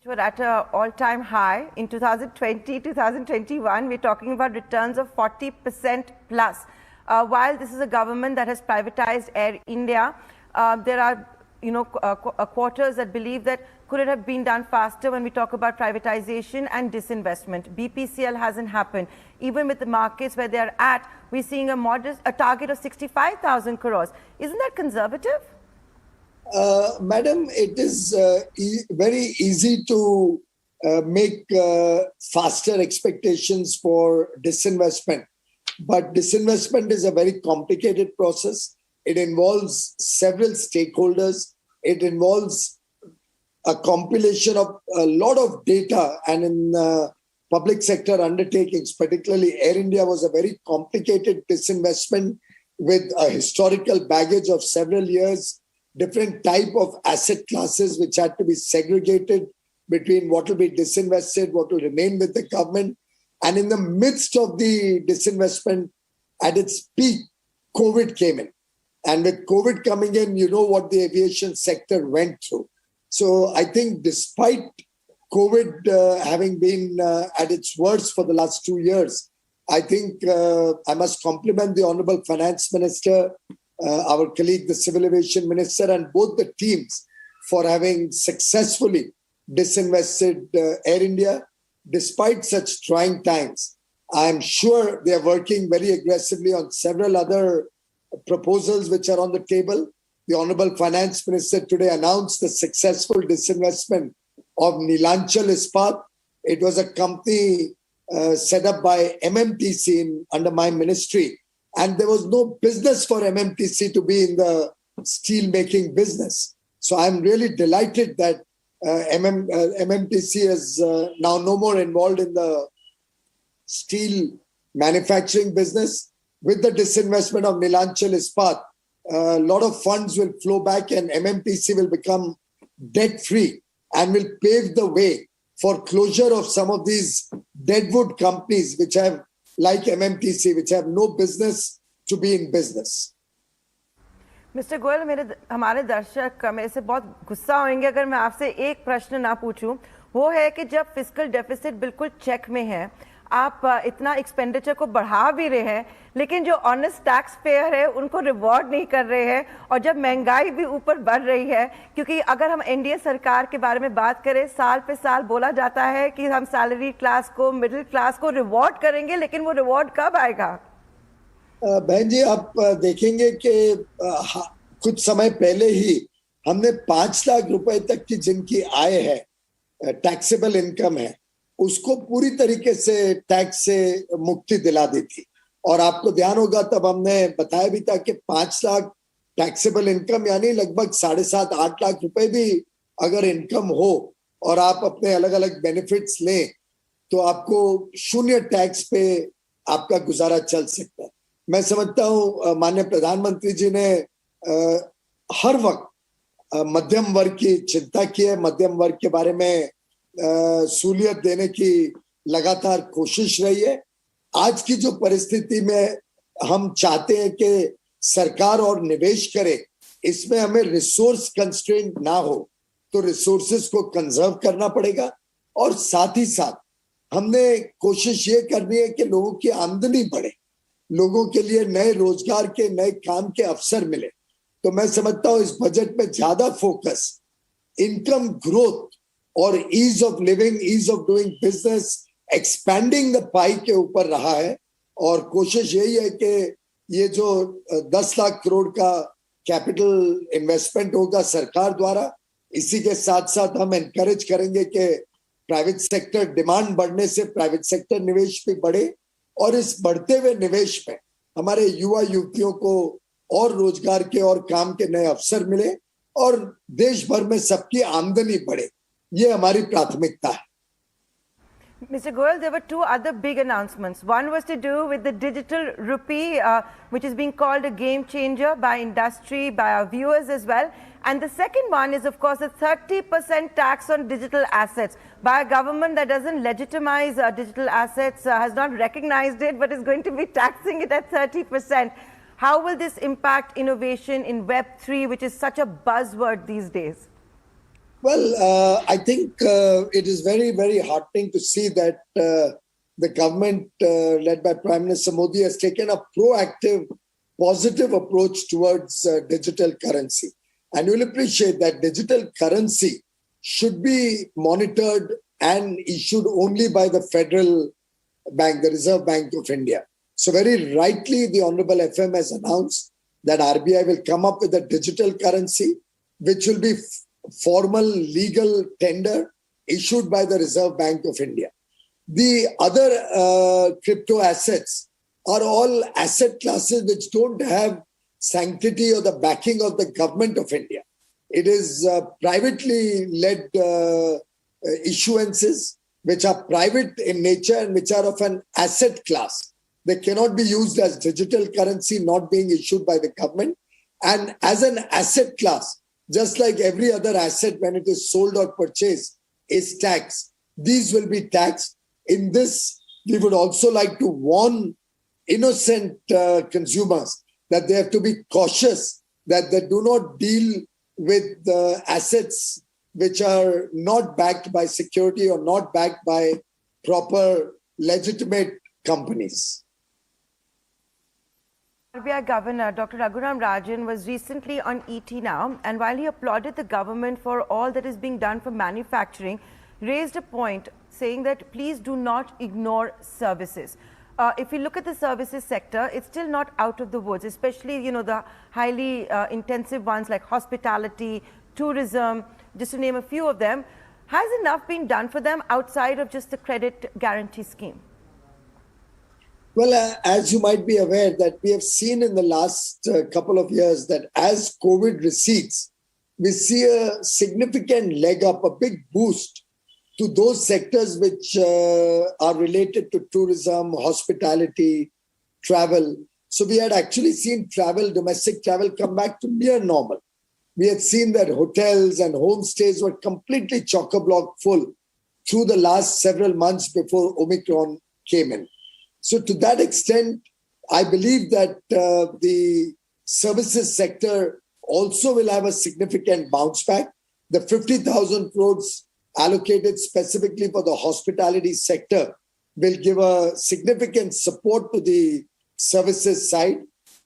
We're at an all-time high in 2020, 2021. We're talking about returns of 40% plus. While this is a government that has privatized Air India, there are, quarters that believe that could it have been done faster when we talk about privatization and disinvestment. BPCL hasn't happened. Even with the markets where they are at, we're seeing a target of 65,000 crores. Isn't that conservative?
Madam, it is very easy to make faster expectations for disinvestment. But disinvestment is a very complicated process. It involves several stakeholders. It involves a compilation of a lot of data. And in public sector undertakings, particularly Air India, was a very complicated disinvestment with a historical baggage of several years, different type of asset classes which had to be segregated between what will be disinvested, what will remain with the government. And in the midst of the disinvestment, at its peak, COVID came in. And with COVID coming in, you know what the aviation sector went through. So I think despite COVID having been at its worst for the last 2 years, I think I must compliment the Honorable Finance Minister, our colleague, the Civil Aviation Minister, and both the teams for having successfully disinvested Air India. Despite such trying times, I'm sure they are working very aggressively on several other proposals which are on the table. The Honorable Finance Minister today announced the successful disinvestment of Neelachal Ispat. It was a company set up by MMTC under my ministry. And there was no business for MMTC to be in the steel making business. So I'm really delighted that MMTC is now no more involved in the steel manufacturing business. With the disinvestment of Neelachal Ispat, a lot of funds will flow back and MMTC will become debt-free and will pave the way for closure of some of these deadwood companies which have, like MMTC, which have no business to be in business.
Mister Goyal, हमारे दर्शक मेरे से बहुत गुस्सा होंगे अगर मैं आपसे एक प्रश्न ना पूछूं। वो है कि जब फिस्कल डेफिसिट बिल्कुल चेक में है, आप इतना एक्सपेंडिचर को बढ़ा भी रहे हैं, लेकिन जो ऑनेस्ट टैक्स पेयर है उनको रिवॉर्ड नहीं कर रहे हैं, और जब महंगाई भी ऊपर बढ़ रही है, क्योंकि अगर हम एनडीए सरकार के बारे में बात करें, साल पे साल बोला जाता है कि हम सैलरी क्लास को, मिडिल क्लास को रिवॉर्ड करेंगे, लेकिन वो रिवॉर्ड कब आएगा?
बहन जी, आप देखेंगे कि कुछ समय पहले ही हमने 5 लाख रुपए तक की जिनकी आय है, टैक्सेबल इनकम है, उसको पूरी तरीके से टैक्स से मुक्ति दिला दी थी। और आपको ध्यान होगा तब हमने बताया भी था कि 5 लाख टैक्सेबल इनकम यानी लगभग 7.5-8 लाख रुपए भी अगर इनकम हो और आप अपने अलग अलग बेनिफिट्स लें तो आपको 0 टैक्स पे आपका गुजारा चल सकता है। मैं समझता हूँ माननीय प्रधानमंत्री जी ने हर वक्त मध्यम वर्ग की चिंता की है, मध्यम वर्ग के बारे में सहूलियत देने की लगातार कोशिश रही है। आज की जो परिस्थिति में हम चाहते हैं कि सरकार और निवेश करे, इसमें हमें रिसोर्स कंस्ट्रेंट ना हो, तो रिसोर्सेज को कंजर्व करना पड़ेगा और साथ ही साथ हमने कोशिश ये करनी है कि लोगों की आमदनी बढ़े, लोगों के लिए नए रोजगार के नए काम के अवसर मिले। तो मैं समझता हूँ इस बजट में ज्यादा फोकस इनकम ग्रोथ और ease of living, ease of doing business, expanding the pie के ऊपर रहा है। और कोशिश यही है कि ये जो 10 लाख करोड़ का कैपिटल इन्वेस्टमेंट होगा सरकार द्वारा, इसी के साथ साथ हम एनकरेज करेंगे कि प्राइवेट सेक्टर डिमांड बढ़ने से प्राइवेट सेक्टर निवेश भी बढ़े और इस बढ़ते हुए निवेश में हमारे युवा युवतियों को और रोजगार के और काम के नए अवसर मिले और देश भर में सबकी आमदनी बढ़े। ये हमारी प्राथमिकता है।
Mr. Goyal, there were two other big announcements. One was to do with the digital rupee, which is being called a game changer by industry, by our viewers as well. And the second one is, of course, a 30% tax on digital assets by a government that doesn't legitimize digital assets, has not recognized it, but is going to be taxing it at 30%. How will this impact innovation in Web3, which is such a buzzword these days?
Well, I think it is very, very heartening to see that the government led by Prime Minister Modi has taken a proactive, positive approach towards digital currency. And you'll appreciate that digital currency should be monitored and issued only by the Federal Bank, the Reserve Bank of India. So very rightly, the Honorable FM has announced that RBI will come up with a digital currency, which will be formal legal tender issued by the Reserve Bank of India. The other crypto assets are all asset classes which don't have sanctity or the backing of the government of India. It is privately led issuances which are private in nature and which are of an asset class. They cannot be used as digital currency, not being issued by the government. And as an asset class, just like every other asset when it is sold or purchased is taxed, these will be taxed. In this, we would also like to warn innocent consumers that they have to be cautious, that they do not deal with assets which are not backed by security or not backed by proper legitimate companies.
RBI Governor Dr. Raghuram Rajan was recently on ET Now, and while he applauded the government for all that is being done for manufacturing, raised a point saying that please do not ignore services. If we look at the services sector, it's still not out of the woods, especially, you know, the highly intensive ones like hospitality, tourism, just to name a few of them. Has enough been done for them outside of just the credit guarantee scheme?
Well, as you might be aware that we have seen in the last couple of years that as COVID recedes, we see a significant leg up, a big boost to those sectors which are related to tourism, hospitality, travel. So we had actually seen travel, domestic travel come back to near normal. We had seen that hotels and homestays were completely chock-a-block full through the last several months before Omicron came in. So to that extent, I believe that the services sector also will have a significant bounce back. The 50,000 crores allocated specifically for the hospitality sector will give a significant support to the services side.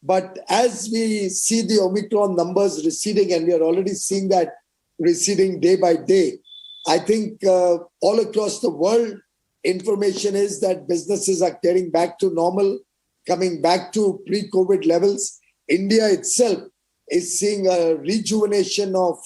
But as we see the Omicron numbers receding, and we are already seeing that receding day by day, I think all across the world, information is that businesses are getting back to normal, coming back to pre-COVID levels. India itself is seeing a rejuvenation of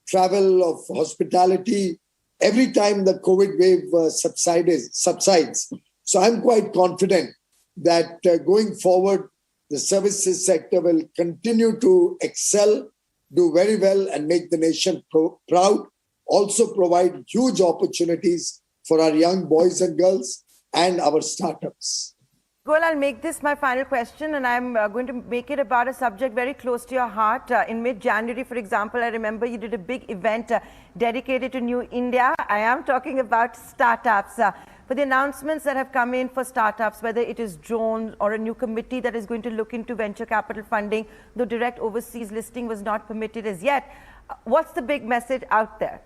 travel, of hospitality, every time the COVID wave subsides. So I'm quite confident that going forward, the services sector will continue to excel, do very well, and make the nation proud. Also provide huge opportunities for our young boys and girls and our startups.
Goel, I'll make this my final question, and I'm going to make it about a subject very close to your heart. In mid-January, for example, I remember you did a big event dedicated to New India. I am talking about startups. For the announcements that have come in for startups, whether it is drones or a new committee that is going to look into venture capital funding, though direct overseas listing was not permitted as yet. What's the big message out there?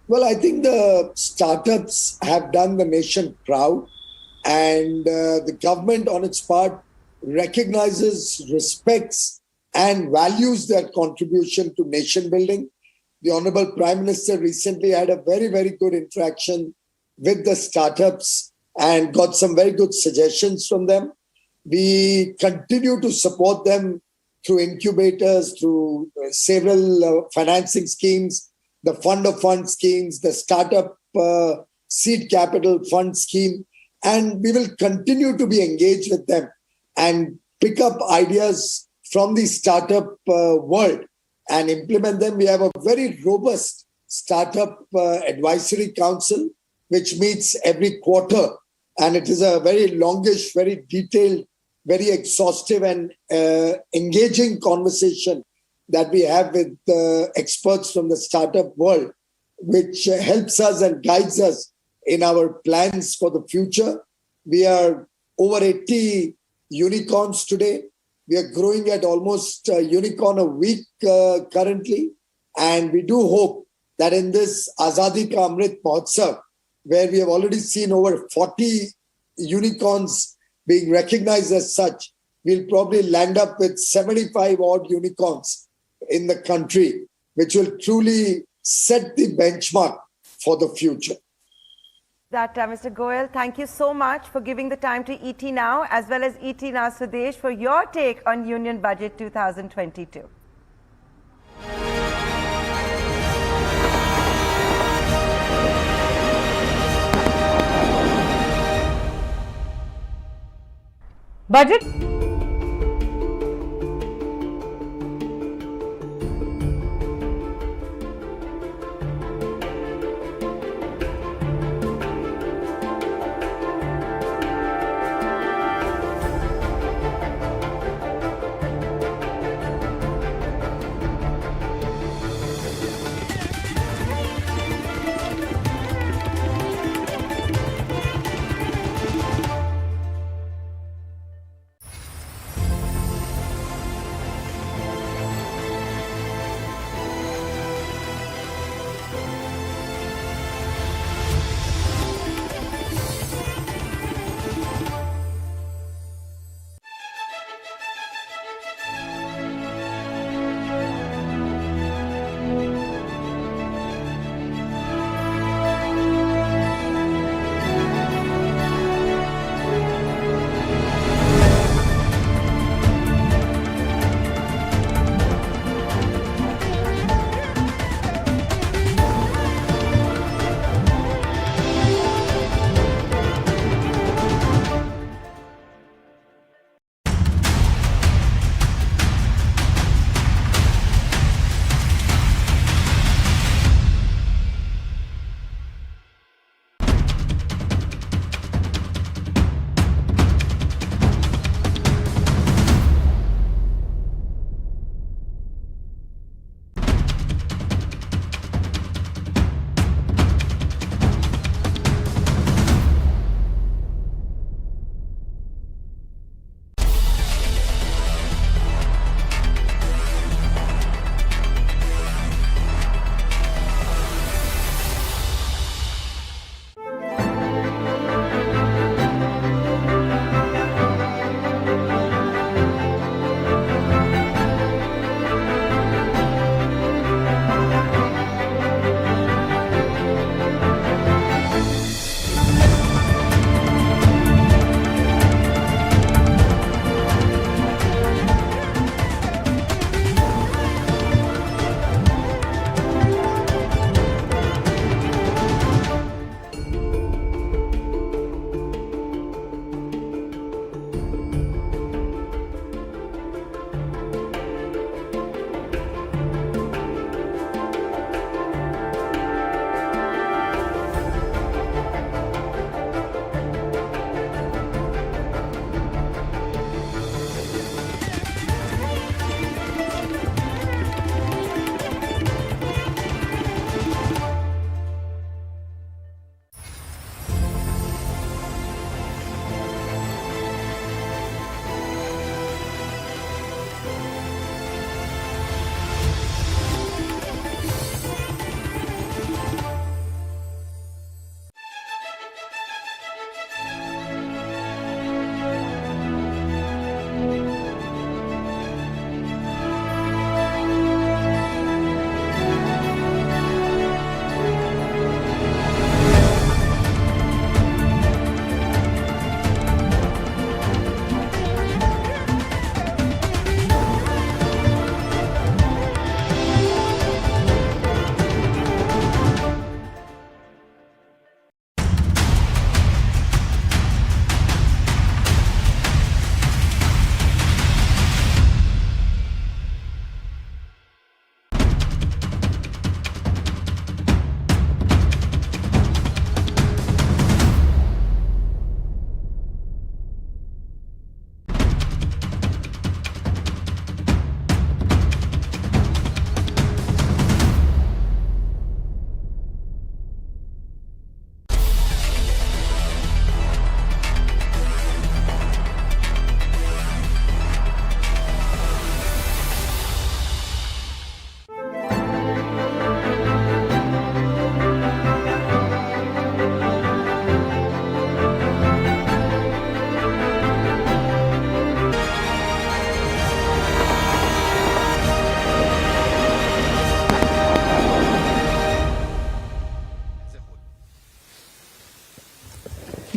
Well, I think the startups have done the nation proud, and the government on its part recognizes, respects, and values their contribution to nation building. The Honorable Prime Minister recently had a very, very good interaction with the startups and got some very good suggestions from them. We continue to support them through incubators, through several financing schemes, the fund of funds schemes, the startup seed capital fund scheme, and we will continue to be engaged with them and pick up ideas from the startup world and implement them. We have a very robust startup advisory council, which meets every quarter. And it is a very longish, very detailed, very exhaustive and engaging conversation that we have with experts from the startup world, which helps us and guides us in our plans for the future. We are over 80 unicorns today. We are growing at almost a unicorn a week currently. And we do hope that in this Azadi Ka Amrit Mahotsav, where we have already seen over 40 unicorns being recognized as such, we'll probably land up with 75 odd unicorns in the country, which will truly set the benchmark for the future.
Mr. Goel, thank you so much for giving the time to ET Now, as well as ET Now Swadesh, for your take on Union Budget 2022. Budget.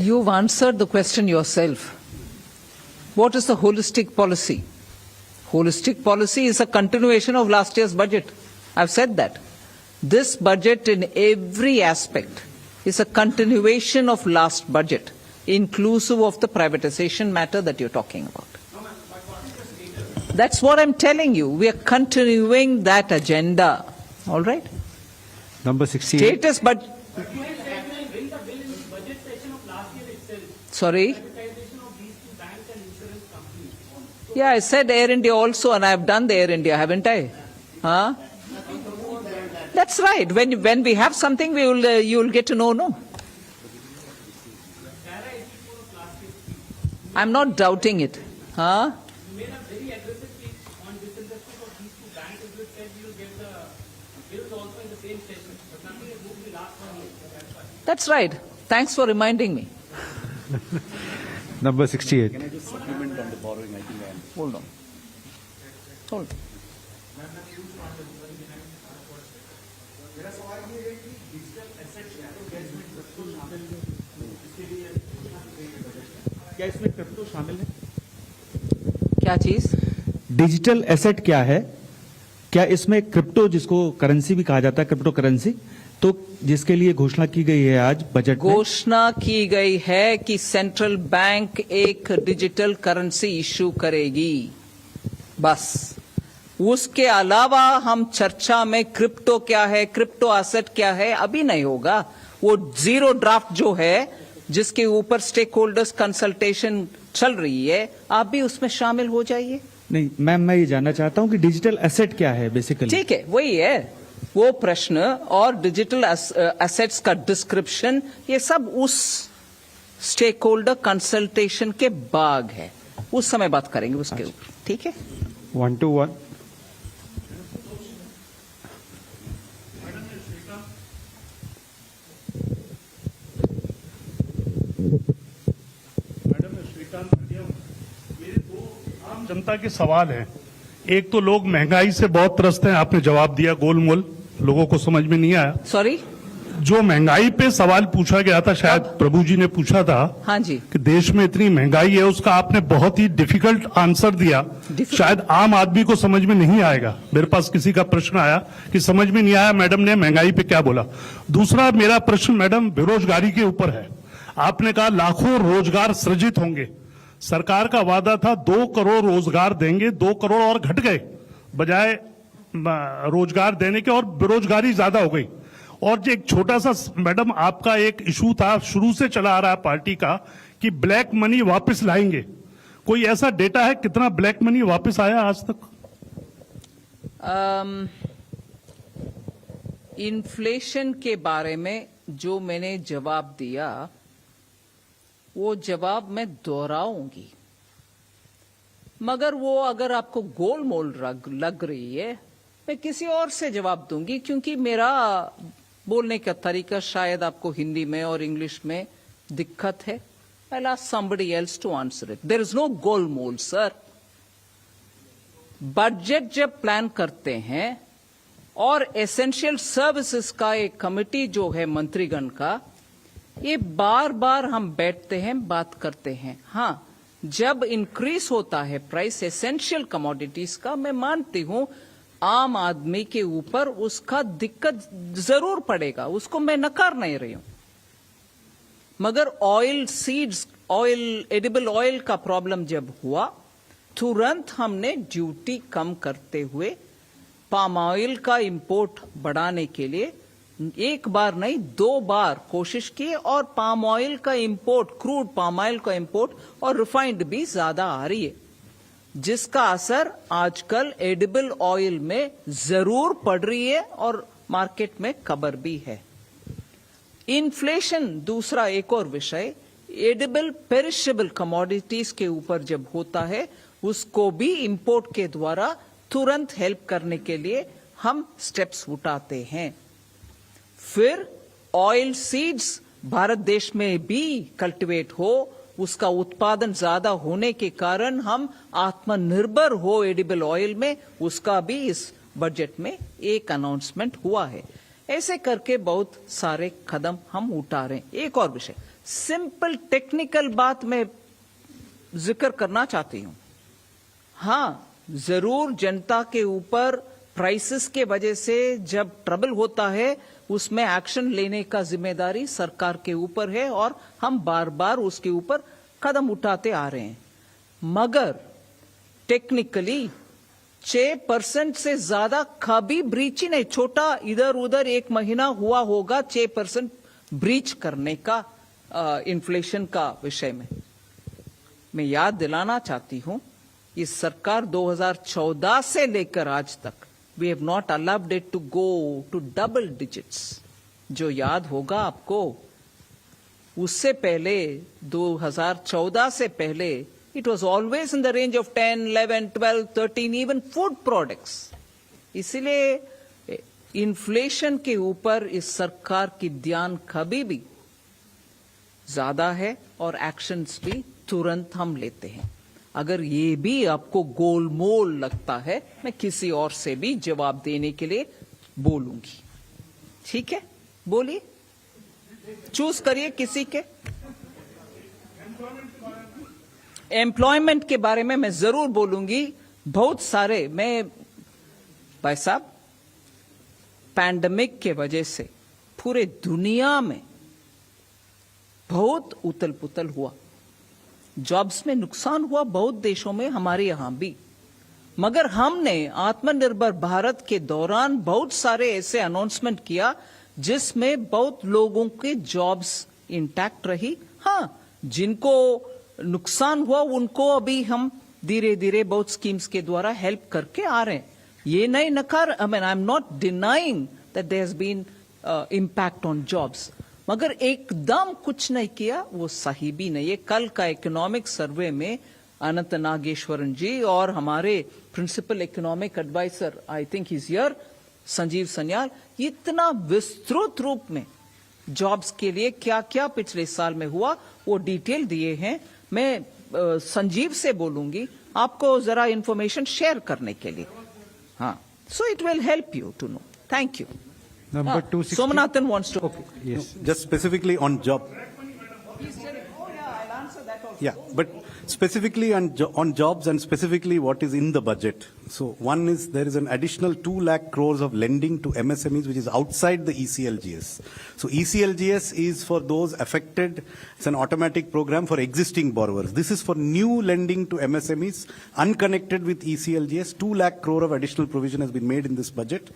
You've answered the question yourself. What is the holistic policy? Holistic policy is a continuation of last year's budget. I've said that. This budget in every aspect is a continuation of last budget, inclusive of the privatization matter that you're talking about. That's what I'm telling you. We are continuing that agenda. All right?
Number 68.
Status budget. Sorry? Yeah, I said Air India also, and I've done the Air India, haven't I? Huh? That's right. When we have something, you will get to know. No. I'm not doubting it. Huh? That's right. Thanks for reminding me.
Number 68.
Can I just supplement on the borrowing? I think I am.
Hold on. Hold on.
क्या इसमें crypto शामिल है?
क्या चीज?
Digital asset क्या है? क्या इसमें क्रिप्टो, जिसको करेंसी भी कहा जाता है, क्रिप्टो करेंसी, तो जिसके लिए घोषणा की गई है आज बजट में?
घोषणा की गई है कि सेंट्रल बैंक एक डिजिटल करेंसी इश्यू करेगी, बस। उसके अलावा हम चर्चा में क्रिप्टो क्या है, क्रिप्टो एसेट क्या है, अभी नहीं होगा। वो जीरो ड्राफ्ट जो है, जिसके ऊपर स्टेक होल्डर्स कंसल्टेशन चल रही है, आप भी उसमें शामिल हो जाइए।
नहीं मैम, मैं ये जानना चाहता हूं कि डिजिटल एसेट क्या है बेसिकली।
ठीक है, वही है वो प्रश्न, और डिजिटल एसेट्स का डिस्क्रिप्शन, ये सब उस स्टेक होल्डर कंसल्टेशन के बाद है, उस समय बात करेंगे उसके ऊपर। ठीक है,
1 to 1।
जनता के सवाल हैं। एक तो लोग महंगाई से बहुत त्रस्त हैं, आपने जवाब दिया गोलमोल, लोगों को समझ में नहीं आया।
सॉरी,
जो महंगाई पे सवाल पूछा गया था, शायद प्रभु जी ने पूछा था,
हाँ जी,
कि देश में इतनी महंगाई है, उसका आपने बहुत ही डिफिकल्ट आंसर दिया। शायद आम आदमी को समझ में नहीं आएगा। मेरे पास किसी का प्रश्न आया कि समझ में नहीं आया मैडम ने महंगाई पे क्या बोला। दूसरा मेरा प्रश्न मैडम बेरोजगारी के ऊपर है। आपने कहा लाखों रोजगार सृजित होंगे। सरकार का वादा था 2 करोड़ रोजगार देंगे, 2 करोड़ और घट गए बजाय रोजगार देने के, और बेरोजगारी ज्यादा हो गई। और जो एक छोटा सा मैडम आपका एक इशू था, शुरू से चला आ रहा है पार्टी का, कि ब्लैक मनी वापस लाएंगे। कोई ऐसा डेटा है कितना ब्लैक मनी वापस आया आज तक?
इन्फ्लेशन के बारे में जो मैंने जवाब दिया, वो जवाब मैं दोहराऊंगी, मगर वो अगर आपको गोलमोल लग रही है, मैं किसी और से जवाब दूंगी, क्योंकि मेरा बोलने का तरीका शायद आपको हिंदी में और इंग्लिश में दिक्कत है। I'll ask somebody else to answer it. There is no गोलमोल सर। बजट जब प्लान करते हैं और एसेंशियल सर्विसेज का एक कमिटी जो है मंत्रीगण का, ये बार बार हम बैठते हैं, बात करते हैं। हाँ, जब इंक्रीज होता है प्राइस एसेंशियल कमोडिटीज का, मैं मानती हूं आम आदमी के ऊपर उसका दिक्कत जरूर पड़ेगा, उसको मैं नकार नहीं रही हूं। मगर oil seeds, oil, edible oil का प्रॉब्लम जब हुआ, तुरंत हमने ड्यूटी कम करते हुए पाम ऑयल का इंपोर्ट बढ़ाने के लिए एक बार नहीं 2 बार कोशिश की, और पाम ऑयल का इंपोर्ट, क्रूड पाम ऑयल का इंपोर्ट और रिफाइंड भी ज्यादा आ रही है, जिसका असर आजकल एडिबल ऑयल में जरूर पड़ रही है और मार्केट में खबर भी है। इन्फ्लेशन दूसरा एक और विषय, एडिबल पेरिशेबल कमोडिटीज के ऊपर जब होता है, उसको भी इंपोर्ट के द्वारा तुरंत हेल्प करने के लिए हम स्टेप्स उठाते हैं। फिर ऑयल सीड्स भारत देश में भी कल्टीवेट हो, उसका उत्पादन ज्यादा होने के कारण हम आत्मनिर्भर हो एडिबल ऑयल में, उसका भी इस बजट में एक अनाउंसमेंट हुआ है। ऐसे करके बहुत सारे कदम हम उठा रहे हैं। एक और विषय, सिंपल टेक्निकल बात मैं जिक्र करना चाहती हूं। हाँ, जरूर जनता के ऊपर प्राइसेस के वजह से जब ट्रबल होता है उसमें एक्शन लेने का जिम्मेदारी सरकार के ऊपर है और हम बार बार उसके ऊपर कदम उठाते आ रहे हैं। मगर टेक्निकली 6% से ज्यादा कभी ब्रीच ही नहीं, छोटा इधर उधर एक महीना हुआ होगा 6% ब्रीच करने का इन्फ्लेशन का विषय में। मैं याद दिलाना चाहती हूं, इस सरकार 2014 से लेकर आज तक we have not allowed it to go to double digits. जो याद होगा आपको, उससे पहले 2014 से पहले it was always in the range of 10, 11, 12, 13, even food products. इसलिए इन्फ्लेशन के ऊपर इस सरकार की ध्यान कभी भी ज्यादा है और एक्शंस भी तुरंत हम लेते हैं। अगर ये भी आपको गोलमोल लगता है, मैं किसी और से भी जवाब देने के लिए बोलूंगी। ठीक है, बोलिए, चूज करिए किसी के। एम्प्लॉयमेंट के बारे में मैं जरूर बोलूंगी। बहुत सारे, मैं भाई साहब, पैंडेमिक के वजह से पूरे दुनिया में बहुत उथल पुथल हुआ, जॉब्स में नुकसान हुआ बहुत देशों में, हमारे यहां भी। मगर हमने आत्मनिर्भर भारत के दौरान बहुत सारे ऐसे अनाउंसमेंट किया जिसमें बहुत लोगों के जॉब्स इंटैक्ट रही। हाँ, जिनको नुकसान हुआ उनको अभी हम धीरे धीरे बहुत स्कीम्स के द्वारा हेल्प करके आ रहे हैं। ये नहीं नकार, I mean I am not denying that there has been impact on jobs, मगर एकदम कुछ नहीं किया वो सही भी नहीं है। कल का इकोनॉमिक सर्वे में अनंत नागेश्वरन जी और हमारे principal economic adviser, I think his here, Sanjeev Sanyal, इतना विस्तृत रूप में जॉब्स के लिए क्या क्या पिछले साल में हुआ वो डिटेल दिए हैं। मैं संजीव से बोलूंगी आपको जरा इंफॉर्मेशन शेयर करने के लिए। हाँ, so it will help you to know. Thank you.
Number 260.
Somanathan wants to.
Okay, yes. Just specifically on job.
I'll answer that also.
Yeah, but specifically on jobs and specifically what is in the budget. So one is there is an additional 2 lakh crores of lending to MSMEs which is outside the ECLGS. So ECLGS is for those affected. It's an automatic program for existing borrowers. This is for new lending to MSMEs unconnected with ECLGS. 2 lakh crore of additional provision has been made in this budget.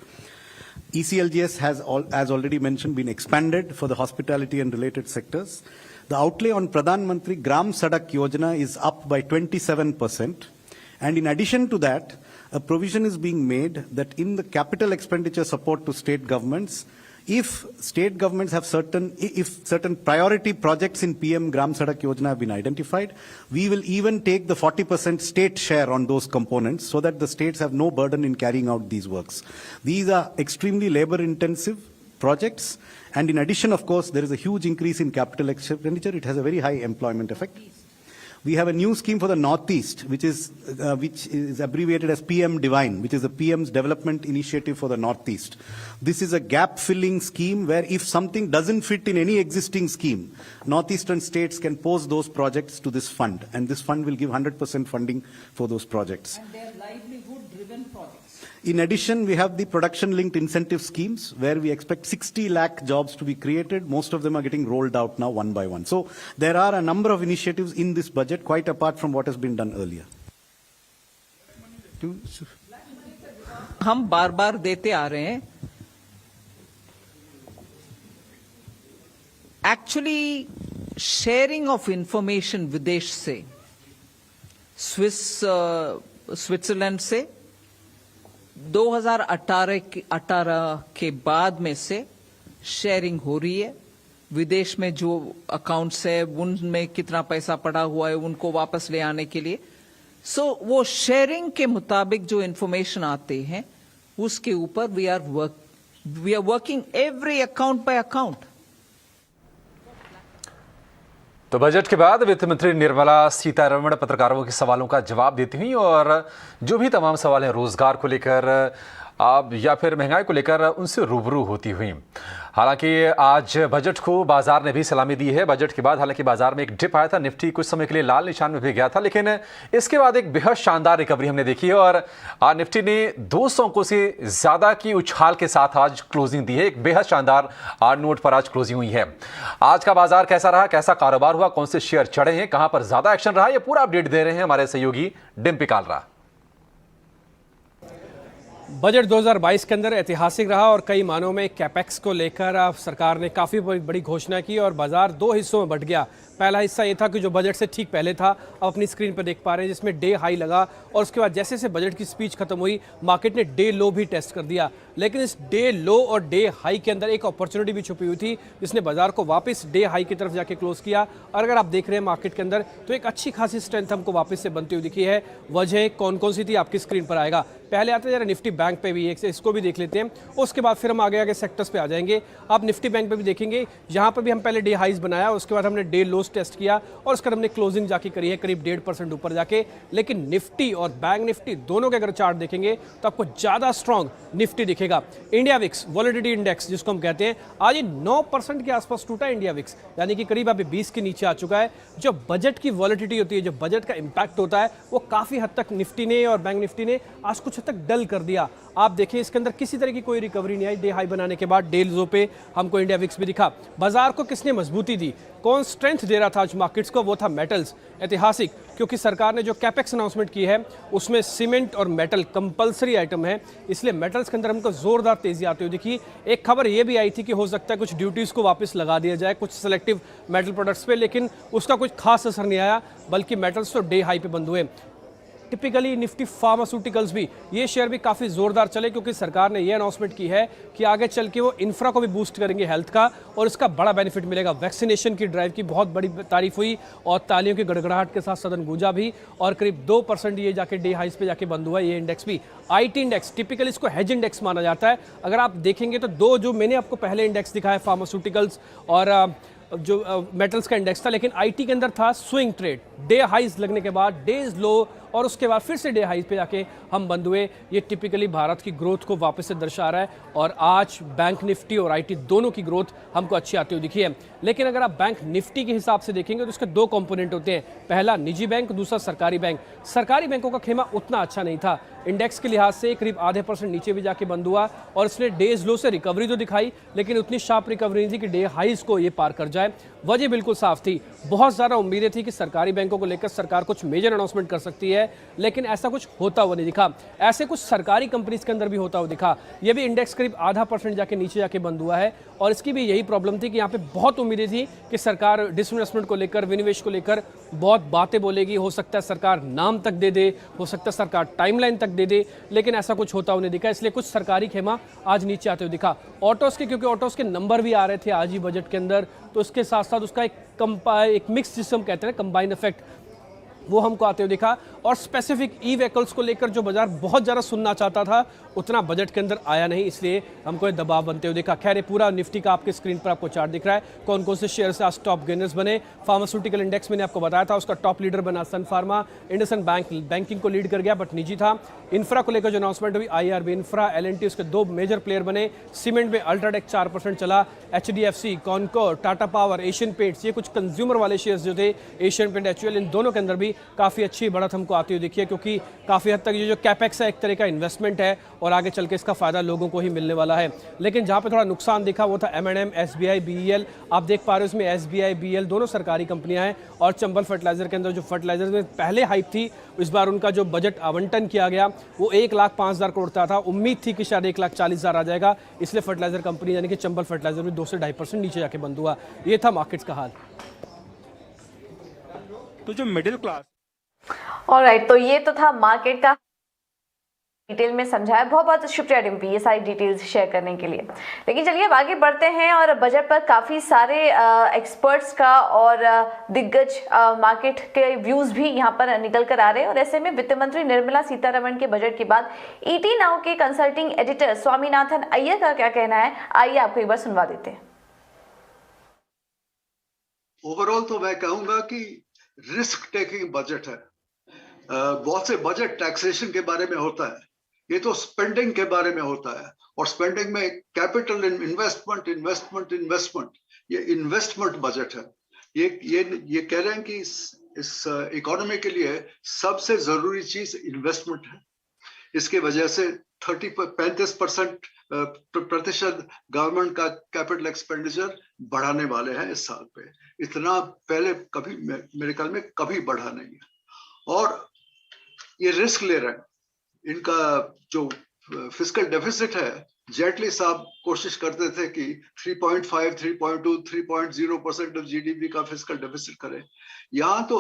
ECLGS has, as already mentioned, been expanded for the hospitality and related sectors. The outlay on Pradhan Mantri Gram Sadak Yojana is up by 27%. And in addition to that, a provision is being made that in the capital expenditure support to state governments, if state governments have certain priority projects in PM Gram Sadak Yojana have been identified, we will even take the 40% state share on those components so that the states have no burden in carrying out these works. These are extremely labor-intensive projects, and in addition, of course, there is a huge increase in capital expenditure. It has a very high employment effect. We have a new scheme for the Northeast, which is abbreviated as PM Divine, which is the PM's development initiative for the Northeast. This is a gap-filling scheme where if something doesn't fit in any existing scheme, Northeastern states can pose those projects to this fund, and this fund will give 100% funding for those projects.
And they're livelihood-driven projects.
In addition, we have the production-linked incentive schemes where we expect 60 lakh jobs to be created. Most of them are getting rolled out now one by one. So there are a number of initiatives in this budget, quite apart from what has been done earlier.
हम बार बार देते आ रहे हैं। Actually, sharing of information विदेश से, Switzerland से 2018 के बाद में से शेयरिंग हो रही है। विदेश में जो अकाउंट्स है उनमें कितना पैसा पड़ा हुआ है उनको वापस ले आने के लिए। सो वो शेयरिंग के मुताबिक जो इंफॉर्मेशन आते हैं उसके ऊपर we are working every account by account.
तो बजट के बाद वित्त मंत्री निर्मला सीतारमण पत्रकारों के सवालों का जवाब देती हुई और जो भी तमाम सवाल हैं रोजगार को लेकर, या फिर महंगाई को लेकर उनसे रूबरू होती हुई। हालांकि आज बजट को बाजार ने भी सलामी दी है। बजट के बाद हालांकि बाजार में एक डिप आया था, निफ्टी कुछ समय के लिए लाल निशान में भी गया था, लेकिन इसके बाद एक बेहद शानदार रिकवरी हमने देखी है और आज निफ्टी ने 200 अंकों से ज्यादा की उछाल के साथ आज क्लोजिंग दी है। एक बेहद शानदार नोट पर आज क्लोजिंग हुई है। आज का बाजार कैसा रहा, कैसा कारोबार हुआ, कौन से शेयर चढ़े हैं, कहां पर ज्यादा एक्शन रहा, ये पूरा अपडेट दे रहे हैं हमारे सहयोगी डिम्पी कालरा।
बजट 2022 के अंदर ऐतिहासिक रहा और कई मानों में कैपेक्स को लेकर सरकार ने काफ़ी बड़ी घोषणा की और बाजार दो हिस्सों में बंट गया। पहला हिस्सा ये था कि जो बजट से ठीक पहले था, अब अपनी स्क्रीन पर देख पा रहे हैं, जिसमें डे हाई लगा और उसके बाद जैसे जैसे बजट की स्पीच खत्म हुई मार्केट ने डे लो भी टेस्ट कर दिया। लेकिन इस डे लो और डे हाई के अंदर एक अपॉर्चुनिटी भी छुपी हुई थी जिसने बाजार को वापस डे हाई की तरफ जाके क्लोज किया। और अगर आप देख रहे हैं मार्केट के अंदर तो एक अच्छी खासी स्ट्रेंथ हमको वापस से बनती हुई दिखी है। वजह कौन कौन सी थी आपकी स्क्रीन पर आएगा। पहले आते हैं जरा निफ्टी बैंक पे भी, इसको भी देख लेते हैं, उसके बाद फिर हम आगे आगे सेक्टर्स पे आ जाएंगे। आप निफ्टी बैंक पे भी देखेंगे, यहाँ पर भी हम पहले डे हाइज बनाया, उसके बाद हमने डे लोस टेस्ट किया और उसके बाद हमने क्लोजिंग जाके करी है करीब 1.5% ऊपर जाके। लेकिन निफ्टी और बैंक निफ्टी दोनों के अगर चार्ट देखेंगे तो आपको ज्यादा स्ट्रॉन्ग निफ्टी दिखेगा। इंडिया विक्स वॉलेटिलिटी इंडेक्स जिसको हम कहते हैं, आज ये 9% के आसपास टूटा इंडिया विक्स, यानी कि करीब अभी 20 के नीचे आ चुका है। जो बजट की वॉलेटिलिटी होती है, जो बजट का इंपैक्ट होता है, वो काफी हद तक निफ्टी ने और बैंक निफ्टी ने आज कुछ हद तक डल कर दिया। आप देखिए इसके अंदर किसी तरह की कोई रिकवरी नहीं आई। डे हाई बनाने के बाद डे लो पे हमको इंडिया विक्स भी दिखा। बाजार को किसने मजबूती दी, कौन स्ट्रेंथ दे रहा था आज मार्केट्स को, वो था मेटल्स। ऐतिहासिक, क्योंकि सरकार ने जो कैपेक्स अनाउंसमेंट की है उसमें सीमेंट और मेटल कंपलसरी आइटम है, इसलिए मेटल्स के अंदर हमको जोरदार तेजी आती हुई दिखी। एक खबर ये भी आई थी कि हो सकता है कुछ ड्यूटीज को वापस लगा दिया जाए कुछ सिलेक्टिव मेटल प्रोडक्ट्स पे, लेकिन उसका कुछ खास असर नहीं आया, बल्कि मेटल्स तो डे हाई पे बंद हुए। टिपिकली निफ्टी फार्मास्यूटिकल्स भी, ये शेयर भी काफ़ी जोरदार चले क्योंकि सरकार ने ये अनाउंसमेंट की है कि आगे चल के वो इंफ्रा को भी बूस्ट करेंगे हेल्थ का, और इसका बड़ा बेनिफिट मिलेगा। वैक्सीनेशन की ड्राइव की बहुत बड़ी तारीफ हुई और तालियों की गड़गड़ाहट के साथ सदन गूंजा भी, और करीब 2% ये जाके डे हाइस पे जाके बंद हुआ ये इंडेक्स भी। आईटी इंडेक्स, टिपिकली इसको हेज इंडेक्स माना जाता है। अगर आप देखेंगे तो दो जो मैंने आपको पहले इंडेक्स दिखाया फार्मास्यूटिकल्स और जो मेटल्स का इंडेक्स था, लेकिन आईटी के अंदर था स्विंग ट्रेड, डे हाइज लगने के बाद डेज लो और उसके बाद फिर से डे हाइज पे जाके हम बंद हुए। ये टिपिकली भारत की ग्रोथ को वापस से दर्शा रहा है और आज बैंक निफ्टी और आईटी दोनों की ग्रोथ हमको अच्छी आती हुई दिखी है। लेकिन अगर आप बैंक निफ्टी के हिसाब से देखेंगे तो इसके दो कंपोनेंट होते हैं, पहला निजी बैंक, दूसरा सरकारी बैंक। सरकारी बैंकों का खेमा उतना अच्छा नहीं था, इंडेक्स के लिहाज से करीब आधे % नीचे भी जाके बंद हुआ और इसने डेज लो से रिकवरी तो दिखाई, लेकिन उतनी शार्प रिकवरी नहीं थी कि डे हाइज को ये पार कर जाए। वजह बिल्कुल साफ थी, बहुत ज़्यादा उम्मीदें थी कि सरकारी बैंकों को लेकर सरकार कुछ मेजर अनाउंसमेंट कर सकती है, लेकिन ऐसा कुछ होता हुआ नहीं दिखा। ऐसे कुछ सरकारी कंपनीज के अंदर भी होता हुआ दिखा। ये भी इंडेक्स करीब आधा % जाके नीचे जाके बंद हुआ है और इसकी भी यही प्रॉब्लम थी कि यहाँ पे बहुत उम्मीदें थी कि सरकार डिसइन्वेस्टमेंट को लेकर, विनिवेश को लेकर बहुत बातें बोलेगी, हो सकता है सरकार नाम तक दे दे, हो सकता है सरकार टाइमलाइन तक दे दे, लेकिन ऐसा कुछ होता हुआ नहीं दिखा। इसलिए कुछ सरकारी खेमा आज नीचे आते हुए दिखा। ऑटोस के, क्योंकि ऑटोस के नंबर भी आ रहे थे आज ही बजट के अंदर, तो उसके साथ साथ उसका एक मिक्स जिसम कहते हैं कंबाइन इफेक्ट, वो हमको आते हुए दिखा। और स्पेसिफिक ई व्हीकल्स को लेकर जो बाजार बहुत ज़्यादा सुनना चाहता था उतना बजट के अंदर आया नहीं, इसलिए हमको ये दबाव बनते हुए दिखा। खैर, पूरा निफ्टी का आपके स्क्रीन पर आपको चार्ट दिख रहा है, कौन कौन से शेयर्स आज टॉप गेनर्स बने। फार्मास्यूटिकल इंडेक्स मैंने आपको बताया था, उसका टॉप लीडर बना सन फार्मा। इंडसइंड बैंक बैंकिंग को लीड कर गया बट निजी था। इंफ्रा को लेकर जो अनाउंसमेंट हुई, IRB इंफ्रा, L&T, उसके दो मेजर प्लेयर बने। सीमेंट में अल्ट्राटेक 4% चला। HDFC, Concor, Tata power, Asian paints, ये कुछ कंज्यूमर वाले शेयर्स जो थे, एशियन पेंट, HUL, इन दोनों के अंदर भी काफ़ी अच्छी बढ़त हमको आती हुई दिखी है, क्योंकि काफ़ी हद तक ये जो कैपेक्स है एक तरह का इन्वेस्टमेंट है और आगे चल के इसका फायदा लोगों को ही मिलने वाला है। लेकिन जहाँ पे थोड़ा नुकसान दिखा वो था M&M, SBI, BEL। आप देख पा रहे हो इसमें SBI, BEL दोनों सरकारी कंपनियां हैं। और चंबल फर्टिलाइजर के अंदर जो फर्टिलाइजर में पहले हाइप थी, इस बार उनका जो बजट आवंटन किया गया वो 1,05,000 करोड़ था। उम्मीद थी कि शायद 1,40,000 आ जाएगा, इसलिए फर्टिलाइजर कंपनी यानी कि चंबल फर्टिलाइजर भी 2 से 2.5% नीचे जाके बंद हुआ। ये था मार्केट्स का हाल।
तो जो मिडिल क्लास,
ऑलराइट, तो ये तो था मार्केट का डिटेल में समझाया। बहुत बहुत शुक्रिया डिम्पी ये सारी डिटेल्स शेयर करने के लिए। लेकिन चलिए अब आगे बढ़ते हैं और बजट पर काफ़ी सारे एक्सपर्ट्स का और दिग्गज मार्केट के व्यूज़ भी यहाँ पर निकल कर आ रहे हैं। और ऐसे में वित्त मंत्री निर्मला सीतारमण के बजट के बाद ET नाउ के कंसल्टिंग एडिटर स्वामीनाथन अय्यर का क्या कहना है, आइए आपको एक बार सुनवा देते हैं।
ओवरऑल तो मैं कहूँगा कि रिस्क टेकिंग बजट है। बहुत से बजट टैक्सेशन के बारे में होता है, ये तो स्पेंडिंग के बारे में होता है, और स्पेंडिंग में कैपिटल इन्वेस्टमेंट इन्वेस्टमेंट इन्वेस्टमेंट, ये इन्वेस्टमेंट बजट है। ये कह रहे हैं कि इस इकोनॉमी के लिए सबसे जरूरी चीज इन्वेस्टमेंट है। इसके वजह से 35% प्रतिशत गवर्नमेंट का कैपिटल एक्सपेंडिचर बढ़ाने वाले हैं इस साल पे। इतना पहले कभी मेरे ख्याल में कभी बढ़ा नहीं है, और ये रिस्क ले रहे हैं। इनका जो फिस्कल डेफिसिट है, जेटली साहब कोशिश करते थे कि 3.5, 3.2, 3.0% ऑफ जीडीपी का फिस्कल डेफिसिट करें। यहाँ तो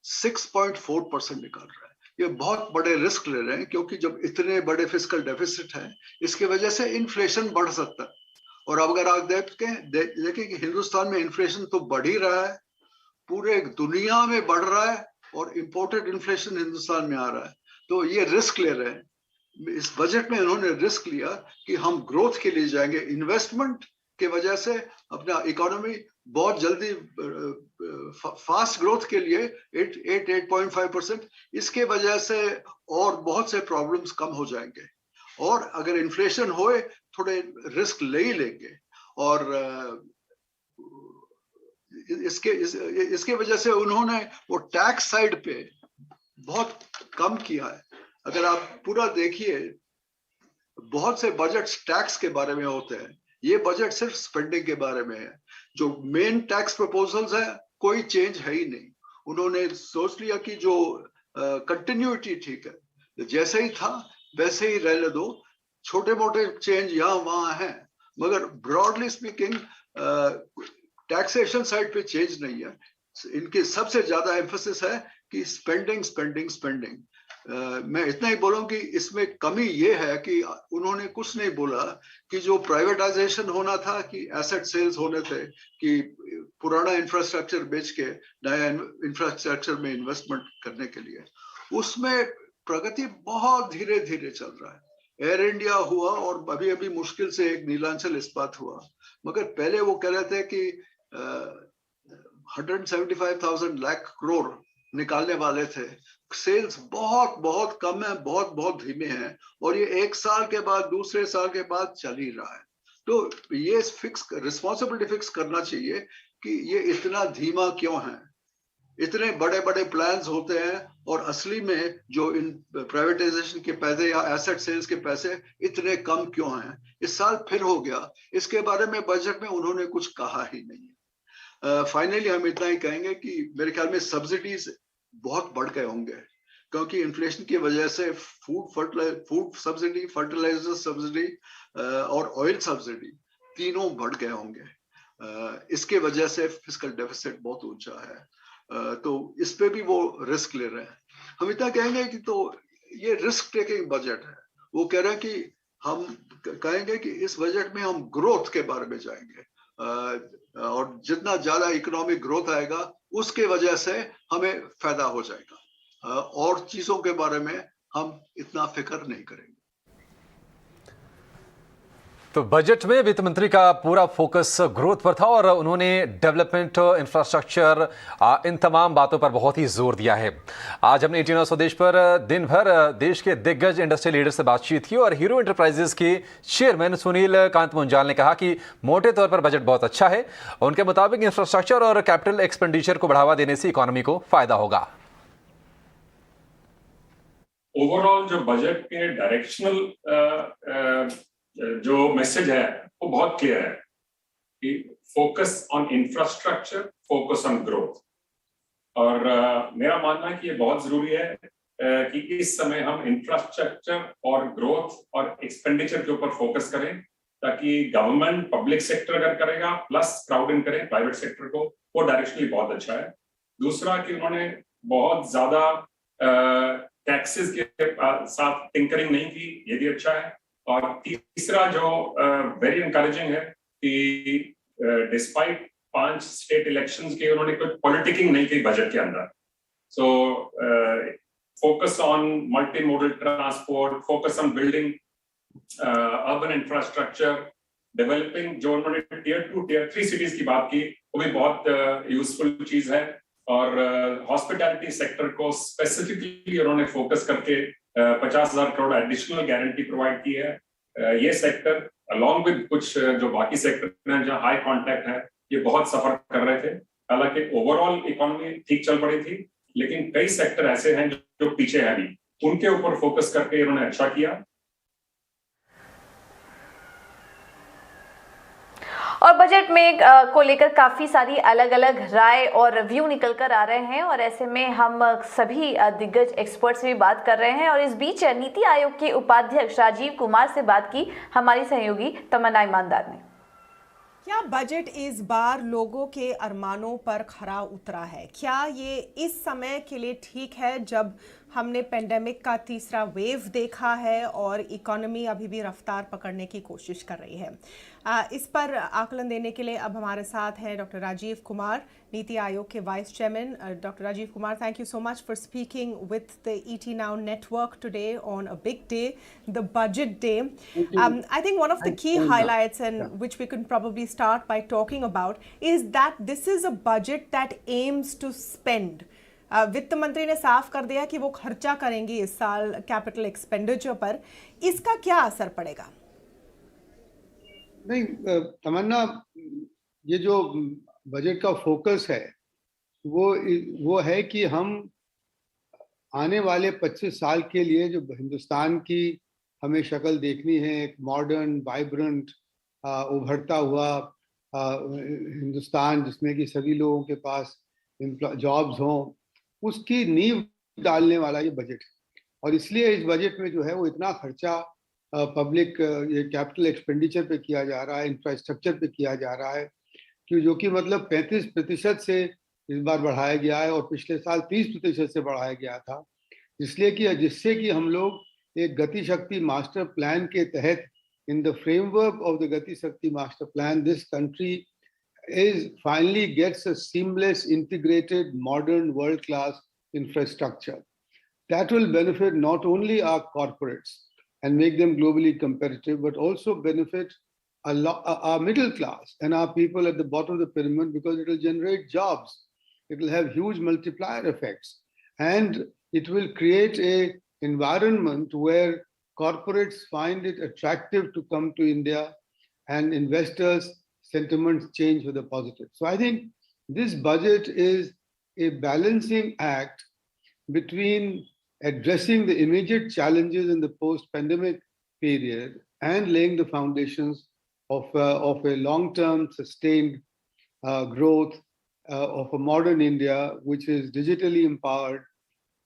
6.4% निकाल रहा है। ये बहुत बड़े रिस्क ले रहे हैं, क्योंकि जब इतने बड़े फिस्कल डेफिसिट है, इसके वजह से इन्फ्लेशन बढ़ सकता है। और अब अगर आप देखें कि हिंदुस्तान में इन्फ्लेशन तो बढ़ ही रहा है, पूरे दुनिया में बढ़ रहा है, और इंपोर्टेड इन्फ्लेशन हिंदुस्तान में आ रहा है। तो ये रिस्क ले रहे हैं। इस बजट में इन्होंने रिस्क लिया कि हम ग्रोथ के लिए जाएंगे। इन्वेस्टमेंट के वजह से अपना इकोनॉमी बहुत जल्दी फास्ट ग्रोथ के लिए 8.5%, इसके वजह से और बहुत से प्रॉब्लम्स कम हो जाएंगे। और अगर इन्फ्लेशन होए, थोड़े रिस्क ले ही लेंगे। और इसके वजह से उन्होंने वो टैक्स साइड पे बहुत कम किया है। अगर आप पूरा देखिए, बहुत से बजट्स टैक्स के बारे में होते हैं, ये बजट सिर्फ स्पेंडिंग के बारे में है। जो मेन टैक्स प्रपोजल्स है, कोई चेंज है ही नहीं। उन्होंने सोच लिया कि जो कंटिन्यूटी ठीक है, जैसे ही था वैसे ही रहने दो, छोटे मोटे चेंज यहाँ वहां हैं, मगर ब्रॉडली स्पीकिंग टैक्सेशन साइड पे चेंज नहीं है। इनके सबसे ज्यादा एम्फेसिस है कि स्पेंडिंग स्पेंडिंग स्पेंडिंग। मैं इतना ही बोलूं कि इसमें कमी ये है कि उन्होंने कुछ नहीं बोला कि जो प्राइवेटाइजेशन होना था, कि एसेट सेल्स होने थे, कि पुराना इंफ्रास्ट्रक्चर बेच के नया इंफ्रास्ट्रक्चर में इन्वेस्टमेंट करने के लिए, उसमें प्रगति बहुत धीरे धीरे चल रहा है। एयर इंडिया हुआ, और अभी अभी मुश्किल से एक नीलांचल इस्पात हुआ, मगर पहले वो कह रहे थे कि 175,000 लाख करोड़ निकालने वाले थे। सेल्स बहुत बहुत कम है, बहुत बहुत धीमे हैं, और ये एक साल के बाद, दूसरे साल के बाद चल ही रहा है। तो ये रिस्पॉन्सिबिलिटी फिक्स करना चाहिए कि ये इतना धीमा क्यों है। इतने बड़े बड़े प्लान्स होते हैं, और असली में जो इन प्राइवेटाइजेशन के पैसे या एसेट सेल्स के पैसे इतने कम क्यों हैं। इस साल फिर हो गया, इसके बारे में बजट में उन्होंने कुछ कहा ही नहीं। फाइनली हम इतना ही कहेंगे कि मेरे ख्याल में सब्सिडीज बहुत बढ़ गए होंगे, क्योंकि इन्फ्लेशन की वजह से फूड सब्सिडी, फर्टिलाइजर सब्सिडी और ऑयल सब्सिडी तीनों बढ़ गए होंगे। इसके वजह से फिस्कल डेफिसिट बहुत ऊंचा है। तो इस पे भी वो रिस्क ले रहे हैं। हम इतना कहेंगे कि तो ये रिस्क टेकिंग बजट है। वो कह रहे हैं कि हम कहेंगे कि इस बजट में हम ग्रोथ के बारे में जाएंगे, और जितना ज्यादा इकोनॉमिक ग्रोथ आएगा उसके वजह से हमें फायदा हो जाएगा, और चीजों के बारे में हम इतना फिक्र नहीं करेंगे।
तो बजट में वित्त मंत्री का पूरा फोकस ग्रोथ पर था, और उन्होंने डेवलपमेंट, इंफ्रास्ट्रक्चर, इन तमाम बातों पर बहुत ही जोर दिया है। आज हमने 18 स्वदेश पर दिन भर देश के दिग्गज इंडस्ट्री लीडर से बातचीत की, और हीरो एंटरप्राइजेस के चेयरमैन सुनील कांत मुंजाल ने कहा कि मोटे तौर पर बजट बहुत अच्छा है। उनके मुताबिक इंफ्रास्ट्रक्चर और कैपिटल एक्सपेंडिचर को बढ़ावा देने से इकोनॉमी को फायदा होगा।
ओवरऑल जो बजट के डायरेक्शनल जो मैसेज है वो बहुत क्लियर है कि focus on infrastructure, focus on growth. और मेरा मानना है कि ये बहुत जरूरी है कि इस समय हम इंफ्रास्ट्रक्चर और ग्रोथ और एक्सपेंडिचर के ऊपर फोकस करें, ताकि गवर्नमेंट, पब्लिक सेक्टर अगर करेगा प्लस क्राउड इन करें प्राइवेट सेक्टर को, वो डायरेक्शनली बहुत अच्छा है। दूसरा कि उन्होंने बहुत ज्यादा टैक्सेस के साथ टिंकरिंग नहीं की, ये भी अच्छा है। और तीसरा जो वेरी एनकरेजिंग है कि डिस्पाइट 5 स्टेट इलेक्शंस के उन्होंने कोई पॉलिटिकिंग नहीं की बजट के अंदर। So focus on multi modal transport, focus on building urban infrastructure, developing, जो उन्होंने टियर 2, टियर 3 सिटीज की बात की, वो भी बहुत यूजफुल चीज है। और हॉस्पिटैलिटी सेक्टर को स्पेसिफिकली उन्होंने फोकस करके 50,000 करोड़ एडिशनल गारंटी प्रोवाइड की है। ये सेक्टर अलॉन्ग विद कुछ जो बाकी सेक्टर हैं जहां हाई कॉन्टैक्ट है, ये बहुत सफर कर रहे थे। हालांकि ओवरऑल इकोनॉमी ठीक चल पड़ी थी, लेकिन कई सेक्टर ऐसे हैं जो पीछे हैं अभी, उनके ऊपर फोकस करके इन्होंने अच्छा किया।
और बजट में को लेकर काफ़ी सारी अलग अलग राय और व्यू निकल कर आ रहे हैं, और ऐसे में हम सभी दिग्गज एक्सपर्ट से भी बात कर रहे हैं। और इस बीच नीति आयोग के उपाध्यक्ष राजीव कुमार से बात की हमारी सहयोगी तमन्ना ईमानदार ने।
क्या बजट इस बार लोगों के अरमानों पर खरा उतरा है? क्या ये इस समय के लिए ठीक है जब हमने पेंडेमिक का तीसरा वेव देखा है और इकोनॉमी अभी भी रफ्तार पकड़ने की कोशिश कर रही है? इस पर आकलन देने के लिए अब हमारे साथ हैं डॉक्टर राजीव कुमार, नीति आयोग के vice chairman. Doctor Rajiv Kumar, thank you so much for speaking with the ET Now network today on a big day, the budget day. I think one of the key highlights, and which we can probably start by talking about, is that this is a budget that aims to spend. वित्त मंत्री ने साफ कर दिया कि वो खर्चा करेंगे इस साल कैपिटल एक्सपेंडिचर पर। इसका क्या असर पड़ेगा?
नहीं तमन्ना, ये जो बजट का फोकस है वो है कि हम आने वाले 25 साल के लिए जो हिंदुस्तान की हमें शक्ल देखनी है, एक मॉडर्न, वाइब्रेंट, उभरता हुआ हिंदुस्तान जिसमें कि सभी लोगों के पास जॉब्स हों, उसकी नींव डालने वाला ये बजट है। और इसलिए इस बजट में जो है वो इतना खर्चा पब्लिक ये कैपिटल एक्सपेंडिचर पे किया जा रहा है, इंफ्रास्ट्रक्चर पे किया जा रहा है, कि जो कि मतलब 35% से इस बार बढ़ाया गया है और पिछले साल 30% से बढ़ाया गया था। इसलिए कि जिससे कि हम लोग एक गति शक्ति मास्टर प्लान के तहत, in the framework of the गति शक्ति master plan, this country is finally gets a seamless, integrated, modern, world-class infrastructure that will benefit not only our corporates and make them globally competitive, but also benefit our middle class and our people at the bottom of the pyramid, because it will generate jobs. It will have huge multiplier effects, and it will create a environment where corporates find it attractive to come to India, and investors' sentiments change for the positive. So I think this budget is a balancing act between addressing the immediate challenges in the post-pandemic period and laying the foundations of a long-term sustained growth of a modern India, which is digitally empowered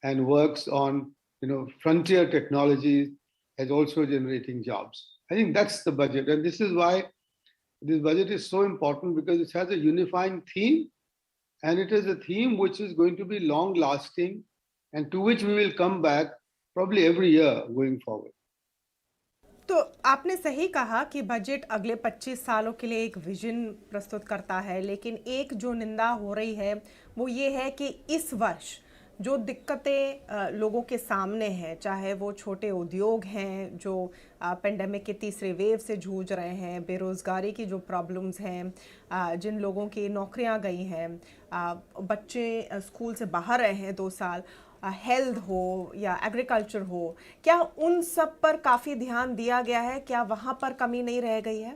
and works on frontier technologies, as also generating jobs. I think that's the budget, and this is why this budget is so important, because it has a unifying theme, and it is a theme which is going to be long-lasting, and to which we will come back probably every year going forward.
तो आपने सही कहा कि budget अगले 25 सालों के लिए एक विजन प्रस्तुत करता है, लेकिन एक जो निंदा हो रही है वो ये है कि इस वर्ष जो दिक्कतें लोगों के सामने हैं, चाहे वो छोटे उद्योग हैं जो पेंडेमिक के तीसरे वेव से जूझ रहे हैं, बेरोज़गारी की जो प्रॉब्लम्स हैं, जिन लोगों की नौकरियां गई हैं, बच्चे स्कूल से बाहर रहे हैं 2 साल, हेल्थ हो या एग्रीकल्चर हो, क्या उन सब पर काफ़ी ध्यान दिया गया है? क्या वहाँ पर कमी नहीं रह गई है?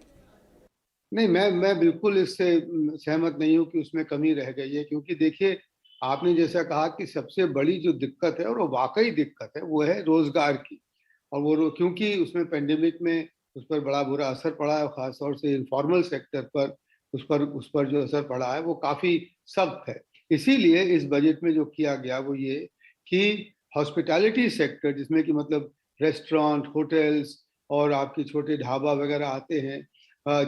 नहीं, मैं बिल्कुल इससे सहमत नहीं हूँ कि उसमें कमी रह गई है, क्योंकि देखिए आपने जैसा कहा कि सबसे बड़ी जो दिक्कत है, और वो वाकई दिक्कत है, वो है रोजगार की। और वो क्योंकि उसमें पेंडेमिक में उस पर बड़ा बुरा असर पड़ा है, खासतौर से इनफॉर्मल सेक्टर पर उस पर जो असर पड़ा है वो काफ़ी सख्त है। इसीलिए इस बजट में जो किया गया वो ये कि हॉस्पिटैलिटी सेक्टर, जिसमें कि मतलब रेस्टोरेंट, होटल्स और आपके छोटे ढाबा वगैरह आते हैं,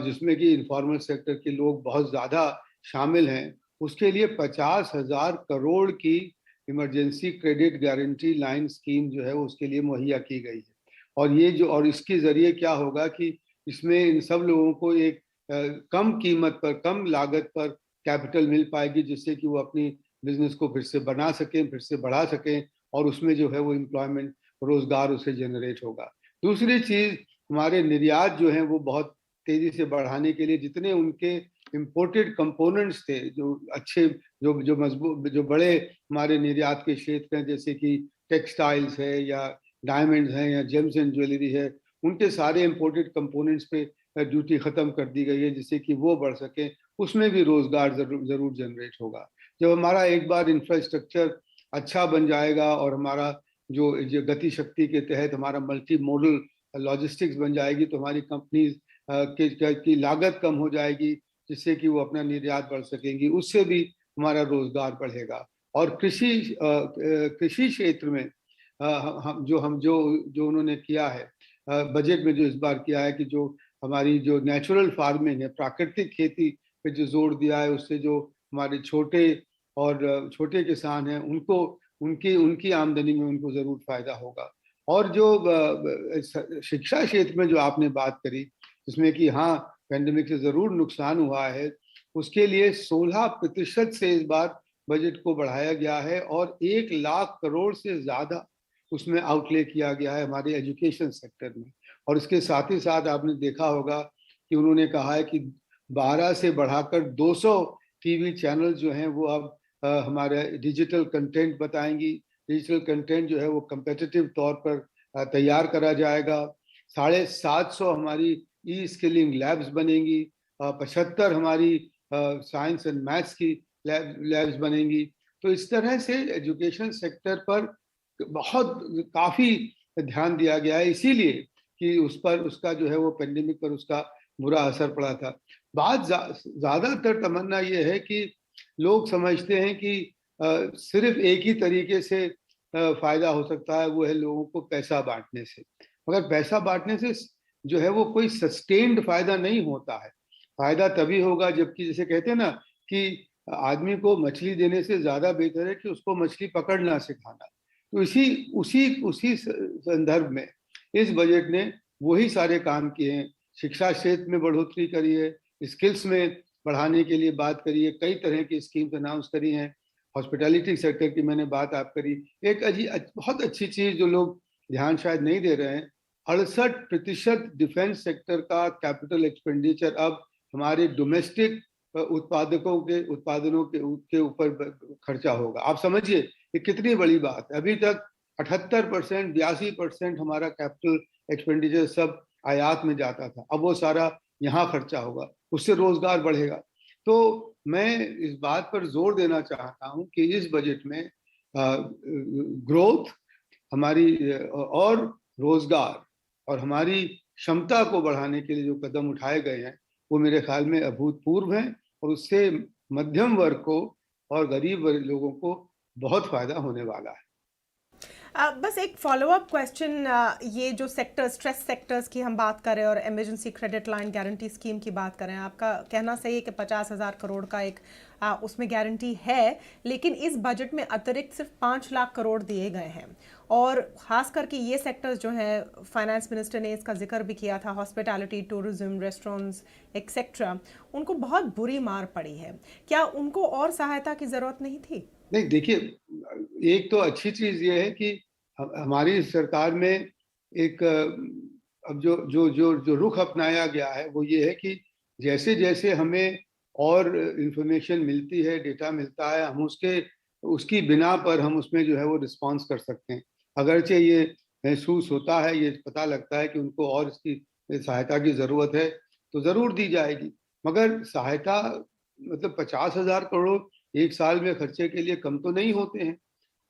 जिसमें कि इनफॉर्मल सेक्टर के लोग बहुत ज़्यादा शामिल हैं, उसके लिए 50,000 करोड़ की emergency credit guarantee line scheme जो है उसके लिए मुहैया की गई है। और इसके ज़रिए क्या होगा कि इसमें इन सब लोगों को एक कम कीमत पर, कम लागत पर कैपिटल मिल पाएगी, जिससे कि वो अपनी बिजनेस को फिर से बना सकें, फिर से बढ़ा सकें, और उसमें जो है वो एम्प्लॉयमेंट, रोजगार उससे जनरेट होगा। दूसरी चीज़, हमारे निर्यात जो हैं वो बहुत तेज़ी से बढ़ाने के लिए जितने उनके इम्पोर्टेड कंपोनेंट्स थे, जो अच्छे, जो मजबूत, जो बड़े हमारे निर्यात के क्षेत्र हैं, जैसे कि टेक्सटाइल्स है या डायमंड्स हैं या जेम्स एंड ज्वेलरी है, उनके सारे इंपोर्टेड कंपोनेंट्स पे ड्यूटी खत्म कर दी गई है, जिससे कि वो बढ़ सके। उसमें भी रोजगार जरूर जनरेट होगा। जब हमारा एक बार इंफ्रास्ट्रक्चर अच्छा बन जाएगा और हमारा जो गति शक्ति के तहत हमारा मल्टी मॉडल लॉजिस्टिक्स बन जाएगी, तो हमारी कंपनीज की लागत कम हो जाएगी, जिससे कि वो अपना निर्यात बढ़ सकेंगी। उससे भी हमारा रोजगार बढ़ेगा। और कृषि क्षेत्र में जो उन्होंने किया है बजट में, जो इस बार किया है कि जो हमारी जो नेचुरल फार्मिंग है, प्राकृतिक खेती पे जो जोर दिया है, उससे जो हमारे छोटे किसान हैं उनको उनकी आमदनी में उनको जरूर फायदा होगा। और जो शिक्षा क्षेत्र में जो आपने बात करी, जिसमें कि हाँ पेंडेमिक से जरूर नुकसान हुआ है, उसके लिए 16% से इस बार बजट को बढ़ाया गया है और 1 लाख करोड़ से ज्यादा उसमें आउटले किया गया है हमारे एजुकेशन सेक्टर में। और इसके साथ ही साथ आपने देखा होगा कि उन्होंने कहा है कि 12 से बढ़ाकर 200 टीवी चैनल जो हैं वो अब हमारे डिजिटल कंटेंट बताएंगी। डिजिटल कंटेंट जो है वो कम्पिटिटिव तौर पर तैयार करा जाएगा। 750 हमारी ई स्किलिंग लैब्स बनेंगी, 75 हमारी साइंस एंड मैथ्स की लैब्स बनेंगी। तो इस तरह से एजुकेशन सेक्टर पर काफी ध्यान दिया गया है, इसीलिए कि उसका जो है वो पेंडेमिक पर उसका बुरा असर पड़ा था। बात ज्यादातर तमन्ना ये है कि लोग समझते हैं कि सिर्फ एक ही तरीके से फायदा हो सकता है, वो है लोगों को पैसा बांटने से। मगर पैसा बांटने से जो है वो कोई सस्टेन्ड फायदा नहीं होता है। फायदा तभी होगा जबकि, जैसे कहते हैं ना कि आदमी को मछली देने से ज्यादा बेहतर है कि उसको मछली पकड़ना सिखाना। तो उसी संदर्भ में इस बजट ने वही सारे काम किए हैं। शिक्षा क्षेत्र में बढ़ोतरी करी है, स्किल्स में बढ़ाने के लिए बात करी है, कई तरह की स्कीम्स अनाउंस करी हैं। हॉस्पिटैलिटी सेक्टर की मैंने बात आप करी। एक बहुत अच्छी चीज जो लोग ध्यान शायद नहीं दे रहे हैं, 68% डिफेंस सेक्टर का कैपिटल एक्सपेंडिचर अब हमारे डोमेस्टिक उत्पादनों के ऊपर खर्चा होगा। आप समझिए ये कितनी बड़ी बात है। अभी तक 78%, 82% हमारा कैपिटल एक्सपेंडिचर सब आयात में जाता था, अब वो सारा यहाँ खर्चा होगा, उससे रोजगार बढ़ेगा। तो मैं इस बात पर जोर देना चाहता हूँ कि इस बजट में ग्रोथ हमारी और रोजगार और हमारी क्षमता को बढ़ाने के लिए जो कदम उठाए गए हैं वो मेरे ख्याल में अभूतपूर्व हैं, और उससे मध्यम वर्ग को और गरीब लोगों को बहुत फायदा होने वाला है।
बस एक फॉलोअप क्वेश्चन, ये जो सेक्टर स्ट्रेस सेक्टर्स की हम बात करें और emergency credit line guarantee scheme की बात करें, आपका कहना सही है कि 50,000 करोड़ का एक उसमें गारंटी है, लेकिन इस बजट में अतिरिक्त सिर्फ 5 लाख करोड़ दिए गए हैं। और खास करके ये सेक्टर्स जो हैं, फाइनेंस मिनिस्टर ने इसका जिक्र भी किया था, हॉस्पिटैलिटी, टूरिज्म, रेस्टोरेंट्स एक्सेट्रा, उनको बहुत बुरी मार पड़ी है। क्या उनको और सहायता की जरूरत नहीं थी?
नहीं, देखिए, एक तो अच्छी चीज ये है कि हमारी सरकार में एक अब जो रुख अपनाया गया है वो ये है कि जैसे जैसे हमें और इंफॉर्मेशन मिलती है, डेटा मिलता है, हम उसकी बिना पर हम उसमें जो है वो रिस्पॉन्स कर सकते हैं। अगरचे ये महसूस होता है, ये पता लगता है कि उनको और इसकी सहायता की जरूरत है तो जरूर दी जाएगी। मगर सहायता मतलब 50,000 करोड़ एक साल में खर्चे के लिए कम तो नहीं होते हैं।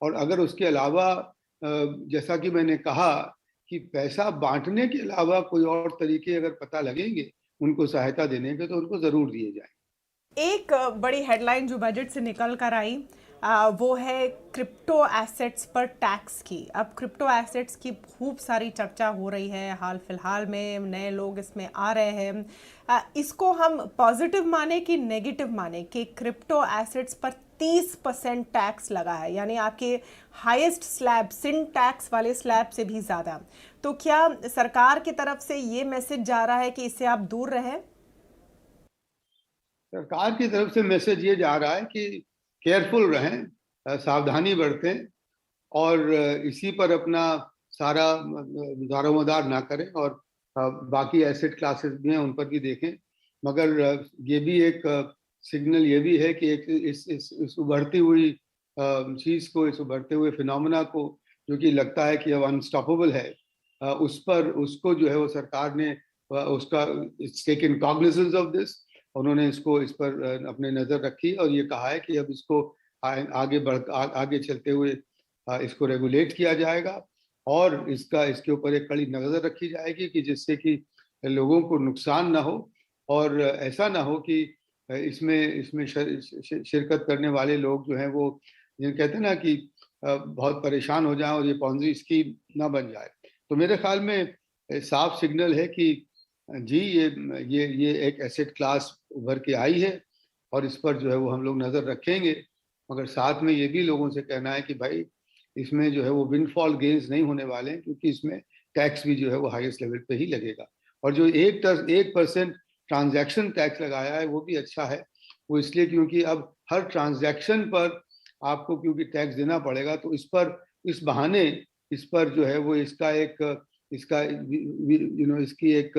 और अगर उसके अलावा जैसा कि मैंने कहा कि पैसा बांटने के अलावा कोई और तरीके अगर पता लगेंगे उनको सहायता देने के, तो उनको जरूर दिए जाएंगे।
एक बड़ी हेडलाइन जो बजट से निकल कर आई वो है क्रिप्टो एसेट्स पर टैक्स की। अब क्रिप्टो एसेट्स की खूब सारी चर्चा हो रही है, हाल फिलहाल में नए लोग इसमें आ रहे हैं। इसको हम पॉजिटिव माने कि नेगेटिव माने कि क्रिप्टो एसेट्स पर 30% टैक्स लगा है, यानी आपके हाईएस्ट स्लैब सिन टैक्स वाले स्लैब से भी ज़्यादा। तो क्या सरकार की तरफ से ये मैसेज जा रहा है कि इससे आप दूर रहें?
सरकार की तरफ से मैसेज ये जा रहा है कि केयरफुल रहें, सावधानी बरतें और इसी पर अपना सारा दारोमदार ना करें, और बाकी एसेट क्लासेस भी हैं उन पर भी देखें। मगर ये भी एक सिग्नल ये भी है कि एक इस उभरती हुई चीज़ को, इस उभरते हुए फिनोमेना को जो कि लगता है कि अब अनस्टॉपेबल है, उस पर उसको जो है वो सरकार ने उसका टेकन कॉग्निजेंस ऑफ दिस, उन्होंने इस पर अपने नज़र रखी और ये कहा है कि अब इसको आगे चलते हुए इसको रेगुलेट किया जाएगा और इसके ऊपर एक कड़ी नज़र रखी जाएगी कि जिससे कि लोगों को नुकसान ना हो और ऐसा ना हो कि इसमें शिरकत करने वाले लोग जो हैं वो जिन कहते हैं ना कि बहुत परेशान हो जाएं और ये पॉन्जी स्कीम ना बन जाए। तो मेरे ख्याल में साफ सिग्नल है कि जी ये एक एसेट क्लास उभर के आई है और इस पर जो है वो हम लोग नज़र रखेंगे, मगर साथ में ये भी लोगों से कहना है कि भाई इसमें जो है वो विंडफॉल गेन्स नहीं होने वाले हैं, क्योंकि इसमें टैक्स भी जो है वो हाईएस्ट लेवल पे ही लगेगा। और जो 1% ट्रांजैक्शन टैक्स लगाया है वो भी अच्छा है, वो इसलिए क्योंकि अब हर ट्रांजैक्शन पर आपको क्योंकि टैक्स देना पड़ेगा, तो इस बहाने इस पर जो है वो इसकी एक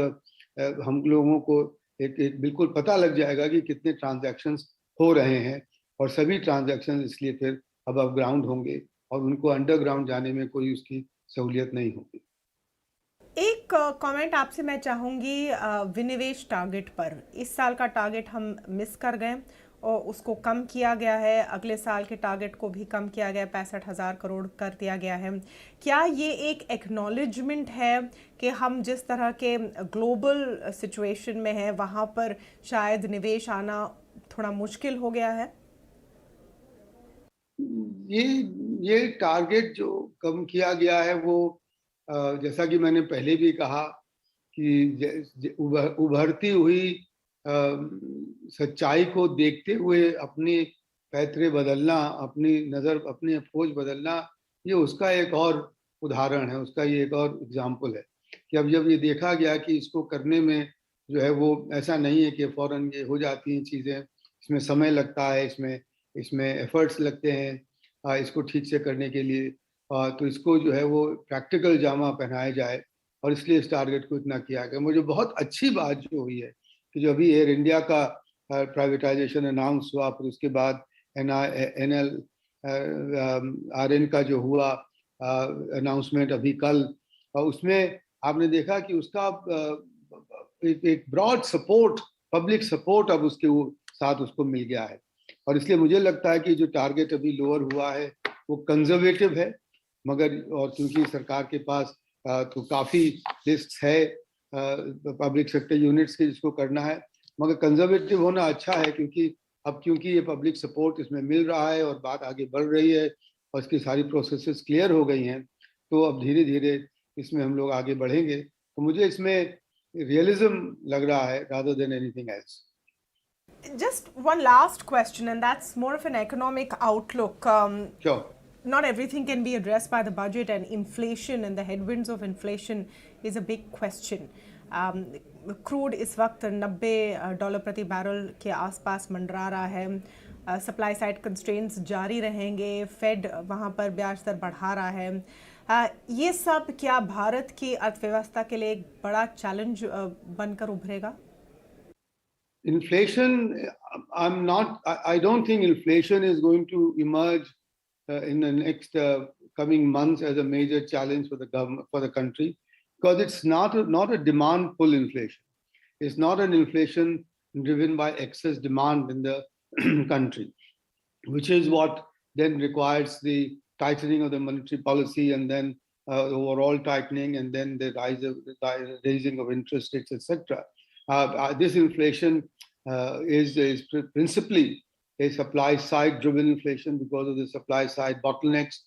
हम लोगों को एक बिल्कुल पता लग जाएगा कि कितने ट्रांजैक्शंस हो रहे हैं और सभी ट्रांजैक्शन इसलिए फिर अब ग्राउंड होंगे और उनको अंडरग्राउंड जाने में कोई उसकी सहूलियत नहीं होगी।
एक कमेंट आपसे मैं चाहूँगी विनिवेश टारगेट पर। इस साल का टारगेट हम मिस कर गए और उसको कम किया गया है, अगले साल के टारगेट को भी कम किया गया, 65,000 करोड़ कर दिया गया है। क्या ये एक एक्नॉलेजमेंट है कि हम जिस तरह के ग्लोबल सिचुएशन में हैं वहाँ पर शायद निवेश आना थोड़ा मुश्किल हो गया है?
ये टारगेट जो कम किया गया है वो जैसा कि मैंने पहले भी कहा कि उभरती हुई सच्चाई को देखते हुए अपनी पैतरे बदलना, अपनी नज़र, अपनी अप्रोच बदलना, ये उसका एक और उदाहरण है, उसका ये एक और एग्जाम्पल है कि अब जब ये देखा गया कि इसको करने में जो है वो ऐसा नहीं है कि फ़ौरन ये हो जाती हैं चीज़ें, इसमें समय लगता है, इसमें एफर्ट्स लगते हैं इसको ठीक से करने के लिए, तो इसको जो है वो प्रैक्टिकल जामा पहनाया जाए और इसलिए इस टारगेट को इतना किया गया। मुझे बहुत अच्छी बात जो हुई है कि जो अभी एयर इंडिया का प्राइवेटाइजेशन अनाउंस हुआ, फिर उसके बाद RN का जो हुआ अनाउंसमेंट अभी कल, उसमें आपने देखा कि उसका एक ब्रॉड सपोर्ट, पब्लिक सपोर्ट अब उसके साथ उसको मिल गया है और इसलिए मुझे लगता है कि जो टारगेट अभी लोअर हुआ है वो कंजर्वेटिव है, मगर और क्योंकि सरकार के पास तो काफ़ी लिस्ट है पब्लिक सेक्टर यूनिट्स की जिसको करना है, मगर कंजर्वेटिव होना अच्छा है क्योंकि ये पब्लिक सपोर्ट इसमें मिल रहा है और बात आगे बढ़ रही है और इसकी सारी प्रोसेसेस क्लियर हो गई हैं, तो अब धीरे धीरे इसमें हम लोग आगे बढ़ेंगे। तो मुझे इसमें रियलिज्म लग रहा है rather than anything else.
Just one last question, and that's more of an economic outlook.
Sure.
Not everything can be addressed by the budget, and inflation and the headwinds of inflation is a big question. Crude इस वक्त $90 प्रति barrel के आसपास मंडरा रहा है। Supply side constraints जारी रहेंगे, फेड वहाँ पर ब्याज दर बढ़ा रहा है। ये सब क्या भारत की अर्थव्यवस्था के लिए एक बड़ा चैलेंज बनकर उभरेगा?
Inflation, I don't think inflation is going to emerge in the next coming months as a major challenge for the government, for the country, because it's not a demand pull inflation. It's not an inflation driven by excess demand in the country, which is what then requires the tightening of the monetary policy and then overall tightening and then the raising of interest rates, etc. This inflation is principally a supply side driven inflation because of the supply side bottlenecks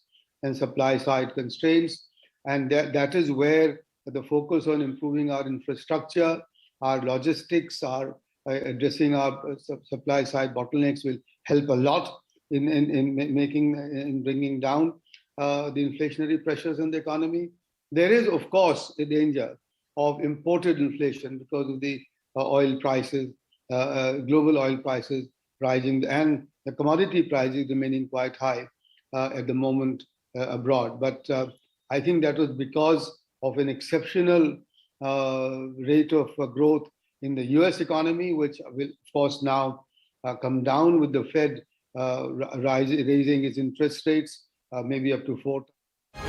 and supply side constraints. And that is where the focus on improving our infrastructure, our logistics, our addressing our supply side bottlenecks will help a lot in bringing down the inflationary pressures in the economy. There is, of course, a danger of imported inflation because of the oil prices, global oil prices rising and the commodity prices remaining quite high at the moment abroad. But I think that was because of an exceptional rate of growth in the US economy, which will, of course, now come down with the Fed raising its interest rates, maybe up to 4%.
I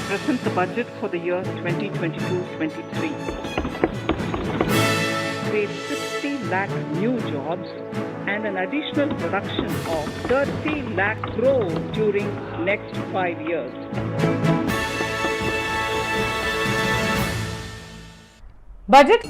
present the budget for the year 2022-23. Create 60 lakh new jobs and an additional production of 30 lakh crore during next 5 years.
Budget.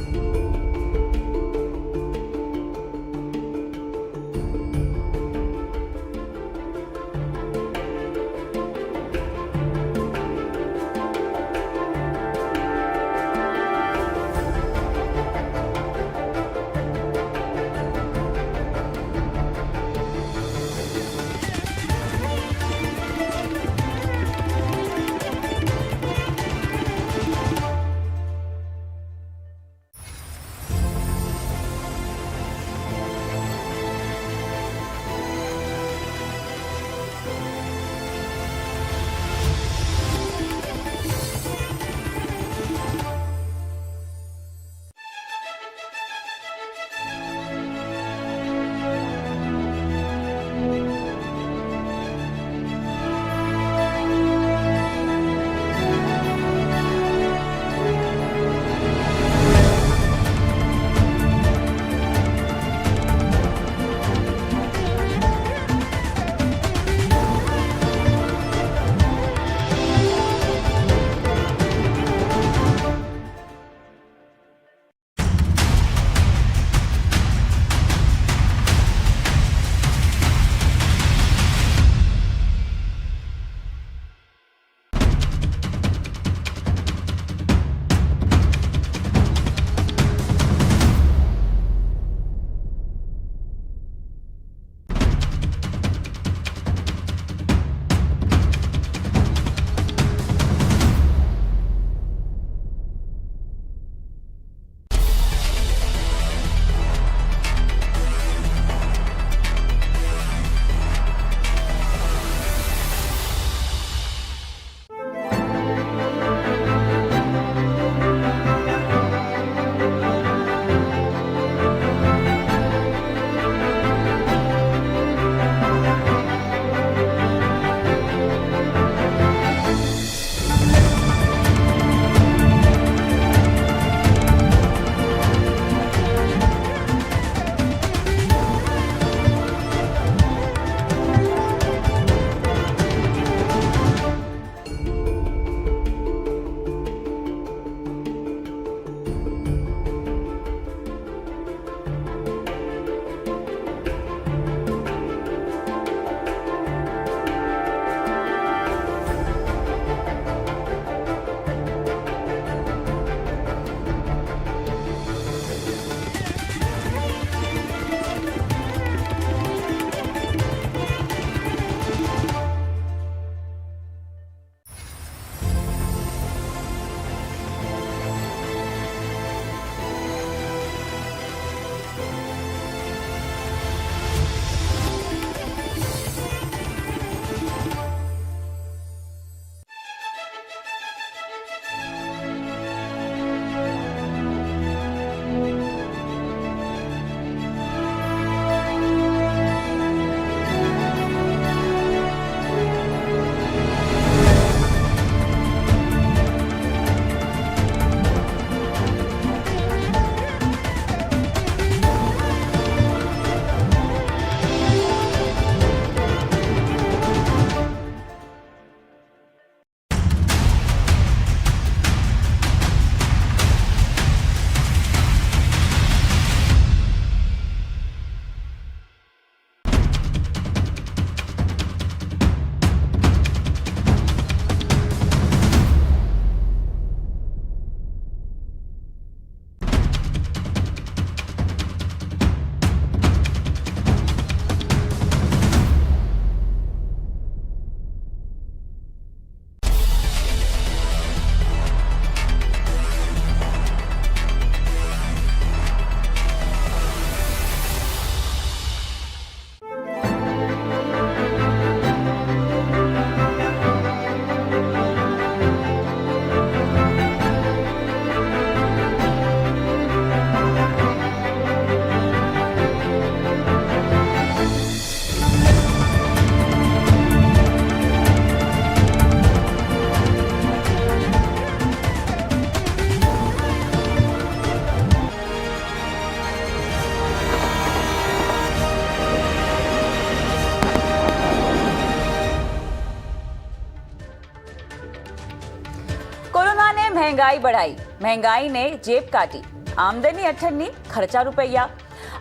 महंगाई बढ़ाई, महंगाई ने जेब काटी, आमदनी अठन्नी, खर्चा रुपया।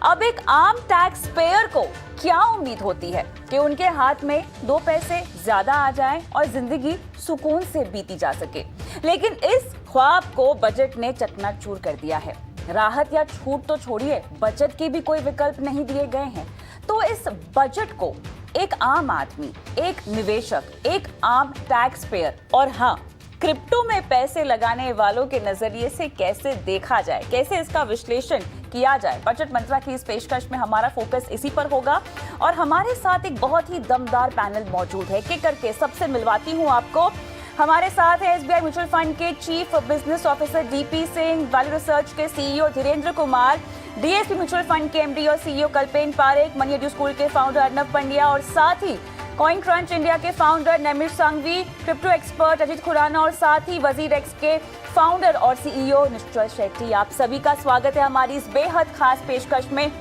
अब एक आम टैक्स पेयर को क्या उम्मीद होती है कि उनके हाथ में 2 पैसे ज्यादा आ जाएं और जिंदगी सुकून से बीती जा सके। लेकिन इस ख्वाब को बजट ने चकनाचूर कर दिया है। राहत या छूट तो छोड़िए, बचत के भी कोई विकल्प नहीं दिए गए हैं। तो इस बजट को एक आम आदमी, एक निवेशक, एक आम टैक्स पेयर और हाँ, क्रिप्टो में पैसे लगाने वालों के नजरिए से कैसे देखा जाए, कैसे इसका विश्लेषण किया जाए, बजट मंत्रा की इस पेशकश में हमारा फोकस इसी पर होगा। और हमारे साथ एक बहुत ही दमदार पैनल मौजूद है। के करके सबसे मिलवाती हूँ आपको। हमारे साथ है एसबीआई म्यूचुअल फंड के chief business officer DP Singh, value research के CEO Dhirendra Kumar, DSP mutual fund के एमडी और CEO Kalpen Parekh, money edu school के फाउंडर अर्नब पंड्या और साथ ही कॉइन क्रंच इंडिया के founder Namir Sanghvi, crypto expert Ajit Khurana और साथ ही वजीर एक्स के फाउंडर और सीईओ निश्चल शेट्टी। आप सभी का स्वागत है हमारी इस बेहद खास पेशकश में।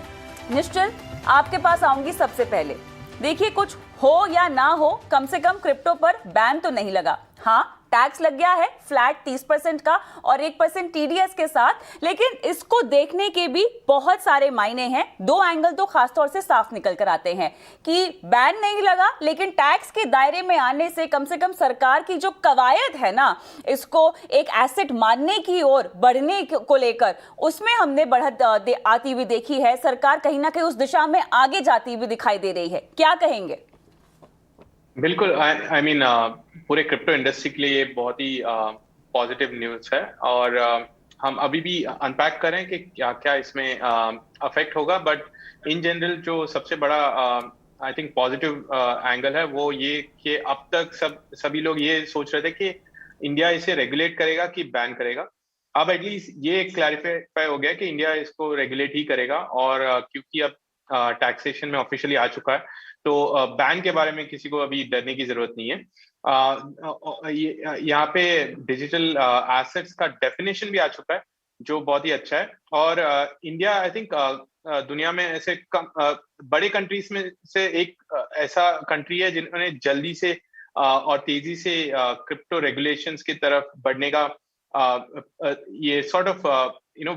निश्चल, आपके पास आऊंगी सबसे पहले। देखिए, कुछ हो या ना हो, कम से कम क्रिप्टो पर बैन तो नहीं लगा। हाँ, टैक्स लग गया है फ्लैट 30% का और 1% टीडीएस के साथ, लेकिन इसको देखने के भी बहुत सारे मायने हैं। 2 एंगल तो खासतौर से साफ निकल कर आते हैं कि बैन नहीं लगा, लेकिन टैक्स के दायरे में आने से कम सरकार की जो कवायद है ना, इसको एक एसेट मानने की ओर बढ़ने को लेकर, उसमें हमने बढ़त आती हुई देखी है। सरकार कहीं ना कहीं उस दिशा में आगे जाती हुई दिखाई दे रही है। क्या कहेंगे?
बिल्कुल, आई मीन पूरे क्रिप्टो इंडस्ट्री के लिए ये बहुत ही पॉजिटिव न्यूज़ है और हम अभी भी अनपैक करें कि क्या क्या इसमें अफेक्ट होगा। बट इन जनरल जो सबसे बड़ा आई थिंक पॉजिटिव एंगल है वो ये कि अब तक सभी लोग ये सोच रहे थे कि इंडिया इसे रेगुलेट करेगा कि बैन करेगा। अब एटलीस्ट ये क्लैरिफाई हो गया कि इंडिया इसको रेगुलेट ही करेगा और क्योंकि अब टैक्सेशन में ऑफिशियली आ चुका है तो बैन के बारे में किसी को अभी डरने की जरूरत नहीं है। यहाँ पे डिजिटल एसेट्स का डेफिनेशन भी आ चुका है जो बहुत ही अच्छा है और इंडिया आई थिंक दुनिया में ऐसे बड़े कंट्रीज में से एक ऐसा कंट्री है जिन्होंने जल्दी से और तेजी से क्रिप्टो रेगुलेशंस की तरफ बढ़ने का ये सॉर्ट ऑफ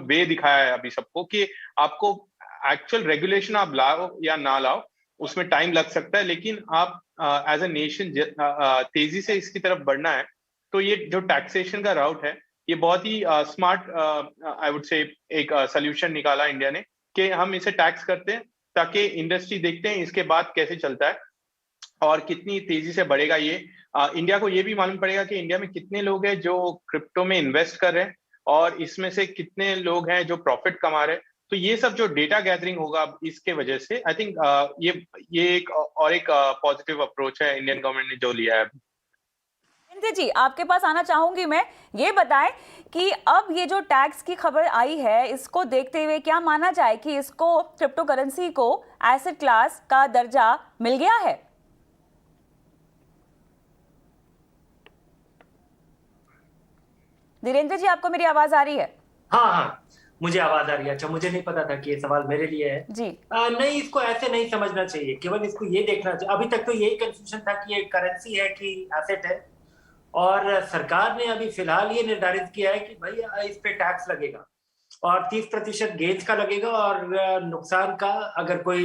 वे दिखाया है अभी सबको कि आपको एक्चुअल रेगुलेशन आप लाओ या ना लाओ उसमें टाइम लग सकता है, लेकिन आप एज अ नेशन तेजी से इसकी तरफ बढ़ना है तो ये जो टैक्सेशन का राउट है ये बहुत ही स्मार्ट आई वुड से एक सोल्यूशन निकाला इंडिया ने कि हम इसे टैक्स करते हैं ताकि इंडस्ट्री देखते हैं इसके बाद कैसे चलता है और कितनी तेजी से बढ़ेगा ये। इंडिया को ये भी मालूम पड़ेगा कि इंडिया में कितने लोग हैं जो क्रिप्टो में इन्वेस्ट कर रहे हैं और इसमें से कितने लोग हैं जो प्रॉफिट कमा रहे हैं। तो ये सब जो डेटा गैदरिंग होगा इसके वजह से आई थिंक ये एक पॉजिटिव अप्रोच है इंडियन गवर्नमेंट ने जो लिया है।
जी, आपके पास आना चाहूंगी मैं। ये बताएं कि अब ये जो टैक्स की खबर आई है इसको देखते हुए क्या माना जाए कि इसको क्रिप्टो करेंसी को एसेट क्लास का दर्जा मिल गया है? धीरेन्द्र जी, आपको मेरी आवाज आ रही है?
हाँ, मुझे आवाज आ रही है। अच्छा, मुझे नहीं पता था कि ये सवाल मेरे लिए है
जी।
नहीं, इसको ऐसे नहीं समझना चाहिए, केवल इसको ये देखना चाहिए। अभी तक तो यही कंफ्यूजन था कि ये करेंसी है कि एसेट है और सरकार ने अभी फिलहाल ये निर्धारित किया है कि भाई इस पे टैक्स लगेगा और 30% गेन्स का लगेगा और नुकसान का अगर कोई